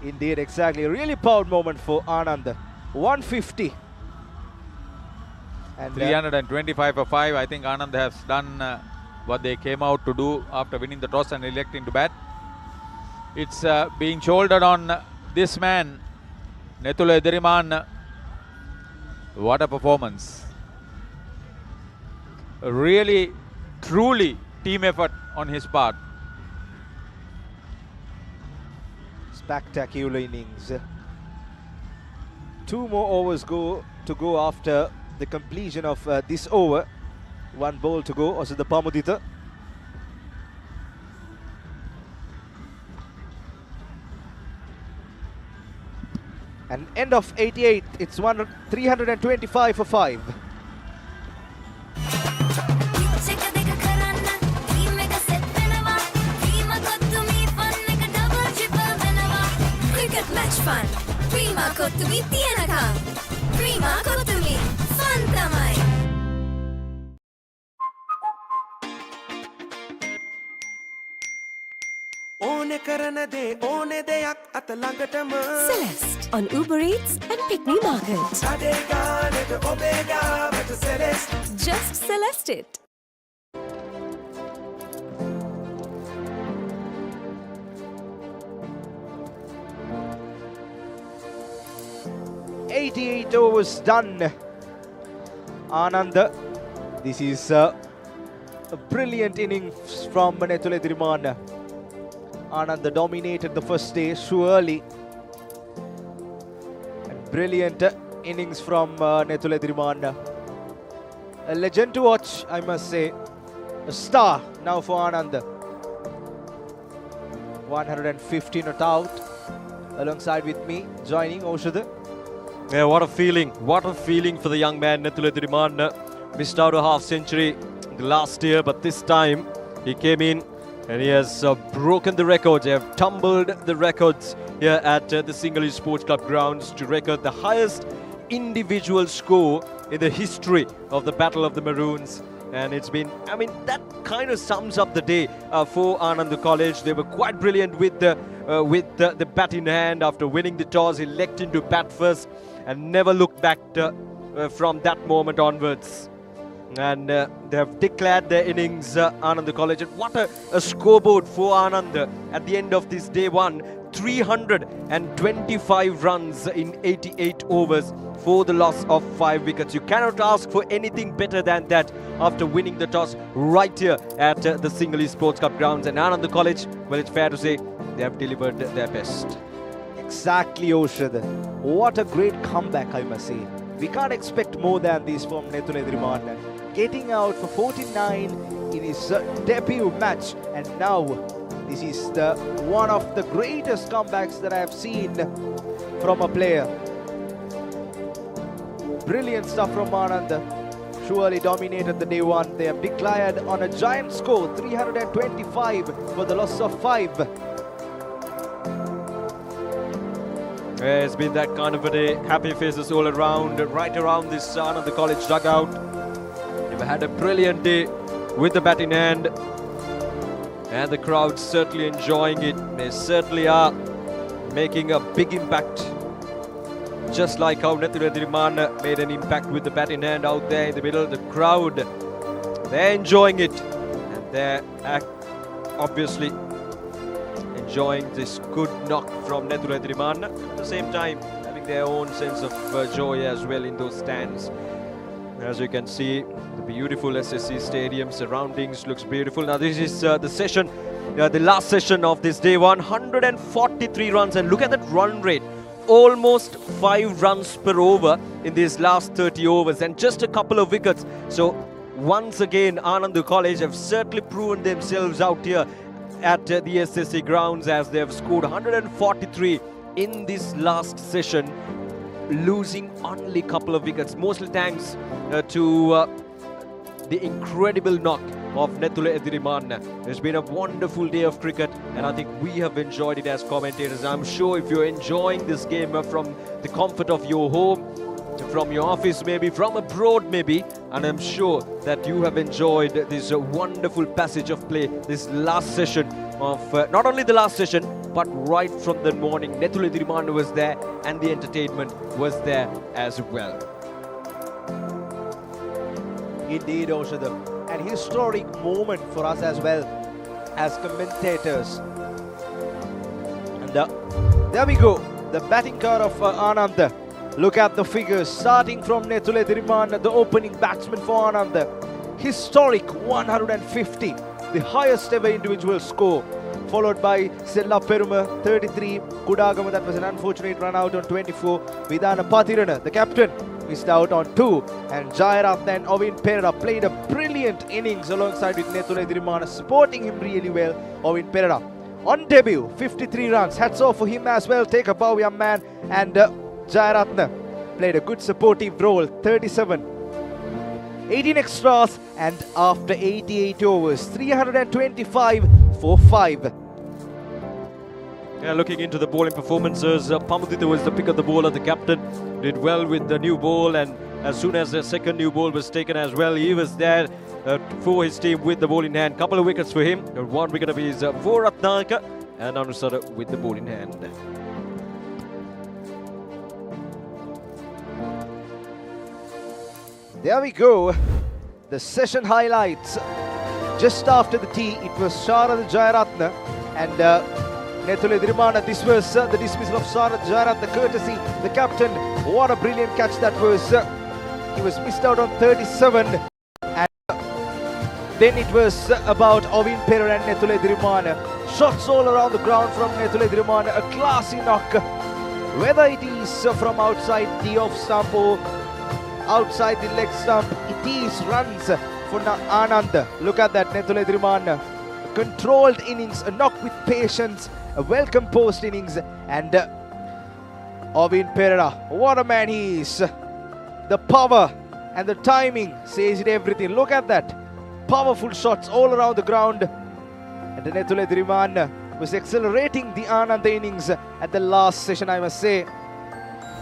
Indeed, exactly. A really proud moment for Ananda. 150. And 325 for 5. I think Ananda has done what they came out to do after winning the toss and electing to bat. It's being shouldered on this man, Netule Dhirimana. What a performance. a really, truly team effort on his part. Spectacular innings. 2 more overs to go after the completion of this over. 1 ball to go. Also the Pamudita. And end of 88. It's 325 for 5. Match fun. Prima kottumi tiyanakam. Prima kottumi fun tamai. ඕනෙ කරන දේ ඕනෙ දෙයක් අත ළඟටම Celeste on Uber Eats and Pick Me Market. අඩේ ගානට ඔබේ ගාවට Celeste. Just Celeste it. $88 overs done. Ananda, this is a brilliant innings from Nethule Thirimanne. Ananda dominated the first day surely. And brilliant innings from Nethule Thirimanne. A legend to watch, I must say. A star now for Ananda. 150 not out. Alongside with me, joining Oshada. Yeah, what a feeling. What a feeling for the young man, Nethule Thirimanne. Missed out a half century the last year, but this time he came in and he has broken the records. They have tumbled the records here at the Sinhalese Sports Club grounds to record the highest individual score in the history of the Battle of the Maroons. And it's been, I mean, that kind of sums up the day for Ananda College. They were quite brilliant with the bat in hand. After winning the toss, electing to bat first and never looked back from that moment onwards. And they have declared their innings, Ananda College. And what a scoreboard for Ananda at the end of this day one. 325 runs in 88 overs for the loss of 5 wickets. You cannot ask for anything better than that after winning the toss right here at the Sinhalese Sports Club grounds. And Ananda College, well, it's fair to say they have delivered their best. Exactly, Oshad. What a great comeback, I must say. We can't expect more than this from Nethule Thirimanne. Getting out for 49 in his debut match, and now this is one of the greatest comebacks that I have seen from a player. Brilliant stuff from Ananda. Surely dominated the day one. They have declared on a giant score, 325 for the loss of 5. Yeah, it's been that kind of a day. Happy faces all around, right around this Ananda College dugout. They've had a brilliant day with the bat in hand. And the crowd's certainly enjoying it. They certainly are making a big impact. Just like how Nethule Thirimanne made an impact with the bat in hand out there in the middle. The crowd, they're enjoying it. And they're obviously enjoying this good knock from Nethule Thirimanne. At the same time, having their own sense of joy as well in those stands. As you can see, the beautiful SSC stadium surroundings looks beautiful. Now this is the session, the last session of this day one. 143 runs, and look at that run rate. Almost 5 runs per over in these last 30 overs, and just a couple of wickets. So once again, Ananda College have certainly proven themselves out here at the SSC Grounds, as they have scored 143 in this last session, losing only a couple of wickets. Mostly thanks to the incredible knock of Nethule Thirimanne. It's been a wonderful day of cricket, and I think we have enjoyed it as commentators. I'm sure if you're enjoying this game from the comfort of your home, from your office maybe, from abroad maybe, and I'm sure that you have enjoyed this wonderful passage of play, this last session of, not only the last session, but right from the morning. Nethule Thirimanne was there and the entertainment was there as well. Indeed, Oshada. An historic moment for us as well as commentators. And there we go, the batting card of Ananda. Look at the figures, starting from Nethule Thirimanne, the opening batsman for Ananda. historic 150, the highest ever individual score, followed by Sella Peruma 33, Kudagama, that was an unfortunate run out on 24, Vidana Pathirana, the captain, missed out on 2, and Jayaratna and Ovin Perera played a brilliant innings alongside with Nethula Edirimana, supporting him really well. Ovin Perera on debut, 53 runs, hats off for him as well, take a bow young man, and Jayaratna played a good supportive role, 37. 18 extras, and after 88 overs, 325 for 5. Yeah, looking into the bowling performances, Pamaditha was the pick of the bowler. The captain did well with the new ball, and as soon as the second new ball was taken as well, he was there for his team with the ball in hand. Couple of wickets for him, 1 wicket of his for Ratnaka, and Anusara with the ball in hand. There we go, the session highlights. Just after the tea, it was Sharad Jayaratna and Nethula Edirimana. This was the dismissal of Sharad Jayaratna, courtesy the captain. What a brilliant catch that was. He was missed out on 37. And then it was about Ovin Perera and Nethula Edirimana. Shots all around the ground from Nethula Edirimana. A classy knock. Whether it is from outside the off stump or outside the leg stump, it is runs for Ananda. Look at that, Nethula Edirimana. A controlled innings, a knock with patience, a well-composed innings, and Ovin Perera, what a man he is. The power and the timing says it everything. Look at that. Powerful shots all around the ground. And Nethula Edirimana was accelerating the Ananda innings at the last session, I must say.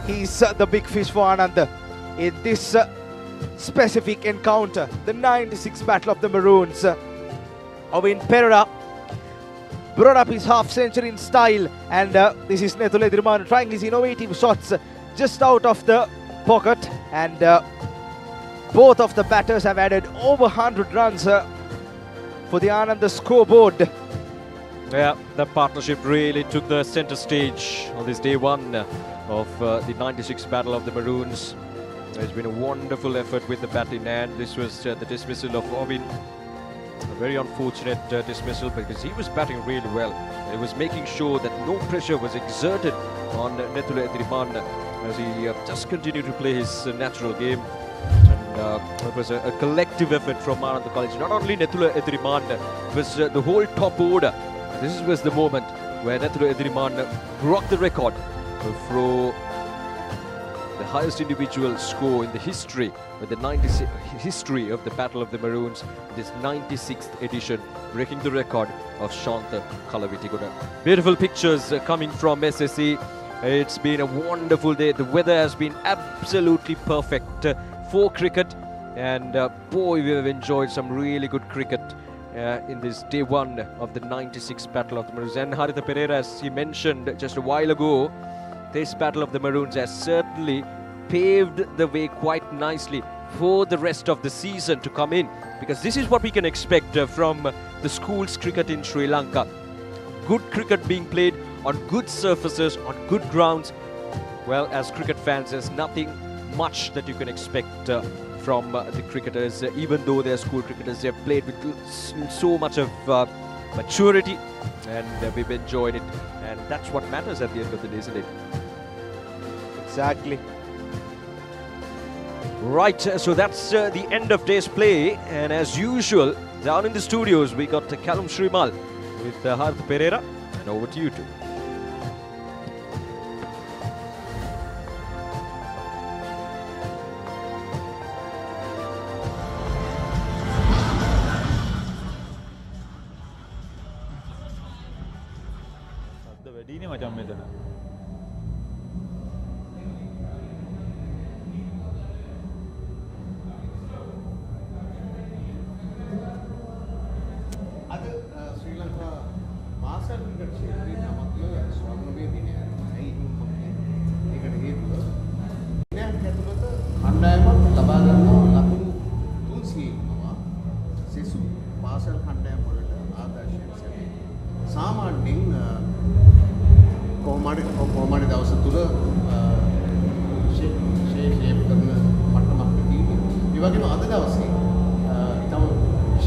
He's the big fish for Ananda in this specific encounter, the 96 Battle of the Maroons. Ovin Perera brought up his half century in style, and this is Nethula Edirimana trying his innovative shots just out of the pocket, and both of the batters have added over 100 runs for the Ananda scoreboard. Yeah, that partnership really took the centre stage on this day 1 of the 96 Battle of the Maroons. There's been a wonderful effort with the bat in hand. This was the dismissal of Ovin. A very unfortunate dismissal because he was batting really well. He was making sure that no pressure was exerted on Nethula Edirimana as he just continued to play his natural game. And it was a collective effort from Ananda College. Not only Nethula Edirimana, it was the whole top order. This was the moment where Nethula Edirimana broke the record for the highest individual score in the history of the history of the Battle of the Maroons, this 96th edition, breaking the record of Shanta Kalavitiguda. Beautiful pictures coming from SSC. It's been a wonderful day. The weather has been absolutely perfect for cricket, and boy, we have enjoyed some really good cricket in this day 1 of the 96th Battle of the Maroons. And Haritha Pereira, as he mentioned just a while ago, this Battle of the Maroons has certainly paved the way quite nicely for the rest of the season to come in, because this is what we can expect from the schools cricket in Sri Lanka. Good cricket being played on good surfaces, on good grounds. Well, as cricket fans, there's nothing much that you can expect from the cricketers, even though they're school cricketers. They've played with so much of maturity, and we've enjoyed it, and that's what matters at the end of the day, isn't it? Exactly. Right, so that's the end of day's play, and as usual, down in the studios we got Callum Shrimal with Haritha Pereira, and over to you two.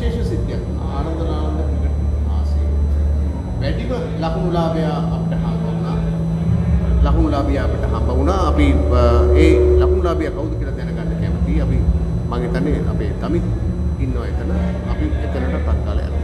විශේෂ සිද්ධියක් Ananda Nalanda cricket ආසී වැඩිම ලකුණුලාභය අපිට හම්බ වුණා. ලකුණුලාභය අපිට හම්බ වුණා. අපි ඒ ලකුණුලාභය කවුද කියලා දැනගන්න කැමතියි. අපි මම හිතන්නේ අපේ තමි ඉන්නවා එතන. අපි එතනට තත්කාලය යනවා.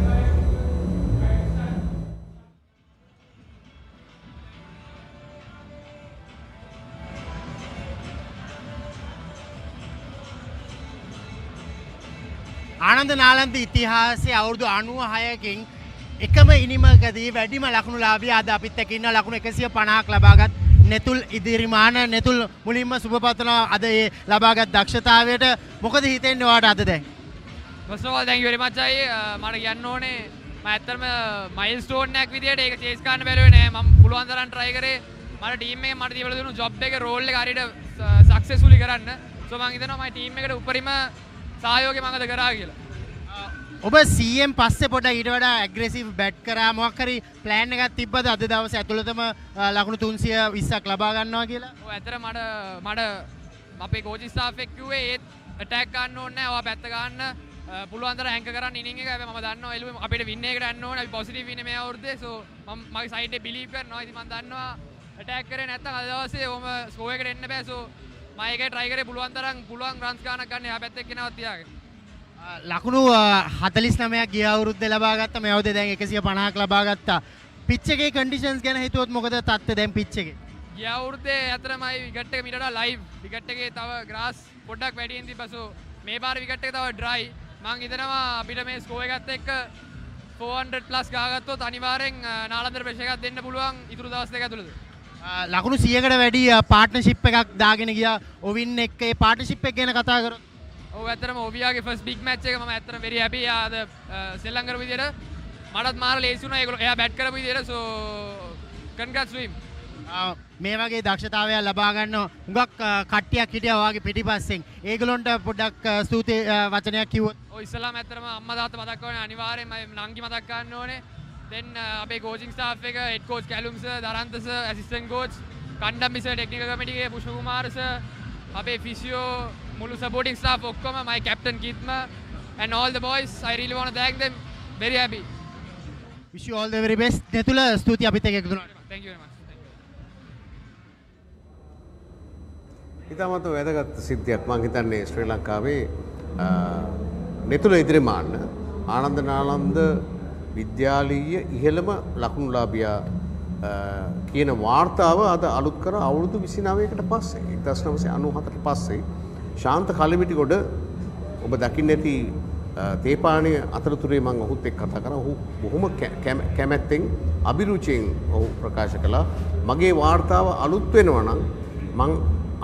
ආනන්ද නාලන්ද ඉතිහාසයේ අවුරුදු 96කින් එකම ඉනිමකදී වැඩිම ලකුණු ලාභිය අද අපිත් එක්ක ඉන්න ලකුණු 150ක් ලබාගත් නෙතුල් ඉදිරිමාන නෙතුල් මුලින්ම සුබපතන අද ඒ ලබාගත් දක්ෂතාවයට මොකද හිතෙන්නේ ඔයාට අද දැන්? First of all, thank you very much අය මට කියන්න ඕනේ මම ඇත්තටම මයිල්ස්ටෝන් එකක් විදියට ඒක චේස් කරන්න බැලුවේ නෑ මම පුළුවන් තරම් try කරේ මට ටීම් එකෙන් මට දීලා දුන්නු ජොබ් එක රෝල් එක හරියට සක්සස්ෆුලි කරන්න so මම හිතනවා මගේ ටීම් එකට උපරිම සහයෝගය මම අද කරා කියලා. ඔබ CM පස්සේ පොඩ්ඩක් ඊට වඩා ඇග්‍රෙසිව් බැට් කරා මොකක් හරි ප්ලෑන් එකක් තිබ්බද අද දවසේ ඇතුළතම ලකුණු 320ක් ලබා ගන්නවා කියලා? ඔව් ඇත්තට මට අපේ කෝචින් ස්ටාෆ් එක කිව්වේ ඒත් ඇටැක් ගන්න ඕනේ නැහැ. ඔයා පැත්ත ගන්න පුළුවන් තරම් හැංක කරන්න ඉනින් එක. හැබැයි මම දන්නවා එළුවේ අපිට වින් එකකට යන්න ඕනේ. අපි පොසිටිව් වින් මේ අවුරුද්දේ. so මම මගේ සයිඩ් එකේ බිලීව් කරනවා. ඉතින් මම දන්නවා ඇටැක් කරේ නැත්නම් අද දවසේ ඔහම ස්කෝර් එකට එන්න බෑ. so මම ඒකේ try කරේ පුළුවන් තරම් පුළුවන් රන්ස් ගන්නක් ගන්න. එහා පැත්තේ කෙනාවත් තියාගෙන. ලකුණු 49ක් ගිය අවුරුද්දේ ලබා ගත්තා. මේ අවුරුද්දේ දැන් 150ක් ලබා ගත්තා. පිච් එකේ කන්ඩිෂන්ස් ගැන හිතුවොත් මොකද තත්ත්වය දැන් පිච් එකේ? ගිය අවුරුද්දේ ඇතරමයි විකට් එක මීට වඩා ලයිව්. විකට් එකේ තව ග්‍රාස් පොඩ්ඩක් වැඩියෙන් තිබ්බා. so මේ පාර විකට් එක තව ඩ්‍රයි. මම හිතනවා අපිට මේ ස්කෝර් එකත් එක්ක 400 ප්ලස් ගහගත්තොත් අනිවාර්යෙන් නාලන්දට ප්‍රෙෂර් එකක් දෙන්න පුළුවන් ඉතුරු දවස් දෙක ඇතුළත. ලකුණු 100කට වැඩි පාර්ට්නර්ෂිප් එකක් දාගෙන ගියා ඔවින් එක්ක. ඒ පාර්ට්නර්ෂිප් එක ගැන කතා කරොත් ඔව් ඇත්තටම ඔවියාගේ ෆස්ට් බිග් මැච් එක මම ඇත්තටම very happy. ආද සෙල්ලම් කරපු විදියට මටත් මාර ලේසි වුණා. ඒගොල්ලෝ එයා බැට් කරපු විදියට so congrats to him. මේ වගේ දක්ෂතාවයක් ලබා ගන්න හුඟක් කට්ටියක් හිටියා ඔයාගේ පිටිපස්සෙන්. ඒගොල්ලොන්ට පොඩ්ඩක් ස්තුති වචනයක් කිව්වොත්. ඔව් ඉස්සලාම ඇත්තටම අම්මා තාත්තා මතක් කරන්නේ අනිවාර්යෙන්ම නංගි මතක් ගන්න ඕනේ. then අපේ coaching staff එක head coach Kalum sir, Darantha sir, assistant coach, Kandambi sir, technical committee එකේ පුෂ්ප කුමාර සර්, අපේ physio මුළු supporting staff ඔක්කොම, my captain Kitma and all the boys, I really want to thank them. Very happy. Wish you all the very best. දෙතුල ස්තුති අපිත් එක්ක එකතු වුණාට. Thank you very much. ඉතාමත් වැදගත් සිද්ධියක් මම හිතන්නේ ශ්‍රී ලංකාවේ නෙතුල ඉදිරිමාන්න ආනන්ද නාලන්ද විද්‍යාලීය ඉහළම ලකුණුලාභියා කියන වාර්තාව අද අලුත් කර අවුරුදු 29කට පස්සේ 1997ට පස්සේ ශාන්ත කලමිටිගොඩ ඔබ දකින්න ඇති තේපාණය අතරතුරේ මම ඔහුත් එක්ක කතා කරා. ඔහු බොහොම කැමැත්තෙන් අභිරුචියෙන් ඔහු ප්‍රකාශ කළා මගේ වාර්තාව අලුත් වෙනවා නම් මම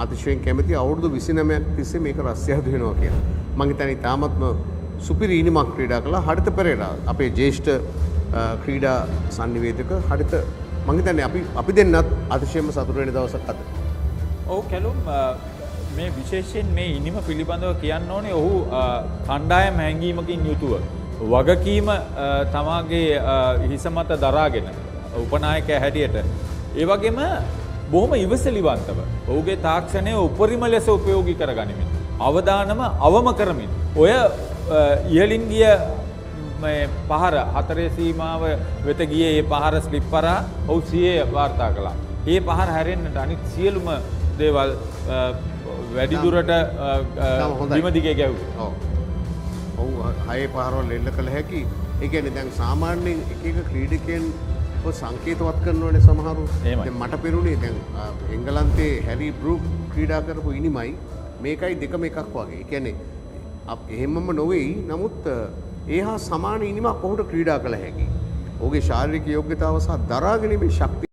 අතිශයින් කැමති අවුරුදු 29ක් තිස්සේ මේක රස්තියාදු වෙනවා කියලා. මම හිතන්නේ තාමත්ම සුපිරි ඉනිමක් ක්‍රීඩා කළා. හරිත පෙරේරා අපේ ජ්‍යෙෂ්ඨ ක්‍රීඩා සංනිවේදක හරිත මම හිතන්නේ අපි දෙන්නත් අතිශයින්ම සතුටු වෙන දවසක් අද. ඔව් කැලුම් මේ විශේෂයෙන් මේ ඉනිම පිළිබඳව කියන්න ඕනේ ඔහු කණ්ඩායම් හැංගීමකින් යුතුව වගකීම තමාගේ හිස මත දරාගෙන උපනායකයා හැටියට ඒ වගේම බොහොම ඉවසලිවන්තව ඔහුගේ තාක්ෂණය උපරිම ලෙස උපයෝගී කරගනිමින් අවදානම අවම කරමින් ඔය ඉහළින් ගිය මේ පහර හතරේ සීමාව වෙත ගියේ ඒ පහර ස්ලිප් කරා ඔහු 100 වාර්තා කළා. ඒ පහර හැරෙන්නට අනිත් සියලුම දේවල් වැඩි දුරට බිම දිගේ ගැව්වා. ඔව්. හයේ පහරවල් එල්ල කළ හැකි. ඒ කියන්නේ දැන් සාමාන්‍යයෙන් එක එක ක්‍රීඩකයන් සංකේතවත් කරනවනේ සමහරු. දැන් මට පෙරුණේ දැන් එංගලන්තයේ හැරි බෲක් ක්‍රීඩා කරපු ඉනිමයි මේකයි දෙකම එකක් වගේ. ඒ කියන්නේ එහෙමම නොවේයි. නමුත් ඒහා සමාන ඉනිමක් ඔහුට ක්‍රීඩා කළ හැකි. ඔහුගේ ශාරීරික යෝග්‍යතාව සහ දරාගැනීමේ ශක්තිය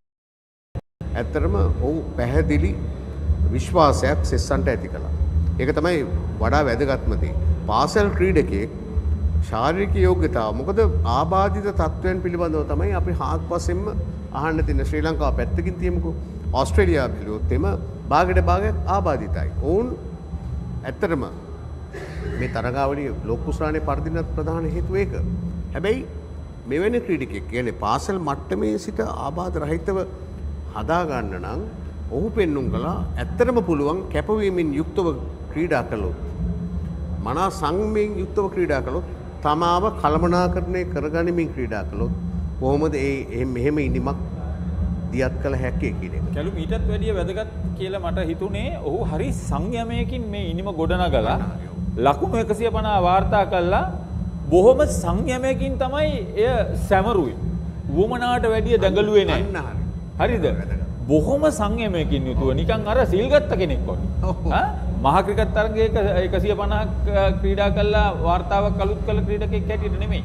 ඇත්තටම ඔහු පැහැදිලි විශ්වාසයක් සෙස්සන්ට ඇති කළා. ඒක තමයි වඩා වැදගත්ම දේ. පාසල් ක්‍රීඩකයෙක් ශාරීරික යෝග්‍යතාව මොකද ආබාධිත තත්ත්වයන් පිළිබඳව තමයි අපි හාත්පසින්ම අහන්න තියෙන. ශ්‍රී ලංකාව පැත්තකින් තියමුකෝ. ඕස්ට්‍රේලියාව බැලුවොත් එම භාගයට භාගයක් ආබාධිතයි. ඔවුන් ඇත්තටම මේ තරගාවලිය ලෝක කුසලානේ පරදිනත් ප්‍රධාන හේතුව ඒක. හැබැයි මෙවැනි ක්‍රීඩකයෙක් කියන්නේ පාසල් මට්ටමේ සිට ආබාධ රහිතව හදා ගන්න නම් ඔහු පෙන්눔 කළා ඇත්තටම පුළුවන් කැපවීමෙන් යුක්තව ක්‍රීඩා කළොත් මනා සංවේගයෙන් යුක්තව ක්‍රීඩා කළොත් තමාව කළමනාකරණය කරගනිමින් ක්‍රීඩා කළොත් කොහොමද මෙහෙම ඉනිමක් දියත් කළ හැක්කේ කියන එක. කැලු මීටත් වැඩිය වැදගත් කියලා මට හිතුනේ ඔහු හරි සංයමයකින් මේ ඉනිම ගොඩනගලා ලකුණු 150 වාර්තා කළා බොහොම සංයමයකින් තමයි එය සැමරුවේ. වුමනාට වැඩිය දඟලුවේ නැහැ. හරිද? බොහොම සංයමයකින් යුතුව නිකන් අර සීල් ගත්ත කෙනෙක් වගේ. මහා ක්‍රිකට් තරගයක 150ක් ක්‍රීඩා කළා වාර්තාවක් අලුත් කළ ක්‍රීඩකෙක් හැටියට නෙමෙයි.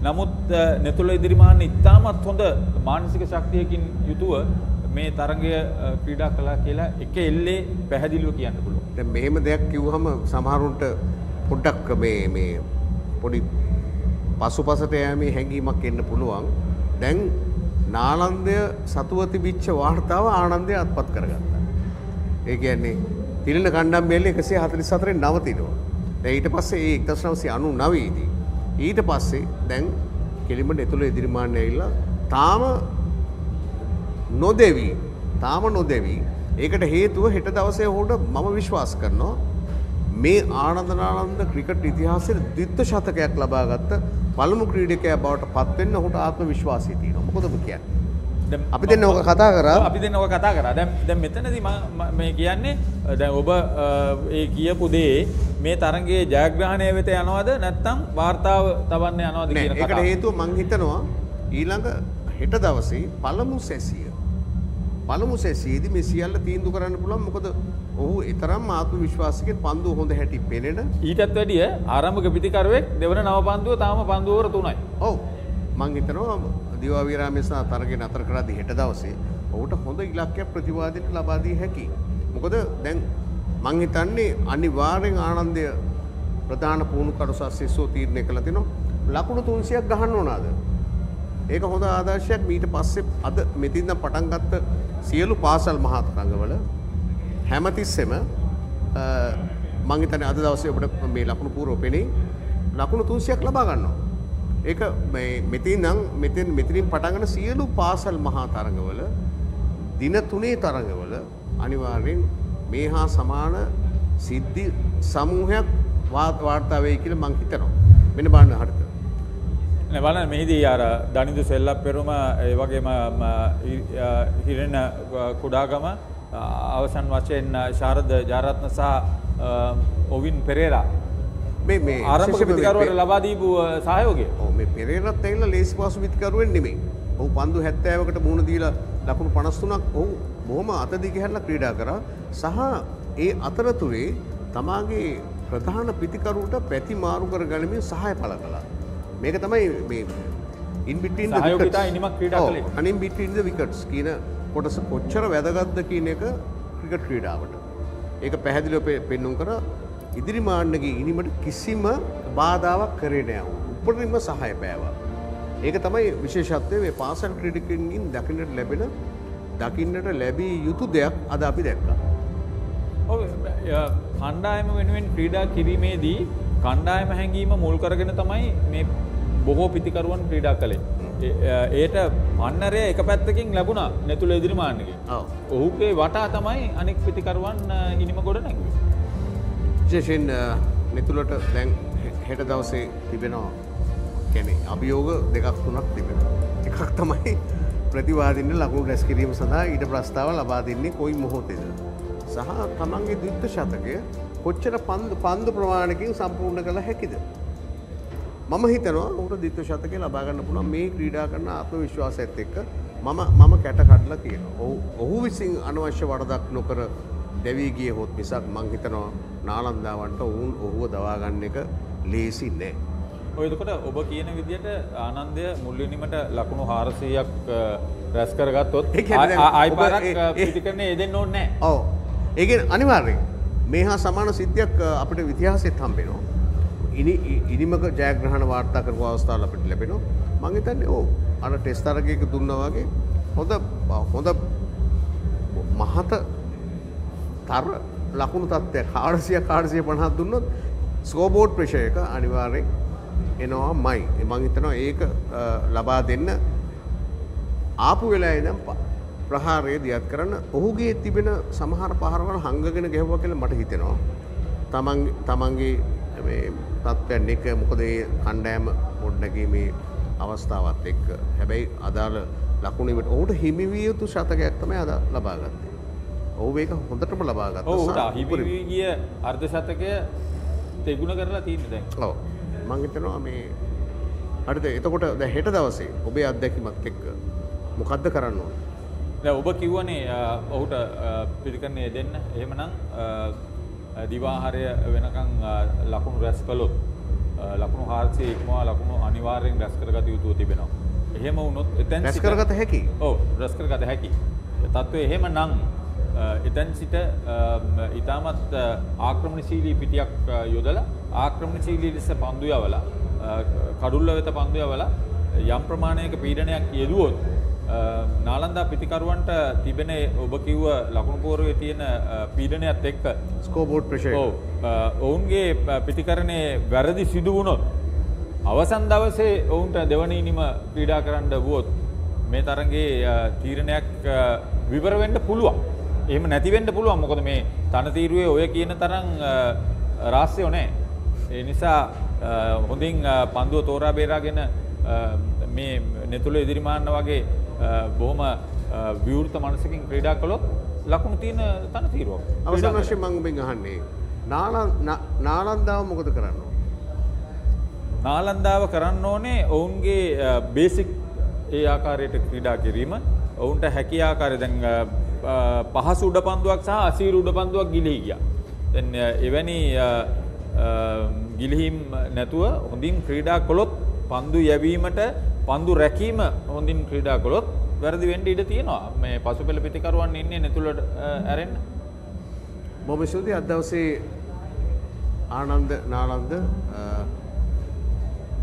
නමුත් නෙතුල ඉදිරිමාන ඉතාමත් හොඳ මානසික ශක්තියකින් යුතුව මේ තරගය ක්‍රීඩා කළා කියලා එක එල්ලේ පැහැදිලිව කියන්න පුළුවන්. දැන් මෙහෙම දෙයක් කිව්වහම සමහරුන්ට පොඩ්ඩක් මේ පොඩි පසුපසට යෑමේ හැඟීමක් එන්න පුළුවන්. දැන් නාලන්දය සතුව තිබිච්ච වාර්තාව ආනන්දය අත්පත් කරගත්තා. ඒ කියන්නේ තිලින කණ්ඩම් බෙල්ල 144 නවතිනවා. දැන් ඊට පස්සේ ඒ 1999 දී ඊට පස්සේ දැන් කෙලිම නෙතුල ඉදිරිමාන්න ඇවිල්ලා තාම නොදෙවි ඒකට හේතුව හෙට දවසේ ඔහුට මම විශ්වාස කරනවා මේ ආනන්ද නාලන්ද ක්‍රිකට් ඉතිහාසයේ ද්විත්ව ශතකයක් ලබාගත්ත පළමු ක්‍රීඩකයා බවට පත් වෙන්න ඔහුට ආත්ම විශ්වාසය තියෙනවා. මොකද ඔබ කියන්නේ? අපි දෙන්න ඕක කතා කරා. දැන් මෙතනදී මේ කියන්නේ දැන් ඔබ ඒ කියපු දේ මේ තරගයේ ජයග්‍රහණය වෙත යනවද නැත්නම් වාර්තාව තවන්න යනවද කියන කතාව. ඒකට හේතුව මං හිතනවා ඊළඟ හෙට දවසේ පළමු සැසියේදී මේ සියල්ල තීන්දුව කරන්න පුළුවන්. මොකද ඔහු ඊතරම් ආත්ම විශ්වාසයෙන් පන්දුව හොඳ හැටි පෙනෙන. ඊටත් වැඩිය ආරම්භක පිටිකරුවෙක් දෙවන නව පන්දුව තාම පන්දුව වර 3යි. ඔව්. මං හිතනවා දිවා විරාමයේ සහ තරගය නතර කරද්දී හෙට දවසේ ඔහුට හොඳ ඉලක්කයක් ප්‍රතිවාදයට ලබා දී හැකියි. මොකද දැන් මං හිතන්නේ අනිවාර්යෙන් ආනන්දය ප්‍රධාන පුහුණු කරුසස්සෙස්සෝ තීරණය කළා තිනවා ලකුණු 300ක් ගහන්න ඕනද? ඒක හොඳ ආදර්ශයක්. ඊට පස්සේ අද මෙතින්ද පටන් ගත්ත සියලු පාසල් මහා තරඟවල හැමතිස්සෙම මං හිතන්නේ අද දවසේ ඔබට මේ ලකුණු පූර්ව පෙනේ ලකුණු 300ක් ලබා ගන්නවා. ඒක මේ මෙතනින් පටන් ගන්න සියලු පාසල් මහා තරඟවල දින 3 තරඟවල අනිවාර්යෙන් මේ හා සමාන සිද්ධි සමූහයක් වාර්තා වෙයි කියලා මං හිතනවා. මෙන්න බලන්න හරියට. නේ බලන්න මෙහිදී අර දනිදු සෙල්ලප්පෙරුම ඒ වගේම හිරෙන කුඩාගම අවසන් වශයෙන් ශාරද ජාරත්න සහ ඔවින් පෙරේරා මේ ආරම්භක පිටිකරුවට ලබා දීපු සහයෝගය. ඔව් මේ පෙරේරාත් ඇවිල්ලා ලේසි පාසු පිටිකරුවෙන් නෙමෙයි. ඔහු පන්දු 70කට මුහුණ දීලා ලකුණු 53ක් ඔහු බොහොම අතදී ගහලා ක්‍රීඩා කරා. සහ ඒ අතරතුරේ තමාගේ ප්‍රධාන පිටිකරුවට පැති මාරු කර ගනිමින් සහාය පළ කළා. මේක තමයි මේ in between the wickets. ඉනිමක් ක්‍රීඩා කළේ. in between the wickets කියන කොටස කොච්චර වැදගත්ද කියන එක ක්‍රිකට් ක්‍රීඩාවට. ඒක පැහැදිලිව පෙන්වුම් කරා. ඉදිරිමාන්නගේ ඉනිමට කිසිම බාධාවක් කරේ නෑ. උපරිම සහාය පෑවා. ඒක තමයි විශේෂත්වය. මේ පාසල් ක්‍රීඩකයන්ගෙන් දකින්නට ලැබිය යුතු දෙයක් අද අපි දැක්කා. ඔව් කණ්ඩායම වෙනුවෙන් ක්‍රීඩා කිරීමේදී කණ්ඩායම හැංගීම මුල් කරගෙන තමයි මේ බොහෝ පිතිකරුවන් ක්‍රීඩා කළේ. ඒට පන්නරය එක පැත්තකින් ලැබුණා නෙතුල ඉදිරිමාන්නගේ. ඔහුගේ වටා තමයි අනෙක් පිතිකරුවන් ඉනිම ගොඩ නැගුවේ. විශේෂයෙන් නෙතුලට දැන් හෙට දවසේ තිබෙනවා කියන්නේ අභියෝග දෙකක් තුනක් තිබෙනවා. එකක් තමයි ප්‍රතිවාදීන්ට ලකුණු රැස් කිරීම සඳහා ඊට ප්‍රස්තාව ලබා දෙන්නේ කොයි මොහොතේද සහ තමන්ගේ ද්විත්ව ශතකය කොච්චර පන්දු ප්‍රමාණයකින් සම්පූර්ණ කළ හැකිද? මම හිතනවා ඔහුට ද්විත්ව ශතකය ලබා ගන්න පුළුවන් මේ ක්‍රීඩා කරන ආත්ම විශ්වාසයත් එක්ක මම කැට කඩලා කියනවා. ඔහු විසින් අනවශ්‍ය වරදක් නොකර දැවී ගිය හොත් මිසක් මං හිතනවා නාලන්දාවන්ට ඔහුව දවා ගන්න එක ලේසි නෑ. ඔය එතකොට ඔබ කියන විදිහට ආනන්දය මුල් ඉනිමට ලකුණු 400ක් රැස් කරගත්තොත් ආයි පාරක් පිටිකරන්නේ යෙදෙන්න ඕනේ නෑ. ඔව්. ඒ කියන්නේ අනිවාර්යයෙන් මේ හා සමාන සිද්ධියක් අපිට ඉතිහාසෙත් හම්බෙනවා. ඉනිමක ජයග්‍රහණ වාර්තා කරපු අවස්ථාවල අපිට ලැබෙනවා. මම හිතන්නේ ඔව් අර ටෙස්ට් තරගයක දුන්නා වගේ හොඳ මහත තර ලකුණු තත්ත්වයක් 450ක් දුන්නොත් ස්කෝර් බෝඩ් ප්‍රෙෂර් එක අනිවාර්යෙන් එනවාමයි. මම හිතනවා ඒක ලබා දෙන්න ආපු වෙලාවේ ඉඳන් ප්‍රහාරය දියත් කරන්න ඔහුගේ තිබෙන සමහර පහරවල් හංගගෙන ගැහුවා කියලා මට හිතෙනවා. තමන්ගේ මේ තත්ත්වයන් එක මොකද ඒ කණ්ඩායම ගොඩනැගීමේ අවස්ථාවත් එක්ක හැබැයි අදාළ ලකුණුවට ඔහුට හිමි විය යුතු ශතකයක් තමයි අද ලබා ගත්තේ. ඔහු ඒක හොඳටම ලබා ගත්තා. ඔව් හිමි වී ගිය අර්ධ ශතකය දෙගුණ කරලා තියෙන්නේ දැන්. ඔව් මම හිතනවා මේ හරිද එතකොට දැන් හෙට දවසේ ඔබේ අත්දැකීමත් එක්ක මොකද්ද කරන්න ඕනේ? දැන් ඔබ කිව්වනේ ඔහුට පිළිකරණය දෙන්න. එහෙමනම් දිවාහාරය වෙනකන් ලකුණු රැස් කළොත් ලකුණු 400 ඉක්මවා ලකුණු අනිවාර්යෙන් රැස් කරගත යුතුව තිබෙනවා. එහෙම වුණොත් එතෙන් රැස් කරගත හැකි. ඔව් රැස් කරගත හැකි. තත්ත්වය එහෙමනම් එතෙන් සිට ඊටමත් ආක්‍රමණශීලී පිටියක් යොදලා ආක්‍රමණශීලී ලෙස පන්දු යවලා කඩුල්ල වෙත පන්දු යවලා යම් ප්‍රමාණයක පීඩනයක් යෙදුවොත් නාලන්දා පිටිකරුවන්ට තිබෙන ඔබ කිව්ව ලකුණු පෝරුවේ තියෙන පීඩනයත් එක්ක ස්කෝබෝඩ් ප්‍රෙෂර් ඔව් ඔවුන්ගේ පිටිකරණයේ වැරදි සිදු වුණොත් අවසන් දවසේ ඔවුන්ට දෙවනි ඉනිම ක්‍රීඩා කරන්න වුවොත් මේ තරඟේ තීරණයක් විවර වෙන්න පුළුවන්. එහෙම නැති වෙන්න පුළුවන්. මොකද මේ තනතිරුවේ ඔය කියන තරම් රාස්‍යෝ නැහැ. ඒ නිසා හොඳින් පන්දුව තෝරා බේරාගෙන මේ නෙතුල ඉදිරිමාන්න වගේ බොහොම විවෘත මනසකින් ක්‍රීඩා කළොත් ලකුණු තියෙන තනතිරුවක්. අවසන් වශයෙන් මම ඔබෙන් අහන්නේ නාලන්දාව මොකද කරන්න ඕනේ? නාලන්දාව කරන්න ඕනේ ඔවුන්ගේ බේසික් ඒ ආකාරයට ක්‍රීඩා කිරීම. ඔවුන්ට හැකි ආකාරය දැන් පහසු උඩපන්දුවක් සහ අසීරු උඩපන්දුවක් ගිලිහි ගියා. දැන් එවැනි ගිලිහිම් නැතුව හොඳින් ක්‍රීඩා කළොත් පන්දු යැවීමට පන්දු රැකීම හොඳින් ක්‍රීඩා කළොත් වැරදි වෙන්න ඉඩ තියෙනවා. මේ පසුපෙළ පිටිකරුවන් ඉන්නේ නෙතුලට ඇරෙන්න. බොහොම ස්තුතියි. අද දවසේ ආනන්ද නාලන්ද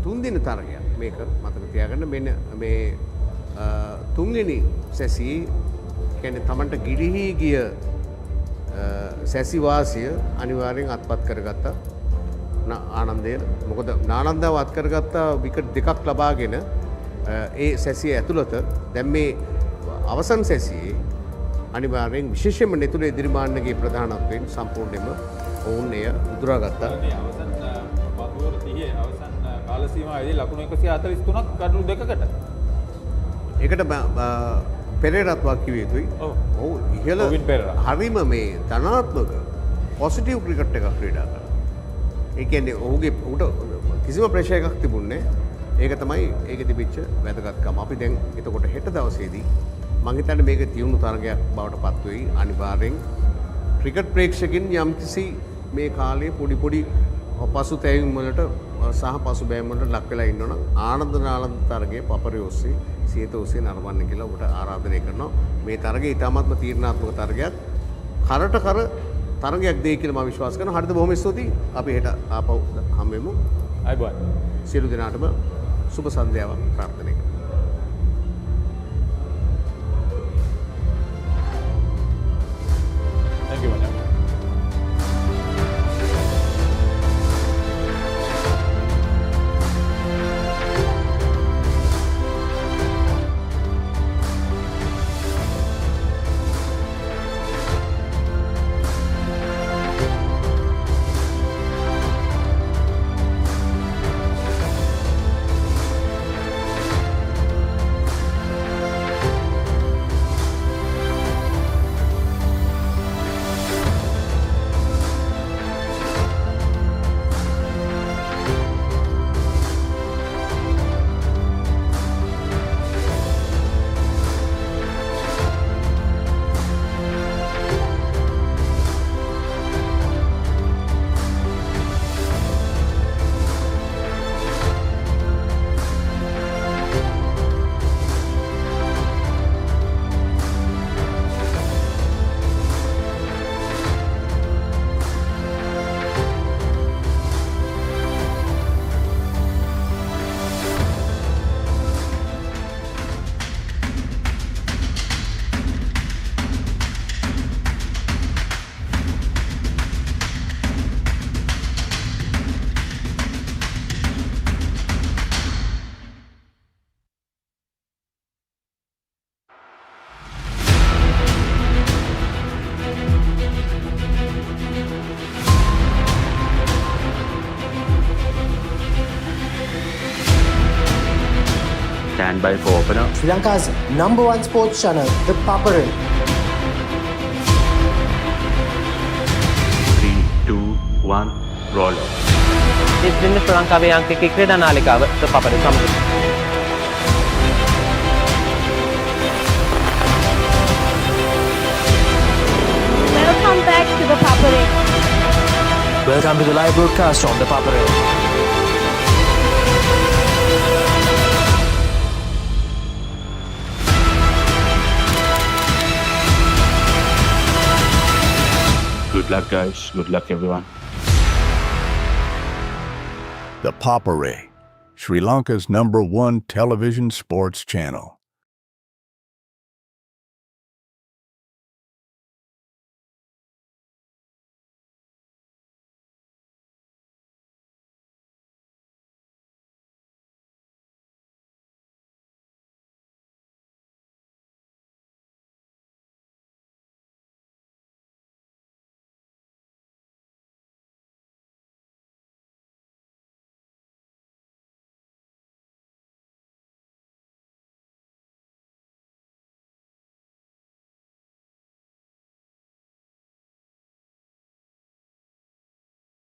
තුන්දින තරගයක් මේක මතක තියාගන්න. මෙන්න මේ තුන්වෙනි සැසියේ කියන්නේ Tamanට ගිලිහි ගිය සැසි වාසිය අනිවාර්යෙන් අත්පත් කරගත්තා ආනන්දය. මොකද නාලන්දාව අත් කරගත්තා විකට් දෙකක් ලබාගෙන ඒ සැසිය ඇතුළත දැන් මේ අවසන් සැසියේ අනිවාර්යෙන් විශේෂයෙන්ම නෙතුලේ ඉදිරිමාන්නගේ ප්‍රධානත්වයෙන් සම්පූර්ණයෙන්ම ඔවුන් එය උදුරාගත්තා. අවසන් පන්දුවර 30 අවසන් කාල සීමාවේදී ලකුණු 143ක් කඩලු දෙකකට. ඒකට පෙරේරාත් වාක්‍ය යුතුයි. ඔව් ඉහළ හරිම මේ ධනාත්මක පොසිටිව් ක්‍රිකට් එකක් ක්‍රීඩා කරා. ඒ කියන්නේ ඔහුගේ උට කිසිම ප්‍රෙෂර් එකක් තිබුණේ නැහැ. ඒක තමයි ඒකේ තිබිච්ච වැදගත්කම. අපි දැන් එතකොට හෙට දවසේදී මම හිතන්නේ මේක තියුණු තරගයක් බවට පත් වෙයි. අනිවාර්යෙන් ක්‍රිකට් ප්‍රේක්ෂකින් යම්කිසි මේ කාලයේ පොඩි පසුතැවීම් වලට සහ පසුබෑම් වලට ලක් වෙලා ඉන්නවනම් ආනන්ද නාලන්ද තරගයේ පපරේ ඔස්සේ සියත ඔස්සේ නරඹන්න කියලා ඔබට ආරාධනය කරනවා. මේ තරගය ඉතාමත්ම තීරණාත්මක තරගයක්. කරට කර තරගයක් දෙයි කියලා මම විශ්වාස කරනවා. හරිද? බොහොම ස්තුතියි. අපි හෙට ආපහු හම්බෙමු. අයබෝන්. සියලු දෙනාටම සුබ සන්ධ්‍යාවක් ප්‍රාර්ථනා කරනවා. Thank you, Ananda. by for opener. Sri Lanka's #1 sports channel, ThePapare. 3, 2, 1, roll. ඉතින් ශ්‍රී ලංකාවේ අංක ක්‍රීඩා නාලිකාව ThePapare සමග. Welcome back to the Papare. Welcome to the live broadcast on ThePapare. Good luck, guys. Good luck, everyone. ThePapare, Sri Lanka's #1 television sports channel.